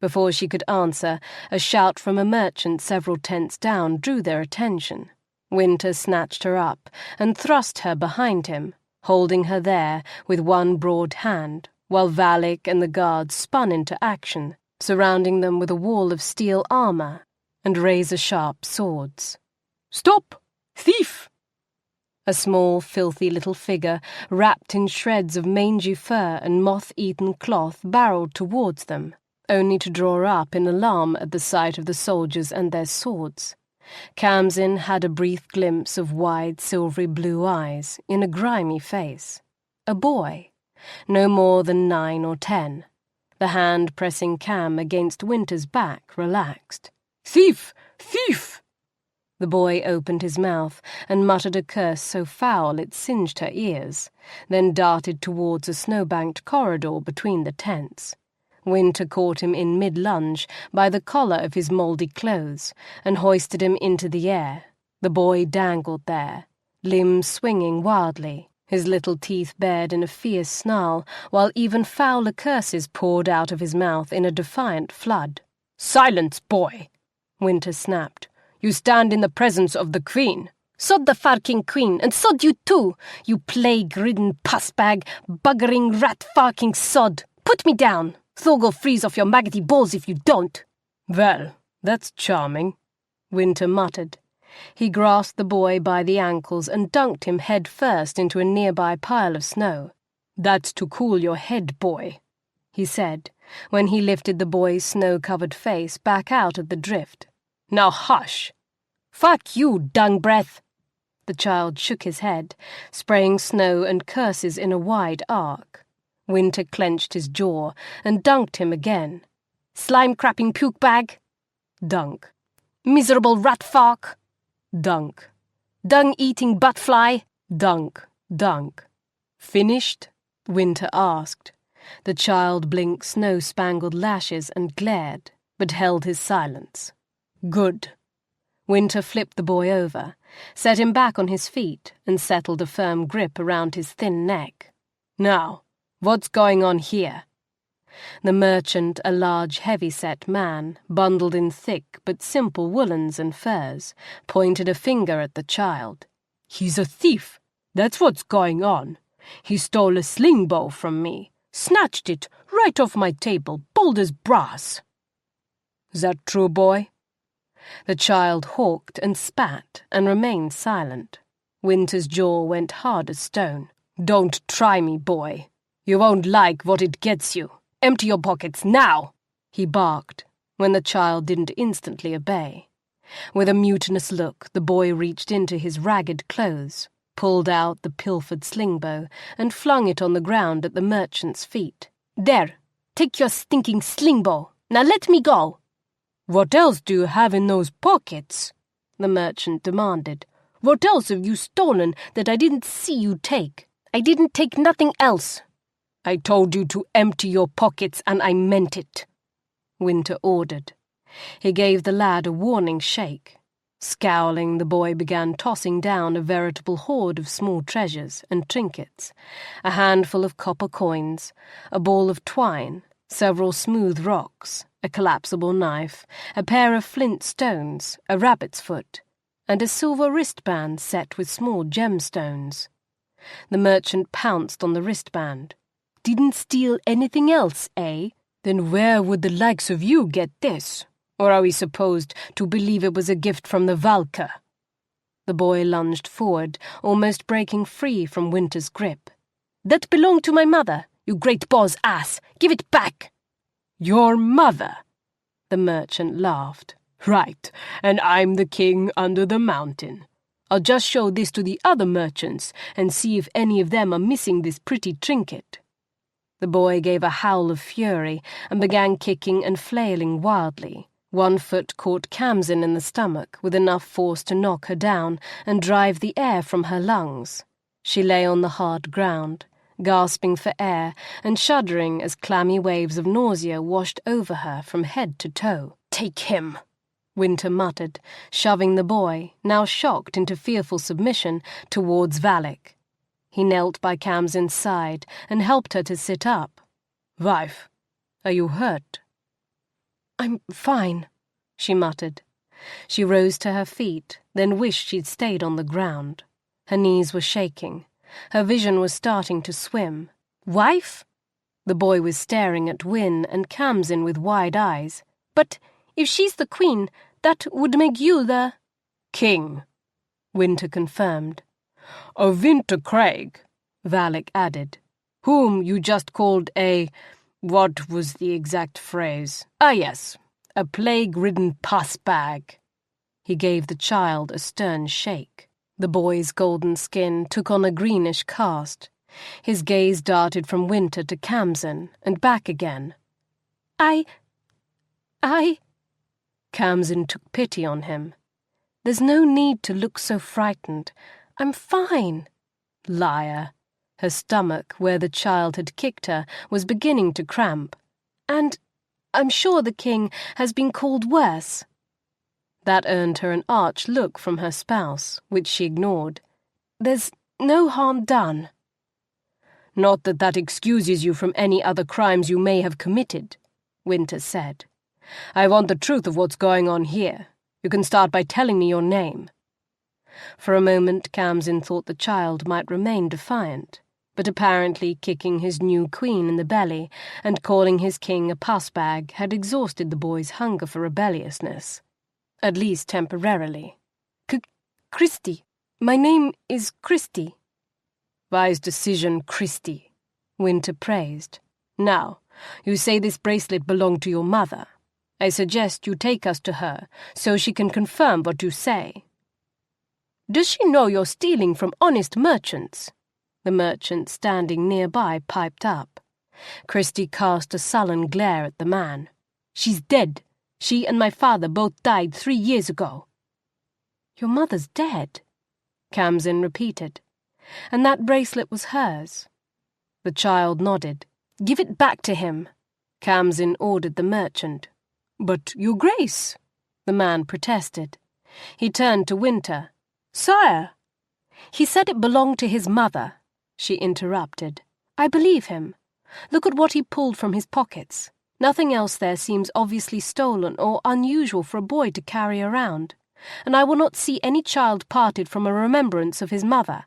Before she could answer, a shout from a merchant several tents down drew their attention. Wynter snatched her up and thrust her behind him, holding her there with one broad hand, while Valak and the guards spun into action, surrounding them with a wall of steel armor and razor-sharp swords. "Stop! Thief!" A small, filthy little figure, wrapped in shreds of mangy fur and moth-eaten cloth, barreled towards them, only to draw up in alarm at the sight of the soldiers and their swords. Khamsin had a brief glimpse of wide, silvery blue eyes in a grimy face. A boy, no more than 9 or 10. The hand pressing Kham against Wynter's back relaxed. "Thief! Thief!" The boy opened his mouth and muttered a curse so foul it singed her ears, then darted towards a snow-banked corridor between the tents. Wynter caught him in mid-lunge by the collar of his mouldy clothes and hoisted him into the air. The boy dangled there, limbs swinging wildly, his little teeth bared in a fierce snarl, while even fouler curses poured out of his mouth in a defiant flood. "Silence, boy!" Wynter snapped. "You stand in the presence of the Queen." "Sod the farking Queen, and sod you too, you plague-ridden pussbag, buggering rat-farking sod. Put me down. Thor'll go freeze off your maggoty balls if you don't." "Well, that's charming," Wynter muttered. He grasped the boy by the ankles and dunked him head first into a nearby pile of snow. "That's to cool your head, boy," he said, when he lifted the boy's snow-covered face back out of the drift. "Now hush." "Fuck you, dung breath." The child shook his head, spraying snow and curses in a wide arc. Wynter clenched his jaw and dunked him again. "Slime-crapping puke bag." Dunk. "Miserable rat-fark." Dunk. "Dung-eating butt-fly." Dunk. Dunk. "Finished?" Wynter asked. The child blinked snow-spangled lashes and glared, but held his silence. "Good." Wynter flipped the boy over, set him back on his feet, and settled a firm grip around his thin neck. "Now, what's going on here?" The merchant, a large, heavy-set man, bundled in thick but simple woolens and furs, pointed a finger at the child. "He's a thief. That's what's going on. He stole a sling bow from me, snatched it right off my table, bold as brass." "Is that true, boy?" The child hawked and spat and remained silent. Wynter's jaw went hard as stone. "Don't try me, boy. You won't like what it gets you. Empty your pockets now," he barked, when the child didn't instantly obey. With a mutinous look, the boy reached into his ragged clothes, pulled out the pilfered slingbow, and flung it on the ground at the merchant's feet. "There, take your stinking slingbow. Now let me go." "What else do you have in those pockets?" the merchant demanded. "What else have you stolen that I didn't see you take?" "I didn't take nothing else." "I told you to empty your pockets, and I meant it," Wynter ordered. He gave the lad a warning shake. Scowling, the boy began tossing down a veritable hoard of small treasures and trinkets, a handful of copper coins, a ball of twine, several smooth rocks, a collapsible knife, a pair of flint stones, a rabbit's foot, and a silver wristband set with small gemstones. The merchant pounced on the wristband. "Didn't steal anything else, eh? Then where would the likes of you get this? Or are we supposed to believe it was a gift from the Valka?" The boy lunged forward, almost breaking free from Wynter's grip. "That belonged to my mother, you great boss ass. Give it back." "Your mother?" The merchant laughed. "Right, and I'm the king under the mountain. I'll just show this to the other merchants and see if any of them are missing this pretty trinket." The boy gave a howl of fury and began kicking and flailing wildly. One foot caught Khamsin in the stomach with enough force to knock her down and drive the air from her lungs. She lay on the hard ground, gasping for air and shuddering as clammy waves of nausea washed over her from head to toe. "Take him," Wynter muttered, shoving the boy, now shocked into fearful submission, towards Valak. He knelt by Khamsin's side and helped her to sit up. "Wife, are you hurt?" "I'm fine," she muttered. She rose to her feet, then wished she'd stayed on the ground. Her knees were shaking. Her vision was starting to swim. "Wife?" The boy was staring at Wyn and Khamsin with wide eyes. "But if she's the queen, that would make you the—" "King," Wynter confirmed. "Of Wintercraig," Valak added, "whom you just called what was the exact phrase? Ah, yes, a plague-ridden puss-bag." He gave the child a stern shake. The boy's golden skin took on a greenish cast. His gaze darted from Wynter to Khamsin and back again. I... Khamsin took pity on him. "There's no need to look so frightened. I'm fine." Liar. Her stomach, where the child had kicked her, was beginning to cramp. "And I'm sure the king has been called worse." That earned her an arch look from her spouse, which she ignored. "There's no harm done." "Not that excuses you from any other crimes you may have committed," Wynter said. "I want the truth of what's going on here. You can start by telling me your name." For a moment Khamsin thought the child might remain defiant, but apparently kicking his new queen in the belly and calling his king a puss-bag had exhausted the boy's hunger for rebelliousness. At least temporarily. Christy. My name is Christy." "Wise decision, Christy," Wynter praised. "Now, you say this bracelet belonged to your mother. I suggest you take us to her so she can confirm what you say." "Does she know you're stealing from honest merchants?" The merchant standing nearby piped up. Christy cast a sullen glare at the man. "She's dead. She and my father both died 3 years ago." "Your mother's dead," Khamsin repeated. "And that bracelet was hers." The child nodded. "Give it back to him," Khamsin ordered the merchant. "But, Your Grace," the man protested. He turned to Wynter. "Sire." "He said it belonged to his mother," she interrupted. "I believe him. Look at what he pulled from his pockets. Nothing else there seems obviously stolen or unusual for a boy to carry around, and I will not see any child parted from a remembrance of his mother."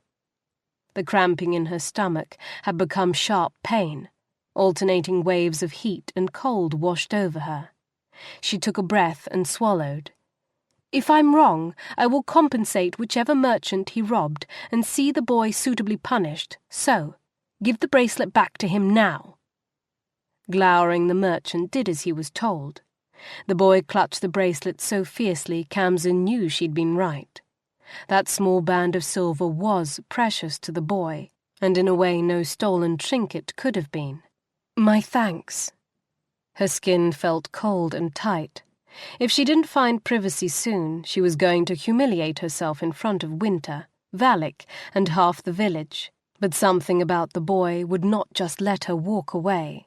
The cramping in her stomach had become sharp pain. Alternating waves of heat and cold washed over her. She took a breath and swallowed. "If I'm wrong, I will compensate whichever merchant he robbed and see the boy suitably punished. So, give the bracelet back to him now." Glowering, the merchant did as he was told. The boy clutched the bracelet so fiercely Khamsin knew she'd been right. That small band of silver was precious to the boy, and in a way no stolen trinket could have been. "My thanks." Her skin felt cold and tight. If she didn't find privacy soon, she was going to humiliate herself in front of Wynter, Valak, and half the village. But something about the boy would not just let her walk away.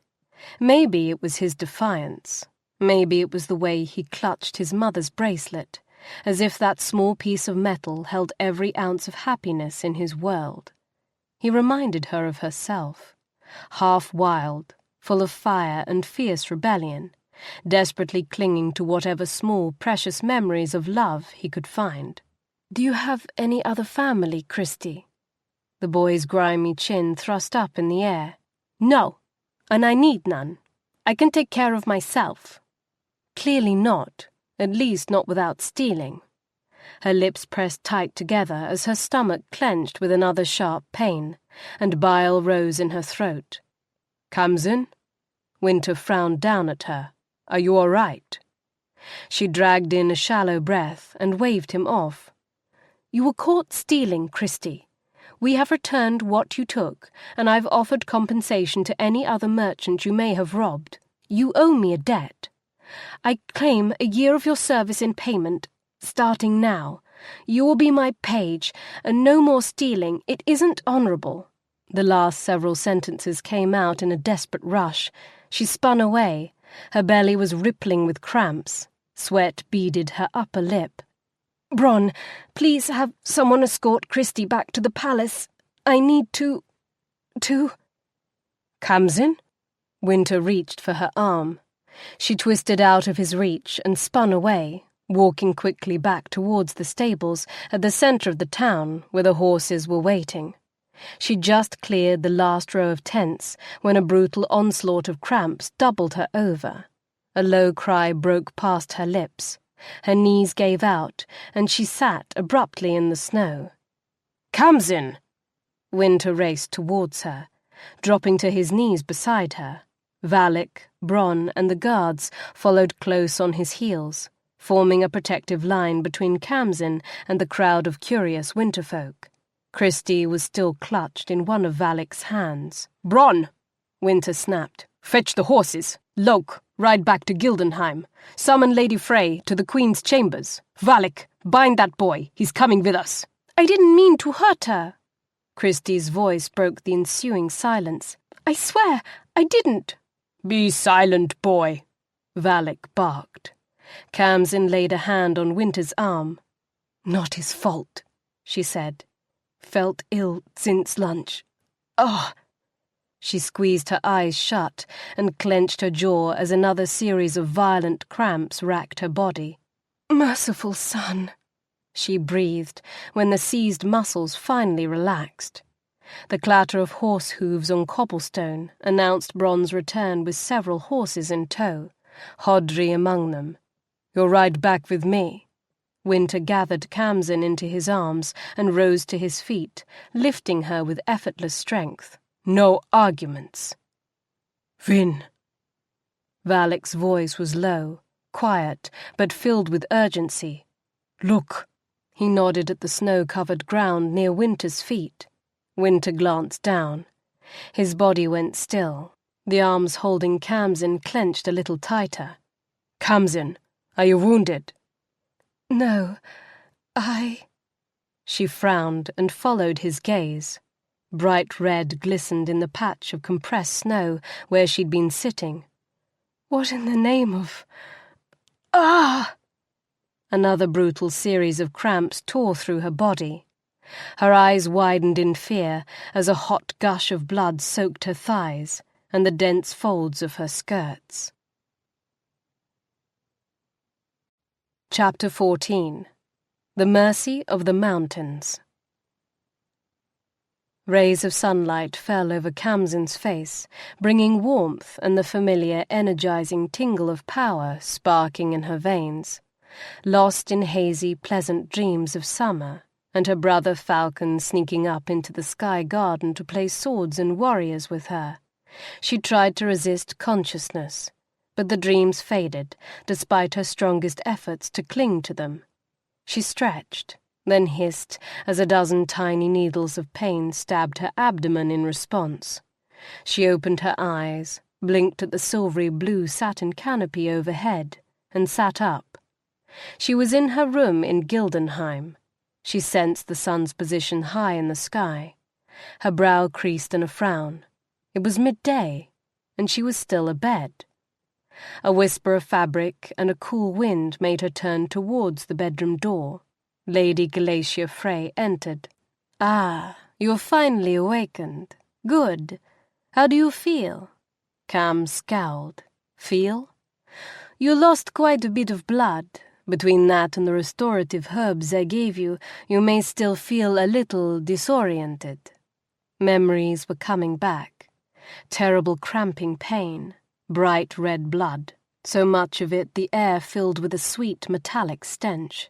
Maybe it was his defiance. Maybe it was the way he clutched his mother's bracelet, as if that small piece of metal held every ounce of happiness in his world. He reminded her of herself, half wild, full of fire and fierce rebellion, desperately clinging to whatever small, precious memories of love he could find. "Do you have any other family, Christy?" The boy's grimy chin thrust up in the air. "No, and I need none. I can take care of myself." Clearly not, at least not without stealing. Her lips pressed tight together as her stomach clenched with another sharp pain, and bile rose in her throat. "Khamsin?" Wynter frowned down at her. "Are you all right?" She dragged in a shallow breath and waved him off. "You were caught stealing, Christy. We have returned what you took, and I've offered compensation to any other merchant you may have robbed. You owe me a debt. I claim a year of your service in payment, starting now. You will be my page, and no more stealing. It isn't honourable." The last several sentences came out in a desperate rush. She spun away. Her belly was rippling with cramps. Sweat beaded her upper lip. "Bron, please have someone escort Christy back to the palace. I need to... Khamsin? Wynter reached for her arm. She twisted out of his reach and spun away, walking quickly back towards the stables at the centre of the town where the horses were waiting. She just cleared the last row of tents when a brutal onslaught of cramps doubled her over. A low cry broke past her lips. Her knees gave out, and she sat abruptly in the snow. Khamsin! Wynter raced towards her, dropping to his knees beside her. Valak, Bronn, and the guards followed close on his heels, forming a protective line between Khamsin and the crowd of curious winterfolk. Christie was still clutched in one of Valak's hands. Bronn! Wynter snapped. Fetch the horses. Loke, ride back to Gildenheim. Summon Lady Frey to the Queen's chambers. Valak, bind that boy. He's coming with us. I didn't mean to hurt her. Christie's voice broke the ensuing silence. I swear, I didn't. Be silent, boy, Valak barked. Khamsin laid a hand on Wynter's arm. Not his fault, she said. Felt ill since lunch. Oh! She squeezed her eyes shut and clenched her jaw as another series of violent cramps racked her body. Merciful son, she breathed when the seized muscles finally relaxed. The clatter of horse hooves on cobblestone announced Bronn's return with several horses in tow, Hodri among them. You'll ride back with me. Wynter gathered Khamsin into his arms and rose to his feet, lifting her with effortless strength. No arguments. Vin. Valak's voice was low, quiet, but filled with urgency. Look. He nodded at the snow-covered ground near Wynter's feet. Wynter glanced down. His body went still. The arms holding Khamsin clenched a little tighter. Khamsin, are you wounded? No, She frowned and followed his gaze. Bright red glistened in the patch of compressed snow where she'd been sitting. What in the name of... Ah! Another brutal series of cramps tore through her body. Her eyes widened in fear as a hot gush of blood soaked her thighs and the dense folds of her skirts. Chapter 14. The Mercy of the Mountains. Rays of sunlight fell over Khamsin's face, bringing warmth and the familiar, energizing tingle of power sparking in her veins. Lost in hazy, pleasant dreams of summer, and her brother Falcon sneaking up into the sky garden to play swords and warriors with her, she tried to resist consciousness, but the dreams faded, despite her strongest efforts to cling to them. She stretched, then hissed as a dozen tiny needles of pain stabbed her abdomen in response. She opened her eyes, blinked at the silvery blue satin canopy overhead, and sat up. She was in her room in Gildenheim. She sensed the sun's position high in the sky. Her brow creased in a frown. It was midday, and she was still abed. A whisper of fabric and a cool wind made her turn towards the bedroom door. Lady Glacier Frey entered. "Ah, you're finally awakened. Good. How do you feel?" Kham scowled. "Feel? You lost quite a bit of blood. Between that and the restorative herbs I gave you, you may still feel a little disoriented." Memories were coming back. Terrible cramping pain. Bright red blood. So much of it the air filled with a sweet metallic stench.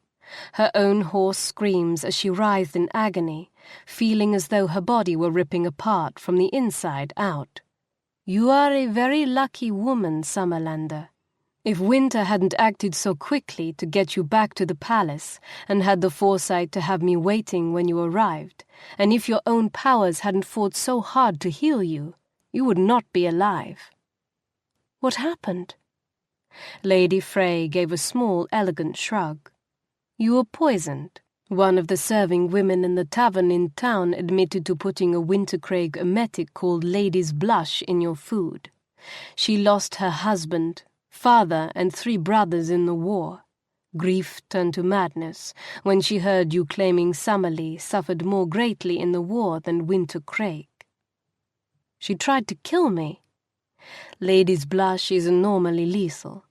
Her own hoarse screams as she writhed in agony, feeling as though her body were ripping apart from the inside out. "You are a very lucky woman, Summerlander. If Wynter hadn't acted so quickly to get you back to the palace, and had the foresight to have me waiting when you arrived, and if your own powers hadn't fought so hard to heal you, you would not be alive." "What happened?" Lady Frey gave a small, elegant shrug. "You were poisoned. One of the serving women in the tavern in town admitted to putting a Wintercraig emetic called Lady's Blush in your food. She lost her husband, father, and 3 brothers in the war. Grief turned to madness when she heard you claiming Summerlea suffered more greatly in the war than Wintercraig. She tried to kill me. Lady's blush is normally lethal.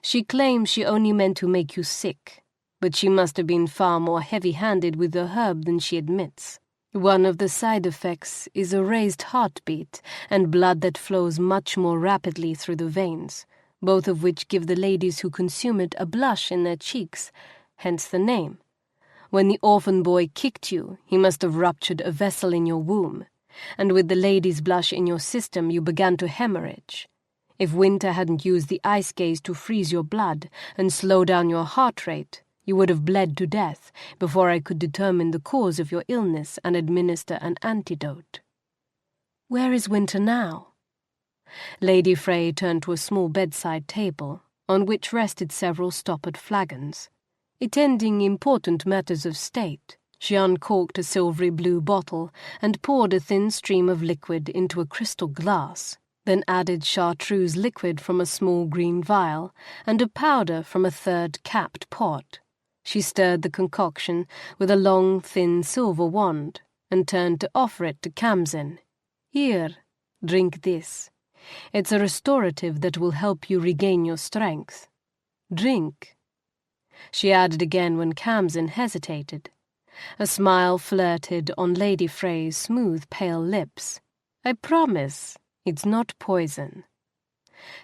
She claims she only meant to make you sick, but she must have been far more heavy-handed with the herb than she admits. One of the side effects is a raised heartbeat and blood that flows much more rapidly through the veins, both of which give the ladies who consume it a blush in their cheeks, hence the name. When the orphan boy kicked you, he must have ruptured a vessel in your womb, and with the lady's blush in your system you began to hemorrhage. If Wynter hadn't used the ice gaze to freeze your blood and slow down your heart rate, you would have bled to death before I could determine the cause of your illness and administer an antidote. Where is Wynter now? Lady Frey turned to a small bedside table, on which rested several stoppered flagons. Attending important matters of state, she uncorked a silvery blue bottle and poured a thin stream of liquid into a crystal glass, then added chartreuse liquid from a small green vial and a powder from a third capped pot. She stirred the concoction with a long, thin silver wand and turned to offer it to Khamsin. Here, drink this. It's a restorative that will help you regain your strength. Drink. She added again when Khamsin hesitated. A smile flirted on Lady Frey's smooth, pale lips. I promise, it's not poison.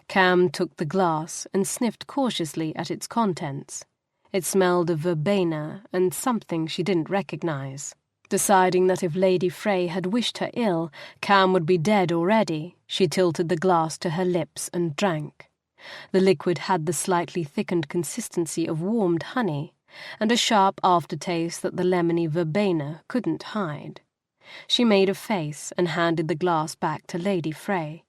Kham took the glass and sniffed cautiously at its contents. It smelled of verbena and something she didn't recognize. Deciding that if Lady Frey had wished her ill, Kham would be dead already, she tilted the glass to her lips and drank. The liquid had the slightly thickened consistency of warmed honey, and a sharp aftertaste that the lemony verbena couldn't hide. She made a face and handed the glass back to Lady Frey.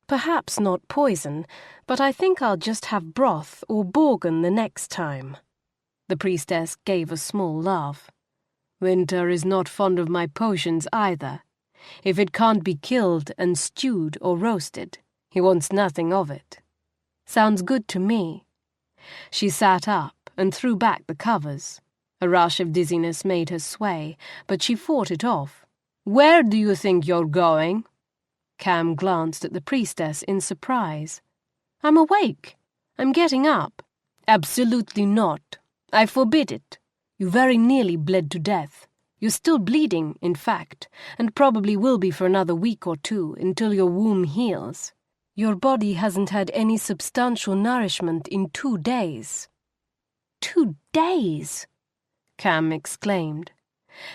Perhaps not poison, but I think I'll just have broth or borgen the next time. The priestess gave a small laugh. Wynter is not fond of my potions either. If it can't be killed and stewed or roasted, he wants nothing of it. Sounds good to me. She sat up and threw back the covers. A rush of dizziness made her sway, but she fought it off. Where do you think you're going? Kham glanced at the priestess in surprise. I'm awake. I'm getting up. Absolutely not. I forbid it. You very nearly bled to death. You're still bleeding, in fact, and probably will be for another week or two until your womb heals. Your body hasn't had any substantial nourishment in 2 days. 2 days? Kham exclaimed.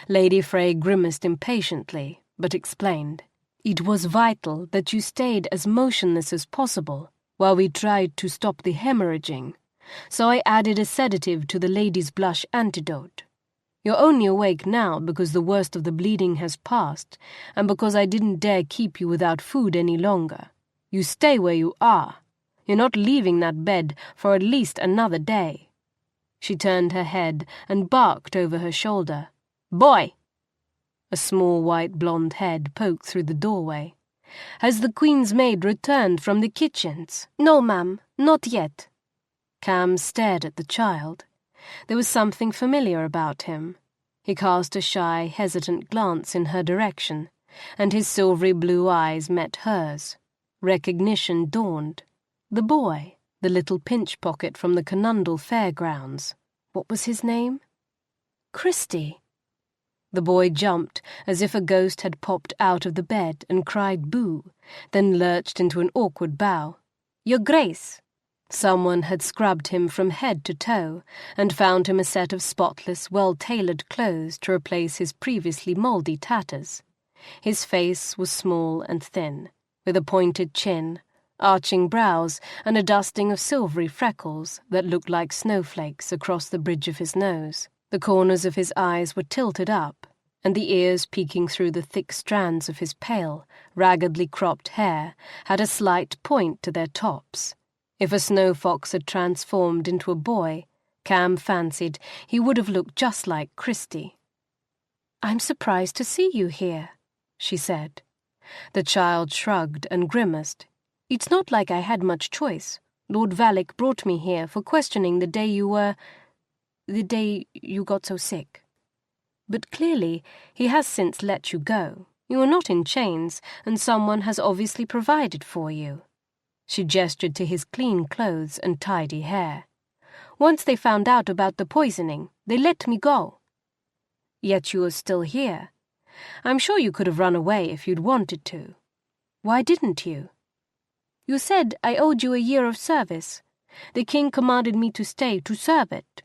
Lady Frey grimaced impatiently, but explained. It was vital that you stayed as motionless as possible while we tried to stop the hemorrhaging, so I added a sedative to the lady's blush antidote. You're only awake now because the worst of the bleeding has passed, and because I didn't dare keep you without food any longer. You stay where you are. You're not leaving that bed for at least another day. She turned her head and barked over her shoulder. Boy! A small white blonde head poked through the doorway. Has the Queen's maid returned from the kitchens? No, ma'am, not yet. Kham stared at the child. There was something familiar about him. He cast a shy, hesitant glance in her direction, and his silvery blue eyes met hers. Recognition dawned. The boy, the little pinch pocket from the Canundle fairgrounds. What was his name? Christy. The boy jumped as if a ghost had popped out of the bed and cried boo, then lurched into an awkward bow. Your Grace! Someone had scrubbed him from head to toe and found him a set of spotless, well-tailored clothes to replace his previously mouldy tatters. His face was small and thin, with a pointed chin, arching brows, and a dusting of silvery freckles that looked like snowflakes across the bridge of his nose. The corners of his eyes were tilted up, and the ears peeking through the thick strands of his pale, raggedly cropped hair had a slight point to their tops. If a snow fox had transformed into a boy, Kham fancied he would have looked just like Christy. I'm surprised to see you here, she said. The child shrugged and grimaced. It's not like I had much choice. Lord Valak brought me here for questioning the day you were... the day you got so sick. But clearly, he has since let you go. You are not in chains, and someone has obviously provided for you." She gestured to his clean clothes and tidy hair. "Once they found out about the poisoning, they let me go." "Yet you are still here. I'm sure you could have run away if you'd wanted to. Why didn't you?" "You said I owed you a year of service. The king commanded me to stay to serve it."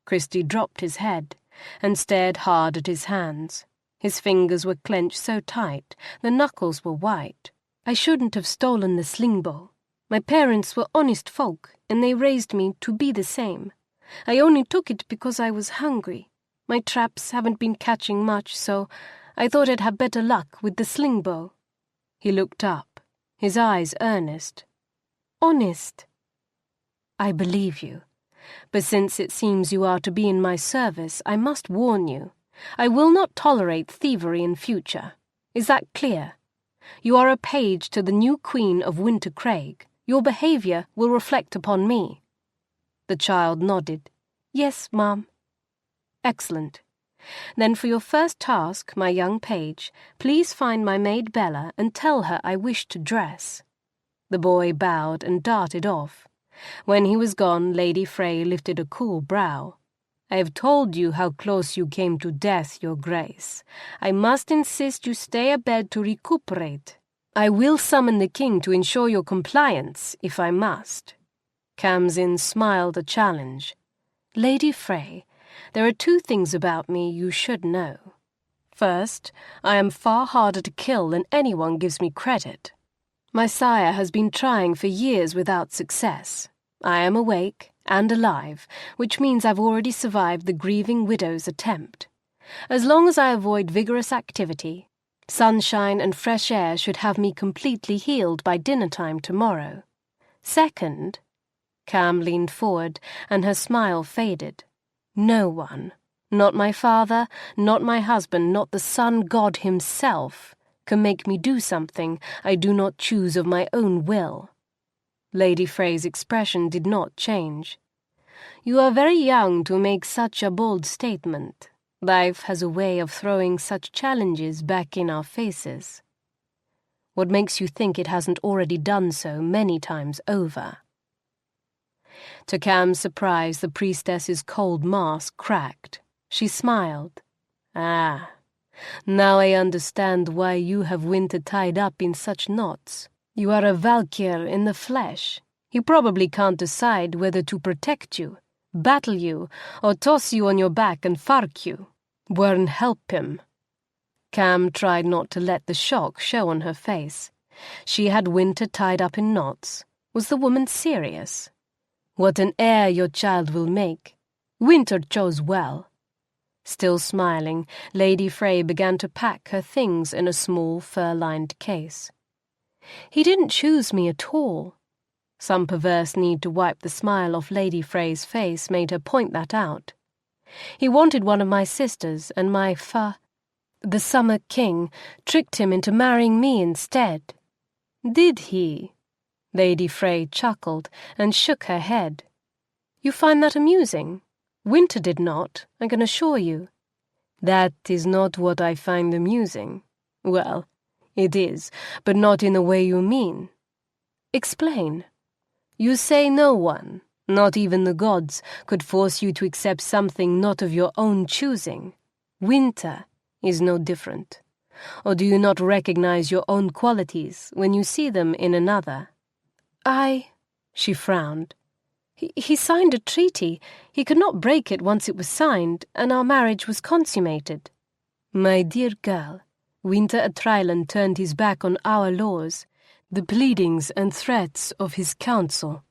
Christie dropped his head and stared hard at his hands. His fingers were clenched so tight, the knuckles were white. "I shouldn't have stolen the slingbow. My parents were honest folk, and they raised me to be the same. I only took it because I was hungry. My traps haven't been catching much, so I thought I'd have better luck with the slingbow." He looked up, his eyes earnest. "Honest?" "I believe you. But since it seems you are to be in my service, I must warn you. I will not tolerate thievery in future. Is that clear? You are a page to the new queen of Wintercraig. Your behaviour will reflect upon me." The child nodded. "Yes, ma'am." "Excellent. Then for your first task, my young page, please find my maid Bella and tell her I wish to dress." The boy bowed and darted off. When he was gone, Lady Frey lifted a cool brow. "I have told you how close you came to death, Your Grace. I must insist you stay abed to recuperate. I will summon the king to ensure your compliance, if I must." Khamsin smiled a challenge. "Lady Frey, there are 2 things about me you should know. First, I am far harder to kill than anyone gives me credit. My sire has been trying for years without success. I am awake and alive, which means I've already survived the grieving widow's attempt. As long as I avoid vigorous activity, sunshine and fresh air should have me completely healed by dinner-time tomorrow. Second," Kham leaned forward and her smile faded, "no one, not my father, not my husband, not the sun god himself, can make me do something I do not choose of my own will." Lady Frey's expression did not change. "You are very young to make such a bold statement. Life has a way of throwing such challenges back in our faces. What makes you think it hasn't already done so many times over?" To Kham's surprise, the priestess's cold mask cracked. She smiled. "Ah, now I understand why you have Wynter tied up in such knots. You are a Valkyr in the flesh. He probably can't decide whether to protect you, battle you, or toss you on your back and fark you. Wern, help him." Kham tried not to let the shock show on her face. She had Wynter tied up in knots. Was the woman serious? "What an heir your child will make. Wynter chose well." Still smiling, Lady Frey began to pack her things in a small fur-lined case. "He didn't choose me at all." Some perverse need to wipe the smile off Lady Frey's face made her point that out. "He wanted one of my sisters, and the Summer King tricked him into marrying me instead." "Did he?" Lady Frey chuckled and shook her head. "You find that amusing? Wynter did not, I can assure you." "That is not what I find amusing. Well, it is, but not in the way you mean." "Explain." "You say no one, not even the gods, could force you to accept something not of your own choosing. Wynter is no different. Or do you not recognize your own qualities when you see them in another?" She frowned. He signed a treaty. He could not break it once it was signed, and our marriage was consummated." "My dear girl, Wynter Atrialan turned his back on our laws, the pleadings and threats of his council,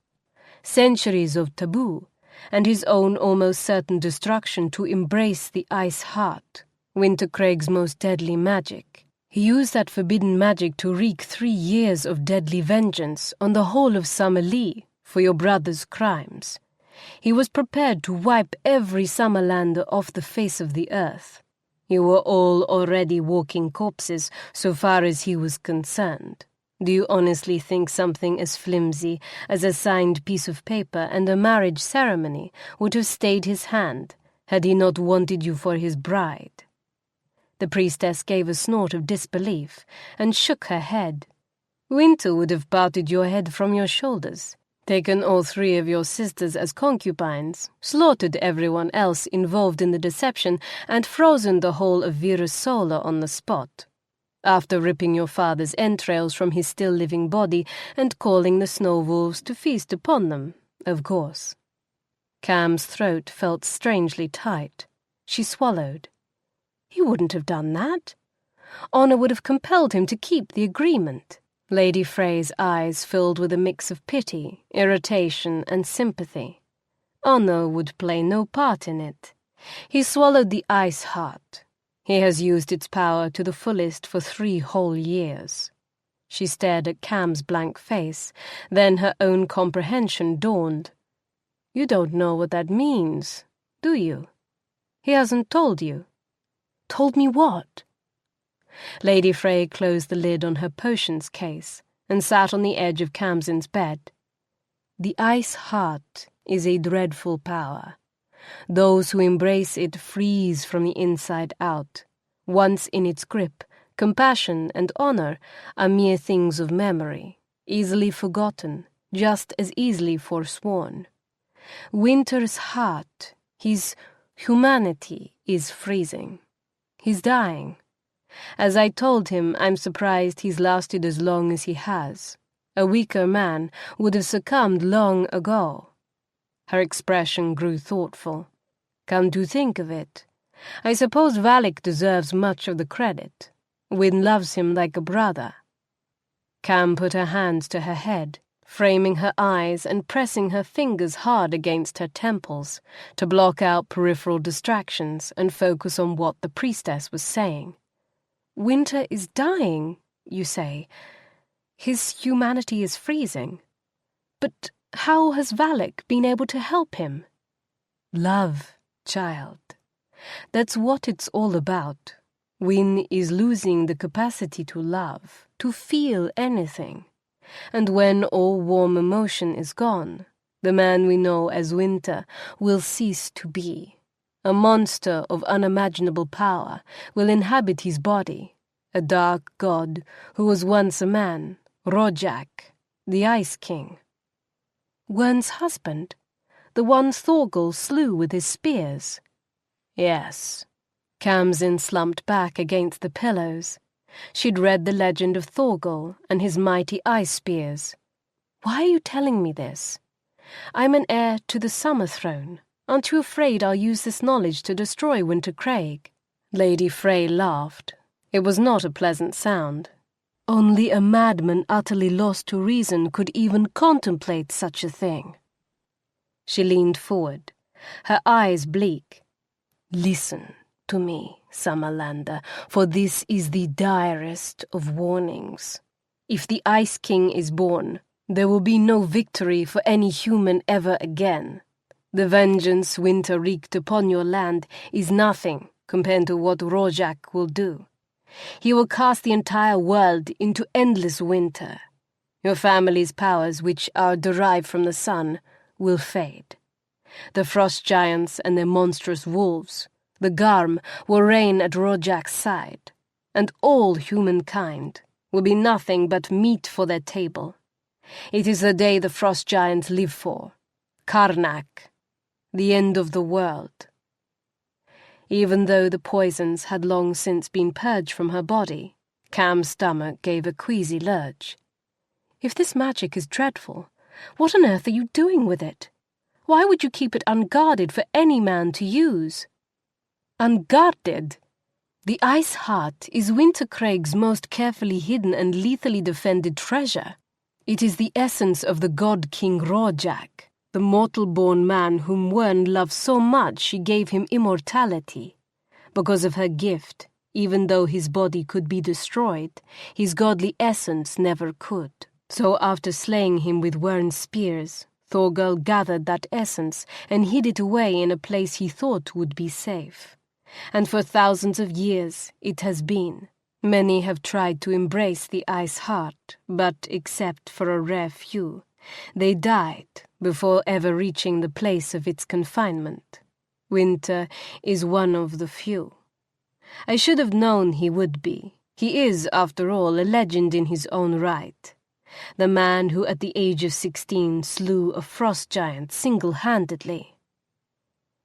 centuries of taboo, and his own almost certain destruction to embrace the ice heart, Wintercraig's most deadly magic. He used that forbidden magic to wreak 3 years of deadly vengeance on the whole of Summerlea for your brother's crimes. He was prepared to wipe every Summerlander off the face of the earth. You were all already walking corpses so far as he was concerned. Do you honestly think something as flimsy as a signed piece of paper and a marriage ceremony would have stayed his hand had he not wanted you for his bride? The priestess gave a snort of disbelief and shook her head. Wynter would have parted your head from your shoulders, taken all 3 of your sisters as concubines, slaughtered everyone else involved in the deception, and frozen the whole of Virasola on the spot, after ripping your father's entrails from his still-living body and calling the snow wolves to feast upon them, of course. Kham's throat felt strangely tight. She swallowed. He wouldn't have done that. Honor would have compelled him to keep the agreement. Lady Frey's eyes filled with a mix of pity, irritation, and sympathy. Honor would play no part in it. He swallowed the ice heart. He has used its power to the fullest for 3 whole years. She stared at Kham's blank face, then her own comprehension dawned. You don't know what that means, do you? He hasn't told you. Told me what? Lady Frey closed the lid on her potions case and sat on the edge of Khamsin's bed. The ice heart is a dreadful power. Those who embrace it freeze from the inside out. Once in its grip, compassion and honor are mere things of memory, easily forgotten, just as easily forsworn. Wynter's heart, his humanity, is freezing. He's dying. As I told him, I'm surprised he's lasted as long as he has. A weaker man would have succumbed long ago. Her expression grew thoughtful. Come to think of it, I suppose Valak deserves much of the credit. Wyn loves him like a brother. Kham put her hands to her head, framing her eyes and pressing her fingers hard against her temples to block out peripheral distractions and focus on what the priestess was saying. Wynter is dying, you say. His humanity is freezing. But how has Valak been able to help him? Love, child. That's what it's all about. Wyn is losing the capacity to love, to feel anything. And when all warm emotion is gone, the man we know as Wynter will cease to be. A monster of unimaginable power will inhabit his body, a dark god who was once a man, Rojak, the Ice King. Wern's husband, the one Thorgal slew with his spears. Yes. Khamsin slumped back against the pillows. She'd read the legend of Thorgal and his mighty ice spears. Why are you telling me this? I'm an heir to the Summer Throne. Aren't you afraid I'll use this knowledge to destroy Wintercraig? Lady Frey laughed. It was not a pleasant sound. Only a madman utterly lost to reason could even contemplate such a thing. She leaned forward, her eyes bleak. Listen to me, Summerlander, for this is the direst of warnings. If the Ice King is born, there will be no victory for any human ever again. The vengeance Wynter wreaked upon your land is nothing compared to what Rojak will do. He will cast the entire world into endless winter. Your family's powers, which are derived from the sun, will fade. The frost giants and their monstrous wolves, the Garm, will reign at Rojak's side, and all humankind will be nothing but meat for their table. It is the day the frost giants live for, Karnak, the end of the world. Even though the poisons had long since been purged from her body, Kham's stomach gave a queasy lurch. If this magic is dreadful, what on earth are you doing with it? Why would you keep it unguarded for any man to use? Unguarded? The Ice Heart is Wintercraig's most carefully hidden and lethally defended treasure. It is the essence of the god King Rojak, the mortal-born man whom Wern loved so much she gave him immortality. Because of her gift, even though his body could be destroyed, his godly essence never could. So after slaying him with Wern's spears, Thorgal gathered that essence and hid it away in a place he thought would be safe. And for thousands of years it has been, Many have tried to embrace the ice heart, but except for a rare few, they died before ever reaching the place of its confinement. Wynter is one of the few. I should have known he would be. He is, after all, a legend in his own right. The man who at the age of 16 slew a frost giant single-handedly.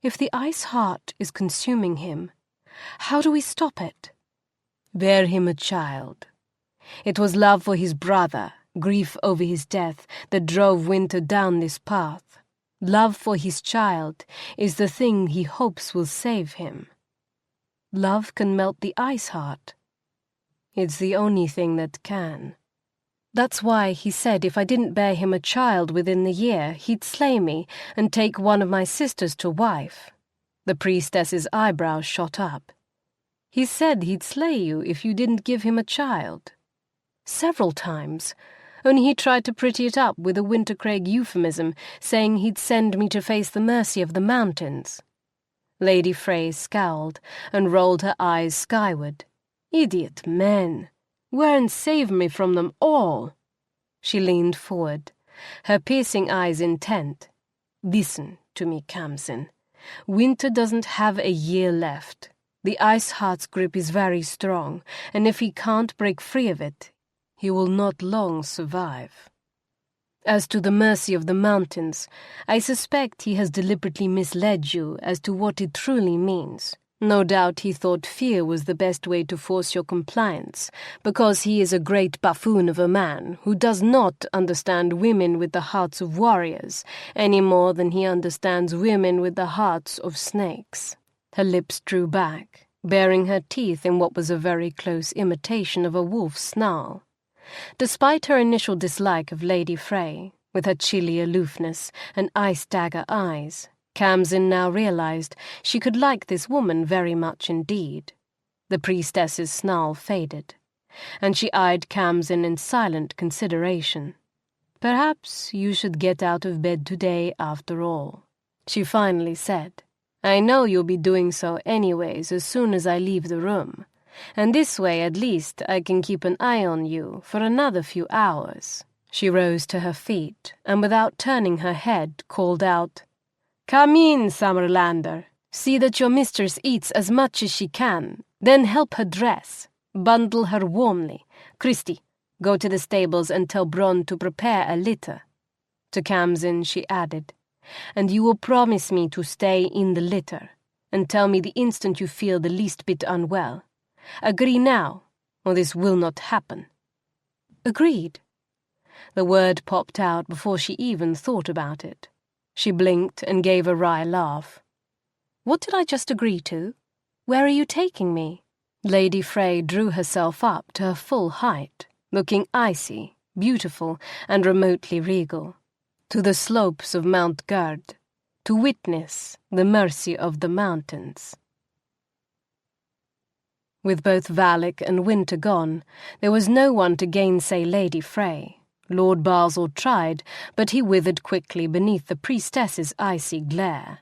If the ice heart is consuming him, how do we stop it? Bear him a child. It was love for his brother, grief over his death, that drove Wynter down this path. Love for his child is the thing he hopes will save him. Love can melt the ice heart. It's the only thing that can. That's why he said if I didn't bear him a child within the year, he'd slay me and take one of my sisters to wife. The priestess's eyebrows shot up. He said he'd slay you if you didn't give him a child. Several times. Only he tried to pretty it up with a Wintercraig euphemism, saying he'd send me to face the mercy of the mountains. Lady Frey scowled and rolled her eyes skyward. Idiot men! Yearns save me from them all. She leaned forward, her piercing eyes intent. Listen to me, Khamsin. Wynter doesn't have a year left. The ice heart's grip is very strong, and if he can't break free of it, he will not long survive. As to the mercy of the mountains, I suspect he has deliberately misled you as to what it truly means. No doubt he thought fear was the best way to force your compliance, because he is a great buffoon of a man who does not understand women with the hearts of warriors any more than he understands women with the hearts of snakes. Her lips drew back, baring her teeth in what was a very close imitation of a wolf's snarl. Despite her initial dislike of Lady Frey, with her chilly aloofness and ice-dagger eyes, Khamsin now realized she could like this woman very much indeed. The priestess's snarl faded, and she eyed Khamsin in silent consideration. Perhaps you should get out of bed today after all, she finally said. I know you'll be doing so anyways as soon as I leave the room, and this way at least I can keep an eye on you for another few hours. She rose to her feet, and without turning her head, called out, Come in, Summerlander. See that your mistress eats as much as she can, then help her dress. Bundle her warmly. Christy, go to the stables and tell Bronn to prepare a litter. To Khamsin she added, And you will promise me to stay in the litter, and tell me the instant you feel the least bit unwell. Agree now, or this will not happen. Agreed. The word popped out before she even thought about it. She blinked and gave a wry laugh. What did I just agree to? Where are you taking me? Lady Frey drew herself up to her full height, looking icy, beautiful, and remotely regal. To the slopes of Mount Gerd, to witness the mercy of the mountains. With both Valak and Wynter gone, there was no one to gainsay Lady Frey. Lord Basil tried, but he withered quickly beneath the priestess's icy glare.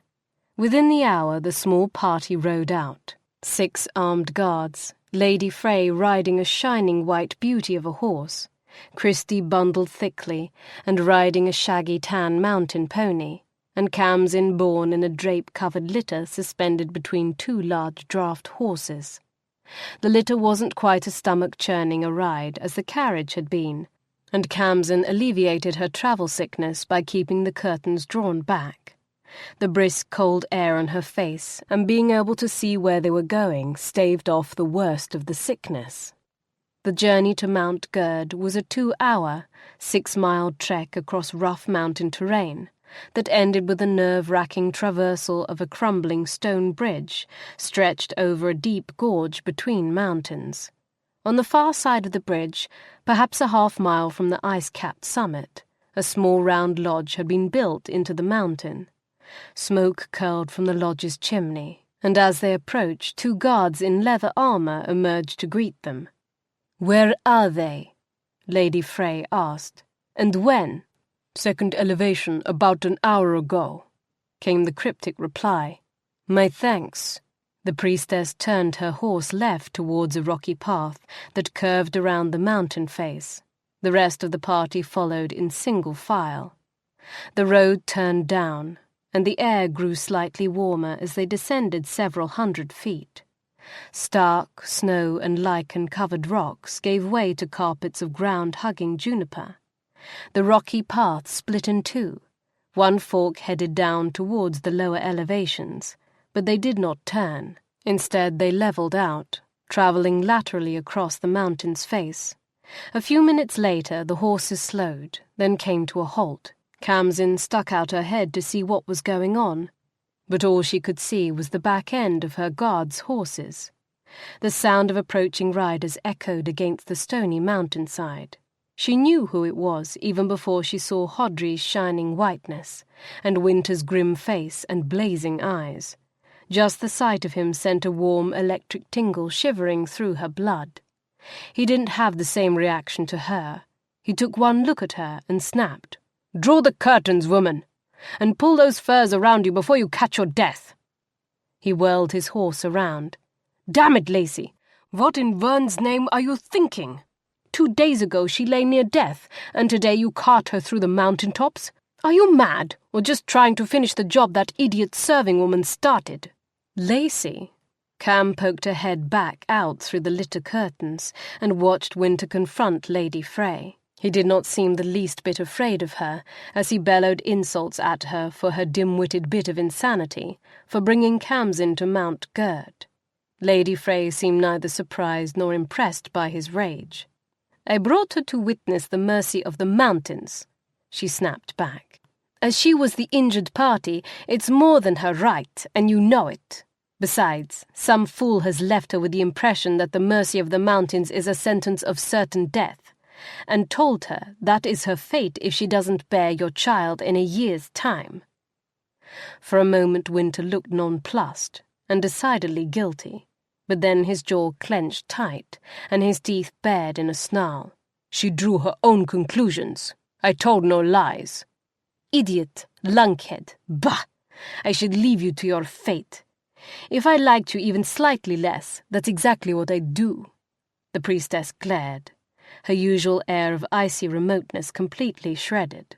Within the hour, the small party rode out. 6 armed guards, Lady Frey riding a shining white beauty of a horse, Christy bundled thickly and riding a shaggy tan mountain pony, and Khamsin borne in a drape-covered litter suspended between 2 large draft horses. The litter wasn't quite as stomach-churning a ride as the carriage had been, and Khamsin alleviated her travel sickness by keeping the curtains drawn back. The brisk cold air on her face and being able to see where they were going staved off the worst of the sickness. The journey to Mount Gerd was a 2-hour, 6-mile trek across rough mountain terrain that ended with a nerve-wracking traversal of a crumbling stone bridge stretched over a deep gorge between mountains. On the far side of the bridge, perhaps a half-mile from the ice-capped summit, a small round lodge had been built into the mountain. Smoke curled from the lodge's chimney, and as they approached, 2 guards in leather armor emerged to greet them. "Where are they?" Lady Frey asked. "And when?" "Second elevation about an hour ago," came the cryptic reply. "My thanks. The priestess turned her horse left towards a rocky path that curved around the mountain face. The rest of the party followed in single file. The road turned down, and the air grew slightly warmer as they descended several 100 feet. Stark, snow and lichen-covered rocks gave way to carpets of ground-hugging juniper. The rocky path split in two. One fork headed down towards the lower elevations, but they did not turn. Instead, they levelled out, travelling laterally across the mountain's face. A few minutes later, the horses slowed, then came to a halt. Khamsin stuck out her head to see what was going on, but all she could see was the back end of her guard's horses. The sound of approaching riders echoed against the stony mountainside. She knew who it was even before she saw Hodri's shining whiteness, and Wynter's grim face and blazing eyes. Just the sight of him sent a warm electric tingle shivering through her blood. He didn't have the same reaction to her. He took one look at her and snapped, "Draw the curtains, woman, and pull those furs around you before you catch your death." He whirled his horse around. "Damn it, Lacey, what in Vern's name are you thinking? 2 days ago she lay near death, and today you cart her through the mountain tops? Are you mad, or just trying to finish the job that idiot serving woman started?" "Lacey?" Kham poked her head back out through the litter curtains and watched Wynter confront Lady Frey. He did not seem the least bit afraid of her as he bellowed insults at her for her dim-witted bit of insanity, for bringing Khamsin to Mount Gerd. Lady Frey seemed neither surprised nor impressed by his rage. "I brought her to witness the mercy of the mountains," she snapped back. "As she was the injured party, it's more than her right, and you know it. Besides, some fool has left her with the impression that the mercy of the mountains is a sentence of certain death, and told her that is her fate if she doesn't bear your child in a year's time." For a moment Wynter looked nonplussed, and decidedly guilty, but then his jaw clenched tight, and his teeth bared in a snarl. "She drew her own conclusions. I told no lies." "Idiot, lunkhead, bah! I should leave you to your fate. If I liked you even slightly less, that's exactly what I'd do." The priestess glared, her usual air of icy remoteness completely shredded.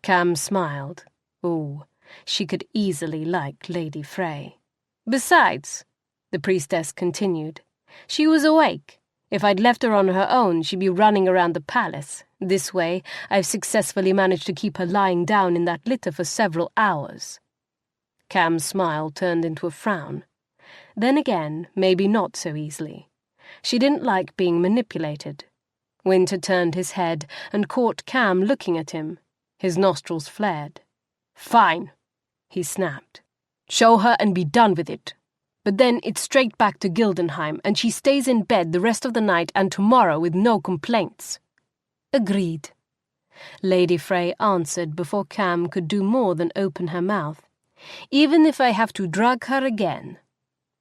Kham smiled. Oh, she could easily like Lady Frey. "Besides," the priestess continued, "she was awake. If I'd left her on her own, she'd be running around the palace. This way, I've successfully managed to keep her lying down in that litter for several hours." Kham's smile turned into a frown. Then again, maybe not so easily. She didn't like being manipulated. Wynter turned his head and caught Kham looking at him. His nostrils flared. "Fine," he snapped. "Show her and be done with it. But then it's straight back to Gildenheim, and she stays in bed the rest of the night and tomorrow with no complaints." "Agreed," Lady Frey answered before Kham could do more than open her mouth. "Even if I have to drug her again."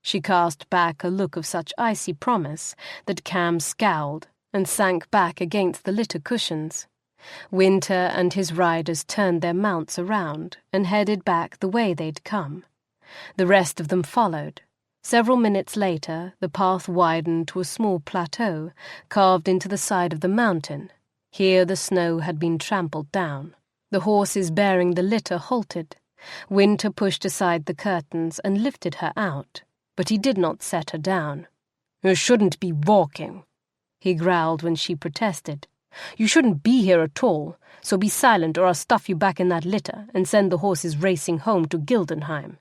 She cast back a look of such icy promise that Kham scowled and sank back against the litter cushions. Wynter and his riders turned their mounts around and headed back the way they'd come. The rest of them followed. Several minutes later, the path widened to a small plateau carved into the side of the mountain. Here the snow had been trampled down. The horses bearing the litter halted. Wynter pushed aside the curtains and lifted her out, but he did not set her down. "You shouldn't be walking," he growled when she protested. "You shouldn't be here at all, so be silent or I'll stuff you back in that litter and send the horses racing home to Gildenheim."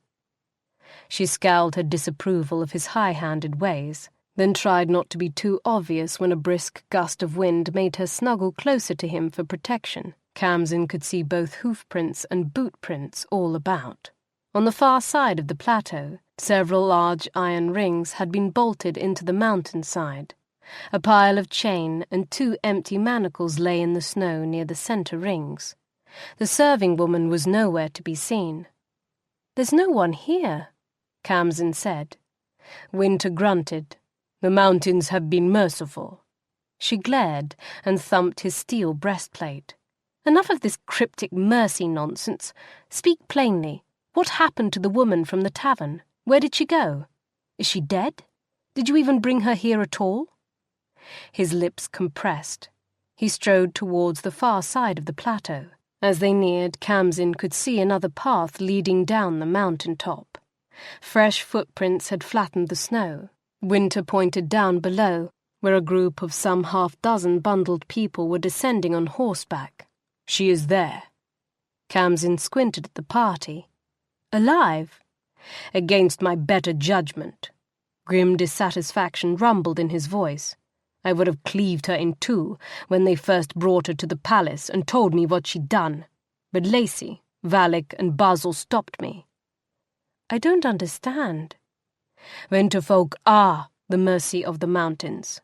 She scowled her disapproval of his high-handed ways, then tried not to be too obvious when a brisk gust of wind made her snuggle closer to him for protection. Khamsin could see both hoofprints and bootprints all about. On the far side of the plateau, several large iron rings had been bolted into the mountainside. A pile of chain and 2 empty manacles lay in the snow near the center rings. The serving woman was nowhere to be seen. "There's no one here," Khamsin said. Wynter grunted. "The mountains have been merciful." She glared and thumped his steel breastplate. "Enough of this cryptic mercy nonsense. Speak plainly. What happened to the woman from the tavern? Where did she go?" Is she dead? Did you even bring her here at all?" His lips compressed. He strode towards the far side of the plateau. As they neared, Khamsin could see another path leading down the mountain top. Fresh footprints had flattened the snow. Wynter pointed down below, where a group of some half-dozen bundled people were descending on horseback. "She is there." Khamsin squinted at the party. "Alive?" "Against my better judgment." Grim dissatisfaction rumbled in his voice. "I would have cleaved her in two when they first brought her to the palace and told me what she'd done. But Lacey, Valak, and Basil stopped me." "I don't understand." "Winterfolk are the mercy of the mountains.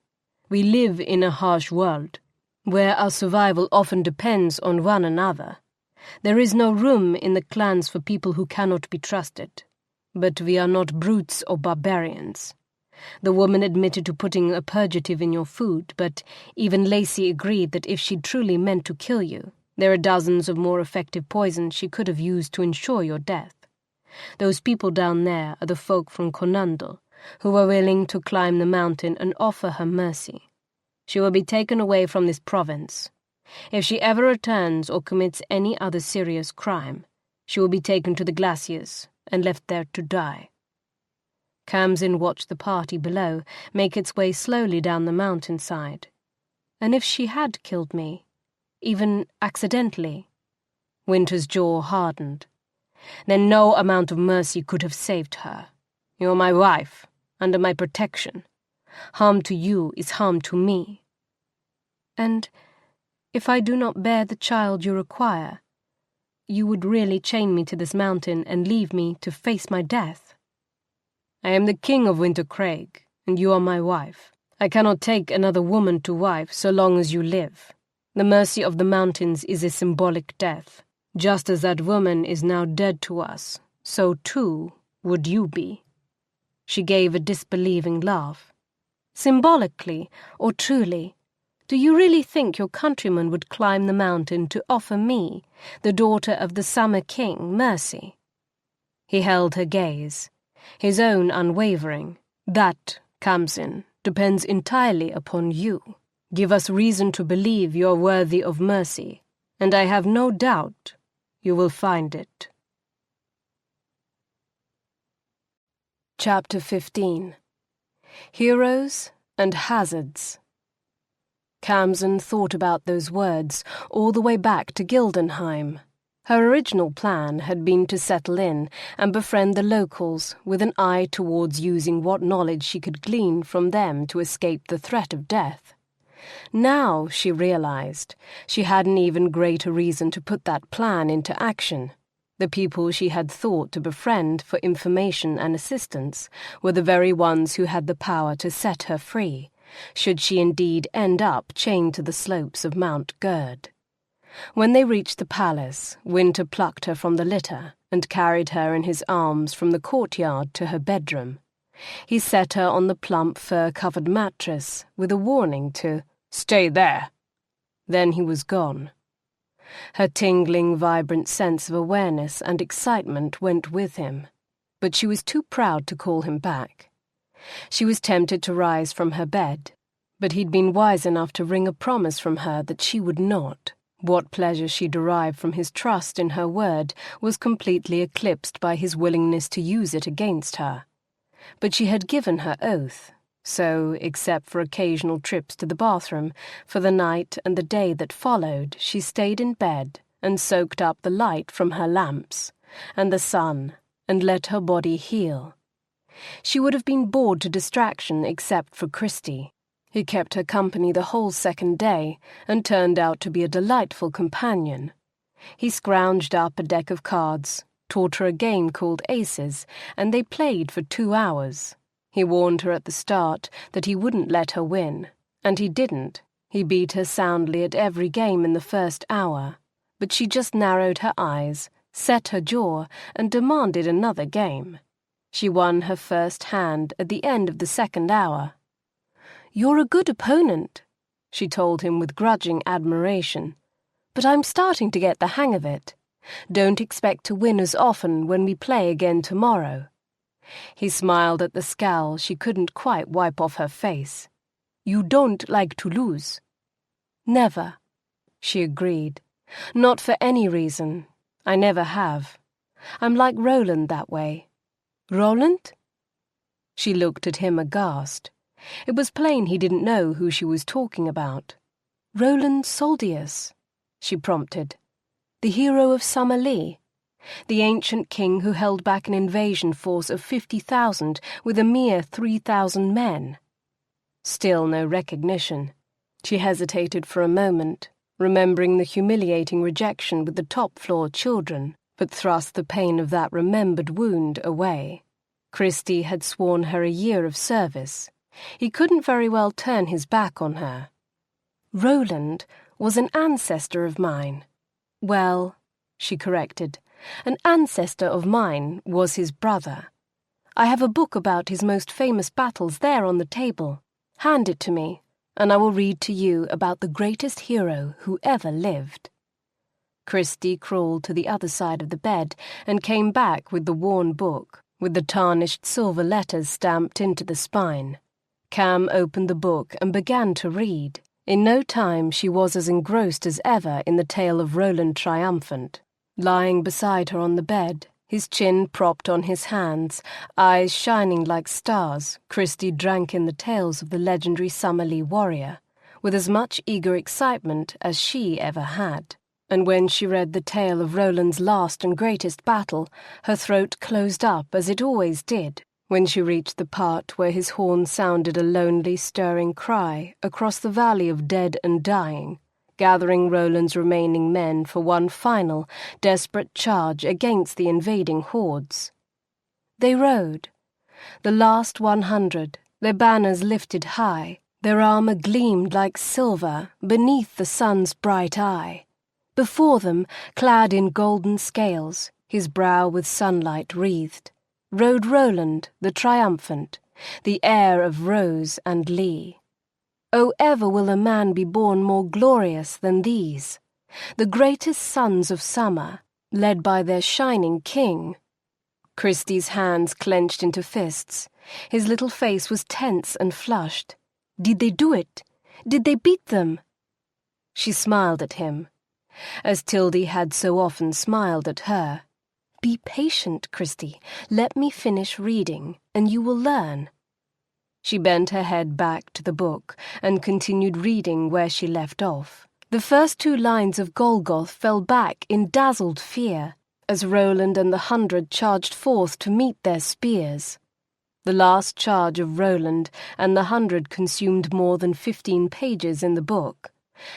We live in a harsh world, where our survival often depends on one another. There is no room in the clans for people who cannot be trusted. But we are not brutes or barbarians. The woman admitted to putting a purgative in your food, but even Lacey agreed that if she'd truly meant to kill you, there are dozens of more effective poisons she could have used to ensure your death. Those people down there are the folk from Conundel, who were willing to climb the mountain and offer her mercy. She will be taken away from this province. If she ever returns or commits any other serious crime, she will be taken to the glaciers and left there to die." Khamsin watched the party below make its way slowly down the mountainside. "And if she had killed me, even accidentally?" Wynter's jaw hardened. "Then no amount of mercy could have saved her. You're my wife, under my protection. Harm to you is harm to me." "And if I do not bear the child you require, you would really chain me to this mountain and leave me to face my death?" "I am the king of Wintercraig, and you are my wife. I cannot take another woman to wife so long as you live. The mercy of the mountains is a symbolic death. Just as that woman is now dead to us, so too would you be." She gave a disbelieving laugh. "Symbolically or truly? Do you really think your countrymen would climb the mountain to offer me, the daughter of the Summer King, mercy?" He held her gaze, his own unwavering. "That, Khamsin, depends entirely upon you. Give us reason to believe you are worthy of mercy, and I have no doubt you will find it." Chapter 15. Heroes and Hazards. Khamsin thought about those words all the way back to Gildenheim. Her original plan had been to settle in and befriend the locals with an eye towards using what knowledge she could glean from them to escape the threat of death. Now, she realized, she had an even greater reason to put that plan into action. The people she had thought to befriend for information and assistance were the very ones who had the power to set her free, should she indeed end up chained to the slopes of Mount Gerd. When they reached the palace, Wynter plucked her from the litter and carried her in his arms from the courtyard to her bedroom. He set her on the plump fur-covered mattress with a warning to "Stay there." Then he was gone. Her tingling, vibrant sense of awareness and excitement went with him, but she was too proud to call him back. She was tempted to rise from her bed, but he'd been wise enough to wring a promise from her that she would not. What pleasure she derived from his trust in her word was completely eclipsed by his willingness to use it against her. But she had given her oath, so, except for occasional trips to the bathroom, for the night and the day that followed, she stayed in bed and soaked up the light from her lamps and the sun and let her body heal. She would have been bored to distraction except for Christie. He kept her company the whole second day and turned out to be a delightful companion. He scrounged up a deck of cards, taught her a game called Aces, and they played for 2 hours. He warned her at the start that he wouldn't let her win, and he didn't. He beat her soundly at every game in the first hour, but she just narrowed her eyes, set her jaw, and demanded another game. She won her first hand at the end of the second hour. "You're a good opponent," she told him with grudging admiration, "but I'm starting to get the hang of it. Don't expect to win as often when we play again tomorrow." He smiled at the scowl she couldn't quite wipe off her face. "You don't like to lose." "Never," she agreed. "Not for any reason. I never have. I'm like Roland that way." "Roland?" She looked at him aghast. It was plain he didn't know who she was talking about. "Roland Soldius," she prompted. "The hero of Summerlea. The ancient king who held back an invasion force of 50,000 with a mere 3,000 men." Still no recognition. She hesitated for a moment, remembering the humiliating rejection with the top-floor children, but thrust the pain of that remembered wound away. Christie had sworn her a year of service. He couldn't very well turn his back on her. "Roland was an ancestor of mine." "Well," she corrected, "an ancestor of mine was his brother. I have a book about his most famous battles there on the table. Hand it to me, and I will read to you about the greatest hero who ever lived." Christie crawled to the other side of the bed and came back with the worn book, with the tarnished silver letters stamped into the spine. Kham opened the book and began to read. In no time she was as engrossed as ever in the tale of Roland triumphant. Lying beside her on the bed, his chin propped on his hands, eyes shining like stars, Christie drank in the tales of the legendary Summerlea warrior, with as much eager excitement as she ever had. And when she read the tale of Roland's last and greatest battle, her throat closed up as it always did, when she reached the part where his horn sounded a lonely, stirring cry across the valley of dead and dying, gathering Roland's remaining men for one final, desperate charge against the invading hordes. They rode, the last 100, their banners lifted high, their armor gleamed like silver beneath the sun's bright eye. Before them, clad in golden scales, his brow with sunlight wreathed, rode Roland the triumphant, the heir of Rose and Lee. Oh, ever will a man be born more glorious than these, the greatest sons of summer, led by their shining king. Christie's hands clenched into fists. His little face was tense and flushed. Did they do it? Did they beat them? She smiled at him, as Tildy had so often smiled at her. Be patient, Christie. Let me finish reading, and you will learn. She bent her head back to the book and continued reading where she left off. The first 2 lines of Golgoth fell back in dazzled fear as Roland and the 100 charged forth to meet their spears. The last charge of Roland and the 100 consumed more than 15 pages in the book,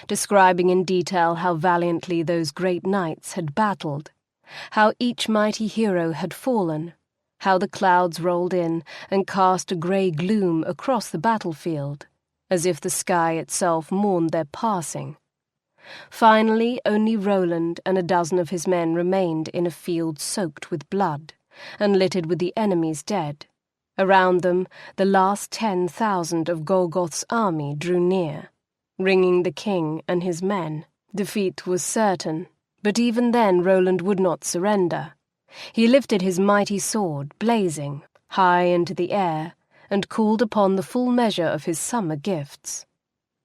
describing in detail how valiantly those great knights had battled, how each mighty hero had fallen, how the clouds rolled in and cast a grey gloom across the battlefield, as if the sky itself mourned their passing. Finally, only Roland and a dozen of his men remained in a field soaked with blood and littered with the enemy's dead. Around them, the last 10,000 of Golgoth's army drew near, ringing the king and his men. Defeat was certain, but even then Roland would not surrender. He lifted his mighty sword, blazing, high into the air, and called upon the full measure of his summer gifts.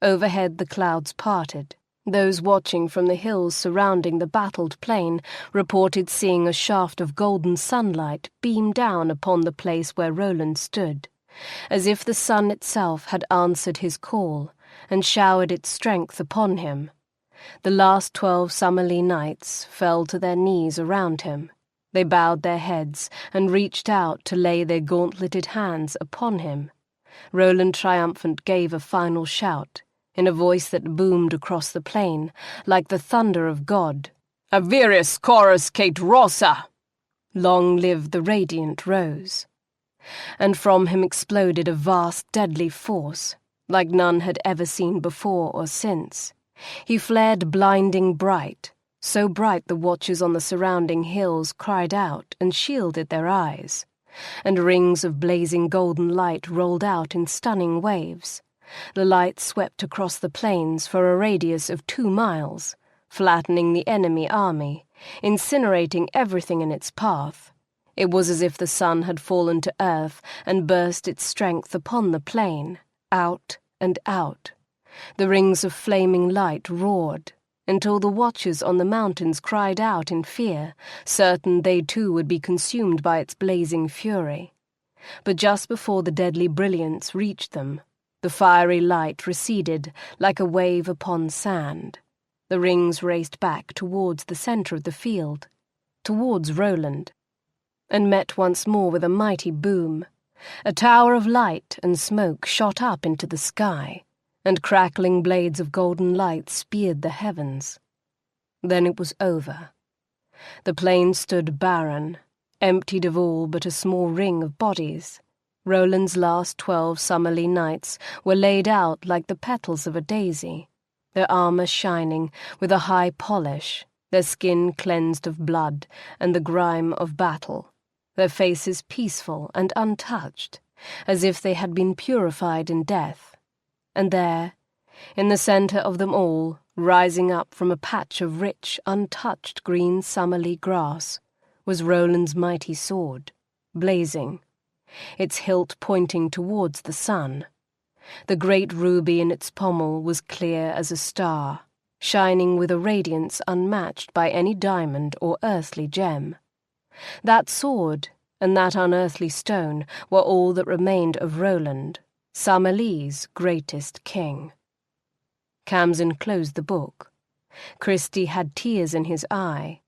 Overhead the clouds parted. Those watching from the hills surrounding the battled plain reported seeing a shaft of golden sunlight beam down upon the place where Roland stood, as if the sun itself had answered his call and showered its strength upon him. The last 12 Summerlea knights fell to their knees around him. They bowed their heads and reached out to lay their gauntleted hands upon him. Roland triumphant gave a final shout, in a voice that boomed across the plain, like the thunder of God. "Avirus Coruscate Rossa!" Long live the radiant rose. And from him exploded a vast, deadly force, like none had ever seen before or since. He flared blinding bright, so bright the watchers on the surrounding hills cried out and shielded their eyes, and rings of blazing golden light rolled out in stunning waves. The light swept across the plains for a radius of 2 miles, flattening the enemy army, incinerating everything in its path. It was as if the sun had fallen to earth and burst its strength upon the plain, out and out. The rings of flaming light roared, until the watchers on the mountains cried out in fear, certain they too would be consumed by its blazing fury. But just before the deadly brilliance reached them, the fiery light receded like a wave upon sand. The rings raced back towards the centre of the field, towards Roland, and met once more with a mighty boom. A tower of light and smoke shot up into the sky, and crackling blades of golden light speared the heavens. Then it was over. The plain stood barren, emptied of all but a small ring of bodies. Roland's last 12 Summerlea knights were laid out like the petals of a daisy, their armour shining with a high polish, their skin cleansed of blood and the grime of battle, their faces peaceful and untouched, as if they had been purified in death. And there, in the centre of them all, rising up from a patch of rich, untouched green Summerlea grass, was Roland's mighty sword, blazing, its hilt pointing towards the sun. The great ruby in its pommel was clear as a star, shining with a radiance unmatched by any diamond or earthly gem. That sword and that unearthly stone were all that remained of Roland, Summerlea's greatest king. Khamsin closed the book. Christie had tears in his eye,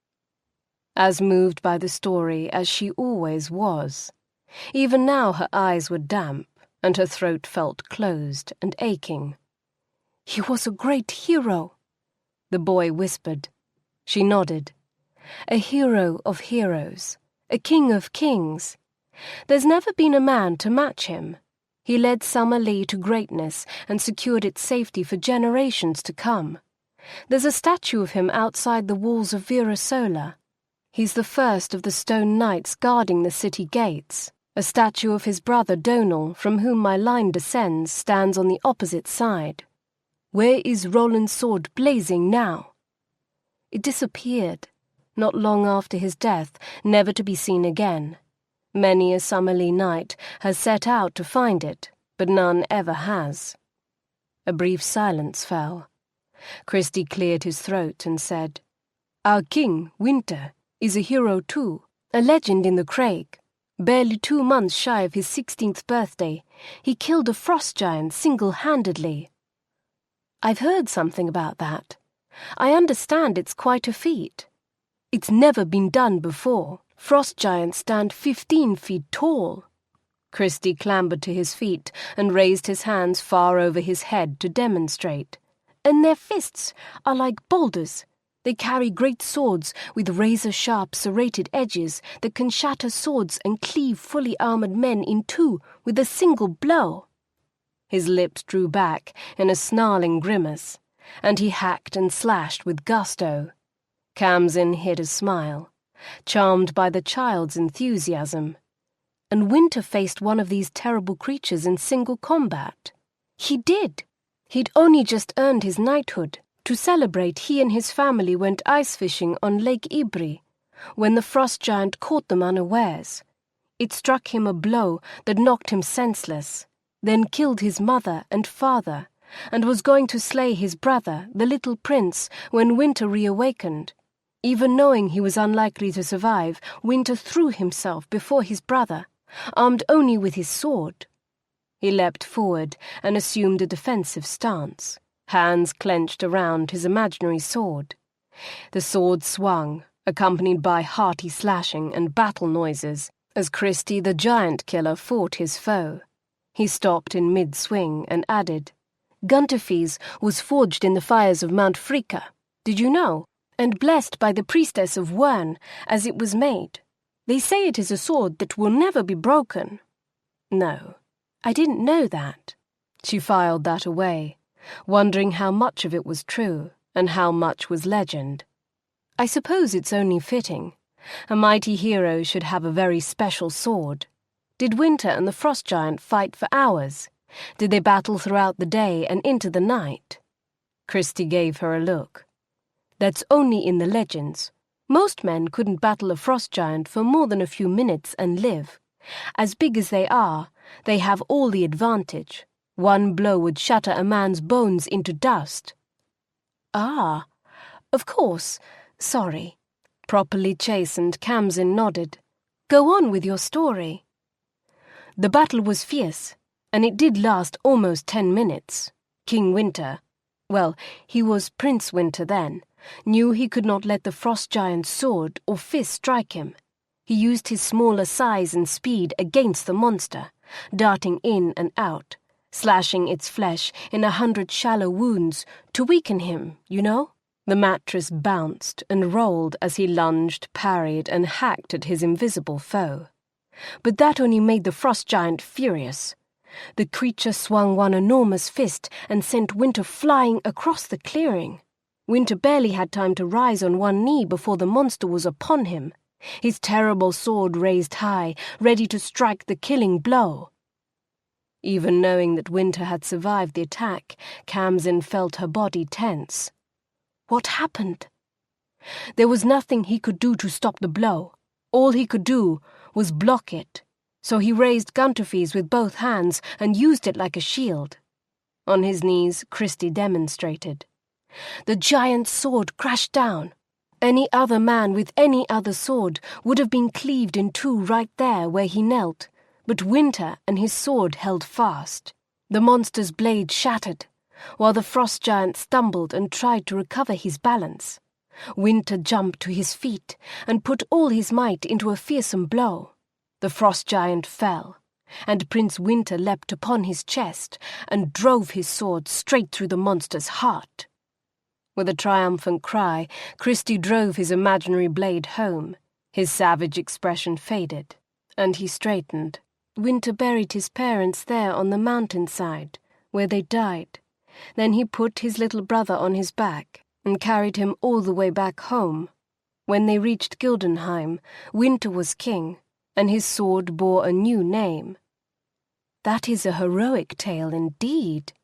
as moved by the story as she always was. Even now her eyes were damp, and her throat felt closed and aching. "He was a great hero," the boy whispered. She nodded. "A hero of heroes, a king of kings. There's never been a man to match him. He led Summerlea to greatness and secured its safety for generations to come. There's a statue of him outside the walls of Reviled. He's the first of the stone knights guarding the city gates. A statue of his brother Donal, from whom my line descends, stands on the opposite side. Where is Roland's sword blazing now? It disappeared, not long after his death, never to be seen again. Many a Summerlea knight has set out to find it, but none ever has." A brief silence fell. Christie cleared his throat and said, "Our king, Wynter, is a hero too, a legend in the Craig. Barely 2 months shy of his 16th birthday, he killed a frost giant single-handedly." "I've heard something about that. I understand it's quite a feat." "It's never been done before. Frost giants stand 15 feet tall." Christie clambered to his feet and raised his hands far over his head to demonstrate. "And their fists are like boulders. They carry great swords with razor-sharp serrated edges that can shatter swords and cleave fully armoured men in two with a single blow." His lips drew back in a snarling grimace, and he hacked and slashed with gusto. Khamsin hid a smile, charmed by the child's enthusiasm. "And Wynter faced one of these terrible creatures in single combat." "He did. He'd only just earned his knighthood. To celebrate, he and his family went ice fishing on Lake Ibri, when the frost giant caught them unawares. It struck him a blow that knocked him senseless, then killed his mother and father, and was going to slay his brother, the little prince, when Wynter reawakened. Even knowing he was unlikely to survive, Wynter threw himself before his brother, armed only with his sword." He leapt forward and assumed a defensive stance, hands clenched around his imaginary sword. The sword swung, accompanied by hearty slashing and battle noises, as Christie the giant killer fought his foe. He stopped in mid-swing and added, "Gunterfees was forged in the fires of Mount Fricka. Did you know? And blessed by the priestess of Wern as it was made. They say it is a sword that will never be broken." "No, I didn't know that." She filed that away, wondering how much of it was true and how much was legend. "I suppose it's only fitting. A mighty hero should have a very special sword. Did Wynter and the frost giant fight for hours? Did they battle throughout the day and into the night?" Christie gave her a look. "That's only in the legends. Most men couldn't battle a frost giant for more than a few minutes and live. As big as they are, they have all the advantage. One blow would shatter a man's bones into dust. Ah, of course. Sorry. Properly chastened, Khamsin nodded. Go on with your story. The battle was fierce, and it did last almost 10 minutes. King Wynter, well, he was Prince Wynter then, knew he could not let the frost giant's sword or fist strike him. He used his smaller size and speed against the monster, darting in and out, slashing its flesh in 100 shallow wounds to weaken him, you know? The mattress bounced and rolled as he lunged, parried, and hacked at his invisible foe. But that only made the frost giant furious. The creature swung one enormous fist and sent Wynter flying across the clearing. Wynter barely had time to rise on one knee before the monster was upon him, his terrible sword raised high, ready to strike the killing blow. Even knowing that Wynter had survived the attack, Khamsin felt her body tense. What happened? There was nothing he could do to stop the blow. All he could do was block it, so he raised Gunterfees with both hands and used it like a shield. On his knees, Christie demonstrated. The giant's sword crashed down. Any other man with any other sword would have been cleaved in two right there where he knelt, but Wynter and his sword held fast. The monster's blade shattered, while the frost giant stumbled and tried to recover his balance. Wynter jumped to his feet and put all his might into a fearsome blow. The frost giant fell, and Prince Wynter leapt upon his chest and drove his sword straight through the monster's heart. With a triumphant cry, Christie drove his imaginary blade home. His savage expression faded, and he straightened. Wynter buried his parents there on the mountainside, where they died. Then he put his little brother on his back and carried him all the way back home. When they reached Gildenheim, Wynter was king, and his sword bore a new name. That is a heroic tale indeed,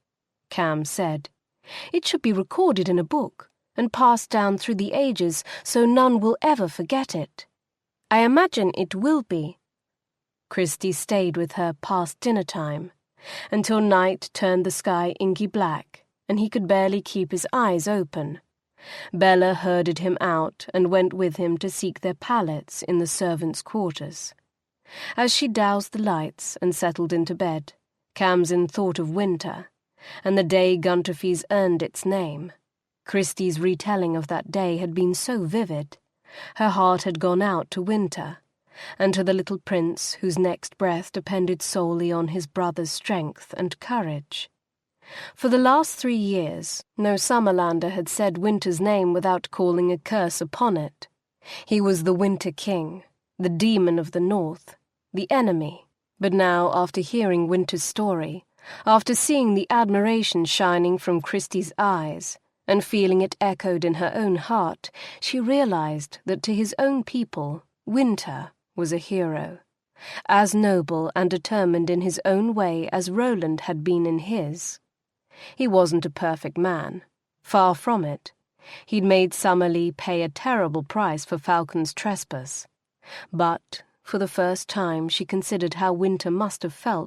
Kham said. It should be recorded in a book and passed down through the ages so none will ever forget it. I imagine it will be. Christie stayed with her past dinner time, until night turned the sky inky black, and he could barely keep his eyes open. Bella herded him out and went with him to seek their pallets in the servants' quarters. As she doused the lights and settled into bed, Khamsin thought of Wynter, and the day Gunterfees earned its name. Christie's retelling of that day had been so vivid. Her heart had gone out to Wynter, and to the little prince whose next breath depended solely on his brother's strength and courage. For the last 3 years, no Summerlander had said Wynter's name without calling a curse upon it. He was the Winter King, the demon of the north, the enemy. But now, after hearing Wynter's story, after seeing the admiration shining from Christie's eyes, and feeling it echoed in her own heart, she realized that to his own people, Wynter was a hero, as noble and determined in his own way as Roland had been in his. He wasn't a perfect man, far from it. He'd made Summerlea pay a terrible price for Falcon's trespass. But, for the first time, she considered how Wynter must have felt